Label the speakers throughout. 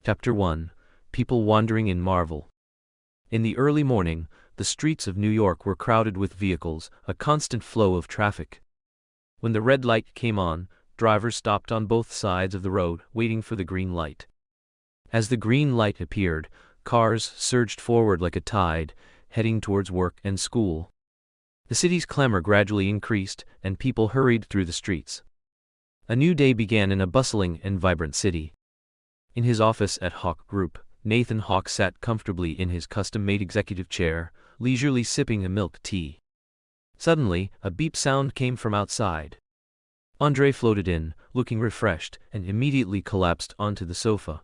Speaker 1: Chapter 1. People Wandering in Marvel. In the early morning, the streets of New York were crowded with vehicles, a constant flow of traffic. When the red light came on, drivers stopped on both sides of the road, waiting for the green light. As the green light appeared, cars surged forward like a tide, heading towards work and school. The city's clamor gradually increased, and people hurried through the streets. A new day began in a bustling and vibrant city. In his office at Hawke Group, Nathan Hawke sat comfortably in his custom-made executive chair, leisurely sipping a milk tea. Suddenly, a beep sound came from outside. Andre floated in, looking refreshed, and immediately collapsed onto the sofa.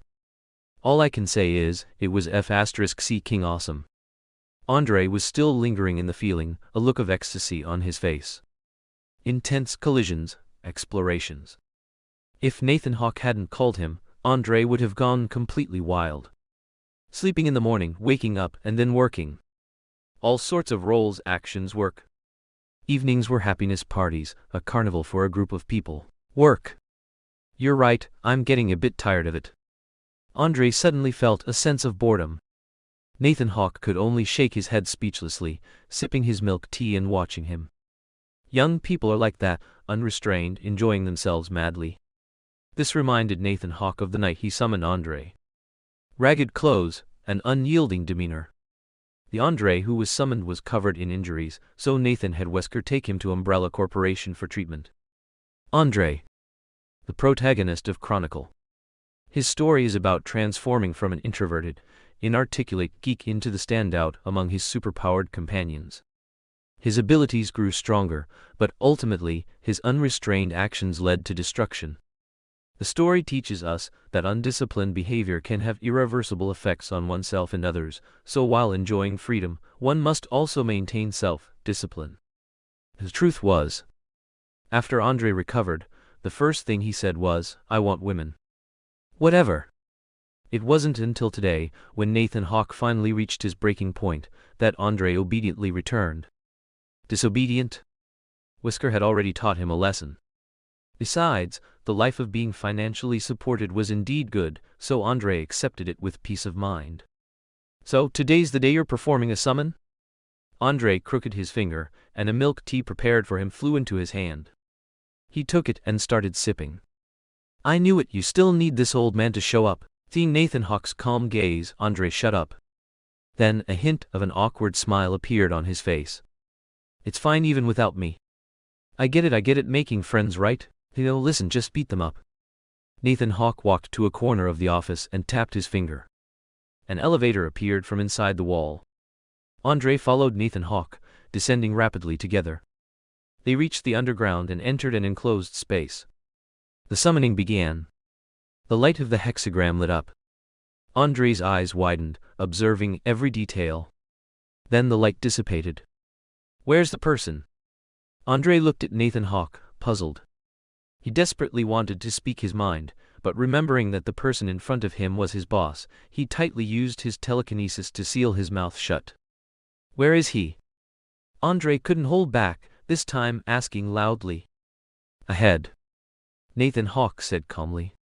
Speaker 1: All I can say is, it was F*C King Awesome. Andre was still lingering in the feeling, a look of ecstasy on his face. Intense collisions, explorations. If Nathan Hawke hadn't called him, Andre would have gone completely wild. Sleeping in the morning, waking up, and then working. All sorts of roles, actions, work. Evenings were happiness parties, a carnival for a group of people. Work. You're right, I'm getting a bit tired of it. Andre suddenly felt a sense of boredom. Nathan Hawke could only shake his head speechlessly, sipping his milk tea and watching him. Young people are like that, unrestrained, enjoying themselves madly. This reminded Nathan Hawke of the night he summoned Andre. Ragged clothes, an unyielding demeanor. The Andre who was summoned was covered in injuries, so Nathan had Wesker take him to Umbrella Corporation for treatment. Andre, the protagonist of Chronicle. His story is about transforming from an introverted, inarticulate geek into the standout among his superpowered companions. His abilities grew stronger, but ultimately, his unrestrained actions led to destruction. The story teaches us that undisciplined behavior can have irreversible effects on oneself and others, so while enjoying freedom, one must also maintain self-discipline. The truth was, after Andre recovered, the first thing he said was, "I want women." Whatever. It wasn't until today, when Nathan Hawke finally reached his breaking point, that Andre obediently returned. Disobedient? Wesker had already taught him a lesson. Besides, the life of being financially supported was indeed good, so Andre accepted it with peace of mind. "So, today's the day you're performing a summon?" Andre crooked his finger, and a milk tea prepared for him flew into his hand. He took it and started sipping. "I knew it, you still need this old man to show up." Seeing Nathan Hawke's calm gaze, Andre shut up. Then a hint of an awkward smile appeared on his face. "It's fine even without me. I get it, making friends, right? Listen, just beat them up." Nathan Hawke walked to a corner of the office and tapped his finger. An elevator appeared from inside the wall. Andre followed Nathan Hawke, descending rapidly together. They reached the underground and entered an enclosed space. The summoning began. The light of the hexagram lit up. Andre's eyes widened, observing every detail. Then the light dissipated. "Where's the person?" Andre looked at Nathan Hawke, puzzled. He desperately wanted to speak his mind, but remembering that the person in front of him was his boss, he tightly used his telekinesis to seal his mouth shut. "Where is he?" Andre couldn't hold back, this time asking loudly. "Ahead," Nathan Hawke said calmly.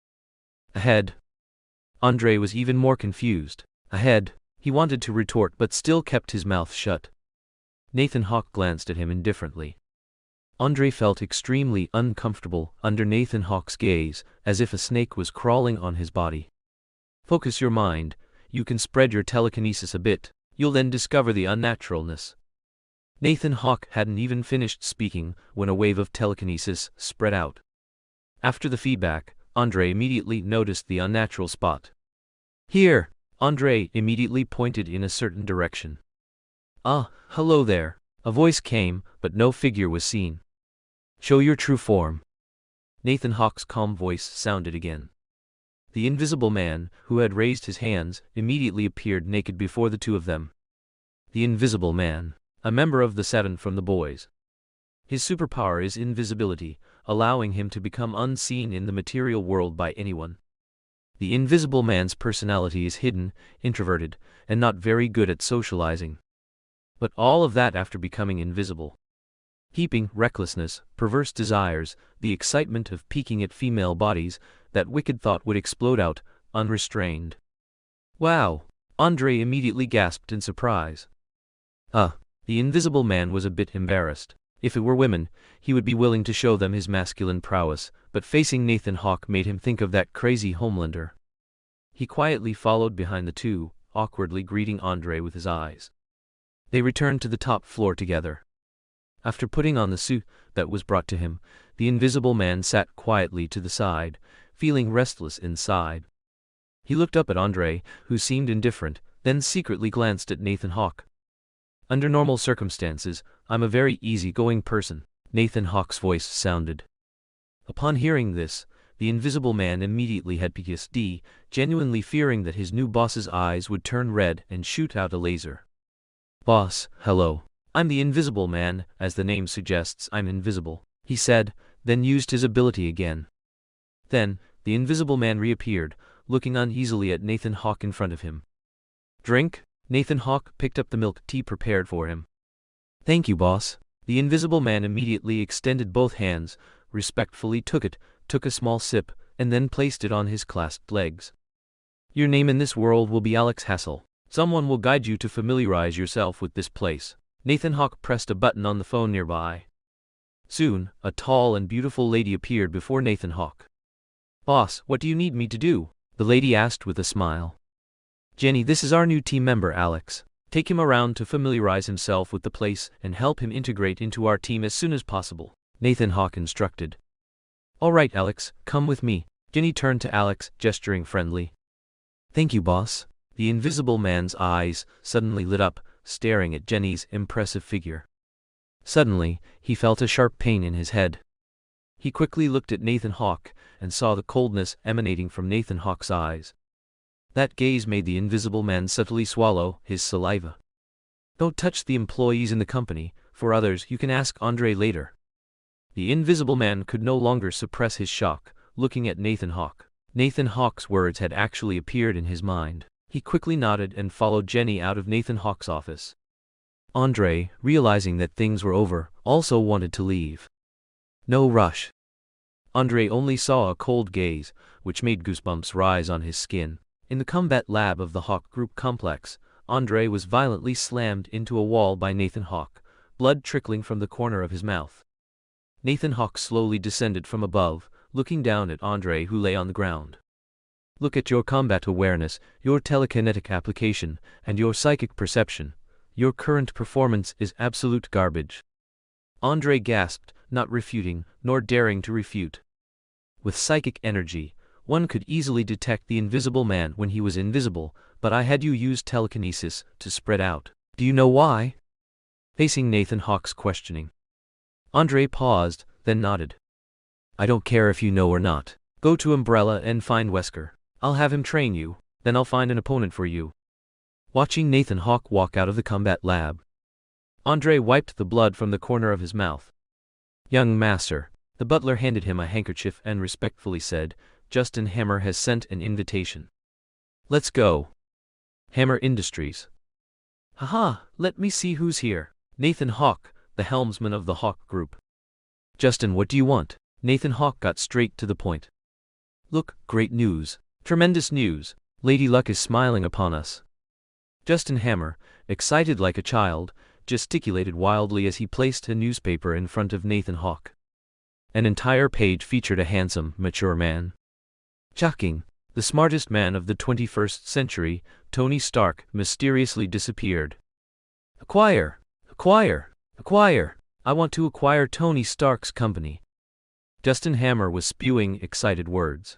Speaker 1: "Ahead." Andre was even more confused. "Ahead," he wanted to retort but still kept his mouth shut. Nathan Hawke glanced at him indifferently. Andre felt extremely uncomfortable under Nathan Hawke's gaze, as if a snake was crawling on his body. "Focus your mind, you can spread your telekinesis a bit, you'll then discover the unnaturalness." Nathan Hawke hadn't even finished speaking when a wave of telekinesis spread out. After the feedback, Andre immediately noticed the unnatural spot. "Here!" Andre immediately pointed in a certain direction. "Ah, hello there." A voice came, but no figure was seen. "Show your true form." Nathan Hawke's calm voice sounded again. The invisible man, who had raised his hands, immediately appeared naked before the two of them. The invisible man, a member of the Seven from the boys. His superpower is invisibility, allowing him to become unseen in the material world by anyone. The invisible man's personality is hidden, introverted, and not very good at socializing. But all of that after becoming invisible. Heaping, recklessness, perverse desires, the excitement of peeking at female bodies, that wicked thought would explode out, unrestrained. Wow! Andre immediately gasped in surprise. The Invisible Man was a bit embarrassed. If it were women, he would be willing to show them his masculine prowess, but facing Nathan Hawke made him think of that crazy Homelander. He quietly followed behind the two, awkwardly greeting Andre with his eyes. They returned to the top floor together. After putting on the suit that was brought to him, the Invisible Man sat quietly to the side, feeling restless inside. He looked up at Andre, who seemed indifferent, then secretly glanced at Nathan Hawke. Under normal circumstances, I'm a very easygoing person, Nathan Hawke's voice sounded. Upon hearing this, the Invisible Man immediately had PTSD, genuinely fearing that his new boss's eyes would turn red and shoot out a laser. Boss, hello. I'm the Invisible Man, as the name suggests I'm invisible, he said, then used his ability again. Then, the Invisible Man reappeared, looking uneasily at Nathan Hawke in front of him. Drink? Nathan Hawke picked up the milk tea prepared for him. Thank you, boss. The Invisible Man immediately extended both hands, respectfully took a small sip, and then placed it on his clasped legs. Your name in this world will be Alex Hassel. Someone will guide you to familiarize yourself with this place. Nathan Hawke pressed a button on the phone nearby. Soon, a tall and beautiful lady appeared before Nathan Hawke. Boss, what do you need me to do? The lady asked with a smile. Jenny, this is our new team member Alex. Take him around to familiarize himself with the place and help him integrate into our team as soon as possible, Nathan Hawke instructed. All right, Alex, come with me. Jenny turned to Alex, gesturing friendly. Thank you, boss. The Invisible Man's eyes suddenly lit up, staring at Jenny's impressive figure. Suddenly, he felt a sharp pain in his head. He quickly looked at Nathan Hawke and saw the coldness emanating from Nathan Hawke's eyes. That gaze made the Invisible Man subtly swallow his saliva. Don't touch the employees in the company. For others, you can ask Andre later. The Invisible Man could no longer suppress his shock, looking at Nathan Hawke. Nathan Hawke's words had actually appeared in his mind. He quickly nodded and followed Jenny out of Nathan Hawke's office. Andre, realizing that things were over, also wanted to leave. No rush. Andre only saw a cold gaze, which made goosebumps rise on his skin. In the combat lab of the Hawke Group complex, Andre was violently slammed into a wall by Nathan Hawke, blood trickling from the corner of his mouth. Nathan Hawke slowly descended from above, looking down at Andre who lay on the ground. Look at your combat awareness, your telekinetic application, and your psychic perception. Your current performance is absolute garbage. Andre gasped, not refuting, nor daring to refute. With psychic energy, one could easily detect the Invisible Man when he was invisible, but I had you use telekinesis to spread out. Do you know why? Facing Nathan Hawke's questioning, Andre paused, then nodded. I don't care if you know or not. Go to Umbrella and find Wesker. I'll have him train you, then I'll find an opponent for you. Watching Nathan Hawke walk out of the combat lab, Andre wiped the blood from the corner of his mouth. Young master, the butler handed him a handkerchief and respectfully said, Justin Hammer has sent an invitation. Let's go. Hammer Industries. Haha, let me see who's here. Nathan Hawke, the helmsman of the Hawke Group. Justin, what do you want? Nathan Hawke got straight to the point. Look, great news. Tremendous news. Lady Luck is smiling upon us. Justin Hammer, excited like a child, gesticulated wildly as he placed a newspaper in front of Nathan Hawke. An entire page featured a handsome, mature man. Shocking. The smartest man of the 21st century, Tony Stark, mysteriously disappeared. Acquire! Acquire! Acquire! I want to acquire Tony Stark's company. Justin Hammer was spewing excited words.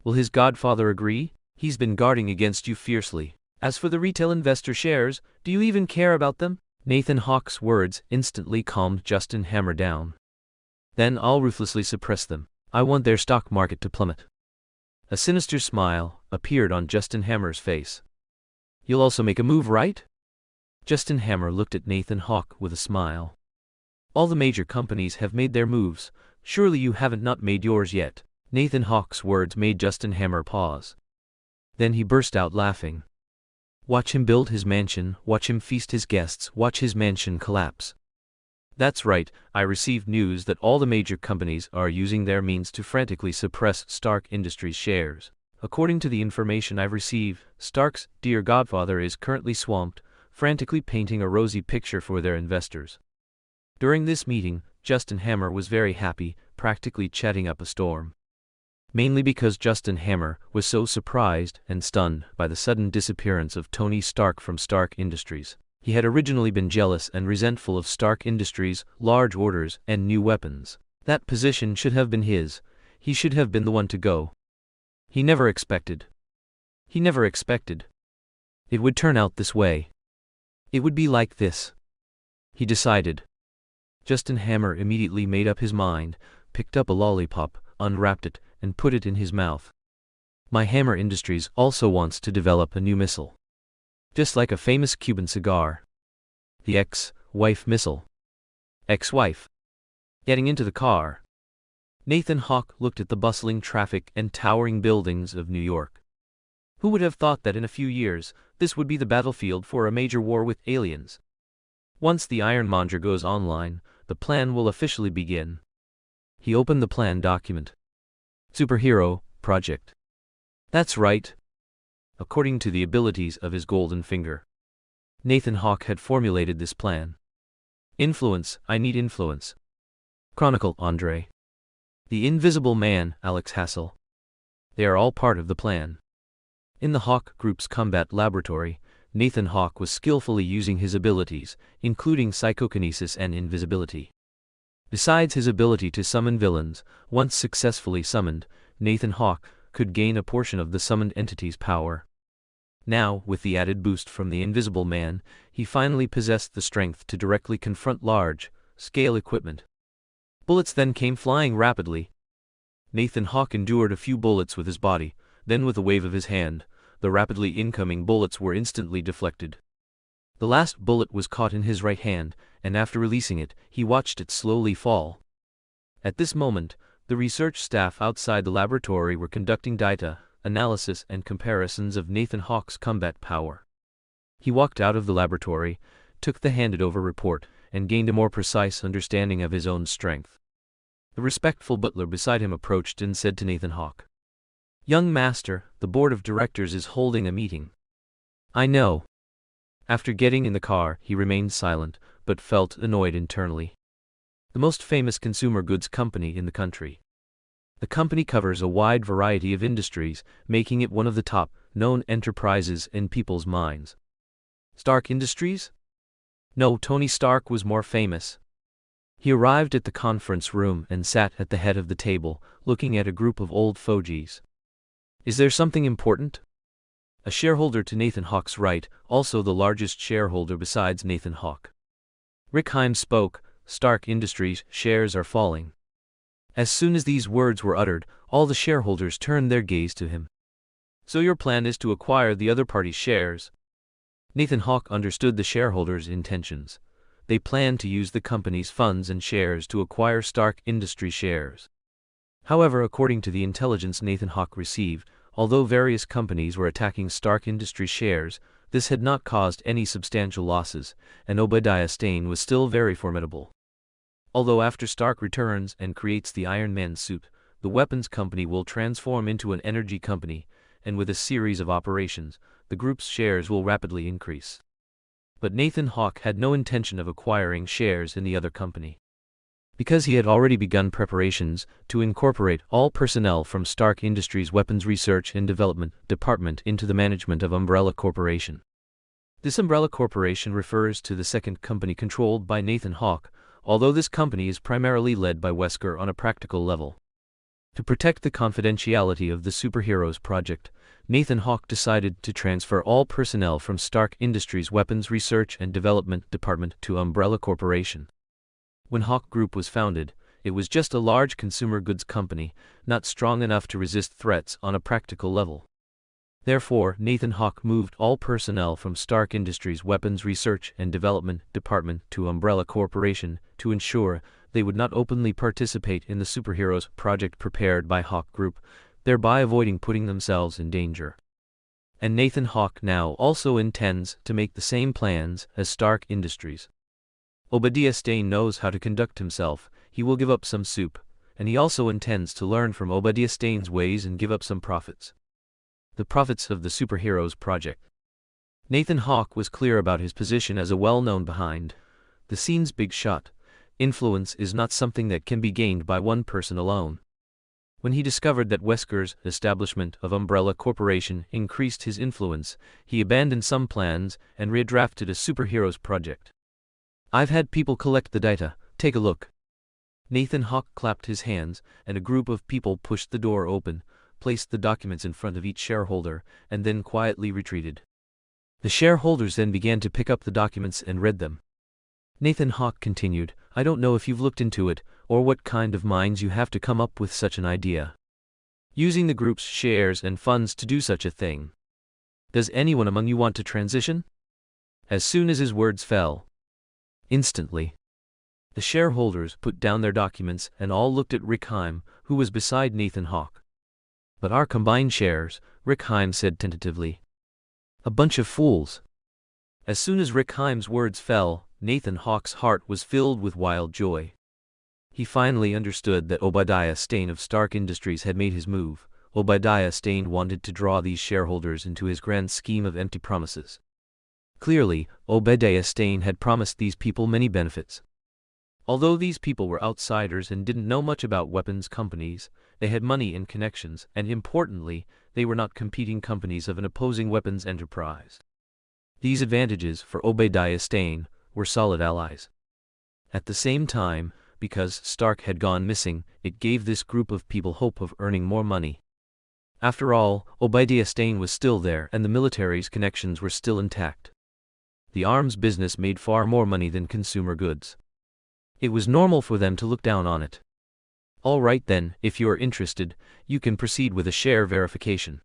Speaker 1: Will his godfather agree? He's been guarding against you fiercely. As for the retail investor shares, do you even care about them? Nathan Hawke's words instantly calmed Justin Hammer down. Then I'll ruthlessly suppress them. I want their stock market to plummet. A sinister smile appeared on Justin Hammer's face. You'll also make a move, right? Justin Hammer looked at Nathan Hawke with a smile. All the major companies have made their moves. Surely you haven't not made yours yet. Nathan Hawke's words made Justin Hammer pause. Then he burst out laughing. Watch him build his mansion, watch him feast his guests, watch his mansion collapse. That's right, I received news that all the major companies are using their means to frantically suppress Stark Industries shares. According to the information I've received, Stark's dear godfather is currently swamped, frantically painting a rosy picture for their investors. During this meeting, Justin Hammer was very happy, practically chatting up a storm. Mainly because Justin Hammer was so surprised and stunned by the sudden disappearance of Tony Stark from Stark Industries. He had originally been jealous and resentful of Stark Industries' large orders and new weapons. That position should have been his. He should have been the one to go. He never expected. It would turn out this way. It would be like this. He decided. Justin Hammer immediately made up his mind, picked up a lollipop, unwrapped it, and put it in his mouth. My Hammer Industries also wants to develop a new missile. Just like a famous Cuban cigar. The ex-wife missile. Ex-wife. Getting into the car, Nathan Hawke looked at the bustling traffic and towering buildings of New York. Who would have thought that in a few years, this would be the battlefield for a major war with aliens? Once the Ironmonger goes online, the plan will officially begin. He opened the plan document. Superhero Project. That's right. According to the abilities of his Goldfinger, Nathan Hawke had formulated this plan. Influence, I need influence. Chronicle Andre. The Invisible Man, Alex Hassel. They are all part of the plan. In the Hawke Group's combat laboratory, Nathan Hawke was skillfully using his abilities, including psychokinesis and invisibility. Besides his ability to summon villains, once successfully summoned, Nathan Hawke could gain a portion of the summoned entity's power. Now, with the added boost from the Invisible Man, he finally possessed the strength to directly confront large-scale equipment. Bullets then came flying rapidly. Nathan Hawke endured a few bullets with his body, then with a wave of his hand, the rapidly incoming bullets were instantly deflected. The last bullet was caught in his right hand, and after releasing it, he watched it slowly fall. At this moment, the research staff outside the laboratory were conducting data analysis and comparisons of Nathan Hawke's combat power. He walked out of the laboratory, took the handed-over report, and gained a more precise understanding of his own strength. The respectful butler beside him approached and said to Nathan Hawke, "Young master, the board of directors is holding a meeting." "I know." After getting in the car, he remained silent, but felt annoyed internally. The most famous consumer goods company in the country. The company covers a wide variety of industries, making it one of the top-known enterprises in people's minds. Stark Industries? No, Tony Stark was more famous. He arrived at the conference room and sat at the head of the table, looking at a group of old fogies. "Is there something important?" A shareholder to Nathan Hawke's right, also the largest shareholder besides Nathan Hawke. Rick Himes spoke. "Stark Industries shares are falling." As soon as these words were uttered, all the shareholders turned their gaze to him. "So your plan is to acquire the other party's shares?" Nathan Hawke understood the shareholders' intentions. They planned to use the company's funds and shares to acquire Stark Industries shares. However, according to the intelligence Nathan Hawke received, although various companies were attacking Stark Industries shares, this had not caused any substantial losses, and Obadiah Stane was still very formidable. Although after Stark returns and creates the Iron Man suit, the weapons company will transform into an energy company, and with a series of operations, the group's shares will rapidly increase. But Nathan Hawke had no intention of acquiring shares in the other company. Because he had already begun preparations to incorporate all personnel from Stark Industries' Weapons Research and Development Department into the management of Umbrella Corporation. This Umbrella Corporation refers to the second company controlled by Nathan Hawke, although this company is primarily led by Wesker on a practical level. To protect the confidentiality of the Superheroes project, Nathan Hawke decided to transfer all personnel from Stark Industries' Weapons Research and Development Department to Umbrella Corporation. When Hawke Group was founded, it was just a large consumer goods company, not strong enough to resist threats on a practical level. Therefore, Nathan Hawke moved all personnel from Stark Industries' Weapons Research and Development Department to Umbrella Corporation to ensure they would not openly participate in the Superheroes project prepared by Hawke Group, thereby avoiding putting themselves in danger. And Nathan Hawke now also intends to make the same plans as Stark Industries. Obadiah Stane knows how to conduct himself. He will give up some soup, and he also intends to learn from Obadiah Stane's ways and give up some profits. The profits of the superheroes project. Nathan Hawke was clear about his position as a well-known behind-the-scenes big shot. Influence is not something that can be gained by one person alone. When he discovered that Wesker's establishment of Umbrella Corporation increased his influence, he abandoned some plans and redrafted a superheroes project. "I've had people collect the data, take a look." Nathan Hawke clapped his hands, and a group of people pushed the door open, placed the documents in front of each shareholder, and then quietly retreated. The shareholders then began to pick up the documents and read them. Nathan Hawke continued, "I don't know if you've looked into it, or what kind of minds you have to come up with such an idea. Using the group's shares and funds to do such a thing. Does anyone among you want to transition?" As soon as his words fell, instantly, the shareholders put down their documents and all looked at Rick Heim, who was beside Nathan Hawke. "But our combined shares," Rick Heim said tentatively. "A bunch of fools." As soon as Rick Heim's words fell, Nathan Hawke's heart was filled with wild joy. He finally understood that Obadiah Stane of Stark Industries had made his move. Obadiah Stane wanted to draw these shareholders into his grand scheme of empty promises. Clearly, Obadiah Stane had promised these people many benefits. Although these people were outsiders and didn't know much about weapons companies, they had money and connections, and importantly, they were not competing companies of an opposing weapons enterprise. These advantages for Obadiah Stane were solid allies. At the same time, because Stark had gone missing, it gave this group of people hope of earning more money. After all, Obadiah Stane was still there and the military's connections were still intact. The arms business made far more money than consumer goods. It was normal for them to look down on it. "All right then, if you are interested, you can proceed with a share verification.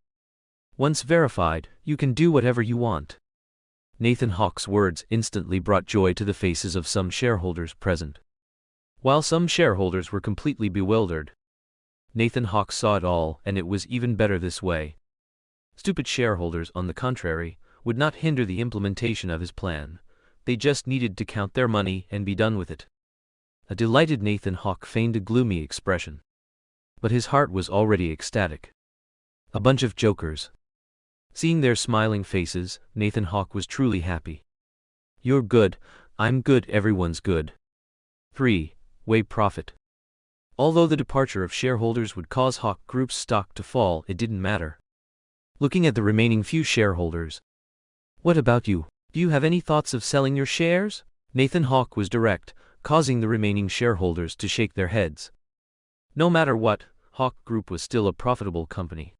Speaker 1: Once verified, you can do whatever you want." Nathan Hawke's words instantly brought joy to the faces of some shareholders present. While some shareholders were completely bewildered, Nathan Hawke saw it all, and it was even better this way. Stupid shareholders, on the contrary, would not hinder the implementation of his plan. They just needed to count their money and be done with it. A delighted Nathan Hawke feigned a gloomy expression. But his heart was already ecstatic. A bunch of jokers. Seeing their smiling faces, Nathan Hawke was truly happy. "You're good, I'm good, everyone's good." 3. Way profit. Although the departure of shareholders would cause Hawke Group's stock to fall, it didn't matter. Looking at the remaining few shareholders. "What about you? Do you have any thoughts of selling your shares?" Nathan Hawke was direct, causing the remaining shareholders to shake their heads. No matter what, Hawke Group was still a profitable company.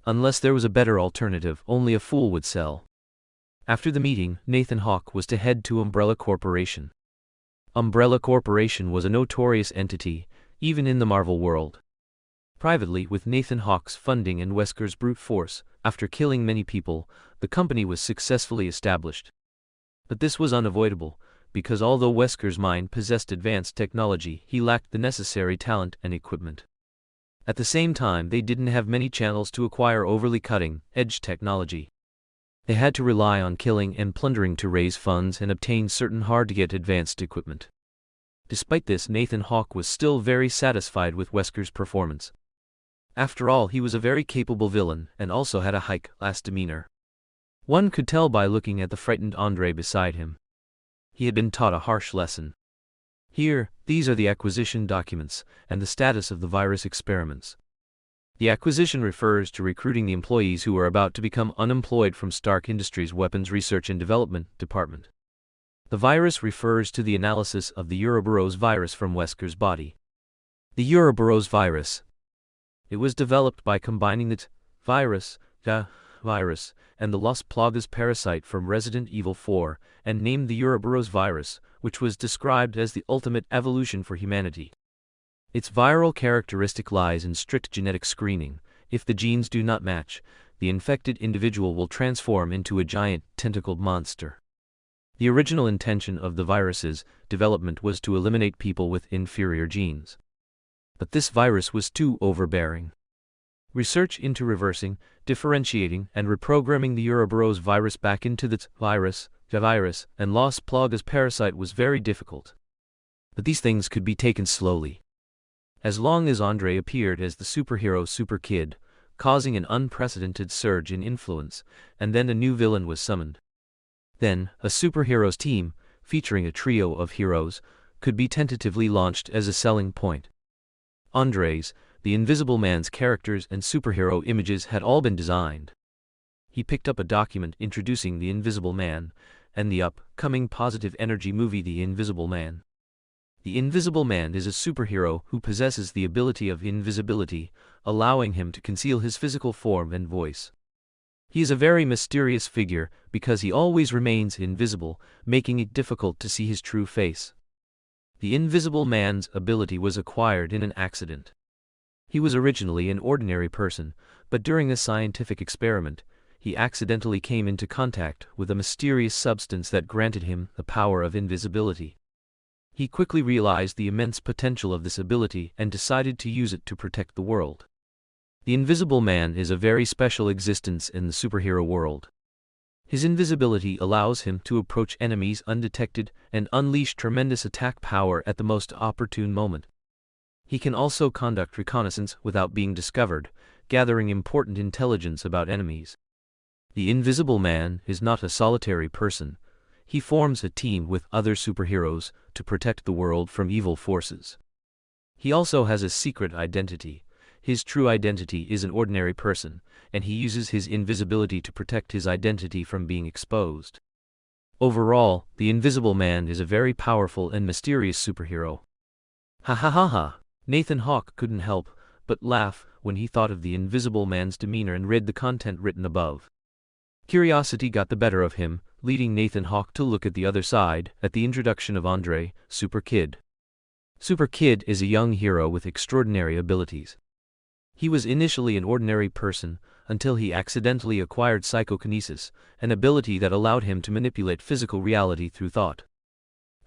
Speaker 1: Unless there was a better alternative, only a fool would sell. After the meeting, Nathan Hawke was to head to Umbrella Corporation. Umbrella Corporation was a notorious entity, even in the Marvel world. Privately, with Nathan Hawke's funding and Wesker's brute force, after killing many people, the company was successfully established. But this was unavoidable, because although Wesker's mind possessed advanced technology, he lacked the necessary talent and equipment. At the same time, they didn't have many channels to acquire overly cutting-edge technology. They had to rely on killing and plundering to raise funds and obtain certain hard-to-get advanced equipment. Despite this, Nathan Hawke was still very satisfied with Wesker's performance. After all, he was a very capable villain and also had a high-class demeanor. One could tell by looking at the frightened Andre beside him. He had been taught a harsh lesson. Here, these are the acquisition documents and the status of the virus experiments. The acquisition refers to recruiting the employees who are about to become unemployed from Stark Industries' Weapons Research and Development Department. The virus refers to the analysis of the Ouroboros virus from Wesker's body. The Ouroboros virus. It was developed by combining the virus, and the Las Plagas parasite from Resident Evil 4, and named the Ouroboros virus, which was described as the ultimate evolution for humanity. Its viral characteristic lies in strict genetic screening. If the genes do not match, the infected individual will transform into a giant, tentacled monster. The original intention of the virus's development was to eliminate people with inferior genes. But this virus was too overbearing. Research into reversing, differentiating, and reprogramming the Ouroboros virus back into the virus, and Las Plagas parasite was very difficult. But these things could be taken slowly. As long as Andre appeared as the superhero Super Kid, causing an unprecedented surge in influence, and then a new villain was summoned. Then, a superheroes team, featuring a trio of heroes, could be tentatively launched as a selling point. Andre's, the Invisible Man's characters and superhero images had all been designed. He picked up a document introducing the Invisible Man, and the upcoming positive energy movie The Invisible Man. The Invisible Man is a superhero who possesses the ability of invisibility, allowing him to conceal his physical form and voice. He is a very mysterious figure because he always remains invisible, making it difficult to see his true face. The Invisible Man's ability was acquired in an accident. He was originally an ordinary person, but during a scientific experiment, he accidentally came into contact with a mysterious substance that granted him the power of invisibility. He quickly realized the immense potential of this ability and decided to use it to protect the world. The Invisible Man is a very special existence in the superhero world. His invisibility allows him to approach enemies undetected and unleash tremendous attack power at the most opportune moment. He can also conduct reconnaissance without being discovered, gathering important intelligence about enemies. The Invisible Man is not a solitary person. He forms a team with other superheroes to protect the world from evil forces. He also has a secret identity. His true identity is an ordinary person, and he uses his invisibility to protect his identity from being exposed. Overall, the Invisible Man is a very powerful and mysterious superhero. Ha ha ha ha! Nathan Hawke couldn't help but laugh when he thought of the Invisible Man's demeanor and read the content written above. Curiosity got the better of him, leading Nathan Hawke to look at the other side, at the introduction of Andre, Super Kid. Super Kid is a young hero with extraordinary abilities. He was initially an ordinary person, until he accidentally acquired psychokinesis, an ability that allowed him to manipulate physical reality through thought.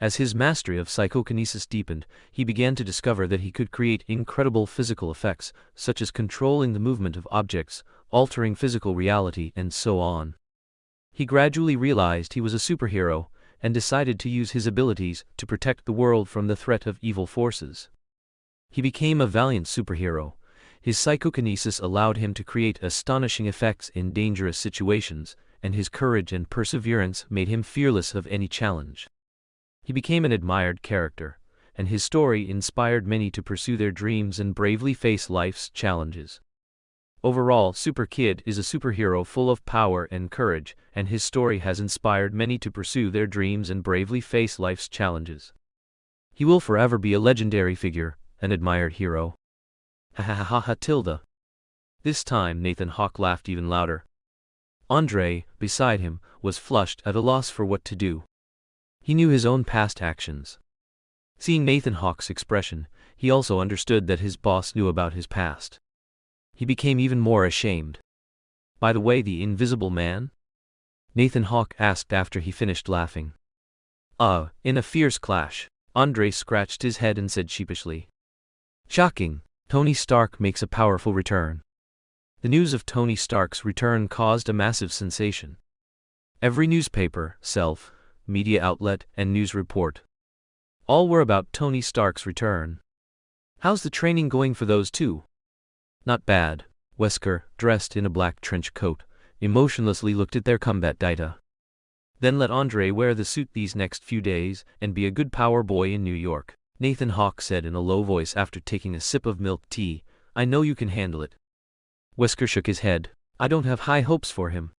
Speaker 1: As his mastery of psychokinesis deepened, he began to discover that he could create incredible physical effects, such as controlling the movement of objects, altering physical reality, and so on. He gradually realized he was a superhero, and decided to use his abilities to protect the world from the threat of evil forces. He became a valiant superhero. His psychokinesis allowed him to create astonishing effects in dangerous situations, and his courage and perseverance made him fearless of any challenge. He became an admired character, and his story inspired many to pursue their dreams and bravely face life's challenges. Overall, Super Kid is a superhero full of power and courage, and his story has inspired many to pursue their dreams and bravely face life's challenges. He will forever be a legendary figure, an admired hero. Ha ha ha ha tilde. This time Nathan Hawke laughed even louder. Andre, beside him, was flushed at a loss for what to do. He knew his own past actions. Seeing Nathan Hawke's expression, he also understood that his boss knew about his past. He became even more ashamed. By the way, the Invisible Man? Nathan Hawke asked after he finished laughing. In a fierce clash. Andre scratched his head and said sheepishly. Shocking. Tony Stark makes a powerful return. The news of Tony Stark's return caused a massive sensation. Every newspaper, media outlet, and news report, all were about Tony Stark's return. How's the training going for those two? Not bad. Wesker, dressed in a black trench coat, emotionlessly looked at their combat data. Then let Andre wear the suit these next few days and be a good power boy in New York, Nathan Hawke said in a low voice after taking a sip of milk tea. I know you can handle it. Wesker shook his head. I don't have high hopes for him.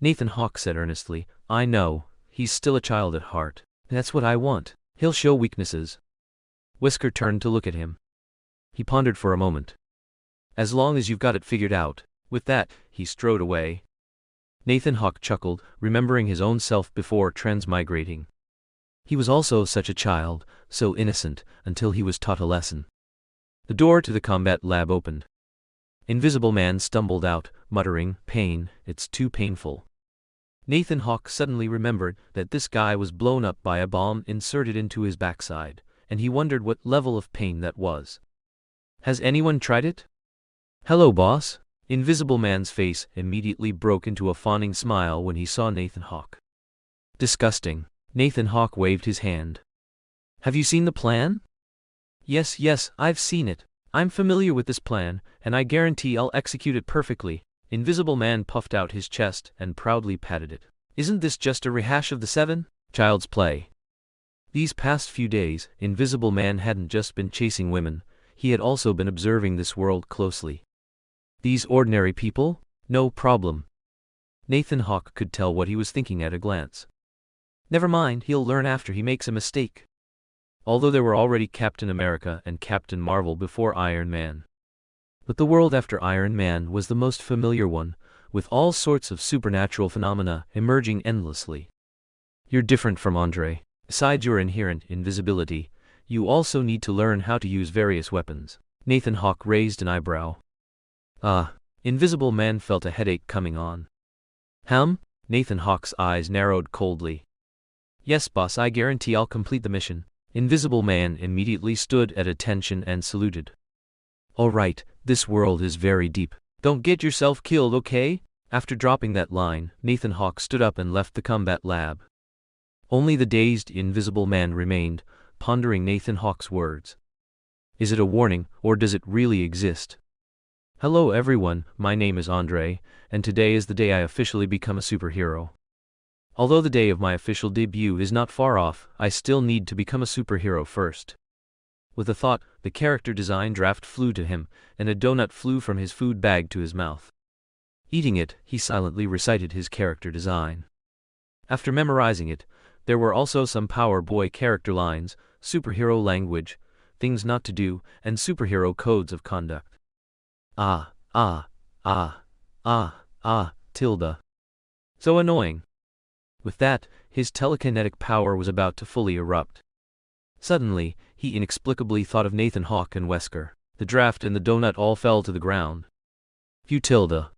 Speaker 1: Nathan Hawke said earnestly. I know, he's still a child at heart. That's what I want. He'll show weaknesses. Wesker turned to look at him. He pondered for a moment. As long as you've got it figured out. With that, he strode away. Nathan Hawke chuckled, remembering his own self before transmigrating. He was also such a child, so innocent, until he was taught a lesson. The door to the combat lab opened. Invisible Man stumbled out, muttering, pain, it's too painful. Nathan Hawke suddenly remembered that this guy was blown up by a bomb inserted into his backside, and he wondered what level of pain that was. Has anyone tried it? Hello, boss. Invisible Man's face immediately broke into a fawning smile when he saw Nathan Hawke. Disgusting. Nathan Hawke waved his hand. Have you seen the plan? Yes, I've seen it. I'm familiar with this plan, and I guarantee I'll execute it perfectly. Invisible Man puffed out his chest and proudly patted it. Isn't this just a rehash of the 7? Child's Play? These past few days, Invisible Man hadn't just been chasing women, he had also been observing this world closely. These ordinary people? No problem. Nathan Hawke could tell what he was thinking at a glance. Never mind, he'll learn after he makes a mistake. Although there were already Captain America and Captain Marvel before Iron Man. But the world after Iron Man was the most familiar one, with all sorts of supernatural phenomena emerging endlessly. You're different from Andre. Besides your inherent invisibility, you also need to learn how to use various weapons. Nathan Hawke raised an eyebrow. Invisible Man felt a headache coming on. Nathan Hawke's eyes narrowed coldly. Yes, boss, I guarantee I'll complete the mission. Invisible Man immediately stood at attention and saluted. All right, this world is very deep. Don't get yourself killed, okay? After dropping that line, Nathan Hawke stood up and left the combat lab. Only the dazed Invisible Man remained, pondering Nathan Hawke's words. Is it a warning, or does it really exist? Hello everyone, my name is Andre, and today is the day I officially become a superhero. Although the day of my official debut is not far off, I still need to become a superhero first. With a thought, the character design draft flew to him, and a donut flew from his food bag to his mouth. Eating it, he silently recited his character design. After memorizing it, there were also some Power Boy character lines, superhero language, things not to do, and superhero codes of conduct. Tilda. So annoying. With that, his telekinetic power was about to fully erupt. Suddenly, he inexplicably thought of Nathan Hawke and Wesker. The draft and the donut all fell to the ground. Phew, Tilda.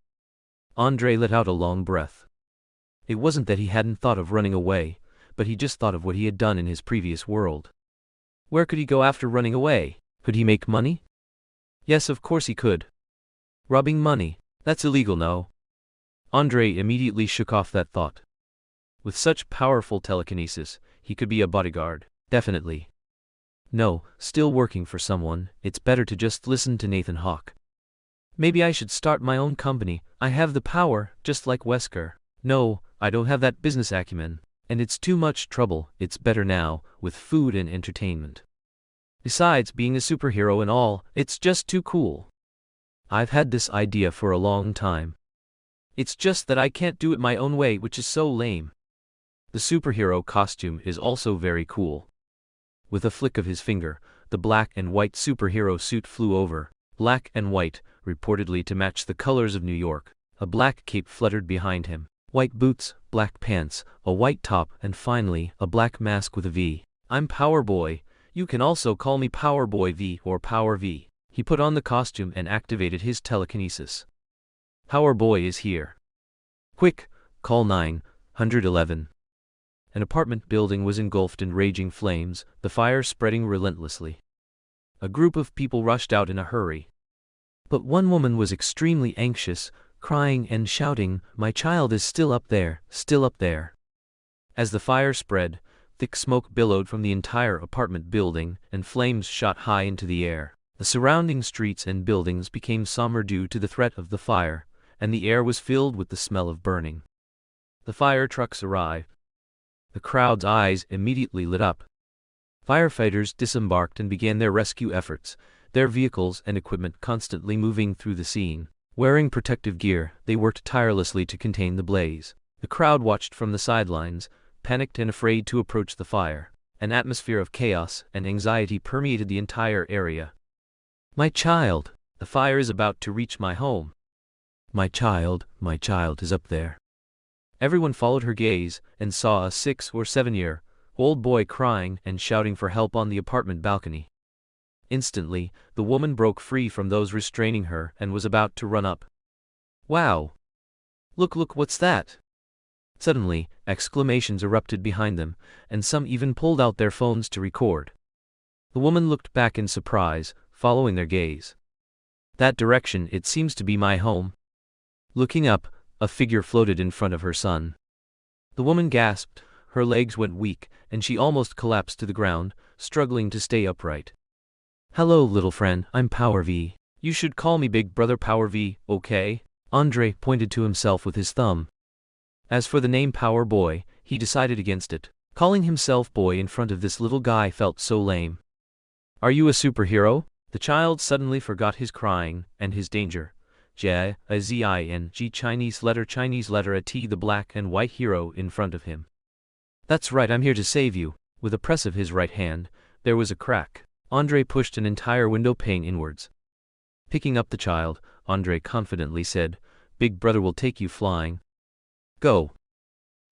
Speaker 1: Andre let out a long breath. It wasn't that he hadn't thought of running away, but he just thought of what he had done in his previous world. Where could he go after running away? Could he make money? Yes, of course he could. Robbing money, that's illegal, no? Andre immediately shook off that thought. With such powerful telekinesis, he could be a bodyguard, definitely. No, still working for someone, it's better to just listen to Nathan Hawke. Maybe I should start my own company, I have the power, just like Wesker. No, I don't have that business acumen. And it's too much trouble, it's better now, with food and entertainment. Besides, being a superhero and all, it's just too cool. I've had this idea for a long time. It's just that I can't do it my own way, which is so lame. The superhero costume is also very cool. With a flick of his finger, the black and white superhero suit flew over, black and white, reportedly to match the colors of New York. A black cape fluttered behind him. White boots, black pants, a white top, and finally, a black mask with a V. I'm Power Boy. You can also call me Power Boy V or Power V. He put on the costume and activated his telekinesis. Power Boy is here. Quick, call 911. An apartment building was engulfed in raging flames, the fire spreading relentlessly. A group of people rushed out in a hurry. But one woman was extremely anxious, crying and shouting, "My child is still up there, still up there." As the fire spread, thick smoke billowed from the entire apartment building, and flames shot high into the air. The surrounding streets and buildings became somber due to the threat of the fire, and the air was filled with the smell of burning. The fire trucks arrived. The crowd's eyes immediately lit up. Firefighters disembarked and began their rescue efforts, their vehicles and equipment constantly moving through the scene. Wearing protective gear, they worked tirelessly to contain the blaze. The crowd watched from the sidelines, panicked and afraid to approach the fire. An atmosphere of chaos and anxiety permeated the entire area. My child! The fire is about to reach my home. My child is up there. Everyone followed her gaze and saw a 6 or 7-year-old boy crying and shouting for help on the apartment balcony. Instantly, the woman broke free from those restraining her and was about to run up. Wow! Look, what's that? Suddenly, exclamations erupted behind them, and some even pulled out their phones to record. The woman looked back in surprise, following their gaze. That direction, it seems to be my home. Looking up, a figure floated in front of her son. The woman gasped, her legs went weak, and she almost collapsed to the ground, struggling to stay upright. Hello, little friend, I'm Power V. You should call me Big Brother Power V, okay? Andre pointed to himself with his thumb. As for the name Power Boy, he decided against it. Calling himself boy in front of this little guy felt so lame. Are you a superhero? The child suddenly forgot his crying and his danger. J-A-Z-I-N-G Chinese letter a T, the black and white hero in front of him. That's right, I'm here to save you. With a press of his right hand, there was a crack. Andre pushed an entire window pane inwards. Picking up the child, Andre confidently said, Big Brother will take you flying. Go.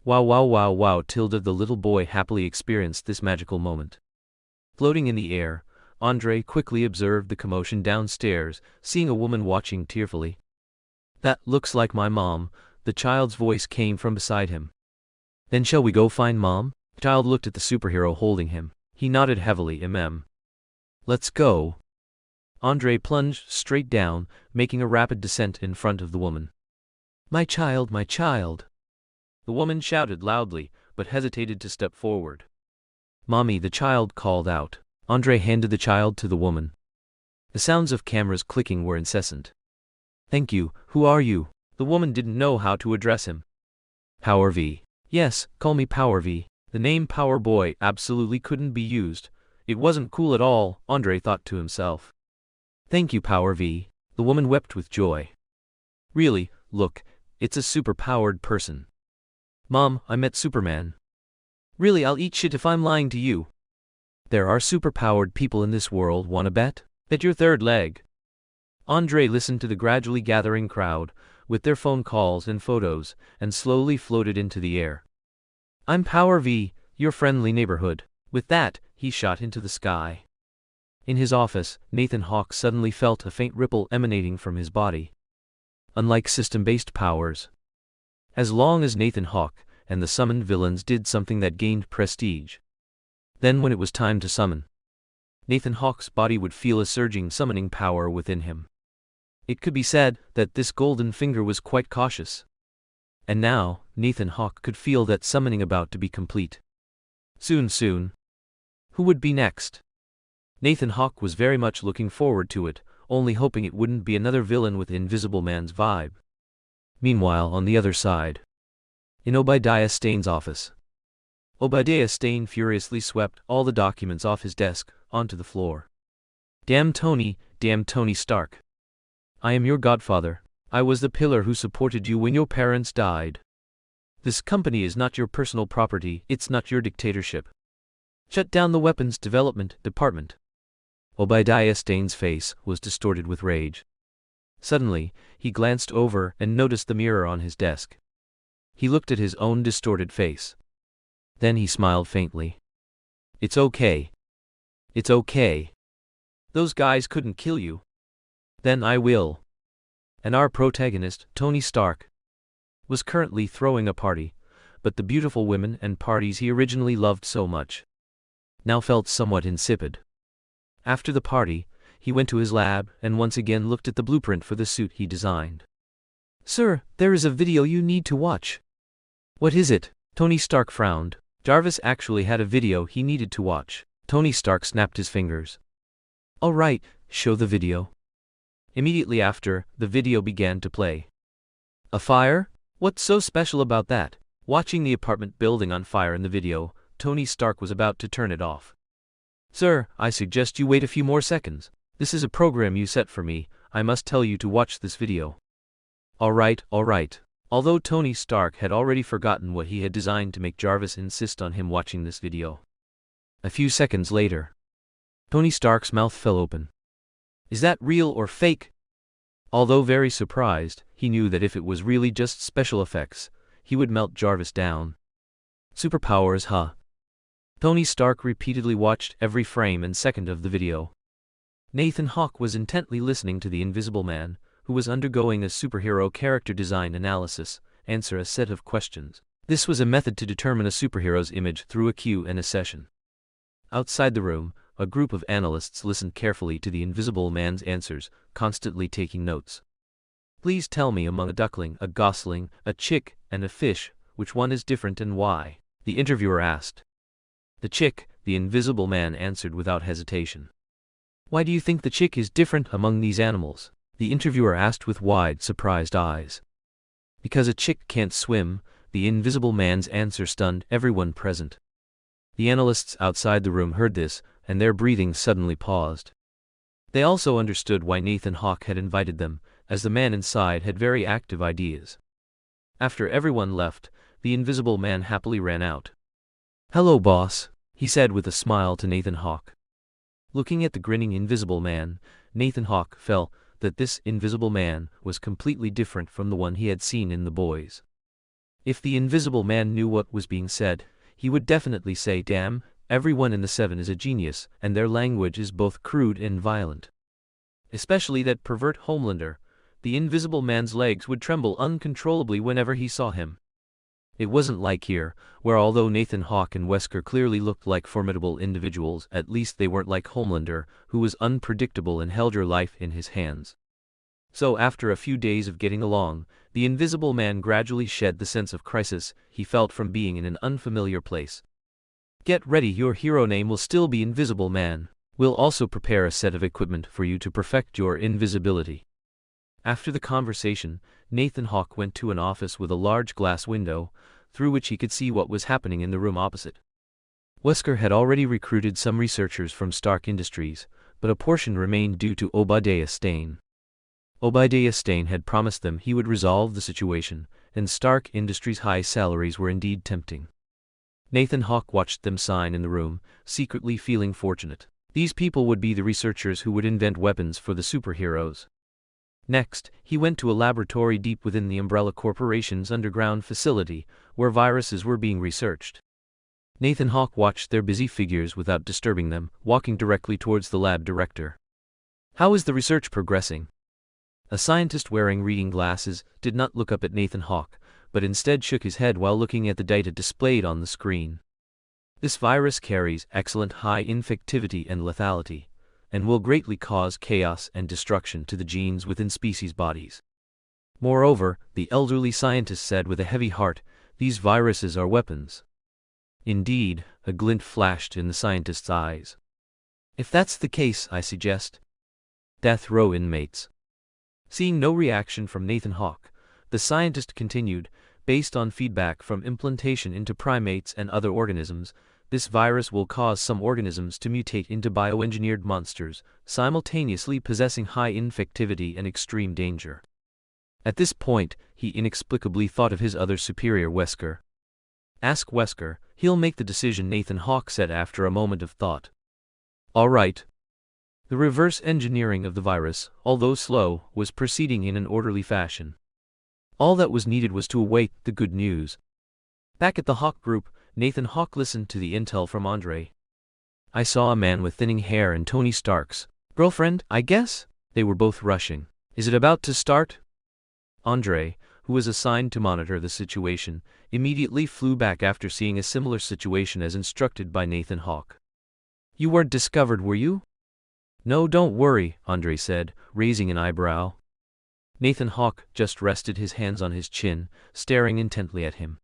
Speaker 1: Wow wow wow wow tilde the little boy happily experienced this magical moment. Floating in the air, Andre quickly observed the commotion downstairs, seeing a woman watching tearfully. That looks like my mom, the child's voice came from beside him. Then shall we go find mom? The child looked at the superhero holding him. He nodded heavily. Let's go. Andre plunged straight down, making a rapid descent in front of the woman. My child, my child. The woman shouted loudly, but hesitated to step forward. Mommy, the child called out. Andre handed the child to the woman. The sounds of cameras clicking were incessant. Thank you, who are you? The woman didn't know how to address him. Power V. Yes, call me Power V. The name Power Boy absolutely couldn't be used. It wasn't cool at all, Andre thought to himself. Thank you, Power V. The woman wept with joy. Really, look, it's a super-powered person. Mom, I met Superman. Really, I'll eat shit if I'm lying to you. There are super-powered people in this world, wanna bet? Bet your third leg. Andre listened to the gradually gathering crowd, with their phone calls and photos, and slowly floated into the air. I'm Power V, your friendly neighborhood. With that, he shot into the sky. In his office, Nathan Hawke suddenly felt a faint ripple emanating from his body. Unlike system-based powers, as long as Nathan Hawke and the summoned villains did something that gained prestige. Then when it was time to summon, Nathan Hawke's body would feel a surging summoning power within him. It could be said that this Goldfinger was quite cautious. And now, Nathan Hawke could feel that summoning about to be complete. Soon. Who would be next? Nathan Hawke was very much looking forward to it, only hoping it wouldn't be another villain with Invisible Man's vibe. Meanwhile, on the other side, in Obadiah Stane's office, Obadiah Stane furiously swept all the documents off his desk onto the floor. Damn Tony Stark. I am your godfather. I was the pillar who supported you when your parents died. This company is not your personal property, it's not your dictatorship. Shut down the weapons development department. Obadiah Stane's face was distorted with rage. Suddenly, he glanced over and noticed the mirror on his desk. He looked at his own distorted face. Then he smiled faintly. It's okay. It's okay. Those guys couldn't kill you. Then I will. And our protagonist, Tony Stark, was currently throwing a party, but the beautiful women and parties he originally loved so much now felt somewhat insipid. After the party, he went to his lab and once again looked at the blueprint for the suit he designed. Sir, there is a video you need to watch. What is it? Tony Stark frowned. Jarvis actually had a video he needed to watch. Tony Stark snapped his fingers. All right, show the video. Immediately after, the video began to play. A fire? What's so special about that? Watching the apartment building on fire in the video, Tony Stark was about to turn it off. Sir, I suggest you wait a few more seconds. This is a program you set for me. I must tell you to watch this video. All right. Although Tony Stark had already forgotten what he had designed to make Jarvis insist on him watching this video. A few seconds later, Tony Stark's mouth fell open. Is that real or fake? Although very surprised, he knew that if it was really just special effects, he would melt Jarvis down. Superpowers, huh? Tony Stark repeatedly watched every frame and second of the video. Nathan Hawke was intently listening to the Invisible Man, who was undergoing a superhero character design analysis, answer a set of questions. This was a method to determine a superhero's image through a cue and a session. Outside the room, a group of analysts listened carefully to the Invisible Man's answers, constantly taking notes. Please tell me, among a duckling, a gosling, a chick, and a fish, which one is different and why? The interviewer asked. The chick, the Invisible Man answered without hesitation. Why do you think the chick is different among these animals? The interviewer asked with wide, surprised eyes. Because a chick can't swim, the Invisible Man's answer stunned everyone present. The analysts outside the room heard this, and their breathing suddenly paused. They also understood why Nathan Hawke had invited them, as the man inside had very active ideas. After everyone left, the Invisible Man happily ran out. "Hello, boss," he said with a smile to Nathan Hawke. Looking at the grinning Invisible Man, Nathan Hawke felt that this Invisible Man was completely different from the one he had seen in The Boys. If the Invisible Man knew what was being said, he would definitely say, "Damn, everyone in the Seven is a genius, and their language is both crude and violent." Especially that pervert Homelander. The Invisible Man's legs would tremble uncontrollably whenever he saw him. It wasn't like here, where although Nathan Hawke and Wesker clearly looked like formidable individuals, at least they weren't like Homelander, who was unpredictable and held your life in his hands. So after a few days of getting along, the Invisible Man gradually shed the sense of crisis he felt from being in an unfamiliar place. "Get ready, your hero name will still be Invisible Man. We'll also prepare a set of equipment for you to perfect your invisibility." After the conversation, Nathan Hawke went to an office with a large glass window, through which he could see what was happening in the room opposite. Wesker had already recruited some researchers from Stark Industries, but a portion remained due to Obadiah Stane. Obadiah Stane had promised them he would resolve the situation, and Stark Industries' high salaries were indeed tempting. Nathan Hawke watched them sign in the room, secretly feeling fortunate. These people would be the researchers who would invent weapons for the superheroes. Next, he went to a laboratory deep within the Umbrella Corporation's underground facility, where viruses were being researched. Nathan Hawke watched their busy figures without disturbing them, walking directly towards the lab director. "How is the research progressing?" A scientist wearing reading glasses did not look up at Nathan Hawke, but instead shook his head while looking at the data displayed on the screen. "This virus carries excellent high infectivity and lethality, and will greatly cause chaos and destruction to the genes within species' bodies. Moreover," the elderly scientist said with a heavy heart, "these viruses are weapons." Indeed, a glint flashed in the scientist's eyes. "If that's the case, I suggest death row inmates." Seeing no reaction from Nathan Hawke, the scientist continued, "Based on feedback from implantation into primates and other organisms, this virus will cause some organisms to mutate into bioengineered monsters, simultaneously possessing high infectivity and extreme danger." At this point, he inexplicably thought of his other superior, Wesker. "Ask Wesker, he'll make the decision," Nathan Hawke said after a moment of thought. "All right." The reverse engineering of the virus, although slow, was proceeding in an orderly fashion. All that was needed was to await the good news. Back at the Hawke group, Nathan Hawke listened to the intel from Andre. "I saw a man with thinning hair and Tony Stark's girlfriend, I guess?" They were both rushing. "Is it about to start?" Andre, who was assigned to monitor the situation, immediately flew back after seeing a similar situation as instructed by Nathan Hawke. "You weren't discovered, were you?" "No, don't worry," Andre said, raising an eyebrow. Nathan Hawke just rested his hands on his chin, staring intently at him.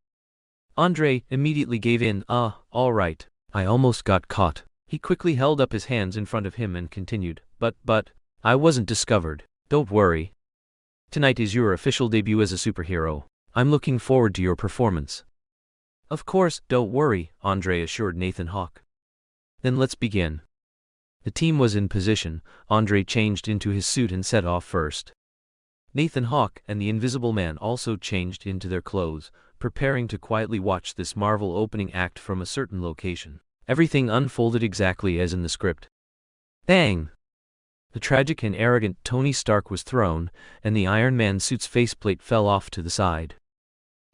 Speaker 1: Andre immediately gave in. All right. I almost got caught." He quickly held up his hands in front of him and continued, But, I wasn't discovered. Don't worry. Tonight is your official debut as a superhero. I'm looking forward to your performance." "Of course, don't worry," Andre assured Nathan Hawke. "Then let's begin." The team was in position. Andre changed into his suit and set off first. Nathan Hawke and the Invisible Man also changed into their clothes, preparing to quietly watch this Marvel opening act from a certain location. Everything unfolded exactly as in the script. Bang! The tragic and arrogant Tony Stark was thrown, and the Iron Man suit's faceplate fell off to the side.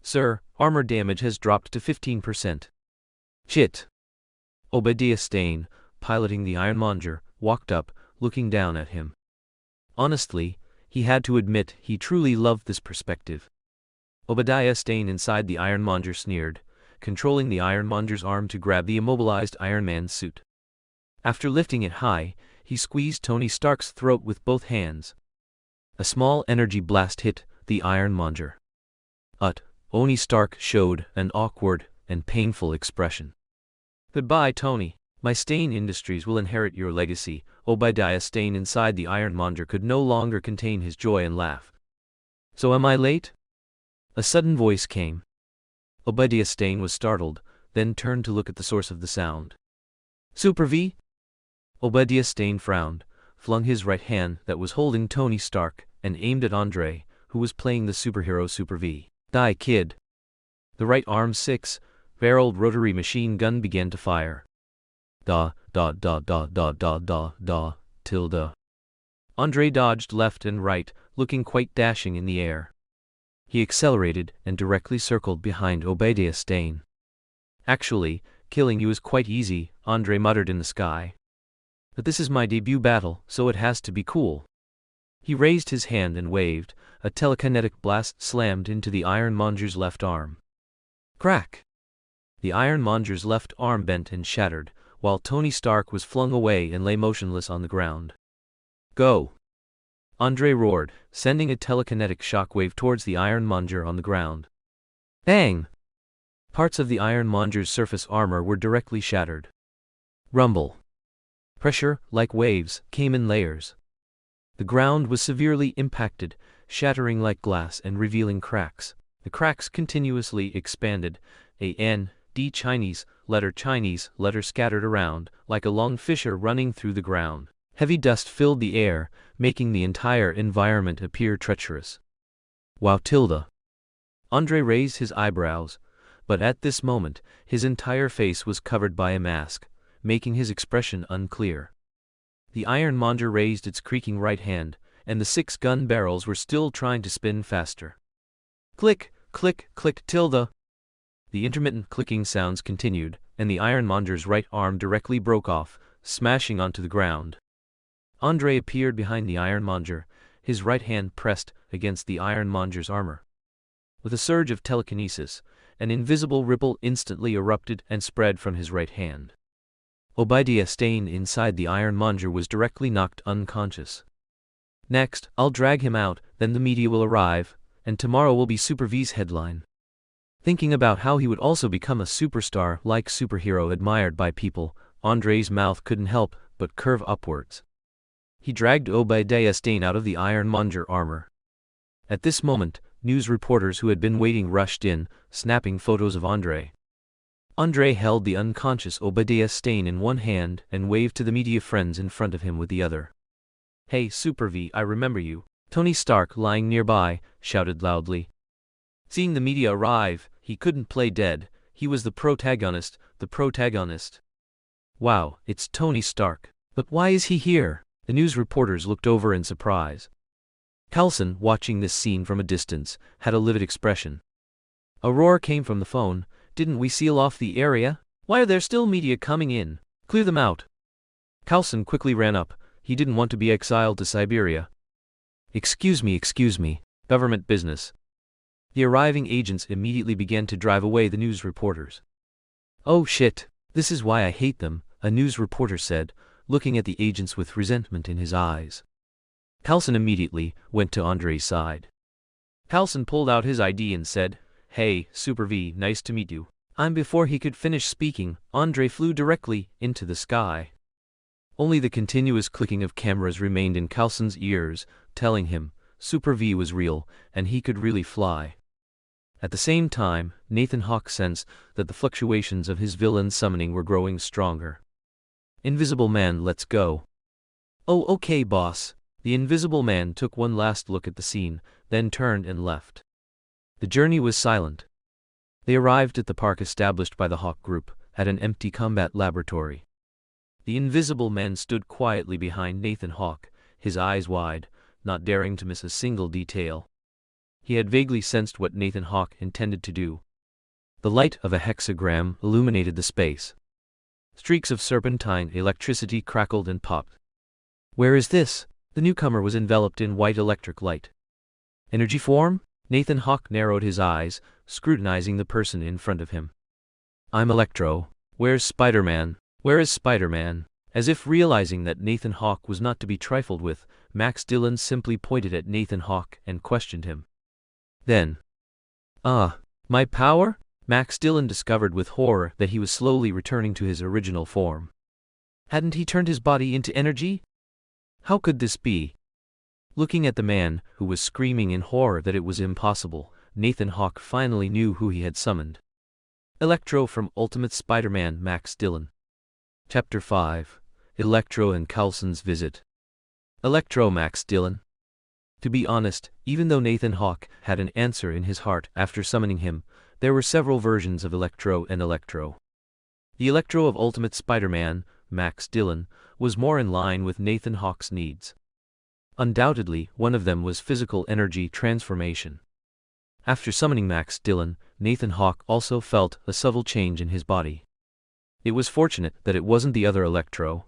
Speaker 1: "Sir, armor damage has dropped to 15%. "Shit." Obadiah Stane, piloting the Ironmonger, walked up, looking down at him. Honestly, he had to admit he truly loved this perspective. Obadiah Stane inside the Ironmonger sneered, controlling the Ironmonger's arm to grab the immobilized Iron Man's suit. After lifting it high, he squeezed Tony Stark's throat with both hands. A small energy blast hit the Ironmonger. Tony Stark showed an awkward and painful expression. "Goodbye, Tony." My Stain Industries will inherit your legacy. Obadiah Stane inside the ironmonger could no longer contain his joy and laugh. So am I late? A sudden voice came. Obadiah Stane was startled, then turned to look at the source of the sound. Super V? Obadiah Stane frowned, flung his right hand that was holding Tony Stark, and aimed at Andre, who was playing the superhero Super V. Die, kid. The right arm's 6-barreled rotary machine gun began to fire. Da, da, da, da, da, da, da, da, tilde. Andre dodged left and right, looking quite dashing in the air. He accelerated and directly circled behind Obadiah Stane. Actually, killing you is quite easy, Andre muttered in the sky. But this is my debut battle, so it has to be cool. He raised his hand and waved. A telekinetic blast slammed into the ironmonger's left arm. Crack! The ironmonger's left arm bent and shattered, while Tony Stark was flung away and lay motionless on the ground. Go! Andre roared, sending a telekinetic shockwave towards the ironmonger on the ground. Bang! Parts of the ironmonger's surface armor were directly shattered. Rumble. Pressure, like waves, came in layers. The ground was severely impacted, shattering like glass and revealing cracks. The cracks continuously expanded. A N-D Chinese letter scattered around, like a long fissure running through the ground. Heavy dust filled the air, making the entire environment appear treacherous. Wow, tilde. Andre raised his eyebrows, but at this moment, his entire face was covered by a mask, making his expression unclear. The ironmonger raised its creaking right hand, and the 6 gun barrels were still trying to spin faster. Click, click, click, tilde. The intermittent clicking sounds continued, and the ironmonger's right arm directly broke off, smashing onto the ground. Andre appeared behind the ironmonger, his right hand pressed against the ironmonger's armor. With a surge of telekinesis, an invisible ripple instantly erupted and spread from his right hand. Obadiah Stane inside the ironmonger was directly knocked unconscious. Next, I'll drag him out, then the media will arrive, and tomorrow will be Super V's headline. Thinking about how he would also become a superstar-like superhero admired by people, Andre's mouth couldn't help but curve upwards. He dragged Obadiah Stane out of the ironmonger armor. At this moment, news reporters who had been waiting rushed in, snapping photos of Andre. Andre held the unconscious Obadiah Stane in one hand and waved to the media friends in front of him with the other. Hey Super V, I remember you. Tony Stark, lying nearby, shouted loudly. Seeing the media arrive, he couldn't play dead. He was the protagonist. Wow, it's Tony Stark. But why is he here? The news reporters looked over in surprise. Coulson, watching this scene from a distance, had a livid expression. A roar came from the phone. Didn't we seal off the area? Why are there still media coming in? Clear them out. Coulson quickly ran up. He didn't want to be exiled to Siberia. Excuse me, government business. The arriving agents immediately began to drive away the news reporters. Oh shit, this is why I hate them, a news reporter said, looking at the agents with resentment in his eyes. Coulson immediately went to Andre's side. Coulson pulled out his ID and said, Hey, Super V, nice to meet you. Before he could finish speaking, Andre flew directly into the sky. Only the continuous clicking of cameras remained in Coulson's ears, telling him Super V was real, and he could really fly. At the same time, Nathan Hawke sensed that the fluctuations of his villain summoning were growing stronger. Invisible Man, let's go. Oh, okay, boss. The Invisible Man took one last look at the scene, then turned and left. The journey was silent. They arrived at the park established by the Hawke Group, at an empty combat laboratory. The Invisible Man stood quietly behind Nathan Hawke, his eyes wide, not daring to miss a single detail. He had vaguely sensed what Nathan Hawke intended to do. The light of a hexagram illuminated the space. Streaks of serpentine electricity crackled and popped. Where is this? The newcomer was enveloped in white electric light. Energy form? Nathan Hawke narrowed his eyes, scrutinizing the person in front of him. I'm Electro. Where's Spider-Man? Where is Spider-Man? As if realizing that Nathan Hawke was not to be trifled with, Max Dillon simply pointed at Nathan Hawke and questioned him. Then, my power? Max Dillon discovered with horror that he was slowly returning to his original form. Hadn't he turned his body into energy? How could this be? Looking at the man, who was screaming in horror that it was impossible, Nathan Hawke finally knew who he had summoned. Electro from Ultimate Spider-Man Max Dillon. Chapter 5. Electro and Coulson's Visit. Electro Max Dillon. To be honest, even though Nathan Hawke had an answer in his heart after summoning him, there were several versions of Electro and Electro. The Electro of Ultimate Spider-Man, Max Dillon, was more in line with Nathan Hawke's needs. Undoubtedly, one of them was physical energy transformation. After summoning Max Dillon, Nathan Hawke also felt a subtle change in his body. It was fortunate that it wasn't the other Electro,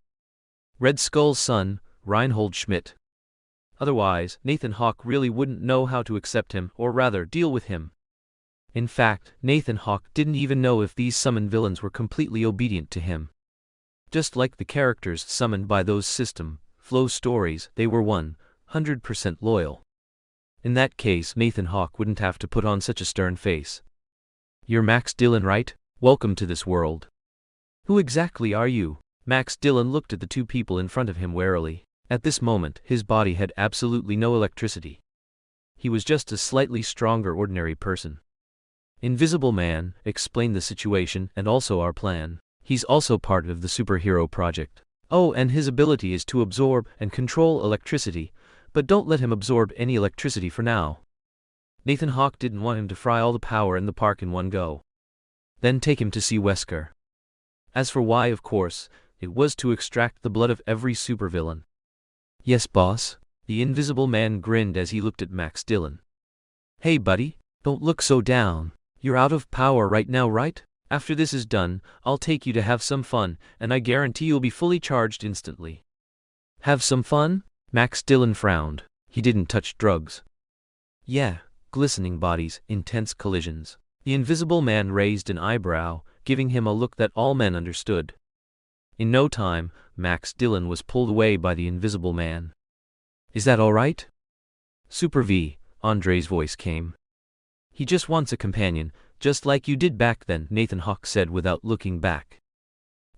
Speaker 1: Red Skull's son, Reinhold Schmidt. Otherwise, Nathan Hawke really wouldn't know how to accept him, or rather, deal with him. In fact, Nathan Hawke didn't even know if these summoned villains were completely obedient to him. Just like the characters summoned by those System Flow stories, they were 100% loyal. In that case, Nathan Hawke wouldn't have to put on such a stern face. "You're Max Dillon, right? Welcome to this world. Who exactly are you?" Max Dillon looked at the two people in front of him warily. At this moment, his body had absolutely no electricity. He was just a slightly stronger ordinary person. "Invisible Man, explain the situation and also our plan. He's also part of the superhero project. Oh, and his ability is to absorb and control electricity, but don't let him absorb any electricity for now." Nathan Hawke didn't want him to fry all the power in the park in one go. Then take him to see Wesker. As for why, of course, it was to extract the blood of every supervillain. "Yes, boss." The Invisible Man grinned as he looked at Max Dillon. "Hey, buddy, don't look so down. You're out of power right now, right? After this is done, I'll take you to have some fun, and I guarantee you'll be fully charged instantly." "Have some fun?" Max Dillon frowned. He didn't touch drugs. "Yeah, glistening bodies, intense collisions." The Invisible Man raised an eyebrow, giving him a look that all men understood. In no time, Max Dillon was pulled away by the Invisible Man. "Is that all right?" "Super V," Andre's voice came. "He just wants a companion, just like you did back then," Nathan Hawke said without looking back.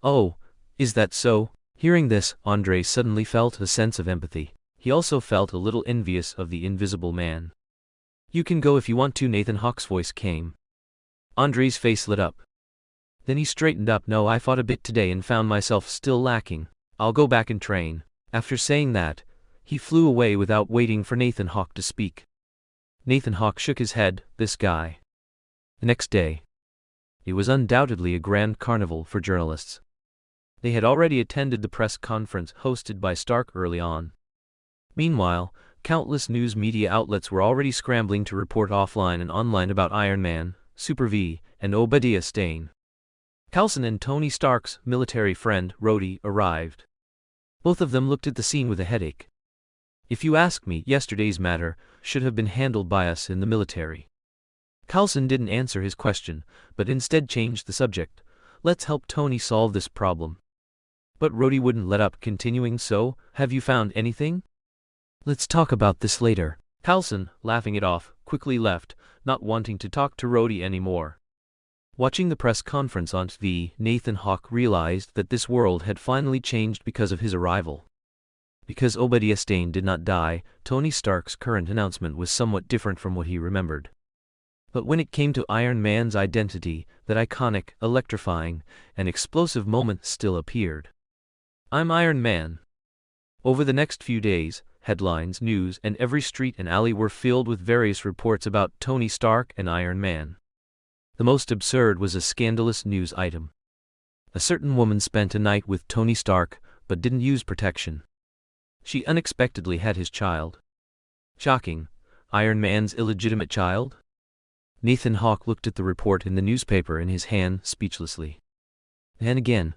Speaker 1: "Oh, is that so?" Hearing this, Andre suddenly felt a sense of empathy. He also felt a little envious of the Invisible Man. "You can go if you want to," Nathan Hawke's voice came. Andre's face lit up. Then he straightened up. "No, I fought a bit today and found myself still lacking. I'll go back and train." After saying that, he flew away without waiting for Nathan Hawke to speak. Nathan Hawke shook his head. This guy. The next day. It was undoubtedly a grand carnival for journalists. They had already attended the press conference hosted by Stark early on. Meanwhile, countless news media outlets were already scrambling to report offline and online about Iron Man, Super V, and Obadiah Stane. Coulson and Tony Stark's military friend, Rhodey, arrived. Both of them looked at the scene with a headache. "If you ask me, yesterday's matter should have been handled by us in the military." Coulson didn't answer his question, but instead changed the subject. "Let's help Tony solve this problem." But Rhodey wouldn't let up, continuing, "So, have you found anything?" "Let's talk about this later." Coulson, laughing it off, quickly left, not wanting to talk to Rhodey anymore. Watching the press conference on TV, Nathan Hawke realized that this world had finally changed because of his arrival. Because Obadiah Stane did not die, Tony Stark's current announcement was somewhat different from what he remembered. But when it came to Iron Man's identity, that iconic, electrifying, and explosive moment still appeared. "I'm Iron Man." Over the next few days, headlines, news, and every street and alley were filled with various reports about Tony Stark and Iron Man. The most absurd was a scandalous news item. A certain woman spent a night with Tony Stark, but didn't use protection. She unexpectedly had his child. Shocking. Iron Man's illegitimate child? Nathan Hawke looked at the report in the newspaper in his hand speechlessly. And again.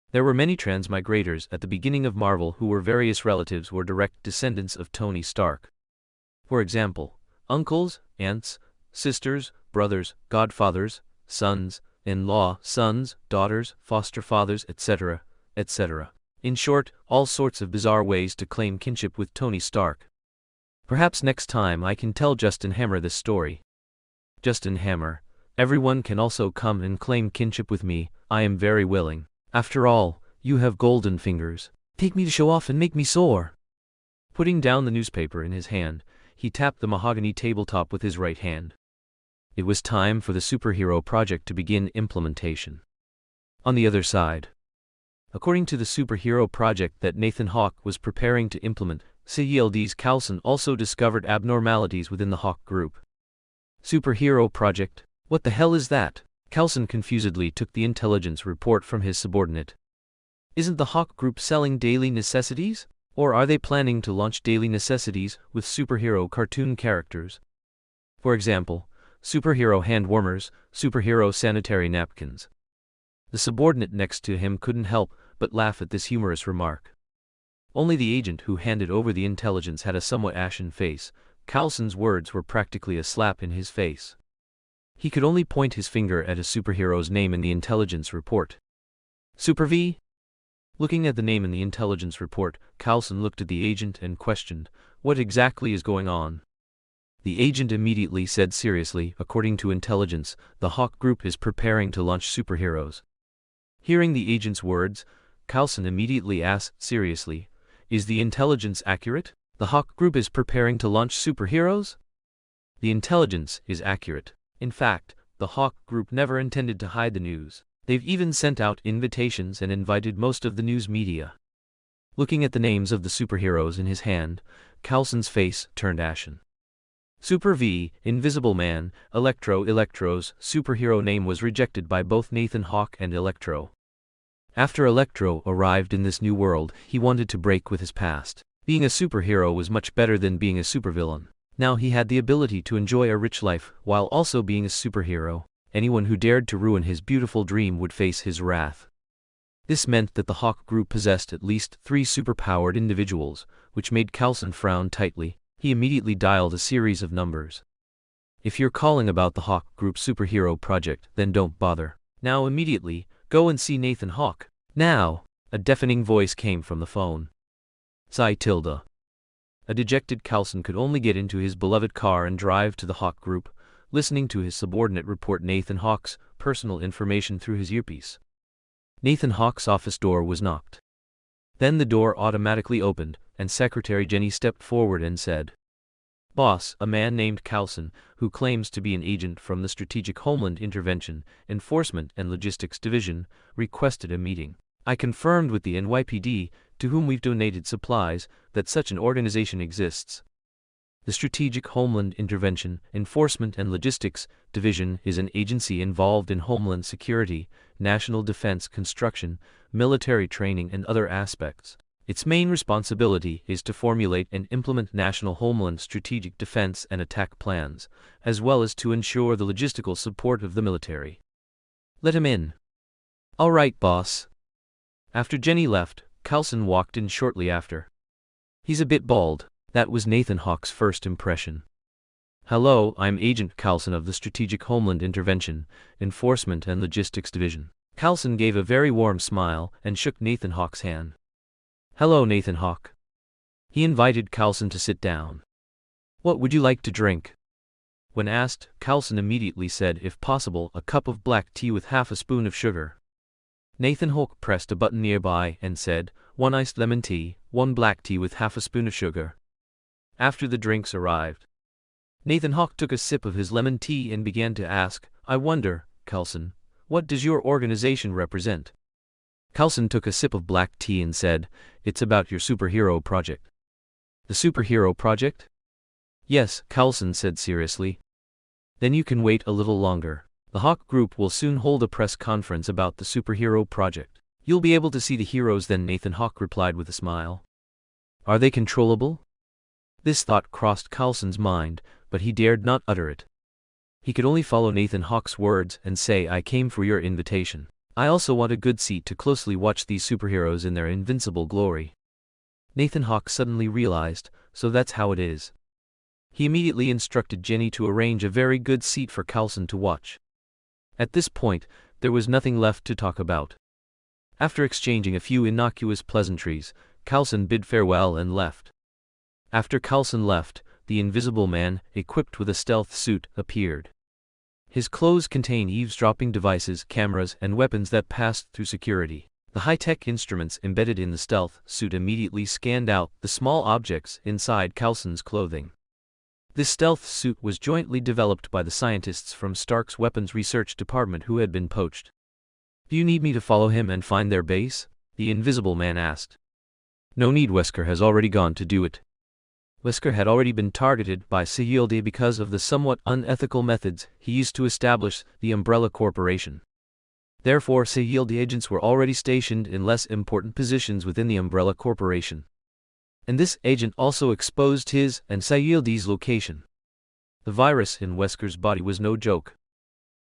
Speaker 1: There were many transmigrators at the beginning of Marvel who were various relatives or direct descendants of Tony Stark. For example, uncles, aunts, sisters, brothers, godfathers, sons-in-law, sons, daughters, foster fathers, etc., etc. In short, all sorts of bizarre ways to claim kinship with Tony Stark. Perhaps next time I can tell Justin Hammer this story. Justin Hammer, everyone can also come and claim kinship with me, I am very willing. After all, You have golden fingers. Take me to show off and make me soar. Putting down the newspaper in his hand, he tapped the mahogany tabletop with his right hand. It was time for the superhero project to begin implementation. On the other side, according to the superhero project that Nathan Hawke was preparing to implement, CELD's Coulson also discovered abnormalities within the Hawke group. Superhero project? What the hell is that? Coulson confusedly took the intelligence report from his subordinate. Isn't the Hawke group selling daily necessities? Or are they planning to launch daily necessities with superhero cartoon characters? For example, superhero hand warmers, superhero sanitary napkins. The subordinate next to him couldn't help but laugh at this humorous remark. Only the agent who handed over the intelligence had a somewhat ashen face. Coulson's words were practically a slap in his face. He could only point his finger at a superhero's name in the intelligence report. Super V? Looking at the name in the intelligence report, Coulson looked at the agent and questioned, "What exactly is going on?" The agent immediately said seriously, "According to intelligence, the Hawke group is preparing to launch superheroes." Hearing the agent's words, Coulson immediately asked seriously, "Is the intelligence accurate? The Hawke group is preparing to launch superheroes?" The intelligence is accurate. In fact, the Hawke group never intended to hide the news. They've even sent out invitations and invited most of the news media. Looking at the names of the superheroes in his hand, Coulson's face turned ashen. Super V, Invisible Man, Electro's superhero name was rejected by both Nathan Hawke and Electro. After Electro arrived in this new world, he wanted to break with his past. Being a superhero was much better than being a supervillain. Now he had the ability to enjoy a rich life while also being a superhero. Anyone who dared to ruin his beautiful dream would face his wrath. This meant that the Hawke group possessed at least 3 superpowered individuals, which made Coulson frown tightly. He immediately dialed a series of numbers. "If you're calling about the Hawke group superhero project, then don't bother. Now immediately, go and see Nathan Hawke. Now!" A deafening voice came from the phone. Sigh tilde. A dejected Coulson could only get into his beloved car and drive to the Hawke group, listening to his subordinate report Nathan Hawke's personal information through his earpiece. Nathan Hawke's office door was knocked. Then the door automatically opened, and Secretary Jenny stepped forward and said, "Boss, a man named Coulson, who claims to be an agent from the Strategic Homeland Intervention, Enforcement and Logistics Division, requested a meeting. I confirmed with the NYPD, to whom we've donated supplies, that such an organization exists. The Strategic Homeland Intervention, Enforcement and Logistics Division is an agency involved in homeland security, national defense construction, military training and other aspects. Its main responsibility is to formulate and implement national homeland strategic defense and attack plans, as well as to ensure the logistical support of the military. Let him in." "All right, boss." After Jenny left, Coulson walked in shortly after. "He's a bit bald." That was Nathan Hawke's first impression. "Hello, I'm Agent Coulson of the Strategic Homeland Intervention, Enforcement and Logistics Division." Coulson gave a very warm smile and shook Nathan Hawke's hand. "Hello, Nathan Hawke." He invited Coulson to sit down. "What would you like to drink?" When asked, Coulson immediately said, if possible, a cup of black tea with half a spoon of sugar. Nathan Hawke pressed a button nearby and said, "1 iced lemon tea, 1 black tea with half a spoon of sugar." After the drinks arrived, Nathan Hawke took a sip of his lemon tea and began to ask, "I wonder, Coulson, what does your organization represent?" Coulson took a sip of black tea and said, "It's about your superhero project." "The superhero project?" "Yes," Coulson said seriously. "Then you can wait a little longer. The Hawke group will soon hold a press conference about the superhero project. You'll be able to see the heroes then," Nathan Hawke replied with a smile. "Are they controllable?" This thought crossed Coulson's mind, but he dared not utter it. He could only follow Nathan Hawke's words and say, "I came for your invitation. I also want a good seat to closely watch these superheroes in their invincible glory." Nathan Hawke suddenly realized, so that's how it is. He immediately instructed Jenny to arrange a very good seat for Coulson to watch. At this point, there was nothing left to talk about. After exchanging a few innocuous pleasantries, Coulson bid farewell and left. After Coulson left, the Invisible Man, equipped with a stealth suit, appeared. His clothes contained eavesdropping devices, cameras, and weapons that passed through security. The high-tech instruments embedded in the stealth suit immediately scanned out the small objects inside Coulson's clothing. This stealth suit was jointly developed by the scientists from Stark's weapons research department who had been poached. "Do you need me to follow him and find their base?" the Invisible Man asked. "No need, Wesker has already gone to do it." Wesker had already been targeted by Sayildi because of the somewhat unethical methods he used to establish the Umbrella Corporation. Therefore, Sayildi agents were already stationed in less important positions within the Umbrella Corporation. And this agent also exposed his and Sayildi's location. The virus in Wesker's body was no joke.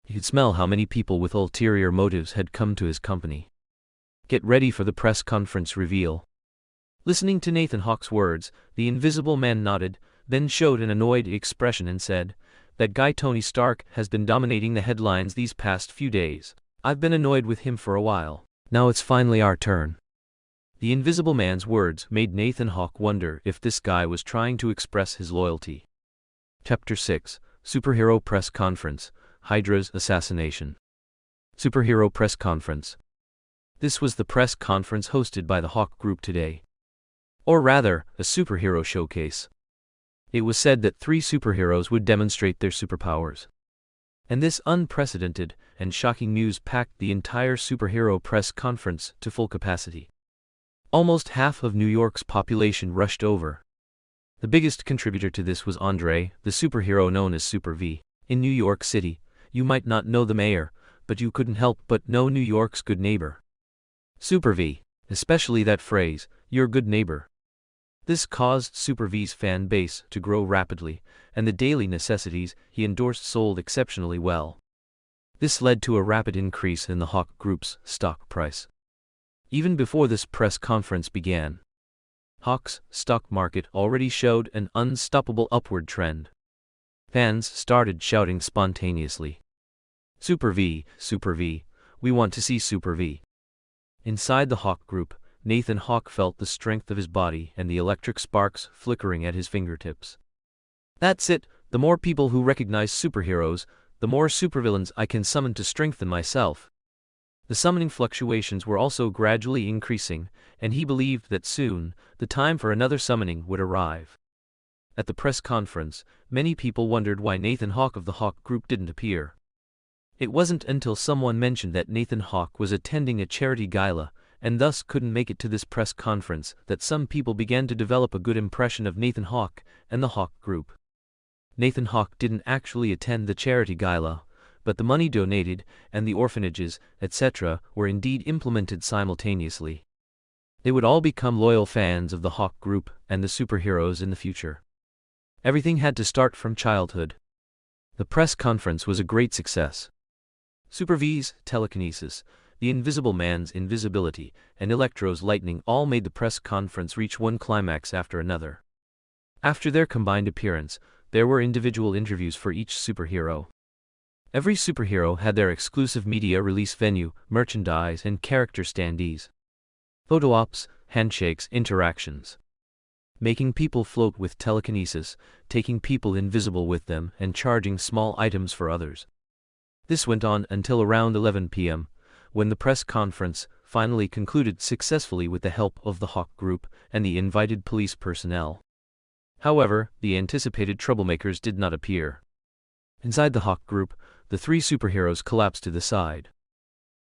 Speaker 1: He could smell how many people with ulterior motives had come to his company. "Get ready for the press conference reveal." Listening to Nathan Hawke's words, the Invisible Man nodded, then showed an annoyed expression and said, "That guy Tony Stark has been dominating the headlines these past few days. I've been annoyed with him for a while. Now it's finally our turn." The Invisible Man's words made Nathan Hawke wonder if this guy was trying to express his loyalty. Chapter 6, Superhero Press Conference, Hydra's Assassination. Superhero Press Conference. This was the press conference hosted by the Hawke Group today. Or rather, a superhero showcase. It was said that 3 superheroes would demonstrate their superpowers. And this unprecedented and shocking news packed the entire superhero press conference to full capacity. Almost half of New York's population rushed over. The biggest contributor to this was Andre, the superhero known as Super V. In New York City, you might not know the mayor, but you couldn't help but know New York's good neighbor. Super V, especially that phrase, "your good neighbor." This caused Super V's fan base to grow rapidly, and the daily necessities he endorsed sold exceptionally well. This led to a rapid increase in the Hawke Group's stock price. Even before this press conference began, Hawke's stock market already showed an unstoppable upward trend. Fans started shouting spontaneously, "Super V, Super V, we want to see Super V." Inside the Hawke Group, Nathan Hawke felt the strength of his body and the electric sparks flickering at his fingertips. "That's it, the more people who recognize superheroes, the more supervillains I can summon to strengthen myself." The summoning fluctuations were also gradually increasing, and he believed that soon, the time for another summoning would arrive. At the press conference, many people wondered why Nathan Hawke of the Hawke Group didn't appear. It wasn't until someone mentioned that Nathan Hawke was attending a charity gala, and thus couldn't make it to this press conference, that some people began to develop a good impression of Nathan Hawke and the Hawke Group. Nathan Hawke didn't actually attend the charity gala, but the money donated and the orphanages, etc., were indeed implemented simultaneously. They would all become loyal fans of the Hawke Group and the superheroes in the future. Everything had to start from childhood. The press conference was a great success. Super V's telekinesis, the Invisible Man's invisibility, and Electro's lightning all made the press conference reach one climax after another. After their combined appearance, there were individual interviews for each superhero. Every superhero had their exclusive media release venue, merchandise, and character standees. Photo ops, handshakes, interactions. Making people float with telekinesis, taking people invisible with them, and charging small items for others. This went on until around 11 p.m., when the press conference finally concluded successfully with the help of the Hawke Group and the invited police personnel. However, the anticipated troublemakers did not appear. Inside the Hawke Group, the 3 superheroes collapsed to the side.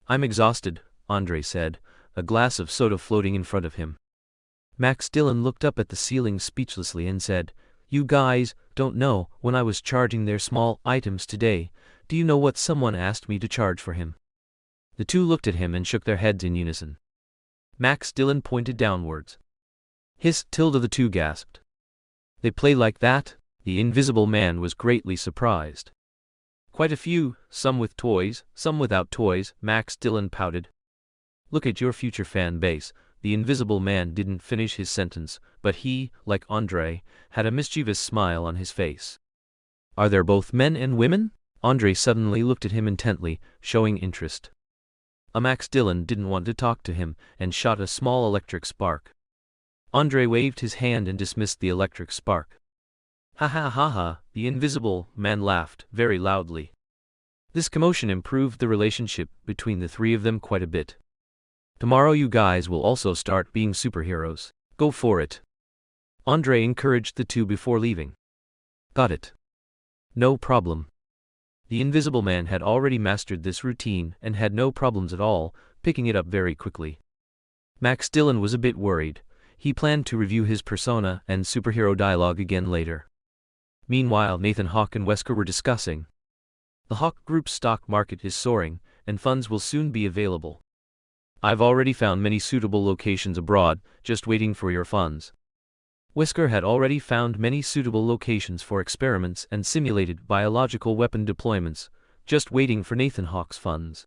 Speaker 1: "I'm exhausted," Andre said, a glass of soda floating in front of him. Max Dillon looked up at the ceiling speechlessly and said, "You guys don't know, when I was charging their small items today, do you know what someone asked me to charge for him?" The 2 looked at him and shook their heads in unison. Max Dillon pointed downwards. "Hiss, the 2 gasped. "They play like that?" The Invisible Man was greatly surprised. "Quite a few, some with toys, some without toys," Max Dillon pouted. "Look at your future fan base." The Invisible Man didn't finish his sentence, but he, like Andre, had a mischievous smile on his face. "Are there both men and women?" Andre suddenly looked at him intently, showing interest. Max Dillon didn't want to talk to him, and shot a small electric spark. Andre waved his hand and dismissed the electric spark. "Ha ha ha ha," the Invisible Man laughed, very loudly. This commotion improved the relationship between the 3 of them quite a bit. Tomorrow you guys will also start being superheroes. Go for it. Andre encouraged the two before leaving. Got it. No problem. The Invisible Man had already mastered this routine and had no problems at all, picking it up very quickly. Max Dillon was a bit worried. He planned to review his persona and superhero dialogue again later. Meanwhile, Nathan Hawke and Wesker were discussing. The Hawke Group's stock market is soaring, and funds will soon be available. I've already found many suitable locations abroad, just waiting for your funds. Wesker had already found many suitable locations for experiments and simulated biological weapon deployments, just waiting for Nathan Hawke's funds.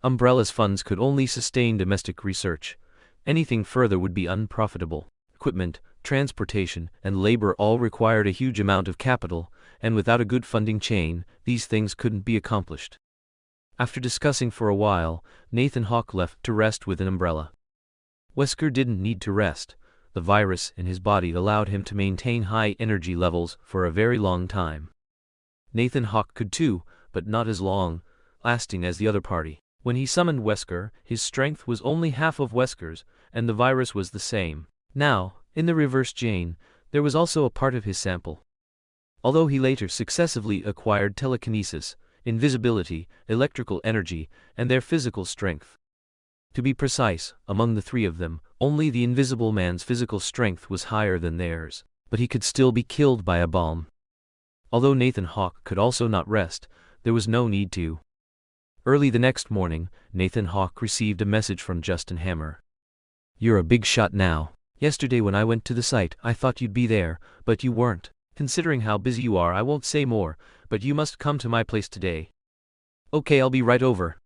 Speaker 1: Umbrella's funds could only sustain domestic research. Anything further would be unprofitable. Equipment, transportation, and labor all required a huge amount of capital, and without a good funding chain, these things couldn't be accomplished. After discussing for a while, Nathan Hawke left to rest with an umbrella. Wesker didn't need to rest. The virus in his body allowed him to maintain high energy levels for a very long time. Nathan Hawke could too, but not as long, lasting as the other party. When he summoned Wesker, his strength was only half of Wesker's, and the virus was the same. Now, in the reverse gene, there was also a part of his sample. Although he later successively acquired telekinesis, invisibility, electrical energy, and their physical strength. To be precise, among the three of them, only the Invisible Man's physical strength was higher than theirs, but he could still be killed by a bomb. Although Nathan Hawke could also not rest, there was no need to. Early the next morning, Nathan Hawke received a message from Justin Hammer. You're a big shot now. Yesterday when I went to the site, I thought you'd be there, but you weren't. Considering how busy you are, I won't say more, but you must come to my place today. Okay, I'll be right over.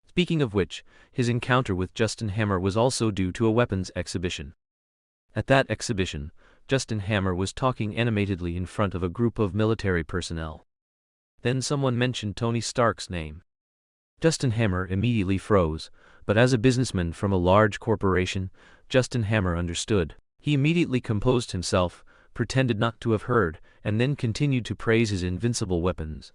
Speaker 1: Speaking of which, his encounter with Justin Hammer was also due to a weapons exhibition. At that exhibition, Justin Hammer was talking animatedly in front of a group of military personnel. Then someone mentioned Tony Stark's name. Justin Hammer immediately froze, but as a businessman from a large corporation, Justin Hammer understood. He immediately composed himself, pretended not to have heard, and then continued to praise his invincible weapons.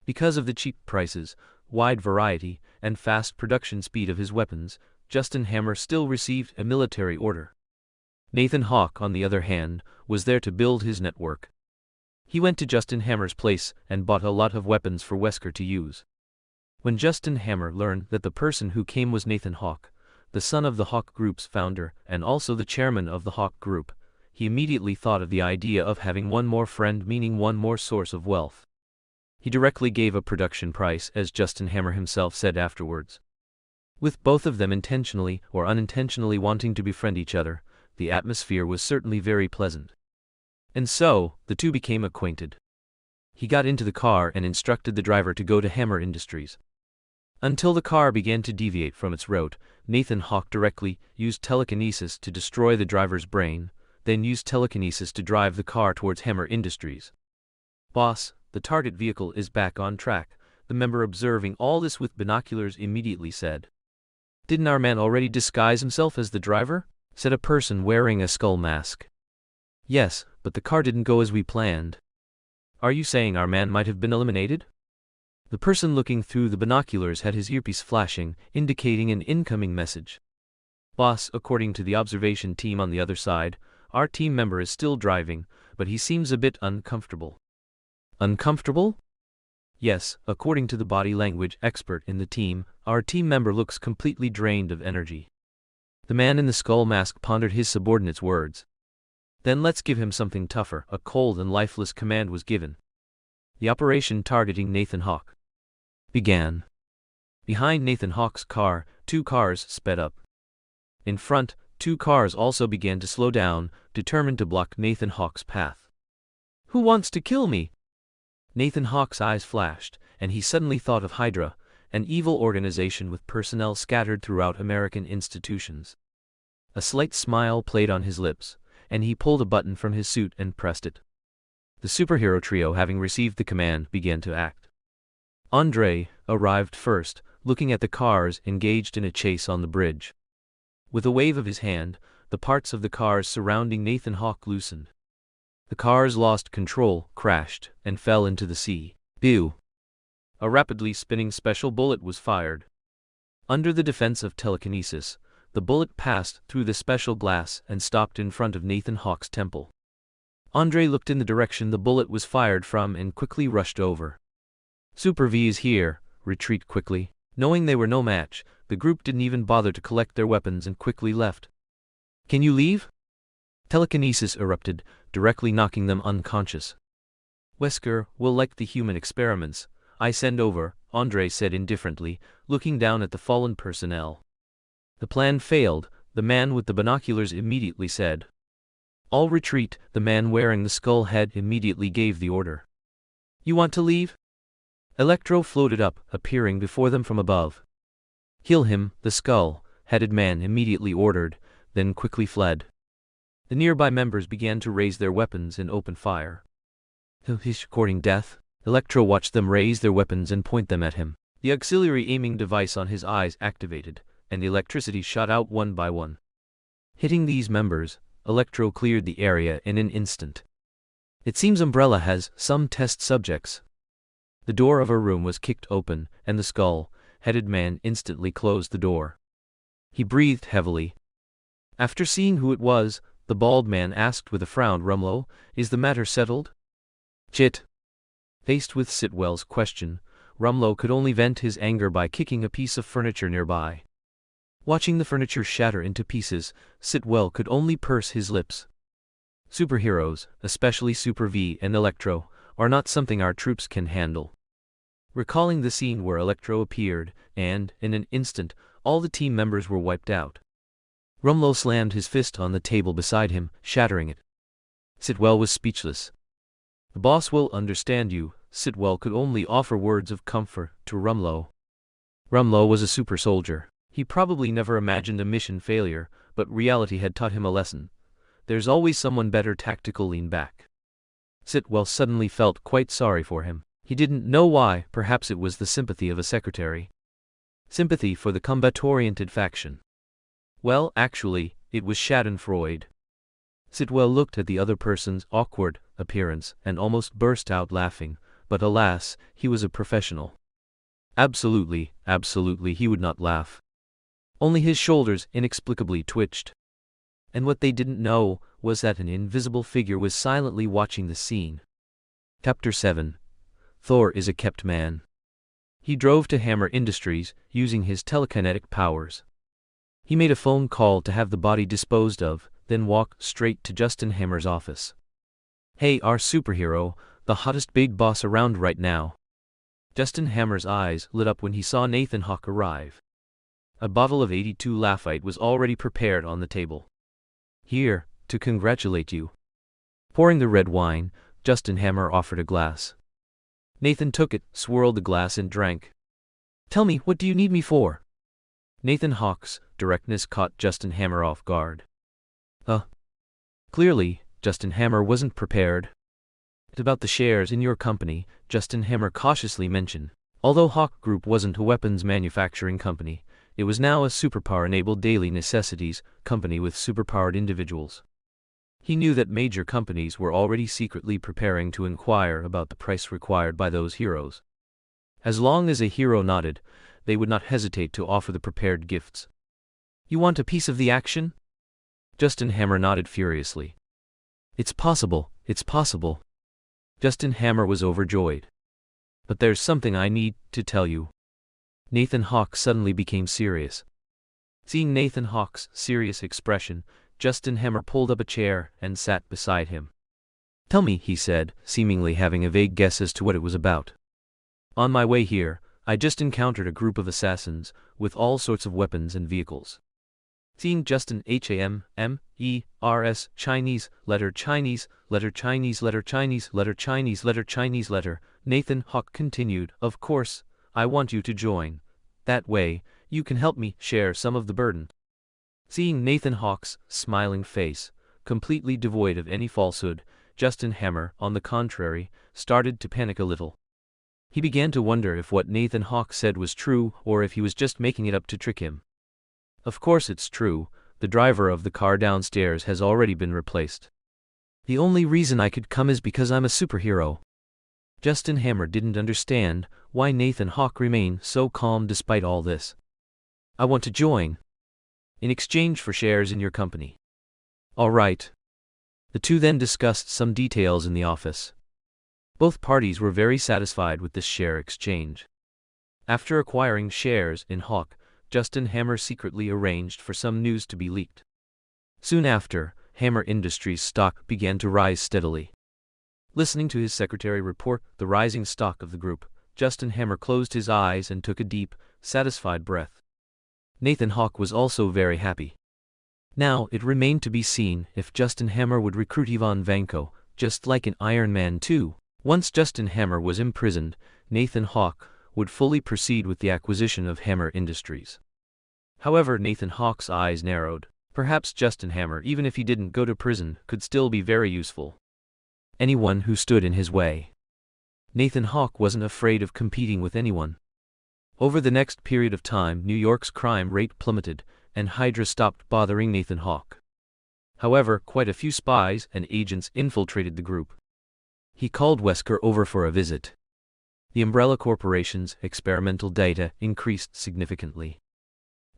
Speaker 1: Because of the cheap prices, wide variety, and fast production speed of his weapons, Justin Hammer still received a military order. Nathan Hawke, on the other hand, was there to build his network. He went to Justin Hammer's place and bought a lot of weapons for Wesker to use. When Justin Hammer learned that the person who came was Nathan Hawke, the son of the Hawke Group's founder and also the chairman of the Hawke Group, he immediately thought of the idea of having one more friend, meaning one more source of wealth. He directly gave a production price, as Justin Hammer himself said afterwards. With both of them intentionally or unintentionally wanting to befriend each other, the atmosphere was certainly very pleasant. And so, the two became acquainted. He got into the car and instructed the driver to go to Hammer Industries. Until the car began to deviate from its route, Nathan Hawke directly used telekinesis to destroy the driver's brain, then used telekinesis to drive the car towards Hammer Industries. Boss, the target vehicle is back on track, the member observing all this with binoculars immediately said. Didn't our man already disguise himself as the driver? Said a person wearing a skull mask. Yes, but the car didn't go as we planned. Are you saying our man might have been eliminated? The person looking through the binoculars had his earpiece flashing, indicating an incoming message. Boss, according to the observation team on the other side, our team member is still driving, but he seems a bit uncomfortable. Uncomfortable? Yes, according to the body language expert in the team, our team member looks completely drained of energy. The man in the skull mask pondered his subordinate's words. Then let's give him something tougher. A cold and lifeless command was given. The operation targeting Nathan Hawke began. Behind Nathan Hawke's car, 2 cars sped up. In front, 2 cars also began to slow down, determined to block Nathan Hawke's path. Who wants to kill me? Nathan Hawke's eyes flashed, and he suddenly thought of Hydra, an evil organization with personnel scattered throughout American institutions. A slight smile played on his lips, and he pulled a button from his suit and pressed it. The superhero trio, having received the command, began to act. Andre arrived first, looking at the cars engaged in a chase on the bridge. With a wave of his hand, the parts of the cars surrounding Nathan Hawke loosened. The cars lost control, crashed, and fell into the sea. Pew! A rapidly spinning special bullet was fired. Under the defense of telekinesis, the bullet passed through the special glass and stopped in front of Nathan Hawke's temple. Andre looked in the direction the bullet was fired from and quickly rushed over. Super V is here, retreat quickly. Knowing they were no match, the group didn't even bother to collect their weapons and quickly left. Can you leave? Telekinesis erupted, directly knocking them unconscious. Wesker will like the human experiments I send over, Andre said indifferently, looking down at the fallen personnel. The plan failed, the man with the binoculars immediately said. All retreat, the man wearing the skull head immediately gave the order. You want to leave? Electro floated up, appearing before them from above. Kill him, the skull-headed man immediately ordered, then quickly fled. The nearby members began to raise their weapons and open fire. He's courting death. Electro watched them raise their weapons and point them at him. The auxiliary aiming device on his eyes activated, and the electricity shot out one by one. Hitting these members, Electro cleared the area in an instant. It seems Umbrella has some test subjects. The door of her room was kicked open, and the skull-headed man instantly closed the door. He breathed heavily. After seeing who it was, the bald man asked with a frown, Rumlow, is the matter settled? Chit. Faced with Sitwell's question, Rumlow could only vent his anger by kicking a piece of furniture nearby. Watching the furniture shatter into pieces, Sitwell could only purse his lips. Superheroes, especially Super V and Electro, are not something our troops can handle. Recalling the scene where Electro appeared, and, in an instant, all the team members were wiped out. Rumlow slammed his fist on the table beside him, shattering it. Sitwell was speechless. The boss will understand you. Sitwell could only offer words of comfort to Rumlow. Rumlow was a super soldier. He probably never imagined a mission failure, but reality had taught him a lesson. There's always someone better. Tactical lean back. Sitwell suddenly felt quite sorry for him. He didn't know why, perhaps it was the sympathy of a secretary. Sympathy for the combat-oriented faction. Well, actually, it was Schadenfreude. Sitwell looked at the other person's awkward appearance and almost burst out laughing, but alas, he was a professional. Absolutely, he would not laugh. Only his shoulders inexplicably twitched. And what they didn't know was that an invisible figure was silently watching the scene. Chapter 7. Thor is a kept man. He drove to Hammer Industries, using his telekinetic powers. He made a phone call to have the body disposed of, then walked straight to Justin Hammer's office. Hey, our superhero, the hottest big boss around right now. Justin Hammer's eyes lit up when he saw Nathan Hawke arrive. A bottle of 82 Lafite was already prepared on the table. Here, to congratulate you. Pouring the red wine, Justin Hammer offered a glass. Nathan took it, swirled the glass and drank. Tell me, what do you need me for? Nathan Hawke's directness caught Justin Hammer off guard. Clearly, Justin Hammer wasn't prepared. It's about the shares in your company, Justin Hammer cautiously mentioned. Although Hawke Group wasn't a weapons manufacturing company, it was now a superpower-enabled daily necessities company with superpowered individuals. He knew that major companies were already secretly preparing to inquire about the price required by those heroes. As long as a hero nodded, they would not hesitate to offer the prepared gifts. You want a piece of the action? Justin Hammer nodded furiously. It's possible. Justin Hammer was overjoyed. But there's something I need to tell you. Nathan Hawke suddenly became serious. Seeing Nathan Hawke's serious expression, Justin Hammer pulled up a chair and sat beside him. Tell me, he said, seemingly having a vague guess as to what it was about. On my way here, I just encountered a group of assassins with all sorts of weapons and vehicles. Seeing Justin Hammers Chinese letter, Nathan Hawke continued, of course, I want you to join. That way, you can help me share some of the burden. Seeing Nathan Hawke's smiling face, completely devoid of any falsehood, Justin Hammer, on the contrary, started to panic a little. He began to wonder if what Nathan Hawke said was true or if he was just making it up to trick him. Of course it's true, the driver of the car downstairs has already been replaced. The only reason I could come is because I'm a superhero. Justin Hammer didn't understand why Nathan Hawke remained so calm despite all this. I want to join. In exchange for shares in your company. All right. The two then discussed some details in the office. Both parties were very satisfied with this share exchange. After acquiring shares in Hawke, Justin Hammer secretly arranged for some news to be leaked. Soon after, Hammer Industries' stock began to rise steadily. Listening to his secretary report the rising stock of the group, Justin Hammer closed his eyes and took a deep, satisfied breath. Nathan Hawke was also very happy. Now it remained to be seen if Justin Hammer would recruit Ivan Vanko, just like in Iron Man 2. Once Justin Hammer was imprisoned, Nathan Hawke would fully proceed with the acquisition of Hammer Industries. However, Nathan Hawke's eyes narrowed. Perhaps Justin Hammer, even if he didn't go to prison, could still be very useful. Anyone who stood in his way. Nathan Hawke wasn't afraid of competing with anyone. Over the next period of time, New York's crime rate plummeted, and Hydra stopped bothering Nathan Hawke. However, quite a few spies and agents infiltrated the group. He called Wesker over for a visit. The Umbrella Corporation's experimental data increased significantly.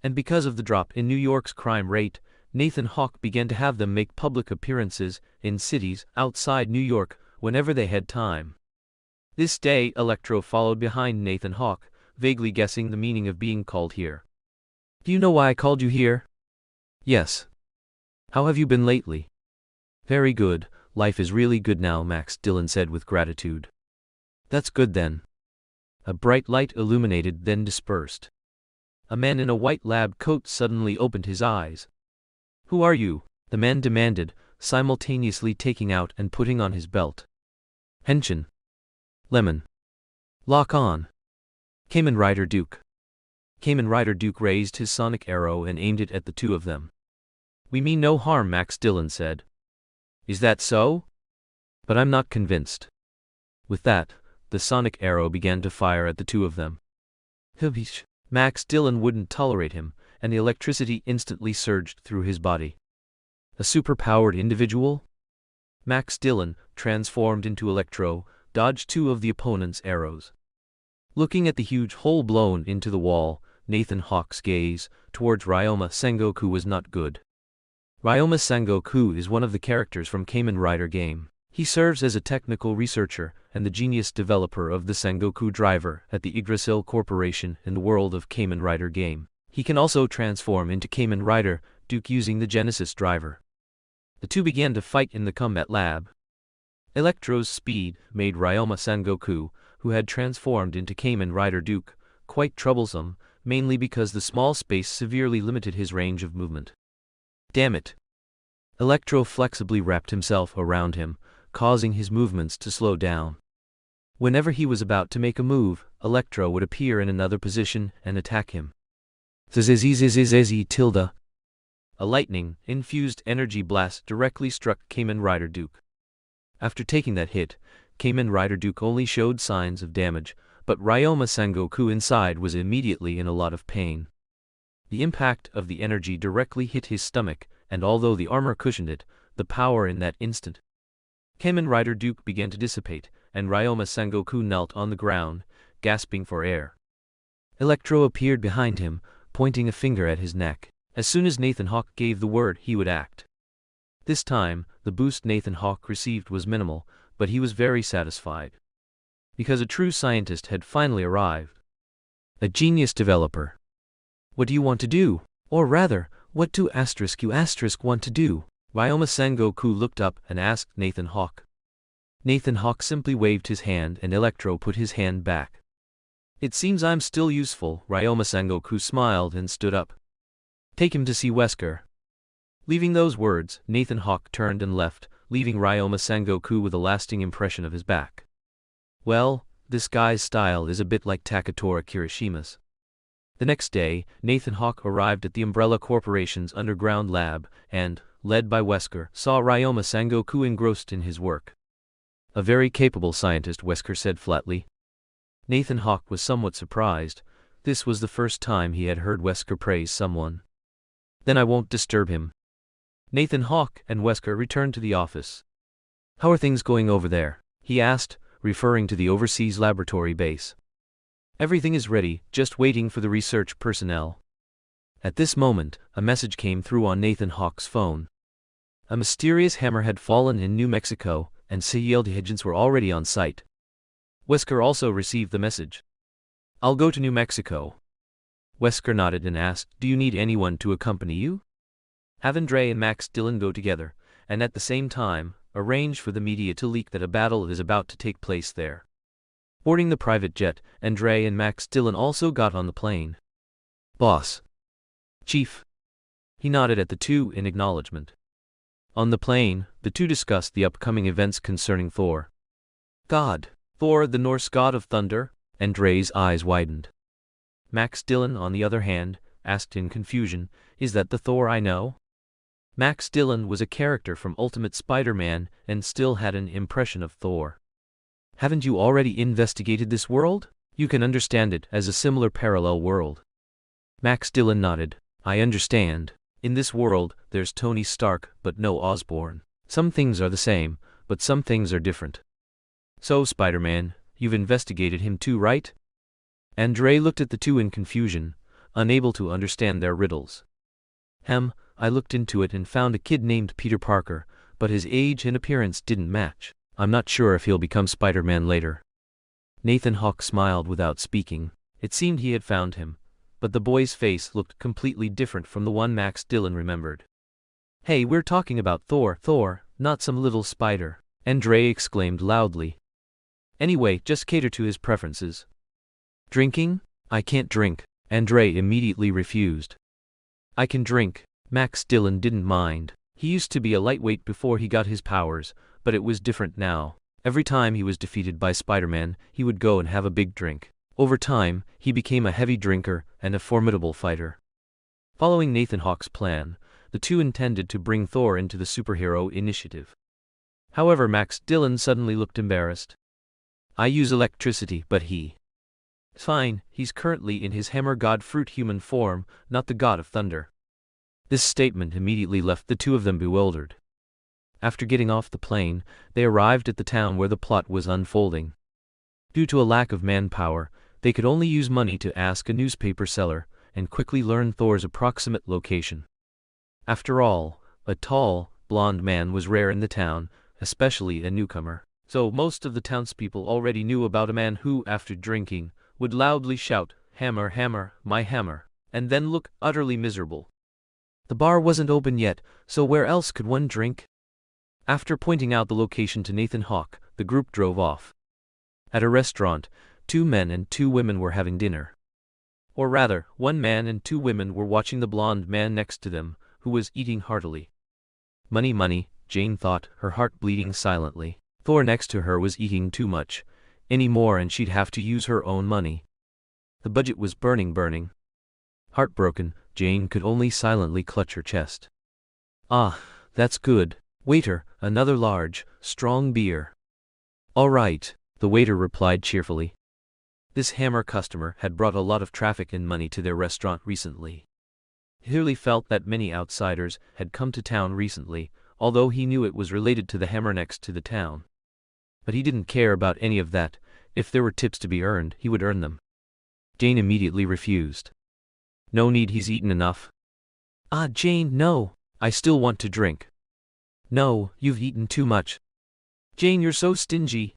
Speaker 1: And because of the drop in New York's crime rate, Nathan Hawke began to have them make public appearances in cities outside New York whenever they had time. This day, Electro followed behind Nathan Hawke, vaguely guessing the meaning of being called here. Do you know why I called you here? Yes. How have you been lately? Very good, life is really good now, Max Dillon said with gratitude. That's good then. A bright light illuminated, then dispersed. A man in a white lab coat suddenly opened his eyes. Who are you? The man demanded, simultaneously taking out and putting on his belt. Henshin. Lemon. Lock on. Kamen Rider Duke. Kamen Rider Duke raised his sonic arrow and aimed it at the two of them. We mean no harm, Max Dillon said. Is that so? But I'm not convinced. With that, the sonic arrow began to fire at the two of them. Hubish. Max Dillon wouldn't tolerate him, and the electricity instantly surged through his body. A superpowered individual? Max Dillon, transformed into Electro, dodged two of the opponent's arrows. Looking at the huge hole blown into the wall, Nathan Hawke's gaze towards Ryoma Sengoku was not good. Ryoma Sengoku is one of the characters from Kamen Rider game. He serves as a technical researcher and the genius developer of the Sengoku driver at the Yggdrasil Corporation in the world of Kamen Rider game. He can also transform into Kamen Rider Duke using the Genesis driver. The two began to fight in the combat lab. Electro's speed made Ryoma Sengoku, who had transformed into Kamen Rider Duke, quite troublesome, mainly because the small space severely limited his range of movement. Damn it! Electro flexibly wrapped himself around him, causing his movements to slow down. Whenever he was about to make a move, Electro would appear in another position and attack him. Tilde. A lightning-infused energy blast directly struck Kamen Rider Duke. After taking that hit, Kamen Rider Duke only showed signs of damage, but Ryoma Sengoku inside was immediately in a lot of pain. The impact of the energy directly hit his stomach, and although the armor cushioned it, the power in that instant. Kamen Rider Duke began to dissipate, and Ryoma Sengoku knelt on the ground, gasping for air. Electro appeared behind him, pointing a finger at his neck. As soon as Nathan Hawke gave the word, he would act. This time, the boost Nathan Hawke received was minimal, but he was very satisfied. Because a true scientist had finally arrived. A genius developer. What do you want to do? Or rather, what do you want to do? Ryoma Sengoku looked up and asked Nathan Hawke. Nathan Hawke simply waved his hand and Electro put his hand back. It seems I'm still useful, Ryoma Sengoku smiled and stood up. Take him to see Wesker. Leaving those words, Nathan Hawke turned and left, leaving Ryoma Sengoku with a lasting impression of his back. Well, this guy's style is a bit like Takatora Kirishima's. The next day, Nathan Hawke arrived at the Umbrella Corporation's underground lab and, led by Wesker, saw Ryoma Sengoku engrossed in his work. A very capable scientist, Wesker said flatly. Nathan Hawke was somewhat surprised. This was the first time he had heard Wesker praise someone. Then I won't disturb him. Nathan Hawke and Wesker returned to the office. How are things going over there? He asked, referring to the overseas laboratory base. Everything is ready, just waiting for the research personnel. At this moment, a message came through on Nathan Hawke's phone. A mysterious hammer had fallen in New Mexico, and security agents were already on site. Wesker also received the message. "I'll go to New Mexico." Wesker nodded and asked, "Do you need anyone to accompany you?" "Have Andre and Max Dillon go together, and at the same time, arrange for the media to leak that a battle is about to take place there." Boarding the private jet, Andre and Max Dillon also got on the plane. "Boss." "Chief." He nodded at the two in acknowledgement. On the plane, the two discussed the upcoming events concerning Thor. "God. Thor, the Norse god of thunder?" Andre's eyes widened. Max Dillon, on the other hand, asked in confusion, "Is that the Thor I know?" Max Dillon was a character from Ultimate Spider-Man and still had an impression of Thor. "Haven't you already investigated this world? You can understand it as a similar parallel world." Max Dillon nodded. "I understand. In this world, there's Tony Stark, but no Osborn. Some things are the same, but some things are different." "So, Spider-Man, you've investigated him too, right?" Andre looked at the two in confusion, unable to understand their riddles. I looked into it and found a kid named Peter Parker, but his age and appearance didn't match. I'm not sure if he'll become Spider-Man later." Nathan Hawke smiled without speaking. It seemed he had found him, but the boy's face looked completely different from the one Max Dillon remembered. "Hey, we're talking about Thor, not some little spider," Andre exclaimed loudly. "Anyway, just cater to his preferences." "Drinking? I can't drink," Andre immediately refused. "I can drink." Max Dillon didn't mind. He used to be a lightweight before he got his powers, but it was different now. Every time he was defeated by Spider-Man, he would go and have a big drink. Over time, he became a heavy drinker and a formidable fighter. Following Nathan Hawke's plan, the two intended to bring Thor into the superhero initiative. However, Max Dillon suddenly looked embarrassed. "I use electricity, but he..." "Fine, he's currently in his hammer god fruit human form, not the god of thunder." This statement immediately left the two of them bewildered. After getting off the plane, they arrived at the town where the plot was unfolding. Due to a lack of manpower, they could only use money to ask a newspaper seller, and quickly learn Thor's approximate location. After all, a tall, blond man was rare in the town, especially a newcomer. So most of the townspeople already knew about a man who, after drinking, would loudly shout, "Hammer, hammer, my hammer," and then look utterly miserable. The bar wasn't open yet, so where else could one drink? After pointing out the location to Nathan Hawke, the group drove off. At a restaurant, 2 men and 2 women were having dinner. Or rather, 1 man and 2 women were watching the blonde man next to them, who was eating heartily. Money, money, Jane thought, her heart bleeding silently. Thor next to her was eating too much. Any more and she'd have to use her own money. The budget was burning. Heartbroken, Jane could only silently clutch her chest. "Ah, that's good. Waiter, another large, strong beer." "All right," the waiter replied cheerfully. This hammer customer had brought a lot of traffic and money to their restaurant recently. He clearly felt that many outsiders had come to town recently, although he knew it was related to the hammer next to the town. But he didn't care about any of that. If there were tips to be earned, he would earn them. Jane immediately refused. "No need, he's eaten enough." "Ah, Jane, no. I still want to drink." "No, you've eaten too much." "Jane, you're so stingy."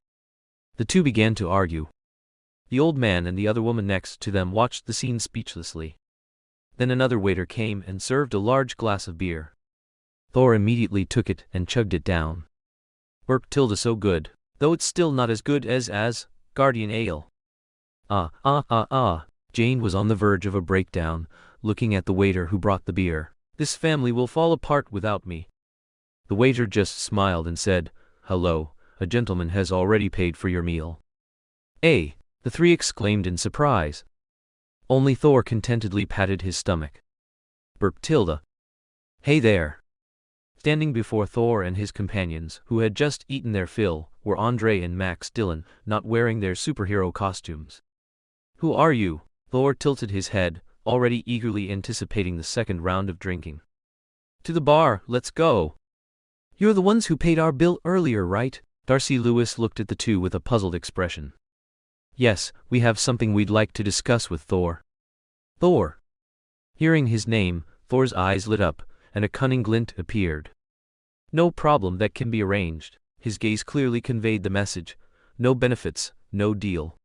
Speaker 1: The two began to argue. The old man and the other woman next to them watched the scene speechlessly. Then another waiter came and served a large glass of beer. Thor immediately took it and chugged it down. Tilda so good, though it's still not as good as Guardian Ale." Jane was on the verge of a breakdown, looking at the waiter who brought the beer. "This family will fall apart without me." The waiter just smiled and said, "Hello, a gentleman has already paid for your meal." "Eh?" the three exclaimed in surprise. Only Thor contentedly patted his stomach. Tilda. "Hey there." Standing before Thor and his companions, who had just eaten their fill, were Andre and Max Dillon, not wearing their superhero costumes. "Who are you?" Thor tilted his head, already eagerly anticipating the second round of drinking. "To the bar, let's go." "You're the ones who paid our bill earlier, right?" Darcy Lewis looked at the two with a puzzled expression. "Yes, we have something we'd like to discuss with Thor." "Thor?" Hearing his name, Thor's eyes lit up, and a cunning glint appeared. No problem, that can be arranged. His gaze clearly conveyed the message. No benefits, no deal.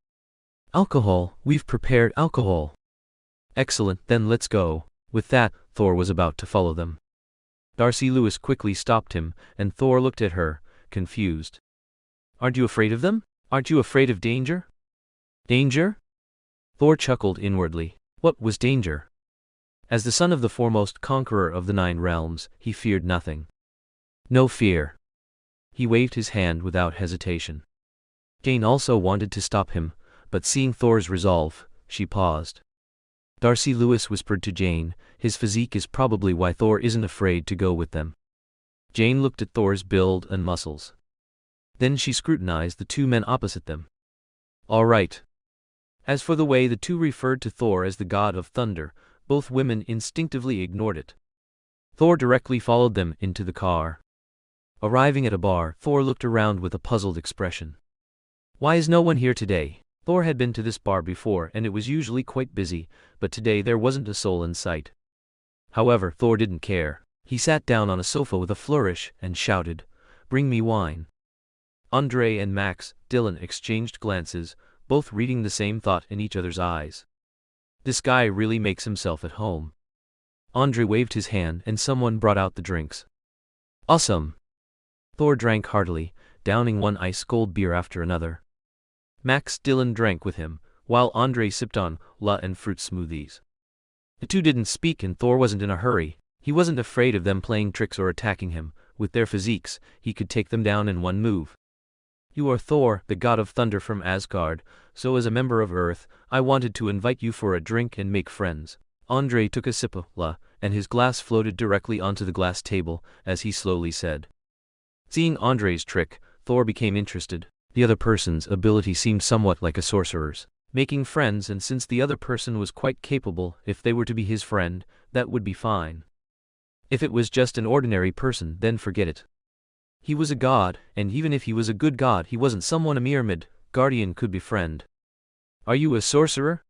Speaker 1: Alcohol, we've prepared alcohol. Excellent, then let's go. With that, Thor was about to follow them. Darcy Lewis quickly stopped him, and Thor looked at her, confused. Aren't you afraid of them? Aren't you afraid of danger? Danger? Thor chuckled inwardly. What was danger? As the son of the foremost conqueror of the 9 realms, he feared nothing. No fear. He waved his hand without hesitation. Jane also wanted to stop him, but seeing Thor's resolve, she paused. Darcy Lewis whispered to Jane, his physique is probably why Thor isn't afraid to go with them. Jane looked at Thor's build and muscles. Then she scrutinized the 2 men opposite them. All right. As for the way the 2 referred to Thor as the god of thunder, both women instinctively ignored it. Thor directly followed them into the car. Arriving at a bar, Thor looked around with a puzzled expression. Why is no one here today? Thor had been to this bar before and it was usually quite busy, but today there wasn't a soul in sight. However, Thor didn't care. He sat down on a sofa with a flourish and shouted, "Bring me wine." Andre and Max Dillon exchanged glances, both reading the same thought in each other's eyes. This guy really makes himself at home. Andre waved his hand and someone brought out the drinks. Awesome. Thor drank heartily, downing one ice-cold beer after another. Max Dillon drank with him, while Andre sipped on la and fruit smoothies. The 2 didn't speak and Thor wasn't in a hurry. He wasn't afraid of them playing tricks or attacking him. With their physiques, he could take them down in one move. You are Thor, the god of thunder from Asgard, so as a member of Earth, I wanted to invite you for a drink and make friends. Andre took a sip of la, and his glass floated directly onto the glass table, as he slowly said. Seeing Andre's trick, Thor became interested. The other person's ability seemed somewhat like a sorcerer's. Making friends, and since the other person was quite capable, if they were to be his friend, that would be fine. If it was just an ordinary person, then forget it. He was a god, and even if he was a good god, he wasn't someone a mere mid-guardian could befriend. Are you a sorcerer?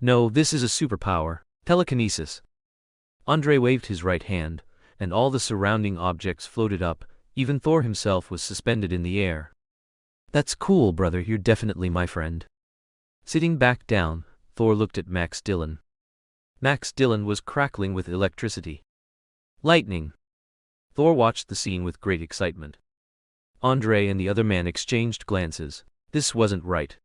Speaker 1: No, this is a superpower. Telekinesis. Andre waved his right hand, and all the surrounding objects floated up, even Thor himself was suspended in the air. That's cool, brother, you're definitely my friend. Sitting back down, Thor looked at Max Dillon. Max Dillon was crackling with electricity. Lightning. Thor watched the scene with great excitement. Andre and the other man exchanged glances. This wasn't right.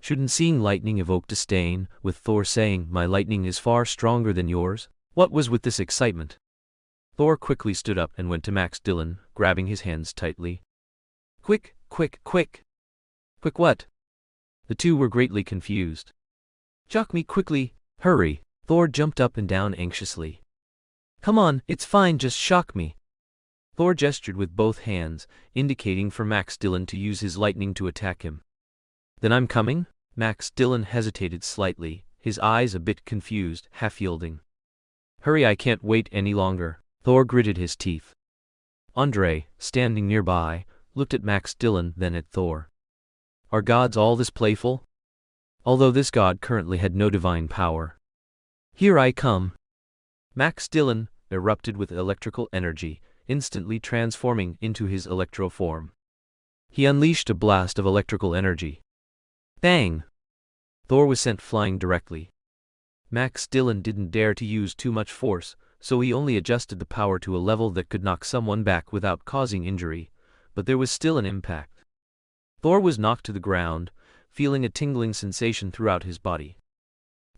Speaker 1: Shouldn't seeing lightning evoke disdain, with Thor saying, "My lightning is far stronger than yours"? What was with this excitement? Thor quickly stood up and went to Max Dillon, grabbing his hands tightly. Quick, quick, quick! Quick what? The 2 were greatly confused. Shock me quickly, hurry! Thor jumped up and down anxiously. Come on, it's fine, just shock me. Thor gestured with both hands, indicating for Max Dillon to use his lightning to attack him. Then I'm coming? Max Dillon hesitated slightly, his eyes a bit confused, half-yielding. Hurry, I can't wait any longer. Thor gritted his teeth. Andre, standing nearby, looked at Max Dillon, then at Thor. Are gods all this playful? Although this god currently had no divine power. Here I come. Max Dillon erupted with electrical energy, instantly transforming into his electro form. He unleashed a blast of electrical energy. Bang! Thor was sent flying directly. Max Dillon didn't dare to use too much force, so he only adjusted the power to a level that could knock someone back without causing injury, but there was still an impact. Thor was knocked to the ground, feeling a tingling sensation throughout his body.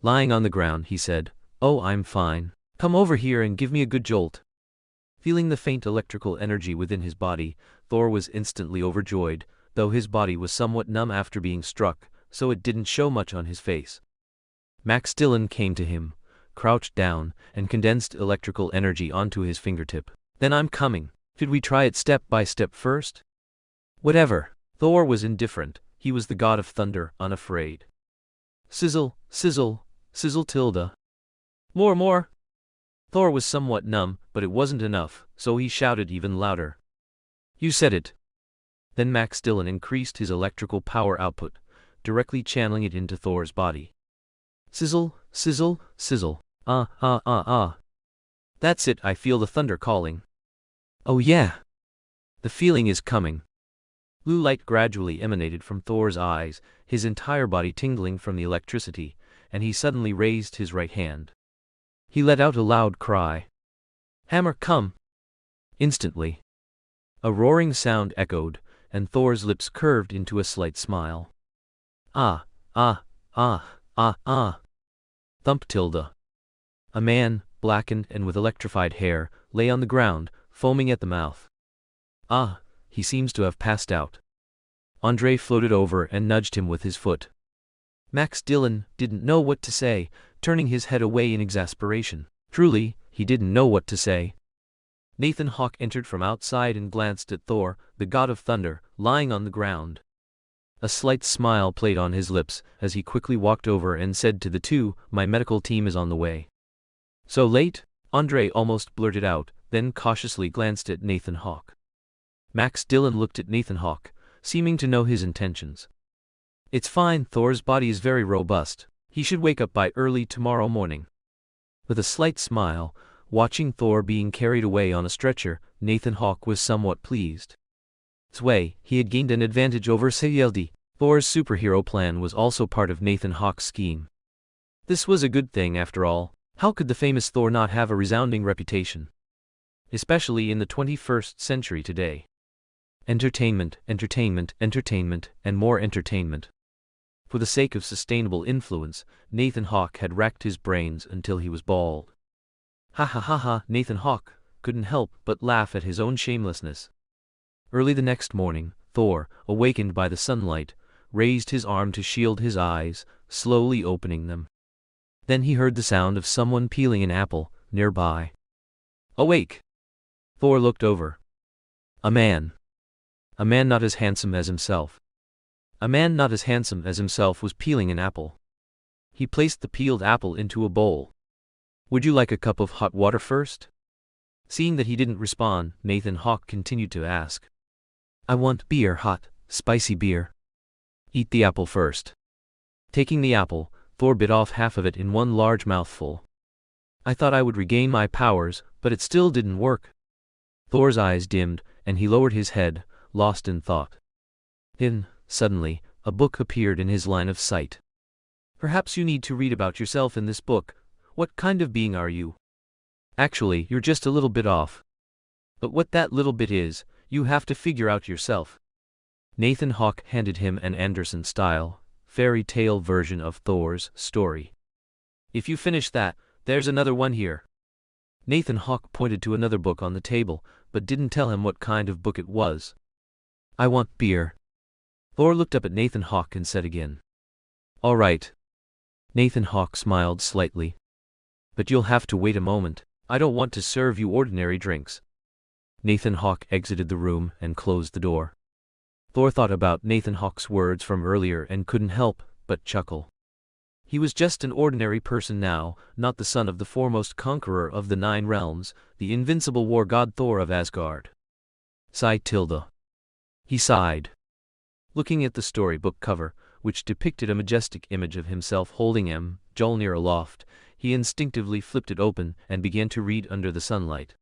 Speaker 1: Lying on the ground, he said, "Oh, I'm fine. Come over here and give me a good jolt." Feeling the faint electrical energy within his body, Thor was instantly overjoyed, though his body was somewhat numb after being struck, so it didn't show much on his face. Max Dillon came to him, crouched down, and condensed electrical energy onto his fingertip. Then I'm coming. Should we try it step by step first? Whatever. Thor was indifferent. He was the god of thunder, unafraid. Sizzle, sizzle, sizzle tilde. More, more. Thor was somewhat numb, but it wasn't enough, so he shouted even louder. You said it. Then Max Dillon increased his electrical power output, directly channeling it into Thor's body. Sizzle, sizzle, sizzle. That's it, I feel the thunder calling. Oh yeah. The feeling is coming. Blue light gradually emanated from Thor's eyes, his entire body tingling from the electricity, and he suddenly raised his right hand. He let out a loud cry. Hammer, come! Instantly. A roaring sound echoed, and Thor's lips curved into a slight smile. Ah, ah, ah, ah, ah. Thump tilde. A man, blackened and with electrified hair, lay on the ground, foaming at the mouth. Ah, he seems to have passed out. André floated over and nudged him with his foot. Max Dillon didn't know what to say, turning his head away in exasperation. Truly, he didn't know what to say. Nathan Hawke entered from outside and glanced at Thor, the god of thunder, lying on the ground. A slight smile played on his lips as he quickly walked over and said to the two, "My medical team is on the way." "So late?" André almost blurted out, then cautiously glanced at Nathan Hawke. Max Dillon looked at Nathan Hawke, seeming to know his intentions. "It's fine, Thor's body is very robust. He should wake up by early tomorrow morning." With a slight smile, watching Thor being carried away on a stretcher, Nathan Hawke was somewhat pleased. This way, he had gained an advantage over Sayeldi. Thor's superhero plan was also part of Nathan Hawke's scheme. This was a good thing after all. How could the famous Thor not have a resounding reputation? Especially in the 21st century today. Entertainment, entertainment, entertainment, and more entertainment. For the sake of sustainable influence, Nathan Hawke had racked his brains until he was bald. Ha ha ha ha, Nathan Hawke couldn't help but laugh at his own shamelessness. Early the next morning, Thor, awakened by the sunlight, raised his arm to shield his eyes, slowly opening them. Then he heard the sound of someone peeling an apple nearby. Awake! Thor looked over. A man. A man not as handsome as himself. A man not as handsome as himself was peeling an apple. He placed the peeled apple into a bowl. "Would you like a cup of hot water first?" Seeing that he didn't respond, Nathan Hawke continued to ask. "I want beer, hot, spicy beer." "Eat the apple first." Taking the apple, Thor bit off half of it in one large mouthful. "I thought I would regain my powers, but it still didn't work." Thor's eyes dimmed, and he lowered his head, lost in thought. Then, suddenly, a book appeared in his line of sight. "Perhaps you need to read about yourself in this book. What kind of being are you? Actually, you're just a little bit off. But what that little bit is, you have to figure out yourself." Nathan Hawke handed him an Anderson-style, fairy tale version of Thor's story. "If you finish that, there's another one here." Nathan Hawke pointed to another book on the table, but didn't tell him what kind of book it was. "I want beer." Thor looked up at Nathan Hawke and said again. "All right." Nathan Hawke smiled slightly. "But you'll have to wait a moment. I don't want to serve you ordinary drinks." Nathan Hawke exited the room and closed the door. Thor thought about Nathan Hawke's words from earlier and couldn't help but chuckle. He was just an ordinary person now, not the son of the foremost conqueror of the 9 realms, the invincible war god Thor of Asgard. Sigh tilde. He sighed. Looking at the storybook cover, which depicted a majestic image of himself holding Mjolnir aloft, he instinctively flipped it open and began to read under the sunlight.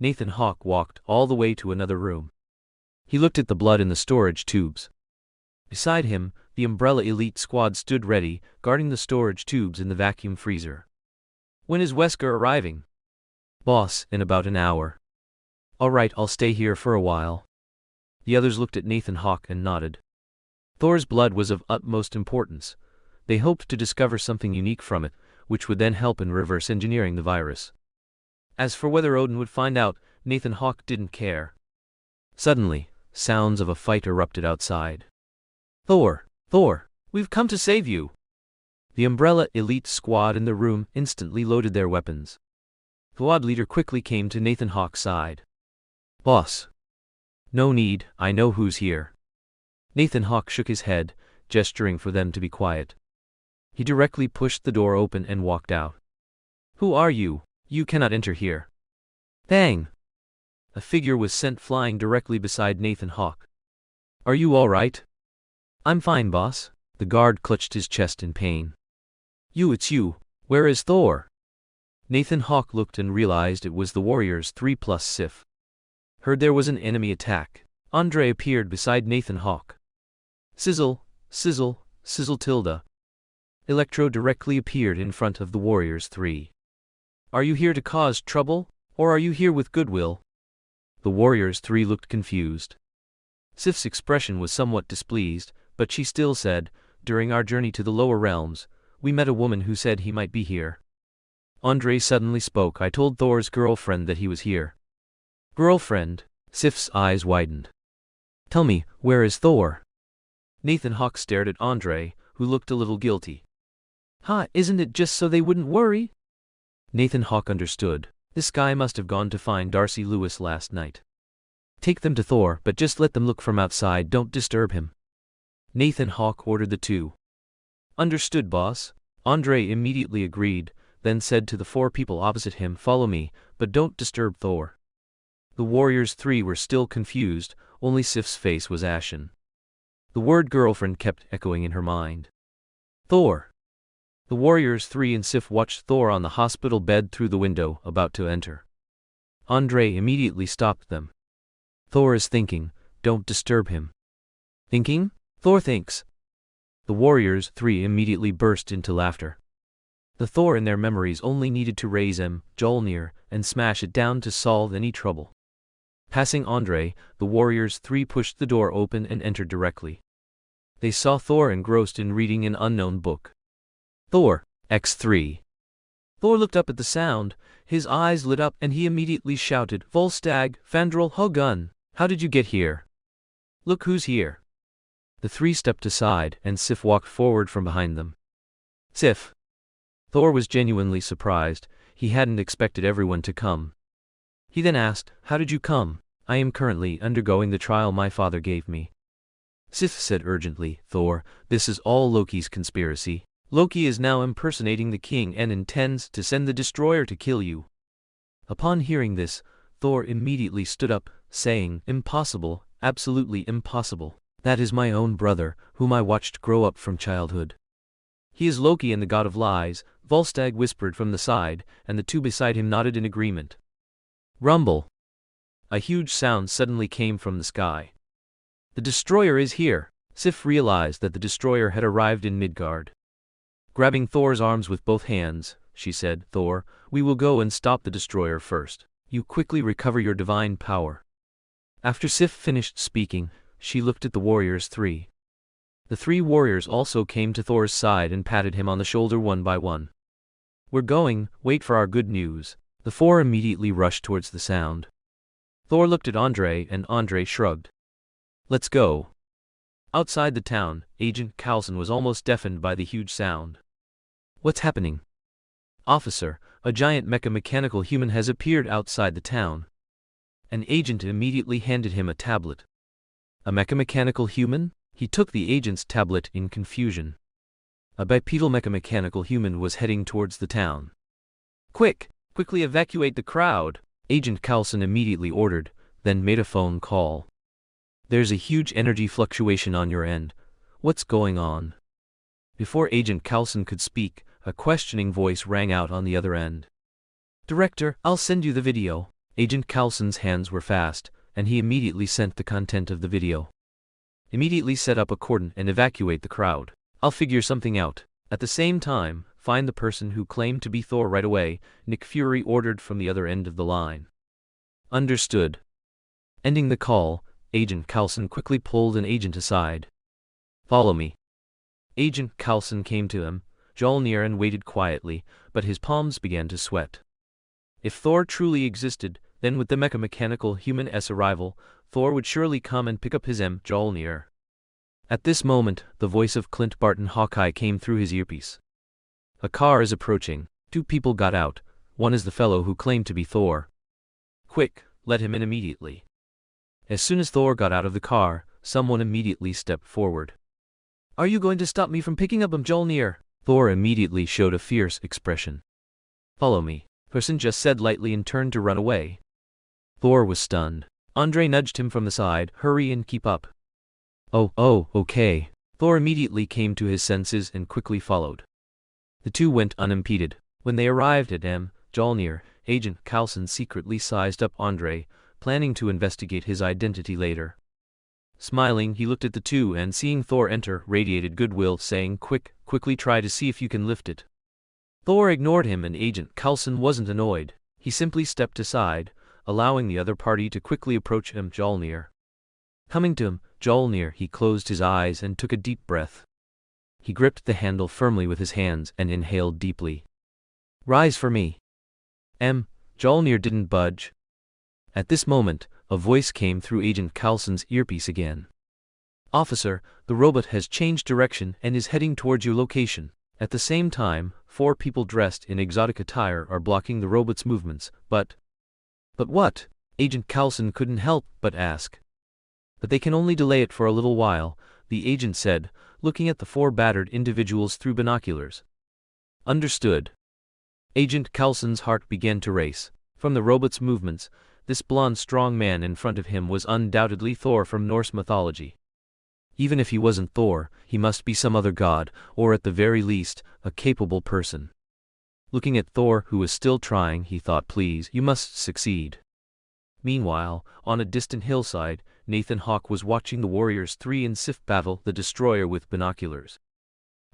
Speaker 1: Nathan Hawke walked all the way to another room. He looked at the blood in the storage tubes. Beside him, the Umbrella Elite Squad stood ready, guarding the storage tubes in the vacuum freezer. "When is Wesker arriving?" "Boss, in about an hour." "All right, I'll stay here for a while." The others looked at Nathan Hawke and nodded. Thor's blood was of utmost importance. They hoped to discover something unique from it, which would then help in reverse engineering the virus. As for whether Odin would find out, Nathan Hawke didn't care. Suddenly, sounds of a fight erupted outside. "Thor! Thor! We've come to save you!" The Umbrella Elite Squad in the room instantly loaded their weapons. The squad leader quickly came to Nathan Hawke's side. "Boss." "No need, I know who's here." Nathan Hawke shook his head, gesturing for them to be quiet. He directly pushed the door open and walked out. "Who are you? You cannot enter here." Bang! A figure was sent flying directly beside Nathan Hawke. "Are you all right?" "I'm fine, boss." The guard clutched his chest in pain. It's you. Where is Thor?" Nathan Hawke looked and realized it was the warriors 3 plus Sif. Heard there was an enemy attack. Andre appeared beside Nathan Hawke. Sizzle, sizzle, sizzle tilde. Electro directly appeared in front of the warriors 3. Are you here to cause trouble, or are you here with goodwill? The warriors 3 looked confused. Sif's expression was somewhat displeased, but she still said, during our journey to the lower realms, we met a woman who said he might be here. Andre suddenly spoke. I told Thor's girlfriend that he was here. Girlfriend? Sif's eyes widened. Tell me, where is Thor? Nathan Hawke stared at Andre, who looked a little guilty. Isn't it just so they wouldn't worry? Nathan Hawke understood. This guy must have gone to find Darcy Lewis last night. Take them to Thor, but just let them look from outside, don't disturb him. Nathan Hawke ordered the 2. Understood, boss. Andre immediately agreed, then said to the 4 people opposite him, follow me, but don't disturb Thor. The warriors 3 were still confused, only Sif's face was ashen. The word girlfriend kept echoing in her mind. Thor. The warriors 3 and Sif watched Thor on the hospital bed through the window, about to enter. Andre immediately stopped them. Thor is thinking, don't disturb him. Thinking? Thor thinks. The warriors 3 immediately burst into laughter. The Thor in their memories only needed to raise Mjolnir and smash it down to solve any trouble. Passing Andre, the warriors 3 pushed the door open and entered directly. They saw Thor engrossed in reading an unknown book. Thor, X3. Thor looked up at the sound, his eyes lit up and he immediately shouted, Volstagg, Fandral, Hogun, how did you get here? Look who's here. The 3 stepped aside and Sif walked forward from behind them. Sif. Thor was genuinely surprised, he hadn't expected everyone to come. He then asked, how did you come? I am currently undergoing the trial my father gave me. Sif said urgently, Thor, this is all Loki's conspiracy. Loki is now impersonating the king and intends to send the destroyer to kill you. Upon hearing this, Thor immediately stood up, saying, impossible, absolutely impossible. That is my own brother, whom I watched grow up from childhood. He is Loki and the god of lies, Volstagg whispered from the side, and the 2 beside him nodded in agreement. Rumble. A huge sound suddenly came from the sky. The destroyer is here. Sif realized that the destroyer had arrived in Midgard. Grabbing Thor's arms with both hands, she said, Thor, we will go and stop the destroyer first. You quickly recover your divine power. After Sif finished speaking, she looked at the warriors 3. The 3 warriors also came to Thor's side and patted him on the shoulder one by one. We're going, wait for our good news. The 4 immediately rushed towards the sound. Thor looked at Andre and Andre shrugged. Let's go. Outside the town, Agent Coulson was almost deafened by the huge sound. What's happening? Officer, a giant mecha-mechanical human has appeared outside the town. An agent immediately handed him a tablet. A mecha-mechanical human? He took the agent's tablet in confusion. A bipedal mecha-mechanical human was heading towards the town. Quickly evacuate the crowd, Agent Coulson immediately ordered, then made a phone call. There's a huge energy fluctuation on your end. What's going on? Before Agent Coulson could speak, a questioning voice rang out on the other end. Director, I'll send you the video. Agent Coulson's hands were fast, and he immediately sent the content of the video. Immediately set up a cordon and evacuate the crowd. I'll figure something out. At the same time, find the person who claimed to be Thor right away, Nick Fury ordered from the other end of the line. Understood. Ending the call, Agent Coulson quickly pulled an agent aside. Follow me. Agent Coulson came to him, Mjolnir, and waited quietly, but his palms began to sweat. If Thor truly existed, then with the mecha-mechanical human's arrival, Thor would surely come and pick up his Mjolnir. At this moment, the voice of Clint Barton Hawkeye came through his earpiece. A car is approaching. 2 people got out. One is the fellow who claimed to be Thor. Quick, let him in immediately. As soon as Thor got out of the car, someone immediately stepped forward. Are you going to stop me from picking up Mjolnir? Thor immediately showed a fierce expression. Follow me, person just said lightly and turned to run away. Thor was stunned. Andre nudged him from the side, hurry and keep up. Oh, okay. Thor immediately came to his senses and quickly followed. The 2 went unimpeded. When they arrived at Mjolnir, Agent Coulson secretly sized up Andrei, planning to investigate his identity later. Smiling, he looked at the two and seeing Thor enter, radiated goodwill, saying, quickly try to see if you can lift it. Thor ignored him and Agent Coulson wasn't annoyed. He simply stepped aside, allowing the other party to quickly approach Mjolnir. Coming to Mjolnir, he closed his eyes and took a deep breath. He gripped the handle firmly with his hands and inhaled deeply. Rise for me. Mjolnir didn't budge. At this moment, a voice came through Agent Coulson's earpiece again. Officer, the robot has changed direction and is heading towards your location. At the same time, 4 people dressed in exotic attire are blocking the robot's movements, But what? Agent Coulson couldn't help but ask. But they can only delay it for a little while, the agent said, looking at the 4 battered individuals through binoculars. Understood. Agent Coulson's heart began to race. From the robot's movements, this blond strong man in front of him was undoubtedly Thor from Norse mythology. Even if he wasn't Thor, he must be some other god, or at the very least, a capable person. Looking at Thor, who was still trying, he thought, please, you must succeed. Meanwhile, on a distant hillside, Nathan Hawke was watching the Warriors 3 in Sif battle the destroyer with binoculars.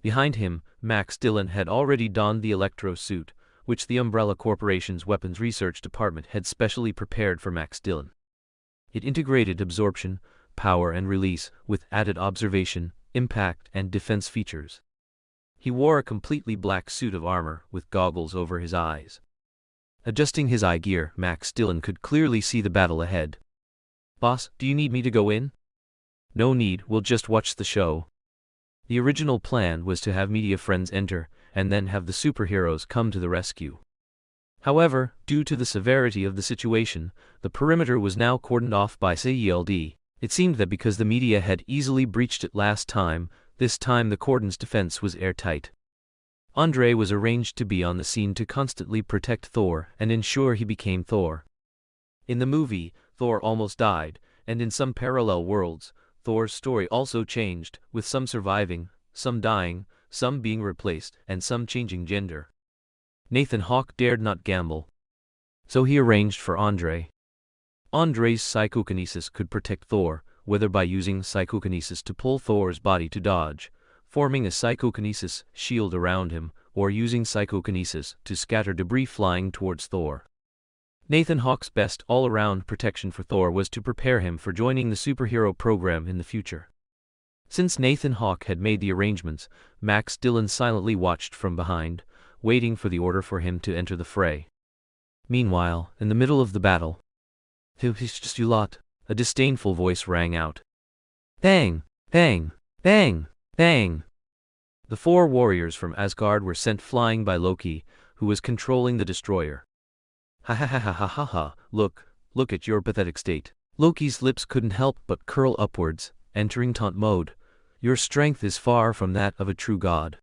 Speaker 1: Behind him, Max Dillon had already donned the Electro suit, which the Umbrella Corporation's Weapons Research Department had specially prepared for Max Dillon. It integrated absorption, power and release, with added observation, impact and defense features. He wore a completely black suit of armor, with goggles over his eyes. Adjusting his eye gear, Max Dillon could clearly see the battle ahead. Boss, do you need me to go in? No need, we'll just watch the show. The original plan was to have media friends enter, and then have the superheroes come to the rescue. However, due to the severity of the situation, the perimeter was now cordoned off by CELD. It seemed that because the media had easily breached it last time, this time the cordon's defense was airtight. Andrei was arranged to be on the scene to constantly protect Thor and ensure he became Thor. In the movie, Thor almost died, and in some parallel worlds, Thor's story also changed, with some surviving, some dying, some being replaced, and some changing gender. Nathan Hawke dared not gamble. So he arranged for Andrei. Andrei's psychokinesis could protect Thor, whether by using psychokinesis to pull Thor's body to dodge, forming a psychokinesis shield around him, or using psychokinesis to scatter debris flying towards Thor. Nathan Hawke's best all-around protection for Thor was to prepare him for joining the superhero program in the future. Since Nathan Hawke had made the arrangements, Max Dillon silently watched from behind, waiting for the order for him to enter the fray. Meanwhile, in the middle of the battle, "It's just you lot," a disdainful voice rang out. Bang! Bang! Bang! Bang! The 4 warriors from Asgard were sent flying by Loki, who was controlling the destroyer. Ha ha ha ha ha ha ha, look at your pathetic state. Loki's lips couldn't help but curl upwards, entering taunt mode. Your strength is far from that of a true god.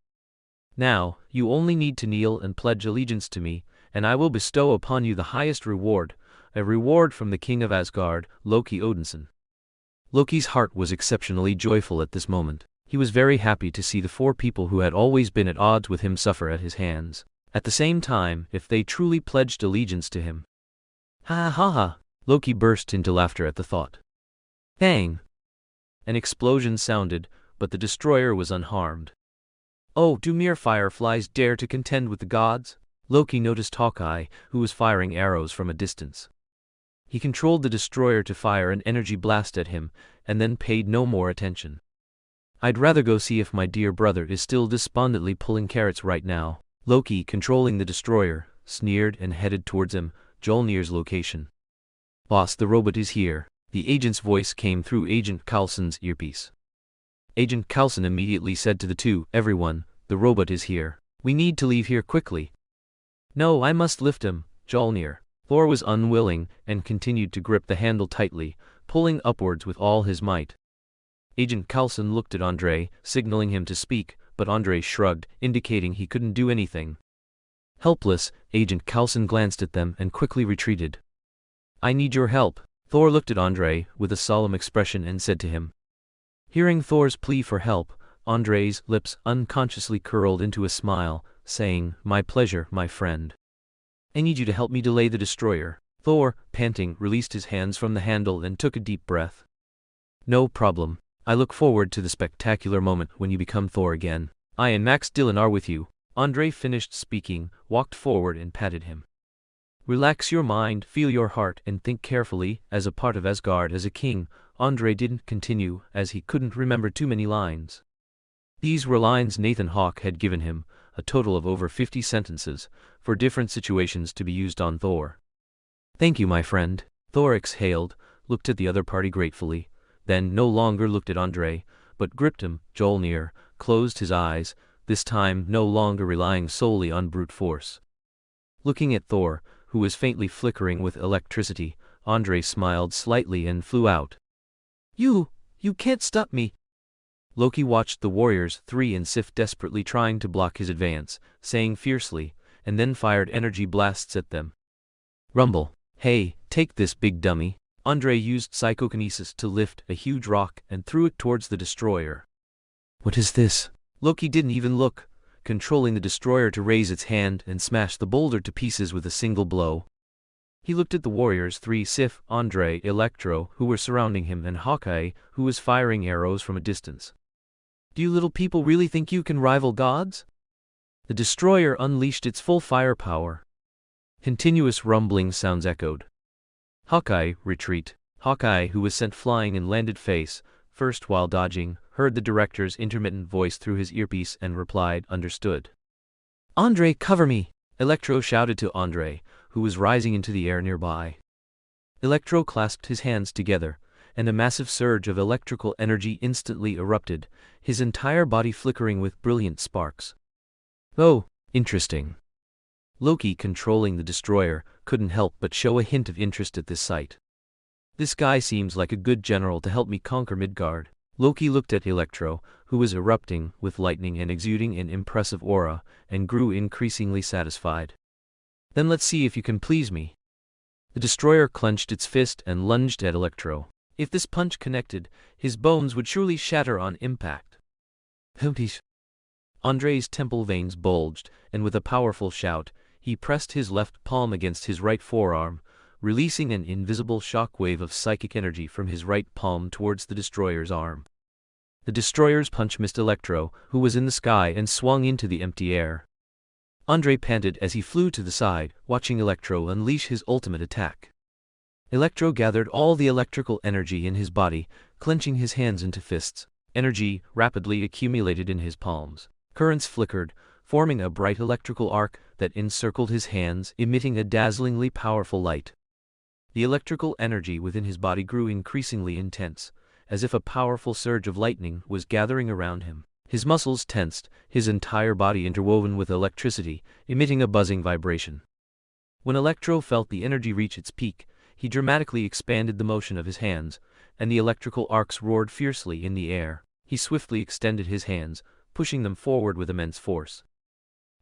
Speaker 1: Now, you only need to kneel and pledge allegiance to me, and I will bestow upon you the highest reward, a reward from the king of Asgard, Loki Odinson. Loki's heart was exceptionally joyful at this moment. He was very happy to see the 4 people who had always been at odds with him suffer at his hands. At the same time, if they truly pledged allegiance to him. Ha ha ha! Loki burst into laughter at the thought. Bang! An explosion sounded, but the destroyer was unharmed. Oh, do mere fireflies dare to contend with the gods? Loki noticed Hawkeye, who was firing arrows from a distance. He controlled the destroyer to fire an energy blast at him, and then paid no more attention. I'd rather go see if my dear brother is still despondently pulling carrots right now. Loki, controlling the destroyer, sneered and headed towards Mjolnir's location. Boss, the robot is here. The agent's voice came through Agent Coulson's earpiece. Agent Coulson immediately said to the 2, everyone, the robot is here. We need to leave here quickly. No, I must lift him, Mjolnir. Thor was unwilling and continued to grip the handle tightly, pulling upwards with all his might. Agent Coulson looked at Andrei, signaling him to speak, but Andrei shrugged, indicating he couldn't do anything. Helpless, Agent Coulson glanced at them and quickly retreated. I need your help. Thor looked at Andrei with a solemn expression and said to him. Hearing Thor's plea for help, Andrei's lips unconsciously curled into a smile, saying, My pleasure, my friend. I need you to help me delay the destroyer. Thor, panting, released his hands from the handle and took a deep breath. No problem. I look forward to the spectacular moment when you become Thor again. I and Max Dillon are with you. Andre finished speaking, walked forward and patted him. Relax your mind, feel your heart, and think carefully. As a part of Asgard as a king, Andre didn't continue, as he couldn't remember too many lines. These were lines Nathan Hawke had given him, a total of over 50 sentences, for different situations to be used on Thor. Thank you, my friend. Thor exhaled, looked at the other party gratefully, then no longer looked at Andre, but gripped him, Jolnir, closed his eyes, this time no longer relying solely on brute force. Looking at Thor, who was faintly flickering with electricity, Andre smiled slightly and flew out. You can't stop me. Loki watched the warriors, Three and Sif desperately trying to block his advance, saying fiercely, and then fired energy blasts at them. Rumble. Hey, take this, big dummy. Andre used psychokinesis to lift a huge rock and threw it towards the destroyer. What is this? Loki didn't even look, controlling the destroyer to raise its hand and smash the boulder to pieces with a single blow. He looked at the warriors, Three, Sif, Andre, Electro, who were surrounding him, and Hawkeye, who was firing arrows from a distance. Do you little people really think you can rival gods? The destroyer unleashed its full firepower. Continuous rumbling sounds echoed. Hawkeye, retreat. Hawkeye, who was sent flying and landed face first while dodging, heard the director's intermittent voice through his earpiece and replied, understood. Andre, cover me! Electro shouted to Andre, who was rising into the air nearby. Electro clasped his hands together, and a massive surge of electrical energy instantly erupted, his entire body flickering with brilliant sparks. Oh, interesting. Loki, controlling the destroyer, couldn't help but show a hint of interest at this sight. This guy seems like a good general to help me conquer Midgard. Loki looked at Electro, who was erupting with lightning and exuding an impressive aura, and grew increasingly satisfied. Then let's see if you can please me. The destroyer clenched its fist and lunged at Electro. If this punch connected, his bones would surely shatter on impact. Andre's temple veins bulged, and with a powerful shout, he pressed his left palm against his right forearm, releasing an invisible shockwave of psychic energy from his right palm towards the destroyer's arm. The destroyer's punch missed Electro, who was in the sky, and swung into the empty air. Andre panted as he flew to the side, watching Electro unleash his ultimate attack. Electro gathered all the electrical energy in his body, clenching his hands into fists. Energy rapidly accumulated in his palms. Currents flickered, forming a bright electrical arc that encircled his hands, emitting a dazzlingly powerful light. The electrical energy within his body grew increasingly intense, as if a powerful surge of lightning was gathering around him. His muscles tensed, his entire body interwoven with electricity, emitting a buzzing vibration. When Electro felt the energy reach its peak, he dramatically expanded the motion of his hands, and the electrical arcs roared fiercely in the air. He swiftly extended his hands, pushing them forward with immense force.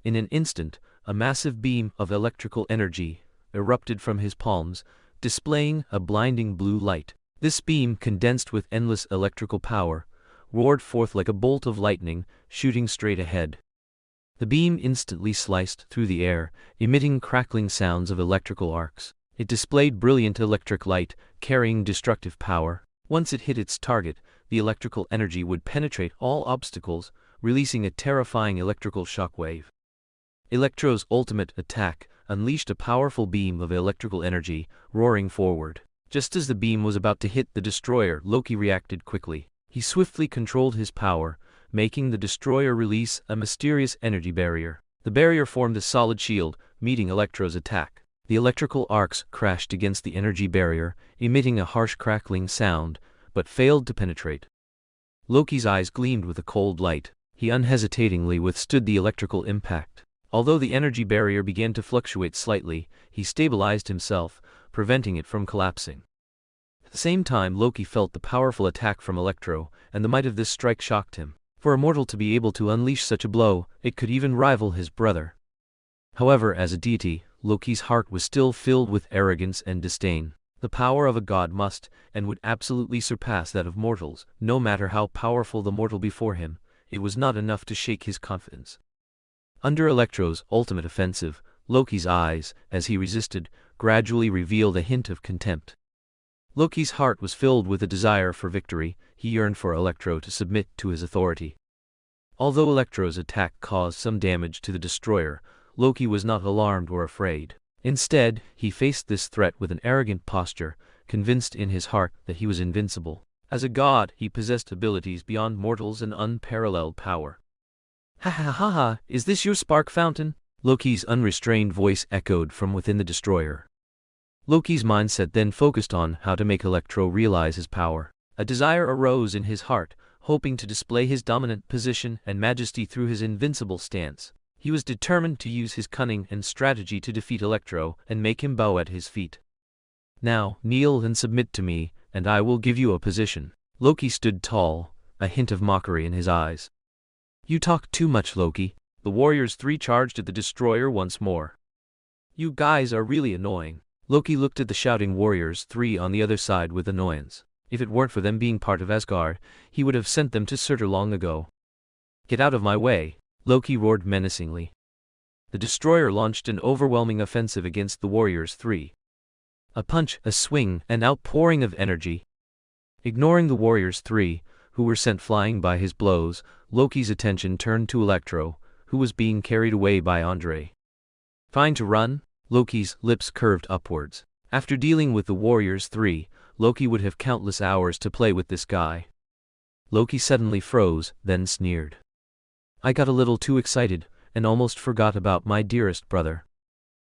Speaker 1: In an instant, a massive beam of electrical energy erupted from his palms, displaying a blinding blue light. This beam, condensed with endless electrical power, roared forth like a bolt of lightning, shooting straight ahead. The beam instantly sliced through the air, emitting crackling sounds of electrical arcs. It displayed brilliant electric light, carrying destructive power. Once it hit its target, the electrical energy would penetrate all obstacles, releasing a terrifying electrical shockwave. Electro's ultimate attack unleashed a powerful beam of electrical energy, roaring forward. Just as the beam was about to hit the destroyer, Loki reacted quickly. He swiftly controlled his power, making the destroyer release a mysterious energy barrier. The barrier formed a solid shield, meeting Electro's attack. The electrical arcs crashed against the energy barrier, emitting a harsh crackling sound, but failed to penetrate. Loki's eyes gleamed with a cold light. He unhesitatingly withstood the electrical impact. Although the energy barrier began to fluctuate slightly, he stabilized himself, preventing it from collapsing. At the same time, Loki felt the powerful attack from Electro, and the might of this strike shocked him. For a mortal to be able to unleash such a blow, it could even rival his brother. However, as a deity, Loki's heart was still filled with arrogance and disdain. The power of a god must, and would absolutely surpass that of mortals. No matter how powerful the mortal before him, it was not enough to shake his confidence. Under Electro's ultimate offensive, Loki's eyes, as he resisted, gradually revealed a hint of contempt. Loki's heart was filled with a desire for victory. He yearned for Electro to submit to his authority. Although Electro's attack caused some damage to the destroyer, Loki was not alarmed or afraid. Instead, he faced this threat with an arrogant posture, convinced in his heart that he was invincible. As a god, he possessed abilities beyond mortals and unparalleled power. "Ha ha ha ha, is this your spark fountain?" Loki's unrestrained voice echoed from within the destroyer. Loki's mindset then focused on how to make Electro realize his power. A desire arose in his heart, hoping to display his dominant position and majesty through his invincible stance. He was determined to use his cunning and strategy to defeat Electro and make him bow at his feet. "Now, kneel and submit to me, and I will give you a position." Loki stood tall, a hint of mockery in his eyes. "You talk too much, Loki." The Warriors 3 charged at the destroyer once more. "You guys are really annoying." Loki looked at the shouting Warriors 3 on the other side with annoyance. If it weren't for them being part of Asgard, he would have sent them to Surtur long ago. "Get out of my way," Loki roared menacingly. The destroyer launched an overwhelming offensive against the Warriors 3. A punch, a swing, an outpouring of energy. Ignoring the Warriors 3, who were sent flying by his blows, Loki's attention turned to Electro, who was being carried away by Andre. "Fine to run?" Loki's lips curved upwards. After dealing with the Warriors 3, Loki would have countless hours to play with this guy. Loki suddenly froze, then sneered. "I got a little too excited, and almost forgot about my dearest brother."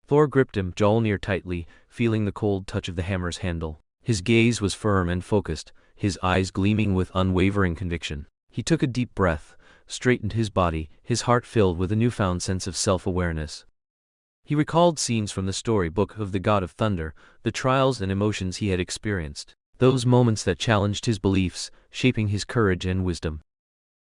Speaker 1: Thor gripped him, Mjolnir tightly, feeling the cold touch of the hammer's handle. His gaze was firm and focused, his eyes gleaming with unwavering conviction. He took a deep breath, straightened his body, his heart filled with a newfound sense of self-awareness. He recalled scenes from the storybook of the God of Thunder, the trials and emotions he had experienced, those moments that challenged his beliefs, shaping his courage and wisdom.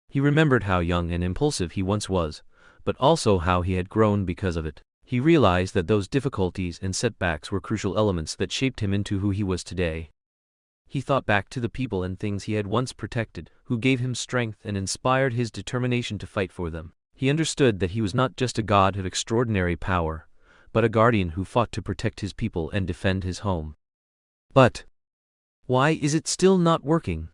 Speaker 1: He remembered how young and impulsive he once was, but also how he had grown because of it. He realized that those difficulties and setbacks were crucial elements that shaped him into who he was today. He thought back to the people and things he had once protected, who gave him strength and inspired his determination to fight for them. He understood that he was not just a god of extraordinary power, but a guardian who fought to protect his people and defend his home. But why is it still not working?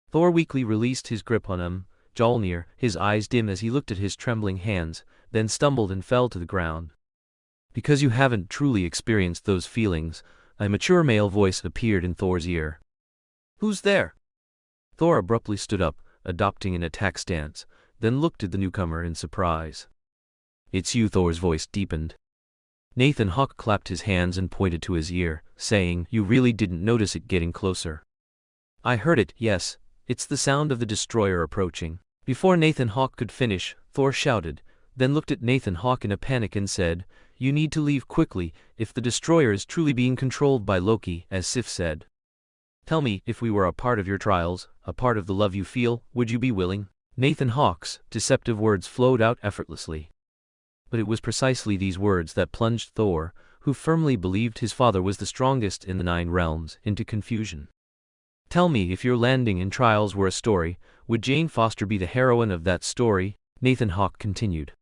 Speaker 1: Thor weakly released his grip on him, Mjolnir, his eyes dim as he looked at his trembling hands, then stumbled and fell to the ground. "Because you haven't truly experienced those feelings," a mature male voice appeared in Thor's ear. "Who's there?" Thor abruptly stood up, adopting an attack stance, then looked at the newcomer in surprise. "It's you." Thor's voice deepened. Nathan Hawke clapped his hands and pointed to his ear, saying, "You really didn't notice it getting closer?" "I heard it, yes. It's the sound of the destroyer approaching." Before Nathan Hawke could finish, Thor shouted, then looked at Nathan Hawke in a panic and said, "You need to leave quickly, if the destroyer is truly being controlled by Loki, as Sif said. Tell me, if we were a part of your trials, a part of the love you feel, would you be willing?" Nathan Hawke's deceptive words flowed out effortlessly. But it was precisely these words that plunged Thor, who firmly believed his father was the strongest in the 9 realms, into confusion. "Tell me, if your landing in trials were a story, would Jane Foster be the heroine of that story?" Nathan Hawke continued.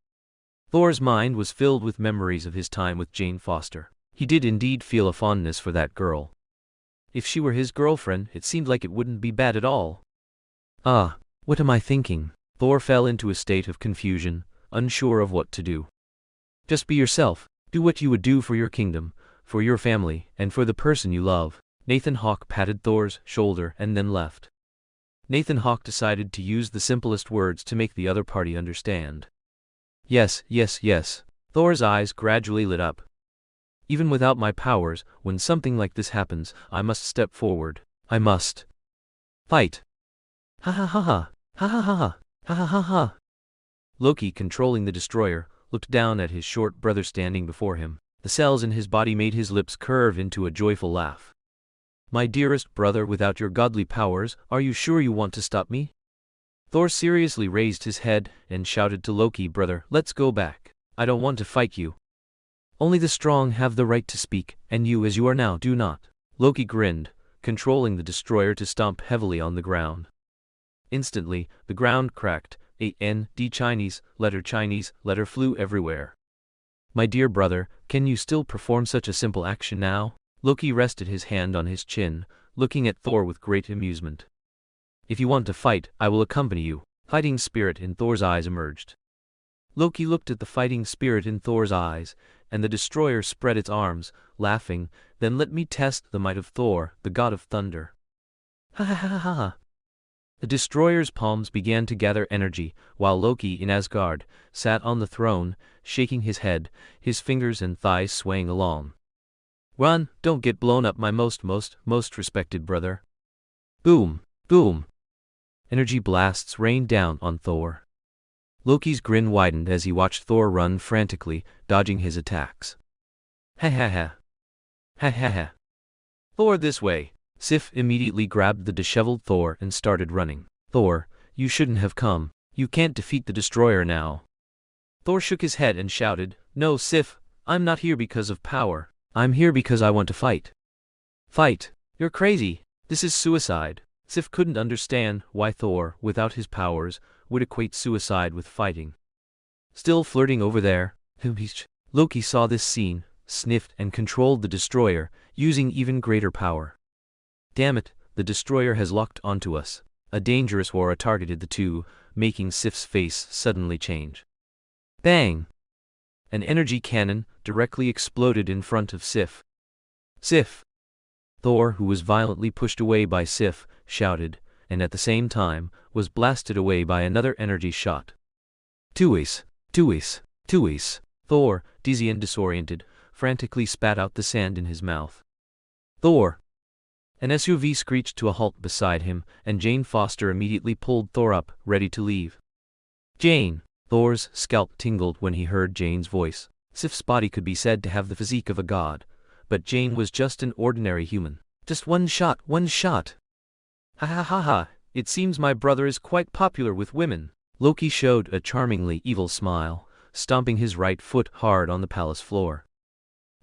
Speaker 1: Thor's mind was filled with memories of his time with Jane Foster. He did indeed feel a fondness for that girl. If she were his girlfriend, it seemed like it wouldn't be bad at all. "Ah, what am I thinking?" Thor fell into a state of confusion, unsure of what to do. "Just be yourself. Do what you would do for your kingdom, for your family, and for the person you love." Nathan Hawke patted Thor's shoulder and then left. Nathan Hawke decided to use the simplest words to make the other party understand. "Yes, yes, yes." Thor's eyes gradually lit up. "Even without my powers, when something like this happens, I must step forward. I must fight." "Ha ha ha ha, ha ha ha ha, ha ha ha ha." Loki, controlling the destroyer, looked down at his short brother standing before him. The cells in his body made his lips curve into a joyful laugh. "My dearest brother, without your godly powers, are you sure you want to stop me?" Thor seriously raised his head and shouted to Loki, "Brother, let's go back. I don't want to fight you. Only the strong have the right to speak, and you as you are now do not." Loki grinned, controlling the destroyer to stomp heavily on the ground. Instantly, the ground cracked. A N D Chinese letter flew everywhere. My dear brother, can you still perform such a simple action now? Loki rested his hand on his chin, looking at Thor with great amusement. If you want to fight, I will accompany you. Fighting spirit in Thor's eyes emerged. Loki looked at the fighting spirit in Thor's eyes, and the destroyer spread its arms, laughing. Then let me test the might of Thor, the god of thunder. Ha ha ha ha ha. The destroyer's palms began to gather energy, while Loki in Asgard sat on the throne, shaking his head, his fingers and thighs swaying along. Run, don't get blown up, my most respected brother. Boom, boom. Energy blasts rained down on Thor. Loki's grin widened as he watched Thor run frantically, dodging his attacks. Ha ha ha. Ha ha ha. Thor, this way. Sif immediately grabbed the disheveled Thor and started running. Thor, you shouldn't have come. You can't defeat the destroyer now. Thor shook his head and shouted, No, Sif, I'm not here because of power. I'm here because I want to fight. Fight? You're crazy. This is suicide. Sif couldn't understand why Thor, without his powers, would equate suicide with fighting. Still flirting over there? Loki saw this scene, sniffed and controlled the destroyer, using even greater power. Damn it, the destroyer has locked onto us. A dangerous aura targeted the two, making Sif's face suddenly change. Bang! An energy cannon directly exploded in front of Sif. Sif! Thor, who was violently pushed away by Sif, shouted, and at the same time, was blasted away by another energy shot. Tuis! Tuis! Tuis! Thor, dizzy and disoriented, frantically spat out the sand in his mouth. Thor! An SUV screeched to a halt beside him, and Jane Foster immediately pulled Thor up, ready to leave. Jane! Thor's scalp tingled when he heard Jane's voice. Sif's body could be said to have the physique of a god, but Jane was just an ordinary human. Just one shot, one shot! Ha ha ha ha, it seems my brother is quite popular with women. Loki showed a charmingly evil smile, stomping his right foot hard on the palace floor.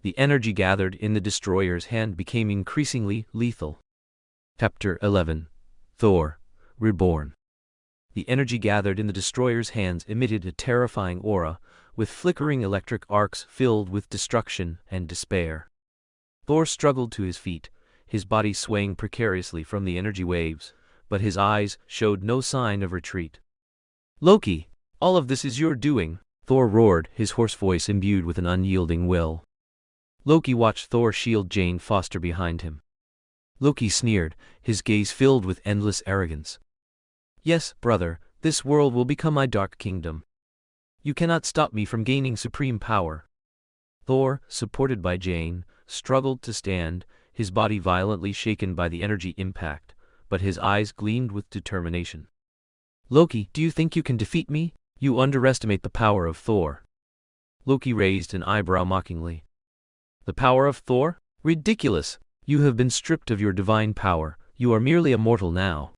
Speaker 1: The energy gathered in the destroyer's hand became increasingly lethal. Chapter 11. Thor, Reborn. The energy gathered in the destroyer's hands emitted a terrifying aura, with flickering electric arcs filled with destruction and despair. Thor struggled to his feet, his body swaying precariously from the energy waves, but his eyes showed no sign of retreat. Loki, all of this is your doing, Thor roared, his hoarse voice imbued with an unyielding will. Loki watched Thor shield Jane Foster behind him. Loki sneered, his gaze filled with endless arrogance. Yes, brother, this world will become my dark kingdom. You cannot stop me from gaining supreme power. Thor, supported by Jane, struggled to stand, his body violently shaken by the energy impact, but his eyes gleamed with determination. Loki, do you think you can defeat me? You underestimate the power of Thor. Loki raised an eyebrow mockingly. The power of Thor? Ridiculous! You have been stripped of your divine power, you are merely a mortal now.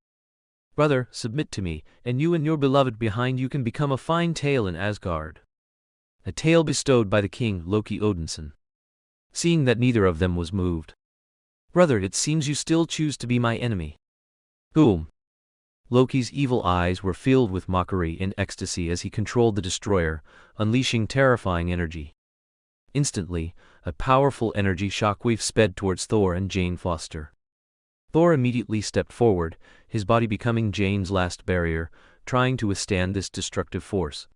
Speaker 1: Brother, submit to me, and you and your beloved behind you can become a fine tale in Asgard. A tale bestowed by the king Loki Odinson. Seeing that neither of them was moved. Brother, it seems you still choose to be my enemy. Boom! Loki's evil eyes were filled with mockery and ecstasy as he controlled the destroyer, unleashing terrifying energy. Instantly, a powerful energy shockwave sped towards Thor and Jane Foster. Thor immediately stepped forward, his body becoming Jane's last barrier, trying to withstand this destructive force.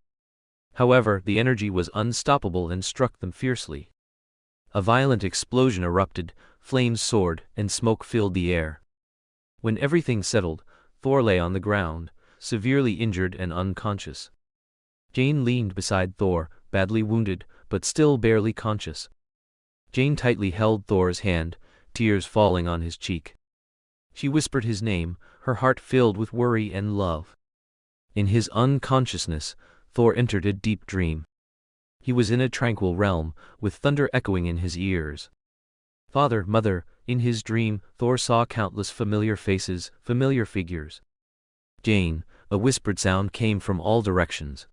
Speaker 1: However, the energy was unstoppable and struck them fiercely. A violent explosion erupted, flames soared, and smoke filled the air. When everything settled, Thor lay on the ground, severely injured and unconscious. Jane leaned beside Thor, badly wounded, but still barely conscious. Jane tightly held Thor's hand, tears falling on his cheek. She whispered his name, her heart filled with worry and love. In his unconsciousness, Thor entered a deep dream. He was in a tranquil realm, with thunder echoing in his ears. Father, mother, in his dream, Thor saw countless familiar faces, familiar figures. Jane, a whispered sound came from all directions.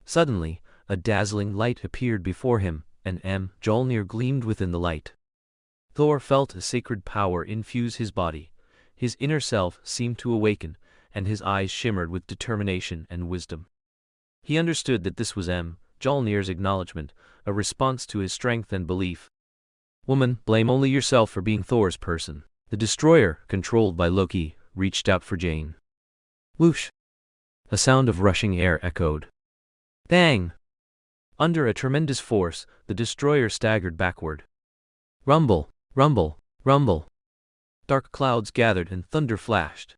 Speaker 1: Suddenly, a dazzling light appeared before him, and Mjolnir gleamed within the light. Thor felt a sacred power infuse his body. His inner self seemed to awaken, and his eyes shimmered with determination and wisdom. He understood that this was Mjolnir's acknowledgement, a response to his strength and belief. Woman, blame only yourself for being Thor's person. The destroyer, controlled by Loki, reached out for Jane. Whoosh! A sound of rushing air echoed. Bang! Under a tremendous force, the destroyer staggered backward. Rumble, rumble, rumble. Dark clouds gathered and thunder flashed.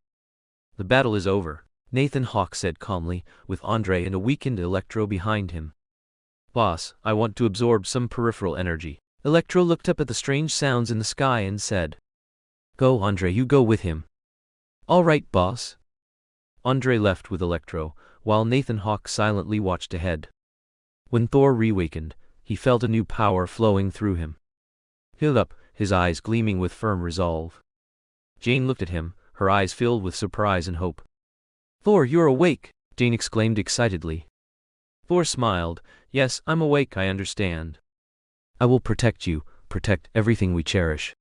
Speaker 1: The battle is over, Nathan Hawke said calmly, with Andre and a weakened Electro behind him. Boss, I want to absorb some peripheral energy. Electro looked up at the strange sounds in the sky and said. Go, Andre, you go with him. All right, boss. Andre left with Electro, while Nathan Hawke silently watched ahead. When Thor reawakened, he felt a new power flowing through him. He looked up, his eyes gleaming with firm resolve. Jane looked at him, her eyes filled with surprise and hope. Thor, you're awake! Jane exclaimed excitedly. Thor smiled. Yes, I'm awake, I understand. I will protect you, protect everything we cherish.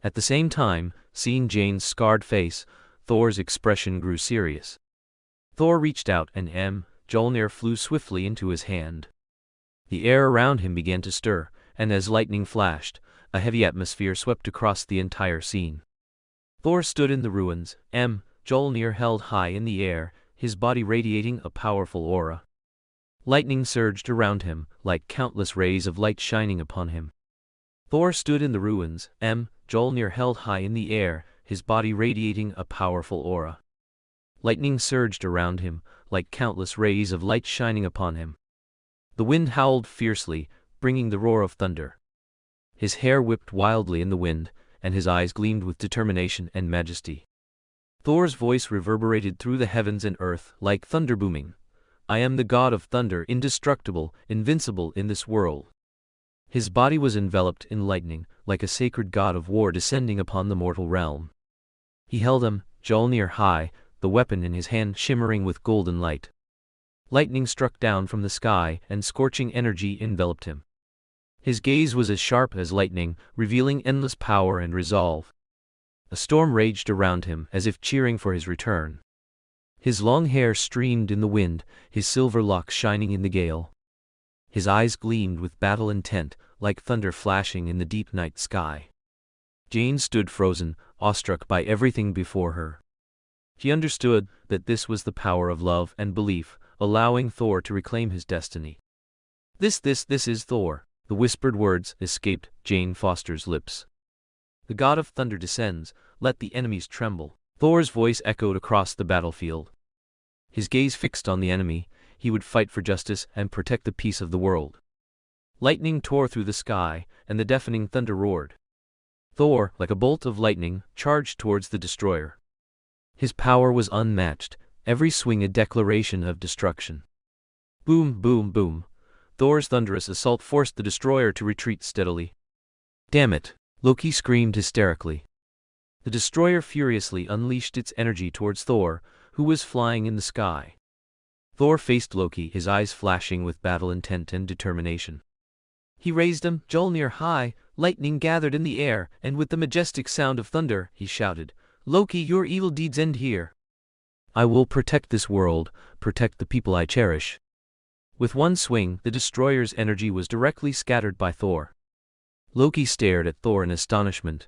Speaker 1: At the same time, seeing Jane's scarred face, Thor's expression grew serious. Thor reached out and Mjolnir flew swiftly into his hand. The air around him began to stir, and as lightning flashed, a heavy atmosphere swept across the entire scene. Thor stood in the ruins, Mjolnir held high in the air, his body radiating a powerful aura. Lightning surged around him, like countless rays of light shining upon him. Thor stood in the ruins, Mjolnir held high in the air, his body radiating a powerful aura. Lightning surged around him, like countless rays of light shining upon him. The wind howled fiercely, bringing the roar of thunder. His hair whipped wildly in the wind, and his eyes gleamed with determination and majesty. Thor's voice reverberated through the heavens and earth, like thunder booming. I am the god of thunder, indestructible, invincible in this world. His body was enveloped in lightning, like a sacred god of war descending upon the mortal realm. He held Mjolnir high, the weapon in his hand shimmering with golden light. Lightning struck down from the sky, and scorching energy enveloped him. His gaze was as sharp as lightning, revealing endless power and resolve. A storm raged around him, as if cheering for his return. His long hair streamed in the wind, his silver locks shining in the gale. His eyes gleamed with battle intent, like thunder flashing in the deep night sky. Jane stood frozen, awestruck by everything before her. She understood that this was the power of love and belief, allowing Thor to reclaim his destiny. This is Thor. The whispered words escaped Jane Foster's lips. The god of thunder descends, let the enemies tremble. Thor's voice echoed across the battlefield. His gaze fixed on the enemy, he would fight for justice and protect the peace of the world. Lightning tore through the sky, and the deafening thunder roared. Thor, like a bolt of lightning, charged towards the destroyer. His power was unmatched, every swing a declaration of destruction. Boom, boom, boom. Thor's thunderous assault forced the destroyer to retreat steadily. Damn it! Loki screamed hysterically. The destroyer furiously unleashed its energy towards Thor, who was flying in the sky. Thor faced Loki, his eyes flashing with battle intent and determination. He raised Mjolnir high, lightning gathered in the air, and with the majestic sound of thunder, he shouted, Loki, your evil deeds end here. I will protect this world, protect the people I cherish. With one swing, the destroyer's energy was directly scattered by Thor. Loki stared at Thor in astonishment,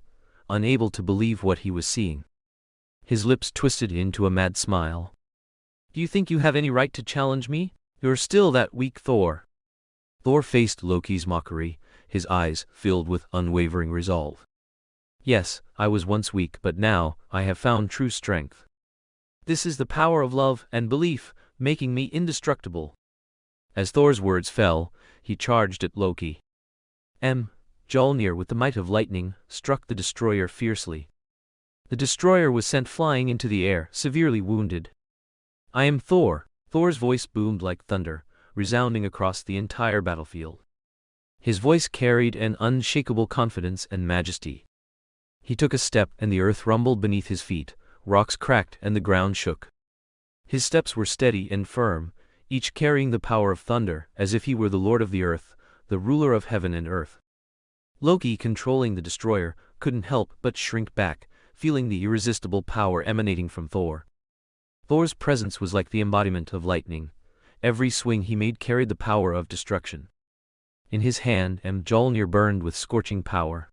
Speaker 1: unable to believe what he was seeing. His lips twisted into a mad smile. Do you think you have any right to challenge me? You're still that weak, Thor. Thor faced Loki's mockery, his eyes filled with unwavering resolve. Yes, I was once weak, but now I have found true strength. This is the power of love and belief, making me indestructible. As Thor's words fell, he charged at Loki. Mjolnir, with the might of lightning, struck the destroyer fiercely. The destroyer was sent flying into the air, severely wounded. I am Thor. Thor's voice boomed like thunder, resounding across the entire battlefield. His voice carried an unshakable confidence and majesty. He took a step and the earth rumbled beneath his feet, rocks cracked and the ground shook. His steps were steady and firm, each carrying the power of thunder, as if he were the lord of the earth, the ruler of heaven and earth. Loki, controlling the destroyer, couldn't help but shrink back, feeling the irresistible power emanating from Thor. Thor's presence was like the embodiment of lightning, Every swing he made carried the power of destruction. In his hand, Mjolnir burned with scorching power.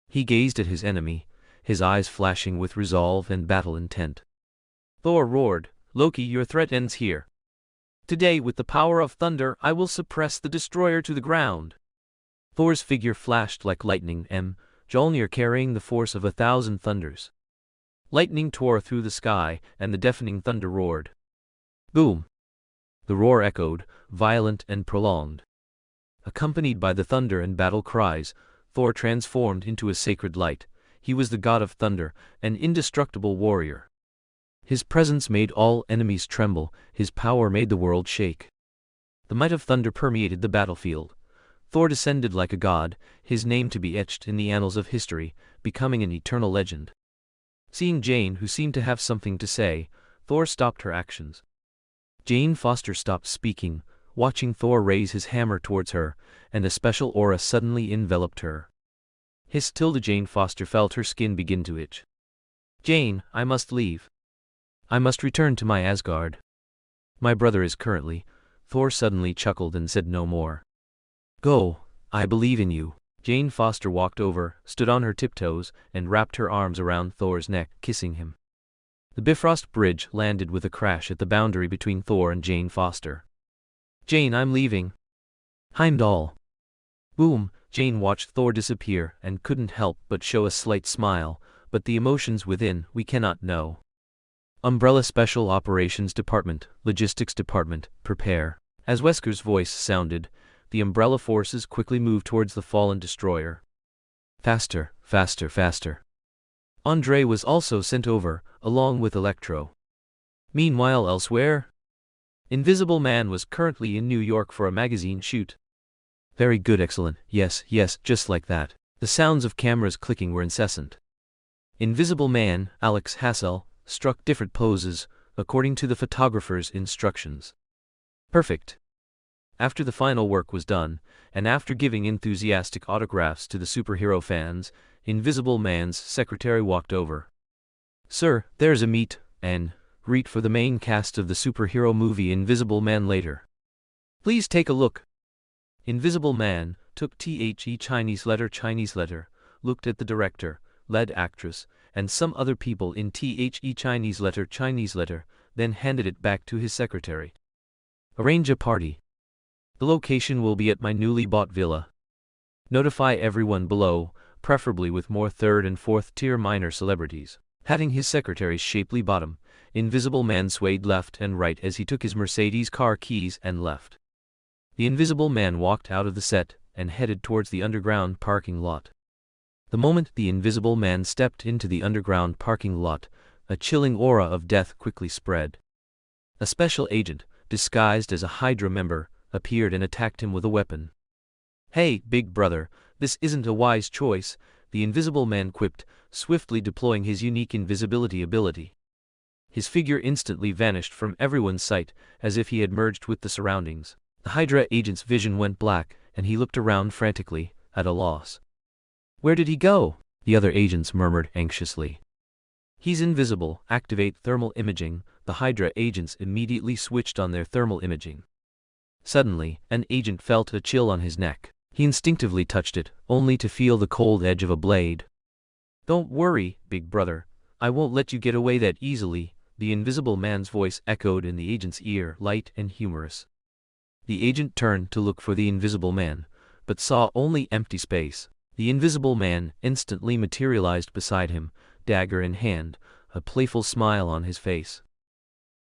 Speaker 1: He gazed at his enemy, his eyes flashing with resolve and battle intent. Thor roared, "Loki, your threat ends here. Today, with the power of thunder, I will suppress the destroyer to the ground." Thor's figure flashed like lightning, Mjolnir carrying the force of 1,000 thunders. Lightning tore through the sky, and the deafening thunder roared. Boom! The roar echoed, violent and prolonged. Accompanied by the thunder and battle cries, Thor transformed into a sacred light. He was the god of thunder, an indestructible warrior. His presence made all enemies tremble, his power made the world shake. The might of thunder permeated the battlefield. Thor descended like a god, his name to be etched in the annals of history, becoming an eternal legend. Seeing Jane, who seemed to have something to say, Thor stopped her actions. Jane Foster stopped speaking, watching Thor raise his hammer towards her, and a special aura suddenly enveloped her. Hissed Tilda. Jane Foster felt her skin begin to itch. "Jane, I must leave. I must return to my Asgard. My brother is currently—" Thor suddenly chuckled and said no more. "Go, I believe in you." Jane Foster walked over, stood on her tiptoes, and wrapped her arms around Thor's neck, kissing him. The Bifrost Bridge landed with a crash at the boundary between Thor and Jane Foster. "Jane, I'm leaving." Heimdall. Boom! Jane watched Thor disappear and couldn't help but show a slight smile, but the emotions within, we cannot know. Umbrella Special Operations Department, Logistics Department, prepare. As Wesker's voice sounded, the Umbrella forces quickly moved towards the fallen destroyer. Faster, faster, faster. Andre was also sent over, along with Electro. Meanwhile elsewhere, Invisible Man was currently in New York for a magazine shoot. Very good, excellent, yes, yes, just like that. The sounds of cameras clicking were incessant. Invisible Man, Alex Hassel, struck different poses, according to the photographer's instructions. Perfect. After the final work was done, and after giving enthusiastic autographs to the superhero fans, Invisible Man's secretary walked over. "Sir, there's a meet and greet for the main cast of the superhero movie Invisible Man later. Please take a look." Invisible Man took the Chinese letter, looked at the director, lead actress, and some other people in the Chinese letter, then handed it back to his secretary. "Arrange a party. The location will be at my newly bought villa. Notify everyone below, preferably with more third and fourth tier minor celebrities." Patting his secretary's shapely bottom, Invisible Man swayed left and right as he took his Mercedes car keys and left. The Invisible Man walked out of the set and headed towards the underground parking lot. The moment the Invisible Man stepped into the underground parking lot, a chilling aura of death quickly spread. A special agent, disguised as a Hydra member, appeared and attacked him with a weapon. "Hey, big brother, this isn't a wise choice," the Invisible Man quipped, swiftly deploying his unique invisibility ability. His figure instantly vanished from everyone's sight, as if he had merged with the surroundings. The Hydra agent's vision went black, and he looked around frantically, at a loss. "Where did he go?" the other agents murmured anxiously. "He's invisible. Activate thermal imaging." The Hydra agents immediately switched on their thermal imaging. Suddenly, an agent felt a chill on his neck. He instinctively touched it, only to feel the cold edge of a blade. "Don't worry, big brother. I won't let you get away that easily," the Invisible Man's voice echoed in the agent's ear, light and humorous. The agent turned to look for the Invisible Man, but saw only empty space. The Invisible Man instantly materialized beside him, dagger in hand, a playful smile on his face.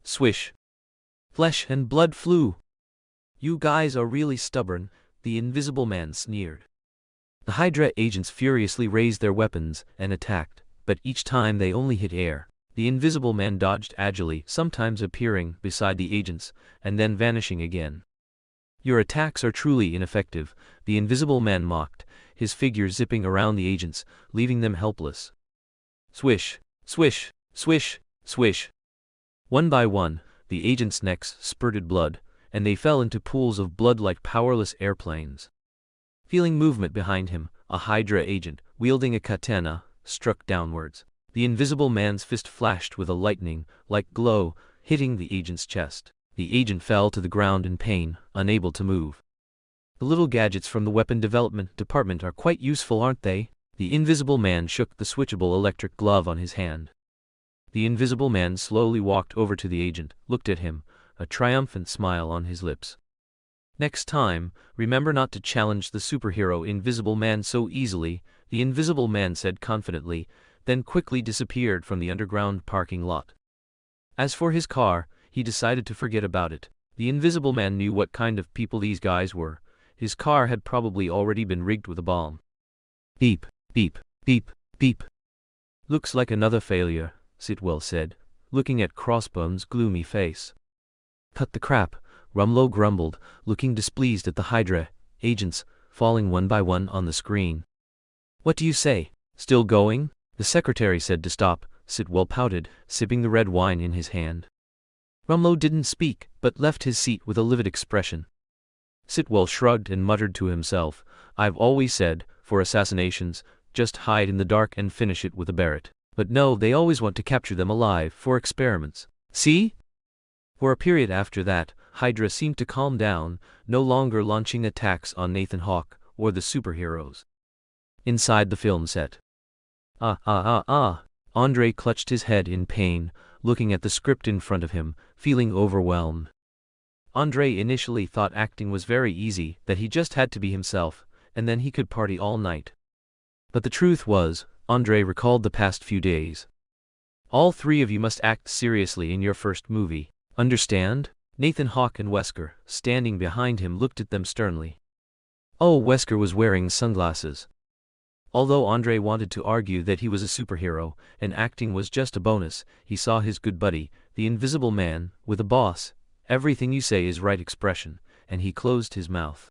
Speaker 1: Swish! Flesh and blood flew. "You guys are really stubborn," the Invisible Man sneered. The Hydra agents furiously raised their weapons and attacked, but each time they only hit air. The Invisible Man dodged agilely, sometimes appearing beside the agents, and then vanishing again. "Your attacks are truly ineffective," the Invisible Man mocked, his figure zipping around the agents, leaving them helpless. Swish, swish, swish, swish. One by one, the agents' necks spurted blood, and they fell into pools of blood like powerless airplanes. Feeling movement behind him, a Hydra agent, wielding a katana, struck downwards. The Invisible Man's fist flashed with a lightning-like glow, hitting the agent's chest. The agent fell to the ground in pain, unable to move. The little gadgets from the weapon development department are quite useful, aren't they? The Invisible Man shook the switchable electric glove on his hand. The Invisible Man slowly walked over to the agent, looked at him, a triumphant smile on his lips. Next time, remember not to challenge the superhero Invisible Man so easily, the Invisible Man said confidently, then quickly disappeared from the underground parking lot. As for his car, he decided to forget about it. The Invisible Man knew what kind of people these guys were. His car had probably already been rigged with a bomb. Beep, beep, beep, beep. Looks like another failure, Sitwell said, looking at Crossbone's gloomy face. Cut the crap, Rumlow grumbled, looking displeased at the Hydra agents falling one by one on the screen. What do you say? Still going? The secretary said to stop. Sitwell pouted, sipping the red wine in his hand. Rumlow didn't speak, but left his seat with a livid expression. Sitwell shrugged and muttered to himself, I've always said, for assassinations, just hide in the dark and finish it with a Barrett. But no, they always want to capture them alive for experiments. See? For a period after that, Hydra seemed to calm down, no longer launching attacks on Nathan Hawke or the superheroes. Inside the film set. Andre clutched his head in pain, looking at the script in front of him, feeling overwhelmed. Andre initially thought acting was very easy, that he just had to be himself, and then he could party all night. But the truth was, Andre recalled the past few days. All three of you must act seriously in your first movie, understand? Nathan Hawke and Wesker, standing behind him, looked at them sternly. Oh, Wesker was wearing sunglasses. Although Andre wanted to argue that he was a superhero, and acting was just a bonus, he saw his good buddy, the Invisible Man, with a boss, everything you say is right expression, and he closed his mouth.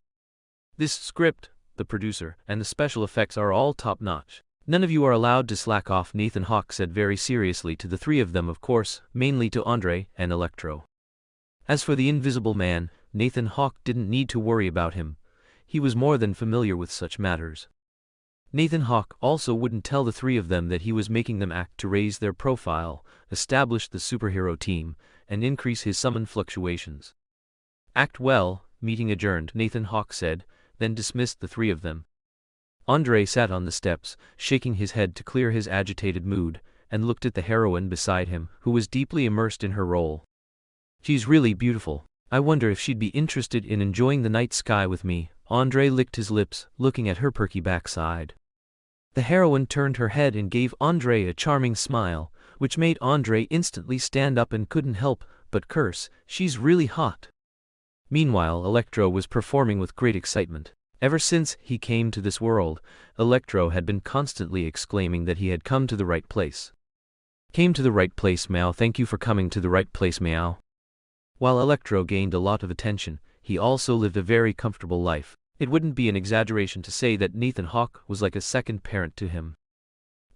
Speaker 1: This script, the producer, and the special effects are all top-notch. None of you are allowed to slack off, Nathan Hawke said very seriously to the three of them, of course, mainly to Andre and Electro. As for the Invisible Man, Nathan Hawke didn't need to worry about him. He was more than familiar with such matters. Nathan Hawke also wouldn't tell the three of them that he was making them act to raise their profile, establish the superhero team, and increase his summon fluctuations. Act well, meeting adjourned, Nathan Hawke said, then dismissed the three of them. Andre sat on the steps, shaking his head to clear his agitated mood, and looked at the heroine beside him, who was deeply immersed in her role. She's really beautiful. I wonder if she'd be interested in enjoying the night sky with me. Andre licked his lips, looking at her perky backside. The heroine turned her head and gave Andre a charming smile, which made Andre instantly stand up and couldn't help but curse, she's really hot. Meanwhile, Electro was performing with great excitement. Ever since he came to this world, Electro had been constantly exclaiming that he had come to the right place. Came to the right place, meow. Thank you for coming to the right place, meow. While Electro gained a lot of attention, he also lived a very comfortable life. It wouldn't be an exaggeration to say that Nathan Hawke was like a second parent to him.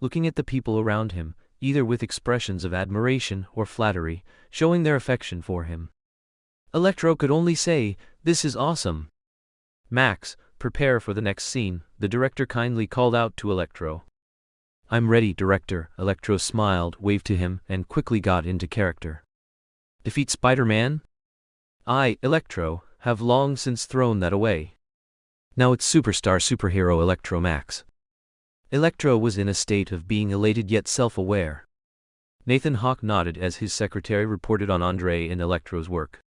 Speaker 1: Looking at the people around him, either with expressions of admiration or flattery, showing their affection for him. Electro could only say, "This is awesome." "Max, prepare for the next scene," the director kindly called out to Electro. "I'm ready, director." Electro smiled, waved to him, and quickly got into character. "Defeat Spider-Man?" "I, Electro, have long since thrown that away. Now it's superhero Electro Max." Electro was in a state of being elated yet self-aware. Nathan Hawke nodded as his secretary reported on Andre and Electro's work.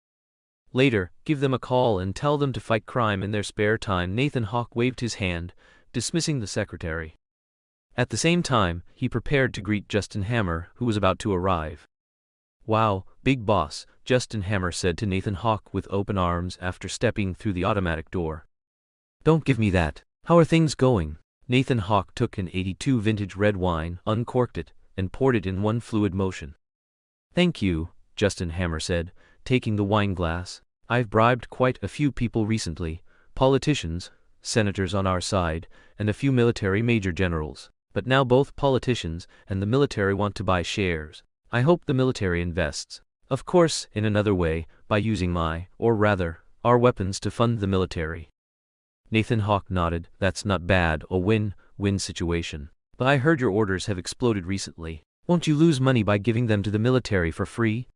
Speaker 1: "Later, give them a call and tell them to fight crime in their spare time." Nathan Hawke waved his hand, dismissing the secretary. At the same time, he prepared to greet Justin Hammer, who was about to arrive. "Wow, big boss," Justin Hammer said to Nathan Hawke with open arms after stepping through the automatic door. "Don't give me that. How are things going?" Nathan Hawke took an '82 vintage red wine, uncorked it, and poured it in one fluid motion. "Thank you," Justin Hammer said, taking the wine glass. "I've bribed quite a few people recently, politicians, senators on our side, and a few military major generals. But now both politicians and the military want to buy shares. I hope the military invests, of course, in another way, by using or rather, our weapons to fund the military." Nathan Hawke nodded. "That's not bad, a win-win situation. But I heard your orders have exploded recently. Won't you lose money by giving them to the military for free?"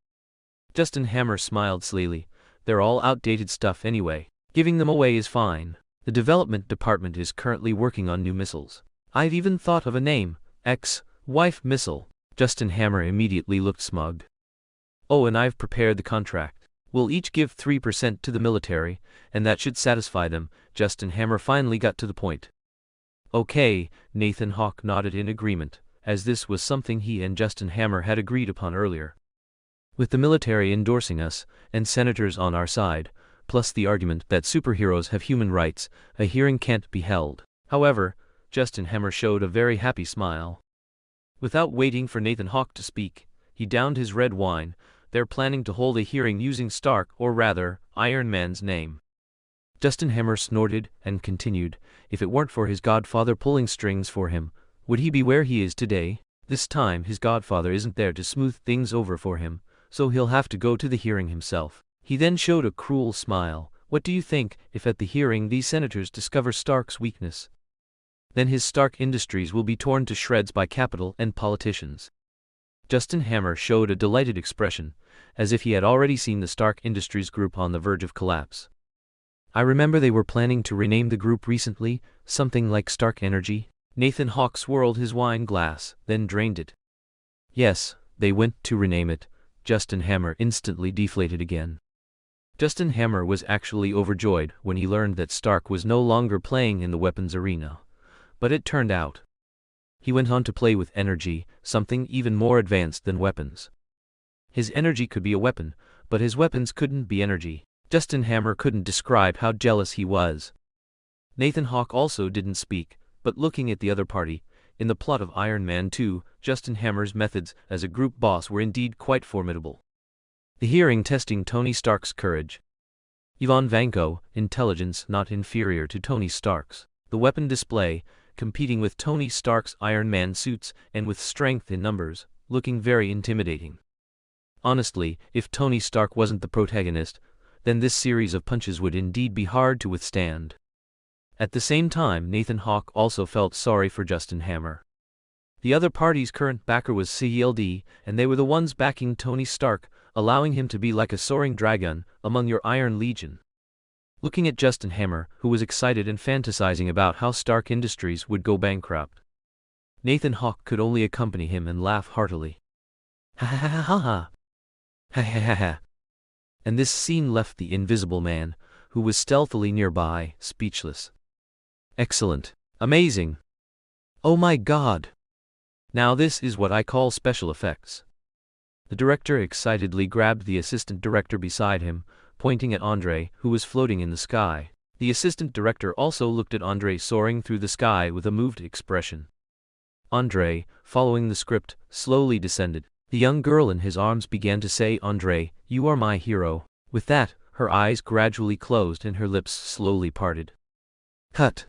Speaker 1: Justin Hammer smiled sleepily. They're all outdated stuff anyway. Giving them away is fine. The development department is currently working on new missiles. I've even thought of a name, ex-wife missile. Justin Hammer immediately looked smug. Oh, and I've prepared the contract. We'll each give 3% to the military, and that should satisfy them. Justin Hammer finally got to the point. Okay, Nathan Hawke nodded in agreement, as this was something he and Justin Hammer had agreed upon earlier. With the military endorsing us, and senators on our side, plus the argument that superheroes have human rights, a hearing can't be held. However, Justin Hammer showed a very happy smile. Without waiting for Nathan Hawke to speak, he downed his red wine. They're planning to hold a hearing using Stark, or rather, Iron Man's name. Justin Hammer snorted and continued, if it weren't for his godfather pulling strings for him, would he be where he is today? This time his godfather isn't there to smooth things over for him, so he'll have to go to the hearing himself. He then showed a cruel smile. What do you think if at the hearing these senators discover Stark's weakness? Then his Stark Industries will be torn to shreds by capital and politicians. Justin Hammer showed a delighted expression, as if he had already seen the Stark Industries group on the verge of collapse. I remember they were planning to rename the group recently, something like Stark Energy. Nathan Hawke swirled his wine glass, then drained it. Yes, they went to rename it. Justin Hammer instantly deflated again. Justin Hammer was actually overjoyed when he learned that Stark was no longer playing in the weapons arena. But it turned out he went on to play with energy, something even more advanced than weapons. His energy could be a weapon, but his weapons couldn't be energy. Justin Hammer couldn't describe how jealous he was. Nathan Hawke also didn't speak, but looking at the other party, in the plot of Iron Man 2, Justin Hammer's methods as a group boss were indeed quite formidable. The hearing testing Tony Stark's courage. Ivan Vanko, intelligence not inferior to Tony Stark's. The weapon display, competing with Tony Stark's Iron Man suits and with strength in numbers, looking very intimidating. Honestly, if Tony Stark wasn't the protagonist, then this series of punches would indeed be hard to withstand. At the same time, Nathan Hawke also felt sorry for Justin Hammer. The other party's current backer was CLD, and they were the ones backing Tony Stark, allowing him to be like a soaring dragon among your Iron Legion. Looking at Justin Hammer, who was excited and fantasizing about how Stark Industries would go bankrupt, Nathan Hawke could only accompany him and laugh heartily. Ha ha ha ha ha. Ha ha ha ha. And this scene left the Invisible Man, who was stealthily nearby, speechless. Excellent. Amazing. Oh my God. Now this is what I call special effects. The director excitedly grabbed the assistant director beside him, pointing at Andre, who was floating in the sky. The assistant director also looked at Andre soaring through the sky with a moved expression. Andre, following the script, slowly descended. The young girl in his arms began to say, Andre, you are my hero. With that, her eyes gradually closed and her lips slowly parted. Cut.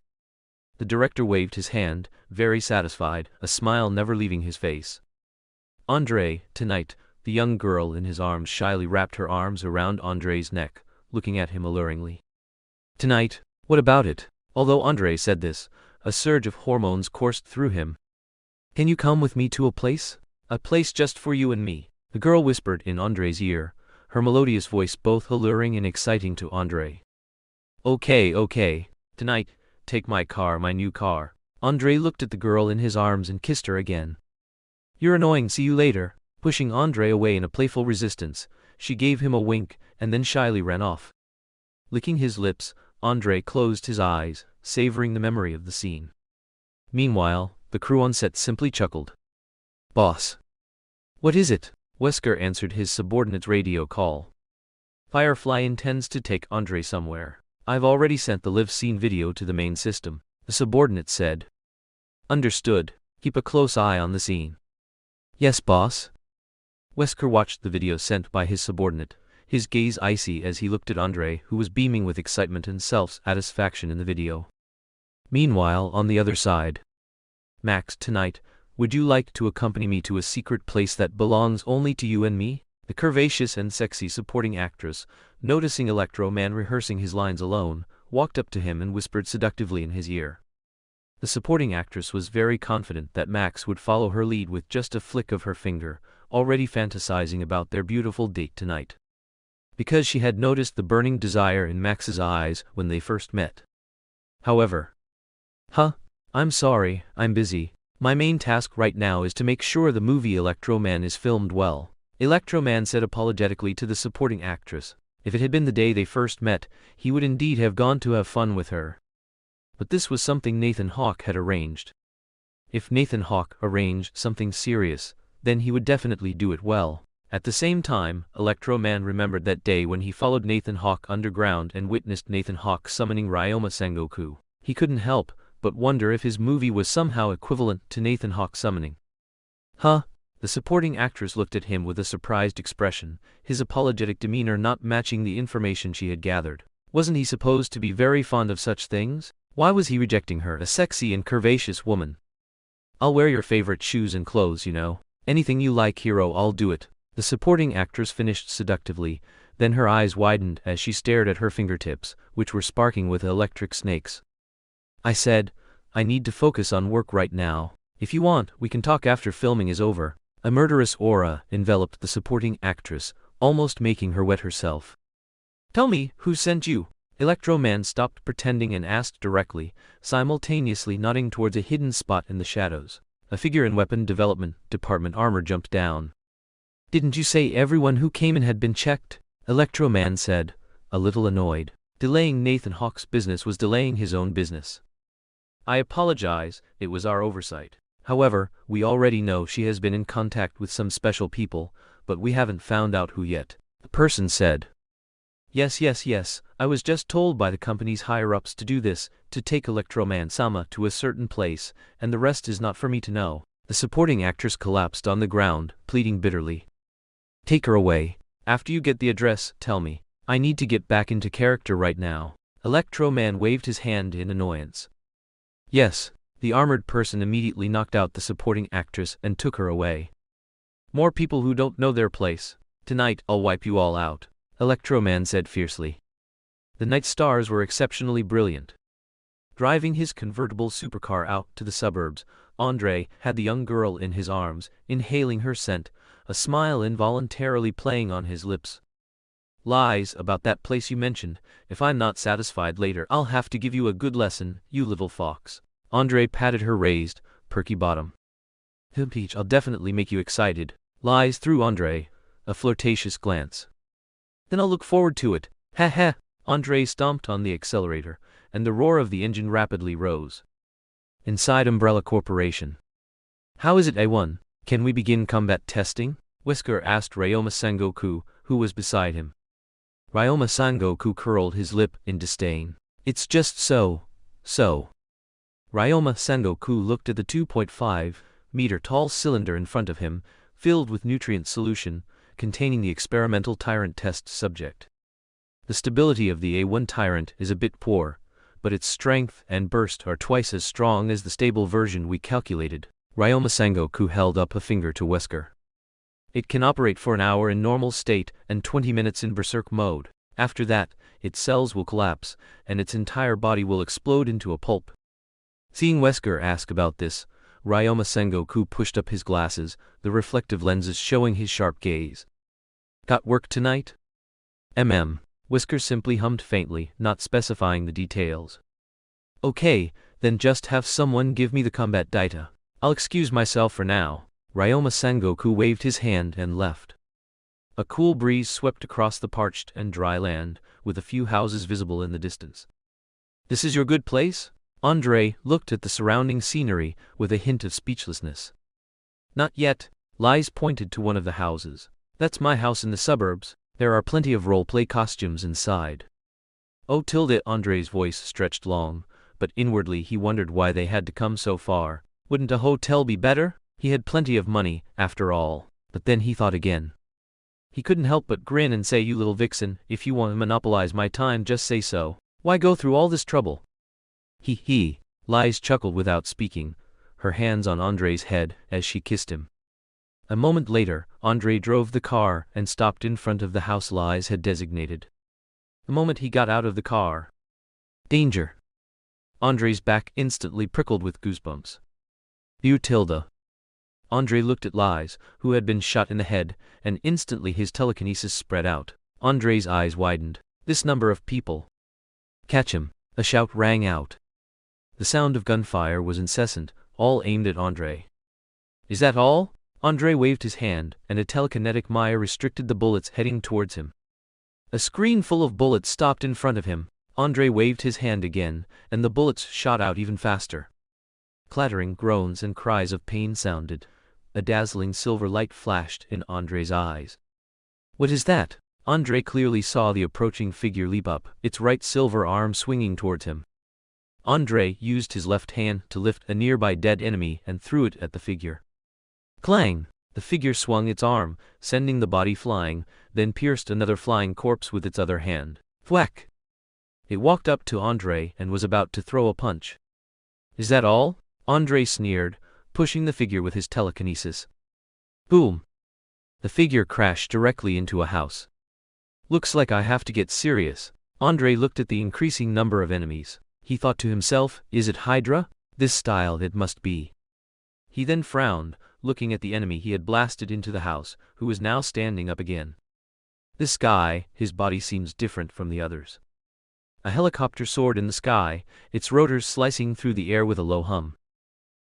Speaker 1: The director waved his hand, very satisfied, a smile never leaving his face. Andre, tonight. The young girl in his arms shyly wrapped her arms around Andre's neck, looking at him alluringly. Tonight? What about it? Although Andre said this, a surge of hormones coursed through him. Can you come with me to a place? A place just for you and me, the girl whispered in Andre's ear, her melodious voice both alluring and exciting to Andre. Okay. Tonight, take my car, my new car. Andre looked at the girl in his arms and kissed her again. You're annoying, see you later. Pushing Andre away in a playful resistance, she gave him a wink and then shyly ran off. Licking his lips, Andre closed his eyes, savoring the memory of the scene. Meanwhile, the crew on set simply chuckled. Boss. What is it? Wesker answered his subordinate's radio call. Firefly intends to take Andre somewhere. I've already sent the live scene video to the main system, the subordinate said. Understood. Keep a close eye on the scene. Yes, boss. Wesker watched the video sent by his subordinate, his gaze icy as he looked at Andre, who was beaming with excitement and self-satisfaction in the video. Meanwhile, on the other side. Max, tonight, would you like to accompany me to a secret place that belongs only to you and me? The curvaceous and sexy supporting actress, noticing Electro Man rehearsing his lines alone, walked up to him and whispered seductively in his ear. The supporting actress was very confident that Max would follow her lead with just a flick of her finger, already fantasizing about their beautiful date tonight. Because she had noticed the burning desire in Max's eyes when they first met. However, I'm sorry, I'm busy. My main task right now is to make sure the movie Electro Man is filmed well. Electro Man said apologetically to the supporting actress. If it had been the day they first met, he would indeed have gone to have fun with her. But this was something Nathan Hawke had arranged. If Nathan Hawke arranged something serious, then he would definitely do it well. At the same time, Electro Man remembered that day when he followed Nathan Hawke underground and witnessed Nathan Hawke summoning Ryoma Sengoku. He couldn't help but wonder if his movie was somehow equivalent to Nathan Hawke summoning. The supporting actress looked at him with a surprised expression, his apologetic demeanor not matching the information she had gathered. Wasn't he supposed to be very fond of such things? Why was he rejecting her, a sexy and curvaceous woman? I'll wear your favorite shoes and clothes, you know. Anything you like, hero, I'll do it. The supporting actress finished seductively, then her eyes widened as she stared at her fingertips, which were sparking with electric snakes. I said, I need to focus on work right now. If you want, we can talk after filming is over. A murderous aura enveloped the supporting actress, almost making her wet herself. Tell me, who sent you? Electro Man stopped pretending and asked directly, simultaneously nodding towards a hidden spot in the shadows. A figure in Weapon Development Department armor jumped down. Didn't you say everyone who came in had been checked? Electro Man said, a little annoyed. Delaying Nathan Hawke's business was delaying his own business. I apologize, it was our oversight. However, we already know she has been in contact with some special people, but we haven't found out who yet. The person said. Yes, I was just told by the company's higher-ups to do this, to take Electro Man-sama to a certain place, and the rest is not for me to know. The supporting actress collapsed on the ground, pleading bitterly. Take her away. After you get the address, tell me. I need to get back into character right now. Electro Man waved his hand in annoyance. Yes. The armored person immediately knocked out the supporting actress and took her away. More people who don't know their place. Tonight, I'll wipe you all out, Electro Man said fiercely. The night stars were exceptionally brilliant. Driving his convertible supercar out to the suburbs, Andre had the young girl in his arms, inhaling her scent, a smile involuntarily playing on his lips. Lies about that place you mentioned. If I'm not satisfied later, I'll have to give you a good lesson, you little fox. Andre patted her raised, perky bottom. Peach, I'll definitely make you excited. Lies threw Andre a flirtatious glance. Then I'll look forward to it. Ha. Andre stomped on the accelerator, and the roar of the engine rapidly rose. Inside Umbrella Corporation. How is it, A1? Can we begin combat testing? Wesker asked Ryoma Sengoku, who was beside him. Ryoma Sengoku curled his lip in disdain. It's just so. Ryoma Sengoku looked at the 2.5-meter-tall cylinder in front of him, filled with nutrient solution, containing the experimental Tyrant test subject. The stability of the A1 Tyrant is a bit poor, but its strength and burst are twice as strong as the stable version we calculated. Ryoma Sengoku held up a finger to Wesker. It can operate for an hour in normal state and 20 minutes in berserk mode. After that, its cells will collapse, and its entire body will explode into a pulp. Seeing Wesker ask about this, Ryoma Sengoku pushed up his glasses, the reflective lenses showing his sharp gaze. Got work tonight? Wesker simply hummed faintly, not specifying the details. Okay, then just have someone give me the combat data. I'll excuse myself for now. Ryoma Sengoku waved his hand and left. A cool breeze swept across the parched and dry land, with a few houses visible in the distance. This is your good place? Andre looked at the surrounding scenery with a hint of speechlessness. Not yet. Lies pointed to one of the houses. That's my house in the suburbs. There are plenty of role-play costumes inside. Oh, Andre's voice stretched long, but inwardly he wondered why they had to come so far. Wouldn't a hotel be better? He had plenty of money, after all. But then he thought again. He couldn't help but grin and say, you little vixen, if you want to monopolize my time, just say so. Why go through all this trouble? He. Lies chuckled without speaking, her hands on Andre's head as she kissed him. A moment later, Andre drove the car and stopped in front of the house Lies had designated. The moment he got out of the car. Danger! Andre's back instantly prickled with goosebumps. You Tilda. Andre looked at Lies, who had been shot in the head, and instantly his telekinesis spread out. Andre's eyes widened. This number of people. Catch him! A shout rang out. The sound of gunfire was incessant, all aimed at Andre. Is that all? Andre waved his hand, and a telekinetic mire restricted the bullets heading towards him. A screen full of bullets stopped in front of him. Andre waved his hand again, and the bullets shot out even faster. Clattering groans and cries of pain sounded. A dazzling silver light flashed in Andre's eyes. What is that? Andre clearly saw the approaching figure leap up, its right silver arm swinging towards him. Andre used his left hand to lift a nearby dead enemy and threw it at the figure. Clang! The figure swung its arm, sending the body flying, then pierced another flying corpse with its other hand. Thwack! It walked up to Andre and was about to throw a punch. Is that all? Andre sneered, pushing the figure with his telekinesis. Boom! The figure crashed directly into a house. Looks like I have to get serious. Andre looked at the increasing number of enemies. He thought to himself, is it Hydra? This style it must be. He then frowned, looking at the enemy he had blasted into the house, who was now standing up again. This guy, his body seems different from the others. A helicopter soared in the sky, its rotors slicing through the air with a low hum.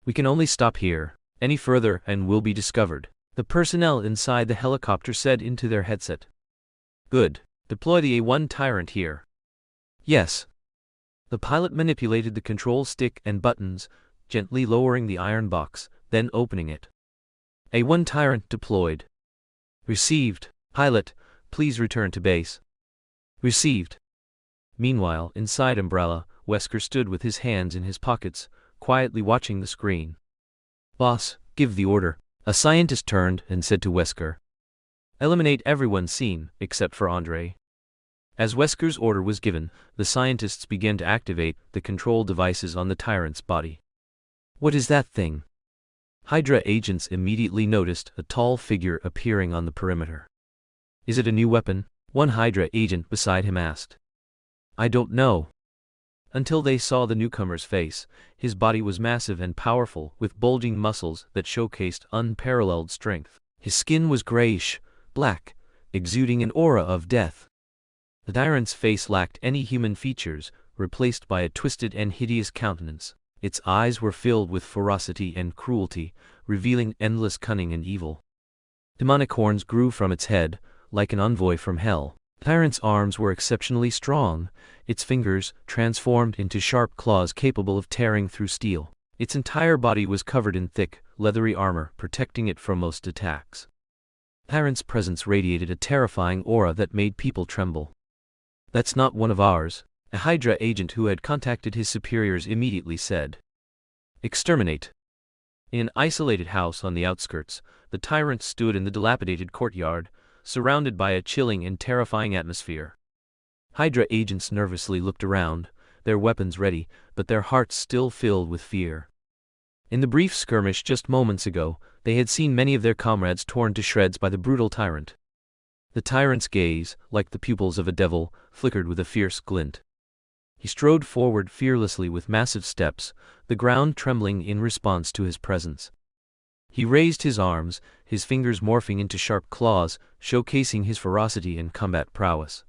Speaker 1: We can only stop here. Any further and we'll be discovered, the personnel inside the helicopter said into their headset. Good. Deploy the A1 Tyrant here. Yes. The pilot manipulated the control stick and buttons, gently lowering the iron box, then opening it. A1 Tyrant deployed. Received. Pilot, please return to base. Received. Meanwhile, inside Umbrella, Wesker stood with his hands in his pockets, quietly watching the screen. Boss, give the order. A scientist turned and said to Wesker. Eliminate everyone seen, except for Andre. As Wesker's order was given, the scientists began to activate the control devices on the Tyrant's body. What is that thing? Hydra agents immediately noticed a tall figure appearing on the perimeter. Is it a new weapon? One Hydra agent beside him asked. I don't know. Until they saw the newcomer's face, his body was massive and powerful, with bulging muscles that showcased unparalleled strength. His skin was grayish, black, exuding an aura of death. The Tyrant's face lacked any human features, replaced by a twisted and hideous countenance. Its eyes were filled with ferocity and cruelty, revealing endless cunning and evil. Demonic horns grew from its head, like an envoy from hell. Tyrant's arms were exceptionally strong, its fingers transformed into sharp claws capable of tearing through steel. Its entire body was covered in thick, leathery armor, protecting it from most attacks. Tyrant's presence radiated a terrifying aura that made people tremble. That's not one of ours, a Hydra agent who had contacted his superiors immediately said. Exterminate. In an isolated house on the outskirts, the Tyrant stood in the dilapidated courtyard, surrounded by a chilling and terrifying atmosphere. Hydra agents nervously looked around, their weapons ready, but their hearts still filled with fear. In the brief skirmish just moments ago, they had seen many of their comrades torn to shreds by the brutal Tyrant. The Tyrant's gaze, like the pupils of a devil, flickered with a fierce glint. He strode forward fearlessly with massive steps, the ground trembling in response to his presence. He raised his arms, his fingers morphing into sharp claws, showcasing his ferocity and combat prowess.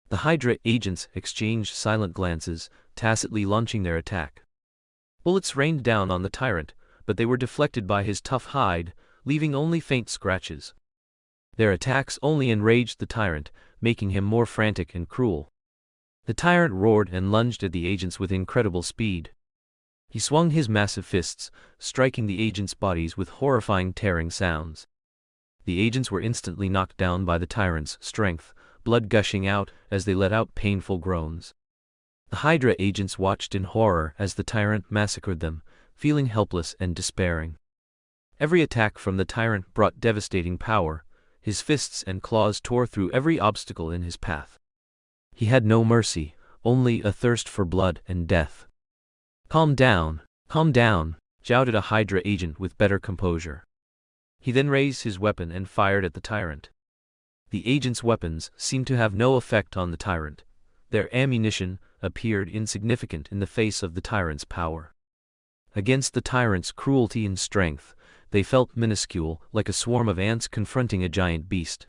Speaker 1: The Hydra agents exchanged silent glances, tacitly launching their attack. Bullets rained down on the Tyrant, but they were deflected by his tough hide, leaving only faint scratches. Their attacks only enraged the Tyrant, making him more frantic and cruel. The Tyrant roared and lunged at the agents with incredible speed. He swung his massive fists, striking the agents' bodies with horrifying tearing sounds. The agents were instantly knocked down by the Tyrant's strength, blood gushing out as they let out painful groans. The Hydra agents watched in horror as the Tyrant massacred them, feeling helpless and despairing. Every attack from the Tyrant brought devastating power. His fists and claws tore through every obstacle in his path. He had no mercy, only a thirst for blood and death. Calm down, shouted a Hydra agent with better composure. He then raised his weapon and fired at the Tyrant. The agent's weapons seemed to have no effect on the Tyrant. their ammunition appeared insignificant in the face of the tyrant's power. Against the tyrant's cruelty and strength, they felt minuscule, like a swarm of ants confronting a giant beast.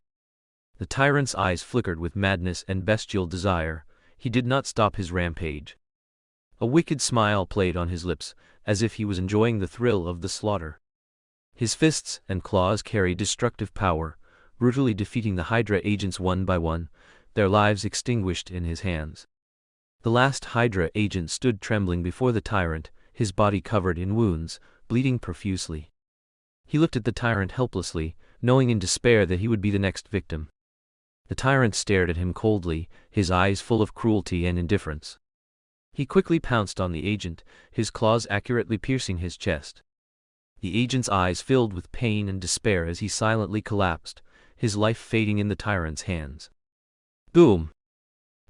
Speaker 1: The tyrant's eyes flickered with madness and bestial desire. He did not stop his rampage. A wicked smile played on his lips, as if he was enjoying the thrill of the slaughter. His fists and claws carried destructive power, brutally defeating the Hydra agents one by one, their lives extinguished in his hands. The last Hydra agent stood trembling before the tyrant, his body covered in wounds, bleeding profusely. He looked at the tyrant helplessly, knowing in despair that he would be the next victim. The tyrant stared at him coldly, his eyes full of cruelty and indifference. He quickly pounced on the agent, his claws accurately piercing his chest. The agent's eyes filled with pain and despair as he silently collapsed, his life fading in the tyrant's hands. Boom!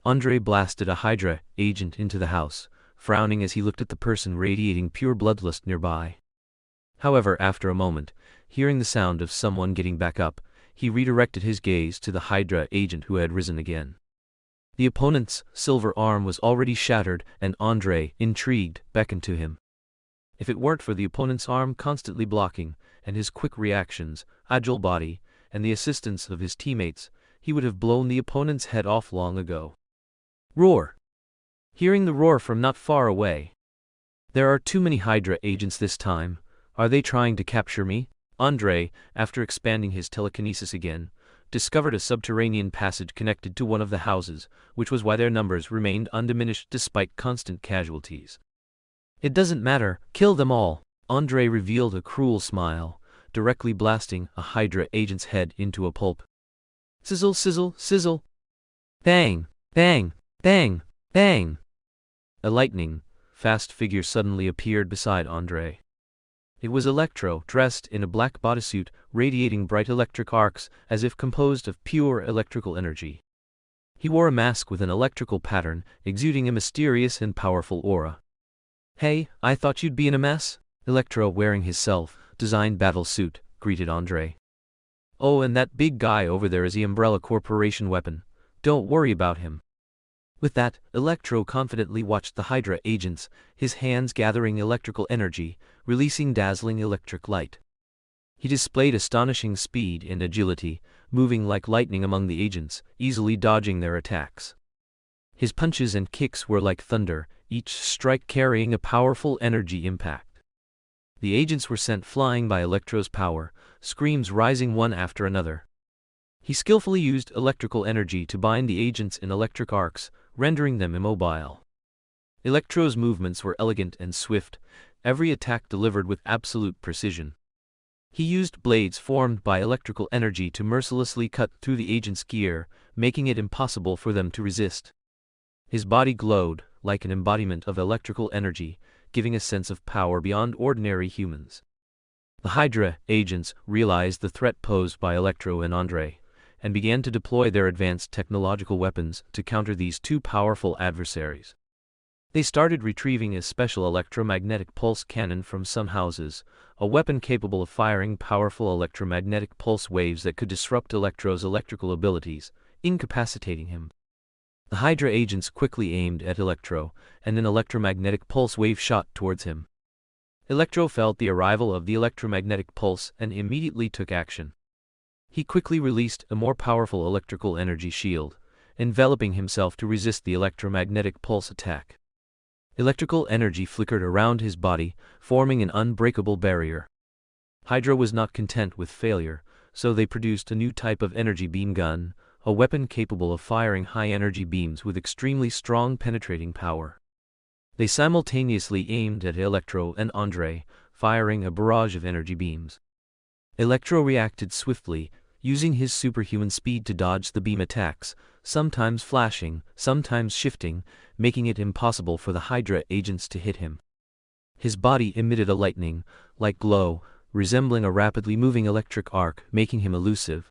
Speaker 1: Andre blasted a Hydra agent into the house, frowning as he looked at the person radiating pure bloodlust nearby. However, after a moment, hearing the sound of someone getting back up, he redirected his gaze to the Hydra agent who had risen again. The opponent's silver arm was already shattered, and Andre, intrigued, beckoned to him. If it weren't for the opponent's arm constantly blocking, and his quick reactions, agile body, and the assistance of his teammates, he would have blown the opponent's head off long ago. Roar! Hearing the roar from not far away. There are too many Hydra agents this time. Are they trying to capture me? Andre, after expanding his telekinesis again, discovered a subterranean passage connected to one of the houses, which was why their numbers remained undiminished despite constant casualties. It doesn't matter, kill them all. Andre revealed a cruel smile, directly blasting a Hydra agent's head into a pulp. Sizzle, sizzle, sizzle. Bang, bang, bang, bang. A lightning fast figure suddenly appeared beside Andre. It was Electro, dressed in a black bodysuit, radiating bright electric arcs as if composed of pure electrical energy. He wore a mask with an electrical pattern, exuding a mysterious and powerful aura. Hey, I thought you'd be in a mess? Electro, wearing his self-designed battle suit, greeted Andre. Oh, and that big guy over there is the Umbrella Corporation weapon. Don't worry about him. With that, Electro confidently watched the Hydra agents, his hands gathering electrical energy, releasing dazzling electric light. He displayed astonishing speed and agility, moving like lightning among the agents, easily dodging their attacks. His punches and kicks were like thunder, each strike carrying a powerful energy impact. The agents were sent flying by Electro's power, screams rising one after another. He skillfully used electrical energy to bind the agents in electric arcs, rendering them immobile. Electro's movements were elegant and swift, every attack delivered with absolute precision. He used blades formed by electrical energy to mercilessly cut through the agent's gear, making it impossible for them to resist. His body glowed, like an embodiment of electrical energy, giving a sense of power beyond ordinary humans. The Hydra agents realized the threat posed by Electro and Andre, and began to deploy their advanced technological weapons to counter these two powerful adversaries. They started retrieving a special electromagnetic pulse cannon from some houses, a weapon capable of firing powerful electromagnetic pulse waves that could disrupt Electro's electrical abilities, incapacitating him. The Hydra agents quickly aimed at Electro, and an electromagnetic pulse wave shot towards him. Electro felt the arrival of the electromagnetic pulse and immediately took action. He quickly released a more powerful electrical energy shield, enveloping himself to resist the electromagnetic pulse attack. Electrical energy flickered around his body, forming an unbreakable barrier. Hydra was not content with failure, so they produced a new type of energy beam gun, a weapon capable of firing high-energy beams with extremely strong penetrating power. They simultaneously aimed at Electro and Andre, firing a barrage of energy beams. Electro reacted swiftly, using his superhuman speed to dodge the beam attacks, sometimes flashing, sometimes shifting, making it impossible for the Hydra agents to hit him. His body emitted a lightning-like glow, resembling a rapidly moving electric arc, making him elusive.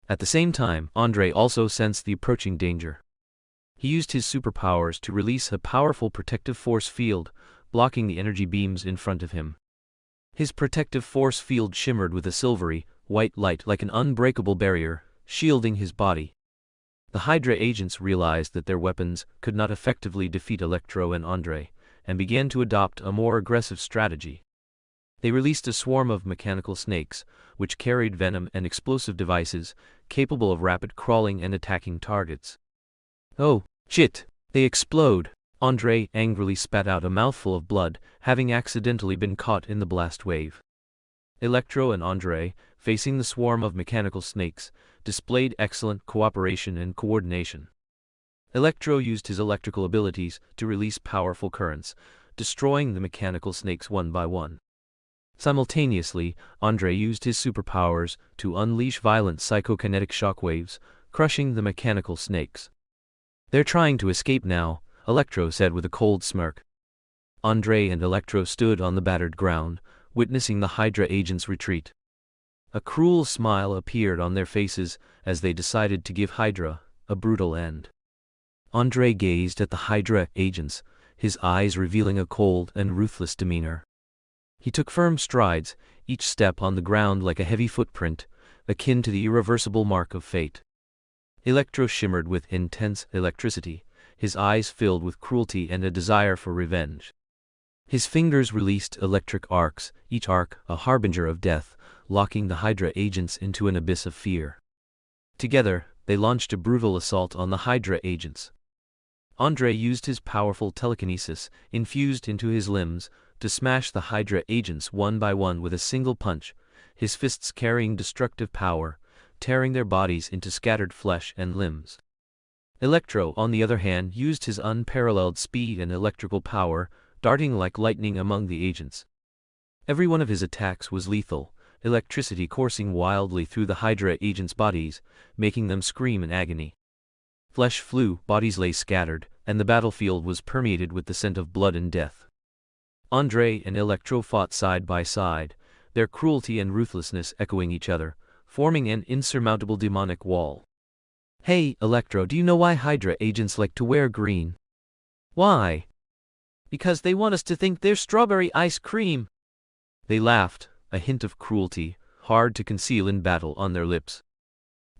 Speaker 1: At the same time, Andre also sensed the approaching danger. He used his superpowers to release a powerful protective force field, blocking the energy beams in front of him. His protective force field shimmered with a silvery, white light like an unbreakable barrier, shielding his body. The Hydra agents realized that their weapons could not effectively defeat Electro and Andre, and began to adopt a more aggressive strategy. They released a swarm of mechanical snakes, which carried venom and explosive devices, capable of rapid crawling and attacking targets. Oh, shit! They explode! Andre angrily spat out a mouthful of blood, having accidentally been caught in the blast wave. Electro and Andre, facing the swarm of mechanical snakes, displayed excellent cooperation and coordination. Electro used his electrical abilities to release powerful currents, destroying the mechanical snakes one by one. Simultaneously, Andre used his superpowers to unleash violent psychokinetic shockwaves, crushing the mechanical snakes. "They're trying to escape now," Electro said with a cold smirk. Andre and Electro stood on the battered ground, witnessing the Hydra agents retreat. A cruel smile appeared on their faces as they decided to give Hydra a brutal end. Andre gazed at the Hydra agents, his eyes revealing a cold and ruthless demeanor. He took firm strides, each step on the ground like a heavy footprint, akin to the irreversible mark of fate. Electro shimmered with intense electricity, his eyes filled with cruelty and a desire for revenge. His fingers released electric arcs, each arc a harbinger of death, locking the Hydra agents into an abyss of fear. Together, they launched a brutal assault on the Hydra agents. Andre used his powerful telekinesis, infused into his limbs, to smash the Hydra agents one by one with a single punch, his fists carrying destructive power, tearing their bodies into scattered flesh and limbs. Electro, on the other hand, used his unparalleled speed and electrical power, darting like lightning among the agents. Every one of his attacks was lethal, electricity coursing wildly through the Hydra agents' bodies, making them scream in agony. Flesh flew, bodies lay scattered, and the battlefield was permeated with the scent of blood and death. Andre and Electro fought side by side, their cruelty and ruthlessness echoing each other, forming an insurmountable demonic wall. "Hey, Electro, do you know why Hydra agents like to wear green?" "Why?" "Because they want us to think they're strawberry ice cream." They laughed, a hint of cruelty, hard to conceal in battle, on their lips.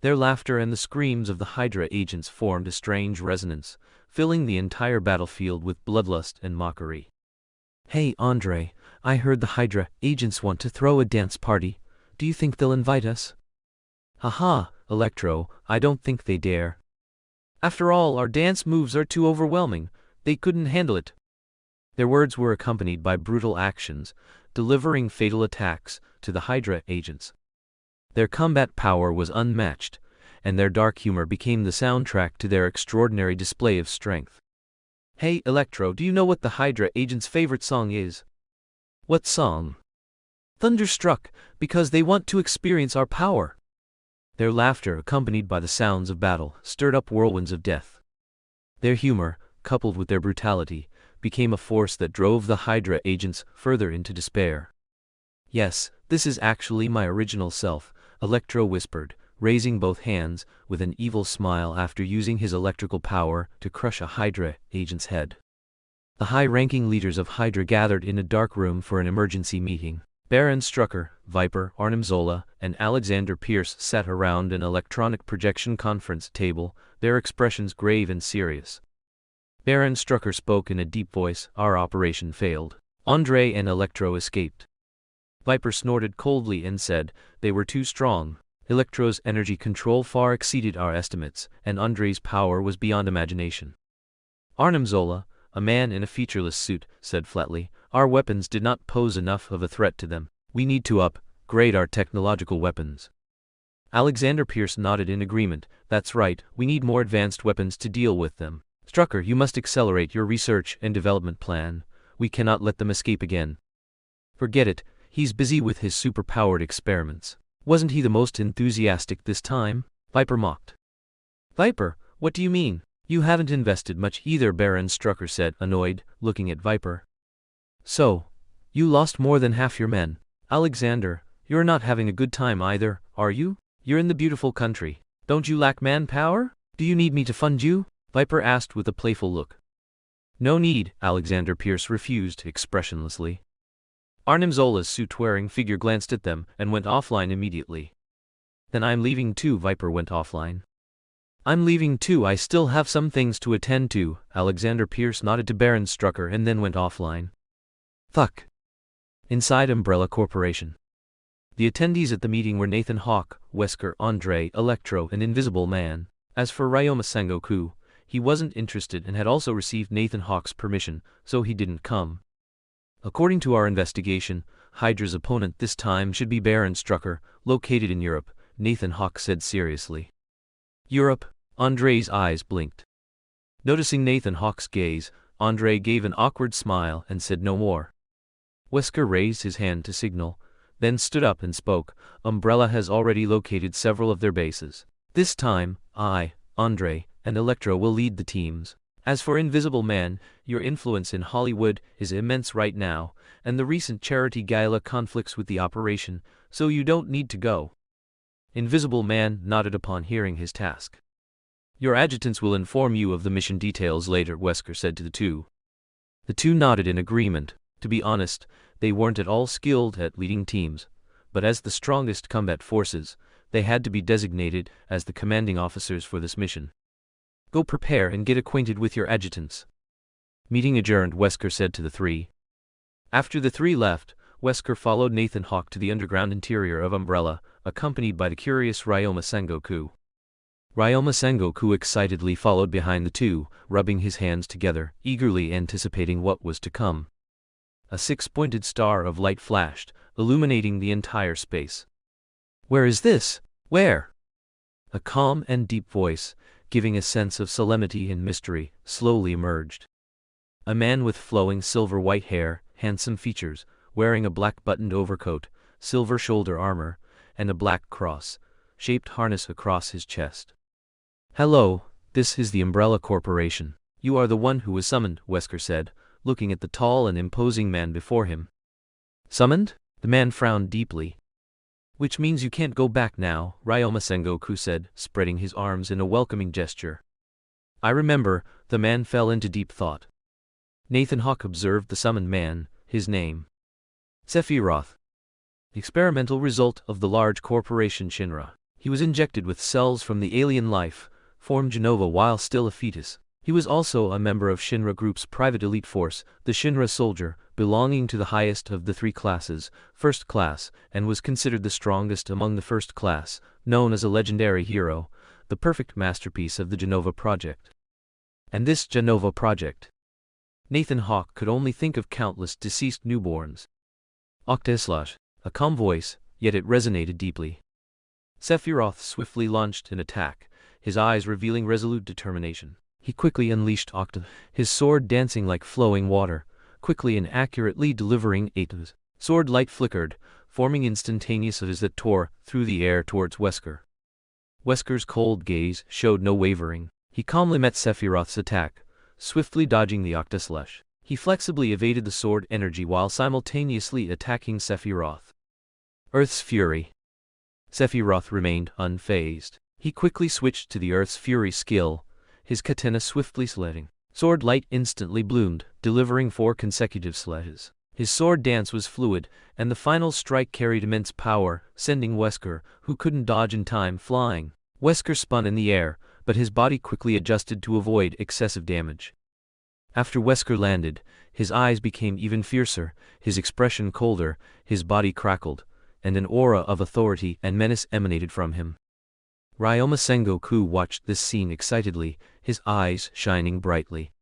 Speaker 1: Their laughter and the screams of the Hydra agents formed a strange resonance, filling the entire battlefield with bloodlust and mockery. "Hey, Andre, I heard the Hydra agents want to throw a dance party. Do you think they'll invite us?" "Haha, Electro, I don't think they dare. After all, our dance moves are too overwhelming. They couldn't handle it." Their words were accompanied by brutal actions, delivering fatal attacks to the Hydra agents. Their combat power was unmatched, and their dark humor became the soundtrack to their extraordinary display of strength. "Hey, Electro, do you know what the Hydra agents' favorite song is?" "What song?" "Thunderstruck, because they want to experience our power." Their laughter, accompanied by the sounds of battle, stirred up whirlwinds of death. Their humor, coupled with their brutality, became a force that drove the Hydra agents further into despair. "Yes, this is actually my original self," Electro whispered, raising both hands with an evil smile after using his electrical power to crush a Hydra agent's head. The high-ranking leaders of Hydra gathered in a dark room for an emergency meeting. Baron Strucker, Viper, Arnim Zola, and Alexander Pierce sat around an electronic projection conference table, their expressions grave and serious. Baron Strucker spoke in a deep voice, "Our operation failed. Andre and Electro escaped." Viper snorted coldly and said, "They were too strong. Electro's energy control far exceeded our estimates, and Andre's power was beyond imagination." Arnim Zola, a man in a featureless suit, said flatly, "Our weapons did not pose enough of a threat to them. We need to upgrade our technological weapons." Alexander Pierce nodded in agreement. "That's right, we need more advanced weapons to deal with them. Strucker, you must accelerate your research and development plan. We cannot let them escape again." "Forget it, he's busy with his super-powered experiments. Wasn't he the most enthusiastic this time?" Viper mocked. "Viper, what do you mean? You haven't invested much either," Baron Strucker said, annoyed, looking at Viper. "So, you lost more than half your men. Alexander, you're not having a good time either, are you? You're in the beautiful country. Don't you lack manpower? Do you need me to fund you?" Viper asked with a playful look. "No need," Alexander Pierce refused expressionlessly. Arnim Zola's suit-wearing figure glanced at them and went offline immediately. "Then I'm leaving too," Viper went offline. I'm leaving too, I still have some things to attend to. Alexander Pierce nodded to Baron Strucker and then went offline. Fuck. Inside Umbrella Corporation. The attendees at the meeting were Nathan Hawke, Wesker, Andre, Electro, and Invisible Man. As for Ryoma Sengoku, he wasn't interested and had also received Nathan Hawke's permission, so he didn't come. According to our investigation, Hydra's opponent this time should be Baron Strucker, located in Europe, Nathan Hawke said seriously. Europe? Andre's eyes blinked. Noticing Nathan Hawke's gaze, Andre gave an awkward smile and said no more. Wesker raised his hand to signal, then stood up and spoke. Umbrella has already located several of their bases. This time, I, Andre, and Electro will lead the teams. As for Invisible Man, your influence in Hollywood is immense right now, and the recent charity gala conflicts with the operation, so you don't need to go. Invisible Man nodded upon hearing his task. Your adjutants will inform you of the mission details later, Wesker said to the two. The two nodded in agreement. To be honest, they weren't at all skilled at leading teams, but as the strongest combat forces, they had to be designated as the commanding officers for this mission. Go prepare and get acquainted with your adjutants. Meeting adjourned, Wesker said to the three. After the three left, Wesker followed Nathan Hawke to the underground interior of Umbrella, accompanied by the curious Ryoma Sengoku. Ryoma Sengoku excitedly followed behind the two, rubbing his hands together, eagerly anticipating what was to come. A six-pointed star of light flashed, illuminating the entire space. Where is this? Where? A calm and deep voice, giving a sense of solemnity and mystery, slowly emerged. A man with flowing silver-white hair, handsome features, wearing a black buttoned overcoat, silver shoulder armor, and a black cross-shaped harness across his chest. Hello, this is the Umbrella Corporation. You are the one who was summoned, Wesker said, looking at the tall and imposing man before him. Summoned? The man frowned deeply. Which means you can't go back now, Ryoma Sengoku said, spreading his arms in a welcoming gesture. I remember, the man fell into deep thought. Nathan Hawke observed the summoned man, his name. Sephiroth. Experimental result of the large corporation Shinra. He was injected with cells from the alien life, form Genova while still a fetus. He was also a member of Shinra Group's private elite force, the Shinra Soldier, belonging to the highest of the three classes, first class, and was considered the strongest among the first class, known as a legendary hero, the perfect masterpiece of the Genova Project. And this Genova Project. Nathan Hawke could only think of countless deceased newborns. Octeslash, a calm voice, yet it resonated deeply. Sephiroth swiftly launched an attack, his eyes revealing resolute determination. He quickly unleashed Octa, his sword dancing like flowing water, quickly and accurately delivering Ata's. Sword light flickered, forming instantaneous as that tore through the air towards Wesker. Wesker's cold gaze showed no wavering. He calmly met Sephiroth's attack, swiftly dodging the Octaslash. He flexibly evaded the sword energy while simultaneously attacking Sephiroth. Earth's Fury. Sephiroth remained unfazed. He quickly switched to the Earth's Fury skill, his katana swiftly sliding. Sword light instantly bloomed, delivering 4 consecutive slashes. His sword dance was fluid, and the final strike carried immense power, sending Wesker, who couldn't dodge in time, flying. Wesker spun in the air, but his body quickly adjusted to avoid excessive damage. After Wesker landed, his eyes became even fiercer, his expression colder, his body crackled, and an aura of authority and menace emanated from him. Ryoma Sengoku watched this scene excitedly, his eyes shining brightly.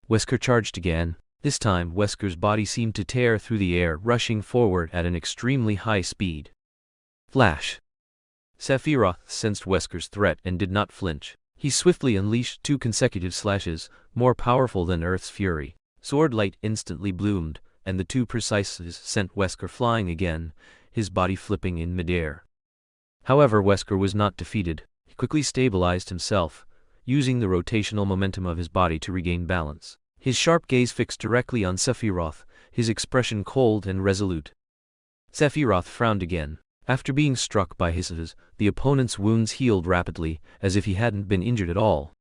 Speaker 1: Wesker charged again. This time Wesker's body seemed to tear through the air, rushing forward at an extremely high speed. Flash! Sephiroth sensed Wesker's threat and did not flinch. He swiftly unleashed 2 consecutive slashes, more powerful than Earth's Fury. Sword light instantly bloomed, and the 2 precises sent Wesker flying again, his body flipping in midair. However, Wesker was not defeated. He quickly stabilized himself, using the rotational momentum of his body to regain balance. His sharp gaze fixed directly on Sephiroth, his expression cold and resolute. Sephiroth frowned again. After being struck by his, the opponent's wounds healed rapidly, as if he hadn't been injured at all.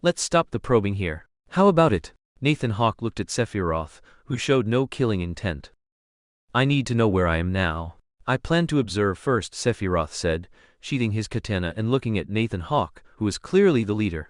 Speaker 1: Let's stop the probing here. How about it? Nathan Hawke looked at Sephiroth, who showed no killing intent. I need to know where I am now. I plan to observe first, Sephiroth said, sheathing his katana and looking at Nathan Hawke, who was clearly the leader.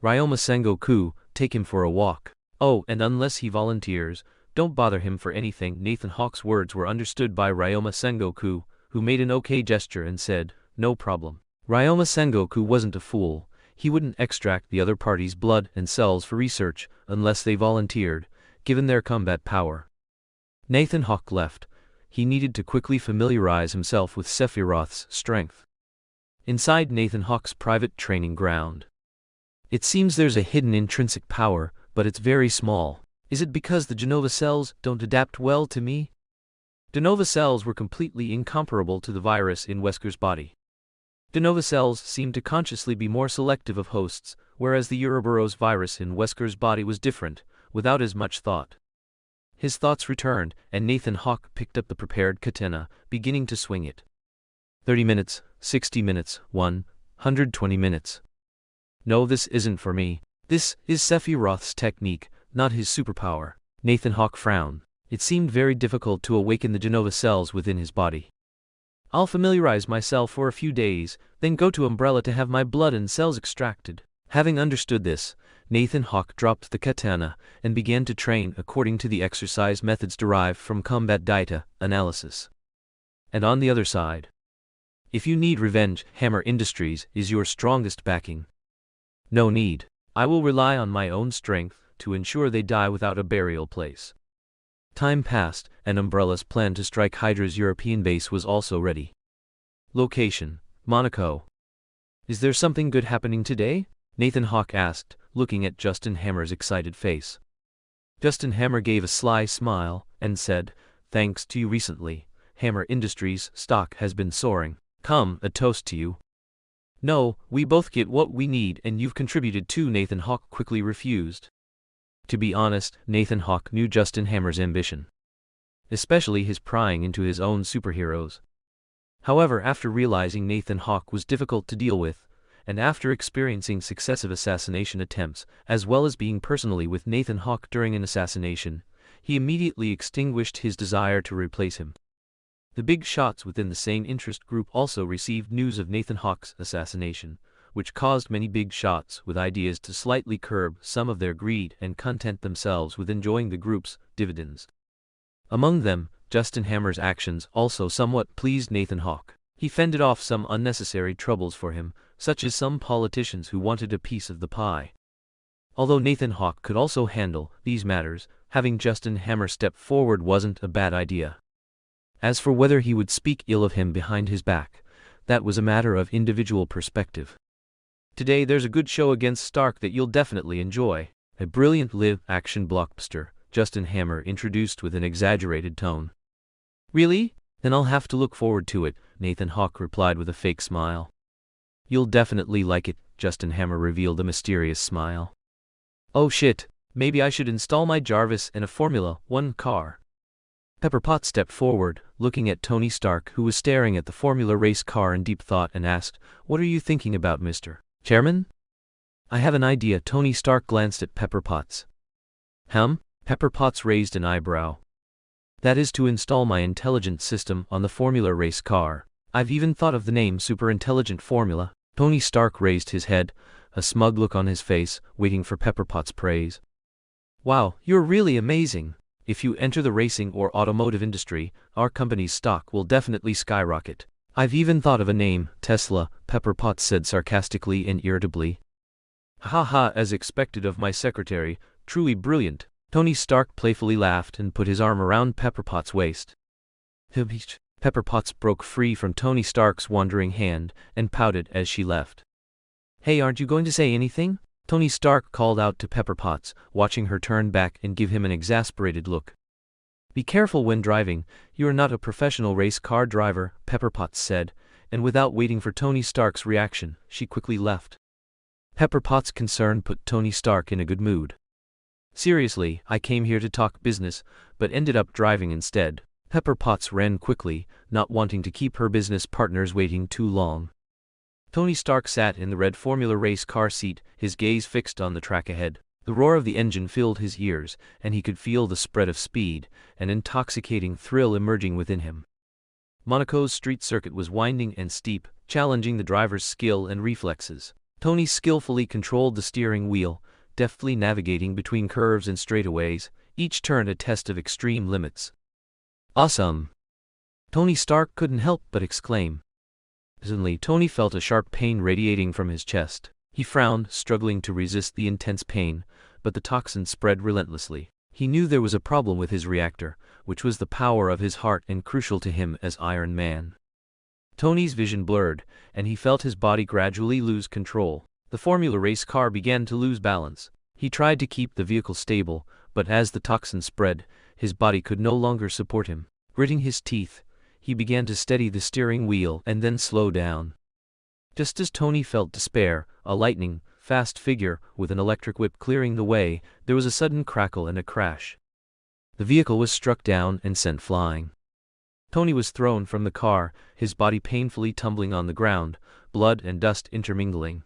Speaker 1: Ryoma Sengoku, take him for a walk. Oh, and unless he volunteers, don't bother him for anything. Nathan Hawke's words were understood by Ryoma Sengoku, who made an okay gesture and said, no problem. Ryoma Sengoku wasn't a fool. He wouldn't extract the other party's blood and cells for research unless they volunteered, given their combat power. Nathan Hawke left. He needed to quickly familiarize himself with Sephiroth's strength. Inside Nathan Hawke's private training ground. It seems there's a hidden intrinsic power, but it's very small. Is it because the Genova cells don't adapt well to me? Genova cells were completely incomparable to the virus in Wesker's body. Genova cells seemed to consciously be more selective of hosts, whereas the Ouroboros virus in Wesker's body was different, without as much thought. His thoughts returned, and Nathan Hawke picked up the prepared katana, beginning to swing it. 30 minutes, 60 minutes, 120 minutes. No, this isn't for me. This is Sephiroth's technique, not his superpower. Nathan Hawke frowned. It seemed very difficult to awaken the Genova cells within his body. I'll familiarize myself for a few days, then go to Umbrella to have my blood and cells extracted. Having understood this, Nathan Hawke dropped the katana and began to train according to the exercise methods derived from combat data analysis. And on the other side, if you need revenge, Hammer Industries is your strongest backing. No need. I will rely on my own strength to ensure they die without a burial place. Time passed, and Umbrella's plan to strike Hydra's European base was also ready. Location: Monaco. Is there something good happening today? Nathan Hawke asked, looking at Justin Hammer's excited face. Justin Hammer gave a sly smile and said, thanks to you recently, Hammer Industries' stock has been soaring. Come, a toast to you. No, we both get what we need and you've contributed too. Nathan Hawke quickly refused. To be honest, Nathan Hawke knew Justin Hammer's ambition, especially his prying into his own superheroes. However, after realizing Nathan Hawke was difficult to deal with, and after experiencing successive assassination attempts, as well as being personally with Nathan Hawke during an assassination, he immediately extinguished his desire to replace him. The big shots within the same interest group also received news of Nathan Hawke's assassination, which caused many big shots with ideas to slightly curb some of their greed and content themselves with enjoying the group's dividends. Among them, Justin Hammer's actions also somewhat pleased Nathan Hawke. He fended off some unnecessary troubles for him, such as some politicians who wanted a piece of the pie. Although Nathan Hawke could also handle these matters, having Justin Hammer step forward wasn't a bad idea. As for whether he would speak ill of him behind his back, that was a matter of individual perspective. Today there's a good show against Stark that you'll definitely enjoy. A brilliant live-action blockbuster, Justin Hammer introduced with an exaggerated tone. Really? Then I'll have to look forward to it, Nathan Hawke replied with a fake smile. You'll definitely like it, Justin Hammer revealed a mysterious smile. Oh shit, maybe I should install my Jarvis in a Formula 1 car. Pepper Potts stepped forward, looking at Tony Stark, who was staring at the Formula race car in deep thought, and asked, "What are you thinking about, Mr. Chairman?" "I have an idea." Tony Stark glanced at Pepper Potts. Pepper Potts raised an eyebrow. "That is to install my intelligent system on the Formula race car. I've even thought of the name Super Intelligent Formula." Tony Stark raised his head, a smug look on his face, waiting for Pepper Potts' praise. "Wow, you're really amazing. If you enter the racing or automotive industry, our company's stock will definitely skyrocket. I've even thought of a name, Tesla," Pepper Potts said sarcastically and irritably. "Ha ha, as expected of my secretary, truly brilliant." Tony Stark playfully laughed and put his arm around Pepper Potts' waist. Pepper Potts broke free from Tony Stark's wandering hand and pouted as she left. "Hey, aren't you going to say anything?" Tony Stark called out to Pepper Potts, watching her turn back and give him an exasperated look. "Be careful when driving, you are not a professional race car driver," Pepper Potts said, and without waiting for Tony Stark's reaction, she quickly left. Pepper Potts' concern put Tony Stark in a good mood. "Seriously, I came here to talk business, but ended up driving instead." Pepper Potts ran quickly, not wanting to keep her business partners waiting too long. Tony Stark sat in the red Formula race car seat, his gaze fixed on the track ahead. The roar of the engine filled his ears, and he could feel the spread of speed, an intoxicating thrill emerging within him. Monaco's street circuit was winding and steep, challenging the driver's skill and reflexes. Tony skillfully controlled the steering wheel, deftly navigating between curves and straightaways, each turn a test of extreme limits. Awesome! Tony Stark couldn't help but exclaim. Suddenly, Tony felt a sharp pain radiating from his chest. He frowned, struggling to resist the intense pain, but the toxin spread relentlessly. He knew there was a problem with his reactor, which was the power of his heart and crucial to him as Iron Man. Tony's vision blurred, and he felt his body gradually lose control. The Formula race car began to lose balance. He tried to keep the vehicle stable, but as the toxin spread, his body could no longer support him. Gritting his teeth, he began to steady the steering wheel and then slow down. Just as Tony felt despair, a lightning fast figure with an electric whip clearing the way, there was a sudden crackle and a crash. The vehicle was struck down and sent flying. Tony was thrown from the car, his body painfully tumbling on the ground, blood and dust intermingling.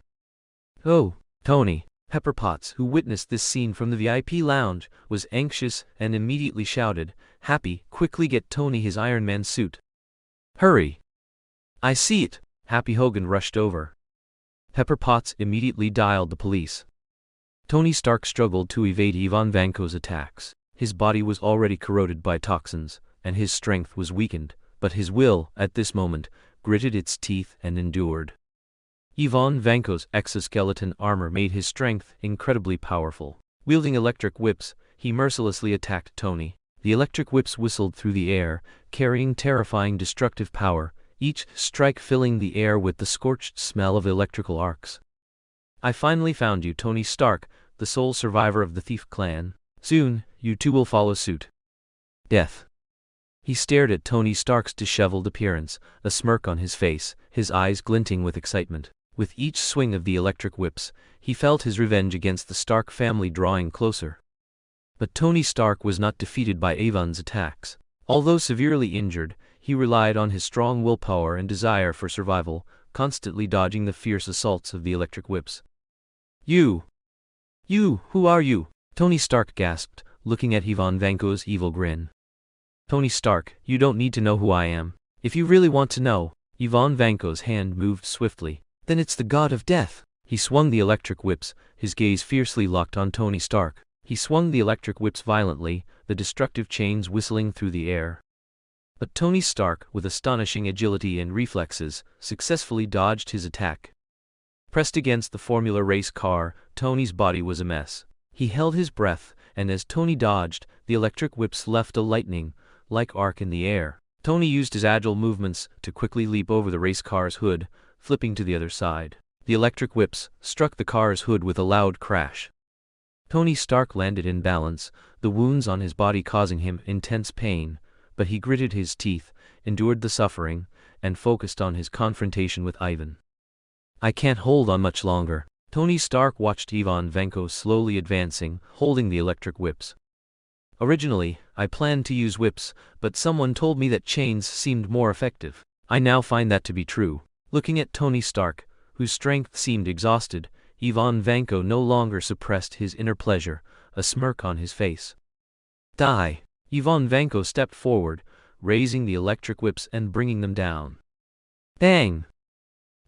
Speaker 1: "Oh, Tony!" Pepper Potts, who witnessed this scene from the VIP lounge, was anxious and immediately shouted, "Happy, quickly get Tony his Iron Man suit. Hurry!" "I see it!" Happy Hogan rushed over. Pepper Potts immediately dialed the police. Tony Stark struggled to evade Ivan Vanko's attacks. His body was already corroded by toxins, and his strength was weakened, but his will, at this moment, gritted its teeth and endured. Ivan Vanko's exoskeleton armor made his strength incredibly powerful. Wielding electric whips, he mercilessly attacked Tony. The electric whips whistled through the air, carrying terrifying destructive power, each strike filling the air with the scorched smell of electrical arcs. "I finally found you, Tony Stark, the sole survivor of the Thief clan. Soon, you too will follow suit." Death. He stared at Tony Stark's disheveled appearance, a smirk on his face, his eyes glinting with excitement. With each swing of the electric whips, he felt his revenge against the Stark family drawing closer. But Tony Stark was not defeated by Ivan's attacks. Although severely injured, he relied on his strong willpower and desire for survival, constantly dodging the fierce assaults of the electric whips. You, who are you?" Tony Stark gasped, looking at Ivan Vanko's evil grin. "Tony Stark, you don't need to know who I am. If you really want to know." Ivan Vanko's hand moved swiftly. "Then it's the god of death." He swung the electric whips, his gaze fiercely locked on Tony Stark. He swung the electric whips violently, the destructive chains whistling through the air. But Tony Stark, with astonishing agility and reflexes, successfully dodged his attack. Pressed against the Formula race car, Tony's body was a mess. He held his breath, and as Tony dodged, the electric whips left a lightning-like arc in the air. Tony used his agile movements to quickly leap over the race car's hood, flipping to the other side. The electric whips struck the car's hood with a loud crash. Tony Stark landed in balance, the wounds on his body causing him intense pain, but he gritted his teeth, endured the suffering, and focused on his confrontation with Ivan. "I can't hold on much longer." Tony Stark watched Ivan Vanko slowly advancing, holding the electric whips. "Originally, I planned to use whips, but someone told me that chains seemed more effective. I now find that to be true." Looking at Tony Stark, whose strength seemed exhausted, Ivan Vanko no longer suppressed his inner pleasure, a smirk on his face. "Die!" Ivan Vanko stepped forward, raising the electric whips and bringing them down. Bang!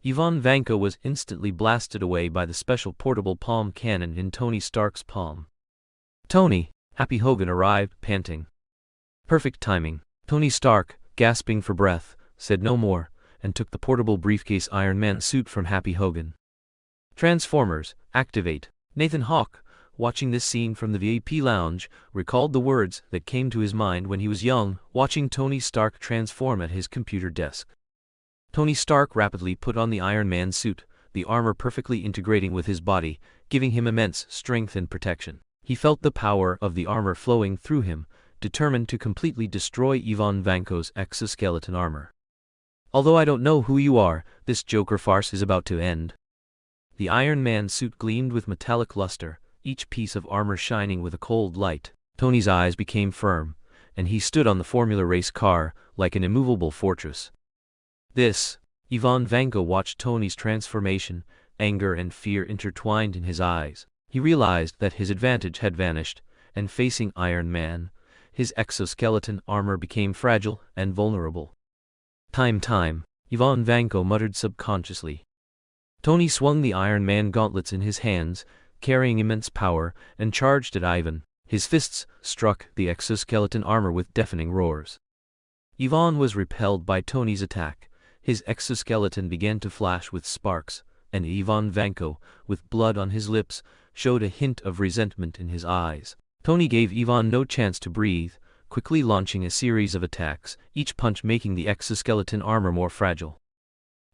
Speaker 1: Ivan Vanko was instantly blasted away by the special portable palm cannon in Tony Stark's palm. "Tony!" Happy Hogan arrived, panting. Perfect timing. Tony Stark, gasping for breath, said no more, and took the portable briefcase Iron Man suit from Happy Hogan. "Transformers, activate." Nathan Hawke, watching this scene from the VIP lounge, recalled the words that came to his mind when he was young, watching Tony Stark transform at his computer desk. Tony Stark rapidly put on the Iron Man suit, the armor perfectly integrating with his body, giving him immense strength and protection. He felt the power of the armor flowing through him, determined to completely destroy Ivan Vanko's exoskeleton armor. "Although I don't know who you are, this Joker farce is about to end." The Iron Man suit gleamed with metallic luster, each piece of armor shining with a cold light. Tony's eyes became firm, and he stood on the Formula race car like an immovable fortress. Ivan Vanko watched Tony's transformation, anger and fear intertwined in his eyes. He realized that his advantage had vanished, and facing Iron Man, his exoskeleton armor became fragile and vulnerable. Time, Ivan Vanko muttered subconsciously. Tony swung the Iron Man gauntlets in his hands, carrying immense power, and charged at Ivan. His fists struck the exoskeleton armor with deafening roars. Ivan was repelled by Tony's attack. His exoskeleton began to flash with sparks, and Ivan Vanko, with blood on his lips, showed a hint of resentment in his eyes. Tony gave Ivan no chance to breathe, quickly launching a series of attacks, each punch making the exoskeleton armor more fragile.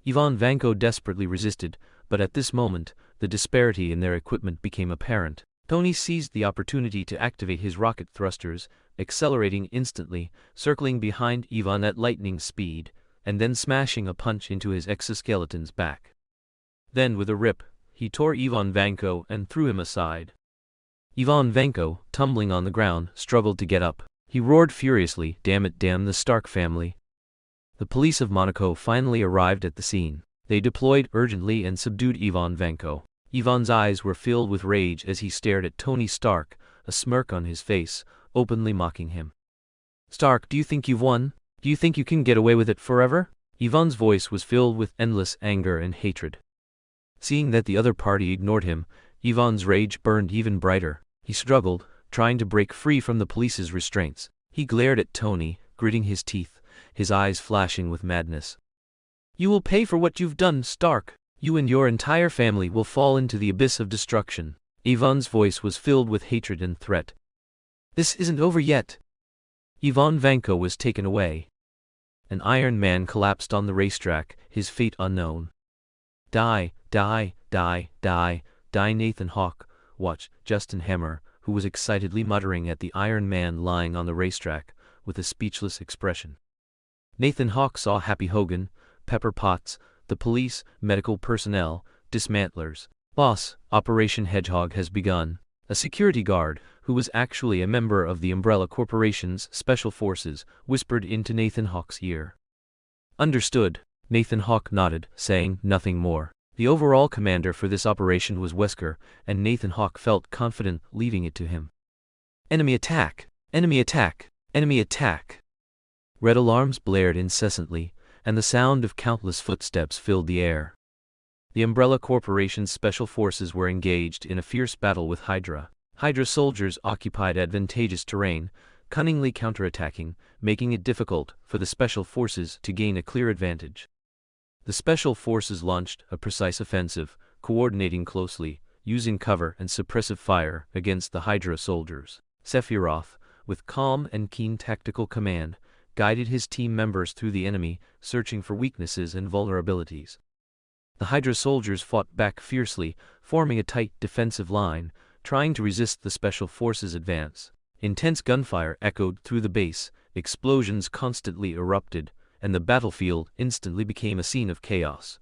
Speaker 1: Ivan Vanko desperately resisted, but at this moment, the disparity in their equipment became apparent. Tony seized the opportunity to activate his rocket thrusters, accelerating instantly, circling behind Ivan at lightning speed, and then smashing a punch into his exoskeleton's back. Then, with a rip, he tore Ivan Vanko and threw him aside. Ivan Vanko, tumbling on the ground, struggled to get up. He roared furiously, "Damn it, damn the Stark family." The police of Monaco finally arrived at the scene. They deployed urgently and subdued Ivan Vanko. Ivan's eyes were filled with rage as he stared at Tony Stark, a smirk on his face, openly mocking him. "Stark, do you think you've won? Do you think you can get away with it forever?" Ivan's voice was filled with endless anger and hatred. Seeing that the other party ignored him, Ivan's rage burned even brighter. He struggled, trying to break free from the police's restraints. He glared at Tony, gritting his teeth, his eyes flashing with madness. "You will pay for what you've done, Stark. You and your entire family will fall into the abyss of destruction." Ivan's voice was filled with hatred and threat. "This isn't over yet." Ivan Vanko was taken away. An Iron Man collapsed on the racetrack, his fate unknown. Die, die, die, die, die. Nathan Hawke watched Justin Hammer, who was excitedly muttering at the Iron Man lying on the racetrack, with a speechless expression. Nathan Hawke saw Happy Hogan, Pepper Potts, the police, medical personnel, dismantlers. "Boss, Operation Hedgehog has begun." A security guard, who was actually a member of the Umbrella Corporation's Special Forces, whispered into Nathan Hawke's ear. "Understood." Nathan Hawke nodded, saying nothing more. The overall commander for this operation was Wesker, and Nathan Hawke felt confident leaving it to him. "Enemy attack! Enemy attack! Enemy attack!" Red alarms blared incessantly, and the sound of countless footsteps filled the air. The Umbrella Corporation's Special Forces were engaged in a fierce battle with Hydra. Hydra soldiers occupied advantageous terrain, cunningly counterattacking, making it difficult for the Special Forces to gain a clear advantage. The Special Forces launched a precise offensive, coordinating closely, using cover and suppressive fire against the Hydra soldiers. Sephiroth, with calm and keen tactical command, guided his team members through the enemy, searching for weaknesses and vulnerabilities. The Hydra soldiers fought back fiercely, forming a tight defensive line, trying to resist the Special Forces' advance. Intense gunfire echoed through the base, explosions constantly erupted, and the battlefield instantly became a scene of chaos.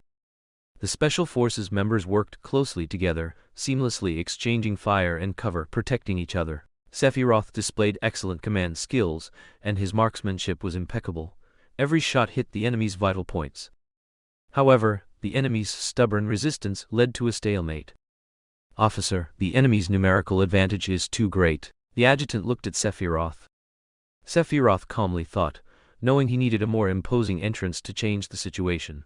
Speaker 1: The Special Forces members worked closely together, seamlessly exchanging fire and cover, protecting each other. Sephiroth displayed excellent command skills, and his marksmanship was impeccable. Every shot hit the enemy's vital points. However, the enemy's stubborn resistance led to a stalemate. "Officer, the enemy's numerical advantage is too great." The adjutant looked at Sephiroth. Sephiroth calmly thought, knowing he needed a more imposing entrance to change the situation.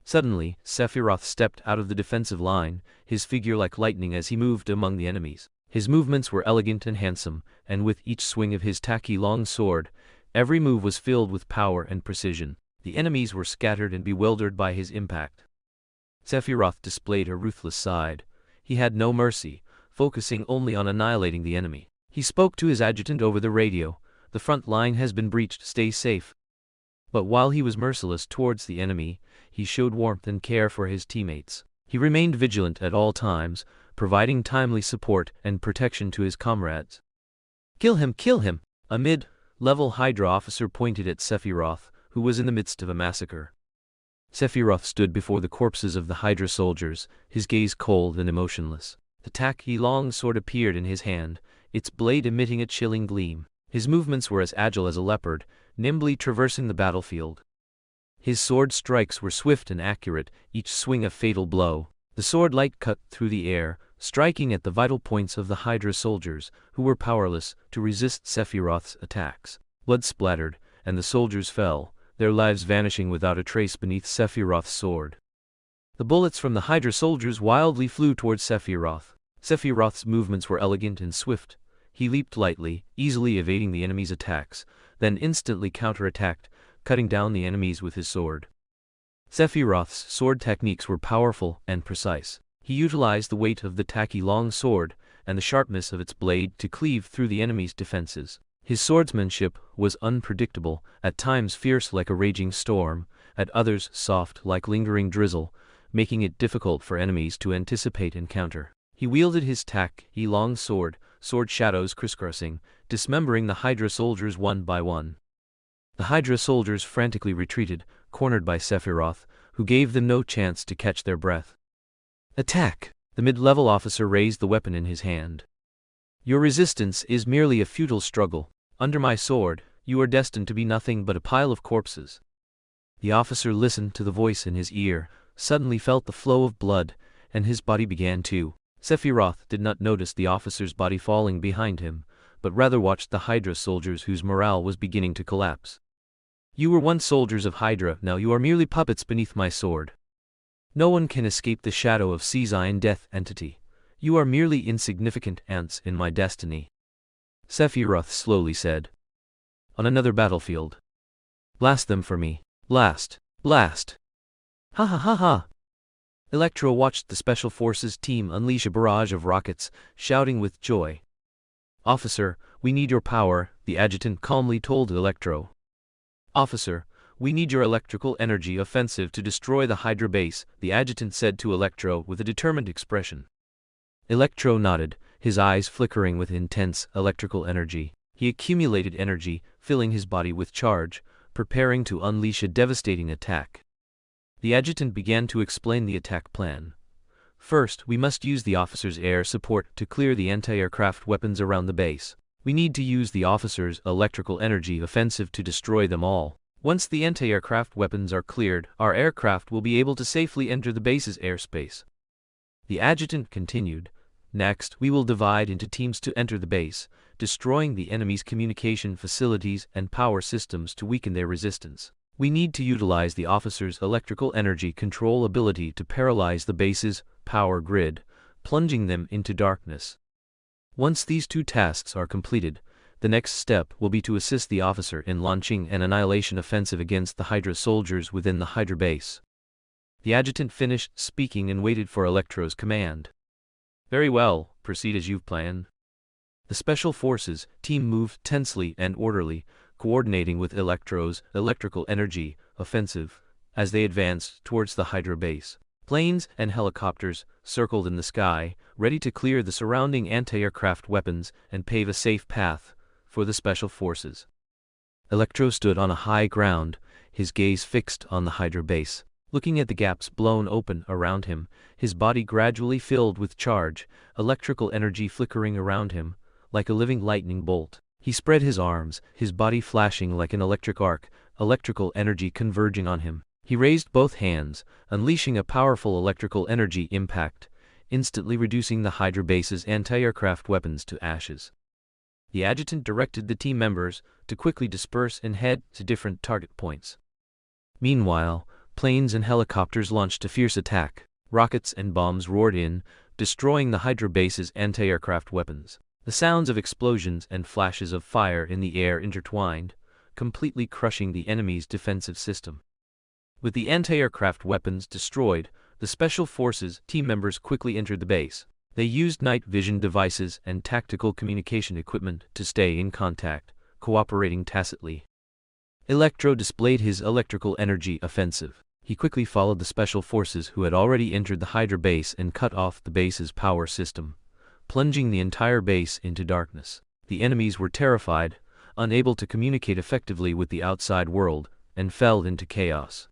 Speaker 1: Suddenly, Sephiroth stepped out of the defensive line, his figure like lightning as he moved among the enemies. His movements were elegant and handsome, and with each swing of his tacky long sword, every move was filled with power and precision. The enemies were scattered and bewildered by his impact. Sephiroth displayed a ruthless side. He had no mercy, focusing only on annihilating the enemy. He spoke to his adjutant over the radio. "The front line has been breached, stay safe." But while he was merciless towards the enemy, he showed warmth and care for his teammates. He remained vigilant at all times, providing timely support and protection to his comrades. Kill him! Kill him!" A mid-level Hydra officer pointed at Sephiroth, who was in the midst of a massacre. Sephiroth stood before the corpses of the Hydra soldiers, his gaze cold and emotionless. The tacky long sword appeared in his hand, its blade emitting a chilling gleam. His movements were as agile as a leopard, nimbly traversing the battlefield. His sword strikes were swift and accurate, each swing a fatal blow. The sword light cut through the air, striking at the vital points of the Hydra soldiers, who were powerless to resist Sephiroth's attacks. Blood splattered, and the soldiers fell, their lives vanishing without a trace beneath Sephiroth's sword. The bullets from the Hydra soldiers wildly flew towards Sephiroth. Sephiroth's movements were elegant and swift. He leaped lightly, easily evading the enemy's attacks, then instantly counterattacked, cutting down the enemies with his sword. Sephiroth's sword techniques were powerful and precise. He utilized the weight of the tacky long sword and the sharpness of its blade to cleave through the enemy's defenses. His swordsmanship was unpredictable, at times fierce like a raging storm, at others soft like lingering drizzle, making it difficult for enemies to anticipate and counter. He wielded his tacky long sword shadows crisscrossing, dismembering the Hydra soldiers one by one. The Hydra soldiers frantically retreated, cornered by Sephiroth, who gave them no chance to catch their breath. Attack! The mid-level officer raised the weapon in his hand. Your resistance is merely a futile struggle. Under my sword, you are destined to be nothing but a pile of corpses. The officer listened to the voice in his ear, suddenly felt the flow of blood, and his body began to. Sephiroth did not notice the officer's body falling behind him, but rather watched the Hydra soldiers whose morale was beginning to collapse. You were once soldiers of Hydra, now you are merely puppets beneath my sword. No one can escape the shadow of Caesine Death Entity. You are merely insignificant ants in my destiny. Sephiroth slowly said. On another battlefield. Blast them for me. Blast. Blast. Ha ha ha ha. Electro watched the Special Forces team unleash a barrage of rockets, shouting with joy. Officer, we need your power, the adjutant calmly told Electro. Officer, we need your electrical energy offensive to destroy the Hydra base, the adjutant said to Electro with a determined expression. Electro nodded, his eyes flickering with intense electrical energy. He accumulated energy, filling his body with charge, preparing to unleash a devastating attack. The adjutant began to explain the attack plan. First, we must use the officer's air support to clear the anti-aircraft weapons around the base. We need to use the officer's electrical energy offensive to destroy them all. Once the anti-aircraft weapons are cleared, our aircraft will be able to safely enter the base's airspace. The adjutant continued. Next, we will divide into teams to enter the base, destroying the enemy's communication facilities and power systems to weaken their resistance. We need to utilize the officer's electrical energy control ability to paralyze the base's power grid, plunging them into darkness. Once these two tasks are completed, the next step will be to assist the officer in launching an annihilation offensive against the Hydra soldiers within the Hydra base. The adjutant finished speaking and waited for Electro's command. Very well, proceed as you've planned. The Special Forces team moved tensely and orderly, coordinating with Electro's electrical energy offensive as they advanced towards the Hydra base. Planes and helicopters circled in the sky, ready to clear the surrounding anti-aircraft weapons and pave a safe path for the Special Forces. Electro stood on a high ground, his gaze fixed on the Hydra base. Looking at the gaps blown open around him, his body gradually filled with charge, electrical energy flickering around him, like a living lightning bolt. He spread his arms, his body flashing like an electric arc, electrical energy converging on him. He raised both hands, unleashing a powerful electrical energy impact, instantly reducing the Hydra base's anti-aircraft weapons to ashes. The adjutant directed the team members to quickly disperse and head to different target points. Meanwhile, planes and helicopters launched a fierce attack. Rockets and bombs roared in, destroying the Hydra base's anti-aircraft weapons. The sounds of explosions and flashes of fire in the air intertwined, completely crushing the enemy's defensive system. With the anti-aircraft weapons destroyed, the Special Forces team members quickly entered the base. They used night vision devices and tactical communication equipment to stay in contact, cooperating tacitly. Electro displayed his electrical energy offensive. He quickly followed the Special Forces who had already entered the Hydra base and cut off the base's power system, plunging the entire base into darkness. The enemies were terrified, unable to communicate effectively with the outside world, and fell into chaos.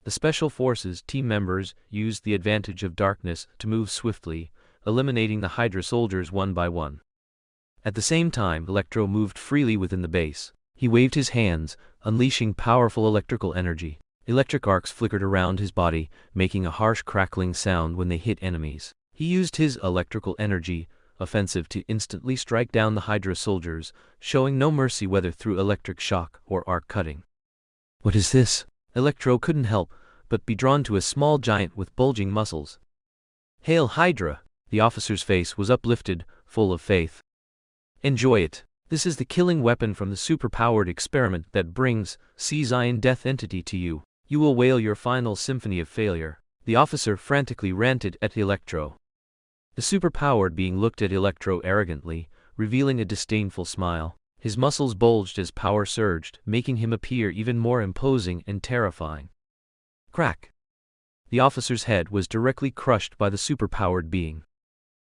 Speaker 1: The Special Forces team members used the advantage of darkness to move swiftly, eliminating the Hydra soldiers one by one. At the same time, Electro moved freely within the base. He waved his hands, unleashing powerful electrical energy. Electric arcs flickered around his body, making a harsh crackling sound when they hit enemies. He used his electrical energy offensive to instantly strike down the Hydra soldiers, showing no mercy whether through electric shock or arc cutting. What is this? Electro couldn't help but be drawn to a small giant with bulging muscles. Hail Hydra! The officer's face was uplifted, full of faith. Enjoy it. This is the killing weapon from the superpowered experiment that brings Zion Death Entity to you. You will wail your final symphony of failure. The officer frantically ranted at Electro. The superpowered being looked at Electro arrogantly, revealing a disdainful smile. His muscles bulged as power surged, making him appear even more imposing and terrifying. Crack! The officer's head was directly crushed by the superpowered being.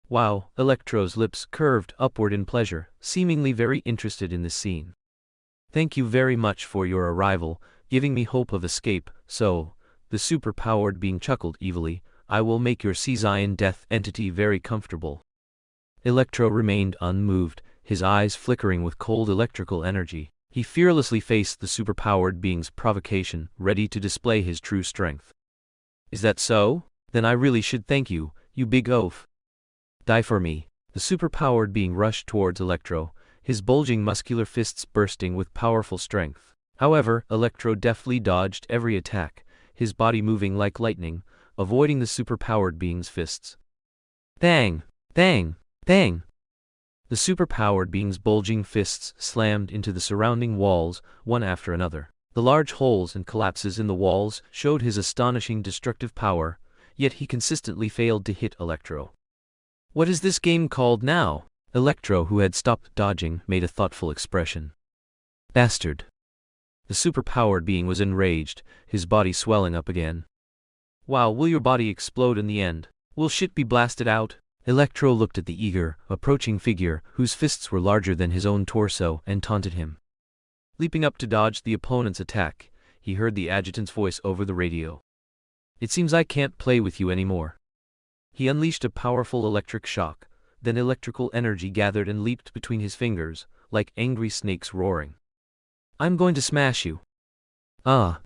Speaker 1: Wow! Electro's lips curved upward in pleasure, seemingly very interested in this scene. Thank you very much for your arrival, giving me hope of escape, so, the superpowered being chuckled evilly, I will make your Zion Death Entity very comfortable. Electro remained unmoved, his eyes flickering with cold electrical energy. He fearlessly faced the superpowered being's provocation, ready to display his true strength. Is that so? Then I really should thank you, you big oaf. Die for me. The superpowered being rushed towards Electro, his bulging muscular fists bursting with powerful strength. However, Electro deftly dodged every attack, his body moving like lightning, avoiding the superpowered being's fists. Bang! Bang! Bang! The superpowered being's bulging fists slammed into the surrounding walls, one after another. The large holes and collapses in the walls showed his astonishing destructive power, yet he consistently failed to hit Electro. What is this game called now? Electro, who had stopped dodging, made a thoughtful expression. Bastard. The superpowered being was enraged, his body swelling up again. Wow, will your body explode in the end? Will shit be blasted out? Electro looked at the eager, approaching figure, whose fists were larger than his own torso, and taunted him. Leaping up to dodge the opponent's attack, he heard the adjutant's voice over the radio. It seems I can't play with you anymore. He unleashed a powerful electric shock, then electrical energy gathered and leaped between his fingers, like angry snakes roaring. I'm going to smash you. Ah!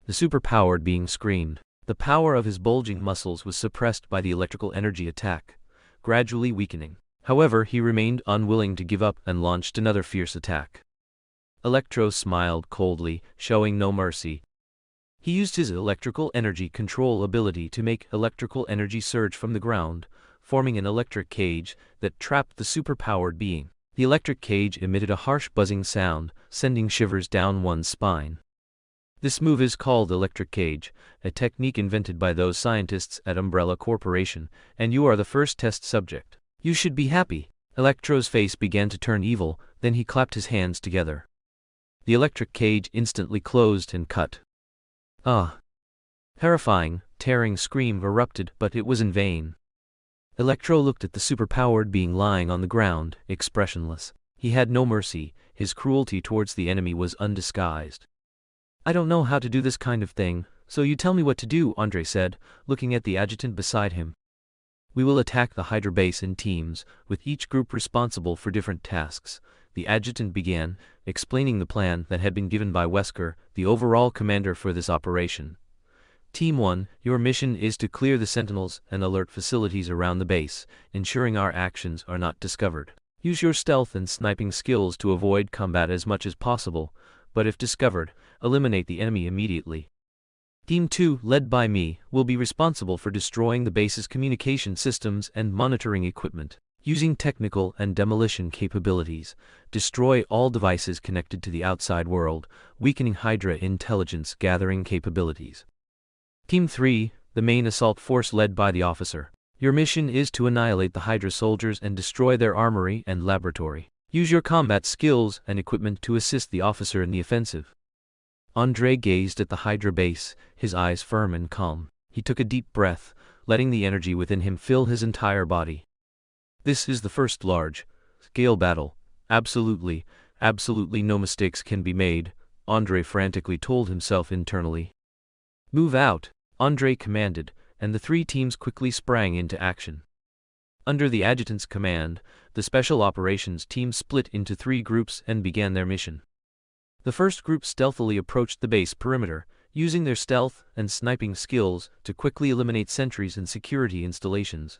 Speaker 1: The superpowered being screamed. The power of his bulging muscles was suppressed by the electrical energy attack, gradually weakening. However, he remained unwilling to give up and launched another fierce attack. Electro smiled coldly, showing no mercy. He used his electrical energy control ability to make electrical energy surge from the ground, forming an electric cage that trapped the superpowered being. The electric cage emitted a harsh buzzing sound, sending shivers down one's spine. This move is called electric cage, a technique invented by those scientists at Umbrella Corporation, and you are the first test subject. You should be happy. Electro's face began to turn evil, then he clapped his hands together. The electric cage instantly closed and cut. Ah! Terrifying, tearing scream erupted, but it was in vain. Electro looked at the superpowered being lying on the ground, expressionless. He had no mercy, his cruelty towards the enemy was undisguised. I don't know how to do this kind of thing, so you tell me what to do, Andre said, looking at the adjutant beside him. We will attack the Hydra base in teams, with each group responsible for different tasks. The adjutant began, explaining the plan that had been given by Wesker, the overall commander for this operation. Team 1, your mission is to clear the sentinels and alert facilities around the base, ensuring our actions are not discovered. Use your stealth and sniping skills to avoid combat as much as possible, but if discovered, eliminate the enemy immediately. Team 2, led by me, will be responsible for destroying the base's communication systems and monitoring equipment. Using technical and demolition capabilities, destroy all devices connected to the outside world, weakening Hydra intelligence gathering capabilities. Team 3, the main assault force led by the officer. Your mission is to annihilate the Hydra soldiers and destroy their armory and laboratory. Use your combat skills and equipment to assist the officer in the offensive. Andre gazed at the Hydra base, his eyes firm and calm. He took a deep breath, letting the energy within him fill his entire body. This is the first large-scale battle. Absolutely no mistakes can be made, Andre frantically told himself internally. Move out, Andre commanded, and the three teams quickly sprang into action. Under the adjutant's command, the Special Operations team split into 3 groups and began their mission. The first group stealthily approached the base perimeter, using their stealth and sniping skills to quickly eliminate sentries and security installations.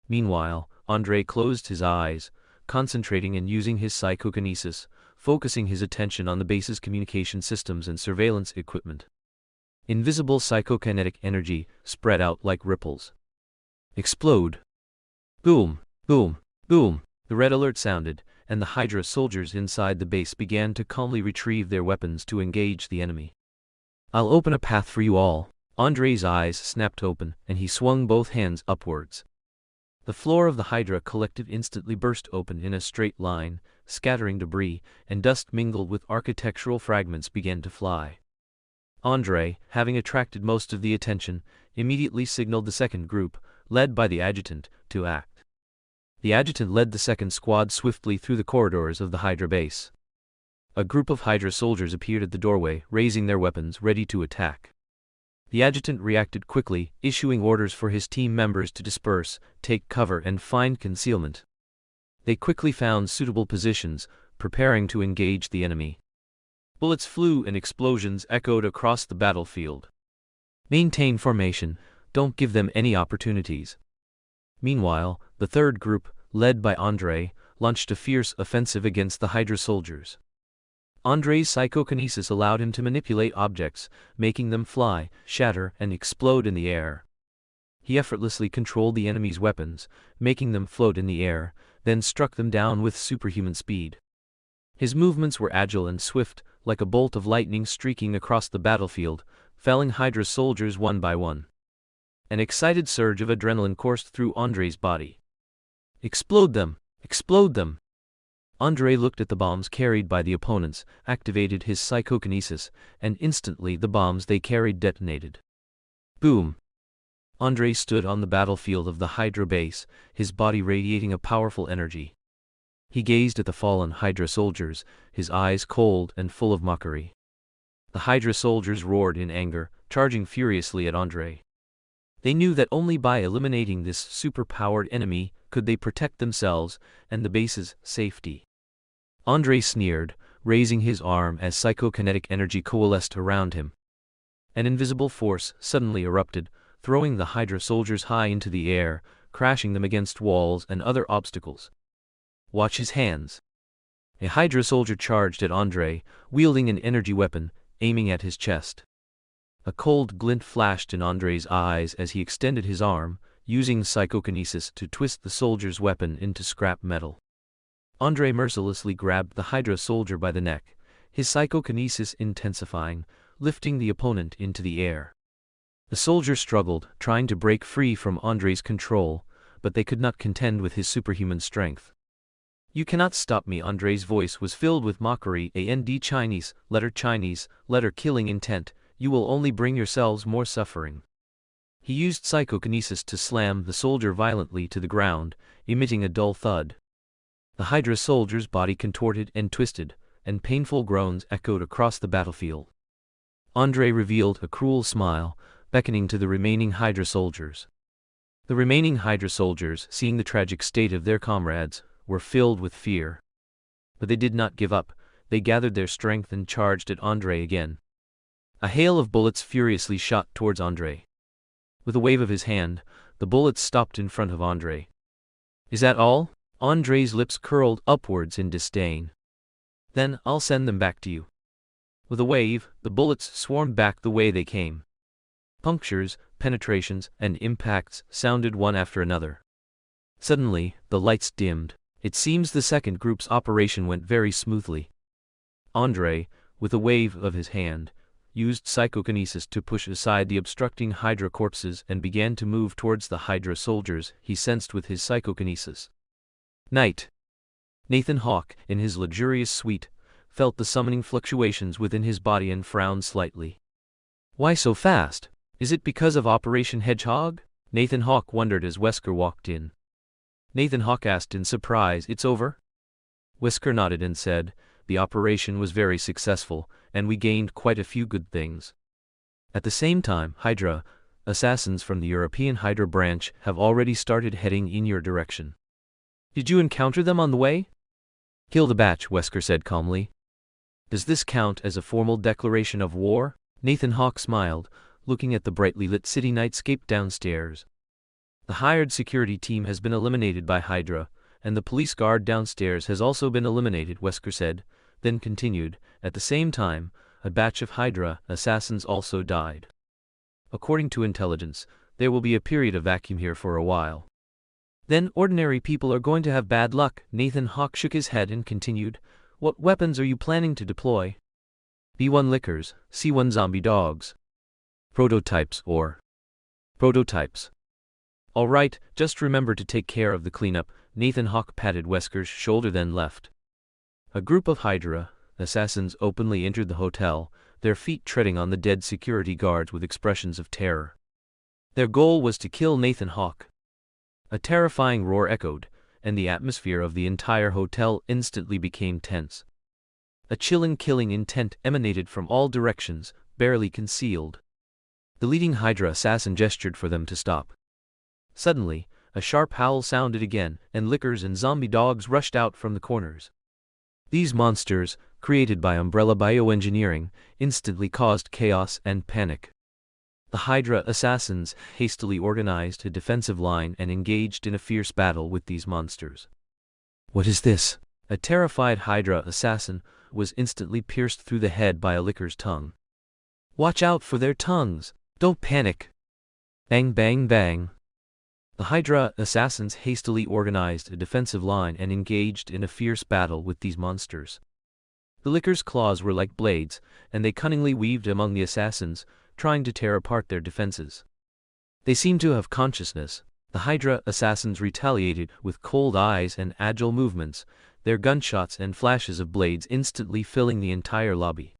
Speaker 1: Meanwhile, Andre closed his eyes, concentrating and using his psychokinesis, focusing his attention on the base's communication systems and surveillance equipment. Invisible psychokinetic energy spread out like ripples. Explode. Boom, boom, boom. The red alert sounded, and the Hydra soldiers inside the base began to calmly retrieve their weapons to engage the enemy. I'll open a path for you all. Andrei's eyes snapped open, and he swung both hands upwards. The floor of the Hydra collective instantly burst open in a straight line, scattering debris, and dust mingled with architectural fragments began to fly. Andrei, having attracted most of the attention, immediately signaled the second group, led by the adjutant, to act. The adjutant led the second squad swiftly through the corridors of the Hydra base. A group of Hydra soldiers appeared at the doorway, raising their weapons, ready to attack. The adjutant reacted quickly, issuing orders for his team members to disperse, take cover and find concealment. They quickly found suitable positions, preparing to engage the enemy. Bullets flew and explosions echoed across the battlefield. Maintain formation, don't give them any opportunities. Meanwhile, the third group, led by Andrei, launched a fierce offensive against the Hydra soldiers. Andrei's psychokinesis allowed him to manipulate objects, making them fly, shatter, and explode in the air. He effortlessly controlled the enemy's weapons, making them float in the air, then struck them down with superhuman speed. His movements were agile and swift, like a bolt of lightning streaking across the battlefield, felling Hydra soldiers one by one. An excited surge of adrenaline coursed through Andrei's body. Explode them! Explode them! Andrei looked at the bombs carried by the opponents, activated his psychokinesis, and instantly the bombs they carried detonated. Boom! Andrei stood on the battlefield of the Hydra base, his body radiating a powerful energy. He gazed at the fallen Hydra soldiers, his eyes cold and full of mockery. The Hydra soldiers roared in anger, charging furiously at Andrei. They knew that only by eliminating this super-powered enemy could they protect themselves and the base's safety. Andrei sneered, raising his arm as psychokinetic energy coalesced around him. An invisible force suddenly erupted, throwing the Hydra soldiers high into the air, crashing them against walls and other obstacles. Watch his hands. A Hydra soldier charged at Andrei, wielding an energy weapon, aiming at his chest. A cold glint flashed in Andrei's eyes as he extended his arm, using psychokinesis to twist the soldier's weapon into scrap metal. Andrei mercilessly grabbed the Hydra soldier by the neck, his psychokinesis intensifying, lifting the opponent into the air. The soldier struggled, trying to break free from Andrei's control, but they could not contend with his superhuman strength. You cannot stop me. Andrei's voice was filled with mockery. Chinese, letter killing intent, you will only bring yourselves more suffering. He used psychokinesis to slam the soldier violently to the ground, emitting a dull thud. The Hydra soldier's body contorted and twisted, and painful groans echoed across the battlefield. Andrei revealed a cruel smile, beckoning to the remaining Hydra soldiers. The remaining Hydra soldiers, seeing the tragic state of their comrades, were filled with fear. But they did not give up. They gathered their strength and charged at Andrei again. A hail of bullets furiously shot towards Andrei. With a wave of his hand, the bullets stopped in front of Andrei. Is that all? Andrei's lips curled upwards in disdain. Then I'll send them back to you. With a wave, the bullets swarmed back the way they came. Punctures, penetrations, and impacts sounded one after another. Suddenly, the lights dimmed. It seems the second group's operation went very smoothly. Andrei, with a wave of his hand, used psychokinesis to push aside the obstructing Hydra corpses and began to move towards the Hydra soldiers he sensed with his psychokinesis. Night. Nathan Hawke, in his luxurious suite, felt the summoning fluctuations within his body and frowned slightly. Why so fast? Is it because of Operation Hedgehog? Nathan Hawke wondered as Wesker walked in. Nathan Hawke asked in surprise, It's over? Wesker nodded and said, The operation was very successful, and we gained quite a few good things. At the same time, Hydra, assassins from the European Hydra branch, have already started heading in your direction. Did you encounter them on the way? Kill the batch, Wesker said calmly. Does this count as a formal declaration of war? Nathan Hawke smiled, looking at the brightly lit city nightscape downstairs. The hired security team has been eliminated by Hydra, and the police guard downstairs has also been eliminated, Wesker said, then continued, "At the same time, a batch of Hydra assassins also died. According to intelligence, there will be a period of vacuum here for a while. Then ordinary people are going to have bad luck." Nathan Hawke shook his head and continued, "What weapons are you planning to deploy?" "B1 lickers, C1 zombie dogs. Prototypes or prototypes. All right, just remember to take care of the cleanup." Nathan Hawke patted Wesker's shoulder then left. A group of Hydra assassins openly entered the hotel, their feet treading on the dead security guards with expressions of terror. Their goal was to kill Nathan Hawke. A terrifying roar echoed, and the atmosphere of the entire hotel instantly became tense. A chilling killing intent emanated from all directions, barely concealed. The leading Hydra assassin gestured for them to stop. Suddenly, a sharp howl sounded again, and lickers and zombie dogs rushed out from the corners. These monsters, created by Umbrella Bioengineering, instantly caused chaos and panic. The Hydra assassins hastily organized a defensive line and engaged in a fierce battle with these monsters. "What is this?" A terrified Hydra assassin was instantly pierced through the head by a licker's tongue. "Watch out for their tongues! Don't panic!" Bang bang bang. The Hydra assassins hastily organized a defensive line and engaged in a fierce battle with these monsters. The licker's claws were like blades, and they cunningly weaved among the assassins, trying to tear apart their defenses. They seemed to have consciousness. The Hydra assassins retaliated with cold eyes and agile movements, their gunshots and flashes of blades instantly filling the entire lobby.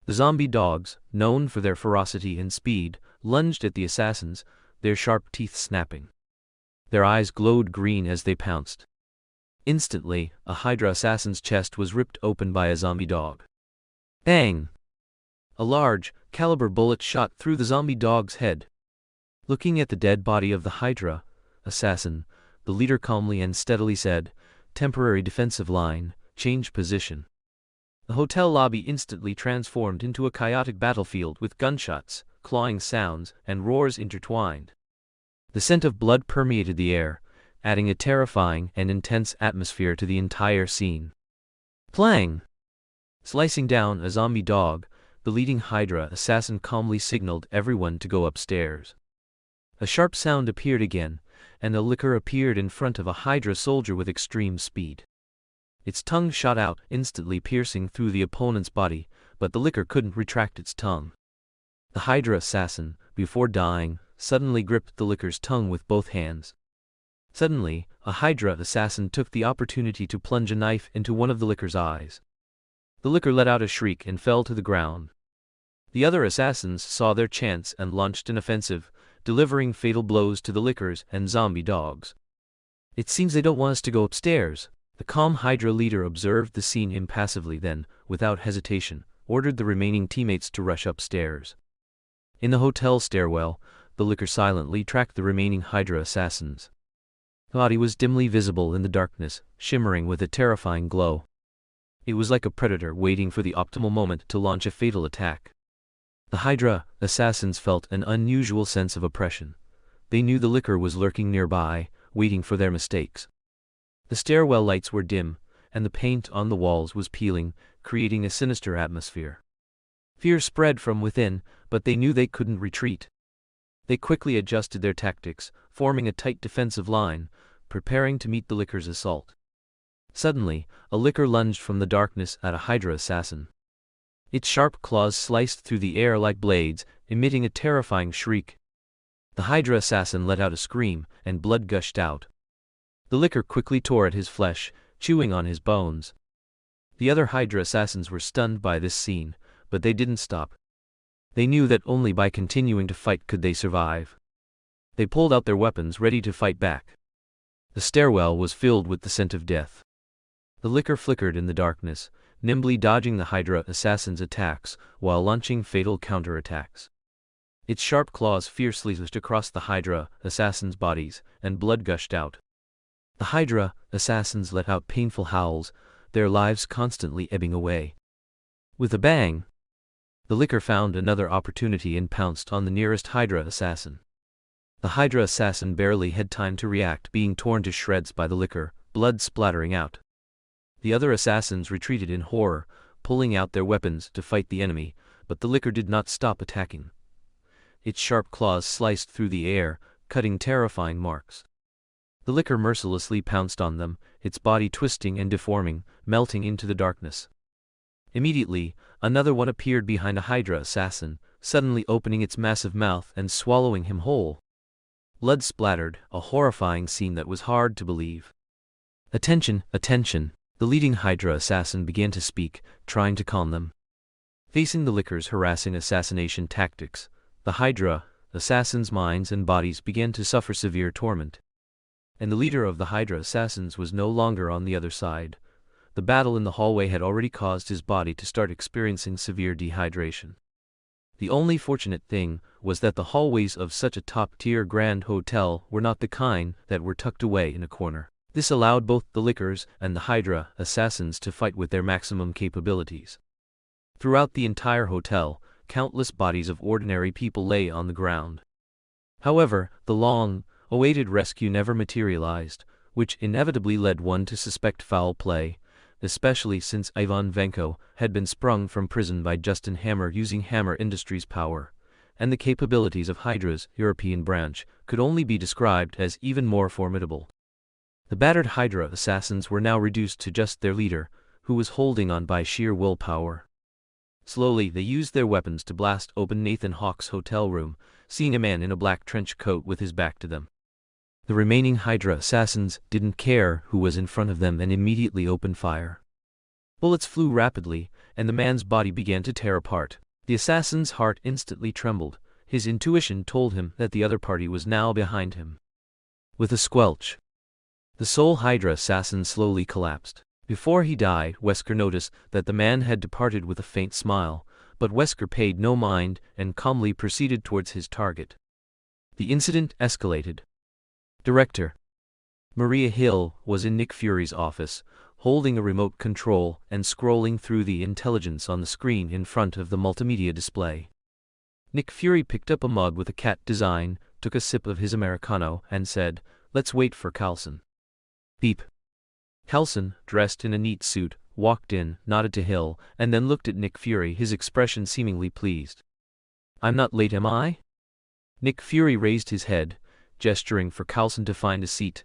Speaker 1: The zombie dogs, known for their ferocity and speed, lunged at the assassins, their sharp teeth snapping. Their eyes glowed green as they pounced. Instantly, a Hydra assassin's chest was ripped open by a zombie dog. Bang! A large, caliber bullet shot through the zombie dog's head. Looking at the dead body of the Hydra assassin, the leader calmly and steadily said, "Temporary defensive line, change position." The hotel lobby instantly transformed into a chaotic battlefield with gunshots, clawing sounds, and roars intertwined. The scent of blood permeated the air, adding a terrifying and intense atmosphere to the entire scene. Plang! Slicing down a zombie dog, the leading Hydra assassin calmly signaled everyone to go upstairs. A sharp sound appeared again, and a licker appeared in front of a Hydra soldier with extreme speed. Its tongue shot out, instantly piercing through the opponent's body, but the licker couldn't retract its tongue. The Hydra assassin, before dying, suddenly gripped the licker's tongue with both hands. Suddenly, a Hydra assassin took the opportunity to plunge a knife into one of the licker's eyes. The licker let out a shriek and fell to the ground. The other assassins saw their chance and launched an offensive, delivering fatal blows to the lickers and zombie dogs. "It seems they don't want us to go upstairs." The calm Hydra leader observed the scene impassively, then, without hesitation, ordered the remaining teammates to rush upstairs. In the hotel stairwell, the licker silently tracked the remaining Hydra assassins. The body was dimly visible in the darkness, shimmering with a terrifying glow. It was like a predator waiting for the optimal moment to launch a fatal attack. The Hydra assassins felt an unusual sense of oppression. They knew the licker was lurking nearby, waiting for their mistakes. The stairwell lights were dim, and the paint on the walls was peeling, creating a sinister atmosphere. Fear spread from within, but they knew they couldn't retreat. They quickly adjusted their tactics, forming a tight defensive line, preparing to meet the licker's assault. Suddenly, a licker lunged from the darkness at a Hydra assassin. Its sharp claws sliced through the air like blades, emitting a terrifying shriek. The Hydra assassin let out a scream, and blood gushed out. The licker quickly tore at his flesh, chewing on his bones. The other Hydra assassins were stunned by this scene, but they didn't stop. They knew that only by continuing to fight could they survive. They pulled out their weapons, ready to fight back. The stairwell was filled with the scent of death. The licker flickered in the darkness, nimbly dodging the Hydra assassin's attacks while launching fatal counterattacks. Its sharp claws fiercely slashed across the Hydra assassins' bodies, and blood gushed out. The Hydra assassins let out painful howls, their lives constantly ebbing away. With a bang, the licker found another opportunity and pounced on the nearest Hydra assassin. The Hydra assassin barely had time to react, being torn to shreds by the licker, blood splattering out. The other assassins retreated in horror, pulling out their weapons to fight the enemy, but the licker did not stop attacking. Its sharp claws sliced through the air, cutting terrifying marks. The licker mercilessly pounced on them, its body twisting and deforming, melting into the darkness. Immediately, another one appeared behind a Hydra assassin, suddenly opening its massive mouth and swallowing him whole. Blood splattered, a horrifying scene that was hard to believe. "Attention, attention!" The leading Hydra assassin began to speak, trying to calm them. Facing the licker's harassing assassination tactics, the Hydra assassins' minds and bodies began to suffer severe torment. And the leader of the Hydra assassins was no longer on the other side. The battle in the hallway had already caused his body to start experiencing severe dehydration. The only fortunate thing was that the hallways of such a top-tier grand hotel were not the kind that were tucked away in a corner. This allowed both the lickers and the Hydra assassins to fight with their maximum capabilities. Throughout the entire hotel, countless bodies of ordinary people lay on the ground. However, the long-awaited rescue never materialized, which inevitably led one to suspect foul play, especially since Ivan Venko had been sprung from prison by Justin Hammer using Hammer Industries' power, and the capabilities of Hydra's European branch could only be described as even more formidable. The battered Hydra assassins were now reduced to just their leader, who was holding on by sheer willpower. Slowly they used their weapons to blast open Nathan Hawke's hotel room, seeing a man in a black trench coat with his back to them. The remaining Hydra assassins didn't care who was in front of them and immediately opened fire. Bullets flew rapidly, and the man's body began to tear apart. The assassin's heart instantly trembled. His intuition told him that the other party was now behind him. With a squelch, the sole Hydra assassin slowly collapsed. Before he died, Wesker noticed that the man had departed with a faint smile, but Wesker paid no mind and calmly proceeded towards his target. The incident escalated. Director Maria Hill was in Nick Fury's office, holding a remote control and scrolling through the intelligence on the screen in front of the multimedia display. Nick Fury picked up a mug with a cat design, took a sip of his Americano, and said, "Let's wait for Carlson." Beep. Carlson, dressed in a neat suit, walked in, nodded to Hill, and then looked at Nick Fury, his expression seemingly pleased. "I'm not late, am I?" Nick Fury raised his head, gesturing for Carlson to find a seat.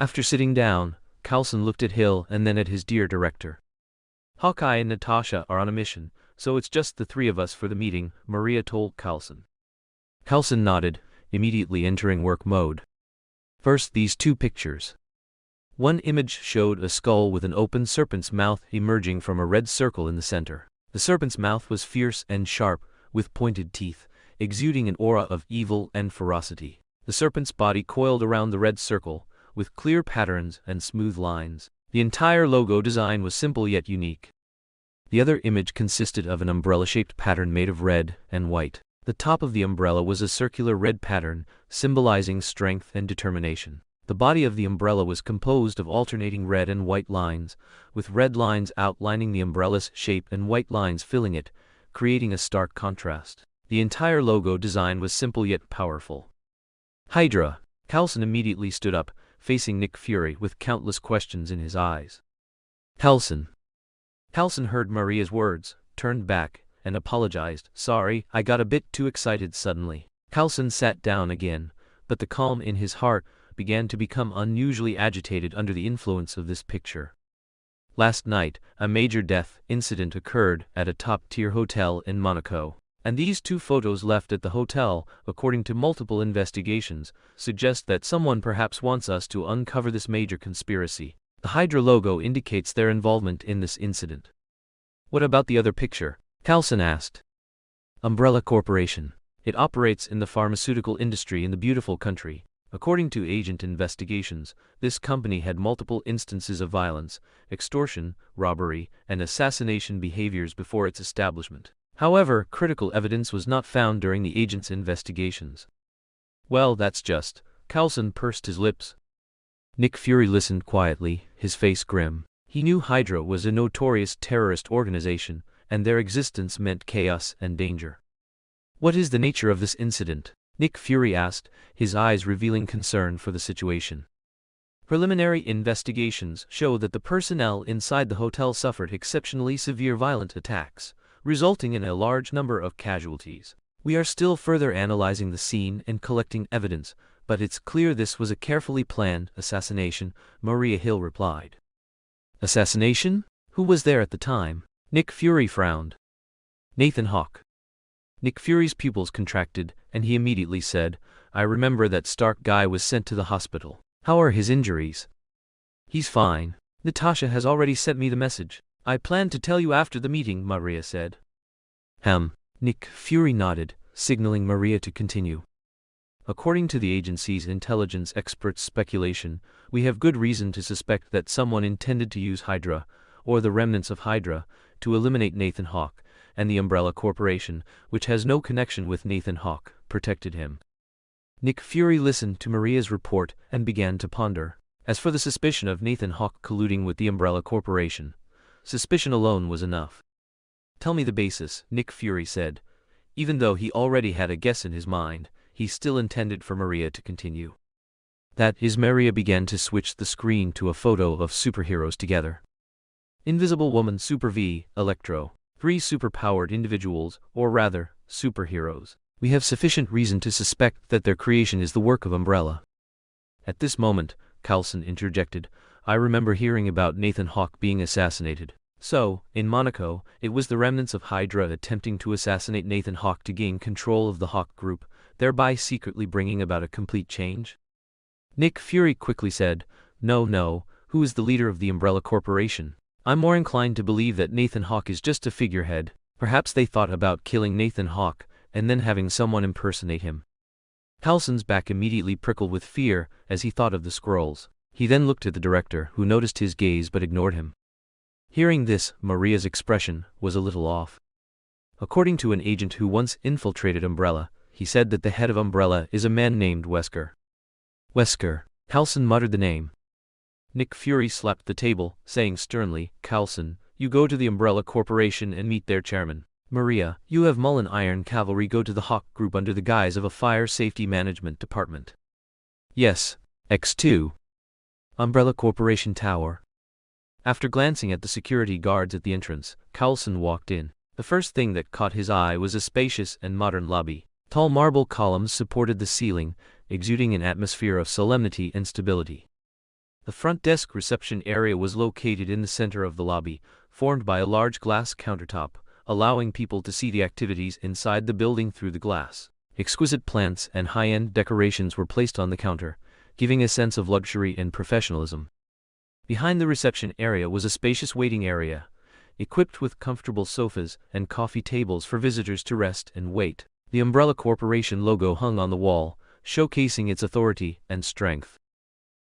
Speaker 1: After sitting down, Carlson looked at Hill and then at his dear director. "Hawkeye and Natasha are on a mission, so it's just the three of us for the meeting," Maria told Carlson. Carlson nodded, immediately entering work mode. First, these two pictures. One image showed a skull with an open serpent's mouth emerging from a red circle in the center. The serpent's mouth was fierce and sharp, with pointed teeth, exuding an aura of evil and ferocity. The serpent's body coiled around the red circle, with clear patterns and smooth lines. The entire logo design was simple yet unique. The other image consisted of an umbrella-shaped pattern made of red and white. The top of the umbrella was a circular red pattern, symbolizing strength and determination. The body of the umbrella was composed of alternating red and white lines, with red lines outlining the umbrella's shape and white lines filling it, creating a stark contrast. The entire logo design was simple yet powerful. Hydra. Carlson immediately stood up, facing Nick Fury with countless questions in his eyes. Carlson heard Maria's words, turned back, and apologized. "Sorry, I got a bit too excited suddenly." Carlson sat down again, but the calm in his heart began to become unusually agitated under the influence of this picture. Last night, a major death incident occurred at a top-tier hotel in Monaco. And these two photos left at the hotel, according to multiple investigations, suggest that someone perhaps wants us to uncover this major conspiracy. The Hydra logo indicates their involvement in this incident. "What about the other picture?" Carlson asked. Umbrella Corporation. It operates in the pharmaceutical industry in the beautiful country. According to agent investigations, this company had multiple instances of violence, extortion, robbery, and assassination behaviors before its establishment. However, critical evidence was not found during the agent's investigations. "Well, that's just." Carlson pursed his lips. Nick Fury listened quietly, his face grim. He knew Hydra was a notorious terrorist organization, and their existence meant chaos and danger. "What is the nature of this incident?" Nick Fury asked, his eyes revealing concern for the situation. Preliminary investigations show that the personnel inside the hotel suffered exceptionally severe violent attacks, resulting in a large number of casualties. We are still further analyzing the scene and collecting evidence, but it's clear this was a carefully planned assassination, Maria Hill replied. Assassination? Who was there at the time? Nick Fury frowned. Nathan Hawke. Nick Fury's pupils contracted, and he immediately said, I remember that Stark guy was sent to the hospital. How are his injuries? He's fine. Natasha has already sent me the message. I plan to tell you after the meeting, Maria said. Nick Fury nodded, signaling Maria to continue. According to the agency's intelligence experts' speculation, we have good reason to suspect that someone intended to use Hydra, or the remnants of Hydra, to eliminate Nathan Hawke, and the Umbrella Corporation, which has no connection with Nathan Hawke, protected him. Nick Fury listened to Maria's report and began to ponder. As for the suspicion of Nathan Hawke colluding with the Umbrella Corporation, suspicion alone was enough. Tell me the basis, Nick Fury said. Even though he already had a guess in his mind, he still intended for Maria to continue. That is, Maria began to switch the screen to a photo of superheroes together. Invisible Woman, Super V, Electro. 3 superpowered individuals, or rather, superheroes. We have sufficient reason to suspect that their creation is the work of Umbrella. At this moment, Coulson interjected, I remember hearing about Nathan Hawke being assassinated. So, in Monaco, it was the remnants of Hydra attempting to assassinate Nathan Hawke to gain control of the Hawke Group, thereby secretly bringing about a complete change? Nick Fury quickly said, No, who is the leader of the Umbrella Corporation? I'm more inclined to believe that Nathan Hawke is just a figurehead. Perhaps they thought about killing Nathan Hawke, and then having someone impersonate him. Coulson's back immediately prickled with fear as he thought of the scrolls. He then looked at the director, who noticed his gaze but ignored him. Hearing this, Maria's expression was a little off. According to an agent who once infiltrated Umbrella, he said that the head of Umbrella is a man named Wesker. Wesker. Coulson muttered the name. Nick Fury slapped the table, saying sternly, Coulson, you go to the Umbrella Corporation and meet their chairman. Maria, you have Mullen Iron Cavalry go to the Hawke Group under the guise of a fire safety management department. Yes. X2. Umbrella Corporation Tower. After glancing at the security guards at the entrance, Coulson walked in. The first thing that caught his eye was a spacious and modern lobby. Tall marble columns supported the ceiling, exuding an atmosphere of solemnity and stability. The front desk reception area was located in the center of the lobby, formed by a large glass countertop, allowing people to see the activities inside the building through the glass. Exquisite plants and high-end decorations were placed on the counter, giving a sense of luxury and professionalism. Behind the reception area was a spacious waiting area, equipped with comfortable sofas and coffee tables for visitors to rest and wait. The Umbrella Corporation logo hung on the wall, showcasing its authority and strength.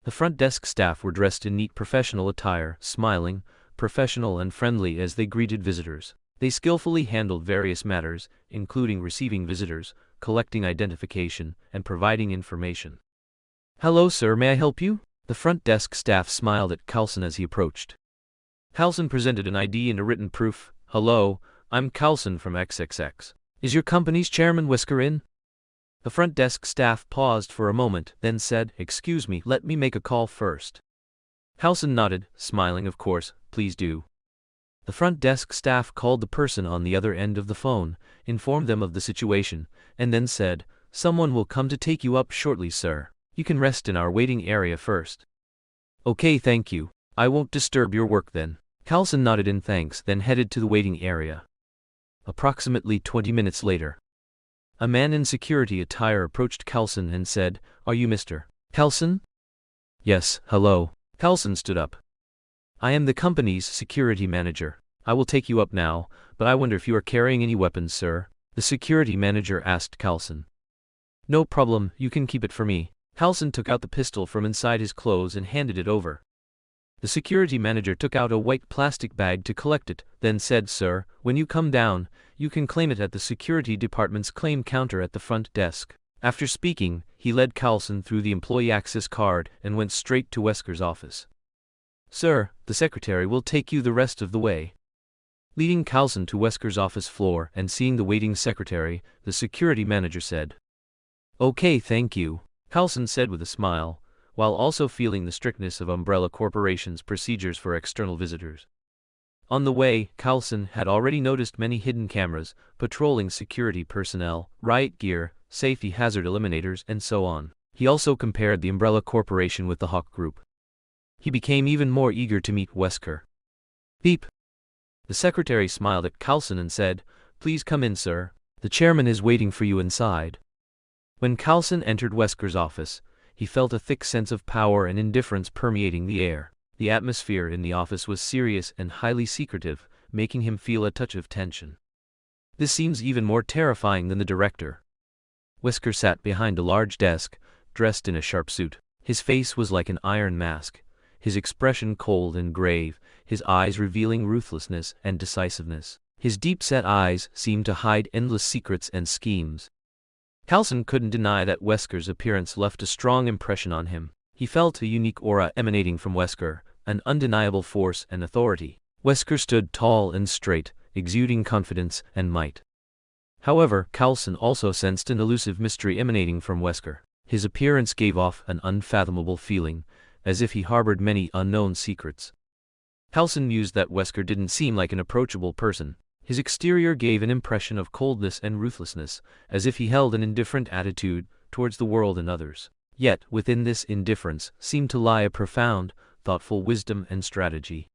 Speaker 1: The front desk staff were dressed in neat professional attire, smiling, professional and friendly as they greeted visitors. They skillfully handled various matters, including receiving visitors, collecting identification, and providing information. Hello sir, may I help you? The front desk staff smiled at Coulson as he approached. Coulson presented an ID and a written proof. Hello, I'm Coulson from XXX. Is your company's chairman Wesker in? The front desk staff paused for a moment, then said, Excuse me, let me make a call first. Coulson nodded, smiling of course, please do. The front desk staff called the person on the other end of the phone, informed them of the situation, and then said, Someone will come to take you up shortly, sir. You can rest in our waiting area first. Okay, thank you. I won't disturb your work then. Coulson nodded in thanks, then headed to the waiting area. Approximately 20 minutes later, a man in security attire approached Coulson and said, Are you Mr. Coulson? Yes, hello. Coulson stood up. I am the company's security manager. I will take you up now, but I wonder if you are carrying any weapons, sir? The security manager asked Coulson. No problem, you can keep it for me. Coulson took out the pistol from inside his clothes and handed it over. The security manager took out a white plastic bag to collect it, then said, Sir, when you come down, you can claim it at the security department's claim counter at the front desk. After speaking, he led Coulson through the employee access card and went straight to Wesker's office. Sir, the secretary will take you the rest of the way. Leading Coulson to Wesker's office floor and seeing the waiting secretary, the security manager said, Okay, thank you. Coulson said with a smile, while also feeling the strictness of Umbrella Corporation's procedures for external visitors. On the way, Coulson had already noticed many hidden cameras, patrolling security personnel, riot gear, safety hazard eliminators, and so on. He also compared the Umbrella Corporation with the Hawke Group. He became even more eager to meet Wesker. Beep. The secretary smiled at Coulson and said, "Please come in, sir. The chairman is waiting for you inside." When Coulson entered Wesker's office, he felt a thick sense of power and indifference permeating the air. The atmosphere in the office was serious and highly secretive, making him feel a touch of tension. This seems even more terrifying than the director. Wesker sat behind a large desk, dressed in a sharp suit. His face was like an iron mask, his expression cold and grave, his eyes revealing ruthlessness and decisiveness. His deep-set eyes seemed to hide endless secrets and schemes. Coulson couldn't deny that Wesker's appearance left a strong impression on him. He felt a unique aura emanating from Wesker, an undeniable force and authority. Wesker stood tall and straight, exuding confidence and might. However, Coulson also sensed an elusive mystery emanating from Wesker. His appearance gave off an unfathomable feeling, as if he harbored many unknown secrets. Coulson mused that Wesker didn't seem like an approachable person. His exterior gave an impression of coldness and ruthlessness, as if he held an indifferent attitude towards the world and others. Yet, within this indifference seemed to lie a profound, thoughtful wisdom and strategy.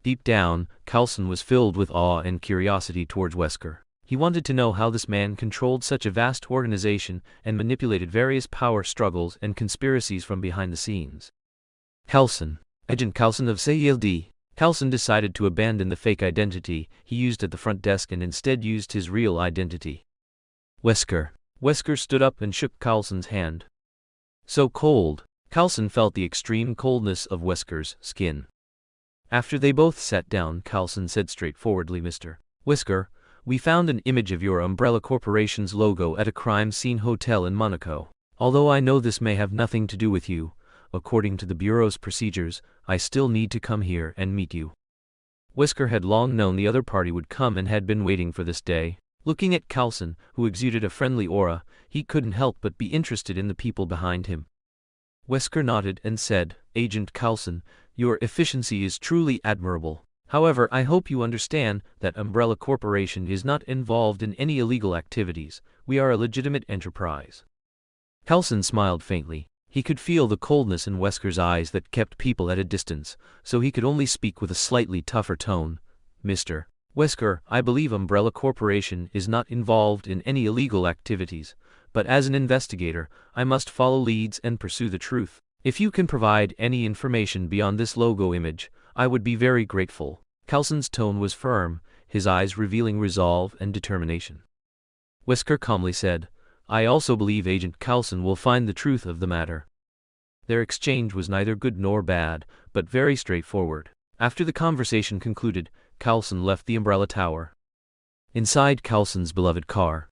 Speaker 1: Deep down, Coulson was filled with awe and curiosity towards Wesker. He wanted to know how this man controlled such a vast organization and manipulated various power struggles and conspiracies from behind the scenes. Coulson, Agent Coulson of CLD. Coulson decided to abandon the fake identity he used at the front desk and instead used his real identity. Wesker. Wesker stood up and shook Coulson's hand. So cold. Coulson felt the extreme coldness of Wesker's skin. After they both sat down, Coulson said straightforwardly, "Mr. Wesker, we found an image of your Umbrella Corporation's logo at a crime scene hotel in Monaco. Although I know this may have nothing to do with you, according to the Bureau's procedures, I still need to come here and meet you." Wesker had long known the other party would come and had been waiting for this day. Looking at Coulson, who exuded a friendly aura, he couldn't help but be interested in the people behind him. Wesker nodded and said, "Agent Coulson, your efficiency is truly admirable. However, I hope you understand that Umbrella Corporation is not involved in any illegal activities. We are a legitimate enterprise." Coulson smiled faintly. He could feel the coldness in Wesker's eyes that kept people at a distance, so he could only speak with a slightly tougher tone. "Mr. Wesker, I believe Umbrella Corporation is not involved in any illegal activities, but as an investigator, I must follow leads and pursue the truth. If you can provide any information beyond this logo image, I would be very grateful." Coulson's tone was firm, his eyes revealing resolve and determination. Wesker calmly said, "I also believe Agent Coulson will find the truth of the matter." Their exchange was neither good nor bad, but very straightforward. After the conversation concluded, Coulson left the Umbrella Tower. Inside Coulson's beloved car.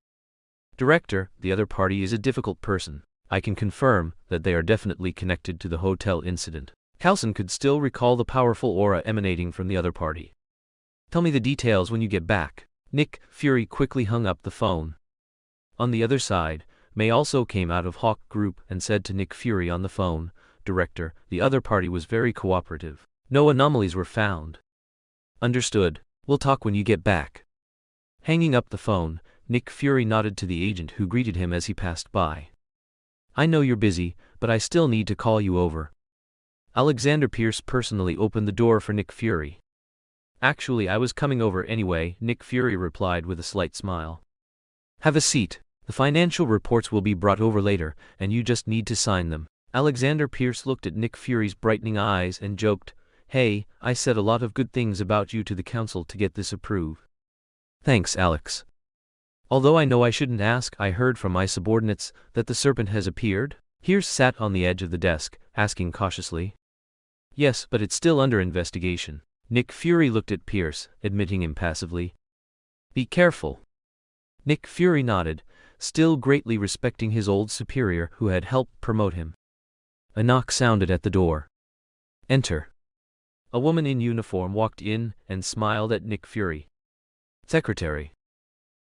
Speaker 1: "Director, the other party is a difficult person. I can confirm that they are definitely connected to the hotel incident." Coulson could still recall the powerful aura emanating from the other party. "Tell me the details when you get back." Nick Fury quickly hung up the phone. On the other side, May also came out of Hawke Group and said to Nick Fury on the phone, "Director, the other party was very cooperative. No anomalies were found." "Understood. We'll talk when you get back." Hanging up the phone, Nick Fury nodded to the agent who greeted him as he passed by. "I know you're busy, but I still need to call you over." Alexander Pierce personally opened the door for Nick Fury. "Actually, I was coming over anyway," Nick Fury replied with a slight smile. "Have a seat. The financial reports will be brought over later, and you just need to sign them." Alexander Pierce looked at Nick Fury's brightening eyes and joked, "Hey, I said a lot of good things about you to the council to get this approved." "Thanks, Alex. Although I know I shouldn't ask, I heard from my subordinates that the serpent has appeared." Pierce sat on the edge of the desk, asking cautiously. "Yes, but it's still under investigation." Nick Fury looked at Pierce, admitting impassively. "Be careful." Nick Fury nodded, still greatly respecting his old superior who had helped promote him. A knock sounded at the door. "Enter." A woman in uniform walked in and smiled at Nick Fury. "Secretary.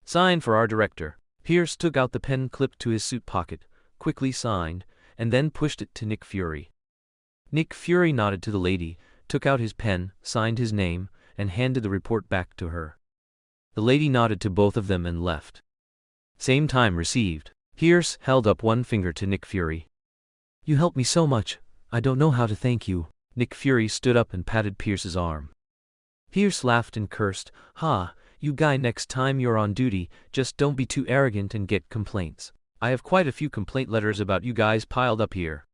Speaker 1: Sign for our director." Pierce took out the pen clipped to his suit pocket, quickly signed, and then pushed it to Nick Fury. Nick Fury nodded to the lady, took out his pen, signed his name, and handed the report back to her. The lady nodded to both of them and left. Same time received. Pierce held up one finger to Nick Fury. "You helped me so much, I don't know how to thank you." Nick Fury stood up and patted Pierce's arm. Pierce laughed and cursed, "Ha, you guy, next time you're on duty, just don't be too arrogant and get complaints. I have quite a few complaint letters about you guys piled up here."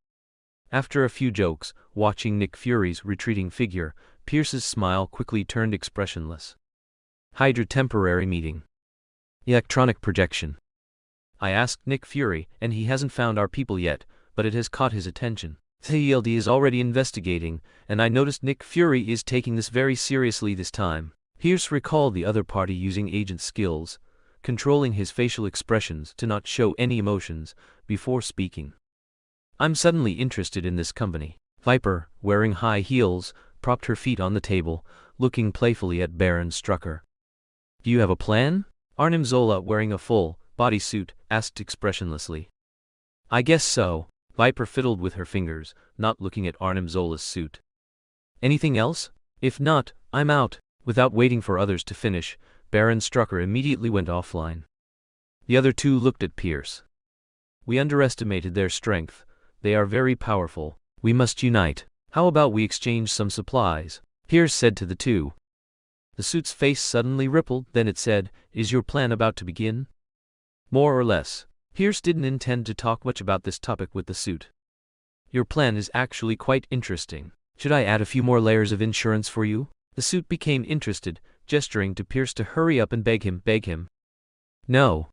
Speaker 1: After a few jokes, watching Nick Fury's retreating figure, Pierce's smile quickly turned expressionless. Hydra temporary meeting. Electronic projection. I asked Nick Fury, and he hasn't found our people yet, but it has caught his attention. The ELD is already investigating, and I noticed Nick Fury is taking this very seriously this time. Pierce recalled the other party using agent skills, controlling his facial expressions to not show any emotions before speaking. "I'm suddenly interested in this company." Viper, wearing high heels, propped her feet on the table, looking playfully at Baron Strucker. "Do you have a plan?" Arnim Zola, wearing a full bodysuit, asked expressionlessly. "I guess so." Viper fiddled with her fingers, not looking at Arnim Zola's suit. "Anything else? If not, I'm out." Without waiting for others to finish, Baron Strucker immediately went offline. The other two looked at Pierce. "We underestimated their strength. They are very powerful. We must unite. How about we exchange some supplies?" Pierce said to the two. The suit's face suddenly rippled, then it said, "Is your plan about to begin?" "More or less." Pierce didn't intend to talk much about this topic with the suit. "Your plan is actually quite interesting. Should I add a few more layers of insurance for you?" The suit became interested, gesturing to Pierce to hurry up and beg him. "No."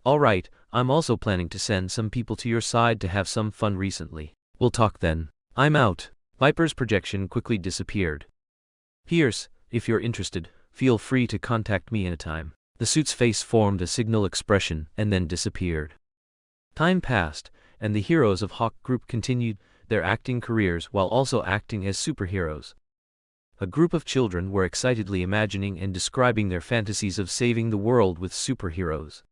Speaker 1: "All right, I'm also planning to send some people to your side to have some fun recently. We'll talk then. I'm out." Viper's projection quickly disappeared. "Pierce, if you're interested, feel free to contact me anytime." The suit's face formed a signal expression and then disappeared. Time passed, and the heroes of Hawke Group continued their acting careers while also acting as superheroes. A group of children were excitedly imagining and describing their fantasies of saving the world with superheroes.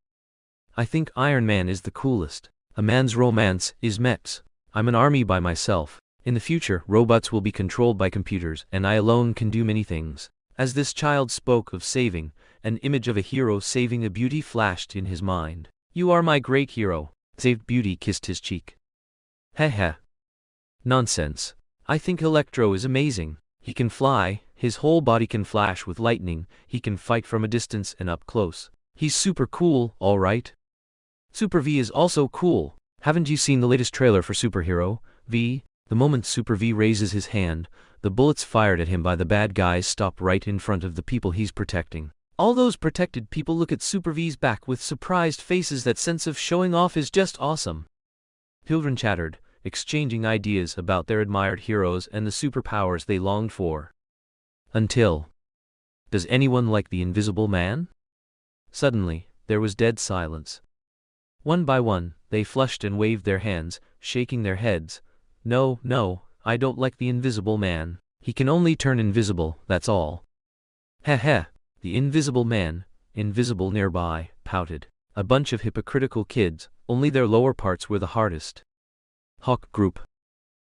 Speaker 1: "I think Iron Man is the coolest. A man's romance is mechs. I'm an army by myself. In the future, robots will be controlled by computers, and I alone can do many things." As this child spoke of saving, an image of a hero saving a beauty flashed in his mind. "You are my great hero." Saved Beauty kissed his cheek. "Heh. Nonsense. I think Electro is amazing. He can fly, his whole body can flash with lightning, he can fight from a distance and up close. He's super cool, all right." "Super V is also cool. Haven't you seen the latest trailer for Superhero V?" The moment Super V raises his hand, the bullets fired at him by the bad guys stop right in front of the people he's protecting. All those protected people look at Super V's back with surprised faces. That sense of showing off is just awesome. Children chattered, exchanging ideas about their admired heroes and the superpowers they longed for. Until... Does anyone like the Invisible Man? Suddenly, there was dead silence. One by one, they flushed and waved their hands, shaking their heads. No, I don't like the Invisible Man. He can only turn invisible, that's all." Heh. The Invisible Man, invisible nearby, pouted. A bunch of hypocritical kids, only their lower parts were the hardest. Hawke Group.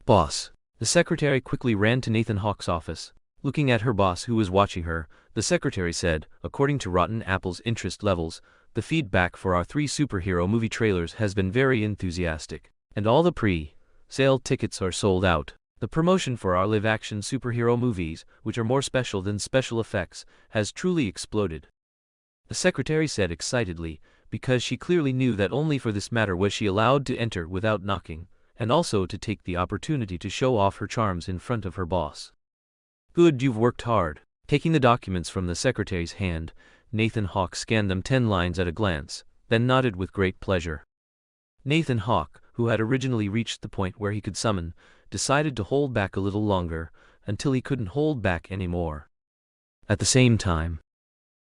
Speaker 1: "Boss." The secretary quickly ran to Nathan Hawke's office. Looking at her boss who was watching her, the secretary said, "According to Rotten Apple's interest levels, the feedback for our 3 superhero movie trailers has been very enthusiastic. And all the pre-sale tickets are sold out. The promotion for our live-action superhero movies, which are more special than special effects, has truly exploded." The secretary said excitedly, because she clearly knew that only for this matter was she allowed to enter without knocking, and also to take the opportunity to show off her charms in front of her boss. "Good, you've worked hard." Taking the documents from the secretary's hand, Nathan Hawke scanned them 10 lines at a glance, then nodded with great pleasure. Nathan Hawke, who had originally reached the point where he could summon, decided to hold back a little longer, until he couldn't hold back anymore. At the same time,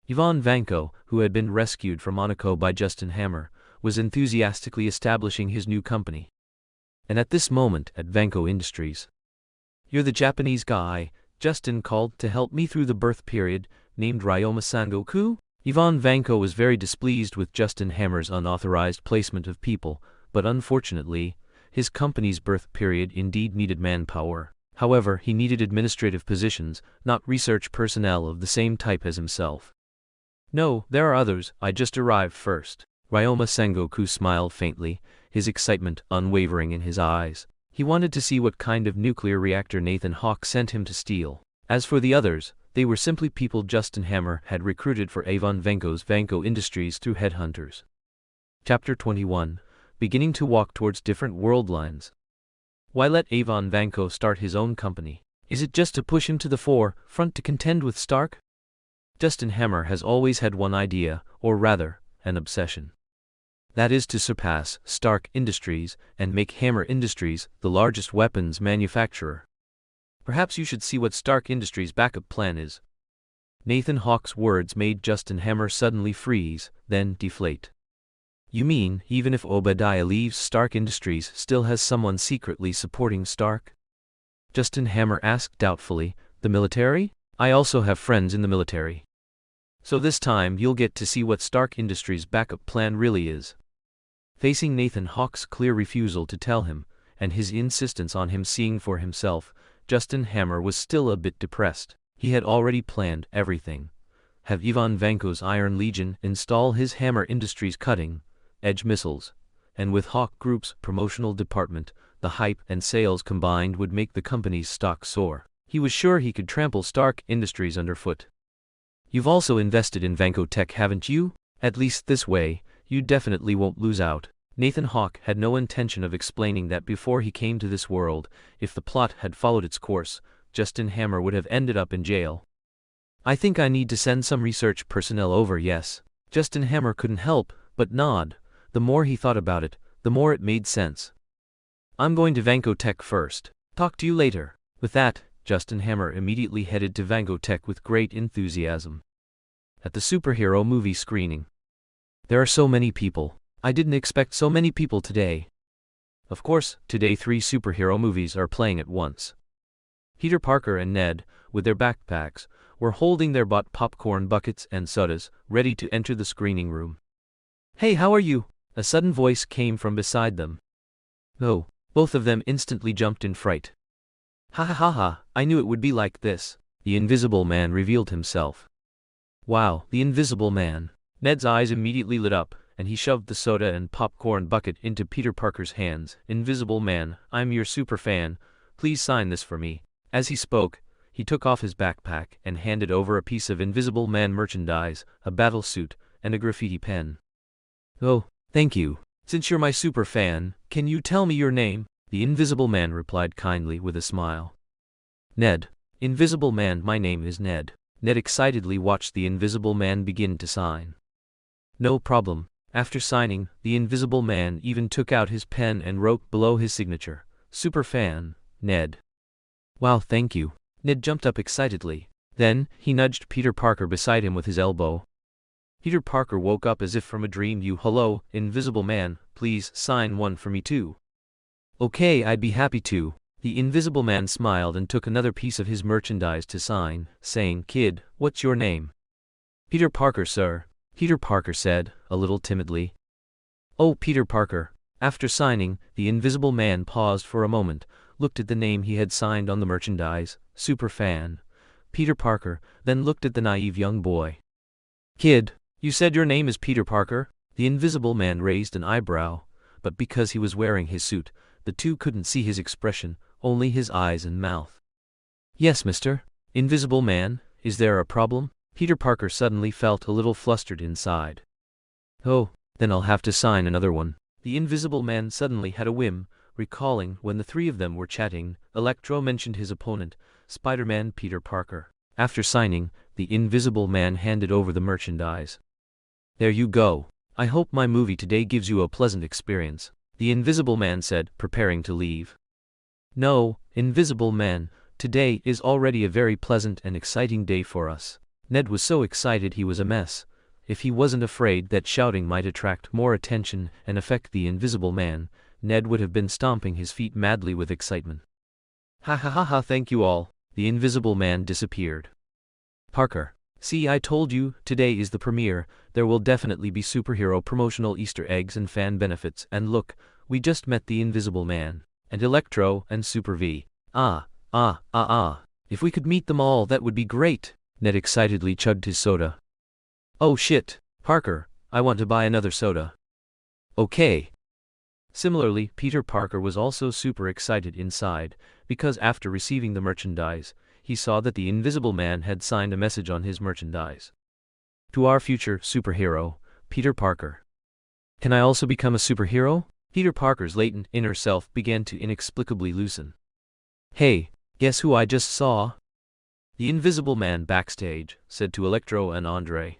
Speaker 1: Ivan Vanko, who had been rescued from Monaco by Justin Hammer, was enthusiastically establishing his new company. And at this moment at Vanko Industries, "You're the Japanese guy Justin called to help me through the birth period, named Ryoma Sangoku?" Ivan Vanko was very displeased with Justin Hammer's unauthorized placement of people, but unfortunately, His company's birth period indeed needed manpower. However, he needed administrative positions, not research personnel of the same type as himself. No, there are others, I just arrived first. Ryoma Sengoku smiled faintly, his excitement unwavering in his eyes. He wanted to see what kind of nuclear reactor Nathan Hawke sent him to steal. As for the others, they were simply people Justin Hammer had recruited for Avon Vanko's Vanko Industries through headhunters. Chapter 21. Beginning to walk towards different world lines. Why let Avon Vanko start his own company? Is it just to push him to the forefront to contend with Stark? Justin Hammer has always had one idea, or rather, an obsession. That is to surpass Stark Industries and make Hammer Industries the largest weapons manufacturer. Perhaps you should see what Stark Industries' backup plan is. Nathan Hawke's words made Justin Hammer suddenly freeze, then deflate. You mean, even if Obadiah leaves Stark Industries still has someone secretly supporting Stark? Justin Hammer asked doubtfully, the military? I also have friends in the military. So this time you'll get to see what Stark Industries' backup plan really is. Facing Nathan Hawke's clear refusal to tell him, and his insistence on him seeing for himself, Justin Hammer was still a bit depressed. He had already planned everything. Have Ivan Vanko's Iron Legion install his Hammer Industries cutting-edge missiles, and with Hawke Group's promotional department, the hype and sales combined would make the company's stock soar. He was sure he could trample Stark Industries underfoot. You've also invested in Vanko Tech, haven't you? At least this way, you definitely won't lose out. Nathan Hawke had no intention of explaining that before he came to this world, if the plot had followed its course, Justin Hammer would have ended up in jail. I think I need to send some research personnel over, yes. Justin Hammer couldn't help but nod. The more he thought about it, the more it made sense. I'm going to Vanko Tech first. Talk to you later. With that, Justin Hammer immediately headed to Vanko Tech with great enthusiasm. At the superhero movie screening. There are so many people. I didn't expect so many people today. Of course, today 3 superhero movies are playing at once. Peter Parker and Ned, with their backpacks, were holding their bought popcorn buckets and sodas, ready to enter the screening room. Hey, how are you? A sudden voice came from beside them. Oh, both of them instantly jumped in fright. Ha ha ha ha, I knew it would be like this. The Invisible Man revealed himself. Wow, the Invisible Man. Ned's eyes immediately lit up, and he shoved the soda and popcorn bucket into Peter Parker's hands. Invisible Man, I'm your super fan. Please sign this for me. As he spoke, he took off his backpack and handed over a piece of Invisible Man merchandise, a battle suit, and a graffiti pen. Oh, thank you. Since you're my super fan, can you tell me your name? The Invisible Man replied kindly with a smile. Ned. Invisible Man, my name is Ned. Ned excitedly watched the Invisible Man begin to sign. No problem. After signing, the Invisible Man even took out his pen and wrote below his signature, Super Fan, Ned. Wow, thank you. Ned jumped up excitedly. Then, he nudged Peter Parker beside him with his elbow. Peter Parker woke up as if from a dream. Hello, Invisible Man, please sign one for me too. Okay, I'd be happy to. The Invisible Man smiled and took another piece of his merchandise to sign, saying, Kid, what's your name? Peter Parker, sir. Peter Parker said, a little timidly. Oh, Peter Parker. After signing, the Invisible Man paused for a moment, looked at the name he had signed on the merchandise, Super Fan. Peter Parker, then looked at the naive young boy. Kid, you said your name is Peter Parker? The Invisible Man raised an eyebrow, but because he was wearing his suit, the two couldn't see his expression, only his eyes and mouth. Yes, Mr. Invisible Man, is there a problem? Peter Parker suddenly felt a little flustered inside. Oh, then I'll have to sign another one. The Invisible Man suddenly had a whim, recalling when the 3 of them were chatting, Electro mentioned his opponent, Spider-Man Peter Parker. After signing, the Invisible Man handed over the merchandise. There you go. I hope my movie today gives you a pleasant experience, the Invisible Man said, preparing to leave. No, Invisible Man, today is already a very pleasant and exciting day for us. Ned was so excited he was a mess. If he wasn't afraid that shouting might attract more attention and affect the Invisible Man, Ned would have been stomping his feet madly with excitement. Ha ha ha ha, thank you all. The Invisible Man disappeared. Parker. See, I told you, today is the premiere. There will definitely be superhero promotional Easter eggs and fan benefits, and look, we just met the Invisible Man, and Electro, and Super V. If we could meet them all, that would be great. Ned excitedly chugged his soda. Oh shit, Parker, I want to buy another soda. Okay. Similarly, Peter Parker was also super excited inside, because after receiving the merchandise, he saw that the Invisible Man had signed a message on his merchandise. To our future superhero, Peter Parker. Can I also become a superhero? Peter Parker's latent inner self began to inexplicably loosen. Hey, guess who I just saw? The Invisible Man backstage said to Electro and Andre.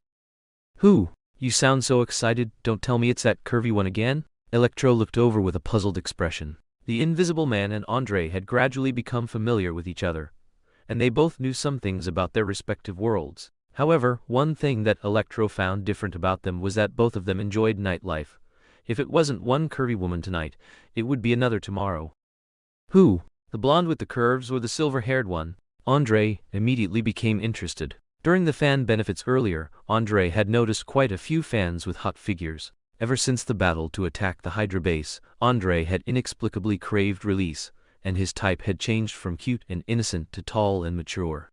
Speaker 1: Who? You sound so excited, don't tell me it's that curvy one again? Electro looked over with a puzzled expression. The Invisible Man and Andre had gradually become familiar with each other, and they both knew some things about their respective worlds. However, one thing that Electro found different about them was that both of them enjoyed nightlife. If it wasn't one curvy woman tonight, it would be another tomorrow. Who? The blonde with the curves or the silver-haired one? Andre immediately became interested. During the fan benefits earlier, Andre had noticed quite a few fans with hot figures. Ever since the battle to attack the Hydra base, Andre had inexplicably craved release, and his type had changed from cute and innocent to tall and mature.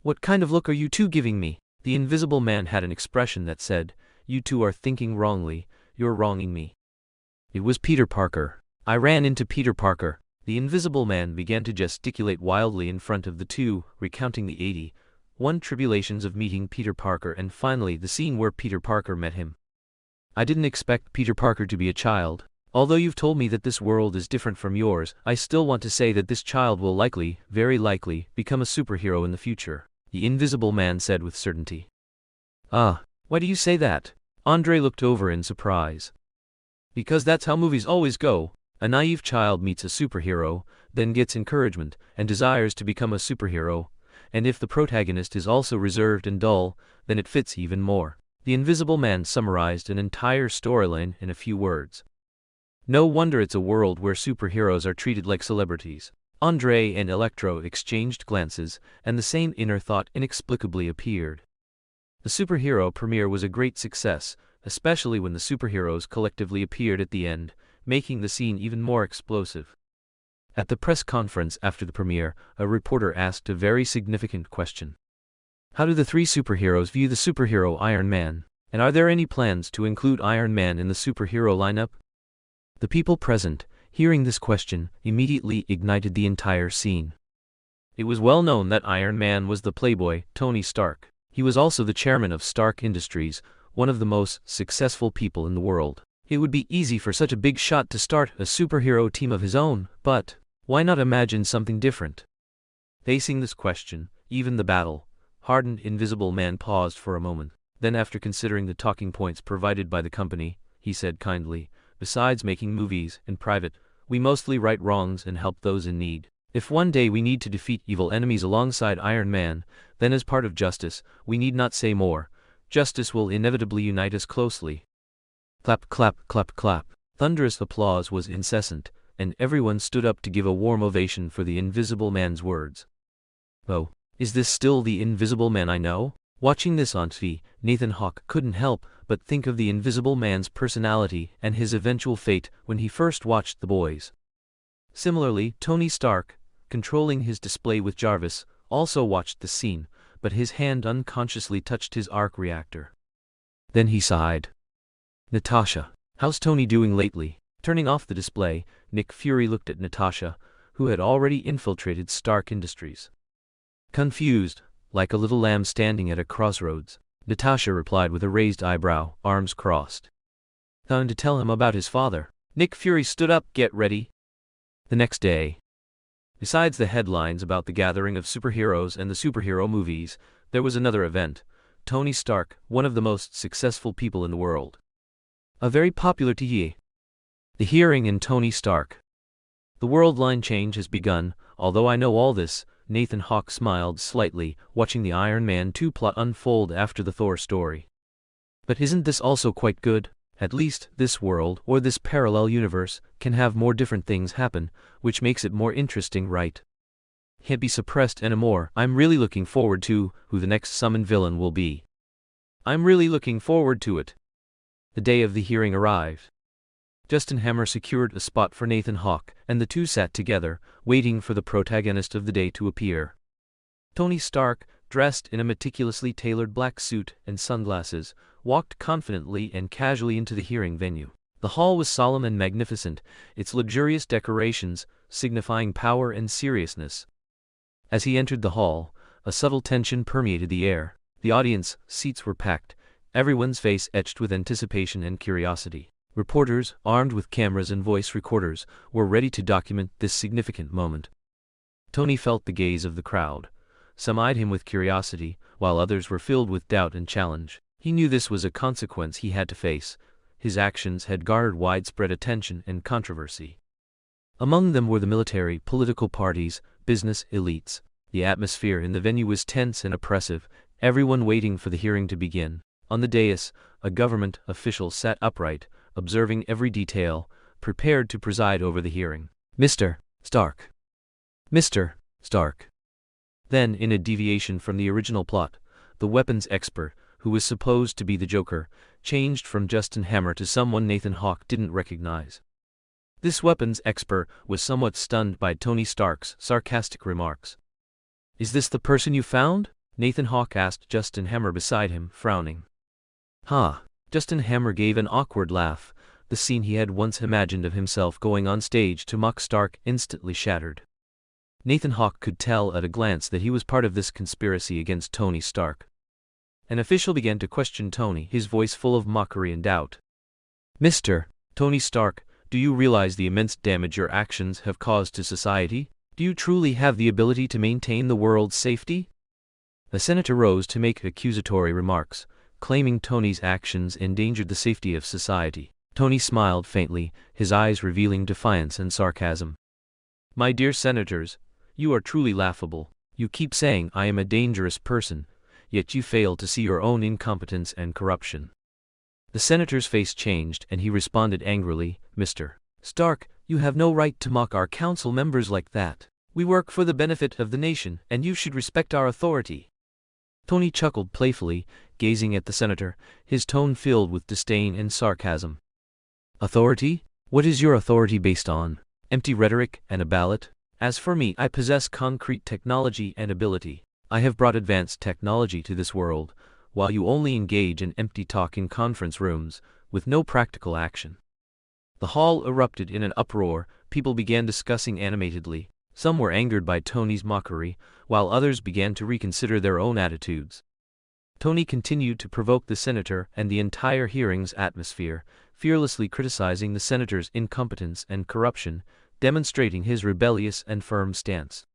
Speaker 1: What kind of look are you two giving me? The Invisible Man had an expression that said, you two are thinking wrongly, you're wronging me. It was Peter Parker. I ran into Peter Parker. The Invisible Man began to gesticulate wildly in front of the two, recounting the 81 tribulations of meeting Peter Parker and finally the scene where Peter Parker met him. I didn't expect Peter Parker to be a child. Although you've told me that this world is different from yours, I still want to say that this child will likely, very likely, become a superhero in the future, the Invisible Man said with certainty. Ah, why do you say that? Andre looked over in surprise. Because that's how movies always go. A naive child meets a superhero, then gets encouragement, and desires to become a superhero, and if the protagonist is also reserved and dull, then it fits even more. The Invisible Man summarized an entire storyline in a few words. No wonder it's a world where superheroes are treated like celebrities. Andre and Electro exchanged glances, and the same inner thought inexplicably appeared. The superhero premiere was a great success, especially when the superheroes collectively appeared at the end, making the scene even more explosive. At the press conference after the premiere, a reporter asked a very significant question. How do the three superheroes view the superhero Iron Man? And are there any plans to include Iron Man in the superhero lineup? The people present, hearing this question, immediately ignited the entire scene. It was well known that Iron Man was the playboy, Tony Stark. He was also the chairman of Stark Industries, one of the most successful people in the world. It would be easy for such a big shot to start a superhero team of his own, but why not imagine something different? Facing this question, even the battle-hardened Invisible Man paused for a moment. Then after considering the talking points provided by the company, he said kindly, besides making movies in private, we mostly right wrongs and help those in need. If one day we need to defeat evil enemies alongside Iron Man, then as part of justice, we need not say more. Justice will inevitably unite us closely. Clap, clap, clap, clap. Thunderous applause was incessant, and everyone stood up to give a warm ovation for the Invisible Man's words. Oh, is this still the Invisible Man I know? Watching this on TV, Nathan Hawke couldn't help but think of the Invisible Man's personality and his eventual fate when he first watched The Boys. Similarly, Tony Stark, controlling his display with Jarvis, also watched the scene, but his hand unconsciously touched his arc reactor. Then he sighed. Natasha, how's Tony doing lately? Turning off the display, Nick Fury looked at Natasha, who had already infiltrated Stark Industries. Confused, like a little lamb standing at a crossroads, Natasha replied with a raised eyebrow, arms crossed. Time to tell him about his father. Nick Fury stood up, get ready. The next day. Besides the headlines about the gathering of superheroes and the superhero movies, there was another event. Tony Stark, one of the most successful people in the world. A very popular TV. The hearing in Tony Stark. The world line change has begun, although I know all this, Nathan Hawke smiled slightly, watching the Iron Man 2 plot unfold after the Thor story. But isn't this also quite good? At least, this world, or this parallel universe, can have more different things happen, which makes it more interesting, right? Can't be suppressed anymore. I'm really looking forward to who the next summoned villain will be. I'm really looking forward to it. The day of the hearing arrived. Justin Hammer secured a spot for Nathan Hawke, and the two sat together, waiting for the protagonist of the day to appear. Tony Stark, dressed in a meticulously tailored black suit and sunglasses, walked confidently and casually into the hearing venue. The hall was solemn and magnificent, its luxurious decorations signifying power and seriousness. As he entered the hall, a subtle tension permeated the air. The audience seats were packed, everyone's face etched with anticipation and curiosity. Reporters, armed with cameras and voice recorders, were ready to document this significant moment. Tony felt the gaze of the crowd. Some eyed him with curiosity, while others were filled with doubt and challenge. He knew this was a consequence he had to face. His actions had garnered widespread attention and controversy. Among them were the military, political parties, business elites. The atmosphere in the venue was tense and oppressive, everyone waiting for the hearing to begin. On the dais, a government official sat upright, observing every detail, prepared to preside over the hearing. Mr. Stark. Mr. Stark. Then, in a deviation from the original plot, the weapons expert, who was supposed to be the Joker, changed from Justin Hammer to someone Nathan Hawke didn't recognize. This weapons expert was somewhat stunned by Tony Stark's sarcastic remarks. "Is this the person you found?" Nathan Hawke asked Justin Hammer beside him, frowning. "Ha!" Justin Hammer gave an awkward laugh. The scene he had once imagined of himself going on stage to mock Stark instantly shattered. Nathan Hawke could tell at a glance that he was part of this conspiracy against Tony Stark. An official began to question Tony, his voice full of mockery and doubt. "Mr. Tony Stark, do you realize the immense damage your actions have caused to society? Do you truly have the ability to maintain the world's safety?" The senator rose to make accusatory remarks, claiming Tony's actions endangered the safety of society. Tony smiled faintly, his eyes revealing defiance and sarcasm. "My dear senators, you are truly laughable. You keep saying I am a dangerous person, yet you fail to see your own incompetence and corruption." The senator's face changed and he responded angrily, "Mr. Stark, you have no right to mock our council members like that. We work for the benefit of the nation, and you should respect our authority." Tony chuckled playfully, gazing at the senator, his tone filled with disdain and sarcasm. "Authority? What is your authority based on? Empty rhetoric and a ballot? As for me, I possess concrete technology and ability. I have brought advanced technology to this world, while you only engage in empty talk in conference rooms, with no practical action." The hall erupted in an uproar, people began discussing animatedly. Some were angered by Tony's mockery, while others began to reconsider their own attitudes. Tony continued to provoke the senator and the entire hearing's atmosphere, fearlessly criticizing the senator's incompetence and corruption, demonstrating his rebellious and firm stance.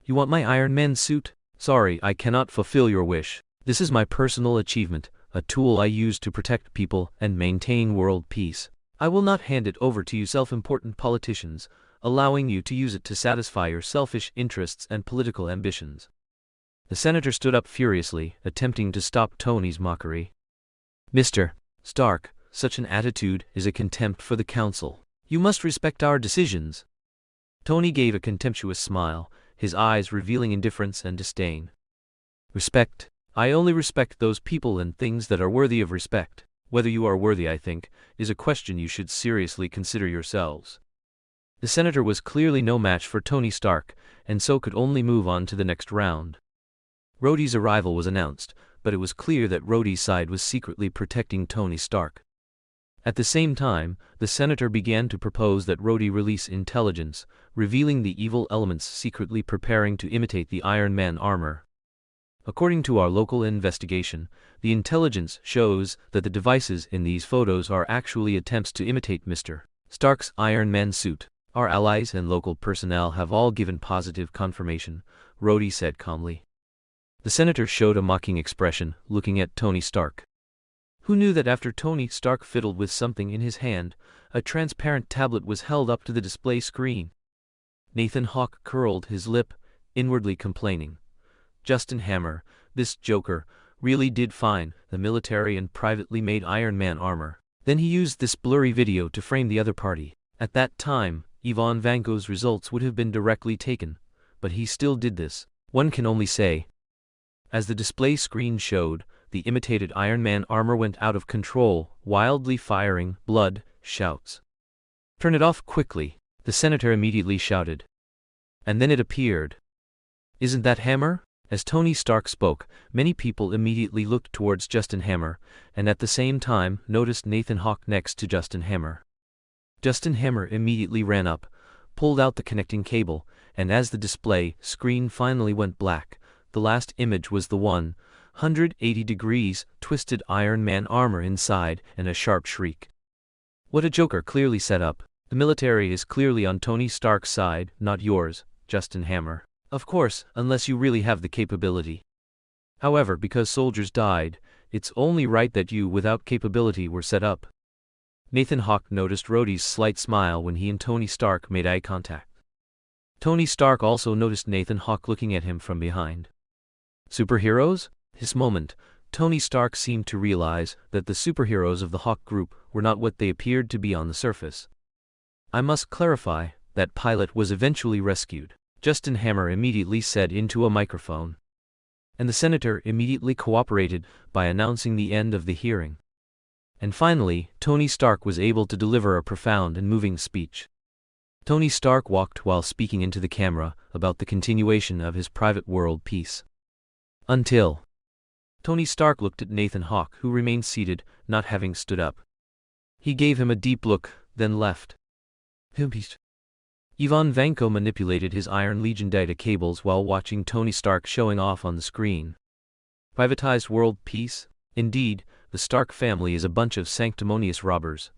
Speaker 1: "You want my Iron Man suit? Sorry, I cannot fulfill your wish. This is my personal achievement, a tool I use to protect people and maintain world peace. I will not hand it over to you self-important politicians, allowing you to use it to satisfy your selfish interests and political ambitions." The senator stood up furiously, attempting to stop Tony's mockery. "Mr. Stark, such an attitude is a contempt for the council. You must respect our decisions." Tony gave a contemptuous smile, his eyes revealing indifference and disdain. "Respect? I only respect those people and things that are worthy of respect. Whether you are worthy, I think, is a question you should seriously consider yourselves." The senator was clearly no match for Tony Stark, and so could only move on to the next round. Rhodey's arrival was announced, but it was clear that Rhodey's side was secretly protecting Tony Stark. At the same time, the senator began to propose that Rhodey release intelligence, revealing the evil elements secretly preparing to imitate the Iron Man armor. According to our local investigation, the intelligence shows that the devices in these photos are actually attempts to imitate Mr. Stark's Iron Man suit. Our allies and local personnel have all given positive confirmation, Rhodey said calmly. The senator showed a mocking expression, looking at Tony Stark. Who knew that after Tony Stark fiddled with something in his hand, a transparent tablet was held up to the display screen? Nathan Hawke curled his lip, inwardly complaining. Justin Hammer, this Joker, really did find the military and privately made Iron Man armor. Then he used this blurry video to frame the other party. At that time, Ivan Vanko's results would have been directly taken, but he still did this. One can only say. As the display screen showed, the imitated Iron Man armor went out of control, wildly firing, blood, shouts. "Turn it off quickly," the senator immediately shouted. And then it appeared. "Isn't that Hammer?" As Tony Stark spoke, many people immediately looked towards Justin Hammer, and at the same time noticed Nathan Hawke next to Justin Hammer. Justin Hammer immediately ran up, pulled out the connecting cable, and as the display screen finally went black, the last image was the 180 degrees twisted Iron Man armor inside and a sharp shriek. What a joker clearly set up. The military is clearly on Tony Stark's side, not yours, Justin Hammer. Of course, unless you really have the capability. However, because soldiers died, it's only right that you without capability were set up. Nathan Hawke noticed Rhodey's slight smile when he and Tony Stark made eye contact. Tony Stark also noticed Nathan Hawke looking at him from behind. Superheroes? This moment, Tony Stark seemed to realize that the superheroes of the Hawke group were not what they appeared to be on the surface. "I must clarify, that pilot was eventually rescued," Justin Hammer immediately said into a microphone. And the senator immediately cooperated by announcing the end of the hearing. And finally, Tony Stark was able to deliver a profound and moving speech. Tony Stark walked while speaking into the camera about the continuation of his private world peace. Until Tony Stark looked at Nathan Hawke, who remained seated, not having stood up. He gave him a deep look, then left. Ivan Vanko manipulated his Iron Legion data cables while watching Tony Stark showing off on the screen. Privatized world peace? Indeed, the Stark family is a bunch of sanctimonious robbers.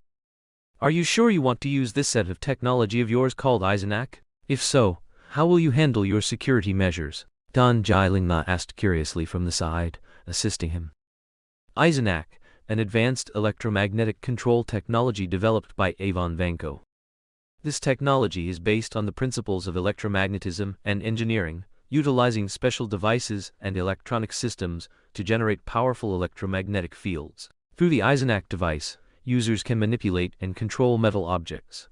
Speaker 1: Are you sure you want to use this set of technology of yours called Eisenach? If so, how will you handle your security measures? Don Jilingma asked curiously from the side, assisting him. Eisenach, an advanced electromagnetic control technology developed by Ivan Vanko. This technology is based on the principles of electromagnetism and engineering, utilizing special devices and electronic systems to generate powerful electromagnetic fields. Through the Eisenach device, users can manipulate and control metal objects.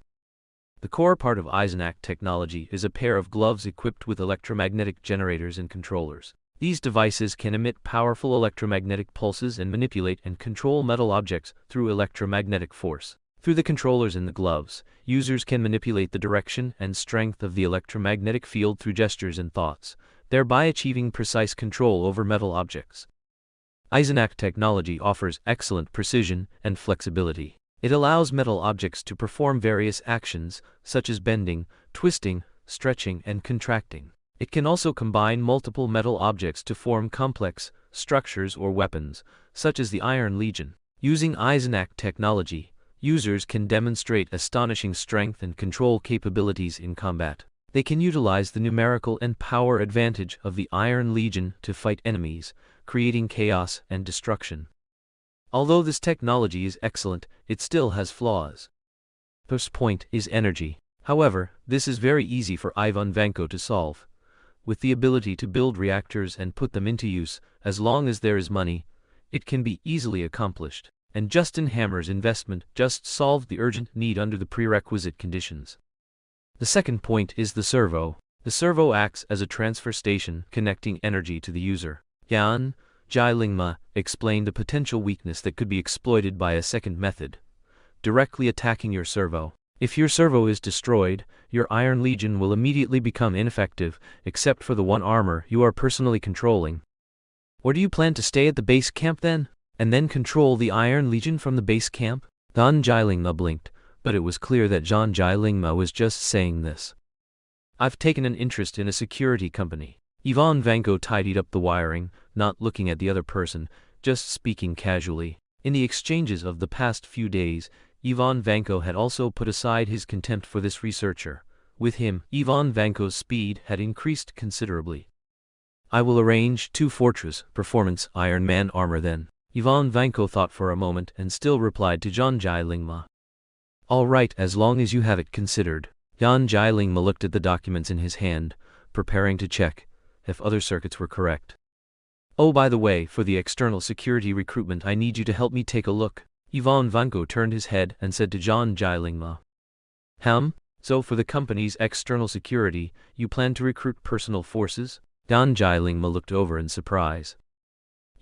Speaker 1: The core part of Eisenach technology is a pair of gloves equipped with electromagnetic generators and controllers. These devices can emit powerful electromagnetic pulses and manipulate and control metal objects through electromagnetic force. Through the controllers in the gloves, users can manipulate the direction and strength of the electromagnetic field through gestures and thoughts, thereby achieving precise control over metal objects. Eisenach technology offers excellent precision and flexibility. It allows metal objects to perform various actions, such as bending, twisting, stretching, and contracting. It can also combine multiple metal objects to form complex structures or weapons, such as the Iron Legion. Using Eisenach technology, users can demonstrate astonishing strength and control capabilities in combat. They can utilize the numerical and power advantage of the Iron Legion to fight enemies, creating chaos and destruction. Although this technology is excellent, it still has flaws. First point is energy. However, this is very easy for Ivan Vanko to solve. With the ability to build reactors and put them into use, as long as there is money, it can be easily accomplished. And Justin Hammer's investment just solved the urgent need under the prerequisite conditions. The second point is the servo. The servo acts as a transfer station connecting energy to the user. Jan Jilingma explained a potential weakness that could be exploited by a second method: directly attacking your servo. If your servo is destroyed, your Iron Legion will immediately become ineffective, except for the one armor you are personally controlling. Or do you plan to stay at the base camp then, and then control the Iron Legion from the base camp? Don Jilingma blinked, but it was clear that John Jilingma was just saying this. I've taken an interest in a security company. Ivan Vanko tidied up the wiring, not looking at the other person, just speaking casually. In the exchanges of the past few days, Ivan Vanko had also put aside his contempt for this researcher. With him, Ivan Vanko's speed had increased considerably. I will arrange 2 Fortress Performance Iron Man armor then. Ivan Vanko thought for a moment and still replied to John Jilingma. All right, as long as you have it considered. John Jilingma looked at the documents in his hand, preparing to check if other circuits were correct. Oh, by the way, for the external security recruitment I need you to help me take a look. Ivan Vanko turned his head and said to John Jilingma. So for the company's external security, you plan to recruit personal forces? John Jilingma looked over in surprise.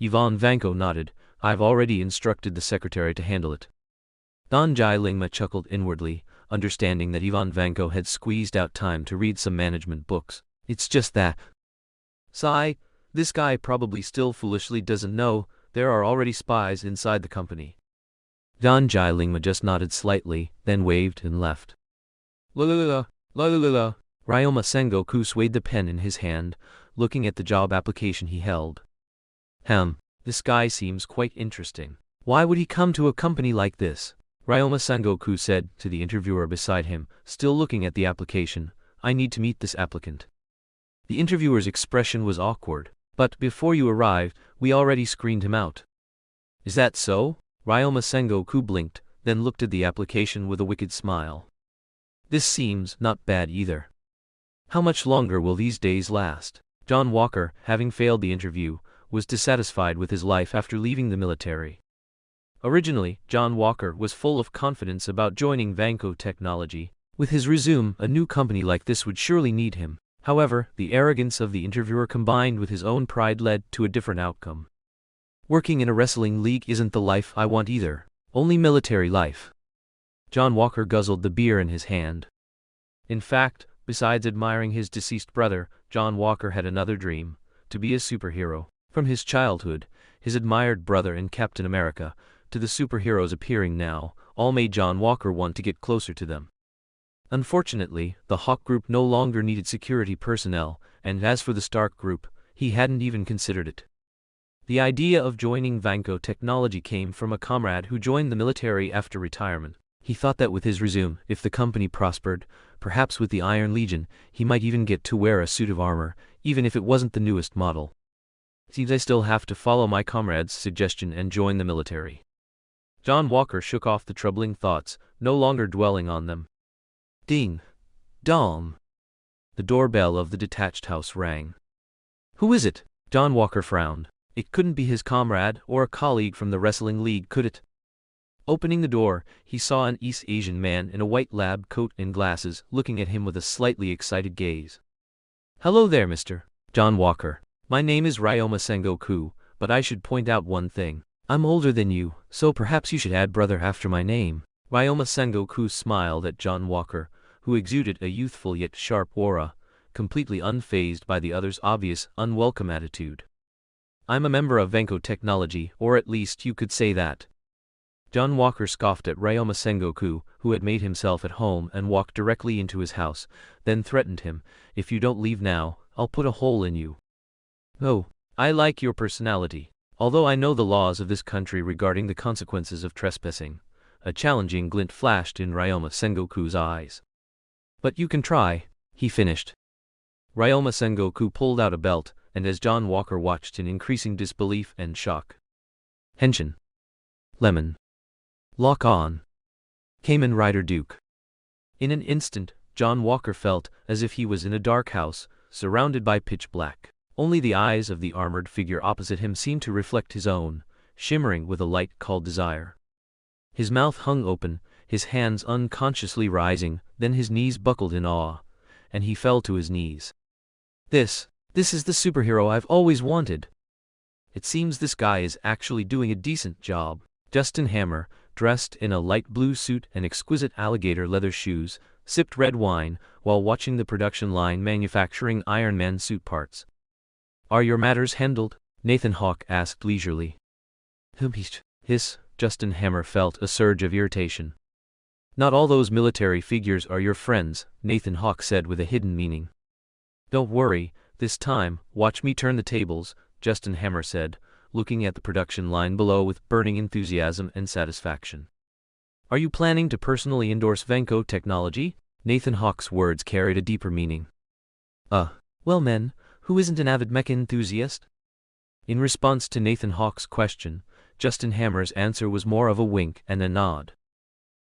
Speaker 1: Ivan Vanko nodded. I've already instructed the secretary to handle it. Don Jilingma chuckled inwardly. understanding that Ivan Vanko had squeezed out time to read some management books. It's just that. Sigh, this guy probably still foolishly doesn't know there are already spies inside the company. Don Jilingma just nodded slightly, then waved and left. La la la la la la la. Ryoma Sengoku swayed the pen in his hand, looking at the job application he held. This guy seems quite interesting. Why would he come to a company like this? Ryoma Sengoku said to the interviewer beside him, still looking at the application. I need to meet this applicant. The interviewer's expression was awkward. But before you arrived, we already screened him out. Is that so? Ryoma Sengoku blinked, then looked at the application with a wicked smile. This seems not bad either. How much longer will these days last? John Walker, having failed the interview, was dissatisfied with his life after leaving the military. Originally, John Walker was full of confidence about joining Vanko Technology. With his resume, a new company like this would surely need him. However, the arrogance of the interviewer combined with his own pride led to a different outcome. Working in a wrestling league isn't the life I want either. Only military life. John Walker guzzled the beer in his hand. In fact, besides admiring his deceased brother, John Walker had another dream, to be a superhero. From his childhood, his admired brother in Captain America, to the superheroes appearing now, all made John Walker want to get closer to them. Unfortunately, the Hawke group no longer needed security personnel, and as for the Stark group, he hadn't even considered it. The idea of joining Vanko Technology came from a comrade who joined the military after retirement. He thought that with his resume, if the company prospered, perhaps with the Iron Legion, he might even get to wear a suit of armor, even if it wasn't the newest model. Seems I still have to follow my comrade's suggestion and join the military. John Walker shook off the troubling thoughts, no longer dwelling on them. Ding! Dong! The doorbell of the detached house rang. Who is it? John Walker frowned. It couldn't be his comrade or a colleague from the wrestling league, could it? Opening the door, he saw an East Asian man in a white lab coat and glasses looking at him with a slightly excited gaze. Hello there, Mr. John Walker. My name is Ryoma Sengoku, but I should point out one thing. I'm older than you, so perhaps you should add brother after my name. Ryoma Sengoku smiled at John Walker, who exuded a youthful yet sharp aura, completely unfazed by the other's obvious, unwelcome attitude. I'm a member of Vanko Technology, or at least you could say that. John Walker scoffed at Ryoma Sengoku, who had made himself at home and walked directly into his house, then threatened him, if you don't leave now, I'll put a hole in you. Oh, I like your personality. Although I know the laws of this country regarding the consequences of trespassing. A challenging glint flashed in Ryoma Sengoku's eyes. But you can try, he finished. Ryoma Sengoku pulled out a belt, and as John Walker watched in increasing disbelief and shock. Henshin. Lemon. Lock on. Kamen Rider Duke. In an instant, John Walker felt as if he was in a dark house, surrounded by pitch black. Only the eyes of the armored figure opposite him seemed to reflect his own, shimmering with a light called desire. His mouth hung open, his hands unconsciously rising, then his knees buckled in awe, and he fell to his knees. This is the superhero I've always wanted. It seems this guy is actually doing a decent job. Justin Hammer, dressed in a light blue suit and exquisite alligator leather shoes, sipped red wine while watching the production line manufacturing Iron Man suit parts. Are your matters handled? Nathan Hawke asked leisurely. Hiss. Justin Hammer felt a surge of irritation. Not all those military figures are your friends, Nathan Hawke said with a hidden meaning. Don't worry, this time, watch me turn the tables, Justin Hammer said, looking at the production line below with burning enthusiasm and satisfaction. Are you planning to personally endorse Vanko Technology? Nathan Hawke's words carried a deeper meaning. Well men, who isn't an avid mecha enthusiast? In response to Nathan Hawke's question, Justin Hammer's answer was more of a wink and a nod.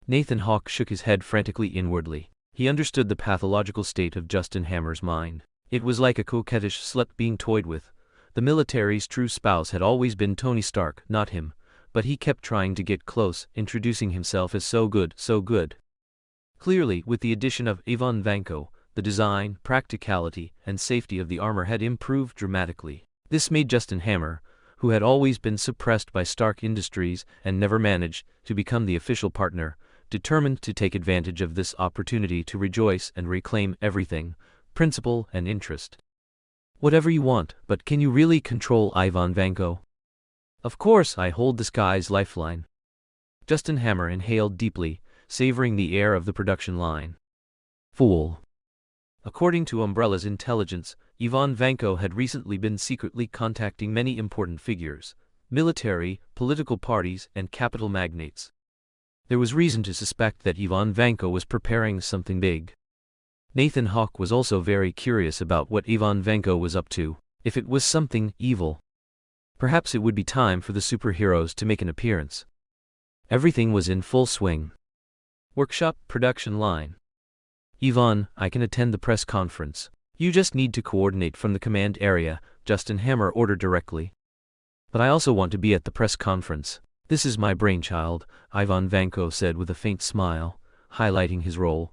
Speaker 1: Nathan Hawke shook his head frantically inwardly. He understood the pathological state of Justin Hammer's mind. It was like a coquettish slut being toyed with. The military's true spouse had always been Tony Stark, not him, but he kept trying to get close, introducing himself as so good, so good. Clearly, with the addition of Ivan Vanko, the design, practicality, and safety of the armor had improved dramatically. This made Justin Hammer, who had always been suppressed by Stark Industries and never managed to become the official partner, determined to take advantage of this opportunity to rejoice and reclaim everything, principal and interest. Whatever you want, but can you really control Ivan Vanko? Of course, I hold this guy's lifeline. Justin Hammer inhaled deeply, savoring the air of the production line. Fool. According to Umbrella's intelligence, Ivan Vanko had recently been secretly contacting many important figures, military, political parties, and capital magnates. There was reason to suspect that Ivan Vanko was preparing something big. Nathan Hawke was also very curious about what Ivan Vanko was up to. If it was something evil, perhaps it would be time for the superheroes to make an appearance. Everything was in full swing. Workshop production line. Ivan, I can attend the press conference. You just need to coordinate from the command area, Justin Hammer ordered directly. But I also want to be at the press conference. This is my brainchild, Ivan Vanko said with a faint smile, highlighting his role.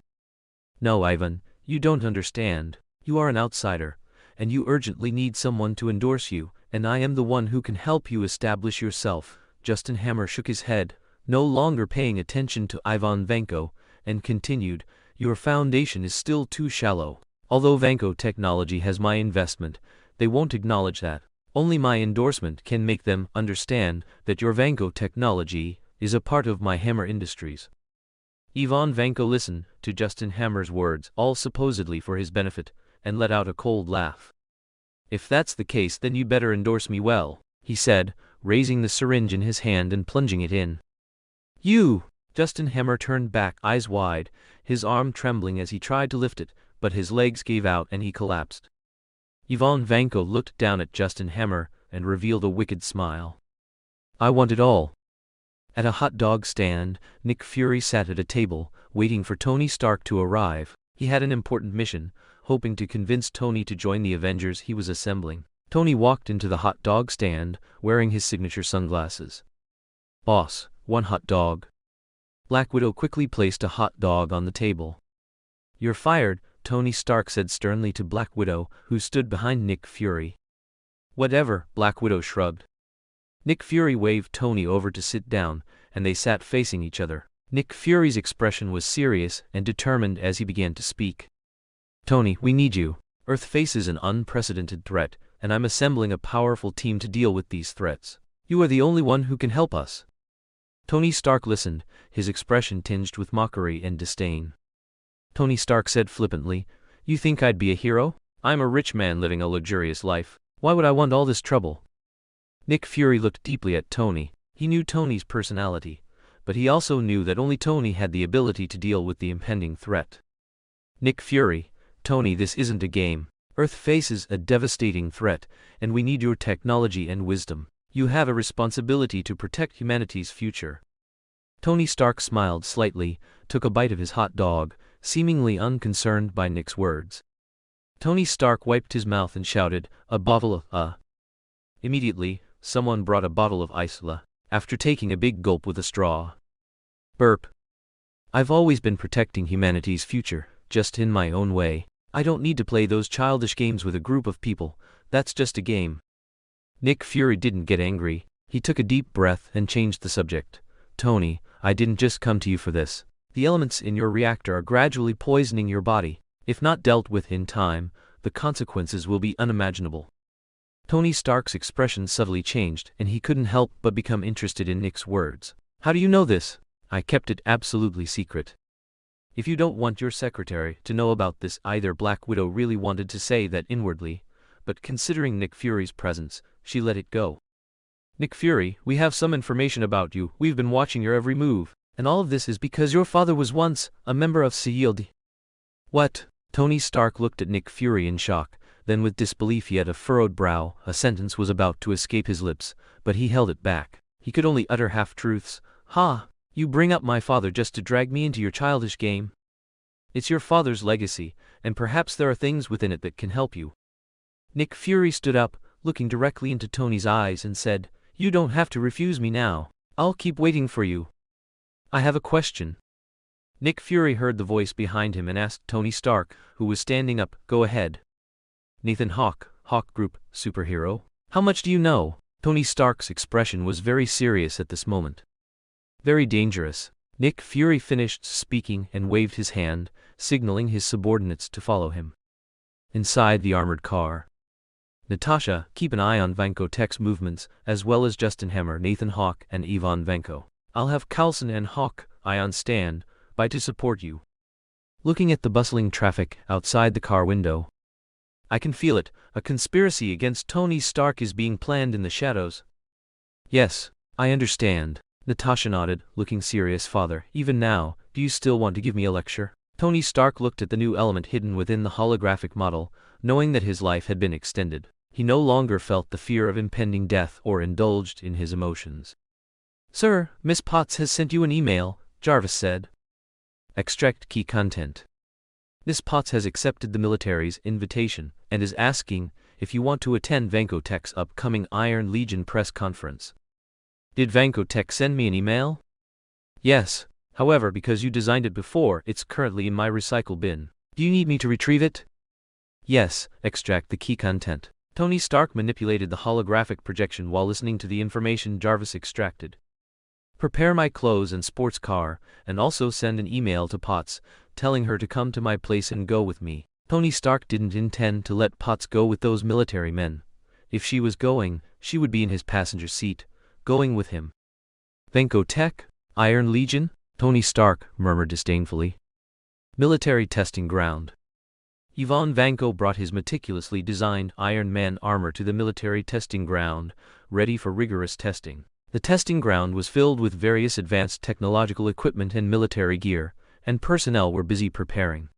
Speaker 1: No, Ivan, you don't understand. You are an outsider, and you urgently need someone to endorse you, and I am the one who can help you establish yourself. Justin Hammer shook his head, no longer paying attention to Ivan Vanko, and continued, your foundation is still too shallow. Although Vanko Technology has my investment, they won't acknowledge that. Only my endorsement can make them understand that your Vanko Technology is a part of my Hammer Industries. Ivan Vanko listened to Justin Hammer's words, all supposedly for his benefit, and let out a cold laugh. If that's the case, then you better endorse me well, he said, raising the syringe in his hand and plunging it in. You! Justin Hammer turned back, eyes wide, his arm trembling as he tried to lift it, but his legs gave out and he collapsed. Ivan Vanko looked down at Justin Hammer and revealed a wicked smile. I want it all. At a hot dog stand, Nick Fury sat at a table, waiting for Tony Stark to arrive. He had an important mission, hoping to convince Tony to join the Avengers he was assembling. Tony walked into the hot dog stand, wearing his signature sunglasses. Boss, one hot dog. Black Widow quickly placed a hot dog on the table. You're fired, Tony Stark said sternly to Black Widow, who stood behind Nick Fury. Whatever, Black Widow shrugged. Nick Fury waved Tony over to sit down, and they sat facing each other. Nick Fury's expression was serious and determined as he began to speak. Tony, we need you. Earth faces an unprecedented threat, and I'm assembling a powerful team to deal with these threats. You are the only one who can help us. Tony Stark listened, his expression tinged with mockery and disdain. Tony Stark said flippantly, You think I'd be a hero? I'm a rich man living a luxurious life. Why would I want all this trouble? Nick Fury looked deeply at Tony. He knew Tony's personality, but he also knew that only Tony had the ability to deal with the impending threat. Nick Fury, Tony, this isn't a game. Earth faces a devastating threat, and we need your technology and wisdom. You have a responsibility to protect humanity's future. Tony Stark smiled slightly, took a bite of his hot dog, seemingly unconcerned by Nick's words. Tony Stark wiped his mouth and shouted, A bottle of, Immediately, someone brought a bottle of Isla, after taking a big gulp with a straw. Burp. I've always been protecting humanity's future, just in my own way. I don't need to play those childish games with a group of people, that's just a game. Nick Fury didn't get angry. He took a deep breath and changed the subject. Tony, I didn't just come to you for this. The elements in your reactor are gradually poisoning your body. If not dealt with in time, the consequences will be unimaginable. Tony Stark's expression subtly changed, and he couldn't help but become interested in Nick's words. How do you know this? I kept it absolutely secret. If you don't want your secretary to know about this either, Black Widow really wanted to say that inwardly, but considering Nick Fury's presence, she let it go. Nick Fury, we have some information about you. We've been watching your every move, and all of this is because your father was once a member of SHIELD. What? Tony Stark looked at Nick Fury in shock, then with disbelief. He had a furrowed brow. A sentence was about to escape his lips, but he held it back. He could only utter half-truths. Ha! You bring up my father just to drag me into your childish game? It's your father's legacy, and perhaps there are things within it that can help you. Nick Fury stood up, looking directly into Tony's eyes and said, You don't have to refuse me now. I'll keep waiting for you. I have a question. Nick Fury heard the voice behind him and asked Tony Stark, who was standing up, Go ahead. Nathan Hawke, Hawke Group, superhero. How much do you know? Tony Stark's expression was very serious at this moment. Very dangerous. Nick Fury finished speaking and waved his hand, signaling his subordinates to follow him. Inside the armored car. Natasha, keep an eye on Vanko Tech's movements, as well as Justin Hammer, Nathan Hawke, and Ivan Vanko. I'll have Carlson and Hawke on stand by to support you. Looking at the bustling traffic outside the car window. I can feel it. A conspiracy against Tony Stark is being planned in the shadows. Yes, I understand. Natasha nodded, looking serious. Father, even now, do you still want to give me a lecture? Tony Stark looked at the new element hidden within the holographic model, knowing that his life had been extended. He no longer felt the fear of impending death or indulged in his emotions. Sir, Miss Potts has sent you an email, Jarvis said. Extract key content. Miss Potts has accepted the military's invitation and is asking if you want to attend Vanko Tech's upcoming Iron Legion press conference. Did Vanko Tech send me an email? Yes, however, because you designed it before, it's currently in my recycle bin. Do you need me to retrieve it? Yes, extract the key content. Tony Stark manipulated the holographic projection while listening to the information Jarvis extracted. Prepare my clothes and sports car, and also send an email to Potts, telling her to come to my place and go with me. Tony Stark didn't intend to let Potts go with those military men. If she was going, she would be in his passenger seat, going with him. Vanko Tech? Iron Legion? Tony Stark murmured disdainfully. Military testing ground. Ivan Vanko brought his meticulously designed Iron Man armor to the military testing ground, ready for rigorous testing. The testing ground was filled with various advanced technological equipment and military gear, and personnel were busy preparing.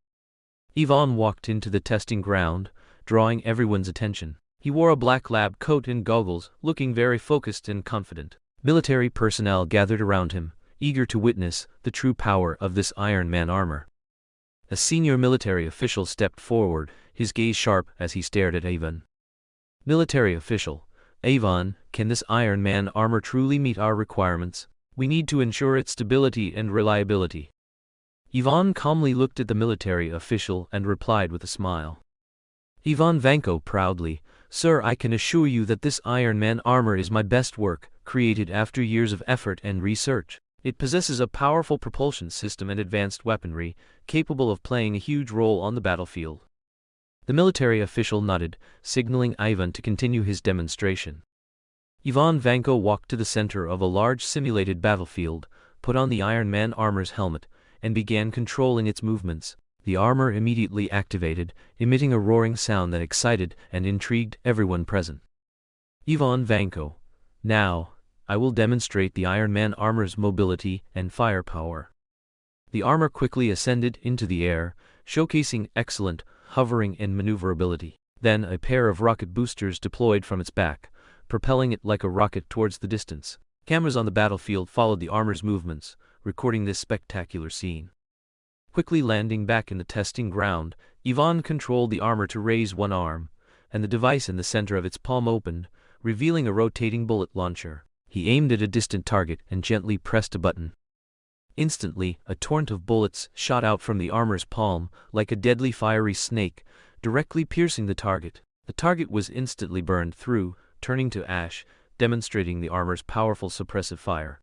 Speaker 1: Ivan walked into the testing ground, drawing everyone's attention. He wore a black lab coat and goggles, looking very focused and confident. Military personnel gathered around him, eager to witness the true power of this Iron Man armor. A senior military official stepped forward, his gaze sharp as he stared at Ivan. Military official, Ivan, can this Iron Man armor truly meet our requirements? We need to ensure its stability and reliability. Ivan calmly looked at the military official and replied with a smile. Ivan Vanko proudly, Sir, I can assure you that this Iron Man armor is my best work, created after years of effort and research. It possesses a powerful propulsion system and advanced weaponry, capable of playing a huge role on the battlefield. The military official nodded, signaling Ivan to continue his demonstration. Ivan Vanko walked to the center of a large simulated battlefield, put on the Iron Man armor's helmet, and began controlling its movements. The armor immediately activated, emitting a roaring sound that excited and intrigued everyone present. Ivan Vanko. Now, I will demonstrate the Iron Man armor's mobility and firepower. The armor quickly ascended into the air, showcasing excellent hovering and maneuverability. Then a pair of rocket boosters deployed from its back, propelling it like a rocket towards the distance. Cameras on the battlefield followed the armor's movements, recording this spectacular scene. Quickly landing back in the testing ground, Ivan controlled the armor to raise one arm, and the device in the center of its palm opened, revealing a rotating bullet launcher. He aimed at a distant target and gently pressed a button. Instantly, a torrent of bullets shot out from the armor's palm, like a deadly fiery snake, directly piercing the target. The target was instantly burned through, turning to ash, demonstrating the armor's powerful suppressive fire.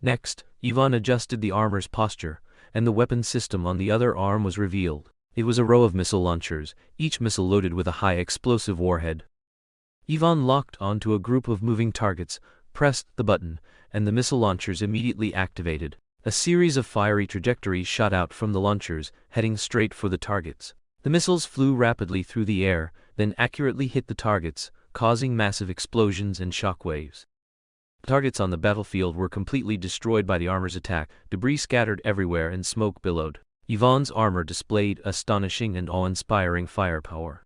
Speaker 1: Next, Ivan adjusted the armor's posture, and the weapon system on the other arm was revealed. It was a row of missile launchers, each missile loaded with a high explosive warhead. Ivan locked onto a group of moving targets, pressed the button, and the missile launchers immediately activated. A series of fiery trajectories shot out from the launchers, heading straight for the targets. The missiles flew rapidly through the air, then accurately hit the targets, causing massive explosions and shockwaves. Targets on the battlefield were completely destroyed by the armor's attack, debris scattered everywhere and smoke billowed. Ivan's armor displayed astonishing and awe-inspiring firepower.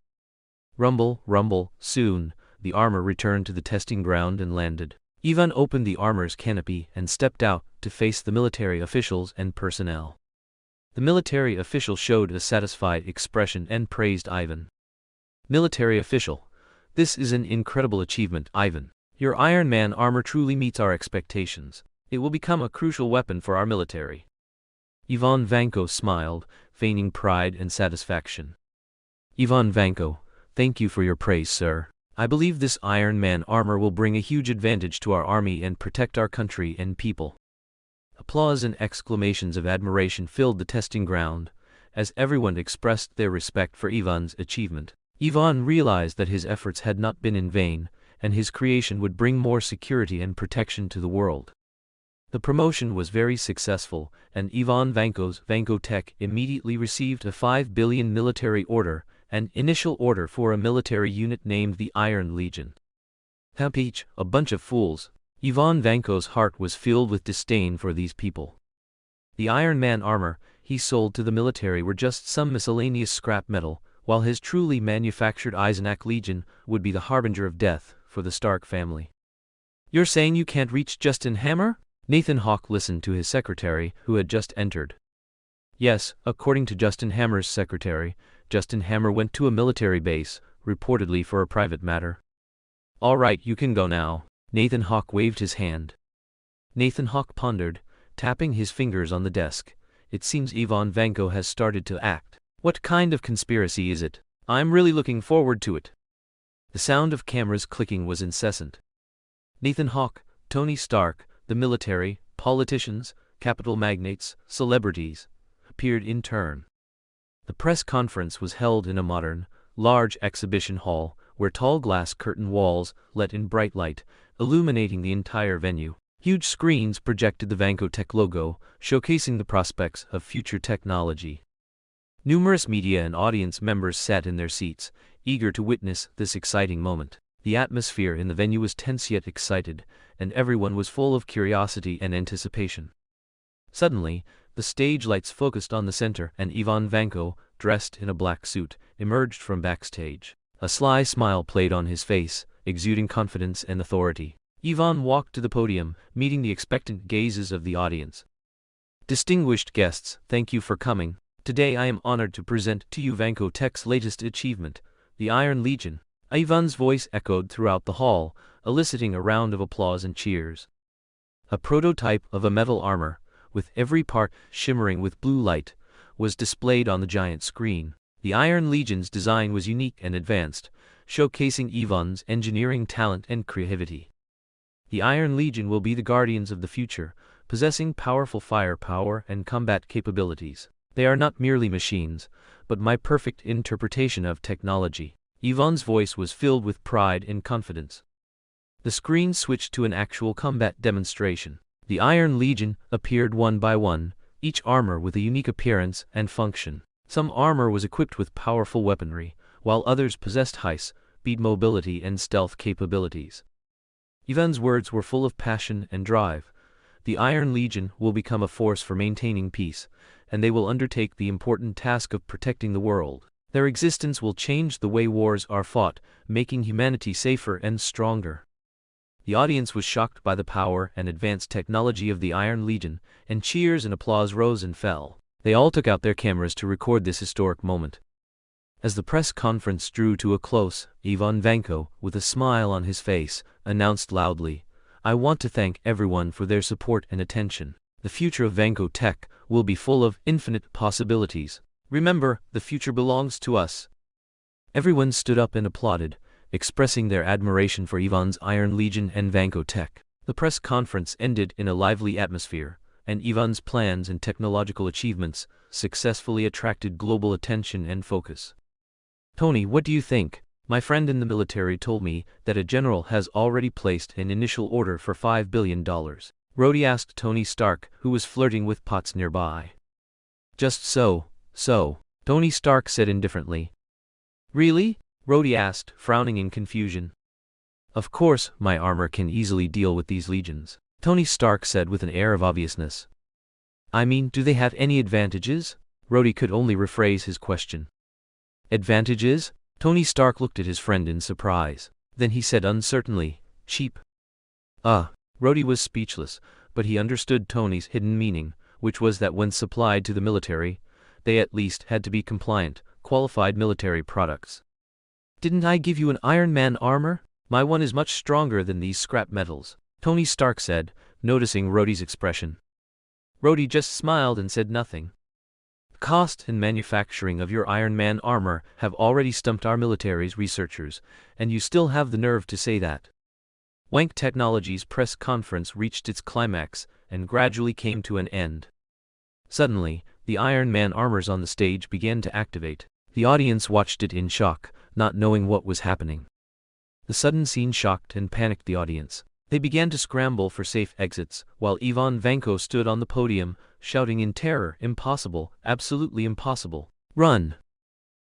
Speaker 1: Rumble, rumble, soon, the armor returned to the testing ground and landed. Ivan opened the armor's canopy and stepped out to face the military officials and personnel. The military official showed a satisfied expression and praised Ivan. Military official. This is an incredible achievement, Ivan. Your Iron Man armor truly meets our expectations. It will become a crucial weapon for our military. Ivan Vanko smiled, feigning pride and satisfaction. Ivan Vanko, thank you for your praise, sir. I believe this Iron Man armor will bring a huge advantage to our army and protect our country and people. Applause and exclamations of admiration filled the testing ground, as everyone expressed their respect for Ivan's achievement. Ivan realized that his efforts had not been in vain, and his creation would bring more security and protection to the world. The promotion was very successful, and Ivan Vanko's Vankotech immediately received a 5 billion military order, an initial order for a military unit named the Iron Legion. Each, a bunch of fools. Ivan Vanko's heart was filled with disdain for these people. The Iron Man armor he sold to the military were just some miscellaneous scrap metal, while his truly manufactured Eisenach Legion would be the harbinger of death for the Stark family. "You're saying you can't reach Justin Hammer?" Nathan Hawke listened to his secretary, who had just entered. Yes, according to Justin Hammer's secretary, Justin Hammer went to a military base, reportedly for a private matter. "All right, you can go now." Nathan Hawke waved his hand. Nathan Hawke pondered, tapping his fingers on the desk. "It seems Ivan Vanko has started to act. What kind of conspiracy is it? I'm really looking forward to it." The sound of cameras clicking was incessant. Nathan Hawke, Tony Stark, the military, politicians, capital magnates, celebrities, appeared in turn. The press conference was held in a modern, large exhibition hall, where tall glass curtain walls let in bright light, illuminating the entire venue. Huge screens projected the Vankotech logo, showcasing the prospects of future technology. Numerous media and audience members sat in their seats, eager to witness this exciting moment. The atmosphere in the venue was tense yet excited, and everyone was full of curiosity and anticipation. Suddenly, the stage lights focused on the center, and Ivan Vanko, dressed in a black suit, emerged from backstage. A sly smile played on his face, exuding confidence and authority. Ivan walked to the podium, meeting the expectant gazes of the audience. "Distinguished guests, thank you for coming. Today I am honored to present to you Vankotech's latest achievement, the Iron Legion." Ivan's voice echoed throughout the hall, eliciting a round of applause and cheers. A prototype of a metal armor, with every part shimmering with blue light, was displayed on the giant screen. The Iron Legion's design was unique and advanced, showcasing Ivan's engineering talent and creativity. The Iron Legion will be the guardians of the future, possessing powerful firepower and combat capabilities. They are not merely machines, but my perfect interpretation of technology. Ivan's voice was filled with pride and confidence. The screen switched to an actual combat demonstration. The Iron Legion appeared one by one, each armor with a unique appearance and function. Some armor was equipped with powerful weaponry, while others possessed high-speed mobility and stealth capabilities. Ivan's words were full of passion and drive. The Iron Legion will become a force for maintaining peace, and they will undertake the important task of protecting the world. Their existence will change the way wars are fought, making humanity safer and stronger. The audience was shocked by the power and advanced technology of the Iron Legion, and cheers and applause rose and fell. They all took out their cameras to record this historic moment. As the press conference drew to a close, Ivan Vanko, with a smile on his face, announced loudly, "I want to thank everyone for their support and attention. The future of Vankotech will be full of infinite possibilities. Remember, the future belongs to us." Everyone stood up and applauded, expressing their admiration for Ivan's Iron Legion and Vankotech. The press conference ended in a lively atmosphere, and Ivan's plans and technological achievements successfully attracted global attention and focus. "Tony, what do you think? My friend in the military told me that a general has already placed an initial order for $5 billion. Rhodey asked Tony Stark, who was flirting with Potts nearby. "Just so. Tony Stark said indifferently. "Really?" Rhodey asked, frowning in confusion. "Of course, my armor can easily deal with these legions," Tony Stark said with an air of obviousness. "I mean, do they have any advantages?" Rhodey could only rephrase his question. "Advantages?" Tony Stark looked at his friend in surprise. Then he said uncertainly, "Cheap." Rhodey was speechless, but he understood Tony's hidden meaning, which was that when supplied to the military, they at least had to be compliant, qualified military products. "Didn't I give you an Iron Man armor? My one is much stronger than these scrap metals," Tony Stark said, noticing Rhodey's expression. Rhodey just smiled and said nothing. "The cost and manufacturing of your Iron Man armor have already stumped our military's researchers, and you still have the nerve to say that." Wank Technologies' press conference reached its climax and gradually came to an end. Suddenly, the Iron Man armors on the stage began to activate. The audience watched it in shock, not knowing what was happening. The sudden scene shocked and panicked the audience. They began to scramble for safe exits, while Ivan Vanko stood on the podium, shouting in terror, "Impossible, absolutely impossible. Run!"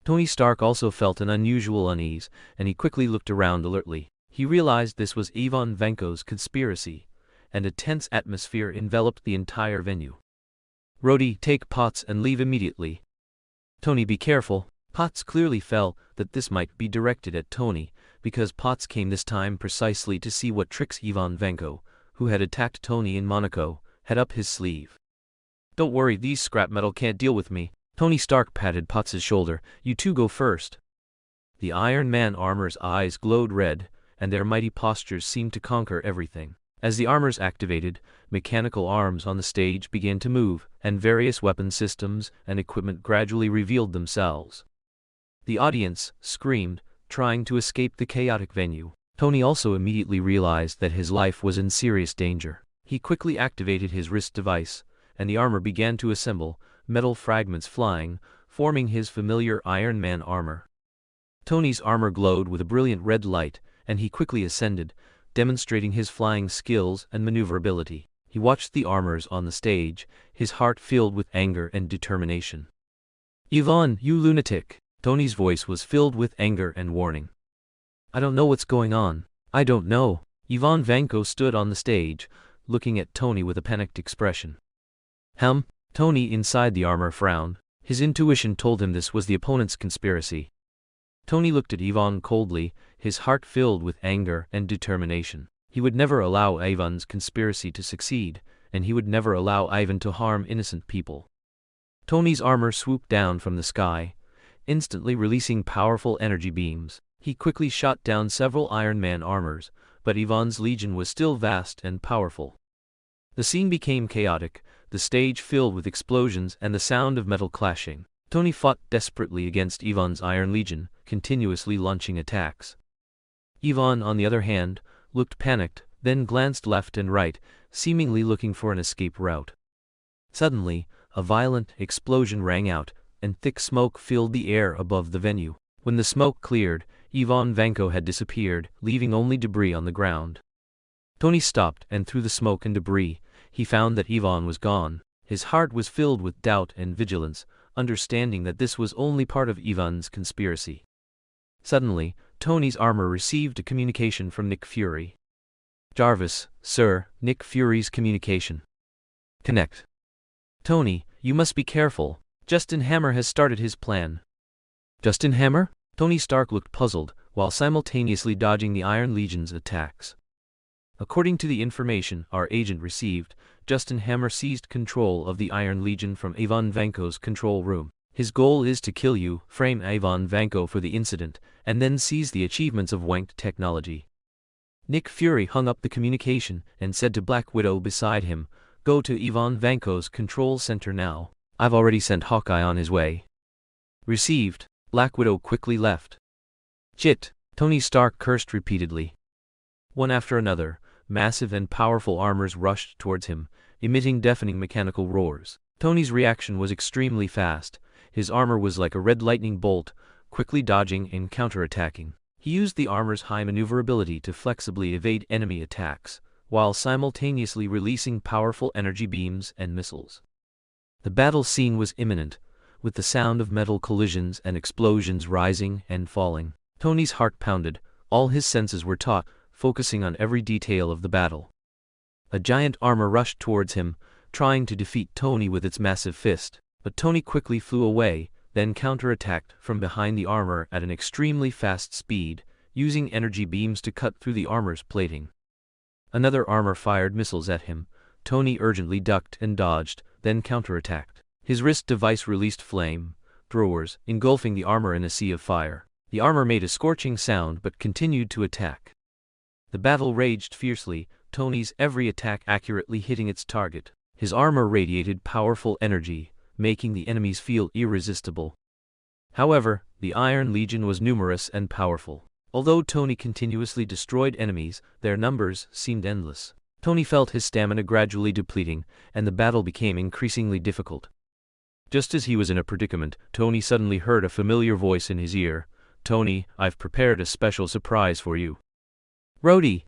Speaker 1: Tony Stark also felt an unusual unease, and he quickly looked around alertly. He realized this was Ivan Vanko's conspiracy, and a tense atmosphere enveloped the entire venue. "Rhodey, take Potts and leave immediately." "Tony, be careful." Potts clearly felt that this might be directed at Tony, because Potts came this time precisely to see what tricks Ivan Vanko, who had attacked Tony in Monaco, had up his sleeve. "Don't worry, these scrap metal can't deal with me." Tony Stark patted Potts' shoulder. "You two go first." The Iron Man armor's eyes glowed red, and their mighty postures seemed to conquer everything. As the armors activated, mechanical arms on the stage began to move, and various weapon systems and equipment gradually revealed themselves. The audience screamed, trying to escape the chaotic venue. Tony also immediately realized that his life was in serious danger. He quickly activated his wrist device, and the armor began to assemble, metal fragments flying, forming his familiar Iron Man armor. Tony's armor glowed with a brilliant red light, and he quickly ascended, demonstrating his flying skills and maneuverability. He watched the armors on the stage, his heart filled with anger and determination. "Ivan, you lunatic!" Tony's voice was filled with anger and warning. "I don't know what's going on. I don't know." Ivan Vanko stood on the stage, looking at Tony with a panicked expression. Tony inside the armor frowned. His intuition told him this was the opponent's conspiracy. Tony looked at Ivan coldly, his heart filled with anger and determination. He would never allow Ivan's conspiracy to succeed, and he would never allow Ivan to harm innocent people. Tony's armor swooped down from the sky, instantly releasing powerful energy beams. He quickly shot down several Iron Man armors, but Ivan's legion was still vast and powerful. The scene became chaotic, the stage filled with explosions and the sound of metal clashing. Tony fought desperately against Ivan's Iron Legion, continuously launching attacks. Ivan, on the other hand, looked panicked, then glanced left and right, seemingly looking for an escape route. Suddenly, a violent explosion rang out, and thick smoke filled the air above the venue. When the smoke cleared, Ivan Vanko had disappeared, leaving only debris on the ground. Tony stopped, and through the smoke and debris, he found that Ivan was gone. His heart was filled with doubt and vigilance, understanding that this was only part of Ivan's conspiracy. Suddenly, Tony's armor received a communication from Nick Fury. "Jarvis, sir, Nick Fury's communication. Connect." "Tony, you must be careful. Justin Hammer has started his plan." "Justin Hammer?" Tony Stark looked puzzled, while simultaneously dodging the Iron Legion's attacks. "According to the information our agent received, Justin Hammer seized control of the Iron Legion from Ivan Vanko's control room. His goal is to kill you, frame Ivan Vanko for the incident, and then seize the achievements of Wank Technology." Nick Fury hung up the communication and said to Black Widow beside him, "Go to Ivan Vanko's control center now. I've already sent Hawkeye on his way." "Received." Black Widow quickly left. "Shit!" Tony Stark cursed repeatedly. One after another, massive and powerful armors rushed towards him, emitting deafening mechanical roars. Tony's reaction was extremely fast. His armor was like a red lightning bolt, quickly dodging and counterattacking. He used the armor's high maneuverability to flexibly evade enemy attacks, while simultaneously releasing powerful energy beams and missiles. The battle scene was imminent, with the sound of metal collisions and explosions rising and falling. Tony's heart pounded, all his senses were taut, focusing on every detail of the battle. A giant armor rushed towards him, trying to defeat Tony with its massive fist, but Tony quickly flew away, then counterattacked from behind the armor at an extremely fast speed, using energy beams to cut through the armor's plating. Another armor fired missiles at him. Tony urgently ducked and dodged, then counterattacked. His wrist device released flame throwers, engulfing the armor in a sea of fire. The armor made a scorching sound but continued to attack. The battle raged fiercely, Tony's every attack accurately hitting its target. His armor radiated powerful energy, making the enemies feel irresistible. However, the Iron Legion was numerous and powerful. Although Tony continuously destroyed enemies, their numbers seemed endless. Tony felt his stamina gradually depleting, and the battle became increasingly difficult. Just as he was in a predicament, Tony suddenly heard a familiar voice in his ear. "Tony, I've prepared a special surprise for you." "Rhodey!"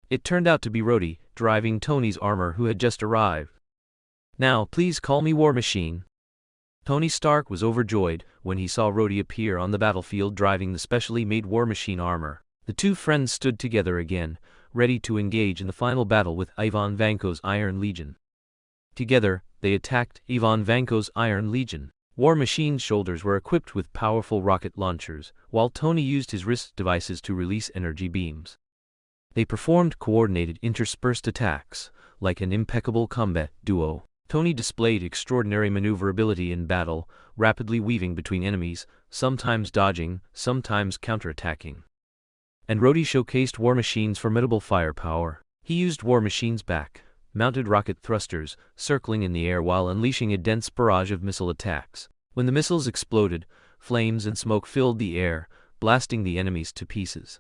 Speaker 1: It turned out to be Rhodey, driving Tony's armor, who had just arrived. "Now, please call me War Machine." Tony Stark was overjoyed when he saw Rhodey appear on the battlefield driving the specially made War Machine armor. The two friends stood together again, ready to engage in the final battle with Ivan Vanko's Iron Legion. Together, they attacked Ivan Vanko's Iron Legion. War Machine's shoulders were equipped with powerful rocket launchers, while Tony used his wrist devices to release energy beams. They performed coordinated interspersed attacks, like an impeccable combat duo. Tony displayed extraordinary maneuverability in battle, rapidly weaving between enemies, sometimes dodging, sometimes counterattacking. And Rhodey showcased War Machine's formidable firepower. He used War Machine's back-mounted rocket thrusters, circling in the air while unleashing a dense barrage of missile attacks. When the missiles exploded, flames and smoke filled the air, blasting the enemies to pieces.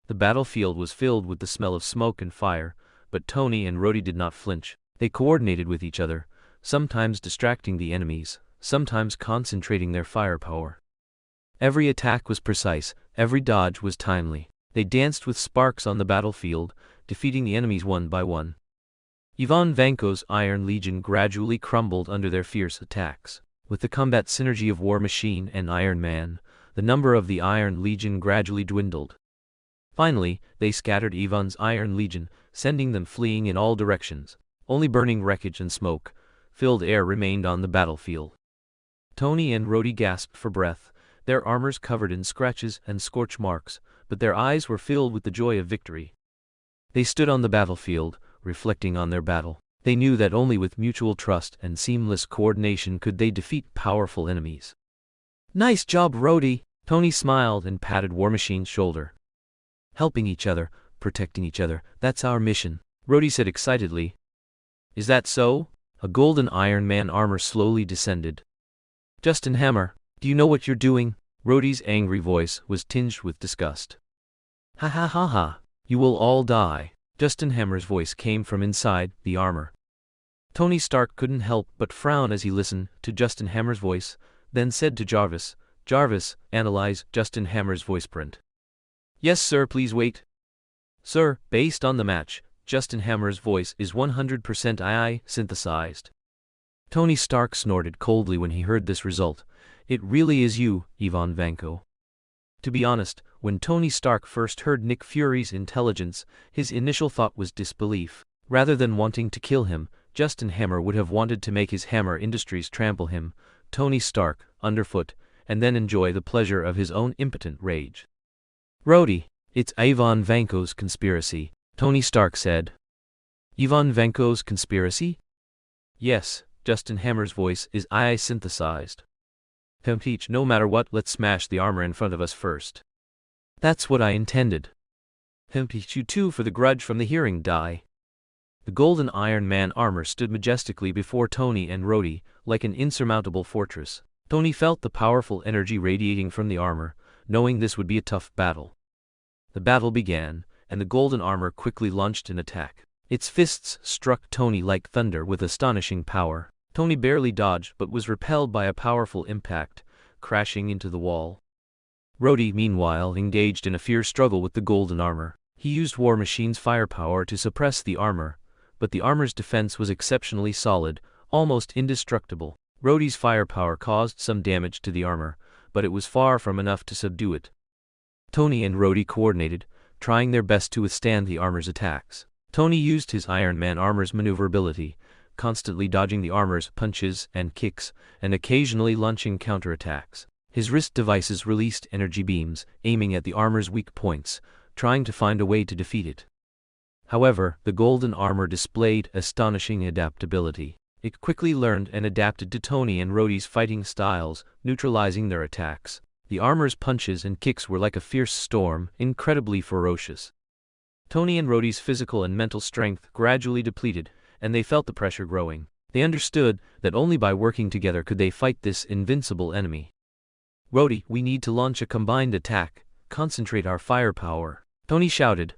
Speaker 1: The battlefield was filled with the smell of smoke and fire, but Tony and Rhodey did not flinch. They coordinated with each other, sometimes distracting the enemies, sometimes concentrating their firepower. Every attack was precise, every dodge was timely. They danced with sparks on the battlefield, defeating the enemies one by one. Ivan Vanko's Iron Legion gradually crumbled under their fierce attacks. With the combat synergy of War Machine and Iron Man, the number of the Iron Legion gradually dwindled. Finally, they scattered Ivan's Iron Legion, sending them fleeing in all directions. Only burning wreckage and smoke-filled air remained on the battlefield. Tony and Rhodey gasped for breath, their armors covered in scratches and scorch marks, but their eyes were filled with the joy of victory. They stood on the battlefield, reflecting on their battle. They knew that only with mutual trust and seamless coordination could they defeat powerful enemies. "Nice job, Rhodey!" Tony smiled and patted War Machine's shoulder. "Helping each other, protecting each other, that's our mission," Rhodey said excitedly. "Is that so?" A golden Iron Man armor slowly descended. "Justin Hammer, do you know what you're doing?" Rhodey's angry voice was tinged with disgust. "Ha ha ha ha, you will all die." Justin Hammer's voice came from inside the armor. Tony Stark couldn't help but frown as he listened to Justin Hammer's voice, then said to Jarvis, "Jarvis, analyze Justin Hammer's voice print." "Yes sir, please wait." "Sir, based on the match, Justin Hammer's voice is 100% AI synthesized." Tony Stark snorted coldly when he heard this result. "It really is you, Ivan Vanko." To be honest, when Tony Stark first heard Nick Fury's intelligence, his initial thought was disbelief. Rather than wanting to kill him, Justin Hammer would have wanted to make his Hammer Industries trample him, Tony Stark, underfoot, and then enjoy the pleasure of his own impotent rage. "Rhodey, it's Ivan Vanko's conspiracy," Tony Stark said. "Ivan Vanko's conspiracy?" "Yes, Justin Hammer's voice is AI synthesized. Compete no matter what, let's smash the armor in front of us first." "That's what I intended." "Compete you too for the grudge from the hearing die." The golden Iron Man armor stood majestically before Tony and Rhodey, like an insurmountable fortress. Tony felt the powerful energy radiating from the armor, knowing this would be a tough battle. The battle began, and the golden armor quickly launched an attack. Its fists struck Tony like thunder with astonishing power. Tony barely dodged but was repelled by a powerful impact, crashing into the wall. Rhodey, meanwhile, engaged in a fierce struggle with the golden armor. He used War Machine's firepower to suppress the armor, but the armor's defense was exceptionally solid, almost indestructible. Rhodey's firepower caused some damage to the armor, but it was far from enough to subdue it. Tony and Rhodey coordinated, trying their best to withstand the armor's attacks. Tony used his Iron Man armor's maneuverability, constantly dodging the armor's punches and kicks, and occasionally launching counterattacks. His wrist devices released energy beams, aiming at the armor's weak points, trying to find a way to defeat it. However, the golden armor displayed astonishing adaptability. It quickly learned and adapted to Tony and Rhodey's fighting styles, neutralizing their attacks. The armor's punches and kicks were like a fierce storm, incredibly ferocious. Tony and Rhodey's physical and mental strength gradually depleted, and they felt the pressure growing. They understood that only by working together could they fight this invincible enemy. "Rhodey, we need to launch a combined attack," concentrate our firepower," Tony shouted.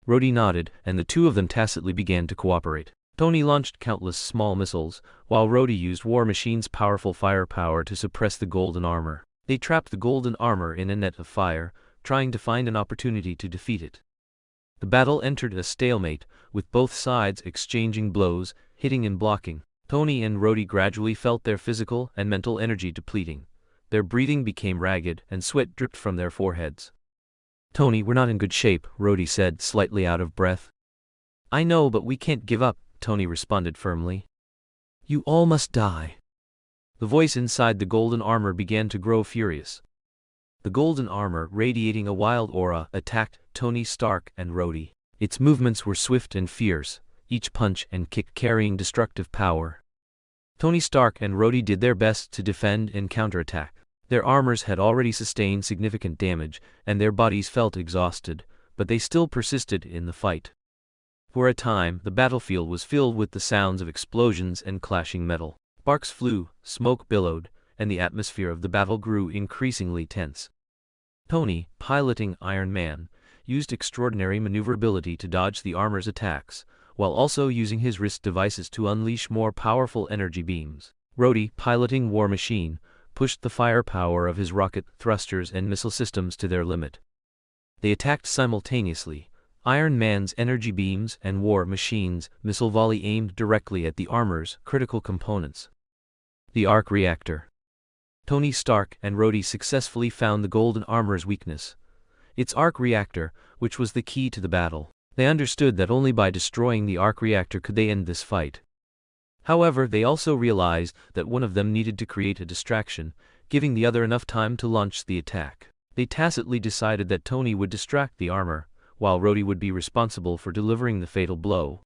Speaker 1: Rhodey nodded, and the two of them tacitly began to cooperate. Tony launched countless small missiles, while Rhodey used War Machine's powerful firepower to suppress the golden armor. They trapped the golden armor in a net of fire, trying to find an opportunity to defeat it. The battle entered a stalemate, with both sides exchanging blows, hitting and blocking. Tony and Rhodey gradually felt their physical and mental energy depleting. Their breathing became ragged, and sweat dripped from their foreheads. "Tony, we're not in good shape," Rhodey said, slightly out of breath. "I know, but we can't give up," Tony responded firmly. "You all must die." The voice inside the golden armor began to grow furious. The golden armor, radiating a wild aura, attacked Tony Stark and Rhodey. Its movements were swift and fierce, each punch and kick carrying destructive power. Tony Stark and Rhodey did their best to defend and counterattack. Their armors had already sustained significant damage, and their bodies felt exhausted, but they still persisted in the fight. For a time, the battlefield was filled with the sounds of explosions and clashing metal. Sparks flew, smoke billowed, and the atmosphere of the battle grew increasingly tense. Tony, piloting Iron Man, used extraordinary maneuverability to dodge the armor's attacks, while also using his wrist devices to unleash more powerful energy beams. Rhodey, piloting War Machine, pushed the firepower of his rocket thrusters and missile systems to their limit. They attacked simultaneously, Iron Man's energy beams and War Machine's missile volley aimed directly at the armor's critical components. The arc reactor. Tony Stark and Rhodey successfully found the golden armor's weakness, its arc reactor, which was the key to the battle. They understood that only by destroying the arc reactor could they end this fight. However, they also realized that one of them needed to create a distraction, giving the other enough time to launch the attack. They tacitly decided that Tony would distract the armor, while Rhodey would be responsible for delivering the fatal blow.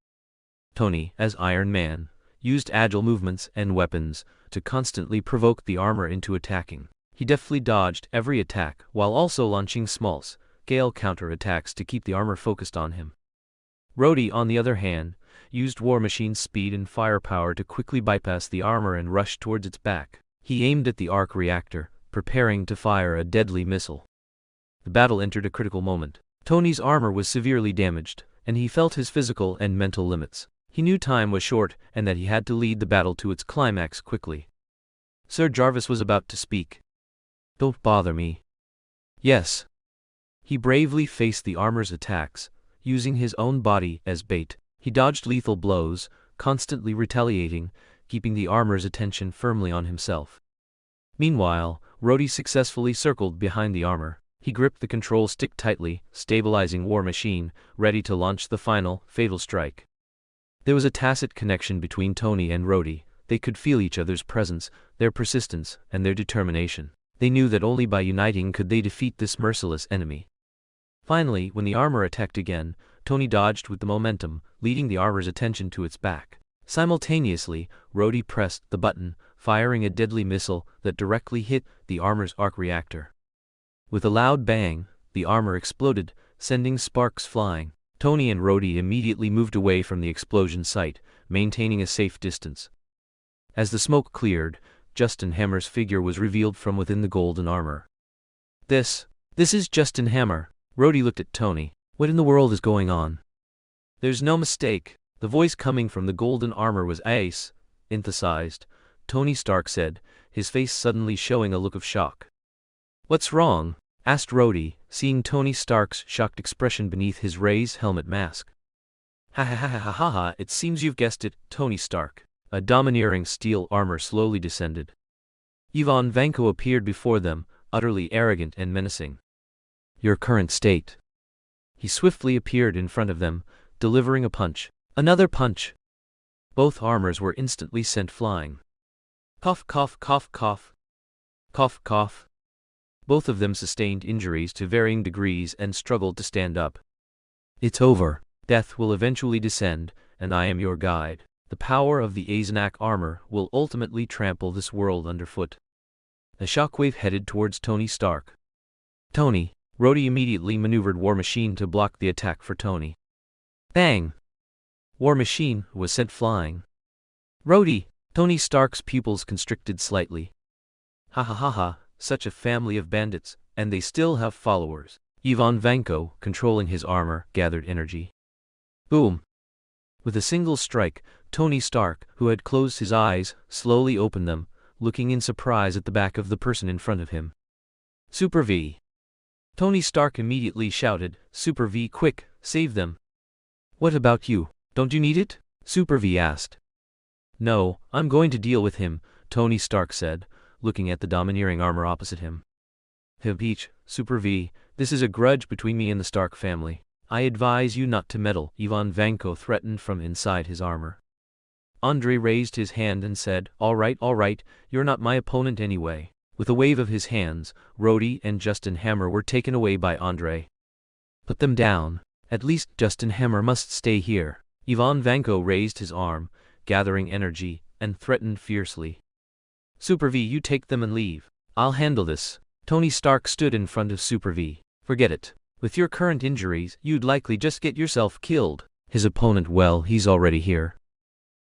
Speaker 1: Tony, as Iron Man, used agile movements and weapons to constantly provoke the armor into attacking. He deftly dodged every attack while also launching small-scale counter-attacks to keep the armor focused on him. Rhodey, on the other hand, used War Machine's speed and firepower to quickly bypass the armor and rush towards its back. He aimed at the arc reactor, preparing to fire a deadly missile. The battle entered a critical moment. Tony's armor was severely damaged, and he felt his physical and mental limits. He knew time was short and that he had to lead the battle to its climax quickly. Sir Jarvis was about to speak. "Don't bother me." "Yes." He bravely faced the armor's attacks, using his own body as bait. He dodged lethal blows, constantly retaliating, keeping the armor's attention firmly on himself. Meanwhile, Rhodey successfully circled behind the armor. He gripped the control stick tightly, stabilizing War Machine, ready to launch the final, fatal strike. There was a tacit connection between Tony and Rhodey. They could feel each other's presence, their persistence, and their determination. They knew that only by uniting could they defeat this merciless enemy. Finally, when the armor attacked again, Tony dodged with the momentum, leading the armor's attention to its back. Simultaneously, Rhodey pressed the button, firing a deadly missile that directly hit the armor's arc reactor. With a loud bang, the armor exploded, sending sparks flying. Tony and Rhodey immediately moved away from the explosion site, maintaining a safe distance. As the smoke cleared, Justin Hammer's figure was revealed from within the golden armor. This is Justin Hammer." Rhodey looked at Tony. "What in the world is going on?" "There's no mistake." The voice coming from the golden armor was Ace, emphasized, Tony Stark said, his face suddenly showing a look of shock. "What's wrong?" asked Rhodey, seeing Tony Stark's shocked expression beneath his raised helmet mask. "Ha ha ha ha ha ha, it seems you've guessed it, Tony Stark." A domineering steel armor slowly descended. Ivan Vanko appeared before them, utterly arrogant and menacing. "Your current state." He swiftly appeared in front of them, delivering a punch. Another punch. Both armors were instantly sent flying. Cough cough cough cough. Cough cough. Both of them sustained injuries to varying degrees and struggled to stand up. "It's over. Death will eventually descend, and I am your guide. The power of the Azanak armor will ultimately trample this world underfoot." A shockwave headed towards Tony Stark. "Tony." Rhodey immediately maneuvered War Machine to block the attack for Tony. Bang! War Machine was sent flying. "Rhodey!" Tony Stark's pupils constricted slightly. "Ha ha ha ha, such a family of bandits," and they still have followers. Ivan Vanko, controlling his armor, gathered energy. Boom! With a single strike, Tony Stark, who had closed his eyes, slowly opened them, looking in surprise at the back of the person in front of him. Super V! Tony Stark immediately shouted, Super V, quick, save them! What about you? Don't you need it? Super V asked. No, I'm going to deal with him, Tony Stark said, looking at the domineering armor opposite him. Peach, Super V, this is a grudge between me and the Stark family. I advise you not to meddle, Ivan Vanko threatened from inside his armor. Andre raised his hand and said, all right, you're not my opponent anyway. With a wave of his hands, Rhodey and Justin Hammer were taken away by Andre. Put them down. At least Justin Hammer must stay here. Ivan Vanko raised his arm, gathering energy, and threatened fiercely. Super V, you take them and leave. I'll handle this. Tony Stark stood in front of Super V. Forget it. With your current injuries, you'd likely just get yourself killed. His opponent, well, he's already here.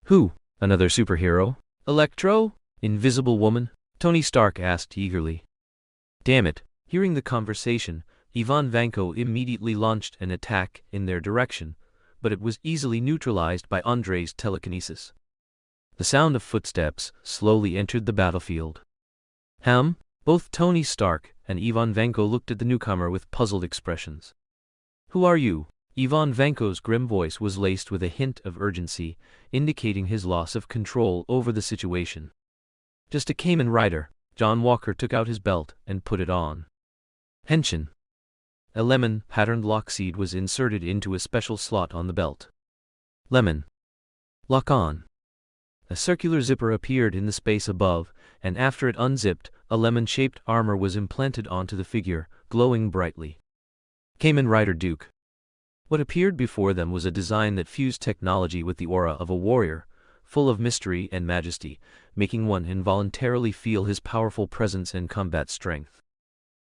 Speaker 1: Who? Another superhero? Electro? Invisible Woman? Tony Stark asked eagerly. Damn it. Hearing the conversation, Ivan Vanko immediately launched an attack in their direction, but it was easily neutralized by Andre's telekinesis. The sound of footsteps slowly entered the battlefield. Both Tony Stark and Ivan Vanko looked at the newcomer with puzzled expressions. Who are you? Ivan Vanko's grim voice was laced with a hint of urgency, indicating his loss of control over the situation. Just a Kamen Rider. John Walker took out his belt and put it on. Henshin. A lemon-patterned lock seed was inserted into a special slot on the belt. Lemon. Lock on. A circular zipper appeared in the space above, and after it unzipped, a lemon-shaped armor was implanted onto the figure, glowing brightly. Kamen Rider Duke. What appeared before them was a design that fused technology with the aura of a warrior, full of mystery and majesty, making one involuntarily feel his powerful presence and combat strength.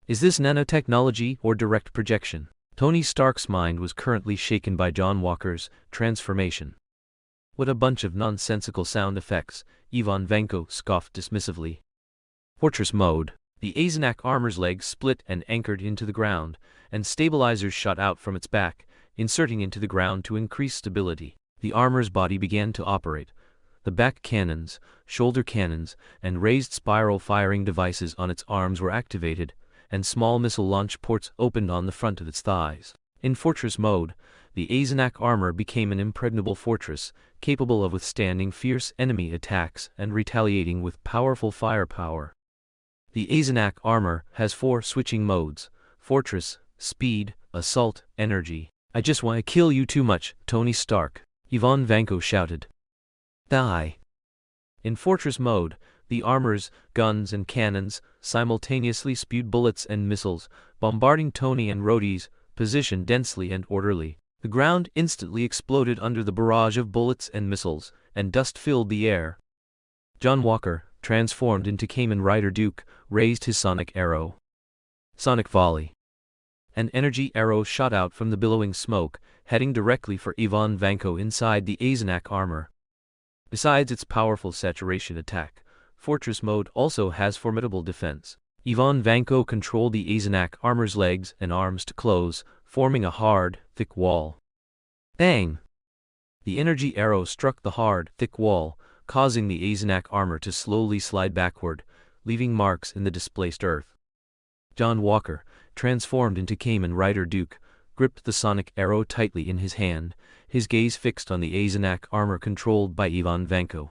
Speaker 1: Is this nanotechnology or direct projection? Tony Stark's mind was currently shaken by John Walker's transformation. What a bunch of nonsensical sound effects, Ivan Vanko scoffed dismissively. Fortress mode. The Azanak armor's legs split and anchored into the ground, and stabilizers shot out from its back, inserting into the ground to increase stability. The armor's body began to operate. The back cannons, shoulder cannons, and raised spiral firing devices on its arms were activated, and small missile launch ports opened on the front of its thighs. In fortress mode, the Azanak armor became an impregnable fortress, capable of withstanding fierce enemy attacks and retaliating with powerful firepower. The Azanak armor has 4 switching modes: Fortress, Speed, Assault, Energy. I just want to kill you too much, Tony Stark, Ivan Vanko shouted. Die. In Fortress mode, the armor's guns and cannons simultaneously spewed bullets and missiles, bombarding Tony and Rhodey's position densely and orderly. The ground instantly exploded under the barrage of bullets and missiles, and dust filled the air. John Walker, transformed into Kamen Rider Duke, raised his sonic arrow. Sonic volley. An energy arrow shot out from the billowing smoke, heading directly for Ivan Vanko inside the Azanak armor. Besides its powerful saturation attack, Fortress mode also has formidable defense. Ivan Vanko controlled the Azanak armor's legs and arms to close, forming a hard, thick wall. Bang! The energy arrow struck the hard, thick wall, causing the Azanak armor to slowly slide backward, leaving marks in the displaced earth. John Walker, transformed into Kamen Rider Duke, gripped the sonic arrow tightly in his hand, his gaze fixed on the Azanak armor controlled by Ivan Vanko.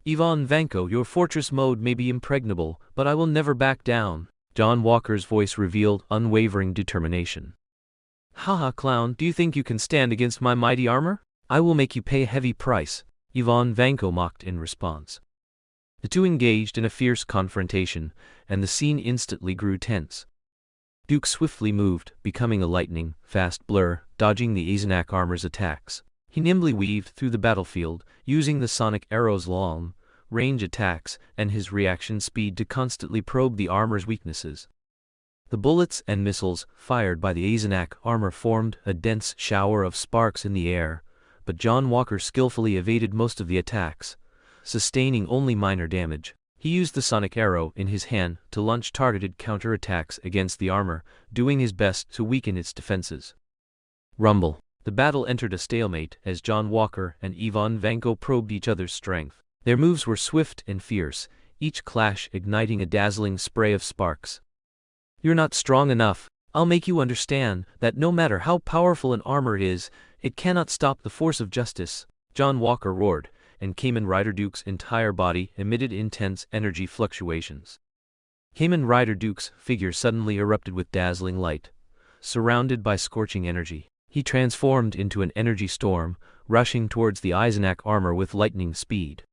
Speaker 1: Ivan Vanko, your fortress mode may be impregnable, but I will never back down. John Walker's voice revealed unwavering determination. Haha, clown, do you think you can stand against my mighty armor? I will make you pay a heavy price, Ivan Vanko mocked in response. The two engaged in a fierce confrontation, and the scene instantly grew tense. Duke swiftly moved, becoming a lightning-fast blur, dodging the Azanak armor's attacks. He nimbly weaved through the battlefield, using the sonic arrow's long-range attacks and his reaction speed to constantly probe the armor's weaknesses. The bullets and missiles fired by the Azanak armor formed a dense shower of sparks in the air, but John Walker skillfully evaded most of the attacks, sustaining only minor damage. He used the sonic arrow in his hand to launch targeted counterattacks against the armor, doing his best to weaken its defenses. Rumble. The battle entered a stalemate as John Walker and Ivan Vanko probed each other's strength. Their moves were swift and fierce, each clash igniting a dazzling spray of sparks. "You're not strong enough. I'll make you understand that no matter how powerful an armor is, it cannot stop the force of justice," John Walker roared, and Kamen Rider Duke's entire body emitted intense energy fluctuations. Kamen Rider Duke's figure suddenly erupted with dazzling light. Surrounded by scorching energy, he transformed into an energy storm, rushing towards the Eisenach armor with lightning speed.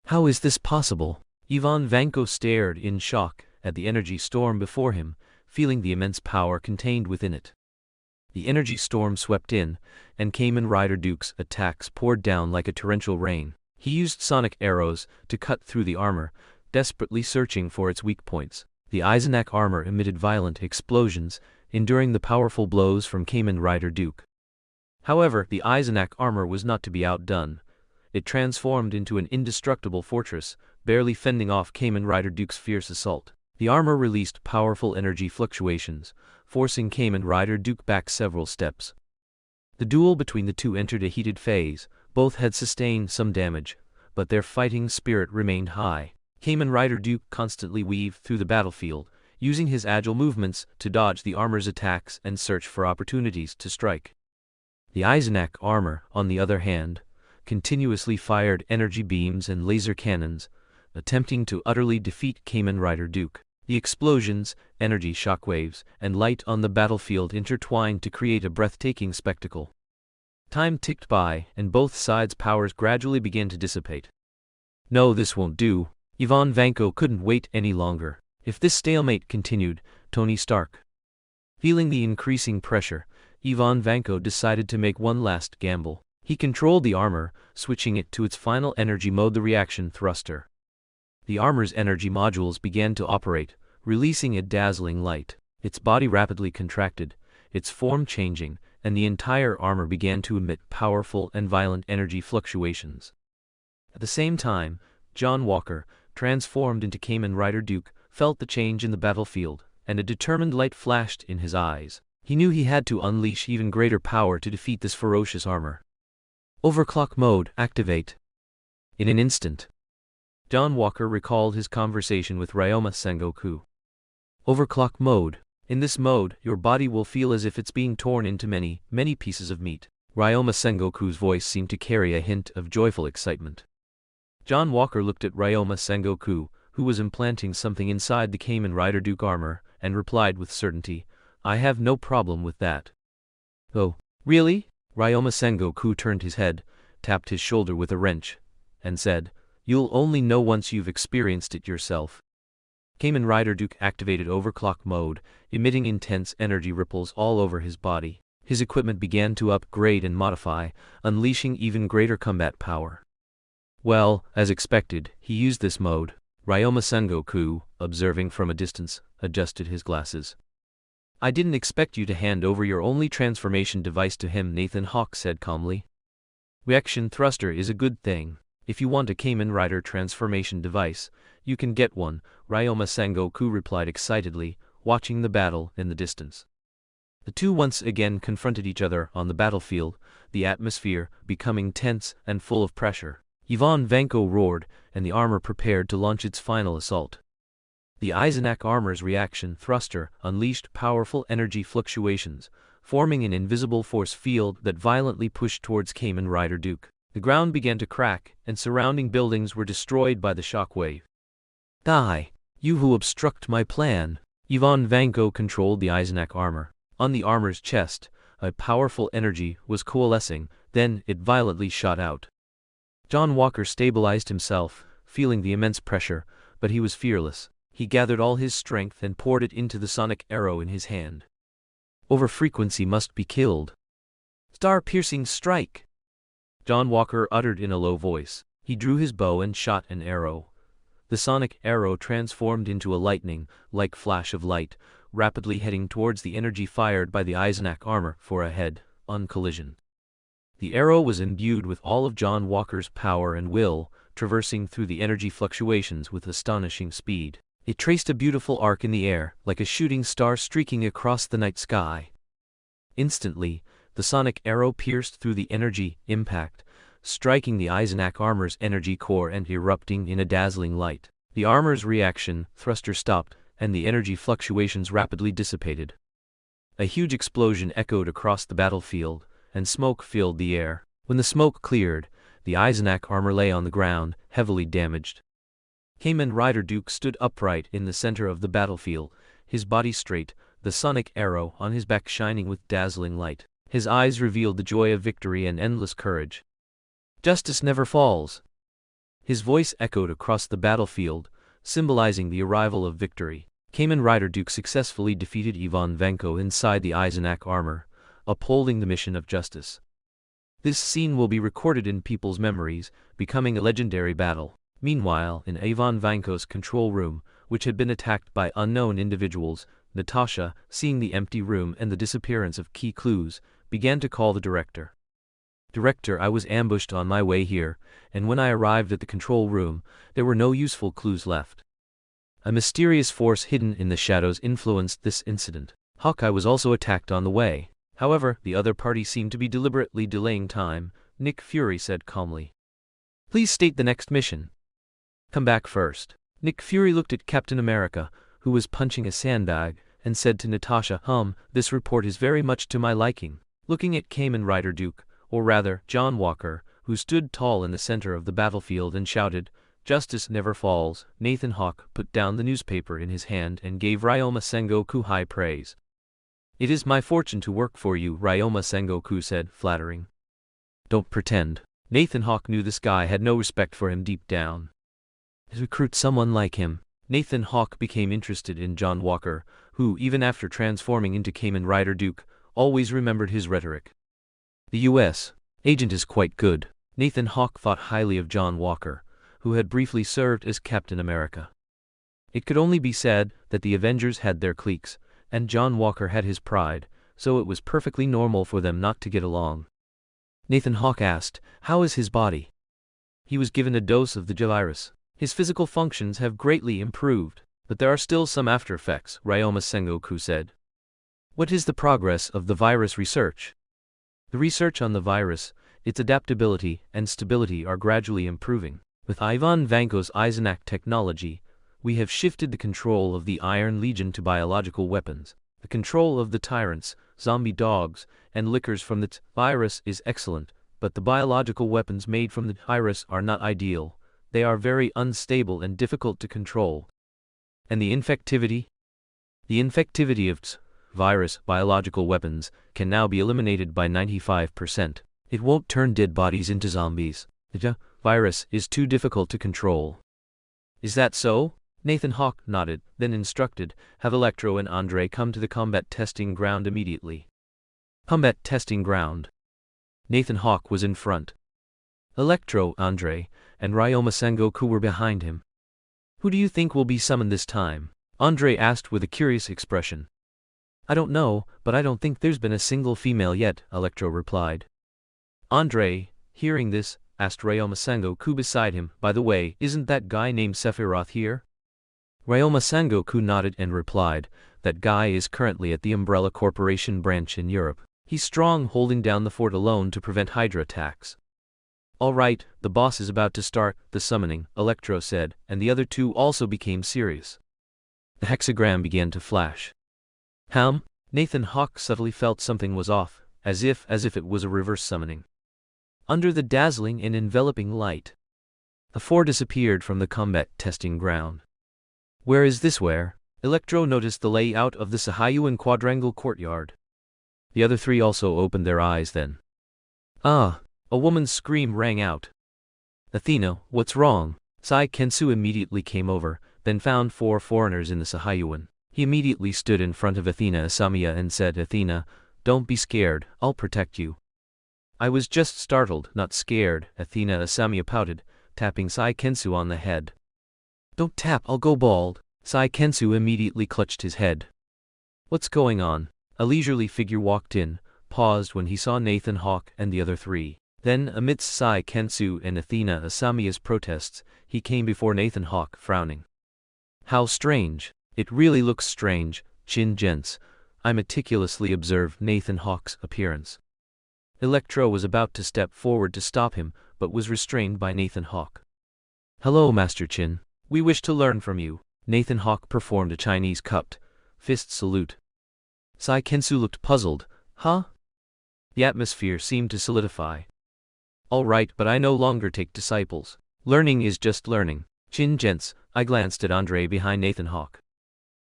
Speaker 1: How is this possible? Ivan Vanko stared in shock at the energy storm before him, feeling the immense power contained within it. The energy storm swept in, and Kamen Rider Duke's attacks poured down like a torrential rain. He used sonic arrows to cut through the armor, desperately searching for its weak points. The Eisenach armor emitted violent explosions, enduring the powerful blows from Kamen Rider Duke. However, the Eisenach armor was not to be outdone. It transformed into an indestructible fortress, barely fending off Kamen Rider Duke's fierce assault. The armor released powerful energy fluctuations, forcing Kamen Rider Duke back several steps. The duel between the two entered a heated phase. Both had sustained some damage, but their fighting spirit remained high. Kamen Rider Duke constantly weaved through the battlefield, using his agile movements to dodge the armor's attacks and search for opportunities to strike. The Eisenach armor, on the other hand, continuously fired energy beams and laser cannons, attempting to utterly defeat Kamen Rider Duke. The explosions, energy shockwaves, and light on the battlefield intertwined to create a breathtaking spectacle. Time ticked by, and both sides' powers gradually began to dissipate. "No, this won't do." Ivan Vanko couldn't wait any longer. If this stalemate continued, Tony Stark. Feeling the increasing pressure, Ivan Vanko decided to make one last gamble. He controlled the armor, switching it to its final energy mode, the reaction thruster. The armor's energy modules began to operate, releasing a dazzling light. Its body rapidly contracted, its form changing, and the entire armor began to emit powerful and violent energy fluctuations. At the same time, John Walker, transformed into Kamen Rider Duke, felt the change in the battlefield, and a determined light flashed in his eyes. He knew he had to unleash even greater power to defeat this ferocious armor. Overclock mode, activate. In an instant, John Walker recalled his conversation with Ryoma Sengoku. Overclock mode. In this mode, your body will feel as if it's being torn into many, many pieces of meat. Ryoma Sengoku's voice seemed to carry a hint of joyful excitement. John Walker looked at Ryoma Sengoku, who was implanting something inside the Kamen Rider Duke armor, and replied with certainty, "I have no problem with that." "Oh, really?" Ryoma Sengoku turned his head, tapped his shoulder with a wrench, and said, "You'll only know once you've experienced it yourself." Kamen Rider Duke activated overclock mode, emitting intense energy ripples all over his body. His equipment began to upgrade and modify, unleashing even greater combat power. Well, as expected, he used this mode. Ryoma Sengoku, observing from a distance, adjusted his glasses. "I didn't expect you to hand over your only transformation device to him," Nathan Hawke said calmly. "Reaction thruster is a good thing. If you want a Kamen Rider transformation device, you can get one," Ryoma Sengoku replied excitedly, watching the battle in the distance. The two once again confronted each other on the battlefield, the atmosphere becoming tense and full of pressure. Ivan Vanko roared, and the armor prepared to launch its final assault. The Eisenach armor's reaction thruster unleashed powerful energy fluctuations, forming an invisible force field that violently pushed towards Kamen Rider Duke. The ground began to crack, and surrounding buildings were destroyed by the shockwave. "Die, you who obstruct my plan!" Ivan Vanko controlled the Eisenach armor. On the armor's chest, a powerful energy was coalescing, then it violently shot out. John Walker stabilized himself, feeling the immense pressure, but he was fearless. He gathered all his strength and poured it into the sonic arrow in his hand. "Overfrequency must be killed." "Star-piercing strike!" John Walker uttered in a low voice. He drew his bow and shot an arrow. The sonic arrow transformed into a lightning-like flash of light, rapidly heading towards the energy fired by the Eisenach armor for a head-on collision. The arrow was imbued with all of John Walker's power and will, traversing through the energy fluctuations with astonishing speed. It traced a beautiful arc in the air, like a shooting star streaking across the night sky. Instantly, the sonic arrow pierced through the energy impact, striking the Eisenach armor's energy core and erupting in a dazzling light. The armor's reaction thruster stopped, and the energy fluctuations rapidly dissipated. A huge explosion echoed across the battlefield, and smoke filled the air. When the smoke cleared, the Eisenach armor lay on the ground, heavily damaged. Kamen Rider Duke stood upright in the center of the battlefield, his body straight, the sonic arrow on his back shining with dazzling light. His eyes revealed the joy of victory and endless courage. Justice never falls. His voice echoed across the battlefield, symbolizing the arrival of victory. Kamen Rider Duke successfully defeated Ivan Vanko inside the Eisenach armor, upholding the mission of justice. This scene will be recorded in people's memories, becoming a legendary battle. Meanwhile, in Ivan Vanko's control room, which had been attacked by unknown individuals, Natasha, seeing the empty room and the disappearance of key clues, began to call the director. "Director, I was ambushed on my way here, and when I arrived at the control room, there were no useful clues left. A mysterious force hidden in the shadows influenced this incident. Hawkeye was also attacked on the way. However, the other party seemed to be deliberately delaying time," Nick Fury said calmly. "Please state the next mission." "Come back first." Nick Fury looked at Captain America, who was punching a sandbag, and said to Natasha, "This report is very much to my liking." Looking at Kamen Rider Duke, or rather, John Walker, who stood tall in the center of the battlefield and shouted, "Justice never falls," Nathan Hawke put down the newspaper in his hand and gave Ryoma Sengoku high praise. "It is my fortune to work for you," Ryoma Sengoku said, flattering. "Don't pretend." Nathan Hawke knew this guy had no respect for him deep down. "To recruit someone like him." Nathan Hawke became interested in John Walker, who, even after transforming into Kamen Rider Duke, always remembered his rhetoric. "The U.S. agent is quite good." Nathan Hawke thought highly of John Walker, who had briefly served as Captain America. It could only be said that the Avengers had their cliques, and John Walker had his pride, so it was perfectly normal for them not to get along. Nathan Hawke asked, "How is his body?" "He was given a dose of the virus. His physical functions have greatly improved, but there are still some after effects," Ryoma Sengoku said. "What is the progress of the virus research?" "The research on the virus, its adaptability and stability are gradually improving. With Ivan Vanko's Eisenach technology, we have shifted the control of the Iron Legion to biological weapons. The control of the tyrants, zombie dogs, and lickers from the virus is excellent, but the biological weapons made from the virus are not ideal. They are very unstable and difficult to control." "And the infectivity?" "The infectivity of virus biological weapons can now be eliminated by 95%. It won't turn dead bodies into zombies. The virus is too difficult to control." "Is that so?" Nathan Hawke nodded, then instructed, "Have Electro and Andre come to the combat testing ground immediately." Combat testing ground. Nathan Hawke was in front. Electro, Andre, and Ryoma Sengoku were behind him. "Who do you think will be summoned this time?" Andre asked with a curious expression. "I don't know, but I don't think there's been a single female yet," Electro replied. Andre, hearing this, asked Ryoma Sengoku beside him, "By the way, isn't that guy named Sephiroth here?" Ryoma Sengoku nodded and replied, "That guy is currently at the Umbrella Corporation branch in Europe. He's strong, holding down the fort alone to prevent Hydra attacks." "All right, the boss is about to start the summoning," Electro said, and the other two also became serious. The hexagram began to flash. Nathan Hawke subtly felt something was off, as if it was a reverse summoning. Under the dazzling and enveloping light, the four disappeared from the combat testing ground. "Where is this where?" Electro noticed the layout of the Sahayuan quadrangle courtyard. The other three also opened their eyes then. "Ah!" A woman's scream rang out. "Athena, what's wrong?" Sai Kensu immediately came over, then found four foreigners in the Sahayuan. He immediately stood in front of Athena Asamiya and said, "Athena, don't be scared, I'll protect you." "I was just startled, not scared," Athena Asamiya pouted, tapping Sai Kensu on the head. "Don't tap, I'll go bald." Sai Kensu immediately clutched his head. "What's going on?" A leisurely figure walked in, paused when he saw Nathan Hawke and the other three. Then, amidst Sai Kensu and Athena Asamia's protests, he came before Nathan Hawke, frowning. How strange. It really looks strange, Chin Gents. I meticulously observed Nathan Hawke's appearance. Electro was about to step forward to stop him, but was restrained by Nathan Hawke. Hello, Master Chin. We wish to learn from you. Nathan Hawke performed a Chinese cupped fist salute. Sai Kensu looked puzzled. Huh? The atmosphere seemed to solidify. All right, but I no longer take disciples. Learning is just learning. Chin Gents, I glanced at Andre behind Nathan Hawke.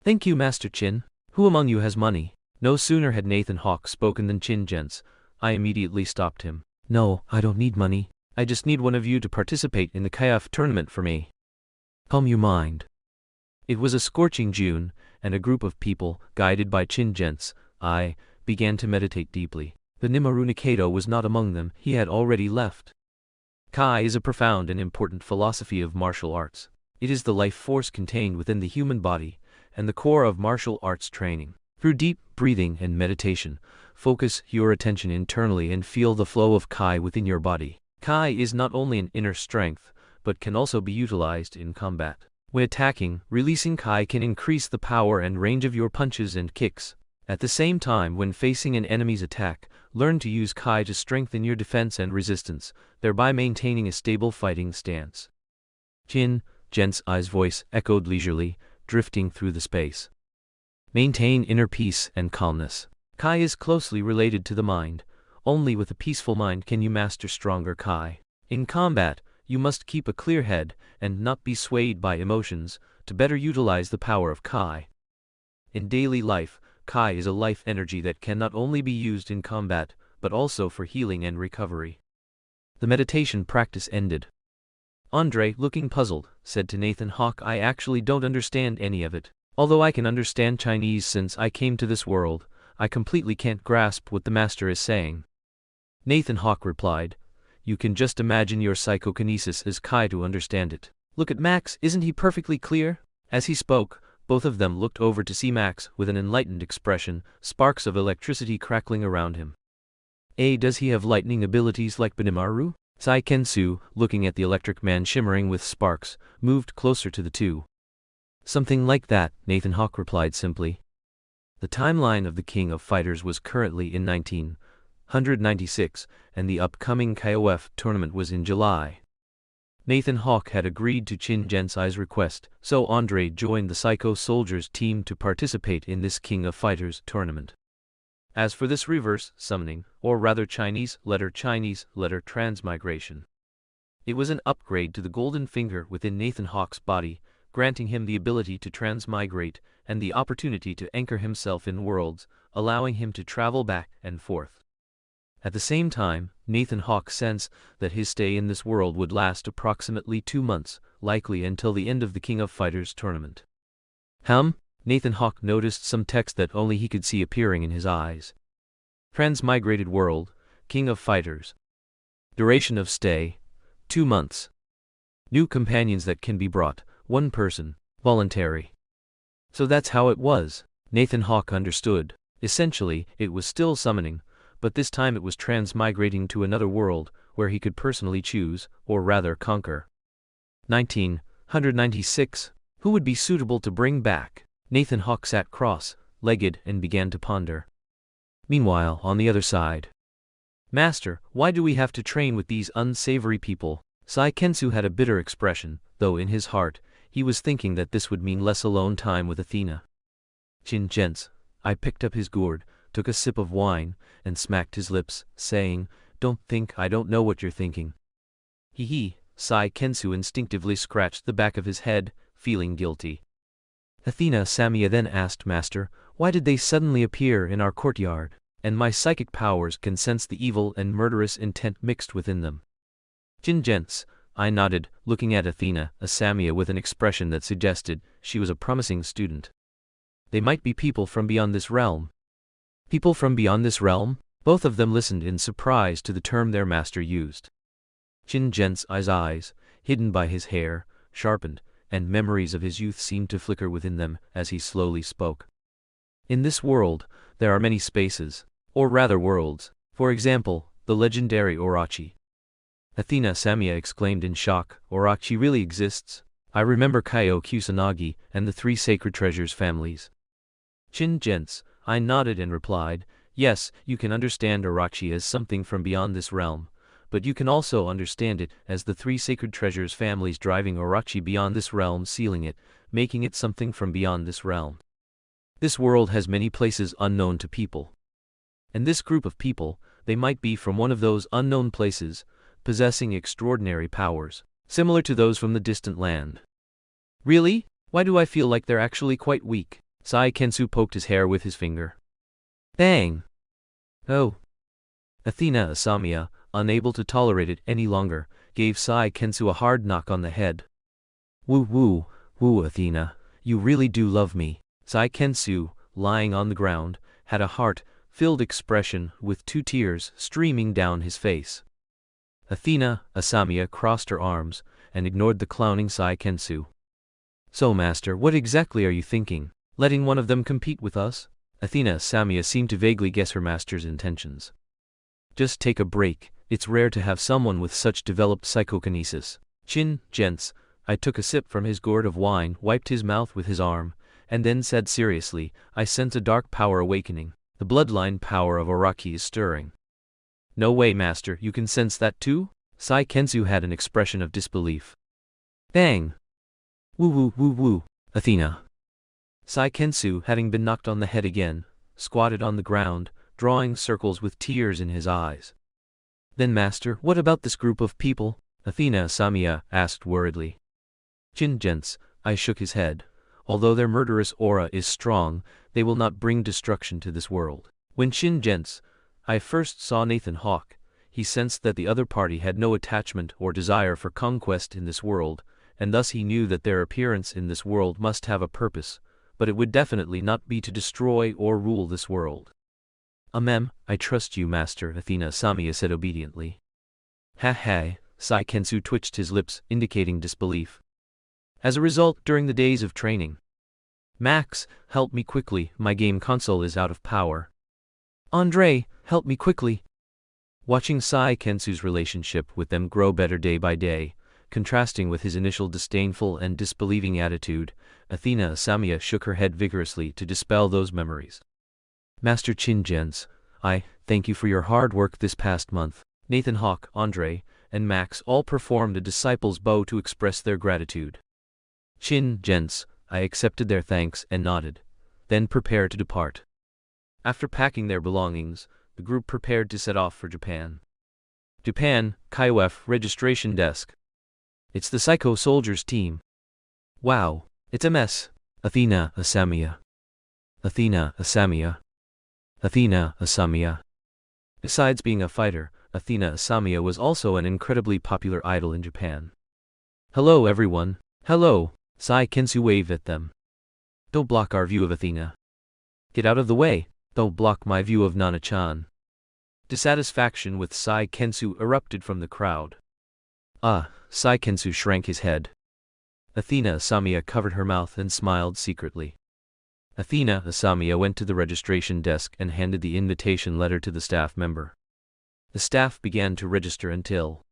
Speaker 1: Thank you, Master Chin. Who among you has money? No sooner had Nathan Hawke spoken than Chin Gents. I immediately stopped him. No, I don't need money. I just need one of you to participate in the KF tournament for me. Calm your mind. It was a scorching June, and a group of people, guided by Chin Gents, began to meditate deeply. The Nimaru Nikaido was not among them, he had already left. Kai is a profound and important philosophy of martial arts. It is the life force contained within the human body, and the core of martial arts training. Through deep breathing and meditation, focus your attention internally and feel the flow of Kai within your body. Kai is not only an inner strength, but can also be utilized in combat. When attacking, releasing Kai can increase the power and range of your punches and kicks. At the same time, when facing an enemy's attack, learn to use Kai to strengthen your defense and resistance, thereby maintaining a stable fighting stance. Chin Gents' voice echoed leisurely, drifting through the space. Maintain inner peace and calmness. Kai is closely related to the mind. Only with a peaceful mind can you master stronger Kai. In combat, you must keep a clear head and not be swayed by emotions to better utilize the power of Kai. In daily life, Kai is a life energy that can not only be used in combat, but also for healing and recovery. The meditation practice ended. Andre, looking puzzled, said to Nathan Hawke, I actually don't understand any of it. Although I can understand Chinese since I came to this world, I completely can't grasp what the master is saying. Nathan Hawke replied, You can just imagine your psychokinesis as Kai to understand it. Look at Max, isn't he perfectly clear? As he spoke, both of them looked over to see Max with an enlightened expression, sparks of electricity crackling around him. Does he have lightning abilities like Benimaru? Sai Kensu, looking at the electric man shimmering with sparks, moved closer to the two. Something like that, Nathan Hawke replied simply. The timeline of the King of Fighters was currently in 1996, and the upcoming KOF tournament was in July. Nathan Hawke had agreed to Chin Gents' request, so Andre joined the Psycho Soldiers team to participate in this King of Fighters tournament. As for this reverse summoning, or rather Chinese letter transmigration, it was an upgrade to the golden finger within Nathan Hawke's body, granting him the ability to transmigrate and the opportunity to anchor himself in worlds, allowing him to travel back and forth. At the same time, Nathan Hawke sensed that his stay in this world would last approximately 2 months, likely until the end of the King of Fighters tournament. Nathan Hawke noticed some text that only he could see appearing in his eyes. Transmigrated world, King of Fighters. Duration of stay, 2 months. New companions that can be brought, 1 person, voluntary. So that's how it was. Nathan Hawke understood. Essentially, it was still summoning, but this time it was transmigrating to another world, where he could personally choose, or rather conquer. 1996. Who would be suitable to bring back? Nathan Hawke sat cross-legged and began to ponder. Meanwhile, on the other side. Master, why do we have to train with these unsavory people? Sai Kensu had a bitter expression, though in his heart, he was thinking that this would mean less alone time with Athena. Chin Gents, I picked up his gourd, took a sip of wine, and smacked his lips, saying, Don't think I don't know what you're thinking. Hee. Sai Kensu instinctively scratched the back of his head, feeling guilty. Athena Samia then asked, Master, why did they suddenly appear in our courtyard? And my psychic powers can sense the evil and murderous intent mixed within them. Chin Gents, I nodded, looking at Athena Samia with an expression that suggested she was a promising student. They might be people from beyond this realm. People from beyond this realm? Both of them listened in surprise to the term their master used. Chin Gents' eyes, hidden by his hair, sharpened, and memories of his youth seemed to flicker within them as he slowly spoke. In this world, there are many spaces, or rather worlds. For example, the legendary Orochi, Athena Samia exclaimed in shock. Orochi really exists? I remember Kaio Kusanagi and the three sacred treasures families. Chin Gents, I nodded and replied, yes, you can understand Orochi as something from beyond this realm, but you can also understand it as the three sacred treasures families driving Orochi beyond this realm, sealing it, making it something from beyond this realm. This world has many places unknown to people. And this group of people, they might be from one of those unknown places, possessing extraordinary powers, similar to those from the distant land. Really? Why do I feel like they're actually quite weak? Sai Kensu poked his hair with his finger. Bang! Oh. Athena Asamiya, unable to tolerate it any longer, gave Sai Kensu a hard knock on the head. Woo woo, woo Athena, you really do love me. Sai Kensu, lying on the ground, had a heart-filled expression with 2 tears streaming down his face. Athena Asamiya crossed her arms and ignored the clowning Sai Kensu. So master, what exactly are you thinking? Letting one of them compete with us? Athena Asamiya seemed to vaguely guess her master's intentions. Just take a break, it's rare to have someone with such developed psychokinesis. Chin Gents, I took a sip from his gourd of wine, wiped his mouth with his arm, and then said seriously, I sense a dark power awakening. The bloodline power of Orochi is stirring. No way, master, you can sense that too? Sai Kensu had an expression of disbelief. Bang! Woo woo woo woo, Athena. Sai Kensu, having been knocked on the head again, squatted on the ground, drawing circles with tears in his eyes. Then master, what about this group of people? Athena Asamiya asked worriedly. Chin Gents, I shook his head. Although their murderous aura is strong, they will not bring destruction to this world. When Chin Gents, I first saw Nathan Hawke, he sensed that the other party had no attachment or desire for conquest in this world, and thus he knew that their appearance in this world must have a purpose, but it would definitely not be to destroy or rule this world. I trust you, master, Athena Asamiya said obediently. Ha ha, Sai Kensu twitched his lips, indicating disbelief. As a result, during the days of training, Max, help me quickly, my game console is out of power. Andre, help me quickly. Watching Sai Kensu's relationship with them grow better day by day, contrasting with his initial disdainful and disbelieving attitude, Athena Asamiya shook her head vigorously to dispel those memories. Master Chin Gents, I thank you for your hard work this past month. Nathan Hawke, Andre, and Max all performed a disciple's bow to express their gratitude. Chin Gents, I accepted their thanks and nodded, then prepared to depart. After packing their belongings, the group prepared to set off for Japan. Japan, KIOF registration desk. It's the Psycho Soldiers team. Wow, it's a mess. Athena Asamiya. Athena Asamiya. Athena Asamiya. Besides being a fighter, Athena Asamiya was also an incredibly popular idol in Japan. Hello everyone. Hello. Sai Kensu waved at them. Don't block our view of Athena. Get out of the way. Don't block my view of Nana-chan. Dissatisfaction with Sai Kensu erupted from the crowd. Sai Kensu shrank his head. Athena Asamiya covered her mouth and smiled secretly. Athena Asamiya went to the registration desk and handed the invitation letter to the staff member. The staff began to register until...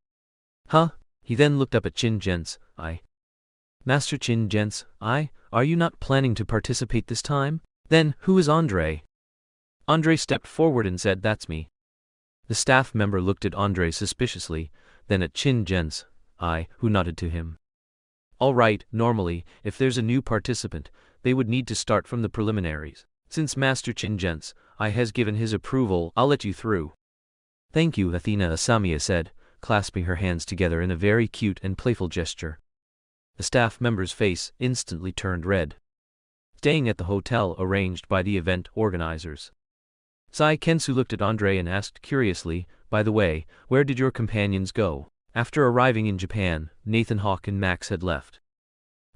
Speaker 1: Huh? He then looked up at Chin Gents. Master Chin Gents, are you not planning to participate this time? Then, who is Andre? Andre stepped forward and said, that's me. The staff member looked at Andre suspiciously, then at Chin Gents, who nodded to him. All right, normally, if there's a new participant, they would need to start from the preliminaries. Since Master Chin Gents, has given his approval, I'll let you through. Thank you, Athena Asamiya said, clasping her hands together in a very cute and playful gesture. The staff member's face instantly turned red. Staying at the hotel arranged by the event organizers. Sai Kensu looked at Andre and asked curiously, by the way, where did your companions go? After arriving in Japan, Nathan Hawke and Max had left.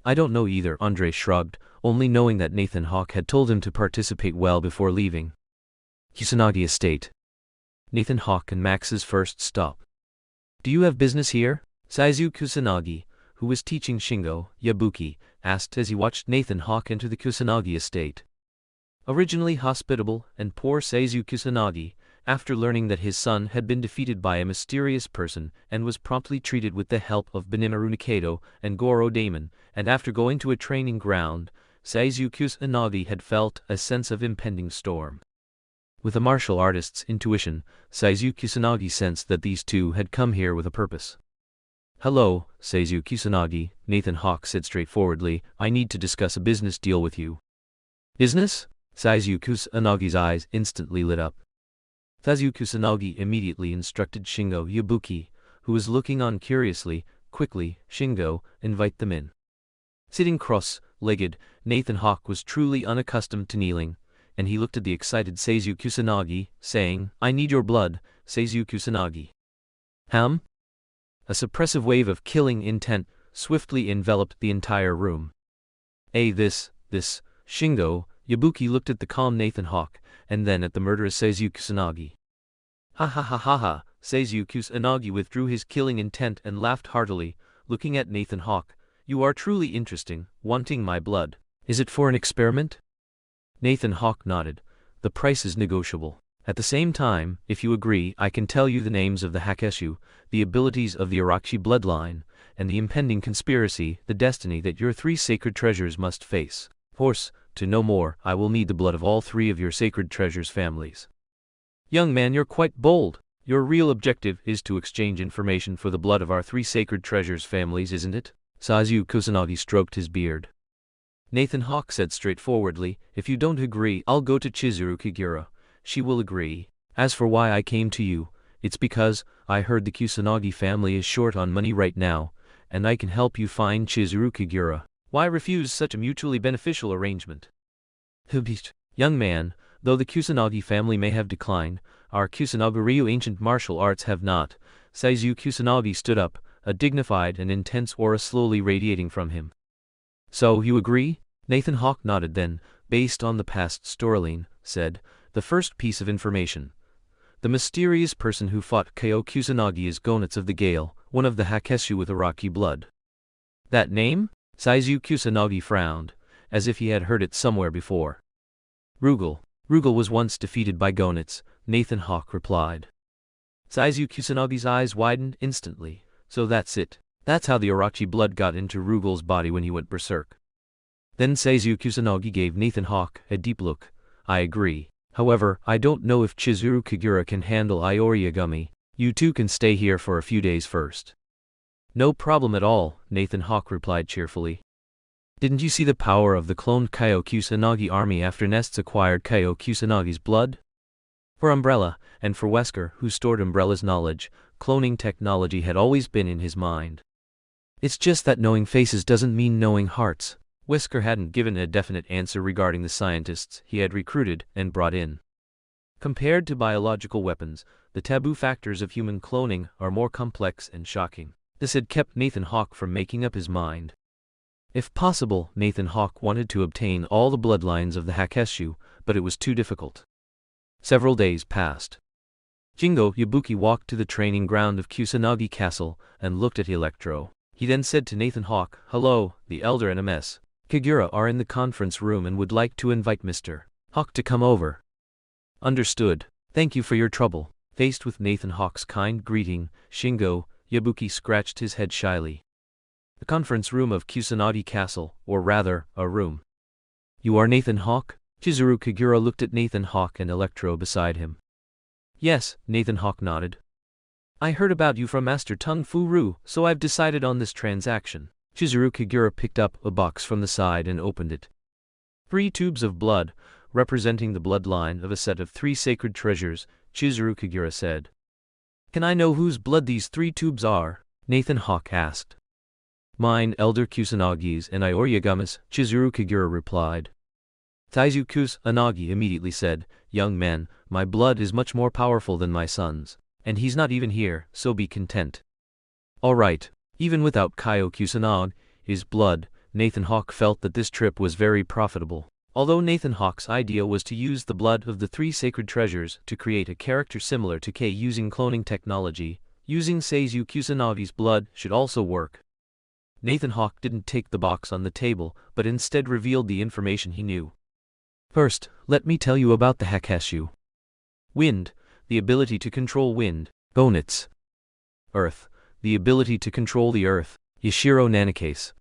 Speaker 1: I don't know either, Andre shrugged, only knowing that Nathan Hawke had told him to participate well before leaving. Kusanagi Estate. Nathan Hawke and Max's first stop. Do you have business here? Saizu Kusanagi, who was teaching Shingo Yabuki, asked as he watched Nathan Hawke enter the Kusanagi estate. Originally hospitable and poor, Saizu Kusanagi after learning that his son had been defeated by a mysterious person and was promptly treated with the help of Benimaru Nikaido and Goro Daemon, and after going to a training ground, Saizu Kusanagi had felt a sense of impending storm. With a martial artist's intuition, Saizu Kusanagi sensed that these two had come here with a purpose. "Hello, Saizu Kusanagi," Nathan Hawke said straightforwardly. "I need to discuss a business deal with you." "Business?" Saizu Kusanagi's eyes instantly lit up. Saizu Kusanagi immediately instructed Shingo Yabuki, who was looking on curiously. "Quickly, Shingo, invite them in." Sitting cross-legged, Nathan Hawke was truly unaccustomed to kneeling, and he looked at the excited Saizu Kusanagi, saying, "I need your blood, Saizu Kusanagi." "Ham?" A suppressive wave of killing intent swiftly enveloped the entire room. This, Shingo Yabuki looked at the calm Nathan Hawke, and then at the murderous Saizu Kusanagi. "Ha ha ha ha ha," Saizu Kusanagi withdrew his killing intent and laughed heartily, looking at Nathan Hawke. "You are truly interesting, wanting my blood. Is it for an experiment?" Nathan Hawke nodded. "The price is negotiable. At the same time, if you agree, I can tell you the names of the Hakeshu, the abilities of the Orochi bloodline, and the impending conspiracy, the destiny that your three sacred treasures must face. Of course, to know more, I will need the blood of all three of your sacred treasures' families." "Young man, you're quite bold. Your real objective is to exchange information for the blood of our three sacred treasures' families, isn't it?" Saizu Kusanagi stroked his beard. Nathan Hawke said straightforwardly, "If you don't agree, I'll go to Chizuru Kagura. She will agree. As for why I came to you, it's because I heard the Kusanagi family is short on money right now, and I can help you find Chizuru Kagura. Why refuse such a mutually beneficial arrangement?" "Young man, though the Kusanagi family may have declined, our Kusanagi-ryu ancient martial arts have not." Saizu Kusanagi stood up, a dignified and intense aura slowly radiating from him. "So you agree?" Nathan Hawke nodded, then, based on the past storyline, said, "The first piece of information. The mysterious person who fought Kyo Kusanagi is Gonitz of the Gale, one of the Hakeshu with Orochi blood." "That name?" Saizu Kusanagi frowned, as if he had heard it somewhere before. Rugal was once defeated by Gonitz," Nathan Hawke replied. Saizu Kusanagi's eyes widened instantly. "So that's it. That's how the Orochi blood got into Rugal's body when he went berserk." Then Saizu Kusanagi gave Nathan Hawke a deep look. "I agree. However, I don't know if Chizuru Kagura can handle Iori Yagami. You two can stay here for a few days first." "No problem at all," Nathan Hawke replied cheerfully. "Didn't you see the power of the cloned Kyo Kusanagi army after Nests acquired Kyo Kusanagi's blood?" For Umbrella, and for Wesker, who stored Umbrella's knowledge, cloning technology had always been in his mind. "It's just that knowing faces doesn't mean knowing hearts." Wesker hadn't given a definite answer regarding the scientists he had recruited and brought in. Compared to biological weapons, the taboo factors of human cloning are more complex and shocking. This had kept Nathan Hawke from making up his mind. If possible, Nathan Hawke wanted to obtain all the bloodlines of the Hakeshu, but it was too difficult. Several days passed. Shingo Yabuki walked to the training ground of Kusanagi Castle and looked at Electro. He then said to Nathan Hawke, "Hello, the Elder and Ms. Kagura are in the conference room and would like to invite Mr. Hawke to come over." "Understood. Thank you for your trouble." Faced with Nathan Hawke's kind greeting, Shingo Yabuki scratched his head shyly. The conference room of Kusanagi Castle, or rather, a room. "You are Nathan Hawke?" Chizuru Kagura looked at Nathan Hawke and Electro beside him. "Yes," Nathan Hawke nodded. "I heard about you from Master Tung Fu Ru, so I've decided on this transaction." Chizuru Kagura picked up a box from the side and opened it. 3 tubes of blood, representing the bloodline of a set of 3 sacred treasures, Chizuru Kagura said. "Can I know whose blood these 3 tubes are?" Nathan Hawke asked. "Mine, Elder Kusanagi's and Iori Yagami's," Chizuru Kagura replied. Saizu Kusanagi immediately said, "Young man, my blood is much more powerful than my son's, and he's not even here, so be content." All right. Even without Kyo Kusanagi's blood, Nathan Hawke felt that this trip was very profitable. Although Nathan Hawke's idea was to use the blood of the 3 sacred treasures to create a character similar to K using cloning technology, using Saizu Kusanagi's blood should also work. Nathan Hawke didn't take the box on the table, but instead revealed the information he knew. "First, let me tell you about the Hakeshu. Wind, the ability to control wind. Gonitz. Earth, the ability to control the earth. Yashiro Nanocase.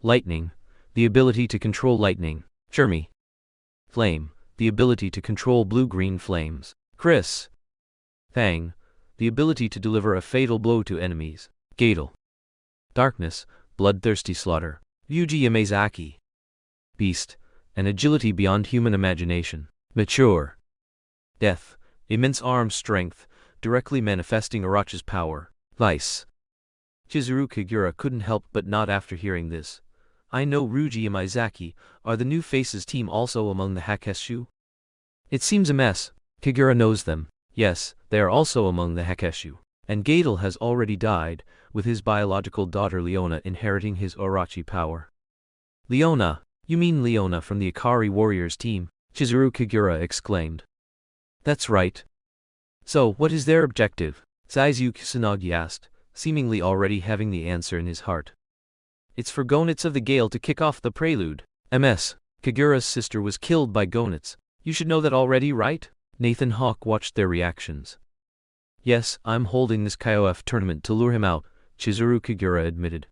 Speaker 1: Lightning, the ability to control lightning. Chermi. Flame, the ability to control blue-green flames. Chris. Fang, the ability to deliver a fatal blow to enemies. Gatel. Darkness, bloodthirsty slaughter. Yuji Yamazaki. Beast, an agility beyond human imagination. Mature. Death, immense arm strength, directly manifesting Orochi's power. Vice. Chizuru Kagura couldn't help but nod after hearing this. I know Ryuji Yamazaki. Are the new faces team also among the Hakeshu? It seems a mess. Kagura knows them. Yes, they are also among the Hakeshu. And Gatel has already died, with his biological daughter Leona inheriting his Orochi power. Leona? You mean Leona from the Ikari Warriors team? Chizuru Kagura exclaimed. That's right. So, what is their objective? Saizu Kusanagi asked, seemingly already having the answer in his heart. It's for Gonitz of the Gale to kick off the prelude. MS. Kagura's sister was killed by Gonitz. You should know that already, right? Nathan Hawke watched their reactions. Yes, I'm holding this KOF tournament to lure him out, Chizuru Kagura admitted.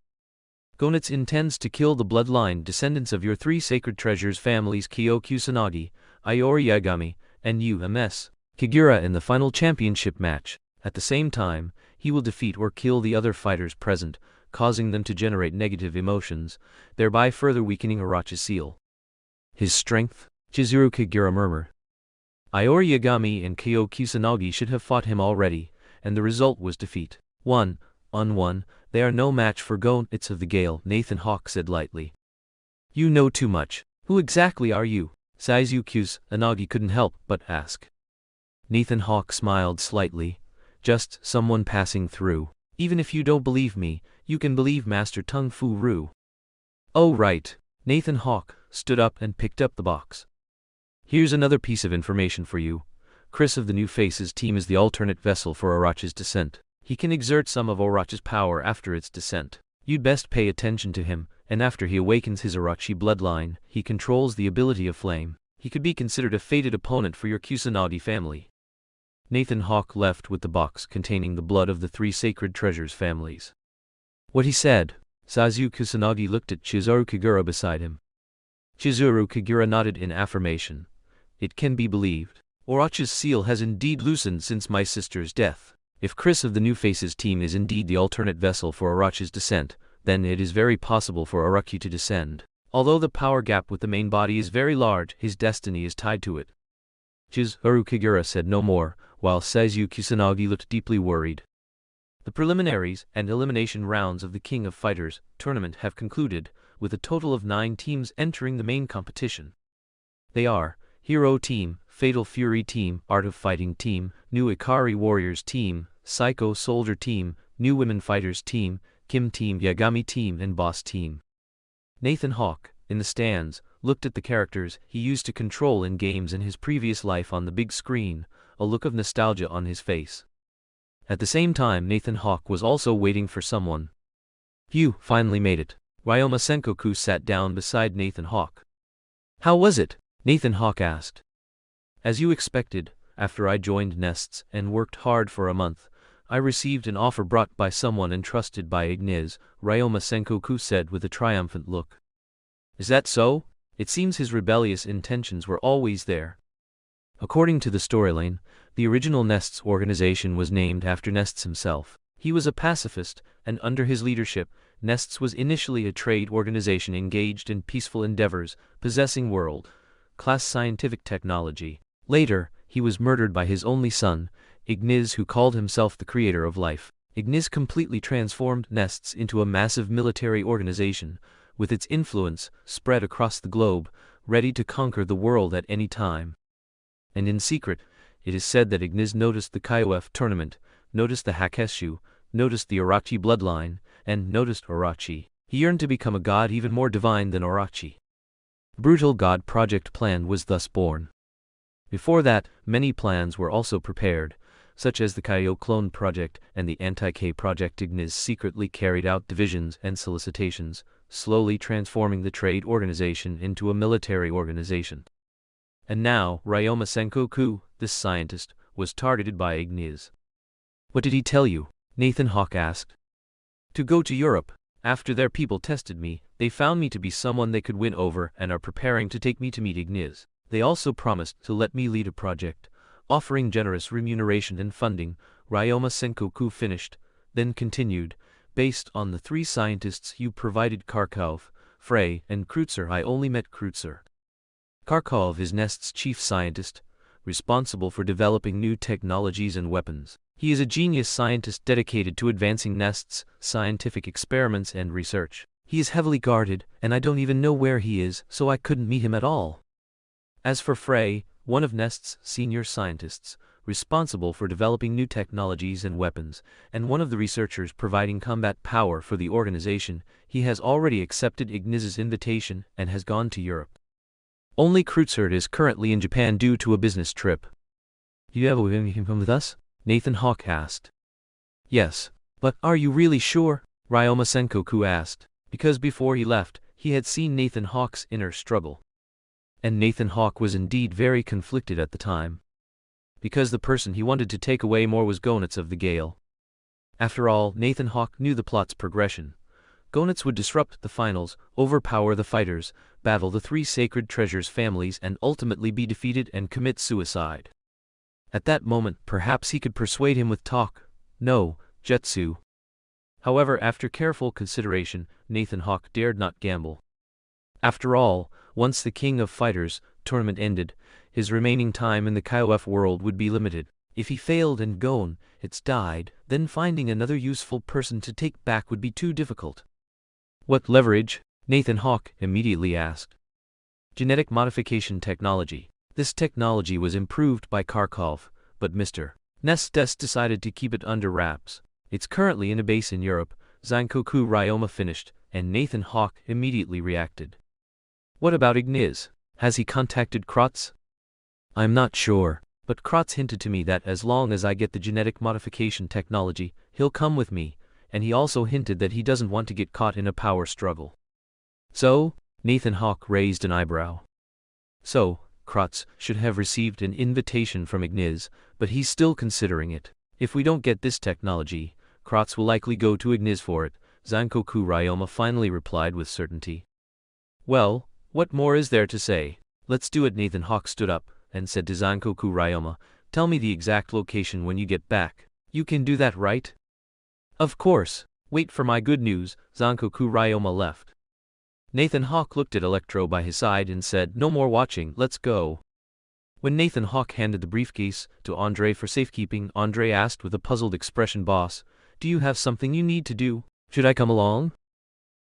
Speaker 1: Gonitz intends to kill the bloodline descendants of your three sacred treasures families Kyo Kusanagi, Iori Yagami, and you MS. Kagura in the final championship match. At the same time, he will defeat or kill the other fighters present, causing them to generate negative emotions, thereby further weakening Orochi's seal. His strength? Chizuru Kagura murmured. Iori Yagami and Kyo Kusanagi should have fought him already, and the result was defeat. 1-on-1, they are no match for Gonitz of the Gale, Nathan Hawke said lightly. You know too much. Who exactly are you? Saizu Kusanagi couldn't help but ask. Nathan Hawke smiled slightly. Just someone passing through. Even if you don't believe me, you can believe Master Tung Fu Ru. Oh right. Nathan Hawke stood up and picked up the box. Here's another piece of information for you. Chris of the New Faces team is the alternate vessel for Orochi's descent. He can exert some of Orochi's power after its descent. You'd best pay attention to him, and after he awakens his Orochi bloodline, he controls the ability of flame. He could be considered a fated opponent for your Kusanagi family. Nathan Hawke left with the box containing the blood of the three sacred treasures families. What he said. Saizu Kusanagi looked at Chizuru Kagura beside him. Chizuru Kagura nodded in affirmation. It can be believed. Orochi's seal has indeed loosened since my sister's death. If Chris of the New Faces team is indeed the alternate vessel for Orochi's descent, then it is very possible for Orochi to descend. Although the power gap with the main body is very large, his destiny is tied to it. Chizuru Kagura said no more, while Saizu Kusanagi looked deeply worried. The preliminaries and elimination rounds of the King of Fighters tournament have concluded, with a total of 9 teams entering the main competition. They are Hero Team, Fatal Fury Team, Art of Fighting Team, New Ikari Warriors Team, Psycho Soldier Team, New Women Fighters Team, Kim Team, Yagami Team, and Boss Team. Nathan Hawke, in the stands, looked at the characters he used to control in games in his previous life on the big screen, a look of nostalgia on his face. At the same time, Nathan Hawke was also waiting for someone. You finally made it. Ryoma Senkoku sat down beside Nathan Hawke. How was it? Nathan Hawke asked. As you expected, after I joined Nests and worked hard for a month, I received an offer brought by someone entrusted by Ignis, Ryoma Senkoku said with a triumphant look. Is that so? It seems his rebellious intentions were always there. According to the storyline, the original Nests organization was named after Nests himself. He was a pacifist, and under his leadership, Nests was initially a trade organization engaged in peaceful endeavors, possessing world-class scientific technology. Later, he was murdered by his only son, Ignis, who called himself the creator of life. Ignis completely transformed Nests into a massive military organization, with its influence spread across the globe, ready to conquer the world at any time. And in secret, it is said that Ignis noticed the KOF tournament, noticed the Hakeshu, noticed the Orochi bloodline, and noticed Orochi. He yearned to become a god even more divine than Orochi. The Brutal God Project plan was thus born. Before that, many plans were also prepared, such as the Kaio Clone Project and the Anti-K Project. Ignis secretly carried out divisions and solicitations, slowly transforming the trade organization into a military organization. And now, Ryoma Senkoku, this scientist, was targeted by Ignis. What did he tell you? Nathan Hawke asked. To go to Europe. After their people tested me, they found me to be someone they could win over and are preparing to take me to meet Ignis. They also promised to let me lead a project, offering generous remuneration and funding. Ryoma Senkoku finished, then continued, based on the 3 scientists you provided, Kharkov, Frey, and Kreutzer. I only met Kreutzer. Kharkov is Nest's chief scientist, responsible for developing new technologies and weapons. He is a genius scientist dedicated to advancing Nest's scientific experiments and research. He is heavily guarded, and I don't even know where he is, so I couldn't meet him at all. As for Frey, one of Nest's senior scientists, responsible for developing new technologies and weapons, and one of the researchers providing combat power for the organization, he has already accepted Ignis's invitation and has gone to Europe. Only Kreutzer is currently in Japan due to a business trip. You have him come with us? Nathan Hawke asked. Yes, but are you really sure? Ryoma Senkoku asked, because before he left, he had seen Nathan Hawke's inner struggle. And Nathan Hawke was indeed very conflicted at the time. Because the person he wanted to take away more was Gonitz of the Gale. After all, Nathan Hawke knew the plot's progression. Gonitz would disrupt the finals, overpower the fighters, battle the 3 Sacred Treasures families, and ultimately be defeated and commit suicide. At that moment, perhaps he could persuade him with talk, no, jutsu. However, after careful consideration, Nathan Hawke dared not gamble. After all, once the King of Fighters tournament ended, his remaining time in the KOF world would be limited. If he failed and Gonitz died, then finding another useful person to take back would be too difficult. What leverage? Nathan Hawke immediately asked. Genetic modification technology. This technology was improved by Kharkov, but Mr. Nest decided to keep it under wraps. It's currently in a base in Europe. Zankoku Ryoma finished, and Nathan Hawke immediately reacted. What about Ignis? Has he contacted Kreutzer? I'm not sure, but Kreutzer hinted to me that as long as I get the genetic modification technology, he'll come with me, and he also hinted that he doesn't want to get caught in a power struggle. So? Nathan Hawke raised an eyebrow. So, Kreutzer should have received an invitation from Ignis, but he's still considering it. If we don't get this technology, Kreutzer will likely go to Ignis for it, Zankoku Ryoma finally replied with certainty. Well, what more is there to say? Let's do it. Nathan Hawke stood up and said to Zankoku Ryoma, tell me the exact location when you get back. You can do that, right? Of course. Wait for my good news. Zankoku Ryoma left. Nathan Hawke looked at Electro by his side and said, no more watching, let's go. When Nathan Hawke handed the briefcase to Andre for safekeeping, Andre asked with a puzzled expression, boss, do you have something you need to do? Should I come along?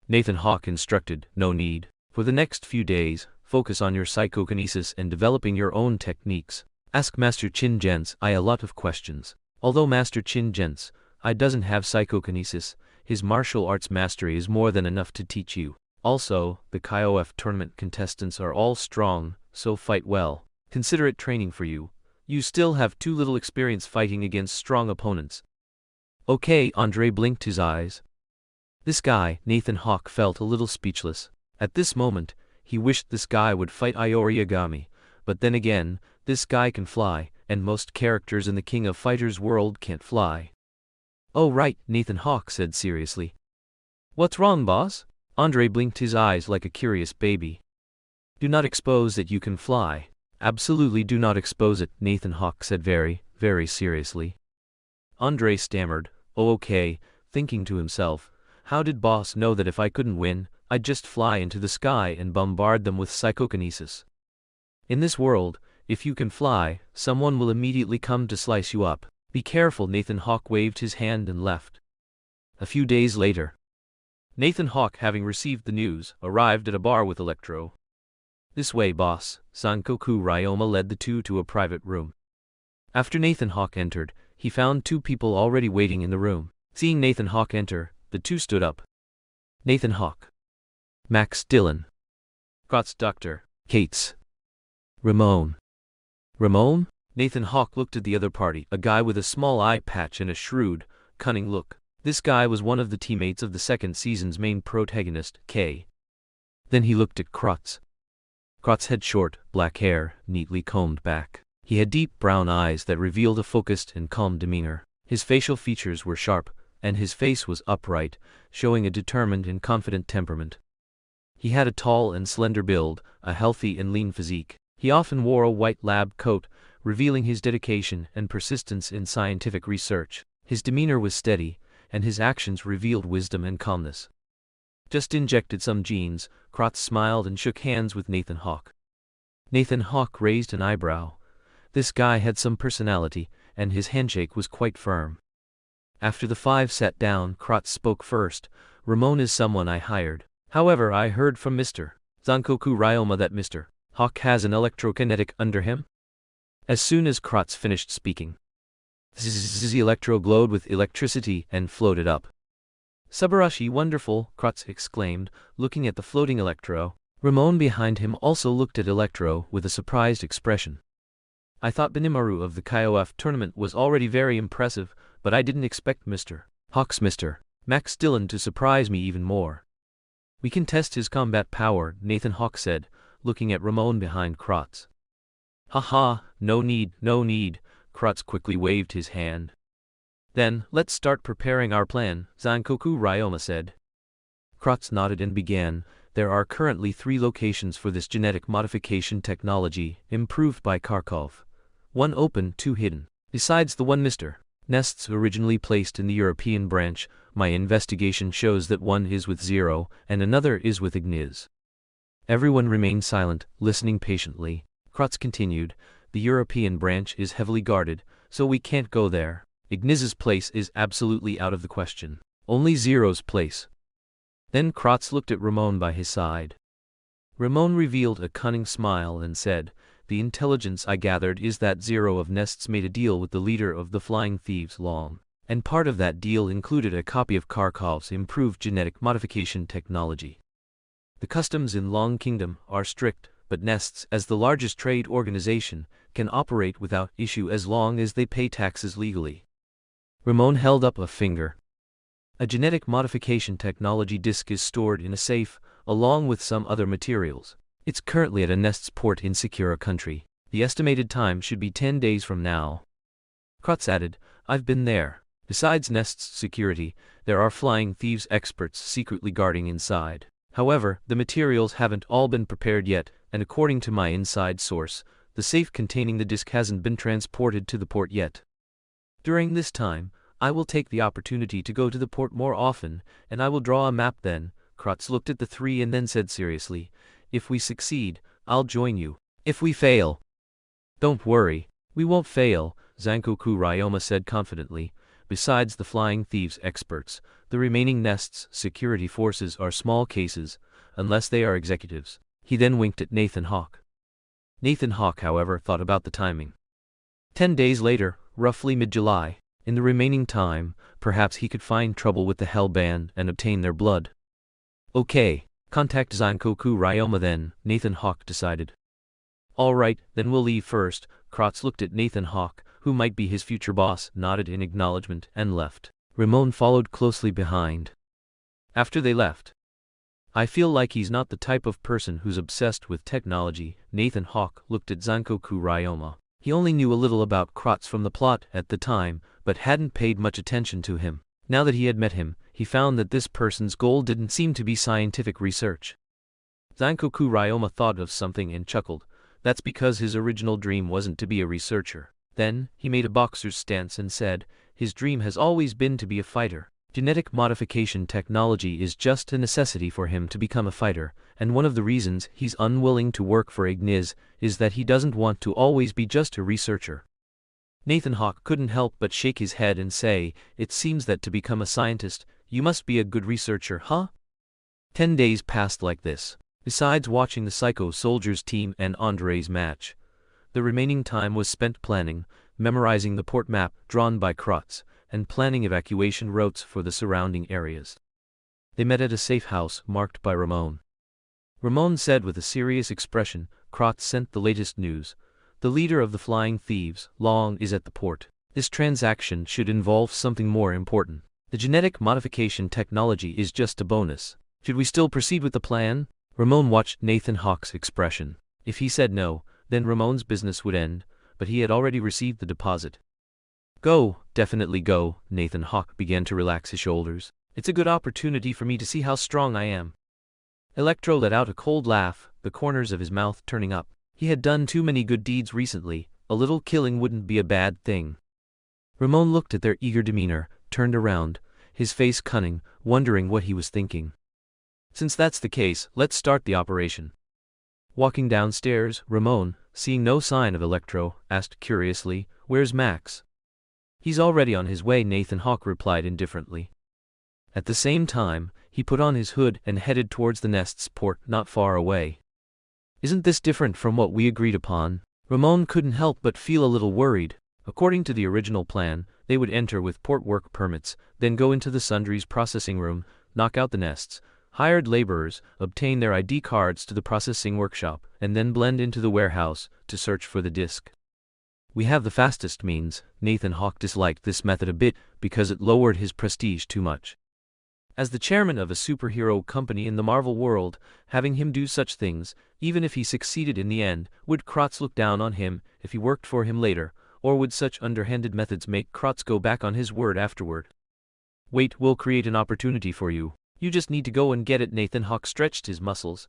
Speaker 1: Nathan Hawke instructed, no need. For the next few days, focus on your psychokinesis and developing your own techniques. Ask Master Chin Gents I a lot of questions. Although Master Chin Gents I doesn't have psychokinesis, his martial arts mastery is more than enough to teach you. Also, the KOF tournament contestants are all strong, so fight well. Consider it training for you. You still have too little experience fighting against strong opponents. Okay, Andre blinked his eyes. This guy, Nathan Hawke felt a little speechless. At this moment, he wished this guy would fight Iori Yagami, but then again, this guy can fly, and most characters in the King of Fighters world can't fly. Oh right, Nathan Hawke said seriously. What's wrong, boss? Andre blinked his eyes like a curious baby. Do not expose that you can fly. Absolutely do not expose it, Nathan Hawke said very, very seriously. Andre stammered, oh okay, thinking to himself, how did boss know that if I couldn't win, I'd just fly into the sky and bombard them with psychokinesis? In this world, if you can fly, someone will immediately come to slice you up. Be careful. Nathan Hawke waved his hand and left. A few days later, Nathan Hawke, having received the news, arrived at a bar with Electro. This way, boss. Zankoku Ryoma led the two to a private room. After Nathan Hawke entered, he found 2 people already waiting in the room. Seeing Nathan Hawke enter, the 2 stood up. Nathan Hawke. Max Dillon. Kreutzer Dr. Kates. Ramon. Ramon? Nathan Hawke looked at the other party, a guy with a small eye patch and a shrewd, cunning look. This guy was one of the teammates of the second season's main protagonist, K. Then he looked at Kreutzer. Kreutzer had short, black hair, neatly combed back. He had deep brown eyes that revealed a focused and calm demeanor. His facial features were sharp, and his face was upright, showing a determined and confident temperament. He had a tall and slender build, a healthy and lean physique. He often wore a white lab coat, revealing his dedication and persistence in scientific research. His demeanor was steady, and his actions revealed wisdom and calmness. Just injected some genes, Krotz smiled and shook hands with Nathan Hawke. Nathan Hawke raised an eyebrow. This guy had some personality, and his handshake was quite firm. After the five sat down, Krotz spoke first. Ramon is someone I hired. However, I heard from Mr. Zankoku Ryoma that Mr. Hawke has an electrokinetic under him. As soon as Krotz finished speaking, the electro glowed with electricity and floated up. Subarashi, wonderful, Krotz exclaimed, looking at the floating electro. Ramon behind him also looked at electro with a surprised expression. I thought Benimaru of the KOF tournament was already very impressive, but I didn't expect Mr. Hawke's Mr. Max Dillon to surprise me even more. We can test his combat power, Nathan Hawke said, looking at Ramon behind Krotz. Haha, no need, no need, Krotz quickly waved his hand. Then, let's start preparing our plan, Zankoku Ryoma said. Krotz nodded and began. There are currently 3 locations for this genetic modification technology, improved by Kharkov. 1 open, 2 hidden. Besides the one Mr. Nest's originally placed in the European branch, my investigation shows that one is with Zero, and another is with Igniz. Everyone remained silent, listening patiently. Krotz continued, the European branch is heavily guarded, so we can't go there. Igniz's place is absolutely out of the question. Only Zero's place. Then Krotz looked at Ramon by his side. Ramon revealed a cunning smile and said, the intelligence I gathered is that Zero of Nests made a deal with the leader of the Flying Thieves Long, and part of that deal included a copy of Kharkov's improved genetic modification technology. The customs in Long Kingdom are strict, but Nests, as the largest trade organization, can operate without issue as long as they pay taxes legally. Ramon held up a finger. A genetic modification technology disk is stored in a safe, along with some other materials. It's currently at a Nest's port in Secura country. The estimated time should be 10 days from now. Krotz added, I've been there. Besides Nest's security, there are Flying Thieves experts secretly guarding inside. However, the materials haven't all been prepared yet, and according to my inside source, the safe containing the disk hasn't been transported to the port yet. During this time, I will take the opportunity to go to the port more often, and I will draw a map then. Krotz looked at the 3 and then said seriously, if we succeed, I'll join you. If we fail, don't worry, we won't fail, Zankoku Ryoma said confidently. Besides the Flying Thieves experts, the remaining Nest's security forces are small cases, unless they are executives. He then winked at Nathan Hawke. Nathan Hawke, however, thought about the timing. 10 days later, roughly mid-July. In the remaining time, perhaps he could find trouble with the Hell Band and obtain their blood. Okay, contact Zankoku Ryoma then, Nathan Hawke decided. Alright, then we'll leave first. Krotz looked at Nathan Hawke, who might be his future boss, nodded in acknowledgement, and left. Ramon followed closely behind. After they left, I feel like he's not the type of person who's obsessed with technology. Nathan Hawke looked at Zankoku Ryoma. He only knew a little about Krotz from the plot at the time, but hadn't paid much attention to him. Now that he had met him, he found that this person's goal didn't seem to be scientific research. Zankoku Ryoma thought of something and chuckled. That's because his original dream wasn't to be a researcher. Then, he made a boxer's stance and said, his dream has always been to be a fighter. Genetic modification technology is just a necessity for him to become a fighter, and one of the reasons he's unwilling to work for Igniz is that he doesn't want to always be just a researcher. Nathan Hawke couldn't help but shake his head and say, it seems that to become a scientist, you must be a good researcher, huh? 10 days passed like this. Besides watching the Psycho Soldiers team and Andre's match, the remaining time was spent planning, memorizing the port map drawn by Krotz, and planning evacuation routes for the surrounding areas. They met at a safe house marked by Ramon. Ramon said with a serious expression, Krotz sent the latest news. The leader of the Flying Thieves, Long, is at the port. This transaction should involve something more important. The genetic modification technology is just a bonus. Should we still proceed with the plan? Ramon watched Nathan Hawke's expression. If he said no, then Ramon's business would end, but he had already received the deposit. Go, definitely go, Nathan Hawke began to relax his shoulders. It's a good opportunity for me to see how strong I am. Electro let out a cold laugh, the corners of his mouth turning up. He had done too many good deeds recently, a little killing wouldn't be a bad thing. Ramon looked at their eager demeanor, turned around, his face cunning, wondering what he was thinking. Since that's the case, let's start the operation. Walking downstairs, Ramon, seeing no sign of Electro, asked curiously, "Where's Max?" "He's already on his way," Nathan Hawke replied indifferently. At the same time, he put on his hood and headed towards the nest's port not far away. "Isn't this different from what we agreed upon?" Ramon couldn't help but feel a little worried. According to the original plan, they would enter with port work permits, then go into the Sundry's processing room, knock out the nests, hired laborers, obtain their ID cards to the processing workshop, and then blend into the warehouse to search for the disk. "We have the fastest means." Nathan Hawke disliked this method a bit because it lowered his prestige too much. As the chairman of a superhero company in the Marvel world, having him do such things, even if he succeeded in the end, would Krotz look down on him if he worked for him later, or would such underhanded methods make Krotz go back on his word afterward? "Wait, we'll create an opportunity for you. You just need to go and get it." Nathan Hawke stretched his muscles.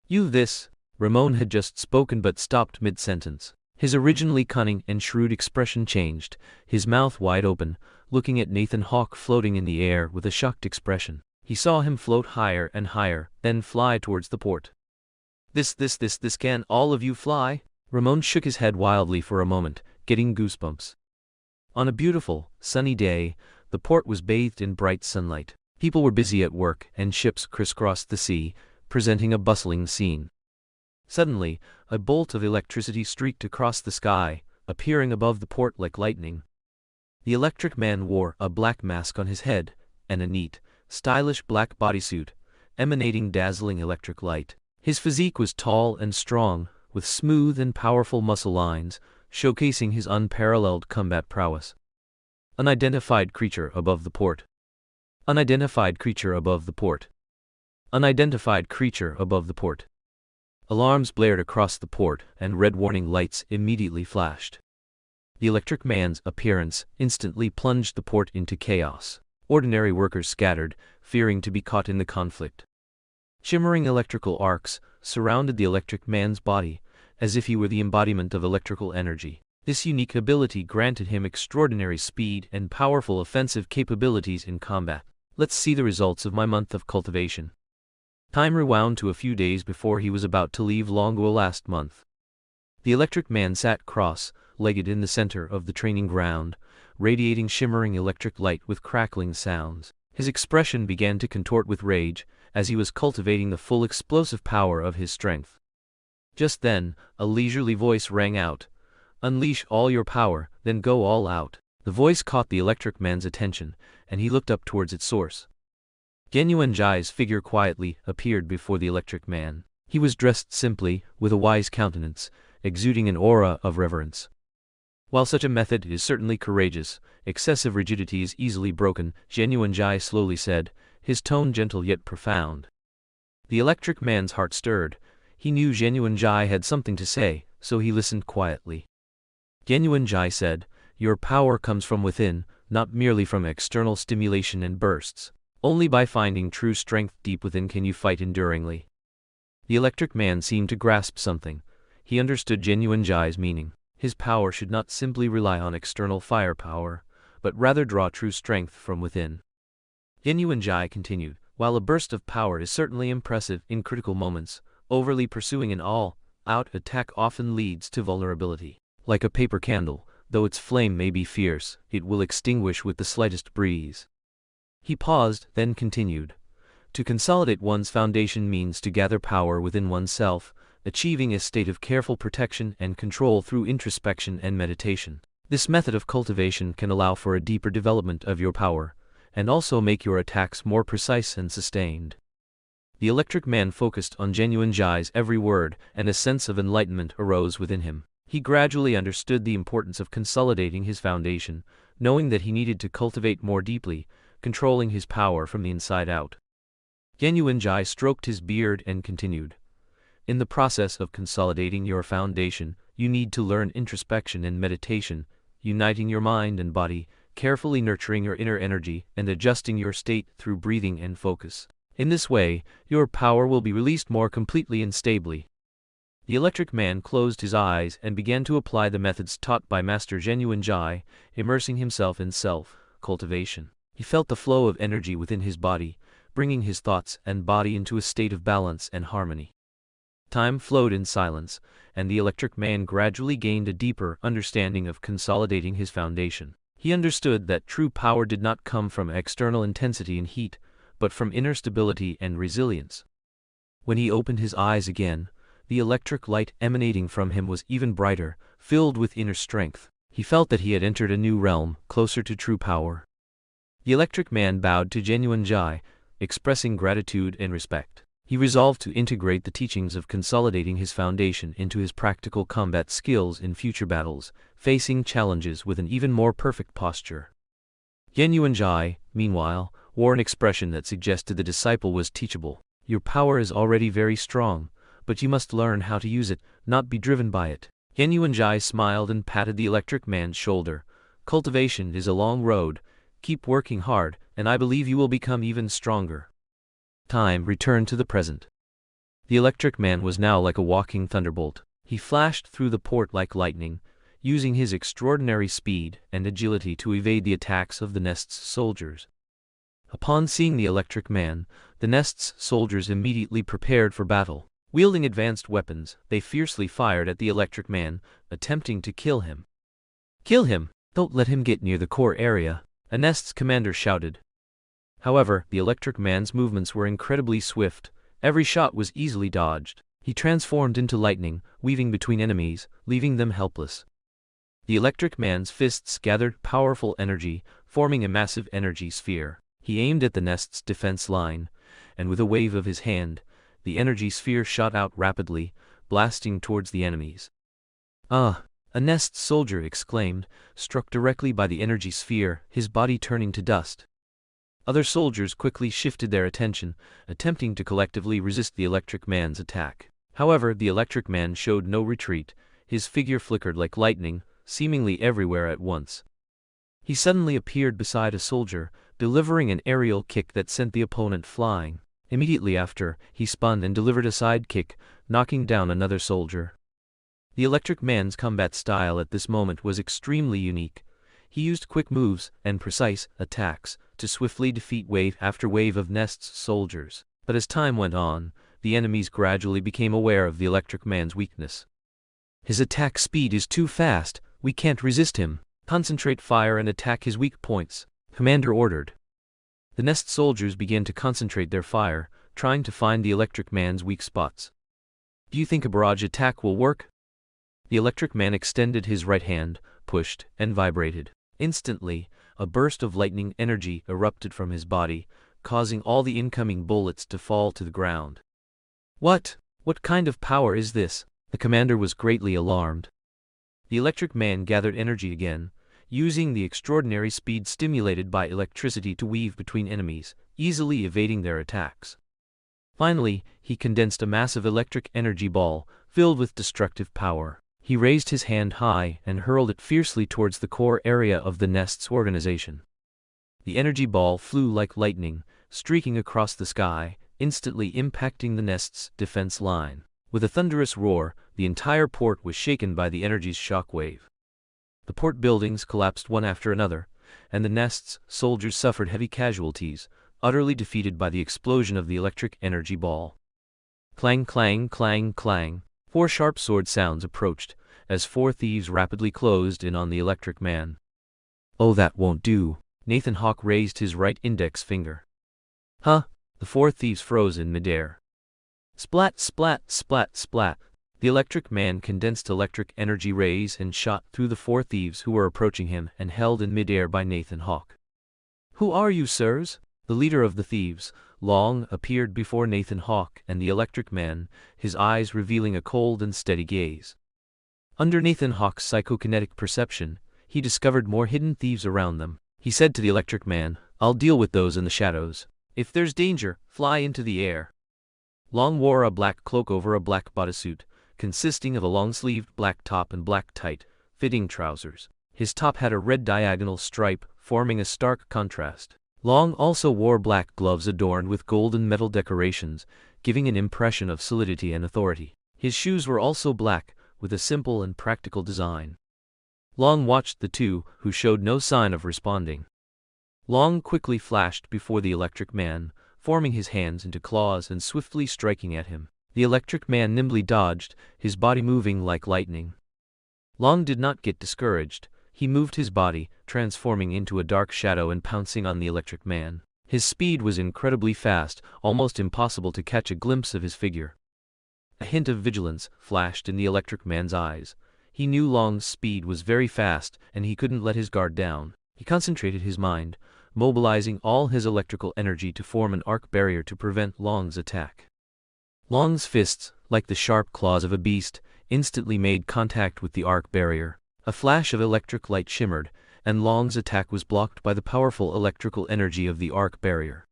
Speaker 1: "You this?" Ramon had just spoken but stopped mid-sentence. His originally cunning and shrewd expression changed, his mouth wide open, looking at Nathan Hawke floating in the air with a shocked expression. He saw him float higher and higher, then fly towards the port. This can all of you fly?" Ramon shook his head wildly for a moment, getting goosebumps. On a beautiful, sunny day, the port was bathed in bright sunlight. People were busy at work, and ships crisscrossed the sea, presenting a bustling scene. Suddenly, a bolt of electricity streaked across the sky, appearing above the port like lightning. The electric man wore a black mask on his head, and a neat, stylish black bodysuit, emanating dazzling electric light. His physique was tall and strong, with smooth and powerful muscle lines, showcasing his unparalleled combat prowess. Unidentified creature above the port. Unidentified creature above the port. Unidentified creature above the port. Alarms blared across the port, and red warning lights immediately flashed. The electric man's appearance instantly plunged the port into chaos. Ordinary workers scattered, fearing to be caught in the conflict. Shimmering electrical arcs surrounded the electric man's body, as if he were the embodiment of electrical energy. This unique ability granted him extraordinary speed and powerful offensive capabilities in combat. "Let's see the results of my month of cultivation." Time rewound to a few days before he was about to leave Longo last month. The electric man sat cross-legged in the center of the training ground, radiating shimmering electric light with crackling sounds. His expression began to contort with rage, as he was cultivating the full explosive power of his strength. Just then, a leisurely voice rang out, "Unleash all your power, then go all out." The voice caught the electric man's attention, and he looked up towards its source. Genuine-Jai's figure quietly appeared before the electric man. He was dressed simply, with a wise countenance, exuding an aura of reverence. While such a method is certainly courageous, excessive rigidity is easily broken, Genuine-Jai slowly said, his tone gentle yet profound. The electric man's heart stirred. He knew Genuine-Jai had something to say, so he listened quietly. Genuine-Jai said, "Your power comes from within, not merely from external stimulation and bursts. Only by finding true strength deep within can you fight enduringly." The electric man seemed to grasp something. He understood Genuine-Jai's meaning. His power should not simply rely on external firepower, but rather draw true strength from within. Genuine-Jai continued, "While a burst of power is certainly impressive in critical moments, overly pursuing an all-out attack often leads to vulnerability. Like a paper candle, though its flame may be fierce, it will extinguish with the slightest breeze." He paused, then continued, "To consolidate one's foundation means to gather power within oneself, achieving a state of careful protection and control through introspection and meditation. This method of cultivation can allow for a deeper development of your power, and also make your attacks more precise and sustained." The electric man focused on Genuine-Jai's every word, and a sense of enlightenment arose within him. He gradually understood the importance of consolidating his foundation, knowing that he needed to cultivate more deeply, controlling his power from the inside out. Genuine-Jai stroked his beard and continued, In the process of consolidating your foundation, you need to learn introspection and meditation, uniting your mind and body, carefully nurturing your inner energy, and adjusting your state through breathing and focus. In this way, your power will be released more completely and stably. The electric man closed his eyes and began to apply the methods taught by Master Genuine Jai, immersing himself in self-cultivation. He felt the flow of energy within his body, bringing his thoughts and body into a state of balance and harmony. Time flowed in silence, and the electric man gradually gained a deeper understanding of consolidating his foundation. He understood that true power did not come from external intensity and heat, but from inner stability and resilience. When he opened his eyes again, the electric light emanating from him was even brighter, filled with inner strength. He felt that he had entered a new realm, closer to true power. The electric man bowed to Genuine Jai, expressing gratitude and respect. He resolved to integrate the teachings of consolidating his foundation into his practical combat skills in future battles, facing challenges with an even more perfect posture. Genuine Jai, meanwhile, wore an expression that suggested the disciple was teachable. Your power is already very strong, but you must learn how to use it, not be driven by it. Genuine Jai smiled and patted the electric man's shoulder. Cultivation is a long road. Keep working hard, and I believe you will become even stronger. Time returned to the present. The electric man was now like a walking thunderbolt. He flashed through the port like lightning, using his extraordinary speed and agility to evade the attacks of the Nest's soldiers. Upon seeing the electric man, the Nest's soldiers immediately prepared for battle. Wielding advanced weapons, they fiercely fired at the electric man, attempting to kill him. "Kill him! Don't let him get near the core area," a Nest's commander shouted. However, the electric man's movements were incredibly swift. Every shot was easily dodged. He transformed into lightning, weaving between enemies, leaving them helpless. The electric man's fists gathered powerful energy, forming a massive energy sphere. He aimed at the Nest's defense line, and with a wave of his hand, the energy sphere shot out rapidly, blasting towards the enemies. "Ah!" a Nest soldier exclaimed, struck directly by the energy sphere, his body turning to dust. Other soldiers quickly shifted their attention, attempting to collectively resist the electric man's attack. However, the electric man showed no retreat. His figure flickered like lightning, seemingly everywhere at once. He suddenly appeared beside a soldier, delivering an aerial kick that sent the opponent flying. Immediately after, he spun and delivered a side kick, knocking down another soldier. The electric man's combat style at this moment was extremely unique. He used quick moves and precise attacks to swiftly defeat wave after wave of Nest's soldiers. But as time went on, the enemies gradually became aware of the electric man's weakness. "His attack speed is too fast, we can't resist him. Concentrate fire and attack his weak points," Commander ordered. The Nest soldiers began to concentrate their fire, trying to find the electric man's weak spots. "Do you think a barrage attack will work?" The electric man extended his right hand, pushed, and vibrated. Instantly, a burst of lightning energy erupted from his body, causing all the incoming bullets to fall to the ground. What kind of power is this?" The commander was greatly alarmed. The electric man gathered energy again, using the extraordinary speed stimulated by electricity to weave between enemies, easily evading their attacks. Finally, he condensed a massive electric energy ball, filled with destructive power. He raised his hand high and hurled it fiercely towards the core area of the Nest's organization. The energy ball flew like lightning, streaking across the sky, instantly impacting the Nest's defense line. With a thunderous roar, the entire port was shaken by the energy's shock wave. The port buildings collapsed one after another, and the Nest's soldiers suffered heavy casualties, utterly defeated by the explosion of the electric energy ball. Clang, clang, clang, clang. 4 sharp sword sounds approached, as 4 thieves rapidly closed in on the electric man. "Oh, that won't do." Nathan Hawke raised his right index finger. "Huh?" The 4 thieves froze in midair. Splat, splat, splat, splat. The electric man condensed electric energy rays and shot through the 4 thieves who were approaching him and held in midair by Nathan Hawke. "Who are you, sirs?" The leader of the thieves, Long, appeared before Nathan Hawke and the electric man, his eyes revealing a cold and steady gaze. Under Nathan Hawke's psychokinetic perception, he discovered more hidden thieves around them. He said to the electric man, "I'll deal with those in the shadows. If there's danger, fly into the air." Long wore a black cloak over a black bodysuit, consisting of a long-sleeved black top and black tight-fitting trousers. His top had a red diagonal stripe, forming a stark contrast. Long also wore black gloves adorned with golden metal decorations, giving an impression of solidity and authority. His shoes were also black, with a simple and practical design. Long watched the two, who showed no sign of responding. Long quickly flashed before the electric man, forming his hands into claws and swiftly striking at him. The electric man nimbly dodged, his body moving like lightning. Long did not get discouraged. He moved his body, transforming into a dark shadow and pouncing on the electric man. His speed was incredibly fast, almost impossible to catch a glimpse of his figure. A hint of vigilance flashed in the electric man's eyes. He knew Long's speed was very fast, and he couldn't let his guard down. He concentrated his mind, mobilizing all his electrical energy to form an arc barrier to prevent Long's attack. Long's fists, like the sharp claws of a beast, instantly made contact with the arc barrier. A flash of electric light shimmered, and Long's attack was blocked by the powerful electrical energy of the arc barrier.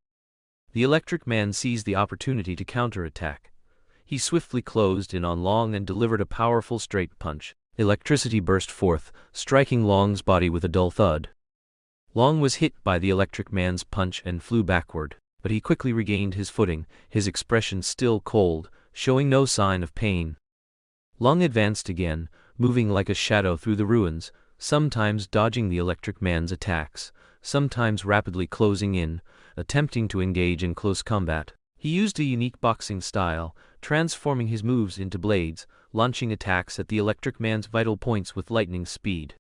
Speaker 1: The electric man seized the opportunity to counterattack. He swiftly closed in on Long and delivered a powerful straight punch. Electricity burst forth, striking Long's body with a dull thud. Long was hit by the electric man's punch and flew backward, but he quickly regained his footing, his expression still cold, showing no sign of pain. Long advanced again, moving like a shadow through the ruins, sometimes dodging the electric man's attacks, sometimes rapidly closing in, attempting to engage in close combat. He used a unique boxing style, transforming his moves into blades, launching attacks at the electric man's vital points with lightning speed.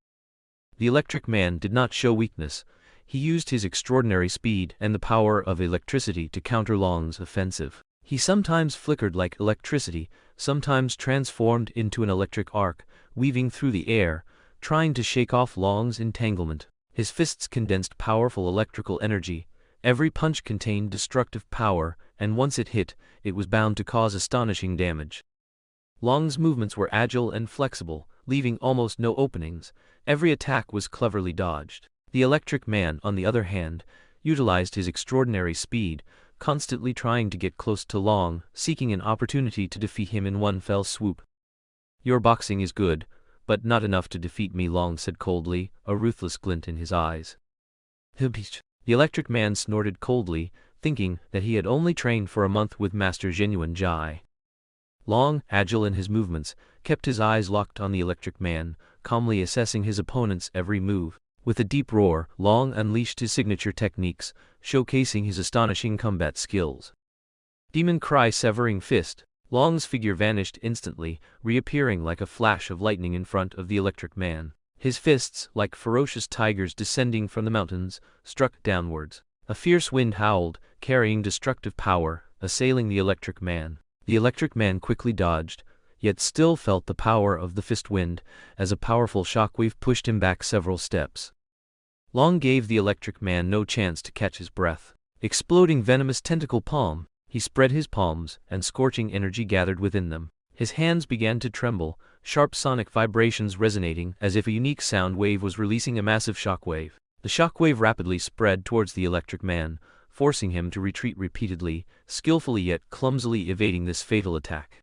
Speaker 1: The electric man did not show weakness. He used his extraordinary speed and the power of electricity to counter Long's offensive. He sometimes flickered like electricity, sometimes transformed into an electric arc, weaving through the air, trying to shake off Long's entanglement. His fists condensed powerful electrical energy. Every punch contained destructive power, and once it hit, it was bound to cause astonishing damage. Long's movements were agile and flexible, leaving almost no openings. Every attack was cleverly dodged. The electric man, on the other hand, utilized his extraordinary speed, constantly trying to get close to Long, seeking an opportunity to defeat him in one fell swoop. "Your boxing is good, but not enough to defeat me," Long said coldly, a ruthless glint in his eyes. The electric man snorted coldly, thinking that he had only trained for a month with Master Genuine Jai. Long, agile in his movements, kept his eyes locked on the electric man, calmly assessing his opponent's every move. With a deep roar, Long unleashed his signature techniques, showcasing his astonishing combat skills. Demon Cry Severing Fist. Long's figure vanished instantly, reappearing like a flash of lightning in front of the electric man. His fists, like ferocious tigers descending from the mountains, struck downwards. A fierce wind howled, carrying destructive power, assailing the electric man. The electric man quickly dodged, yet still felt the power of the fist wind, as a powerful shockwave pushed him back several steps. Long gave the electric man no chance to catch his breath. Exploding venomous tentacle palm, he spread his palms, and scorching energy gathered within them. His hands began to tremble, sharp sonic vibrations resonating as if a unique sound wave was releasing a massive shockwave. The shockwave rapidly spread towards the electric man, forcing him to retreat repeatedly, skillfully yet clumsily evading this fatal attack.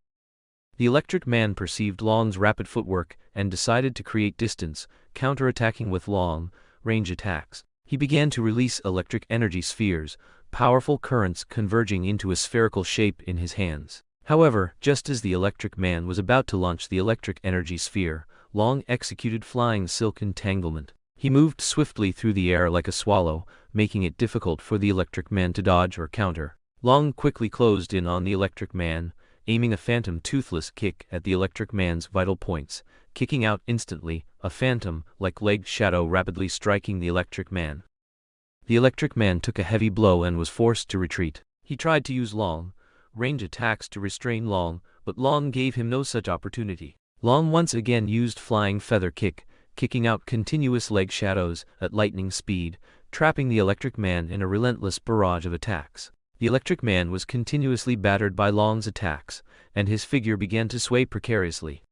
Speaker 1: The electric man perceived Long's rapid footwork and decided to create distance, counterattacking with long-range attacks. He began to release electric energy spheres, powerful currents converging into a spherical shape in his hands. However, just as the electric man was about to launch the electric energy sphere, Long executed flying silk entanglement. He moved swiftly through the air like a swallow, making it difficult for the electric man to dodge or counter. Long quickly closed in on the electric man, aiming a phantom toothless kick at the electric man's vital points, kicking out instantly, a phantom-like legged shadow rapidly striking the electric man. The electric man took a heavy blow and was forced to retreat. He tried to use long-range attacks to restrain Long, but Long gave him no such opportunity. Long once again used flying feather kick, kicking out continuous leg shadows at lightning speed, trapping the electric man in a relentless barrage of attacks. The electric man was continuously battered by Long's attacks, and his figure began to sway precariously.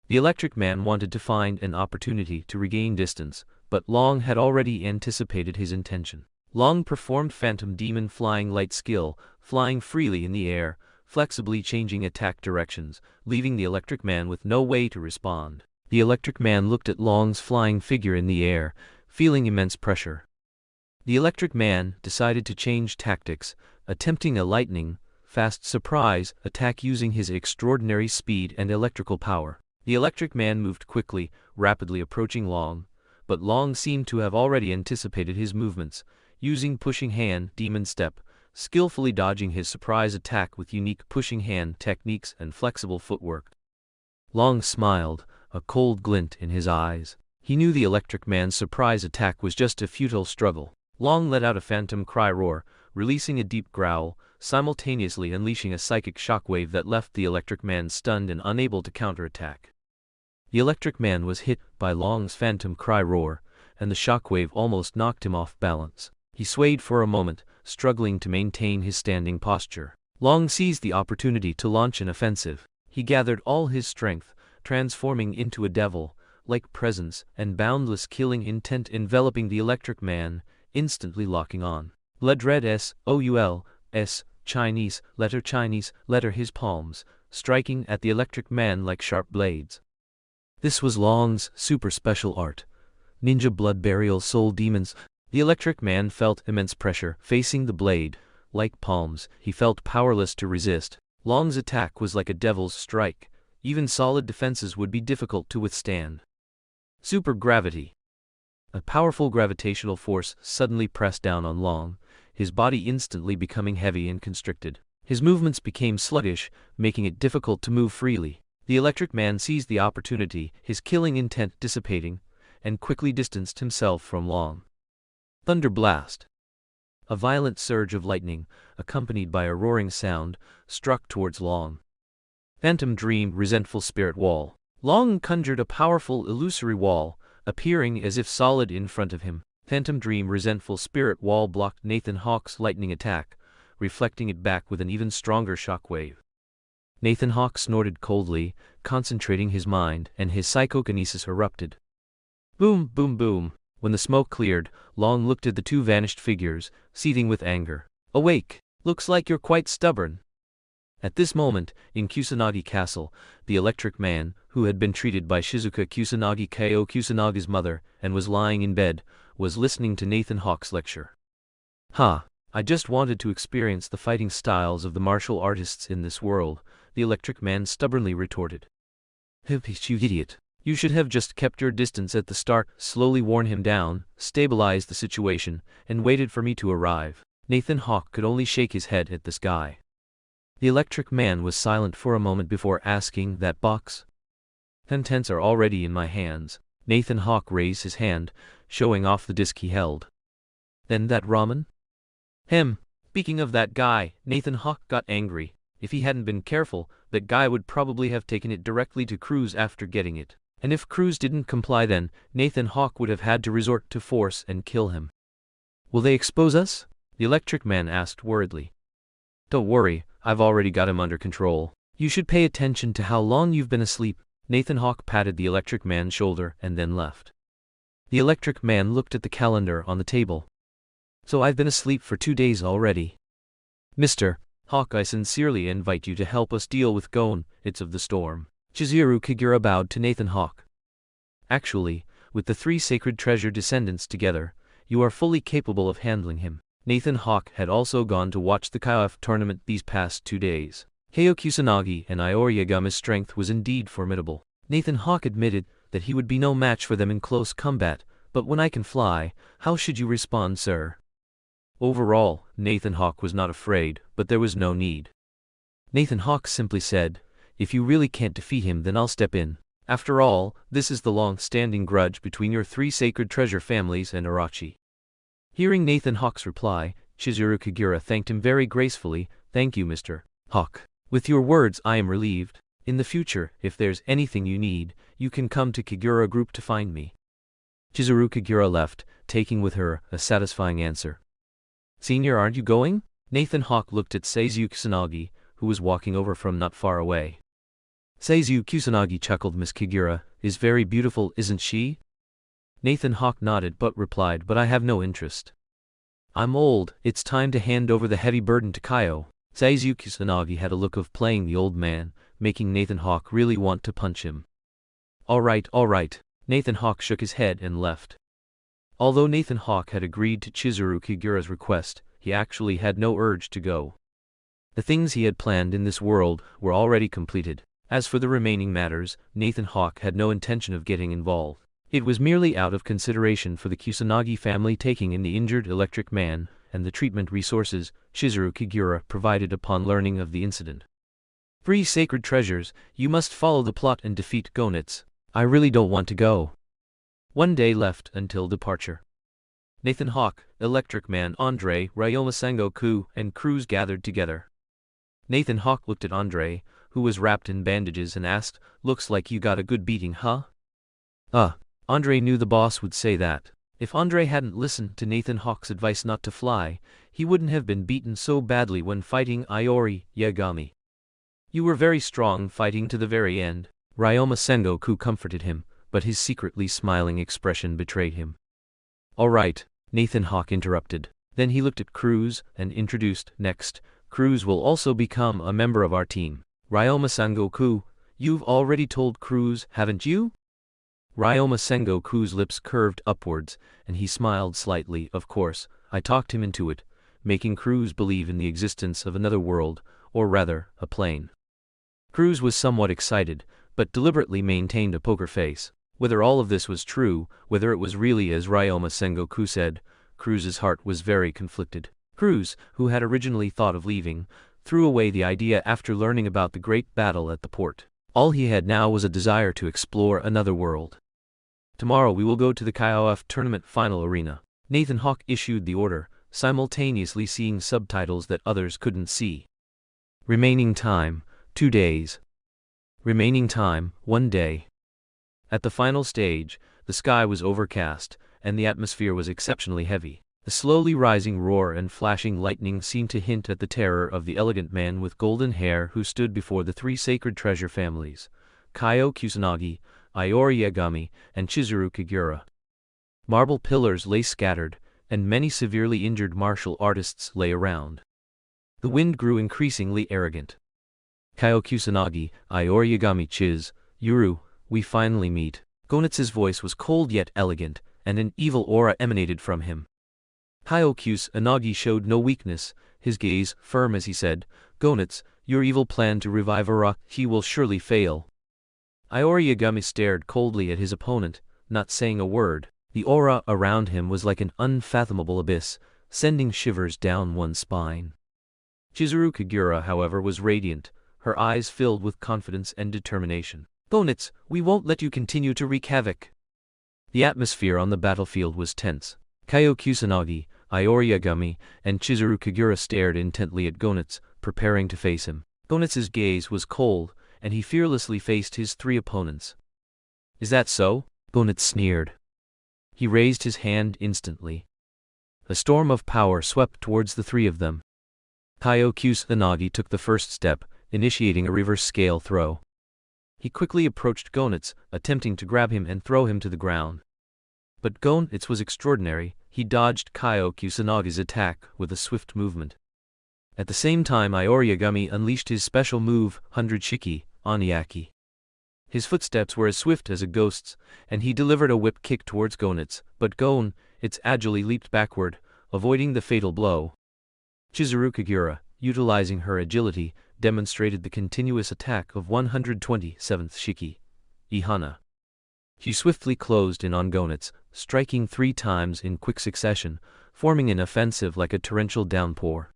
Speaker 1: The electric man wanted to find an opportunity to regain distance, but Long had already anticipated his intention. Long performed phantom demon flying light skill, flying freely in the air, flexibly changing attack directions, leaving the Electric Man with no way to respond. The Electric Man looked at Long's flying figure in the air, feeling immense pressure. The Electric Man decided to change tactics, attempting a lightning-fast surprise attack using his extraordinary speed and electrical power. The Electric Man moved quickly, rapidly approaching Long, but Long seemed to have already anticipated his movements, using pushing hand demon step, skillfully dodging his surprise attack with unique pushing hand techniques and flexible footwork. Long smiled, a cold glint in his eyes. He knew the Electric Man's surprise attack was just a futile struggle. Long let out a phantom cry roar, releasing a deep growl, simultaneously unleashing a psychic shockwave that left the Electric Man stunned and unable to counterattack. The Electric Man was hit by Long's phantom cry roar, and the shockwave almost knocked him off balance. He swayed for a moment, struggling to maintain his standing posture. Long seized the opportunity to launch an offensive. He gathered all his strength, transforming into a devil-like presence and boundless killing intent enveloping the Electric Man, instantly locking on. Ledred S-O-U-L-S, Chinese letter his palms, striking at the Electric Man like sharp blades. This was Long's super special art. Ninja blood burial soul demons. The Electric Man felt immense pressure facing the blade. Like palms, he felt powerless to resist. Long's attack was like a devil's strike. Even solid defenses would be difficult to withstand. Super gravity. A powerful gravitational force suddenly pressed down on Long, his body instantly becoming heavy and constricted. His movements became sluggish, making it difficult to move freely. The Electric Man seized the opportunity, his killing intent dissipating, and quickly distanced himself from Long. Thunder blast. A violent surge of lightning, accompanied by a roaring sound, struck towards Long. Phantom dream resentful spirit wall. Long conjured a powerful illusory wall, appearing as if solid in front of him. Phantom dream resentful spirit wall blocked Nathan Hawke's lightning attack, reflecting it back with an even stronger shockwave. Nathan Hawke snorted coldly, concentrating his mind, and his psychokinesis erupted. Boom, boom, boom. When the smoke cleared, Long looked at the two vanished figures, seething with anger. Awake! Looks like you're quite stubborn. At this moment, in Kusanagi Castle, the Electric Man, who had been treated by Shizuka Kusanagi Ko Kusanagi's mother, and was lying in bed, was listening to Nathan Hawke's lecture. Ha! I just wanted to experience the fighting styles of the martial artists in this world, the Electric Man stubbornly retorted. You idiot. You should have just kept your distance at the start, slowly worn him down, stabilized the situation, and waited for me to arrive. Nathan Hawke could only shake his head at this guy. The Electric Man was silent for a moment before asking, that box? Contents are already in my hands. Nathan Hawke raised his hand, showing off the disc he held. Then that ramen? Speaking of that guy, Nathan Hawke got angry. If he hadn't been careful, that guy would probably have taken it directly to Cruz after getting it. And if Cruz didn't comply, then Nathan Hawke would have had to resort to force and kill him. Will they expose us? The Electric Man asked worriedly. Don't worry, I've already got him under control. You should pay attention to how long you've been asleep. Nathan Hawke patted the Electric Man's shoulder and then left. The Electric Man looked at the calendar on the table. So I've been asleep for 2 days already. Mr. Hawke, I sincerely invite you to help us deal with It's of the Storm. Chizuru Kagura bowed to Nathan Hawke. Actually, with the 3 sacred treasure descendants together, you are fully capable of handling him. Nathan Hawke had also gone to watch the KOF tournament these past 2 days. Kyo Kusanagi and Iori Yagami's strength was indeed formidable. Nathan Hawke admitted that he would be no match for them in close combat, but when I can fly, how should you respond, sir? Overall, Nathan Hawke was not afraid, but there was no need. Nathan Hawke simply said, if you really can't defeat him, then I'll step in. After all, this is the long-standing grudge between your 3 sacred treasure families and Orochi. Hearing Nathan Hawke's reply, Chizuru Kagura thanked him very gracefully. Thank you, Mr. Hawke. With your words, I am relieved. In the future, if there's anything you need, you can come to Kagura Group to find me. Chizuru Kagura left, taking with her a satisfying answer. Senior, aren't you going? Nathan Hawke looked at Seizu Kusanagi, who was walking over from not far away. Seizu Kusanagi chuckled. Miss Kagura is very beautiful, isn't she? Nathan Hawke nodded but replied, but I have no interest. I'm old, it's time to hand over the heavy burden to Kaio. Saizu Kusanagi had a look of playing the old man, making Nathan Hawke really want to punch him. All right. Nathan Hawke shook his head and left. Although Nathan Hawke had agreed to Chizuru Kagura's request, he actually had no urge to go. The things he had planned in this world were already completed. As for the remaining matters, Nathan Hawke had no intention of getting involved. It was merely out of consideration for the Kusanagi family taking in the injured electric man and the treatment resources Chizuru Kagura provided upon learning of the incident. Free sacred treasures, you must follow the plot and defeat Gonitz. I really don't want to go. One day left until departure. Nathan Hawke, Electric Man Andre, Ryoma Sengoku, and Cruz gathered together. Nathan Hawke looked at Andre, who was wrapped in bandages, and asked, "Looks like you got a good beating, huh?" Andre knew the boss would say that. If Andre hadn't listened to Nathan Hawke's advice not to fly, he wouldn't have been beaten so badly when fighting Iori Yagami. You were very strong fighting to the very end. Ryoma Sengoku comforted him, but his secretly smiling expression betrayed him. All right, Nathan Hawke interrupted. Then he looked at Cruz and introduced, next, Cruz will also become a member of our team. Ryoma Sengoku, you've already told Cruz, haven't you? Ryoma Sengoku's lips curved upwards, and he smiled slightly. Of course, I talked him into it, making Cruz believe in the existence of another world, or rather, a plane. Cruz was somewhat excited, but deliberately maintained a poker face. Whether all of this was true, whether it was really as Ryoma Sengoku said, Cruz's heart was very conflicted. Cruz, who had originally thought of leaving, threw away the idea after learning about the great battle at the port. All he had now was a desire to explore another world. Tomorrow we will go to the KOF tournament final arena. Nathan Hawke issued the order, simultaneously seeing subtitles that others couldn't see. Remaining time, 2 days. Remaining time, 1 day. At the final stage, the sky was overcast, and the atmosphere was exceptionally heavy. The slowly rising roar and flashing lightning seemed to hint at the terror of the elegant man with golden hair who stood before the 3 sacred treasure families, Kaio Kusanagi, Iori Yagami, and Chizuru Kagura. Marble pillars lay scattered, and many severely injured martial artists lay around. The wind grew increasingly arrogant. Kaio Kusanagi, Iori Yagami, Chizuru, we finally meet. Gonitz's voice was cold yet elegant, and an evil aura emanated from him. Kaio Kusanagi showed no weakness, his gaze firm as he said, Gonitz, your evil plan to revive Araki will surely fail. Iori Yagami stared coldly at his opponent, not saying a word. The aura around him was like an unfathomable abyss, sending shivers down one's spine. Chizuru Kagura, however, was radiant, her eyes filled with confidence and determination. Gonitz, we won't let you continue to wreak havoc. The atmosphere on the battlefield was tense. Kaio Kusanagi, Iori Yagami, and Chizuru Kagura stared intently at Gonitz, preparing to face him. Gonitz's gaze was cold, and he fearlessly faced his 3 opponents. Is that so? Gonitz sneered. He raised his hand instantly. A storm of power swept towards the 3 of them. Kaio Kusanagi took the first step, initiating a reverse scale throw. He quickly approached Gonitz, attempting to grab him and throw him to the ground. But Gonitz was extraordinary. He dodged Kaio Kusanagi's attack with a swift movement. At the same time, Iori Yagami unleashed his special move, 100 Shiki, Oniaki. His footsteps were as swift as a ghost's, and he delivered a whip kick towards Gonitz, but Gonitz agilely leaped backward, avoiding the fatal blow. Chizuru Kagura, utilizing her agility, demonstrated the continuous attack of 127th Shiki, Ihana. She swiftly closed in on Gonitz, striking 3 times in quick succession, forming an offensive like a torrential downpour.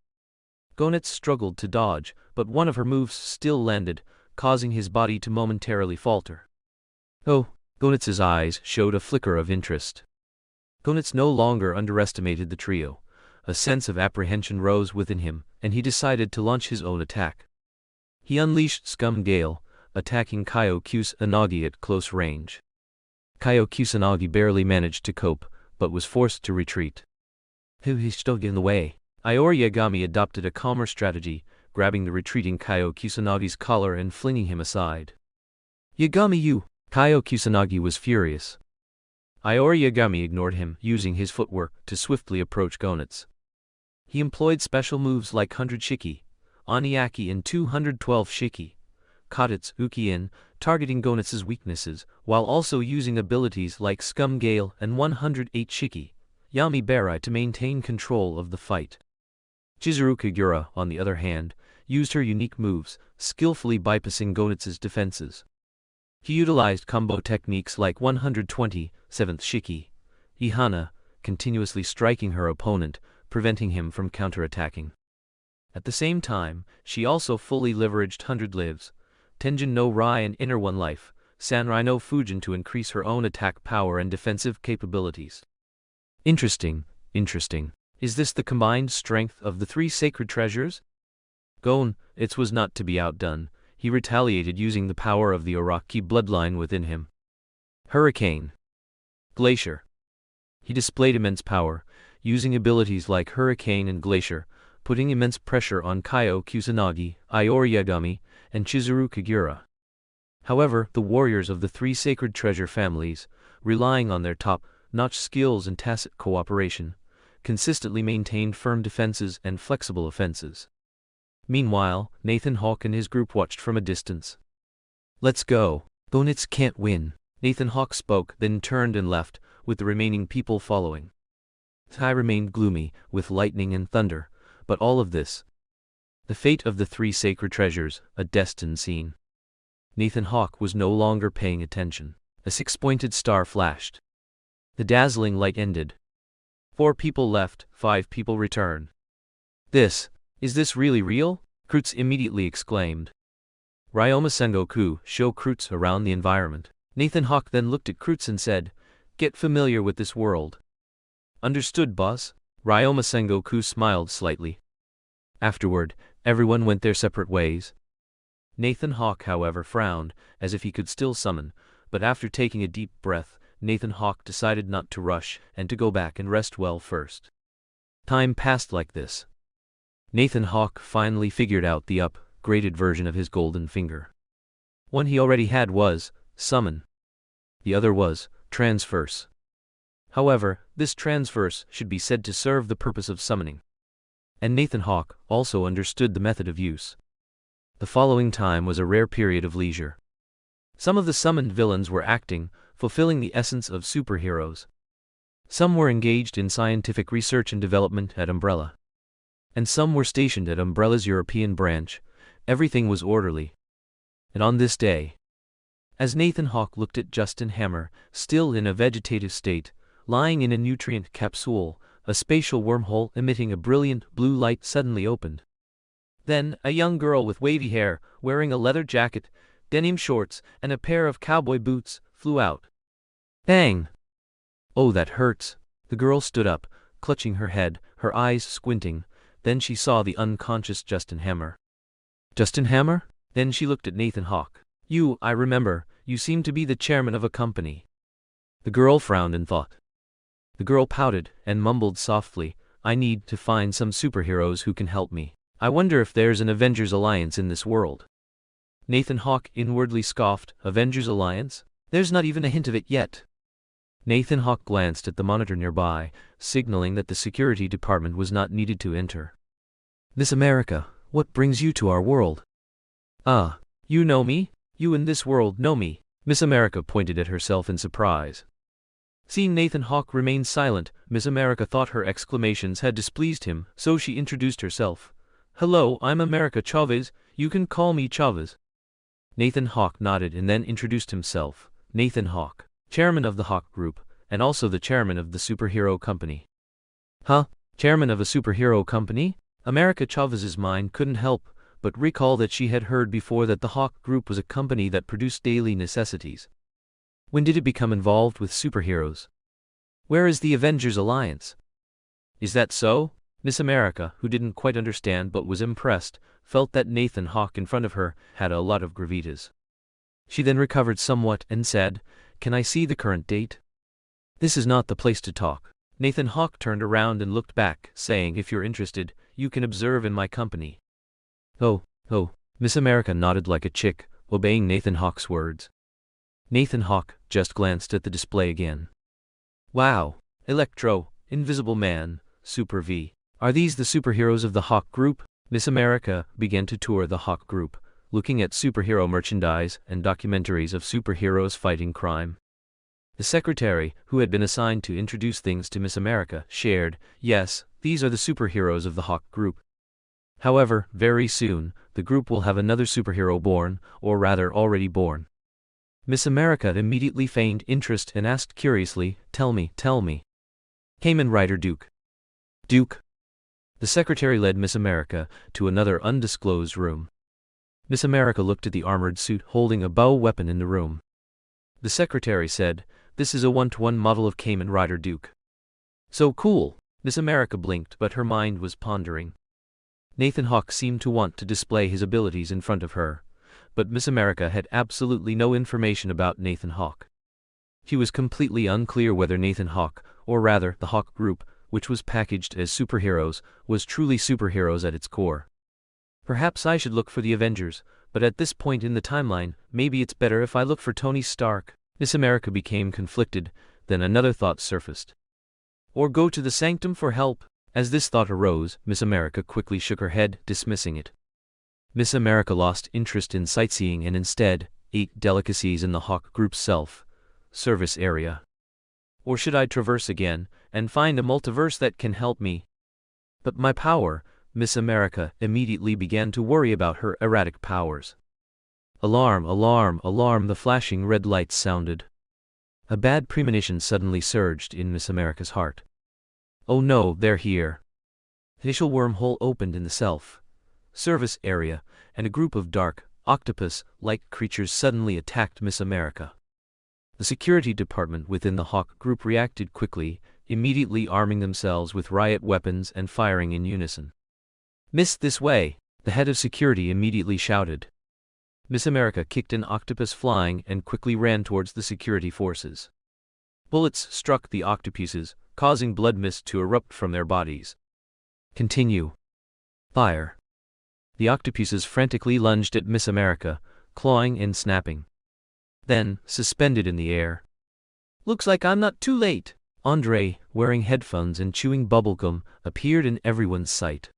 Speaker 1: Gonitz struggled to dodge, but one of her moves still landed, causing his body to momentarily falter. Oh, Gonitz's eyes showed a flicker of interest. Gonitz no longer underestimated the trio. A sense of apprehension rose within him, and he decided to launch his own attack. He unleashed Scum Gale, attacking Kaio Kusanagi at close range. Kaio Kusanagi barely managed to cope, but was forced to retreat. He stood in the way. Iori Yagami adopted a calmer strategy, grabbing the retreating Kaio Kusanagi's collar and flinging him aside. Yagami, you! Kaio Kusanagi was furious. Iori Yagami ignored him, using his footwork to swiftly approach Gonitz. He employed special moves like 100 Shiki, Oniaki and 212 Shiki. Kadets Ukiin, targeting Gonitsu's weaknesses, while also using abilities like Scum Gale and 108 Shiki, Yami Berai to maintain control of the fight. Chizuru Kagura, on the other hand, used her unique moves, skillfully bypassing Gonitsu's defenses. He utilized combo techniques like 120, 7th Shiki, Ihana, continuously striking her opponent, preventing him from counterattacking. At the same time, she also fully leveraged 100 lives, Tenjin no Rai and Inner One Life, Sanrai no Fujin to increase her own attack power and defensive capabilities. Interesting. Is this the combined strength of the three sacred treasures? Gon, it was not to be outdone. He retaliated using the power of the Araki bloodline within him. Hurricane. Glacier. He displayed immense power, using abilities like Hurricane and Glacier, putting immense pressure on Kaio Kusanagi, Iori Yagami, and Chizuru Kagura. However, the warriors of the three sacred treasure families, relying on their top-notch skills and tacit cooperation, consistently maintained firm defenses and flexible offenses. Meanwhile, Nathan Hawke and his group watched from a distance. "Let's go. Gonitsu can't win," Nathan Hawke spoke, then turned and left, with the remaining people following. The sky remained gloomy, with lightning and thunder, but all of this. The fate of the three sacred treasures, a destined scene. Nathan Hawke was no longer paying attention. A six-pointed star flashed. The dazzling light ended. 4 people left, 5 people returned. Is this really real? Kreutz immediately exclaimed. Ryoma Sengoku, show Kreutz around the environment. Nathan Hawke then looked at Kreutz and said, "Get familiar with this world." "Understood, boss." Ryoma Sengoku smiled slightly. Afterward, everyone went their separate ways. Nathan Hawke, however, frowned, as if he could still summon, but after taking a deep breath, Nathan Hawke decided not to rush and to go back and rest well first. Time passed like this. Nathan Hawke finally figured out the upgraded version of his golden finger. One he already had was summon. The other was transverse. However, this transverse should be said to serve the purpose of summoning. And Nathan Hawke also understood the method of use. The following time was a rare period of leisure. Some of the summoned villains were acting, fulfilling the essence of superheroes. Some were engaged in scientific research and development at Umbrella. And some were stationed at Umbrella's European branch. Everything was orderly. And on this day, as Nathan Hawke looked at Justin Hammer, still in a vegetative state, lying in a nutrient capsule, a spatial wormhole emitting a brilliant blue light suddenly opened. Then, a young girl with wavy hair, wearing a leather jacket, denim shorts, and a pair of cowboy boots, flew out. Bang! "Oh, that hurts." The girl stood up, clutching her head, her eyes squinting. Then she saw the unconscious Justin Hammer. "Justin Hammer?" Then she looked at Nathan Hawke. I remember, you seem to be the chairman of a company." The girl frowned in thought. The girl pouted and mumbled softly, "I need to find some superheroes who can help me. I wonder if there's an Avengers Alliance in this world." Nathan Hawke inwardly scoffed, "Avengers Alliance? There's not even a hint of it yet." Nathan Hawke glanced at the monitor nearby, signaling that the security department was not needed to enter. "Miss America, what brings you to our world?" "Ah, you know me? You in this world know me." Miss America pointed at herself in surprise. Seeing Nathan Hawke remain silent, Miss America thought her exclamations had displeased him, so she introduced herself. "Hello, I'm America Chavez, you can call me Chavez." Nathan Hawke nodded and then introduced himself. Nathan Hawke, chairman of the Hawke Group, and also the chairman of the superhero company. "Huh? Chairman of a superhero company?" America Chavez's mind couldn't help but recall that she had heard before that the Hawke Group was a company that produced daily necessities. When did it become involved with superheroes? Where is the Avengers Alliance? "Is that so?" Miss America, who didn't quite understand but was impressed, felt that Nathan Hawke in front of her had a lot of gravitas. She then recovered somewhat and said, "Can I see the current date?" "This is not the place to talk." Nathan Hawke turned around and looked back, saying, "If you're interested, you can observe in my company." Oh. Miss America nodded like a chick, obeying Nathan Hawke's words. Nathan Hawke just glanced at the display again. "Wow. Electro, Invisible Man, Super V. Are these the superheroes of the Hawke Group?" Miss America began to tour the Hawke group, looking at superhero merchandise and documentaries of superheroes fighting crime. The secretary, who had been assigned to introduce things to Miss America, shared, "Yes, these are the superheroes of the Hawke group. However, very soon, the group will have another superhero born, or rather already born." Miss America immediately feigned interest and asked curiously, tell me. Kamen Rider Duke. Duke? The secretary led Miss America to another undisclosed room. Miss America looked at the armored suit holding a bow weapon in the room. The secretary said, "This is a one-to-one model of Kamen Rider Duke." "So cool." Miss America blinked, but her mind was pondering. Nathan Hawke seemed to want to display his abilities in front of her, but Miss America had absolutely no information about Nathan Hawke. She was completely unclear whether Nathan Hawke, or rather the Hawke group, which was packaged as superheroes, was truly superheroes at its core. Perhaps I should look for the Avengers, but at this point in the timeline, maybe it's better if I look for Tony Stark. Miss America became conflicted, then another thought surfaced. Or go to the Sanctum for help. As this thought arose, Miss America quickly shook her head, dismissing it. Miss America lost interest in sightseeing and instead ate delicacies in the Hawke group's self-service area. Or should I traverse again and find a multiverse that can help me? But my power, Miss America immediately began to worry about her erratic powers. Alarm, alarm, alarm, the flashing red lights sounded. A bad premonition suddenly surged in Miss America's heart. Oh no, they're here. The initial wormhole opened in the self-service area, and a group of dark, octopus-like creatures suddenly attacked Miss America. The security department within the Hawke group reacted quickly, immediately arming themselves with riot weapons and firing in unison. "Miss, this way!" the head of security immediately shouted. Miss America kicked an octopus flying and quickly ran towards the security forces. Bullets struck the octopuses, causing blood mist to erupt from their bodies. "Continue. Fire." The octopuses frantically lunged at Miss America, clawing and snapping. Then, suspended in the air. "Looks like I'm not too late." Andre, wearing headphones and chewing bubblegum, appeared in everyone's sight.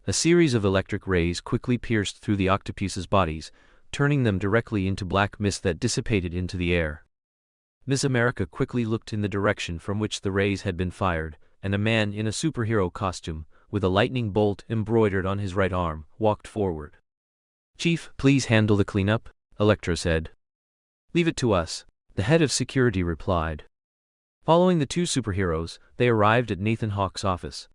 Speaker 1: A series of electric rays quickly pierced through the octopuses' bodies, turning them directly into black mist that dissipated into the air. Miss America quickly looked in the direction from which the rays had been fired, and a man in a superhero costume, with a lightning bolt embroidered on his right arm, walked forward. "Chief, please handle the cleanup," Electro said. "Leave it to us," the head of security replied. Following the two superheroes, they arrived at Nathan Hawke's office.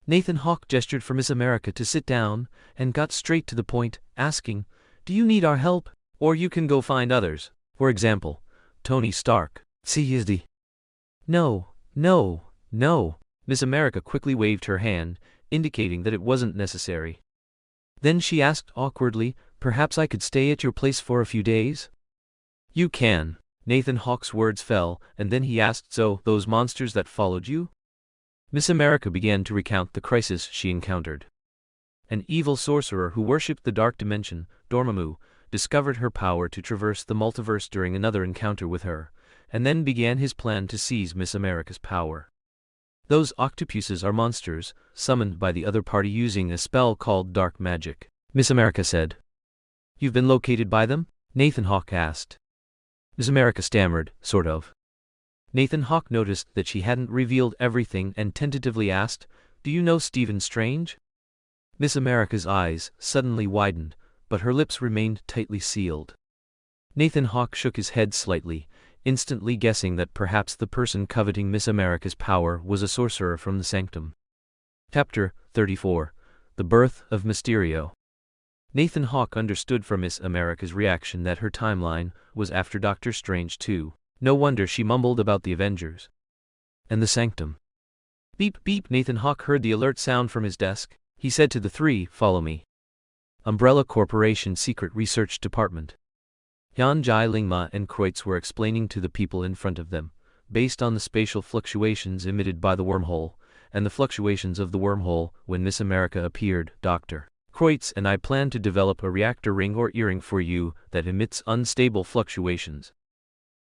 Speaker 1: Nathan Hawke gestured for Miss America to sit down, and got straight to the point, asking, "Do you need our help? Or you can go find others. For example, Tony Stark. CSD. No. Miss America quickly waved her hand, indicating that it wasn't necessary. Then she asked awkwardly, "Perhaps I could stay at your place for a few days?" "You can." Nathan Hawke's words fell, and then he asked, "So, those monsters that followed you?" Miss America began to recount the crisis she encountered. An evil sorcerer who worshipped the dark dimension, Dormammu, discovered her power to traverse the multiverse during another encounter with her, and then began his plan to seize Miss America's power. "Those octopuses are monsters, summoned by the other party using a spell called dark magic," Miss America said. "You've been located by them?" Nathan Hawke asked. Miss America stammered, "Sort of." Nathan Hawke noticed that she hadn't revealed everything and tentatively asked, "Do you know Stephen Strange?" Miss America's eyes suddenly widened, but her lips remained tightly sealed. Nathan Hawke shook his head slightly, instantly guessing that perhaps the person coveting Miss America's power was a sorcerer from the Sanctum. Chapter 34. The Birth of Mysterio. Nathan Hawke understood from Miss America's reaction that her timeline was after Doctor Strange too. No wonder she mumbled about the Avengers and the Sanctum. Beep beep, Nathan Hawke heard the alert sound from his desk. He said to the three, "Follow me." Umbrella Corporation Secret Research Department. Yan Jai Lingma and Kreutz were explaining to the people in front of them, based on the spatial fluctuations emitted by the wormhole, and the fluctuations of the wormhole when Miss America appeared, Dr. Kreutz and I plan to develop a reactor ring or earring for you that emits unstable fluctuations.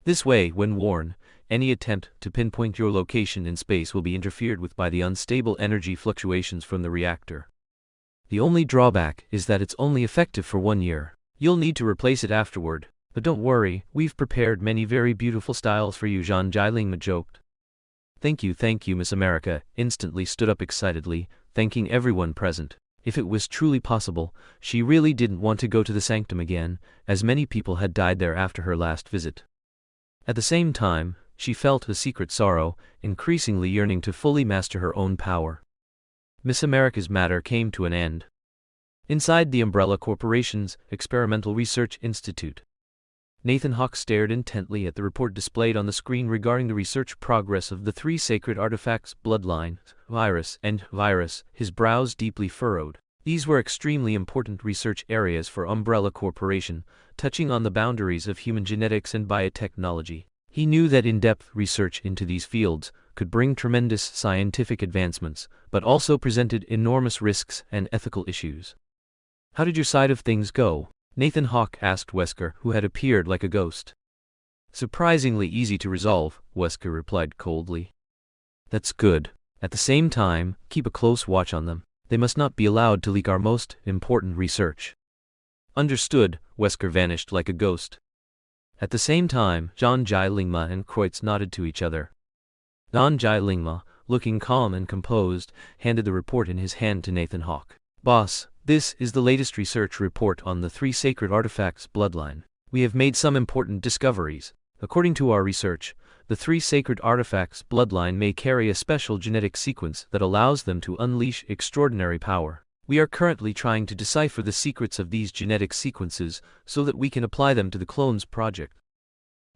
Speaker 1: This way, when worn, any attempt to pinpoint your location in space will be interfered with by the unstable energy fluctuations from the reactor. The only drawback is that it's only effective for 1 year. You'll need to replace it afterward. But don't worry, we've prepared many very beautiful styles for you, Zhang Jialingma joked. Thank you, Miss America, instantly stood up excitedly, thanking everyone present. If it was truly possible, she really didn't want to go to the sanctum again, as many people had died there after her last visit. At the same time, she felt a secret sorrow, increasingly yearning to fully master her own power. Miss America's matter came to an end. Inside the Umbrella Corporation's Experimental Research Institute, Nathan Hawke stared intently at the report displayed on the screen regarding the research progress of the 3 sacred artifacts: Bloodline, Virus, and Virus, his brows deeply furrowed. These were extremely important research areas for Umbrella Corporation, touching on the boundaries of human genetics and biotechnology. He knew that in-depth research into these fields could bring tremendous scientific advancements, but also presented enormous risks and ethical issues. How did your side of things go? Nathan Hawke asked Wesker, who had appeared like a ghost. Surprisingly easy to resolve, Wesker replied coldly. That's good. At the same time, keep a close watch on them. They must not be allowed to leak our most important research. Understood, Wesker vanished like a ghost. At the same time, Zhang Jialingma and Kreutz nodded to each other. Zhang Jialingma, looking calm and composed, handed the report in his hand to Nathan Hawke. Boss, this is the latest research report on the 3 sacred artifacts Bloodline. We have made some important discoveries. According to our research, the 3 sacred artifacts Bloodline may carry a special genetic sequence that allows them to unleash extraordinary power. We are currently trying to decipher the secrets of these genetic sequences so that we can apply them to the Clones Project.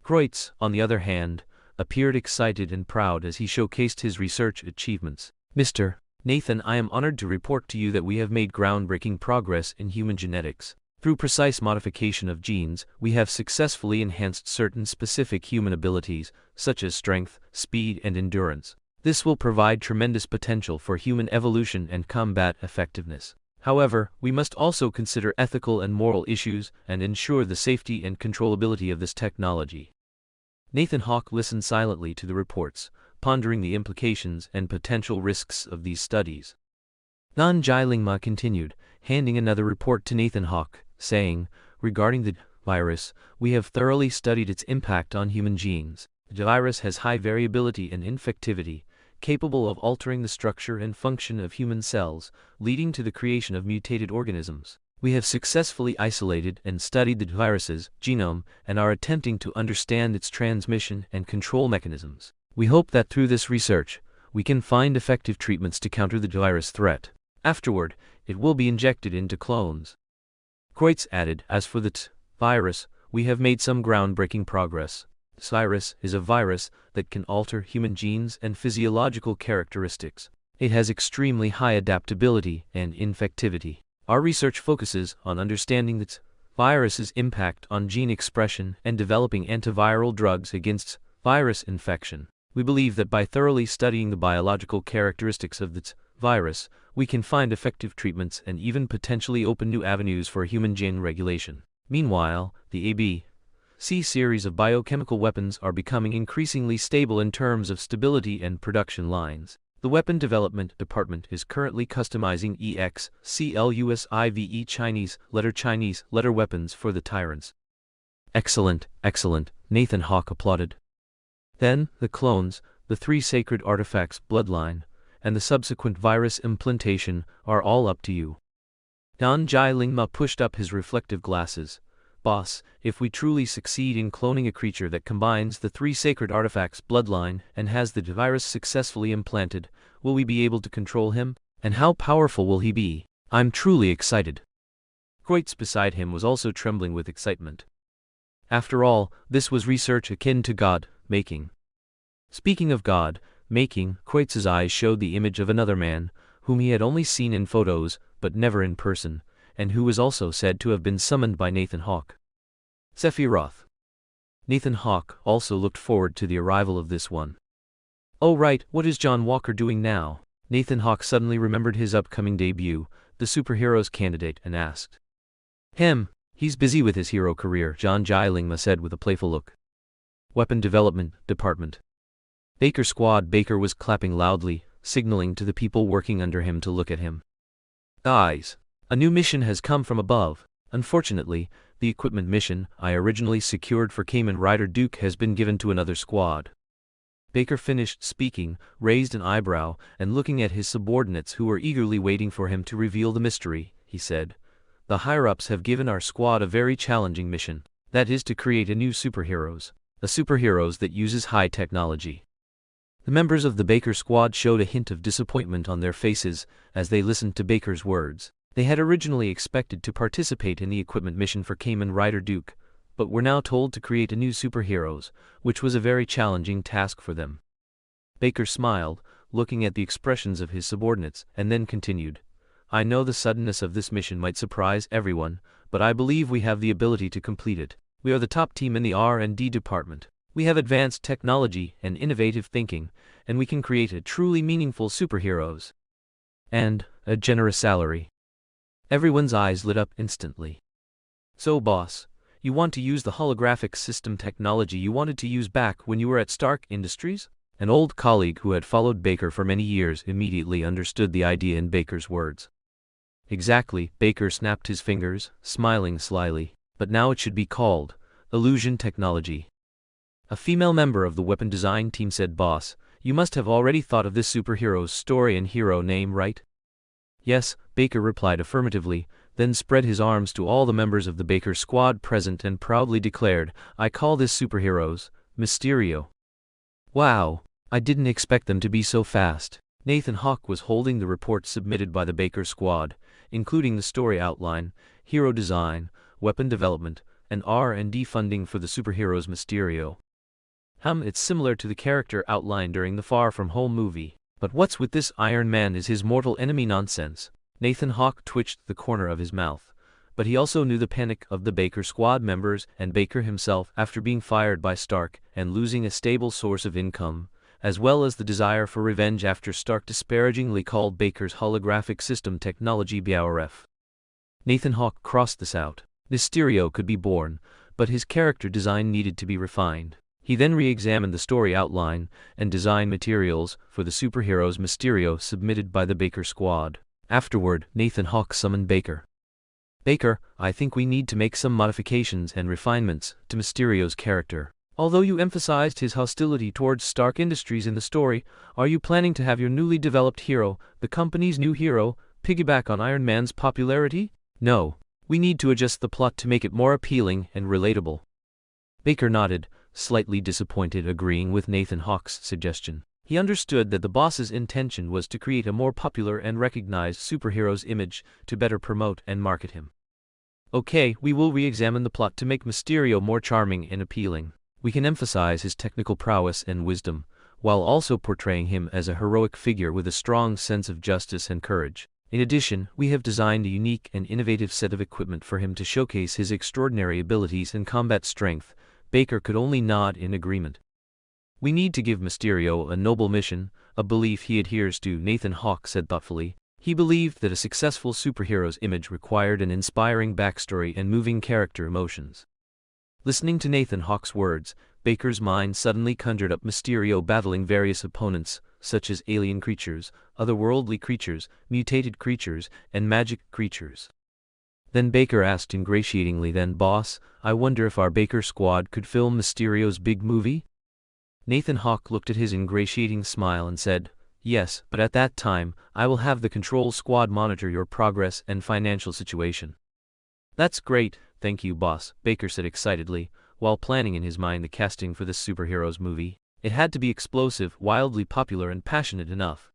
Speaker 1: Kreutz, on the other hand, appeared excited and proud as he showcased his research achievements. Mr. Nathan, I am honored to report to you that we have made groundbreaking progress in human genetics. Through precise modification of genes, we have successfully enhanced certain specific human abilities, such as strength, speed, and endurance. This will provide tremendous potential for human evolution and combat effectiveness. However, we must also consider ethical and moral issues and ensure the safety and controllability of this technology. Nathan Hawke listened silently to the reports, pondering the implications and potential risks of these studies. Zhang Jialingma continued, handing another report to Nathan Hawke, saying, regarding the virus, we have thoroughly studied its impact on human genes. The virus has high variability and infectivity, capable of altering the structure and function of human cells, leading to the creation of mutated organisms. We have successfully isolated and studied the virus's genome and are attempting to understand its transmission and control mechanisms. We hope that through this research, we can find effective treatments to counter the virus threat. Afterward, it will be injected into clones. Kreutz added, as for the virus, we have made some groundbreaking progress. This virus is a virus that can alter human genes and physiological characteristics. It has extremely high adaptability and infectivity. Our research focuses on understanding the virus's impact on gene expression and developing antiviral drugs against virus infection. We believe that by thoroughly studying the biological characteristics of the virus, we can find effective treatments and even potentially open new avenues for human gene regulation. Meanwhile, the ABC series of biochemical weapons are becoming increasingly stable in terms of stability and production lines. The Weapon Development Department is currently customizing EXCLUSIVE Chinese letter weapons for the tyrants. Excellent, Nathan Hawke applauded. Then, the clones, the 3 sacred artifacts Bloodline, and the subsequent virus implantation are all up to you. Zhang Jialingma pushed up his reflective glasses. Boss, if we truly succeed in cloning a creature that combines the 3 sacred artifacts Bloodline and has the virus successfully implanted, will we be able to control him? And how powerful will he be? I'm truly excited. Kreutz beside him was also trembling with excitement. After all, this was research akin to God-making. Speaking of God-making, Kreutz's eyes showed the image of another man, whom he had only seen in photos, but never in person, and who was also said to have been summoned by Nathan Hawke. Sephiroth. Nathan Hawke also looked forward to the arrival of this one. Oh right, what is John Walker doing now? Nathan Hawke suddenly remembered his upcoming debut, the superhero's candidate, and asked. He's busy with his hero career, Zhang Jialingma said with a playful look. Weapon Development Department. Baker Squad. Baker was clapping loudly, signaling to the people working under him to look at him. Guys, A new mission has come from above. Unfortunately, the equipment mission I originally secured for Kamen Rider Duke has been given to another squad. Baker finished speaking, raised an eyebrow, and looking at his subordinates who were eagerly waiting for him to reveal the mystery, he said, "The higher-ups have given our squad a very challenging mission. That is to create a new superheroes. A superheroes that uses high technology." The members of the Baker squad showed a hint of disappointment on their faces as they listened to Baker's words. They had originally expected to participate in the equipment mission for Kamen Rider Duke, but were now told to create a new superheroes, which was a very challenging task for them. Baker smiled, looking at the expressions of his subordinates, and then continued, "I know the suddenness of this mission might surprise everyone, but I believe we have the ability to complete it. We are the top team in the R&D department. We have advanced technology and innovative thinking, and we can create a truly meaningful superheroes. And a generous salary." Everyone's eyes lit up instantly. "So boss, you want to use the holographic system technology you wanted to use back when you were at Stark Industries?" An old colleague who had followed Baker for many years immediately understood the idea in Baker's words. "Exactly," Baker snapped his fingers, smiling slyly, "but now it should be called illusion technology." A female member of the weapon design team said, "Boss, you must have already thought of this superhero's story and hero name, right?" "Yes," Baker replied affirmatively, then spread his arms to all the members of the Baker squad present and proudly declared, "I call this superheroes Mysterio." "Wow, I didn't expect them to be so fast." Nathan Hawke was holding the report submitted by the Baker squad, including the story outline, hero design, weapon development, and R&D funding for the superheroes Mysterio. It's similar to the character outlined during the Far From Home movie. But what's with this Iron Man is his mortal enemy nonsense? Nathan Hawke twitched the corner of his mouth, but he also knew the panic of the Baker squad members and Baker himself after being fired by Stark and losing a stable source of income, as well as the desire for revenge after Stark disparagingly called Baker's holographic system technology BRF. Nathan Hawke crossed this out. Mysterio could be born, but his character design needed to be refined. He then re-examined the story outline and design materials for the superheroes Mysterio submitted by the Baker squad. Afterward, Nathan Hawke summoned Baker. "Baker, I think we need to make some modifications and refinements to Mysterio's character. Although you emphasized his hostility towards Stark Industries in the story, are you planning to have your newly developed hero, the company's new hero, piggyback on Iron Man's popularity?" "No. We need to adjust the plot to make it more appealing and relatable." Baker nodded, slightly disappointed, agreeing with Nathan Hawke's suggestion. He understood that the boss's intention was to create a more popular and recognized superhero's image to better promote and market him. "Okay, we will re-examine the plot to make Mysterio more charming and appealing. We can emphasize his technical prowess and wisdom, while also portraying him as a heroic figure with a strong sense of justice and courage. In addition, we have designed a unique and innovative set of equipment for him to showcase his extraordinary abilities and combat strength." Baker could only nod in agreement. "We need to give Mysterio a noble mission, a belief he adheres to," Nathan Hawke said thoughtfully. He believed that a successful superhero's image required an inspiring backstory and moving character emotions. Listening to Nathan Hawke's words, Baker's mind suddenly conjured up Mysterio battling various opponents, such as alien creatures, otherworldly creatures, mutated creatures, and magic creatures. Then Baker asked ingratiatingly, "Then boss, I wonder if our Baker squad could film Mysterio's big movie?" Nathan Hawke looked at his ingratiating smile and said, "Yes, but at that time, I will have the control squad monitor your progress and financial situation." "That's great, thank you boss," Baker said excitedly, while planning in his mind the casting for this superheroes movie. It had to be explosive, wildly popular, and passionate enough.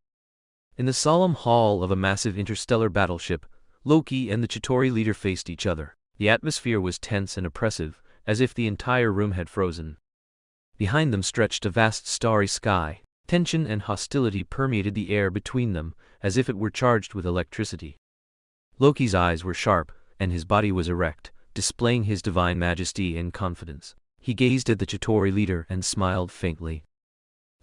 Speaker 1: In the solemn hall of a massive interstellar battleship, Loki and the Chitauri leader faced each other. The atmosphere was tense and oppressive, as if the entire room had frozen. Behind them stretched a vast starry sky. Tension and hostility permeated the air between them, as if it were charged with electricity. Loki's eyes were sharp, and his body was erect, displaying his divine majesty and confidence. He gazed at the Chitauri leader and smiled faintly.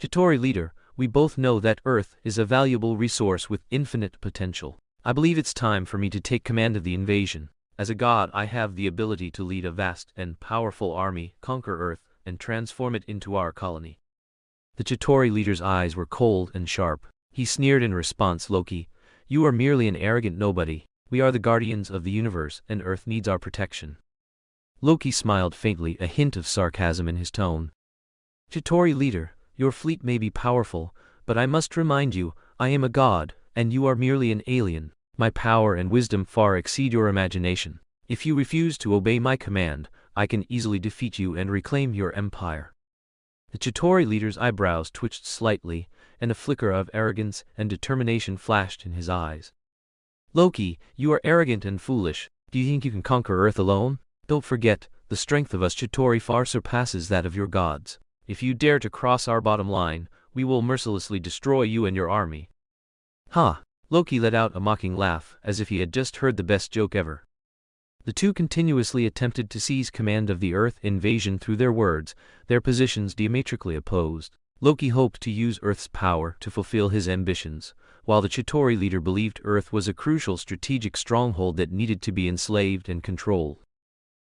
Speaker 1: "Chitauri leader, we both know that Earth is a valuable resource with infinite potential. I believe it's time for me to take command of the invasion. As a god, I have the ability to lead a vast and powerful army, conquer Earth, and transform it into our colony." The Chitauri leader's eyes were cold and sharp. He sneered in response, "Loki, you are merely an arrogant nobody. We are the guardians of the universe, and Earth needs our protection. Loki smiled faintly, a hint of sarcasm in his tone. Chitauri leader, your fleet may be powerful, but I must remind you, I am a god, and you are merely an alien. My power and wisdom far exceed your imagination. If you refuse to obey my command, I can easily defeat you and reclaim your empire. The Chitauri leader's eyebrows twitched slightly, and a flicker of arrogance and determination flashed in his eyes. Loki, you are arrogant and foolish. Do you think you can conquer Earth alone? Don't forget, the strength of us Chitauri far surpasses that of your gods. If you dare to cross our bottom line, we will mercilessly destroy you and your army. Ha! Loki let out a mocking laugh, as if he had just heard the best joke ever. The two continuously attempted to seize command of the Earth invasion through their words, their positions diametrically opposed. Loki hoped to use Earth's power to fulfill his ambitions, while the Chitauri leader believed Earth was a crucial strategic stronghold that needed to be enslaved and controlled.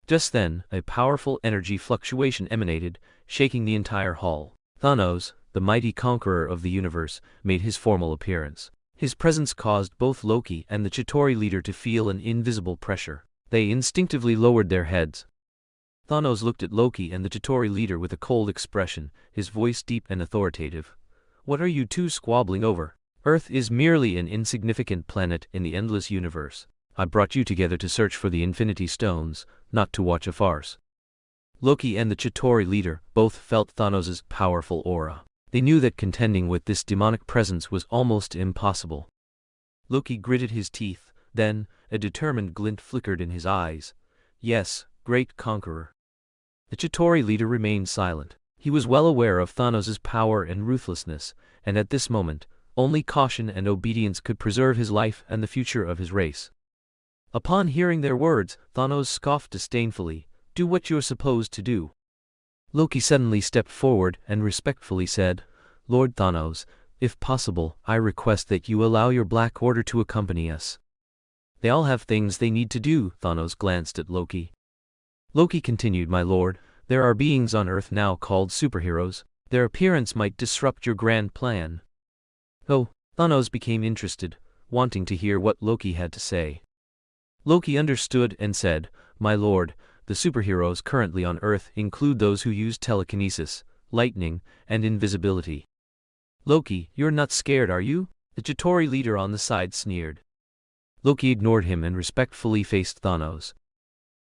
Speaker 1: Just then, a powerful energy fluctuation emanated, shaking the entire hall. Thanos, the mighty conqueror of the universe, made his formal appearance. His presence caused both Loki and the Chitauri leader to feel an invisible pressure. They instinctively lowered their heads. Thanos looked at Loki and the Chitauri leader with a cold expression, his voice deep and authoritative. What are you two squabbling over? Earth is merely an insignificant planet in the endless universe. I brought you together to search for the Infinity Stones, not to watch a farce. Loki and the Chitauri leader both felt Thanos' powerful aura. They knew that contending with this demonic presence was almost impossible. Loki gritted his teeth, then, a determined glint flickered in his eyes. Yes, great conqueror. The Chitauri leader remained silent. He was well aware of Thanos' power and ruthlessness, and at this moment, only caution and obedience could preserve his life and the future of his race. Upon hearing their words, Thanos scoffed disdainfully. Do what you are supposed to do. Loki suddenly stepped forward and respectfully said, Lord Thanos, if possible, I request that you allow your Black Order to accompany us. They all have things they need to do. Thanos glanced at Loki. Loki continued, My lord, there are beings on Earth now called superheroes. Their appearance might disrupt your grand plan. Oh, Thanos became interested, wanting to hear what Loki had to say. Loki understood and said, My lord, the superheroes currently on Earth include those who use telekinesis, lightning, and invisibility. Loki, you're not scared, are you? The Chitauri leader on the side sneered. Loki ignored him and respectfully faced Thanos.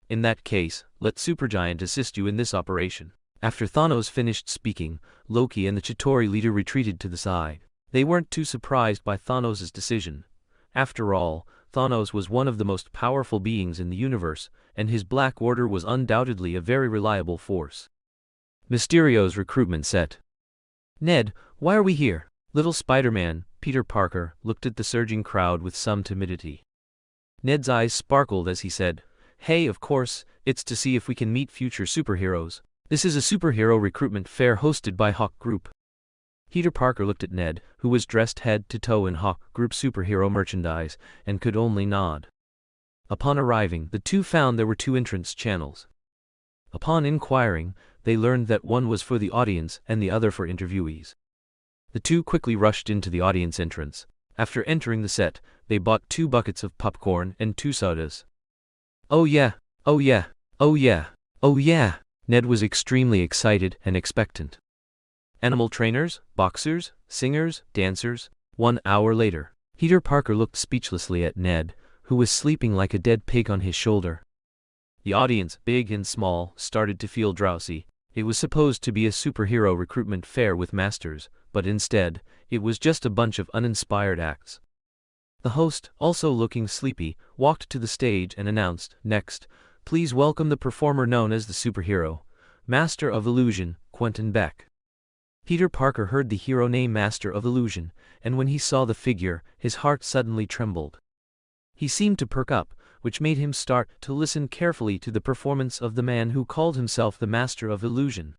Speaker 1: In that case, let Supergiant assist you in this operation. After Thanos finished speaking, Loki and the Chitauri leader retreated to the side. They weren't too surprised by Thanos' decision. After all, Thanos was one of the most powerful beings in the universe, and his Black Order was undoubtedly a very reliable force. Mysterio's recruitment set. Ned, why are we here? Little Spider-Man, Peter Parker, looked at the surging crowd with some timidity. Ned's eyes sparkled as he said, Hey, of course, it's to see if we can meet future superheroes. This is a superhero recruitment fair hosted by Hawke Group. Peter Parker looked at Ned, who was dressed head to toe in Hawke Group superhero merchandise, and could only nod. Upon arriving, the two found there were two entrance channels. Upon inquiring, they learned that one was for the audience and the other for interviewees. The two quickly rushed into the audience entrance. After entering the set, they bought 2 buckets of popcorn and 2 sodas. Oh yeah, oh yeah, oh yeah, oh yeah! Ned was extremely excited and expectant. Animal trainers, boxers, singers, dancers. 1 hour later, Peter Parker looked speechlessly at Ned, who was sleeping like a dead pig on his shoulder. The audience, big and small, started to feel drowsy. It was supposed to be a superhero recruitment fair with masters, but instead, it was just a bunch of uninspired acts. The host, also looking sleepy, walked to the stage and announced, Next, please welcome the performer known as the superhero, Master of Illusion, Quentin Beck. Peter Parker heard the hero name Master of Illusion, and when he saw the figure, his heart suddenly trembled. He seemed to perk up, which made him start to listen carefully to the performance of the man who called himself the Master of Illusion.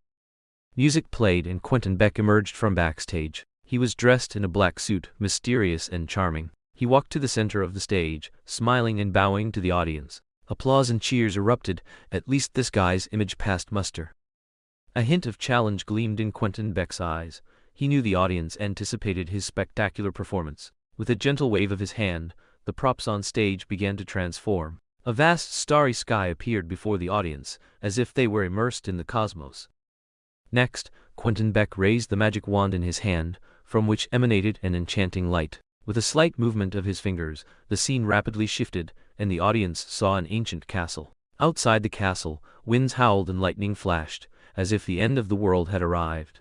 Speaker 1: Music played and Quentin Beck emerged from backstage. He was dressed in a black suit, mysterious and charming. He walked to the center of the stage, smiling and bowing to the audience. Applause and cheers erupted. At least this guy's image passed muster. A hint of challenge gleamed in Quentin Beck's eyes. He knew the audience anticipated his spectacular performance. With a gentle wave of his hand, the props on stage began to transform. A vast starry sky appeared before the audience, as if they were immersed in the cosmos. Next, Quentin Beck raised the magic wand in his hand, from which emanated an enchanting light. With a slight movement of his fingers, the scene rapidly shifted, and the audience saw an ancient castle. Outside the castle, winds howled and lightning flashed, as if the end of the world had arrived.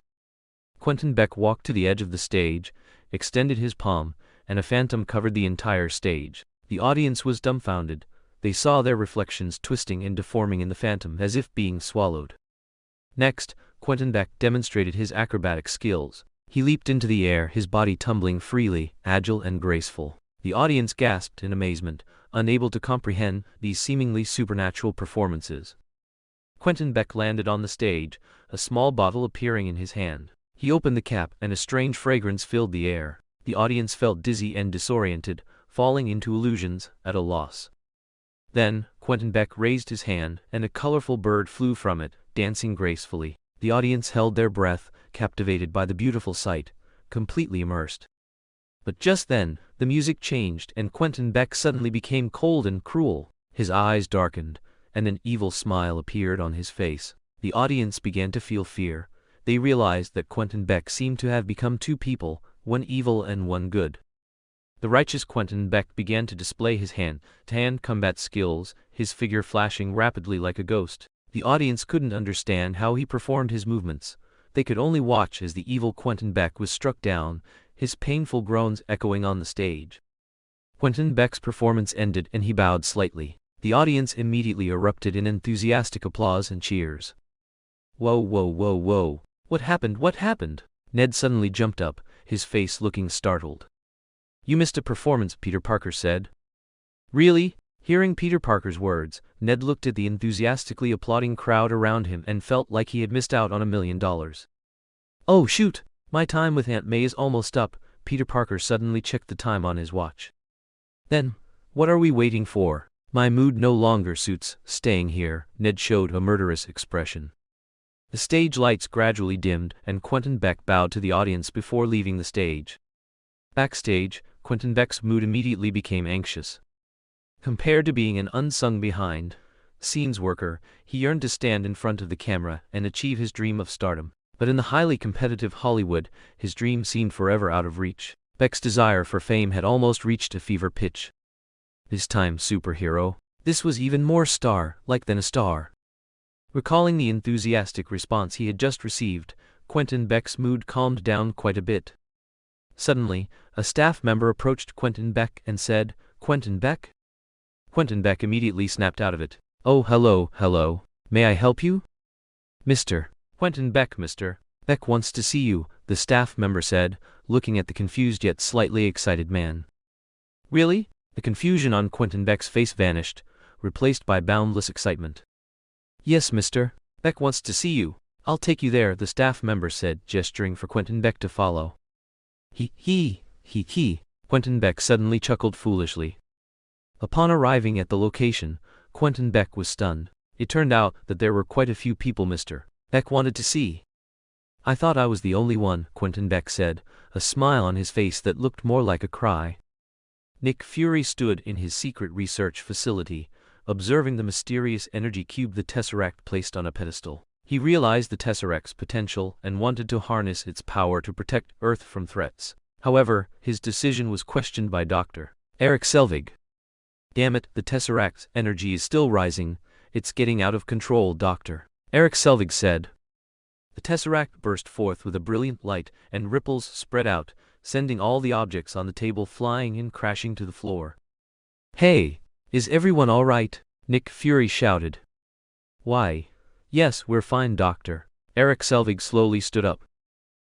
Speaker 1: Quentin Beck walked to the edge of the stage, extended his palm, and a phantom covered the entire stage. The audience was dumbfounded. They saw their reflections twisting and deforming in the phantom as if being swallowed. Next, Quentin Beck demonstrated his acrobatic skills. He leaped into the air, his body tumbling freely, agile and graceful. The audience gasped in amazement, unable to comprehend these seemingly supernatural performances. Quentin Beck landed on the stage, a small bottle appearing in his hand. He opened the cap, and a strange fragrance filled the air. The audience felt dizzy and disoriented, falling into illusions, at a loss. Then, Quentin Beck raised his hand, and a colorful bird flew from it, dancing gracefully. The audience held their breath, captivated by the beautiful sight, completely immersed. But just then, the music changed, and Quentin Beck suddenly became cold and cruel. His eyes darkened, and an evil smile appeared on his face. The audience began to feel fear. They realized that Quentin Beck seemed to have become two people, one evil and one good. The righteous Quentin Beck began to display his hand-to-hand combat skills, his figure flashing rapidly like a ghost. The audience couldn't understand how he performed his movements. They could only watch as the evil Quentin Beck was struck down, his painful groans echoing on the stage. Quentin Beck's performance ended and he bowed slightly. The audience immediately erupted in enthusiastic applause and cheers. Whoa, whoa, whoa, whoa. What happened? What happened? Ned suddenly jumped up, his face looking startled. You missed a performance, Peter Parker said. Really? Hearing Peter Parker's words, Ned looked at the enthusiastically applauding crowd around him and felt like he had missed out on $1 million. Oh shoot! My time with Aunt May is almost up. Peter Parker suddenly checked the time on his watch. Then, what are we waiting for? My mood no longer suits staying here. Ned showed a murderous expression. The stage lights gradually dimmed, and Quentin Beck bowed to the audience before leaving the stage. Backstage, Quentin Beck's mood immediately became anxious. Compared to being an unsung behind-scenes worker, he yearned to stand in front of the camera and achieve his dream of stardom. But in the highly competitive Hollywood, his dream seemed forever out of reach. Beck's desire for fame had almost reached a fever pitch. This time superhero. This was even more star-like than a star. Recalling the enthusiastic response he had just received, Quentin Beck's mood calmed down quite a bit. Suddenly, a staff member approached Quentin Beck and said, "Quentin Beck?" Quentin Beck immediately snapped out of it. "Oh, hello. May I help you?" "Mr. Quentin Beck, Mr. Beck wants to see you," the staff member said, looking at the confused yet slightly excited man. "Really?" The confusion on Quentin Beck's face vanished, replaced by boundless excitement. "Yes, Mr. Beck wants to see you. I'll take you there," the staff member said, gesturing for Quentin Beck to follow. He. Quentin Beck suddenly chuckled foolishly. Upon arriving at the location, Quentin Beck was stunned. It turned out that there were quite a few people Mr. Beck wanted to see. "I thought I was the only one," Quentin Beck said, a smile on his face that looked more like a cry. Nick Fury stood in his secret research facility, observing the mysterious energy cube the Tesseract placed on a pedestal. He realized the Tesseract's potential and wanted to harness its power to protect Earth from threats. However, his decision was questioned by Dr. Eric Selvig. "Damn it, the Tesseract's energy is still rising. It's getting out of control," Dr. Eric Selvig said. The Tesseract burst forth with a brilliant light, and ripples spread out, sending all the objects on the table flying and crashing to the floor. "Hey, is everyone all right?" Nick Fury shouted. "Why, yes, we're fine, Dr. Eric Selvig slowly stood up.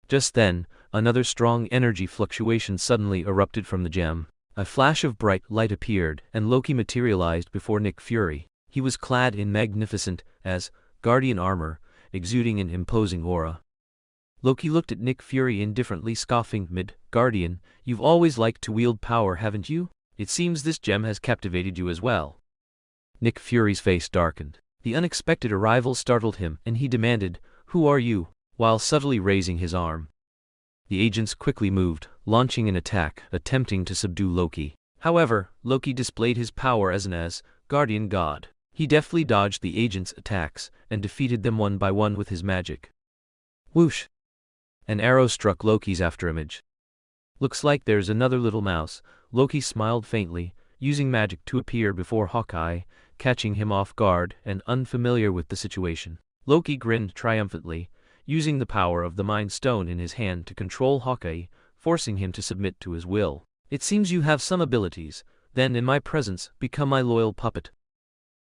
Speaker 1: Just then, another strong energy fluctuation suddenly erupted from the gem. A flash of bright light appeared, and Loki materialized before Nick Fury. He was clad in magnificent, as Guardian armor, exuding an imposing aura. Loki looked at Nick Fury indifferently, scoffing, "Mid-Guardian, you've always liked to wield power, haven't you? It seems this gem has captivated you as well." Nick Fury's face darkened. The unexpected arrival startled him, and he demanded, "Who are you?" while subtly raising his arm. The agents quickly moved, launching an attack, attempting to subdue Loki. However, Loki displayed his power as an Asgardian god. He deftly dodged the agents' attacks and defeated them one by one with his magic. Whoosh! An arrow struck Loki's afterimage. Looks like there's another little mouse. Loki smiled faintly, using magic to appear before Hawkeye, catching him off guard and unfamiliar with the situation. Loki grinned triumphantly, using the power of the Mind Stone in his hand to control Hawkeye, forcing him to submit to his will. It seems you have some abilities, then in my presence, become my loyal puppet.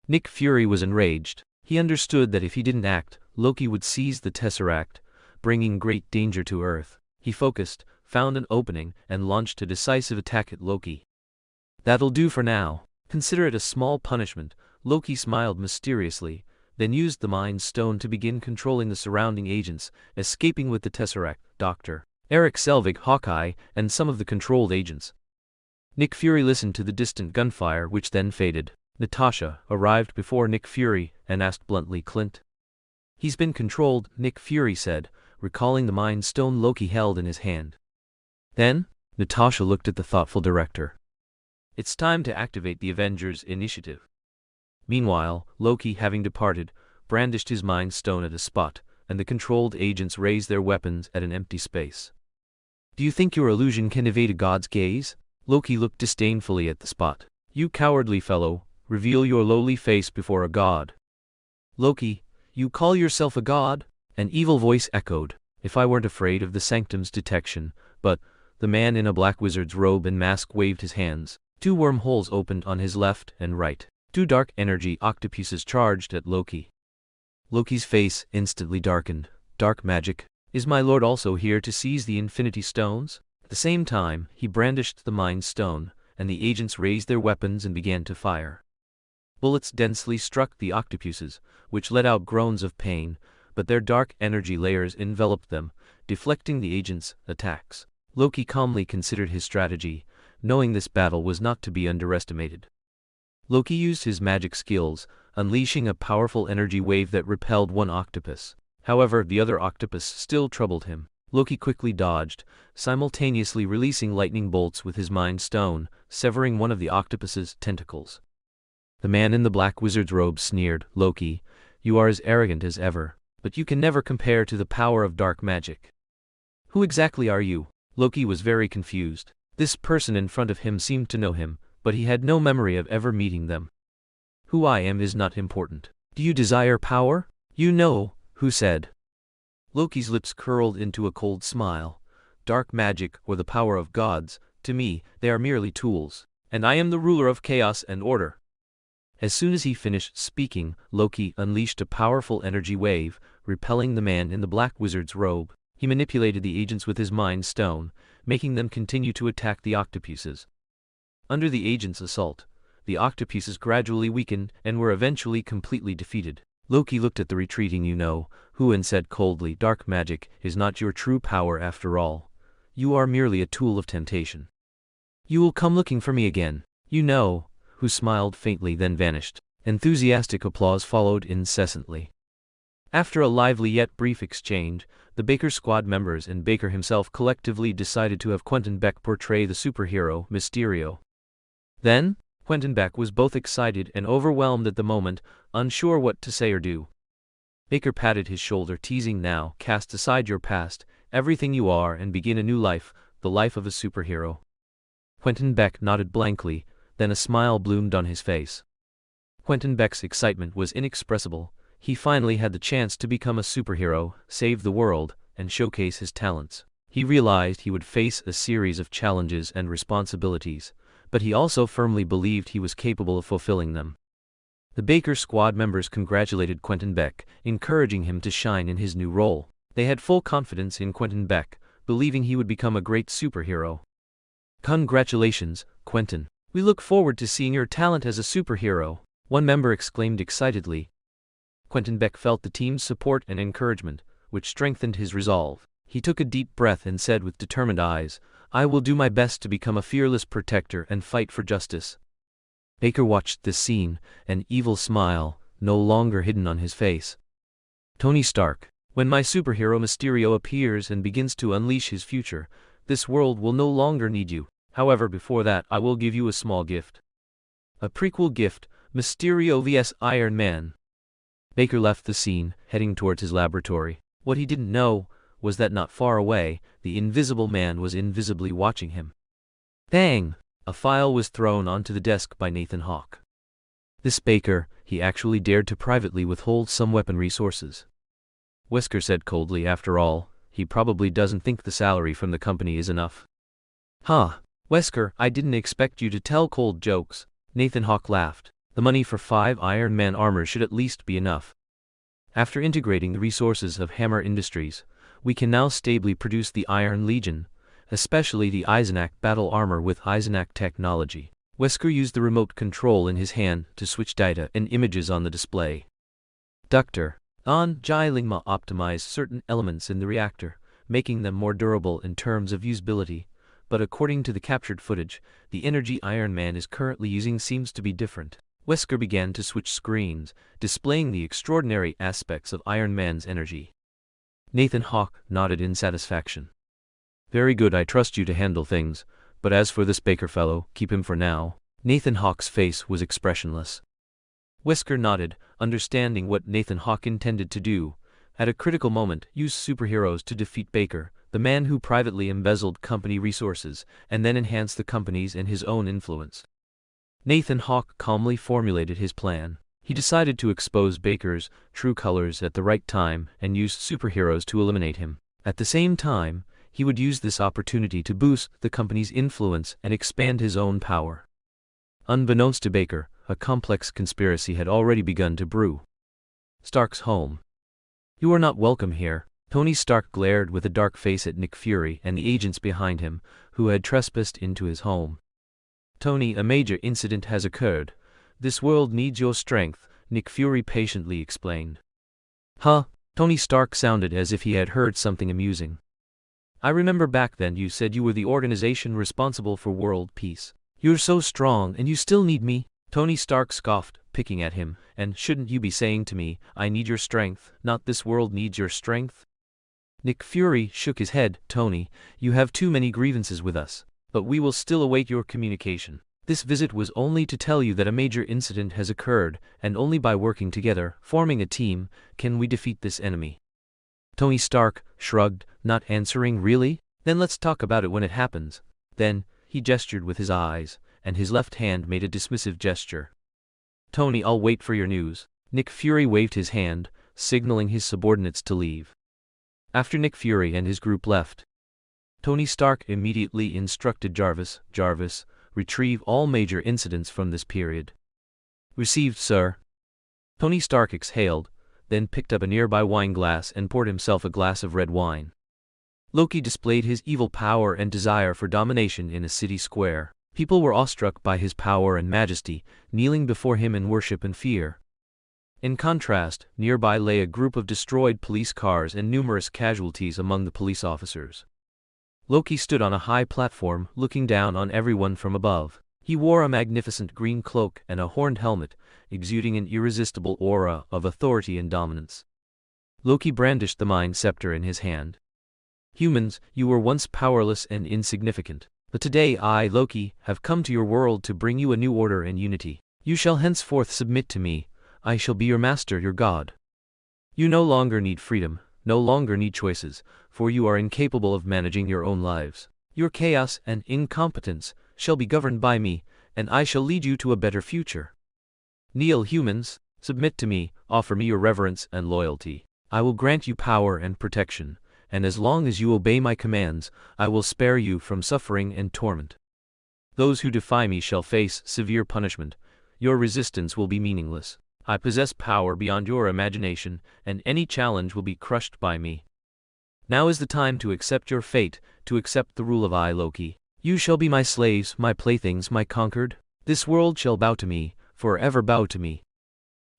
Speaker 1: Nick Fury was enraged. He understood that if he didn't act, Loki would seize the Tesseract, bringing great danger to Earth. He focused, found an opening, and launched a decisive attack at Loki. That'll do for now. Consider it a small punishment. Loki smiled mysteriously, then used the Mind Stone to begin controlling the surrounding agents, escaping with the Tesseract, Dr. Eric Selvig, Hawkeye, and some of the controlled agents. Nick Fury listened to the distant gunfire, which then faded. Natasha arrived before Nick Fury and asked bluntly, "Clint?" "He's been controlled," Nick Fury said, recalling the Mind Stone Loki held in his hand. Then, Natasha looked at the thoughtful director. "It's time to activate the Avengers Initiative." Meanwhile, Loki, having departed, brandished his Mind Stone at a spot, and the controlled agents raised their weapons at an empty space. "Do you think your illusion can evade a god's gaze?" Loki looked disdainfully at the spot. "You cowardly fellow, reveal your lowly face before a god." "Loki, you call yourself a god?" An evil voice echoed. "If I weren't afraid of the Sanctum's detection, but..." The man in a black wizard's robe and mask waved his hands. 2 wormholes opened on his left and right. 2 dark energy octopuses charged at Loki. Loki's face instantly darkened. "Dark magic? Is my lord also here to seize the Infinity Stones?" At the same time, he brandished the Mind Stone, and the agents raised their weapons and began to fire. Bullets densely struck the octopuses, which let out groans of pain, but their dark energy layers enveloped them, deflecting the agents' attacks. Loki calmly considered his strategy, knowing this battle was not to be underestimated. Loki used his magic skills, unleashing a powerful energy wave that repelled one octopus. However, the other octopus still troubled him. Loki quickly dodged, simultaneously releasing lightning bolts with his Mind Stone, severing one of the octopus's tentacles. The man in the black wizard's robe sneered, "Loki, you are as arrogant as ever, but you can never compare to the power of dark magic. Who exactly are you?" Loki was very confused. This person in front of him seemed to know him, but he had no memory of ever meeting them. "Who I am is not important. Do you desire power?" "You know who said." Loki's lips curled into a cold smile. "Dark magic or the power of gods, to me, they are merely tools, and I am the ruler of chaos and order." As soon as he finished speaking, Loki unleashed a powerful energy wave, repelling the man in the black wizard's robe. He manipulated the agents with his Mind Stone, making them continue to attack the octopuses. Under the agents' assault, the octopuses gradually weakened and were eventually completely defeated. Loki looked at the retreating you-know-who and said coldly, "Dark magic is not your true power after all. You are merely a tool of temptation. You will come looking for me again." You-know-who smiled faintly then vanished. Enthusiastic applause followed incessantly. After a lively yet brief exchange, the Baker squad members and Baker himself collectively decided to have Quentin Beck portray the superhero Mysterio. Then, Quentin Beck was both excited and overwhelmed at the moment, unsure what to say or do. Baker patted his shoulder, teasing, "Now, cast aside your past, everything you are, and begin a new life, the life of a superhero." Quentin Beck nodded blankly, then a smile bloomed on his face. Quentin Beck's excitement was inexpressible. He finally had the chance to become a superhero, save the world, and showcase his talents. He realized he would face a series of challenges and responsibilities, but he also firmly believed he was capable of fulfilling them. The Baker squad members congratulated Quentin Beck, encouraging him to shine in his new role. They had full confidence in Quentin Beck, believing he would become a great superhero. "Congratulations, Quentin. We look forward to seeing your talent as a superhero," one member exclaimed excitedly. Quentin Beck felt the team's support and encouragement, which strengthened his resolve. He took a deep breath and said with determined eyes, "I will do my best to become a fearless protector and fight for justice." Baker watched this scene, an evil smile, no longer hidden on his face. "Tony Stark, when my superhero Mysterio appears and begins to unleash his future, this world will no longer need you." However, before that, I will give you a small gift. A prequel gift, Mysterio vs. Iron Man. Baker left the scene, heading towards his laboratory. What he didn't know was that not far away, the Invisible Man was invisibly watching him. Bang! A file was thrown onto the desk by Nathan Hawke. This Baker, he actually dared to privately withhold some weapon resources. Wesker said coldly, after all, he probably doesn't think the salary from the company is enough. Huh, Wesker, I didn't expect you to tell cold jokes. Nathan Hawke laughed. The money for 5 Iron Man armors should at least be enough. After integrating the resources of Hammer Industries, we can now stably produce the Iron Legion, especially the Eisenach battle armor with Eisenach technology. Wesker used the remote control in his hand to switch data and images on the display. Dr. Jilingma optimized certain elements in the reactor, making them more durable in terms of usability, but according to the captured footage, the energy Iron Man is currently using seems to be different. Wesker began to switch screens, displaying the extraordinary aspects of Iron Man's energy. Nathan Hawke nodded in satisfaction. Very good, I trust you to handle things, but as for this Baker fellow, keep him for now. Nathan Hawke's face was expressionless. Wesker nodded, understanding what Nathan Hawke intended to do. At a critical moment, use superheroes to defeat Baker, the man who privately embezzled company resources, and then enhance the company's and his own influence. Nathan Hawke calmly formulated his plan. He decided to expose Baker's true colors at the right time and use superheroes to eliminate him. At the same time, he would use this opportunity to boost the company's influence and expand his own power. Unbeknownst to Baker, a complex conspiracy had already begun to brew. Stark's home. You are not welcome here. Tony Stark glared with a dark face at Nick Fury and the agents behind him, who had trespassed into his home. Tony, a major incident has occurred. This world needs your strength, Nick Fury patiently explained. Huh? Tony Stark sounded as if he had heard something amusing. I remember back then you said you were the organization responsible for world peace. You're so strong and you still need me? Tony Stark scoffed, picking at him, and shouldn't you be saying to me, I need your strength, not this world needs your strength? Nick Fury shook his head. Tony, you have too many grievances with us, but we will still await your communication. This visit was only to tell you that a major incident has occurred, and only by working together, forming a team, can we defeat this enemy. Tony Stark shrugged, not answering. Really? Then let's talk about it when it happens. Then, he gestured with his eyes, and his left hand made a dismissive gesture. Tony, I'll wait for your news. Nick Fury waved his hand, signaling his subordinates to leave. After Nick Fury and his group left, Tony Stark immediately instructed Jarvis, retrieve all major incidents from this period. Received, sir. Tony Stark exhaled, then picked up a nearby wine glass and poured himself a glass of red wine. Loki displayed his evil power and desire for domination in a city square. People were awestruck by his power and majesty, kneeling before him in worship and fear. In contrast, nearby lay a group of destroyed police cars and numerous casualties among the police officers. Loki stood on a high platform, looking down on everyone from above. He wore a magnificent green cloak and a horned helmet, exuding an irresistible aura of authority and dominance. Loki brandished the Mind Scepter in his hand. Humans, you were once powerless and insignificant, but today I, Loki, have come to your world to bring you a new order and unity. You shall henceforth submit to me. I shall be your master, your god. You no longer need freedom, no longer need choices, for you are incapable of managing your own lives. Your chaos and incompetence shall be governed by me, and I shall lead you to a better future. Kneel, humans, submit to me, offer me your reverence and loyalty. I will grant you power and protection, and as long as you obey my commands, I will spare you from suffering and torment. Those who defy me shall face severe punishment. Your resistance will be meaningless. I possess power beyond your imagination, and any challenge will be crushed by me. Now is the time to accept your fate, to accept the rule of I, Loki. You shall be my slaves, my playthings, my conquered. This world shall bow to me, forever bow to me.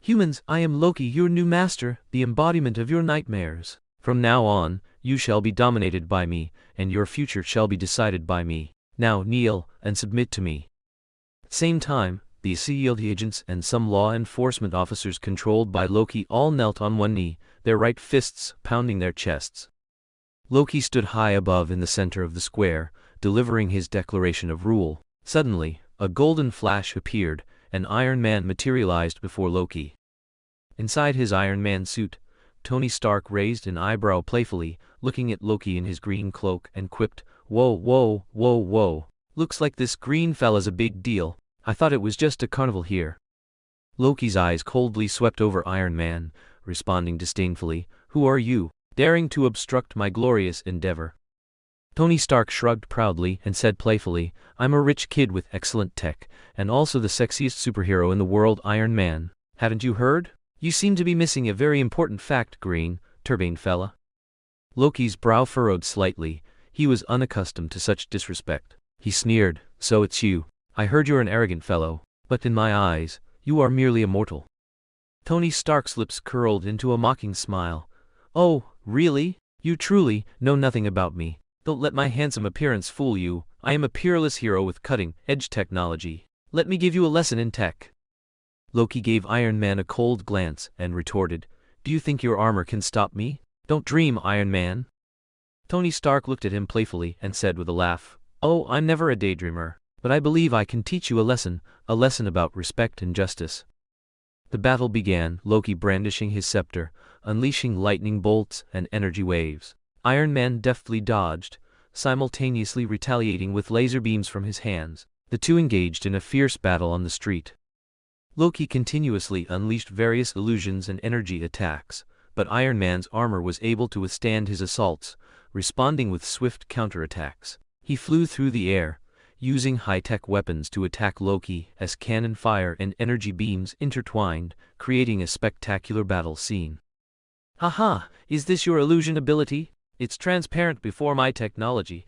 Speaker 1: Humans, I am Loki, your new master, the embodiment of your nightmares. From now on, you shall be dominated by me, and your future shall be decided by me. Now kneel and submit to me. At the same time, the sealed agents and some law enforcement officers controlled by Loki all knelt on one knee, their right fists pounding their chests. Loki stood high above in the center of the square, delivering his declaration of rule. Suddenly, a golden flash appeared, and Iron Man materialized before Loki. Inside his Iron Man suit, Tony Stark raised an eyebrow playfully, looking at Loki in his green cloak, and quipped, "Whoa, whoa, whoa, whoa. Looks like this green fella's a big deal. I thought it was just a carnival here." Loki's eyes coldly swept over Iron Man, responding disdainfully, "Who are you, daring to obstruct my glorious endeavor?" Tony Stark shrugged proudly and said playfully, "I'm a rich kid with excellent tech, and also the sexiest superhero in the world, Iron Man. Haven't you heard? You seem to be missing a very important fact, green turbine fella." Loki's brow furrowed slightly. He was unaccustomed to such disrespect. He sneered, "So it's you. I heard you're an arrogant fellow, but in my eyes, you are merely a mortal." Tony Stark's lips curled into a mocking smile. "Oh, really? You truly know nothing about me. Don't let my handsome appearance fool you. I am a peerless hero with cutting-edge technology. Let me give you a lesson in tech." Loki gave Iron Man a cold glance and retorted, "Do you think your armor can stop me? Don't dream, Iron Man." Tony Stark looked at him playfully and said with a laugh, "Oh, I'm never a daydreamer, but I believe I can teach you a lesson about respect and justice." The battle began, Loki brandishing his scepter, unleashing lightning bolts and energy waves. Iron Man deftly dodged, simultaneously retaliating with laser beams from his hands. The two engaged in a fierce battle on the street. Loki continuously unleashed various illusions and energy attacks, but Iron Man's armor was able to withstand his assaults, responding with swift counterattacks. He flew through the air, using high-tech weapons to attack Loki as cannon fire and energy beams intertwined, creating a spectacular battle scene. "Haha, is this your illusion ability? It's transparent before my technology."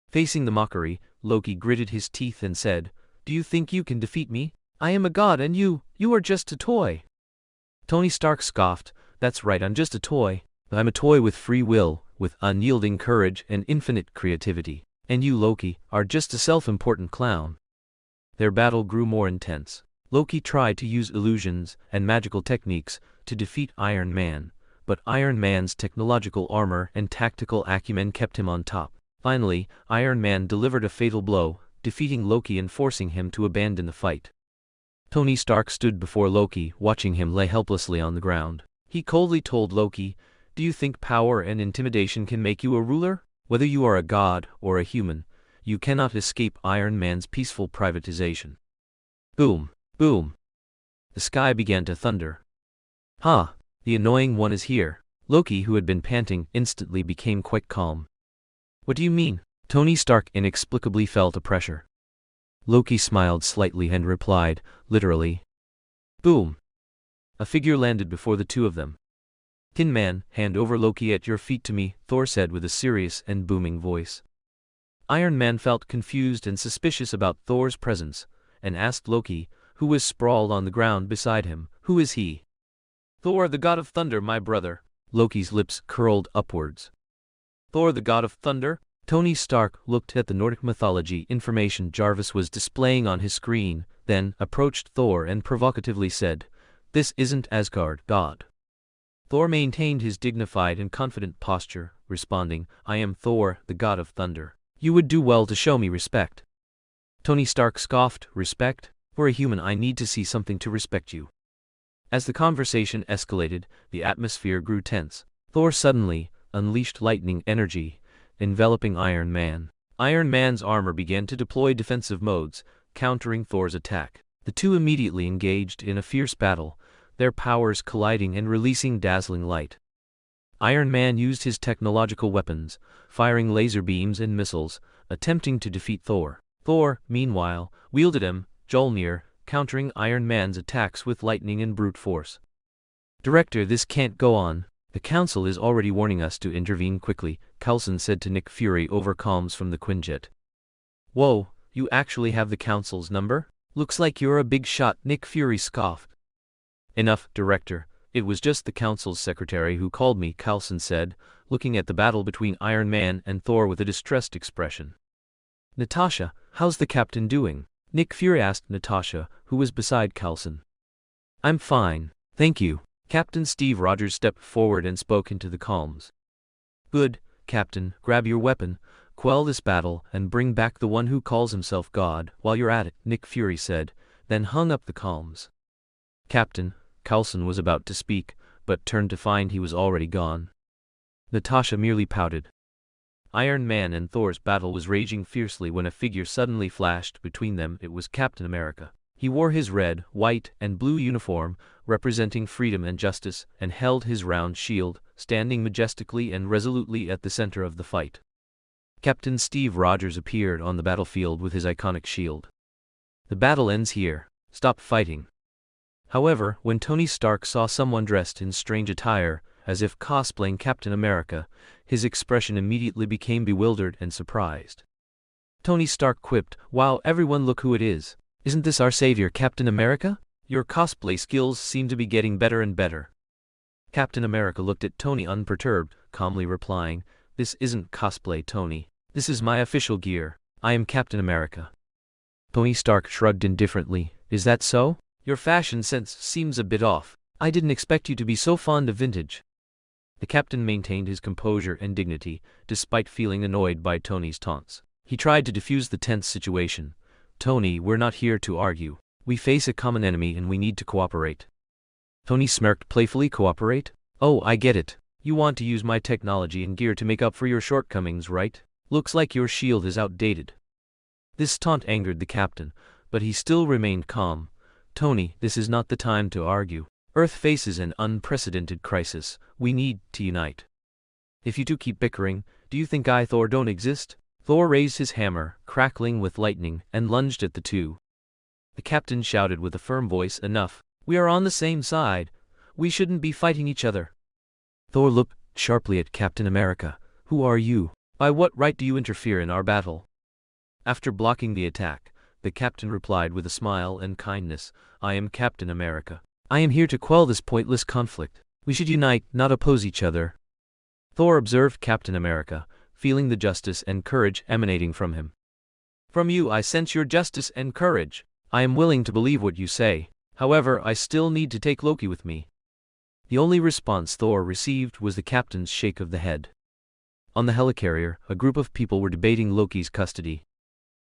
Speaker 1: Facing the mockery, Loki gritted his teeth and said, "Do you think you can defeat me? I am a god and you are just a toy." Tony Stark scoffed, "That's right, I'm just a toy. I'm a toy with free will, with unyielding courage and infinite creativity. And you, Loki, are just a self-important clown." Their battle grew more intense. Loki tried to use illusions and magical techniques to defeat Iron Man, but Iron Man's technological armor and tactical acumen kept him on top. Finally, Iron Man delivered a fatal blow, defeating Loki and forcing him to abandon the fight. Tony Stark stood before Loki, watching him lay helplessly on the ground. He coldly told Loki, "Do you think power and intimidation can make you a ruler? Whether you are a god or a human, you cannot escape Iron Man's peaceful privatization." Boom, boom. The sky began to thunder. "Ha, the annoying one is here." Loki, who had been panting, instantly became quite calm. "What do you mean?" Tony Stark inexplicably felt a pressure. Loki smiled slightly and replied, "Literally." Boom. A figure landed before the two of them. "Tin Man, hand over Loki at your feet to me," Thor said with a serious and booming voice. Iron Man felt confused and suspicious about Thor's presence, and asked Loki, who was sprawled on the ground beside him, "Who is he?" "Thor, the god of thunder, my brother." Loki's lips curled upwards. "Thor, the god of thunder?" Tony Stark looked at the Nordic mythology information Jarvis was displaying on his screen, then approached Thor and provocatively said, "This isn't Asgard, god." Thor maintained his dignified and confident posture, responding, "I am Thor, the god of thunder. You would do well to show me respect." Tony Stark scoffed, "Respect? For a human I need to see something to respect you." As the conversation escalated, the atmosphere grew tense. Thor suddenly unleashed lightning energy, enveloping Iron Man. Iron Man's armor began to deploy defensive modes, countering Thor's attack. The two immediately engaged in a fierce battle, their powers colliding and releasing dazzling light. Iron Man used his technological weapons, firing laser beams and missiles, attempting to defeat Thor. Thor, meanwhile, wielded Mjolnir, countering Iron Man's attacks with lightning and brute force. "Director, this can't go on. The Council is already warning us to intervene quickly," Coulson said to Nick Fury over comms from the Quinjet. "Whoa, you actually have the Council's number? Looks like you're a big shot," Nick Fury scoffed. "Enough, Director. It was just the Council's secretary who called me," Coulson said, looking at the battle between Iron Man and Thor with a distressed expression. "Natasha, how's the captain doing?" Nick Fury asked Natasha, who was beside Coulson. "I'm fine, thank you." Captain Steve Rogers stepped forward and spoke into the comms. "Good, Captain, grab your weapon. Quell this battle and bring back the one who calls himself God while you're at it, Nick Fury said, then hung up the comms. Captain, Coulson was about to speak, but turned to find he was already gone. Natasha merely pouted. Iron Man and Thor's battle was raging fiercely when a figure suddenly flashed between them. It was Captain America. He wore his red, white, and blue uniform, representing freedom and justice, and held his round shield, standing majestically and resolutely at the center of the fight. Captain Steve Rogers appeared on the battlefield with his iconic shield. The battle ends here. Stop fighting. However, when Tony Stark saw someone dressed in strange attire, as if cosplaying Captain America, his expression immediately became bewildered and surprised. Tony Stark quipped, "Wow, everyone, look who it is. Isn't this our savior, Captain America? Your cosplay skills seem to be getting better and better." Captain America looked at Tony unperturbed, calmly replying, "This isn't cosplay, Tony. This is my official gear. I am Captain America." Tony Stark shrugged indifferently. "Is that so? Your fashion sense seems a bit off. I didn't expect you to be so fond of vintage." The captain maintained his composure and dignity, despite feeling annoyed by Tony's taunts. He tried to defuse the tense situation. "Tony, we're not here to argue. We face a common enemy and we need to cooperate." Tony smirked playfully. "Cooperate? Oh, I get it. You want to use my technology and gear to make up for your shortcomings, right? Looks like your shield is outdated." This taunt angered the captain, but he still remained calm. "Tony, this is not the time to argue. Earth faces an unprecedented crisis. We need to unite. If you two keep bickering, do you think I, Thor, don't exist?" Thor raised his hammer, crackling with lightning, and lunged at the two. The captain shouted with a firm voice, "Enough. We are on the same side. We shouldn't be fighting each other." Thor looked sharply at Captain America. "Who are you? By what right do you interfere in our battle?" After blocking the attack, the captain replied with a smile and kindness, "I am Captain America. I am here to quell this pointless conflict. We should unite, not oppose each other." Thor observed Captain America, feeling the justice and courage emanating from him. "From you I sense your justice and courage. I am willing to believe what you say. However, I still need to take Loki with me." The only response Thor received was the captain's shake of the head. On the helicarrier, a group of people were debating Loki's custody.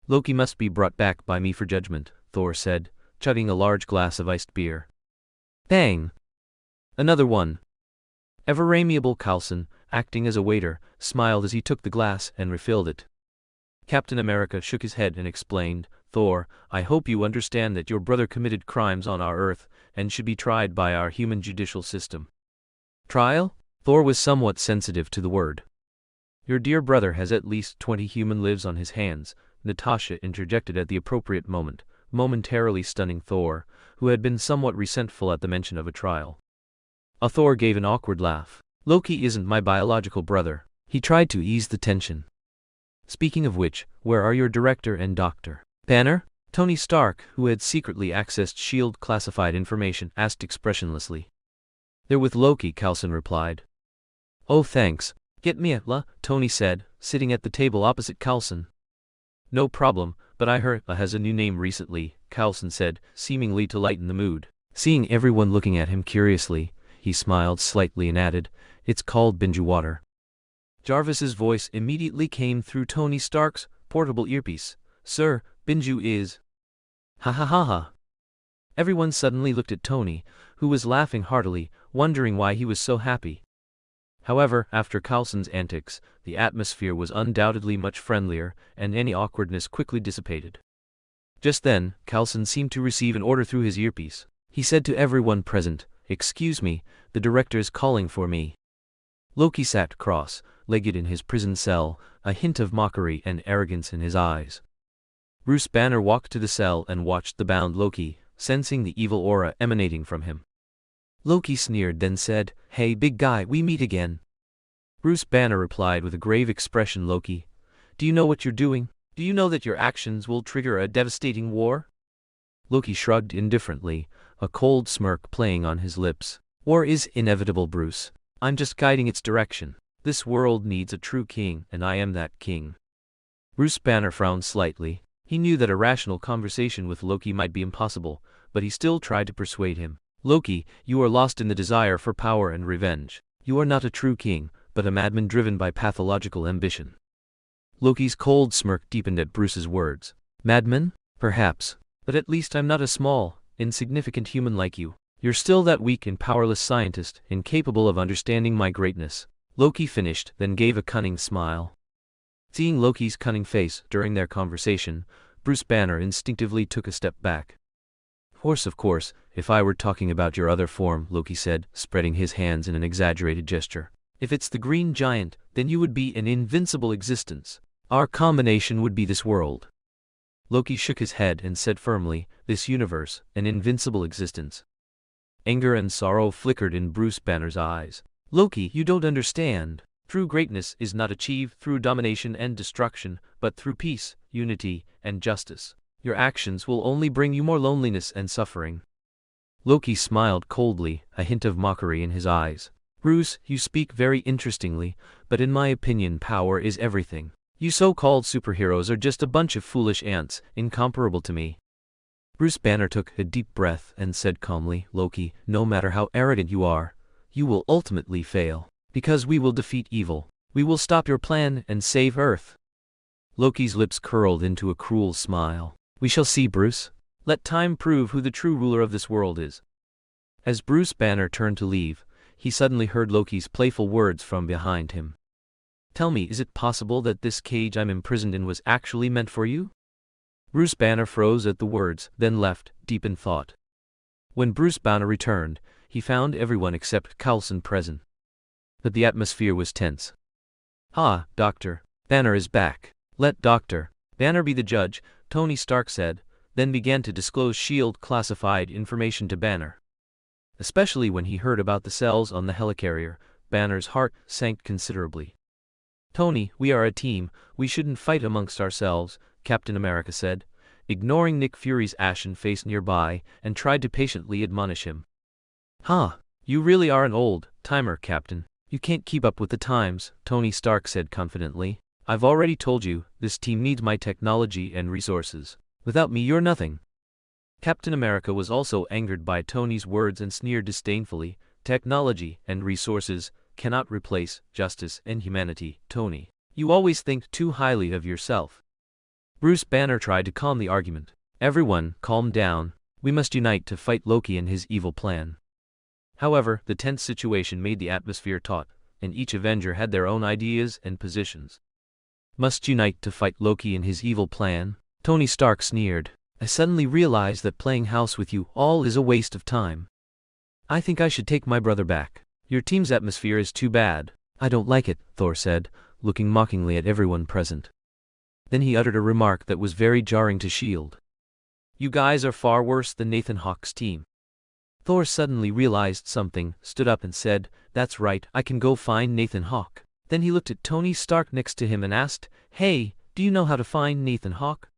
Speaker 1: "Loki must be brought back by me for judgment," Thor said, chugging a large glass of iced beer. Bang! Another one. Ever-amiable Coulson, acting as a waiter, smiled as he took the glass and refilled it. Captain America shook his head and explained, "Thor, I hope you understand that your brother committed crimes on our Earth and should be tried by our human judicial system." "Trial?" Thor was somewhat sensitive to the word. "Your dear brother has at least 20 human lives on his hands," Natasha interjected at the appropriate moment, momentarily stunning Thor, who had been somewhat resentful at the mention of a trial. Thor gave an awkward laugh. "Loki isn't my biological brother." He tried to ease the tension. "Speaking of which, where are your director and Dr. Banner?" Tony Stark, who had secretly accessed S.H.I.E.L.D. classified information, asked expressionlessly. "They're with Loki," Coulson replied. "Oh, thanks. Get me a Tony said, sitting at the table opposite Coulson. "No problem, but I heard has a new name recently," Coulson said, seemingly to lighten the mood. Seeing everyone looking at him curiously, he smiled slightly and added, "It's called Binju Water." Jarvis's voice immediately came through Tony Stark's portable earpiece. "Sir, Binju is..." "Ha ha ha ha." Everyone suddenly looked at Tony, who was laughing heartily, wondering why he was so happy. However, after Coulson's antics, the atmosphere was undoubtedly much friendlier, and any awkwardness quickly dissipated. Just then, Coulson seemed to receive an order through his earpiece. He said to everyone present, "Excuse me, the director's calling for me." Loki sat cross-legged in his prison cell, a hint of mockery and arrogance in his eyes. Bruce Banner walked to the cell and watched the bound Loki, sensing the evil aura emanating from him. Loki sneered, then said, "Hey big guy, we meet again." Bruce Banner replied with a grave expression, "Loki, do you know what you're doing? Do you know that your actions will trigger a devastating war?" Loki shrugged indifferently, a cold smirk playing on his lips. "War is inevitable, Bruce. I'm just guiding its direction. This world needs a true king, and I am that king." Bruce Banner frowned slightly. He knew that a rational conversation with Loki might be impossible, but he still tried to persuade him. "Loki, you are lost in the desire for power and revenge. You are not a true king, but a madman driven by pathological ambition." Loki's cold smirk deepened at Bruce's words. Madman? Perhaps. But at least I'm not a small, insignificant human like you. You're still that weak and powerless scientist, incapable of understanding my greatness. Loki finished, then gave a cunning smile. Seeing Loki's cunning face during their conversation, Bruce Banner instinctively took a step back. Of course, if I were talking about your other form, Loki said, spreading his hands in an exaggerated gesture. If it's the Green Giant, then you would be an invincible existence. Our combination would be this world. Loki shook his head and said firmly, this universe, an invincible existence. Anger and sorrow flickered in Bruce Banner's eyes. Loki, you don't understand. True greatness is not achieved through domination and destruction, but through peace, unity, and justice. Your actions will only bring you more loneliness and suffering. Loki smiled coldly, a hint of mockery in his eyes. Bruce, you speak very interestingly, but in my opinion power is everything. You so-called superheroes are just a bunch of foolish ants, incomparable to me. Bruce Banner took a deep breath and said calmly, Loki, no matter how arrogant you are, you will ultimately fail. Because we will defeat evil. We will stop your plan and save Earth. Loki's lips curled into a cruel smile. We shall see, Bruce. Let time prove who the true ruler of this world is. As Bruce Banner turned to leave, he suddenly heard Loki's playful words from behind him. Tell me, is it possible that this cage I'm imprisoned in was actually meant for you? Bruce Banner froze at the words, then left, deep in thought. When Bruce Banner returned, he found everyone except Coulson present. But the atmosphere was tense. Dr. Banner is back. Let Dr. Banner be the judge, Tony Stark said, then began to disclose S.H.I.E.L.D. classified information to Banner. Especially when he heard about the cells on the helicarrier, Banner's heart sank considerably. Tony, we are a team, we shouldn't fight amongst ourselves, Captain America said, ignoring Nick Fury's ashen face nearby, and tried to patiently admonish him. You really are an old-timer, Captain. You can't keep up with the times, Tony Stark said confidently. I've already told you, this team needs my technology and resources. Without me you're nothing. Captain America was also angered by Tony's words and sneered disdainfully. Technology and resources cannot replace justice and humanity, Tony. You always think too highly of yourself. Bruce Banner tried to calm the argument. Everyone, calm down. We must unite to fight Loki and his evil plan. However, the tense situation made the atmosphere taut, and each Avenger had their own ideas and positions. Must unite to fight Loki and his evil plan? Tony Stark sneered. I suddenly realized that playing house with you all is a waste of time. I think I should take my brother back. Your team's atmosphere is too bad. I don't like it, Thor said, looking mockingly at everyone present. Then he uttered a remark that was very jarring to S.H.I.E.L.D. You guys are far worse than Nathan Hawke's team. Thor suddenly realized something, stood up and said, That's right, I can go find Nathan Hawke. Then he looked at Tony Stark next to him and asked, Hey, do you know how to find Nathan Hawke?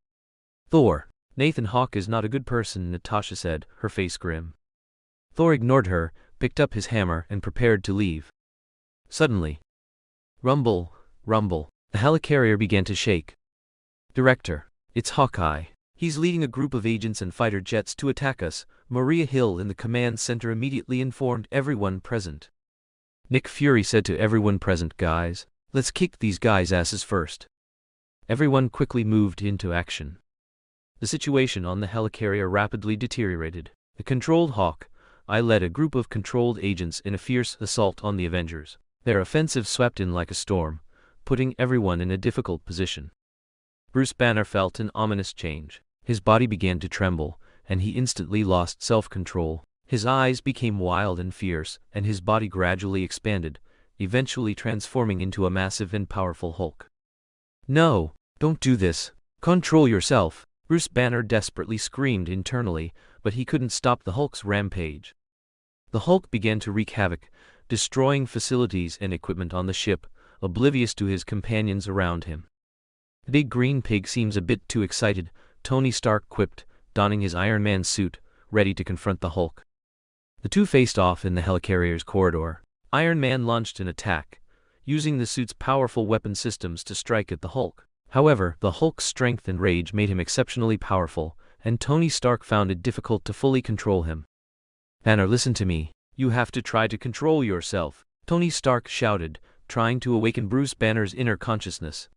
Speaker 1: Thor, Nathan Hawke is not a good person, Natasha said, her face grim. Thor ignored her, picked up his hammer and prepared to leave. Suddenly, rumble, rumble, the helicarrier began to shake. Director, it's Hawkeye. He's leading a group of agents and fighter jets to attack us. Maria Hill in the command center immediately informed everyone present. Nick Fury said to everyone present, Guys, let's kick these guys' asses first. Everyone quickly moved into action. The situation on the helicarrier rapidly deteriorated. The controlled Hawkeye led a group of controlled agents in a fierce assault on the Avengers. Their offensive swept in like a storm, putting everyone in a difficult position. Bruce Banner felt an ominous change. His body began to tremble, and he instantly lost self-control. His eyes became wild and fierce, and his body gradually expanded, eventually transforming into a massive and powerful Hulk. No, don't do this. Control yourself, Bruce Banner desperately screamed internally, but he couldn't stop the Hulk's rampage. The Hulk began to wreak havoc, destroying facilities and equipment on the ship, oblivious to his companions around him. The big green pig seems a bit too excited, Tony Stark quipped, donning his Iron Man suit, ready to confront the Hulk. The two faced off in the helicarrier's corridor. Iron Man launched an attack, using the suit's powerful weapon systems to strike at the Hulk. However, the Hulk's strength and rage made him exceptionally powerful, and Tony Stark found it difficult to fully control him. Banner, listen to me. You have to try to control yourself, Tony Stark shouted, trying to awaken Bruce Banner's inner consciousness.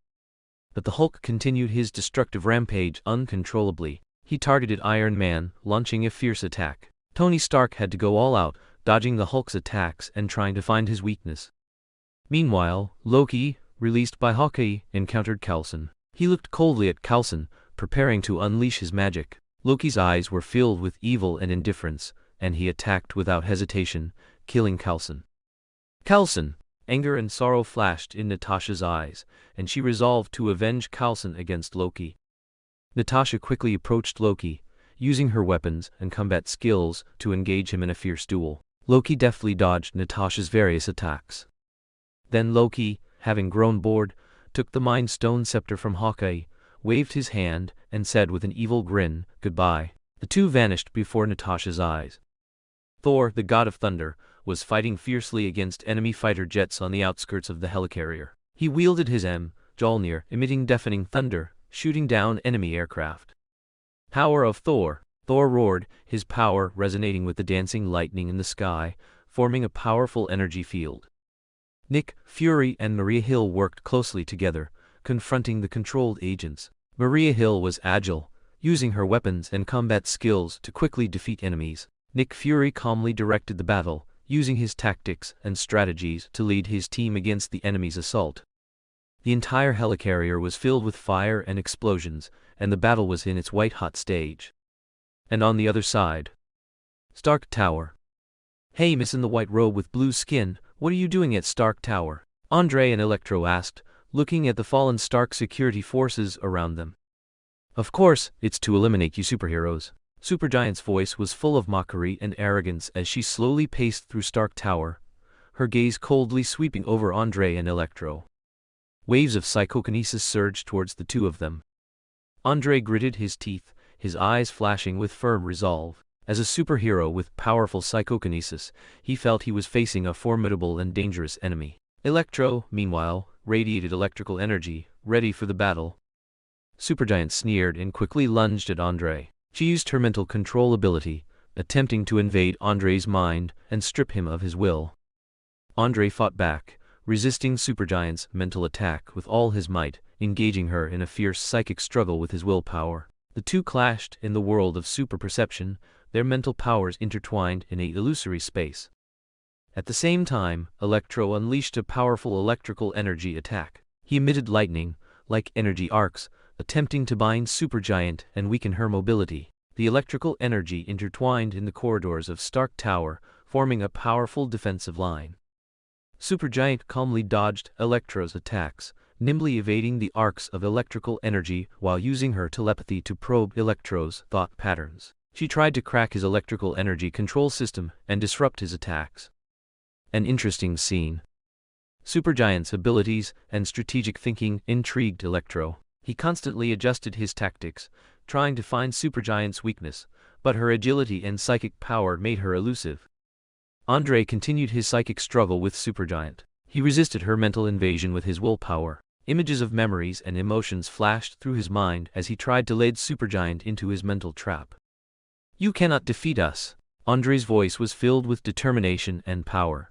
Speaker 1: But the Hulk continued his destructive rampage uncontrollably. He targeted Iron Man, launching a fierce attack. Tony Stark had to go all out, dodging the Hulk's attacks and trying to find his weakness. Meanwhile, Loki, released by Hawke, encountered Coulson. He looked coldly at Coulson, preparing to unleash his magic. Loki's eyes were filled with evil and indifference, and he attacked without hesitation, killing Coulson. Coulson! Anger and sorrow flashed in Natasha's eyes, and she resolved to avenge Coulson against Loki. Natasha quickly approached Loki, using her weapons and combat skills to engage him in a fierce duel. Loki deftly dodged Natasha's various attacks. Then Loki, having grown bored, took the Mind Stone scepter from Hawke, waved his hand, and said with an evil grin, "Goodbye." The two vanished before Natasha's eyes. Thor, the god of thunder, was fighting fiercely against enemy fighter jets on the outskirts of the helicarrier. He wielded his Mjolnir, emitting deafening thunder, shooting down enemy aircraft. Power of Thor! Thor roared, his power resonating with the dancing lightning in the sky, forming a powerful energy field. Nick Fury and Maria Hill worked closely together, confronting the controlled agents. Maria Hill was agile, using her weapons and combat skills to quickly defeat enemies. Nick Fury calmly directed the battle, using his tactics and strategies to lead his team against the enemy's assault. The entire helicarrier was filled with fire and explosions, and the battle was in its white-hot stage. And on the other side, Stark Tower. "Hey, miss in the white robe with blue skin, what are you doing at Stark Tower?" Andre and Electro asked, looking at the fallen Stark security forces around them. "Of course, it's to eliminate you superheroes." Supergiant's voice was full of mockery and arrogance as she slowly paced through Stark Tower, her gaze coldly sweeping over Andre and Electro. Waves of psychokinesis surged towards the two of them. Andre gritted his teeth, his eyes flashing with firm resolve. As a superhero with powerful psychokinesis, he felt he was facing a formidable and dangerous enemy. Electro, meanwhile, radiated electrical energy, ready for the battle. Supergiant sneered and quickly lunged at Andre. She used her mental control ability, attempting to invade Andre's mind and strip him of his will. Andre fought back, resisting Supergiant's mental attack with all his might, engaging her in a fierce psychic struggle with his willpower. The two clashed in the world of super-perception, their mental powers intertwined in a illusory space. At the same time, Electro unleashed a powerful electrical energy attack. He emitted lightning, like energy arcs, attempting to bind Supergiant and weaken her mobility. The electrical energy intertwined in the corridors of Stark Tower, forming a powerful defensive line. Supergiant calmly dodged Electro's attacks, nimbly evading the arcs of electrical energy while using her telepathy to probe Electro's thought patterns. She tried to crack his electrical energy control system and disrupt his attacks. An interesting scene. Supergiant's abilities and strategic thinking intrigued Electro. He constantly adjusted his tactics, trying to find Supergiant's weakness, but her agility and psychic power made her elusive. Andre continued his psychic struggle with Supergiant. He resisted her mental invasion with his willpower. Images of memories and emotions flashed through his mind as he tried to lead Supergiant into his mental trap. "You cannot defeat us." Andre's voice was filled with determination and power.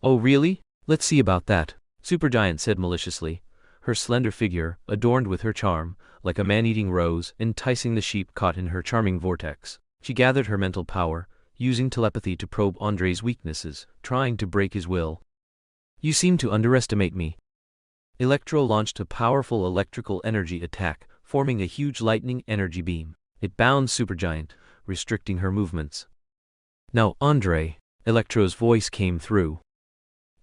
Speaker 1: "Oh really? Let's see about that," Supergiant said maliciously, her slender figure, adorned with her charm, like a man-eating rose, enticing the sheep caught in her charming vortex. She gathered her mental power, using telepathy to probe Andre's weaknesses, trying to break his will. "You seem to underestimate me." Electro launched a powerful electrical energy attack, forming a huge lightning energy beam. It bound Supergiant, restricting her movements. "Now, Andre," Electro's voice came through.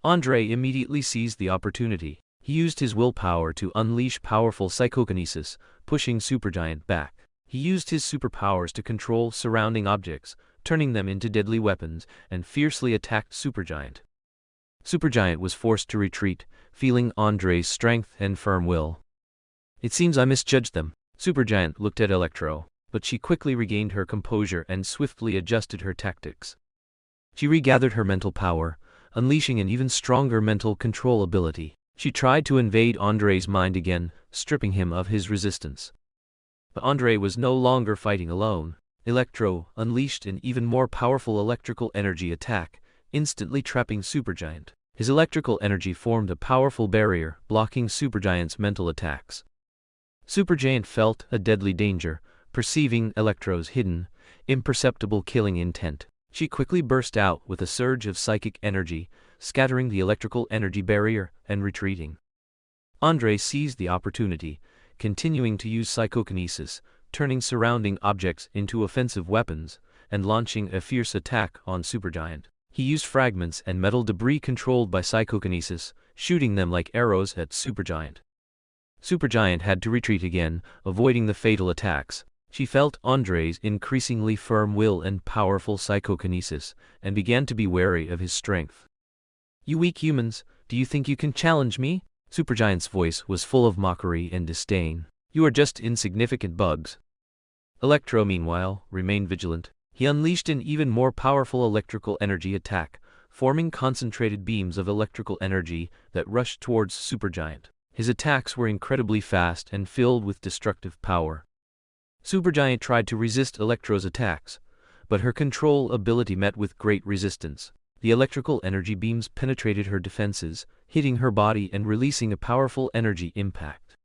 Speaker 1: Andre immediately seized the opportunity. He used his willpower to unleash powerful psychokinesis, pushing Supergiant back. He used his superpowers to control surrounding objects, turning them into deadly weapons, and fiercely attacked Supergiant. Supergiant was forced to retreat, feeling Andre's strength and firm will. "It seems I misjudged them." Supergiant looked at Electro, but she quickly regained her composure and swiftly adjusted her tactics. She regathered her mental power, unleashing an even stronger mental control ability. She tried to invade Andre's mind again, stripping him of his resistance. But Andre was no longer fighting alone. Electro unleashed an even more powerful electrical energy attack, instantly trapping Supergiant. His electrical energy formed a powerful barrier, blocking Supergiant's mental attacks. Supergiant felt a deadly danger, perceiving Electro's hidden, imperceptible killing intent. She quickly burst out with a surge of psychic energy, scattering the electrical energy barrier and retreating. Andre seized the opportunity, continuing to use psychokinesis, turning surrounding objects into offensive weapons, and launching a fierce attack on Supergiant. He used fragments and metal debris controlled by psychokinesis, shooting them like arrows at Supergiant. Supergiant had to retreat again, avoiding the fatal attacks. She felt Andre's increasingly firm will and powerful psychokinesis, and began to be wary of his strength. "You weak humans, do you think you can challenge me?" Supergiant's voice was full of mockery and disdain. "You are just insignificant bugs." Electro, meanwhile, remained vigilant. He unleashed an even more powerful electrical energy attack, forming concentrated beams of electrical energy that rushed towards Supergiant. His attacks were incredibly fast and filled with destructive power. Supergiant tried to resist Electro's attacks, but her control ability met with great resistance. The electrical energy beams penetrated her defenses, hitting her body and releasing a powerful energy impact.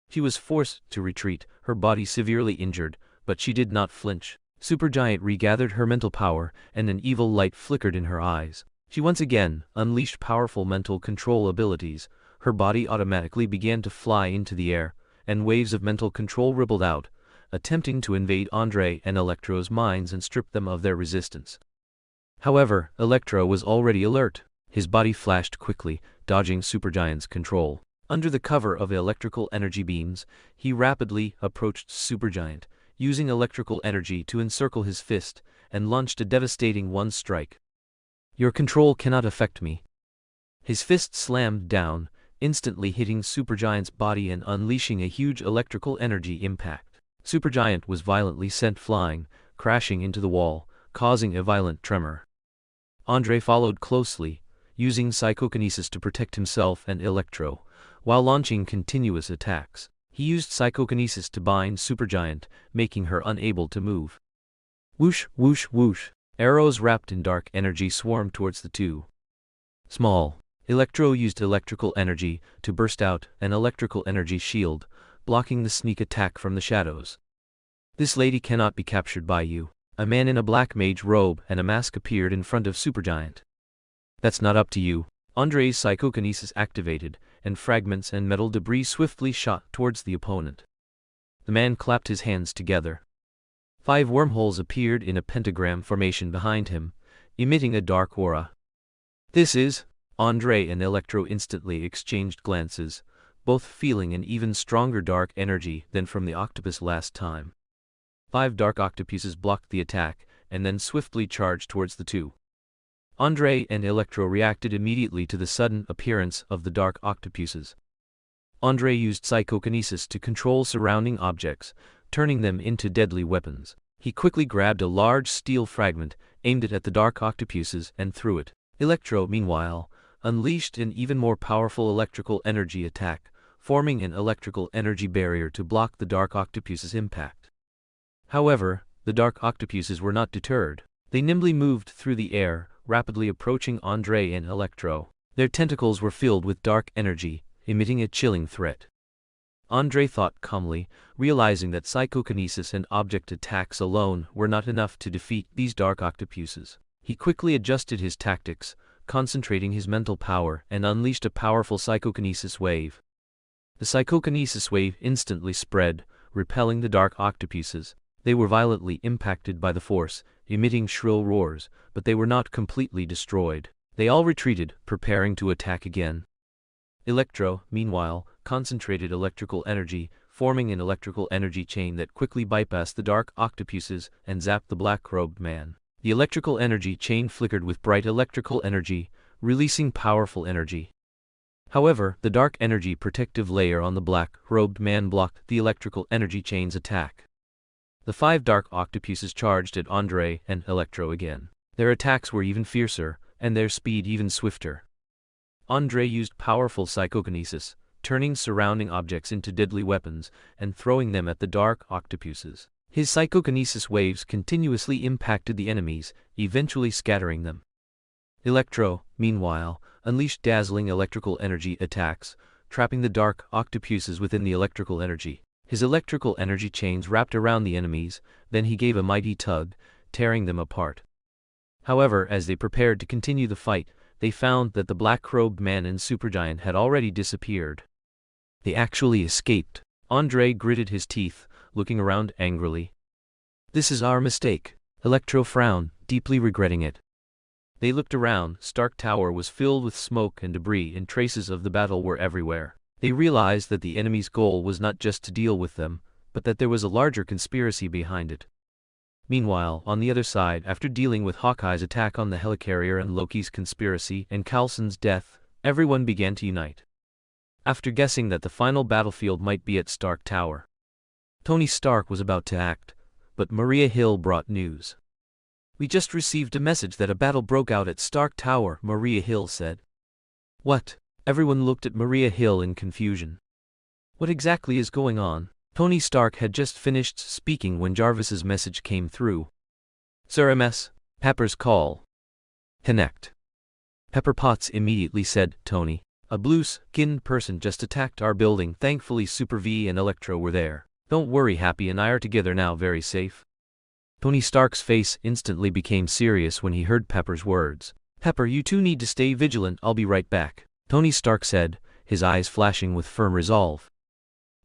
Speaker 1: She was forced to retreat, her body severely injured, but she did not flinch. Supergiant regathered her mental power, and an evil light flickered in her eyes. She once again unleashed powerful mental control abilities. Her body automatically began to fly into the air, and waves of mental control rippled out, attempting to invade Andre and Electro's minds and strip them of their resistance. However, Electro was already alert. His body flashed quickly, dodging Supergiant's control. Under the cover of electrical energy beams, he rapidly approached Supergiant, using electrical energy to encircle his fist, and launched a devastating one strike. "Your control cannot affect me." His fist slammed down, instantly hitting Supergiant's body and unleashing a huge electrical energy impact. Supergiant was violently sent flying, crashing into the wall, causing a violent tremor. Andre followed closely, using psychokinesis to protect himself and Electro, while launching continuous attacks. He used psychokinesis to bind Supergiant, making her unable to move. Whoosh, whoosh, whoosh. Arrows wrapped in dark energy swarmed towards the two. Small. Electro used electrical energy to burst out an electrical energy shield, blocking the sneak attack from the shadows. "This lady cannot be captured by you." A man in a black mage robe and a mask appeared in front of Supergiant. "That's not up to you." Andre's psychokinesis activated, and fragments and metal debris swiftly shot towards the opponent. The man clapped his hands together. 5 wormholes appeared in a pentagram formation behind him, emitting a dark aura. "This is..." Andre and Electro instantly exchanged glances, both feeling an even stronger dark energy than from the octopus last time. 5 dark octopuses blocked the attack, and then swiftly charged towards the two. Andre and Electro reacted immediately to the sudden appearance of the dark octopuses. Andre used psychokinesis to control surrounding objects, turning them into deadly weapons. He quickly grabbed a large steel fragment, aimed it at the dark octopuses, and threw it. Electro, meanwhile, unleashed an even more powerful electrical energy attack, forming an electrical energy barrier to block the dark octopus's impact. However, the dark octopuses were not deterred. They nimbly moved through the air, rapidly approaching Andre and Electro. Their tentacles were filled with dark energy, emitting a chilling threat. Andre thought calmly, realizing that psychokinesis and object attacks alone were not enough to defeat these dark octopuses. He quickly adjusted his tactics, concentrating his mental power, and unleashed a powerful psychokinesis wave. The psychokinesis wave instantly spread, repelling the dark octopuses. They were violently impacted by the force, emitting shrill roars, but they were not completely destroyed. They all retreated, preparing to attack again. Electro, meanwhile, concentrated electrical energy, forming an electrical energy chain that quickly bypassed the dark octopuses and zapped the black-robed man. The electrical energy chain flickered with bright electrical energy, releasing powerful energy. However, the dark energy protective layer on the black-robed man blocked the electrical energy chain's attack. The 5 dark octopuses charged at Andre and Electro again. Their attacks were even fiercer, and their speed even swifter. Andre used powerful psychokinesis, turning surrounding objects into deadly weapons and throwing them at the dark octopuses. His psychokinesis waves continuously impacted the enemies, eventually scattering them. Electro, meanwhile, unleashed dazzling electrical energy attacks, trapping the dark octopuses within the electrical energy. His electrical energy chains wrapped around the enemies, then he gave a mighty tug, tearing them apart. However, as they prepared to continue the fight, they found that the black-robed man and supergiant had already disappeared. They actually escaped. Andre gritted his teeth, looking around angrily. "This is our mistake." Electro frowned, deeply regretting it. They looked around. Stark Tower was filled with smoke and debris, and traces of the battle were everywhere. They realized that the enemy's goal was not just to deal with them, but that there was a larger conspiracy behind it. Meanwhile, on the other side, after dealing with Hawkeye's attack on the helicarrier and Loki's conspiracy and Coulson's death, everyone began to unite. After guessing that the final battlefield might be at Stark Tower, Tony Stark was about to act, but Maria Hill brought news. "We just received a message that a battle broke out at Stark Tower," Maria Hill said. "What?" Everyone looked at Maria Hill in confusion. "What exactly is going on?" Tony Stark had just finished speaking when Jarvis's message came through. "Sir MS, Pepper's call. Connect." Pepper Potts immediately said, "Tony, a blue-skinned person just attacked our building. Thankfully Super V and Electro were there. Don't worry, Happy and I are together now, very safe." Tony Stark's face instantly became serious when he heard Pepper's words. "Pepper, you two need to stay vigilant. I'll be right back," Tony Stark said, his eyes flashing with firm resolve.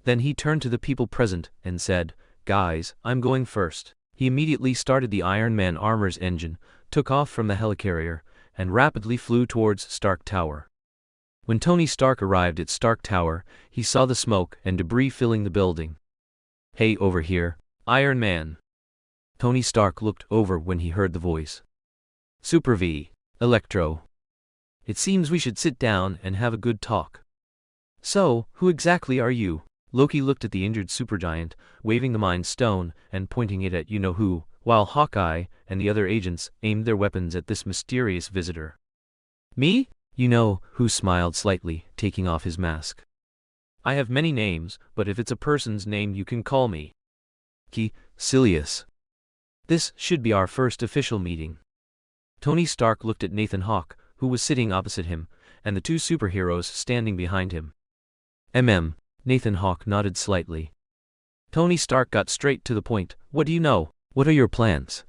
Speaker 1: Then he turned to the people present and said, "Guys, I'm going first." He immediately started the Iron Man armor's engine, took off from the helicarrier, and rapidly flew towards Stark Tower. When Tony Stark arrived at Stark Tower, he saw the smoke and debris filling the building. "Hey, over here, Iron Man." Tony Stark looked over when he heard the voice. "Super V, Electro. It seems we should sit down and have a good talk." "So, who exactly are you?" Loki looked at the injured supergiant, waving the Mind Stone and pointing it at you-know-who, while Hawkeye and the other agents aimed their weapons at this mysterious visitor. "Me?" You-know-who smiled slightly, taking off his mask. "I have many names, but if it's a person's name you can call me Silius. This should be our first official meeting." Tony Stark looked at Nathan Hawke, who was sitting opposite him, and the two superheroes standing behind him. Nathan Hawke nodded slightly. Tony Stark got straight to the point. "What do you know? What are your plans?"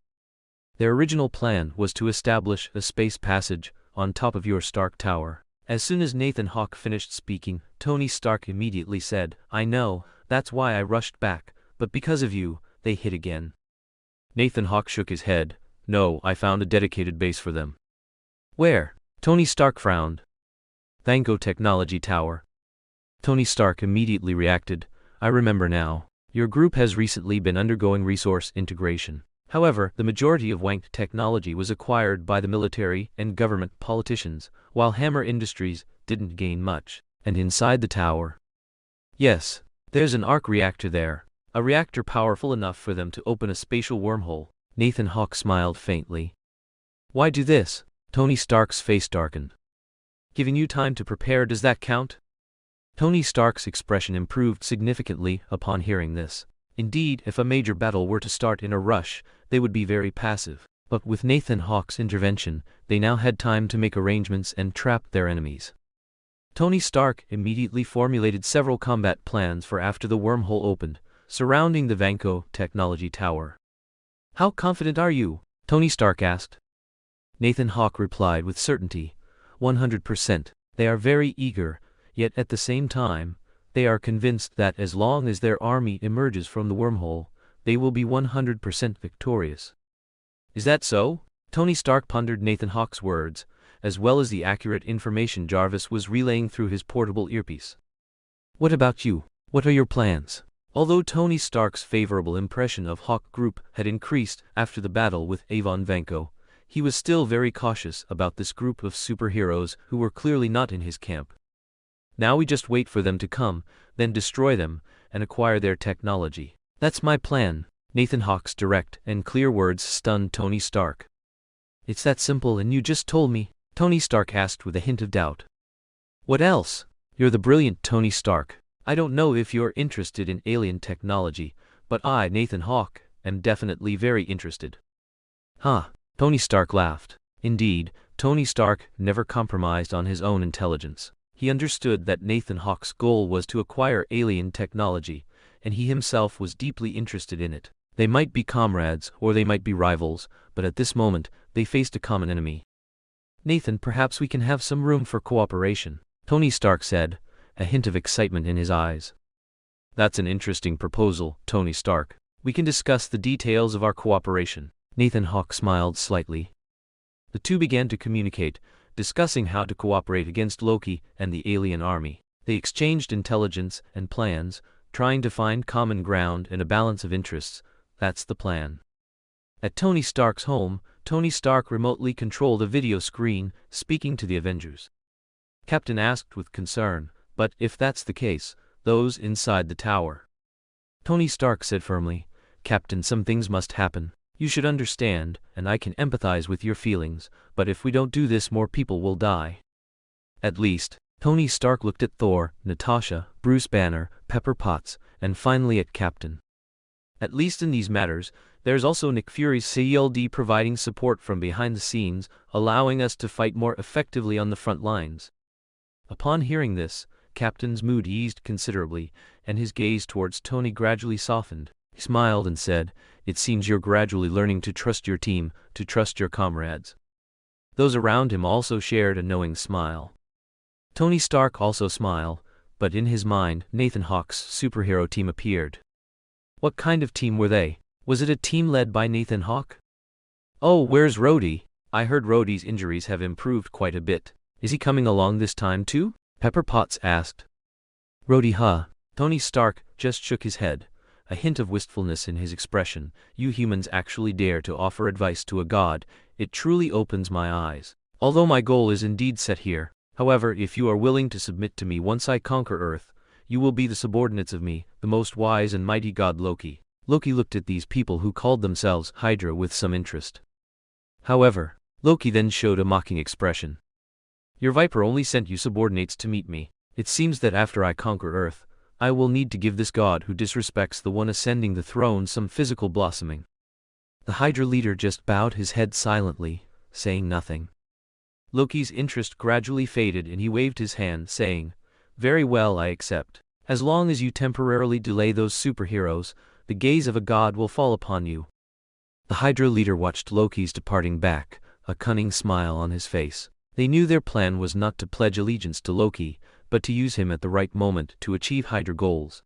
Speaker 1: Their original plan was to establish a space passage on top of your Stark Tower. As soon as Nathan Hawke finished speaking, Tony Stark immediately said, "I know, that's why I rushed back, but because of you, they hit again." Nathan Hawke shook his head. "No, I found a dedicated base for them." "Where?" Tony Stark frowned. "Vanco Technology Tower." Tony Stark immediately reacted. "I remember now. Your group has recently been undergoing resource integration. However, the majority of Wank technology was acquired by the military and government politicians, while Hammer Industries didn't gain much. And inside the tower? Yes, there's an arc reactor there. A reactor powerful enough for them to open a spatial wormhole." Nathan Hawke smiled faintly. "Why do this?" Tony Stark's face darkened. "Giving you time to prepare, does that count?" Tony Stark's expression improved significantly upon hearing this. Indeed, if a major battle were to start in a rush, they would be very passive. But with Nathan Hawke's intervention, they now had time to make arrangements and trap their enemies. Tony Stark immediately formulated several combat plans for after the wormhole opened, surrounding the Vanco Technology Tower. "How confident are you?" Tony Stark asked. Nathan Hawke replied with certainty, 100%. They are very eager, yet at the same time, they are convinced that as long as their army emerges from the wormhole, they will be 100% victorious. "Is that so?" Tony Stark pondered Nathan Hawke's words, as well as the accurate information Jarvis was relaying through his portable earpiece. "What about you? What are your plans?" Although Tony Stark's favorable impression of Hawke Group had increased after the battle with Avon Vanco, he was still very cautious about this group of superheroes who were clearly not in his camp. "Now we just wait for them to come, then destroy them, and acquire their technology. That's my plan." Nathan Hawke's direct and clear words stunned Tony Stark. "It's that simple, and you just told me?" Tony Stark asked with a hint of doubt. "What else? You're the brilliant Tony Stark. I don't know if you're interested in alien technology, but I, Nathan Hawke, am definitely very interested." "Huh?" Tony Stark laughed. Indeed, Tony Stark never compromised on his own intelligence. He understood that Nathan Hawke's goal was to acquire alien technology, and he himself was deeply interested in it. They might be comrades, or they might be rivals, but at this moment, they faced a common enemy. "Nathan, perhaps we can have some room for cooperation," Tony Stark said, a hint of excitement in his eyes. "That's an interesting proposal, Tony Stark. We can discuss the details of our cooperation." Nathan Hawke smiled slightly. The two began to communicate, discussing how to cooperate against Loki and the alien army. They exchanged intelligence and plans, trying to find common ground and a balance of interests. That's the plan. At Tony Stark's home, Tony Stark remotely controlled a video screen, speaking to the Avengers. Captain asked with concern, "But if that's the case, those inside the tower?" Tony Stark said firmly, "Captain, some things must happen. You should understand, and I can empathize with your feelings, but if we don't do this, more people will die." At least, Tony Stark looked at Thor, Natasha, Bruce Banner, Pepper Potts, and finally at Captain. "At least in these matters, there's also Nick Fury's CLD providing support from behind the scenes, allowing us to fight more effectively on the front lines." Upon hearing this, Captain's mood eased considerably, and his gaze towards Tony gradually softened. He smiled and said, "It seems you're gradually learning to trust your team, to trust your comrades." Those around him also shared a knowing smile. Tony Stark also smiled, but in his mind, Nathan Hawke's superhero team appeared. What kind of team were they? Was it a team led by Nathan Hawke? "Oh, where's Rhodey? I heard Rhodey's injuries have improved quite a bit. Is he coming along this time too?" Pepper Potts asked. "Rhodey, huh?" Tony Stark just shook his head, a hint of wistfulness in his expression. "You humans actually dare to offer advice to a god. It truly opens my eyes. Although my goal is indeed set here. However, if you are willing to submit to me once I conquer Earth, you will be the subordinates of me, the most wise and mighty god Loki." Loki looked at these people who called themselves Hydra with some interest. However, Loki then showed a mocking expression. "Your Viper only sent you subordinates to meet me. It seems that after I conquer Earth, I will need to give this god who disrespects the one ascending the throne some physical blossoming." The Hydra leader just bowed his head silently, saying nothing. Loki's interest gradually faded and he waved his hand, saying, "Very well, I accept. As long as you temporarily delay those superheroes, the gaze of a god will fall upon you." The Hydra leader watched Loki's departing back, a cunning smile on his face. They knew their plan was not to pledge allegiance to Loki, but to use him at the right moment to achieve Hydra goals.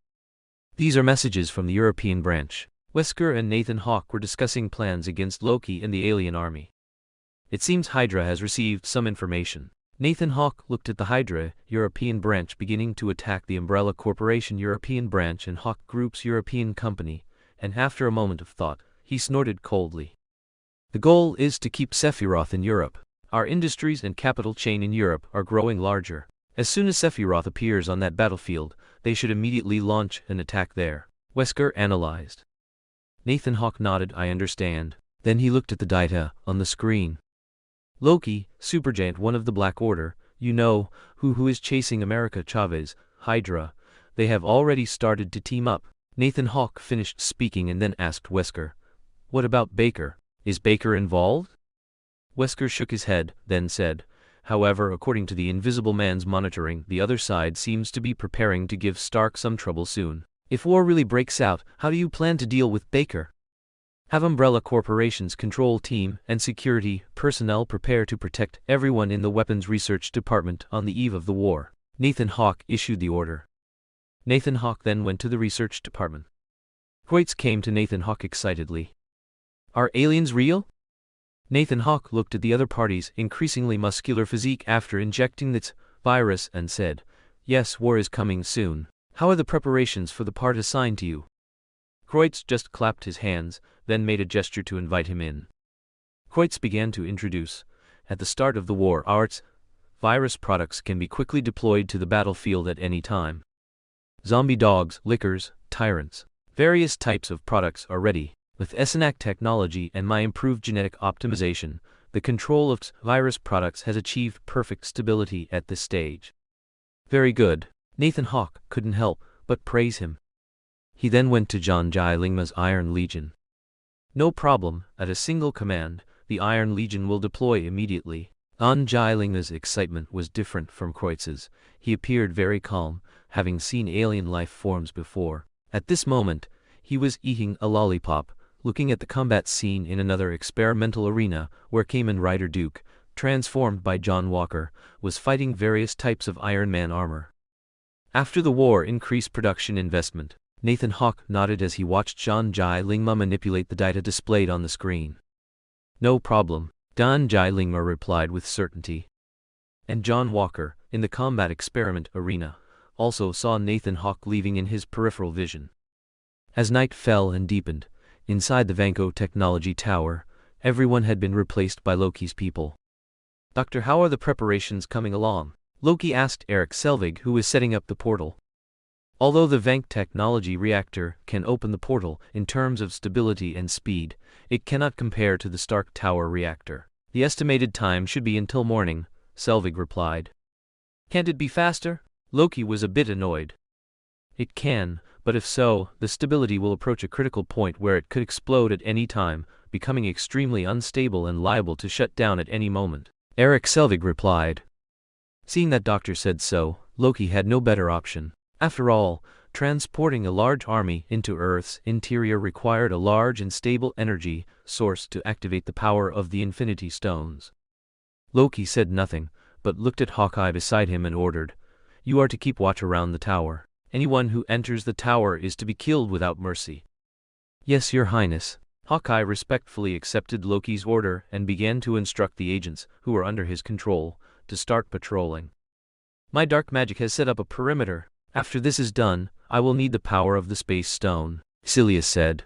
Speaker 1: "These are messages from the European branch. Wesker and Nathan Hawke were discussing plans against Loki and the alien army. It seems Hydra has received some information." Nathan Hawke looked at the Hydra European branch beginning to attack the Umbrella Corporation European branch and Hawke Group's European company, and after a moment of thought, he snorted coldly. "The goal is to keep Sephiroth in Europe. Our industries and capital chain in Europe are growing larger. As soon as Sephiroth appears on that battlefield, they should immediately launch an attack there," Wesker analyzed. Nathan Hawke nodded, "I understand." Then he looked at the data on the screen. "Loki, Supergiant, one of the Black Order, you know, who is chasing America Chavez, Hydra, they have already started to team up." Nathan Hawke finished speaking and then asked Wesker, "What about Baker? Is Baker involved?" Wesker shook his head, then said, "However, according to the Invisible Man's monitoring, the other side seems to be preparing to give Stark some trouble soon. If war really breaks out, how do you plan to deal with Baker? Have Umbrella Corporation's control team and security personnel prepare to protect everyone in the weapons research department on the eve of the war." Nathan Hawke issued the order. Nathan Hawke then went to the research department. Kreutz came to Nathan Hawke excitedly. "Are aliens real?" Nathan Hawke looked at the other party's increasingly muscular physique after injecting its virus and said, "Yes, war is coming soon. How are the preparations for the part assigned to you?" Kreutz just clapped his hands, then made a gesture to invite him in. Kreutz began to introduce. "At the start of the war, our virus products can be quickly deployed to the battlefield at any time. Zombie dogs, lickers, tyrants. Various types of products are ready. With SNAC technology and my improved genetic optimization, the control of virus products has achieved perfect stability at this stage." "Very good." Nathan Hawke couldn't help but praise him. He then went to John Jai Lingma's Iron Legion. "No problem, at a single command, the Iron Legion will deploy immediately." John Jai Lingma's excitement was different from Kreutz's. He appeared very calm, having seen alien life forms before. At this moment, he was eating a lollipop, looking at the combat scene in another experimental arena where Kamen Rider Duke, transformed by John Walker, was fighting various types of Iron Man armor. After the war increased production investment, Nathan Hawke nodded as he watched John Jai Lingma manipulate the data displayed on the screen. "No problem," Don Jai Lingma replied with certainty. And John Walker, in the combat experiment arena, also saw Nathan Hawke leaving in his peripheral vision. As night fell and deepened, inside the Vanko Technology Tower, everyone had been replaced by Loki's people. "Doctor, how are the preparations coming along?" Loki asked Erik Selvig, who was setting up the portal. Although the Vank technology reactor can open the portal in terms of stability and speed, it cannot compare to the Stark Tower reactor. "The estimated time should be until morning," Selvig replied. "Can't it be faster?" Loki was a bit annoyed. "It can, but if so, the stability will approach a critical point where it could explode at any time, becoming extremely unstable and liable to shut down at any moment," Erik Selvig replied. Seeing that Doctor said so, Loki had no better option. After all, transporting a large army into Earth's interior required a large and stable energy source to activate the power of the Infinity Stones. Loki said nothing, but looked at Hawkeye beside him and ordered, "You are to keep watch around the tower. Anyone who enters the tower is to be killed without mercy." "Yes, Your Highness." Hawkeye respectfully accepted Loki's order and began to instruct the agents, who were under his control, to start patrolling. "My dark magic has set up a perimeter. After this is done, I will need the power of the Space Stone," Silius said.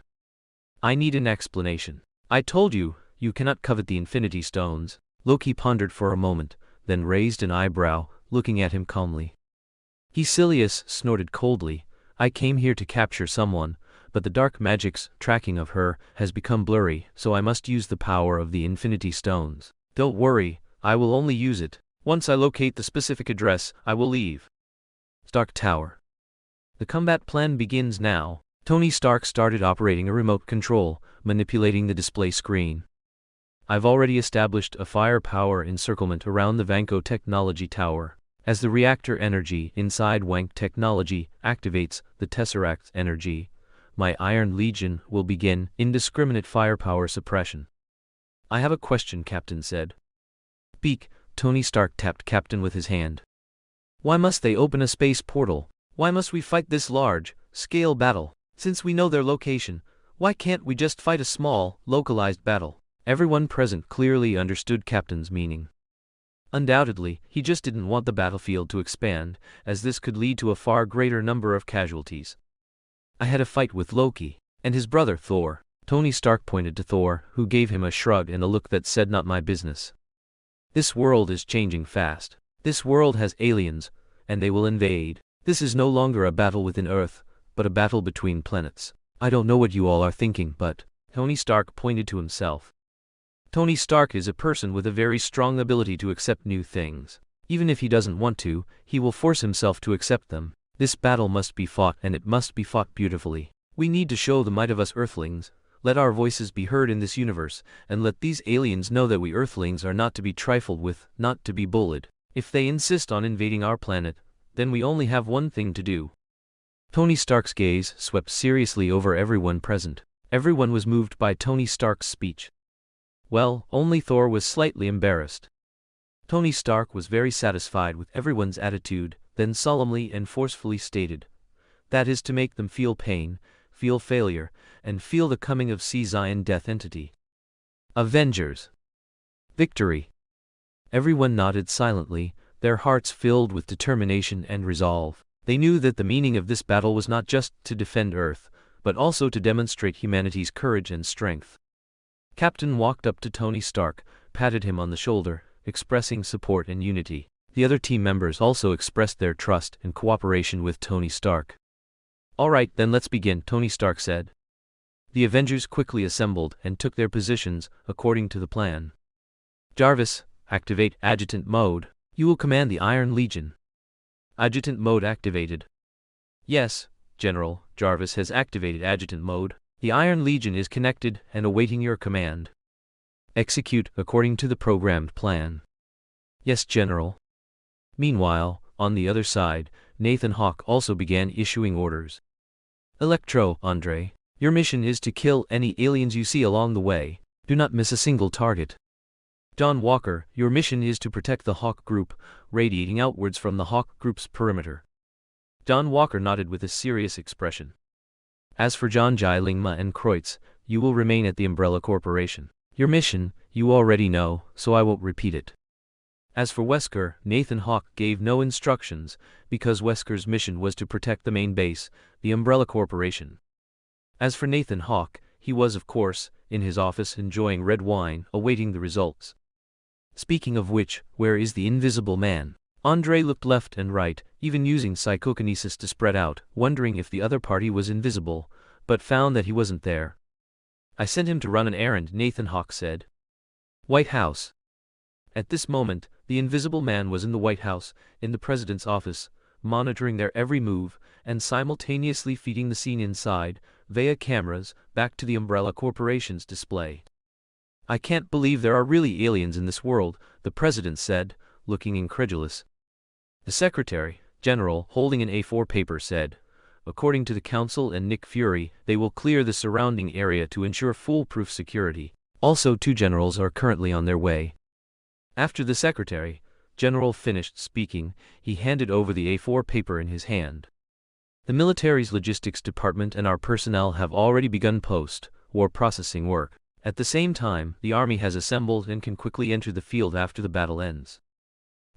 Speaker 1: "I need an explanation." "I told you, you cannot covet the Infinity Stones." Loki pondered for a moment, then raised an eyebrow, looking at him calmly. Silius snorted coldly, "I came here to capture someone, but the dark magic's tracking of her has become blurry, so I must use the power of the Infinity Stones. Don't worry, I will only use it. Once I locate the specific address, I will leave." Stark Tower. The combat plan begins now. Tony Stark started operating a remote control, manipulating the display screen. "I've already established a firepower encirclement around the Vanko Technology Tower. As the reactor energy inside Wank Technology activates the Tesseract's energy, my Iron Legion will begin indiscriminate firepower suppression." "I have a question," Captain said. "Speak." Tony Stark tapped Captain with his hand. "Why must they open a space portal? Why must we fight this large-scale battle? Since we know their location, why can't we just fight a small, localized battle?" Everyone present clearly understood Captain's meaning. Undoubtedly, he just didn't want the battlefield to expand, as this could lead to a far greater number of casualties. "I had a fight with Loki and his brother Thor." Tony Stark pointed to Thor, who gave him a shrug and a look that said, "Not my business. This world is changing fast. This world has aliens, and they will invade. This is no longer a battle within Earth, but a battle between planets. I don't know what you all are thinking, but..." Tony Stark pointed to himself. Tony Stark is a person with a very strong ability to accept new things. Even if he doesn't want to, he will force himself to accept them. This battle must be fought, and it must be fought beautifully. We need to show the might of us Earthlings. Let our voices be heard in this universe, and let these aliens know that we Earthlings are not to be trifled with, not to be bullied. If they insist on invading our planet, then we only have one thing to do." Tony Stark's gaze swept seriously over everyone present. Everyone was moved by Tony Stark's speech. Well, only Thor was slightly embarrassed. Tony Stark was very satisfied with everyone's attitude, then solemnly and forcefully stated, "That is to make them feel pain, feel failure, and feel the coming of Zion Death Entity. Avengers. Victory." Everyone nodded silently, their hearts filled with determination and resolve. They knew that the meaning of this battle was not just to defend Earth, but also to demonstrate humanity's courage and strength. Captain walked up to Tony Stark, patted him on the shoulder, expressing support and unity. The other team members also expressed their trust and cooperation with Tony Stark. "All right, then let's begin," Tony Stark said. The Avengers quickly assembled and took their positions according to the plan. "Jarvis, activate adjutant mode. You will command the Iron Legion." Adjutant mode activated. "Yes, General." Jarvis has activated adjutant mode. "The Iron Legion is connected and awaiting your command." "Execute according to the programmed plan." "Yes, General." Meanwhile, on the other side, Nathan Hawke also began issuing orders. Electro, Andre. Your mission is to kill any aliens you see along the way. Do not miss a single target. John Walker, your mission is to protect the Hawke group, radiating outwards from the Hawke group's perimeter. John Walker nodded with a serious expression. As for John Jai Lingma and Kreutz, you will remain at the Umbrella Corporation. Your mission, you already know, so I won't repeat it. As for Wesker, Nathan Hawke gave no instructions, because Wesker's mission was to protect the main base, the Umbrella Corporation. As for Nathan Hawke, he was, of course, in his office enjoying red wine, awaiting the results. Speaking of which, where is the Invisible Man? Andre looked left and right, even using psychokinesis to spread out, wondering if the other party was invisible, but found that he wasn't there. I sent him to run an errand, Nathan Hawke said. White House. At this moment, the Invisible Man was in the White House, in the President's office, monitoring their every move, and simultaneously feeding the scene inside, via cameras, back to the Umbrella Corporation's display. I can't believe there are really aliens in this world, the President said, looking incredulous. The Secretary General, holding an A4 paper, said, according to the Council and Nick Fury, they will clear the surrounding area to ensure foolproof security. Also, 2 generals are currently on their way. After the Secretary General finished speaking, he handed over the A4 paper in his hand. The military's logistics department and our personnel have already begun post-war processing work. At the same time, the army has assembled and can quickly enter the field after the battle ends.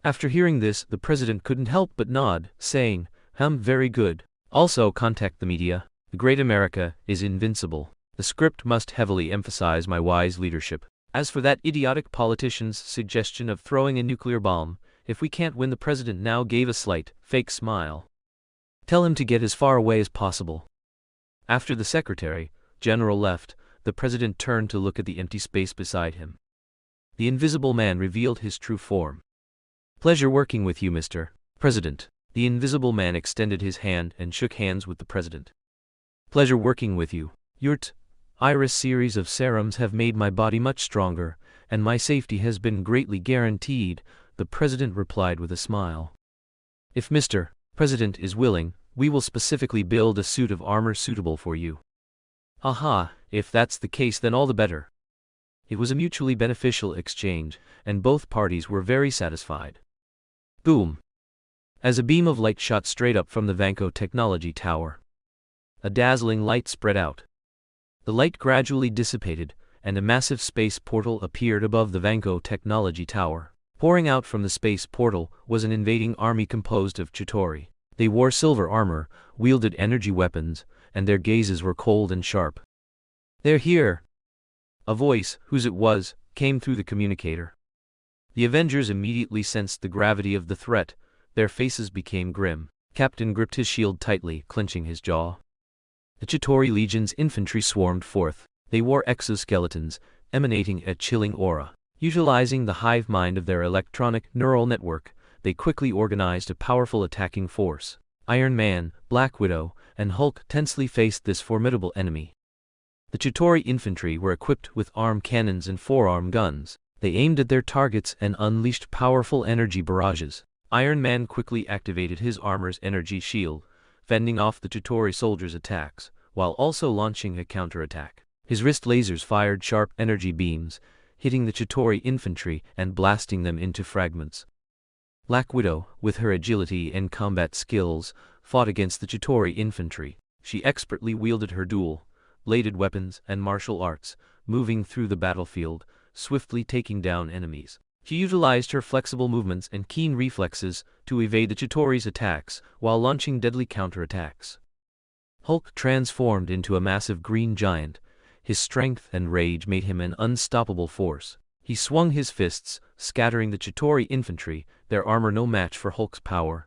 Speaker 1: After hearing this, the President couldn't help but nod, saying, very good. Also contact the media. The great America is invincible. The script must heavily emphasize my wise leadership. As for that idiotic politician's suggestion of throwing a nuclear bomb, if we can't win, the President now gave a slight, fake smile. Tell him to get as far away as possible. After the Secretary General left, the President turned to look at the empty space beside him. The Invisible Man revealed his true form. Pleasure working with you, Mr. President. The Invisible Man extended his hand and shook hands with the President. Pleasure working with you. Your Iris series of serums have made my body much stronger, and my safety has been greatly guaranteed, the President replied with a smile. If Mr. President is willing, we will specifically build a suit of armor suitable for you. Aha, if that's the case, then all the better. It was a mutually beneficial exchange, and both parties were very satisfied. Boom! As a beam of light shot straight up from the Vanco Technology Tower. A dazzling light spread out. The light gradually dissipated, and a massive space portal appeared above the Vanco Technology Tower. Pouring out from the space portal was an invading army composed of Chitauri. They wore silver armor, wielded energy weapons, and their gazes were cold and sharp. They're here! A voice, whose it was, came through the communicator. The Avengers immediately sensed the gravity of the threat. Their faces became grim. Captain gripped his shield tightly, clenching his jaw. The Chitauri Legion's infantry swarmed forth. They wore exoskeletons, emanating a chilling aura. Utilizing the hive mind of their electronic neural network, they quickly organized a powerful attacking force. Iron Man, Black Widow, and Hulk tensely faced this formidable enemy. The Chitauri infantry were equipped with arm cannons and forearm guns. They aimed at their targets and unleashed powerful energy barrages. Iron Man quickly activated his armor's energy shield, fending off the Chitauri soldiers' attacks, while also launching a counterattack. His wrist lasers fired sharp energy beams, hitting the Chitauri infantry and blasting them into fragments. Black Widow, with her agility and combat skills, fought against the Chitauri infantry. She expertly wielded her dual-bladed weapons and martial arts, moving through the battlefield, swiftly taking down enemies. She utilized her flexible movements and keen reflexes to evade the Chitauri's attacks while launching deadly counterattacks. Hulk transformed into a massive green giant. His strength and rage made him an unstoppable force. He swung his fists, scattering the Chitauri infantry, their armor no match for Hulk's power.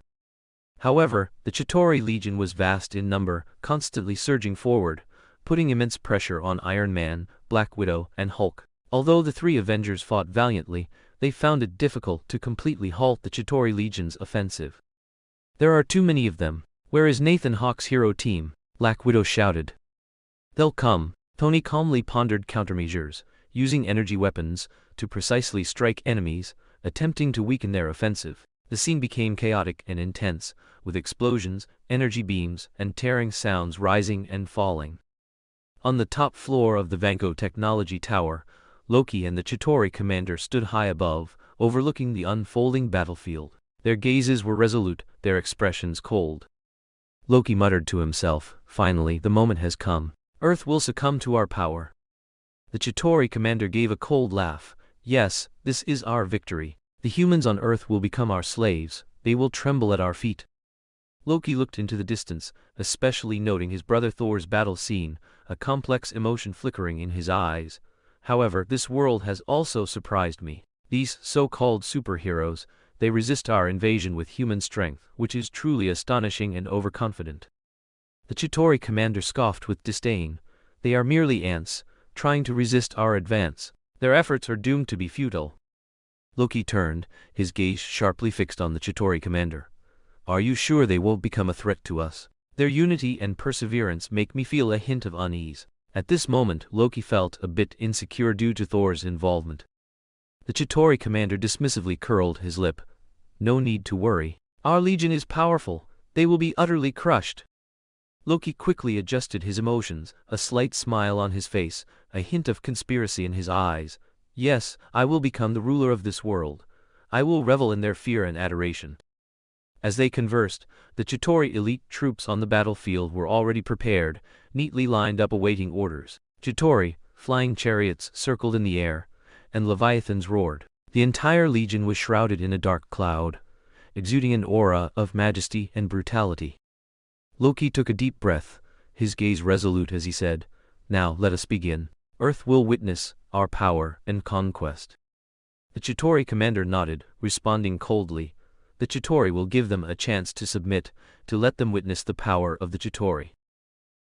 Speaker 1: However, the Chitauri Legion was vast in number, constantly surging forward, putting immense pressure on Iron Man, Black Widow, and Hulk. Although the 3 Avengers fought valiantly, they found it difficult to completely halt the Chitauri Legion's offensive. There are too many of them. Where is Nathan Hawke's hero team? Black Widow shouted. They'll come. Tony calmly pondered countermeasures, using energy weapons to precisely strike enemies, attempting to weaken their offensive. The scene became chaotic and intense, with explosions, energy beams, and tearing sounds rising and falling. On the top floor of the Vanko Technology Tower, Loki and the Chitauri commander stood high above, overlooking the unfolding battlefield. Their gazes were resolute, their expressions cold. Loki muttered to himself, "Finally, the moment has come. Earth will succumb to our power." The Chitauri commander gave a cold laugh. "Yes, this is our victory. The humans on Earth will become our slaves, they will tremble at our feet." Loki looked into the distance, especially noting his brother Thor's battle scene, a complex emotion flickering in his eyes. "However, this world has also surprised me. These so-called superheroes, they resist our invasion with human strength, which is truly astonishing and overconfident." The Chitauri commander scoffed with disdain. "They are merely ants, trying to resist our advance. Their efforts are doomed to be futile." Loki turned, his gaze sharply fixed on the Chitauri commander. "Are you sure they won't become a threat to us? Their unity and perseverance make me feel a hint of unease." At this moment, Loki felt a bit insecure due to Thor's involvement. The Chitauri commander dismissively curled his lip. "No need to worry. Our legion is powerful. They will be utterly crushed." Loki quickly adjusted his emotions, a slight smile on his face, a hint of conspiracy in his eyes. "Yes, I will become the ruler of this world. I will revel in their fear and adoration." As they conversed, the Chitauri elite troops on the battlefield were already prepared, neatly lined up awaiting orders. Chitauri, flying chariots circled in the air, and leviathans roared. The entire legion was shrouded in a dark cloud, exuding an aura of majesty and brutality. Loki took a deep breath, his gaze resolute as he said, "Now let us begin. Earth will witness our power and conquest." The Chitauri commander nodded, responding coldly. "The Chitauri will give them a chance to submit, to let them witness the power of the Chitauri."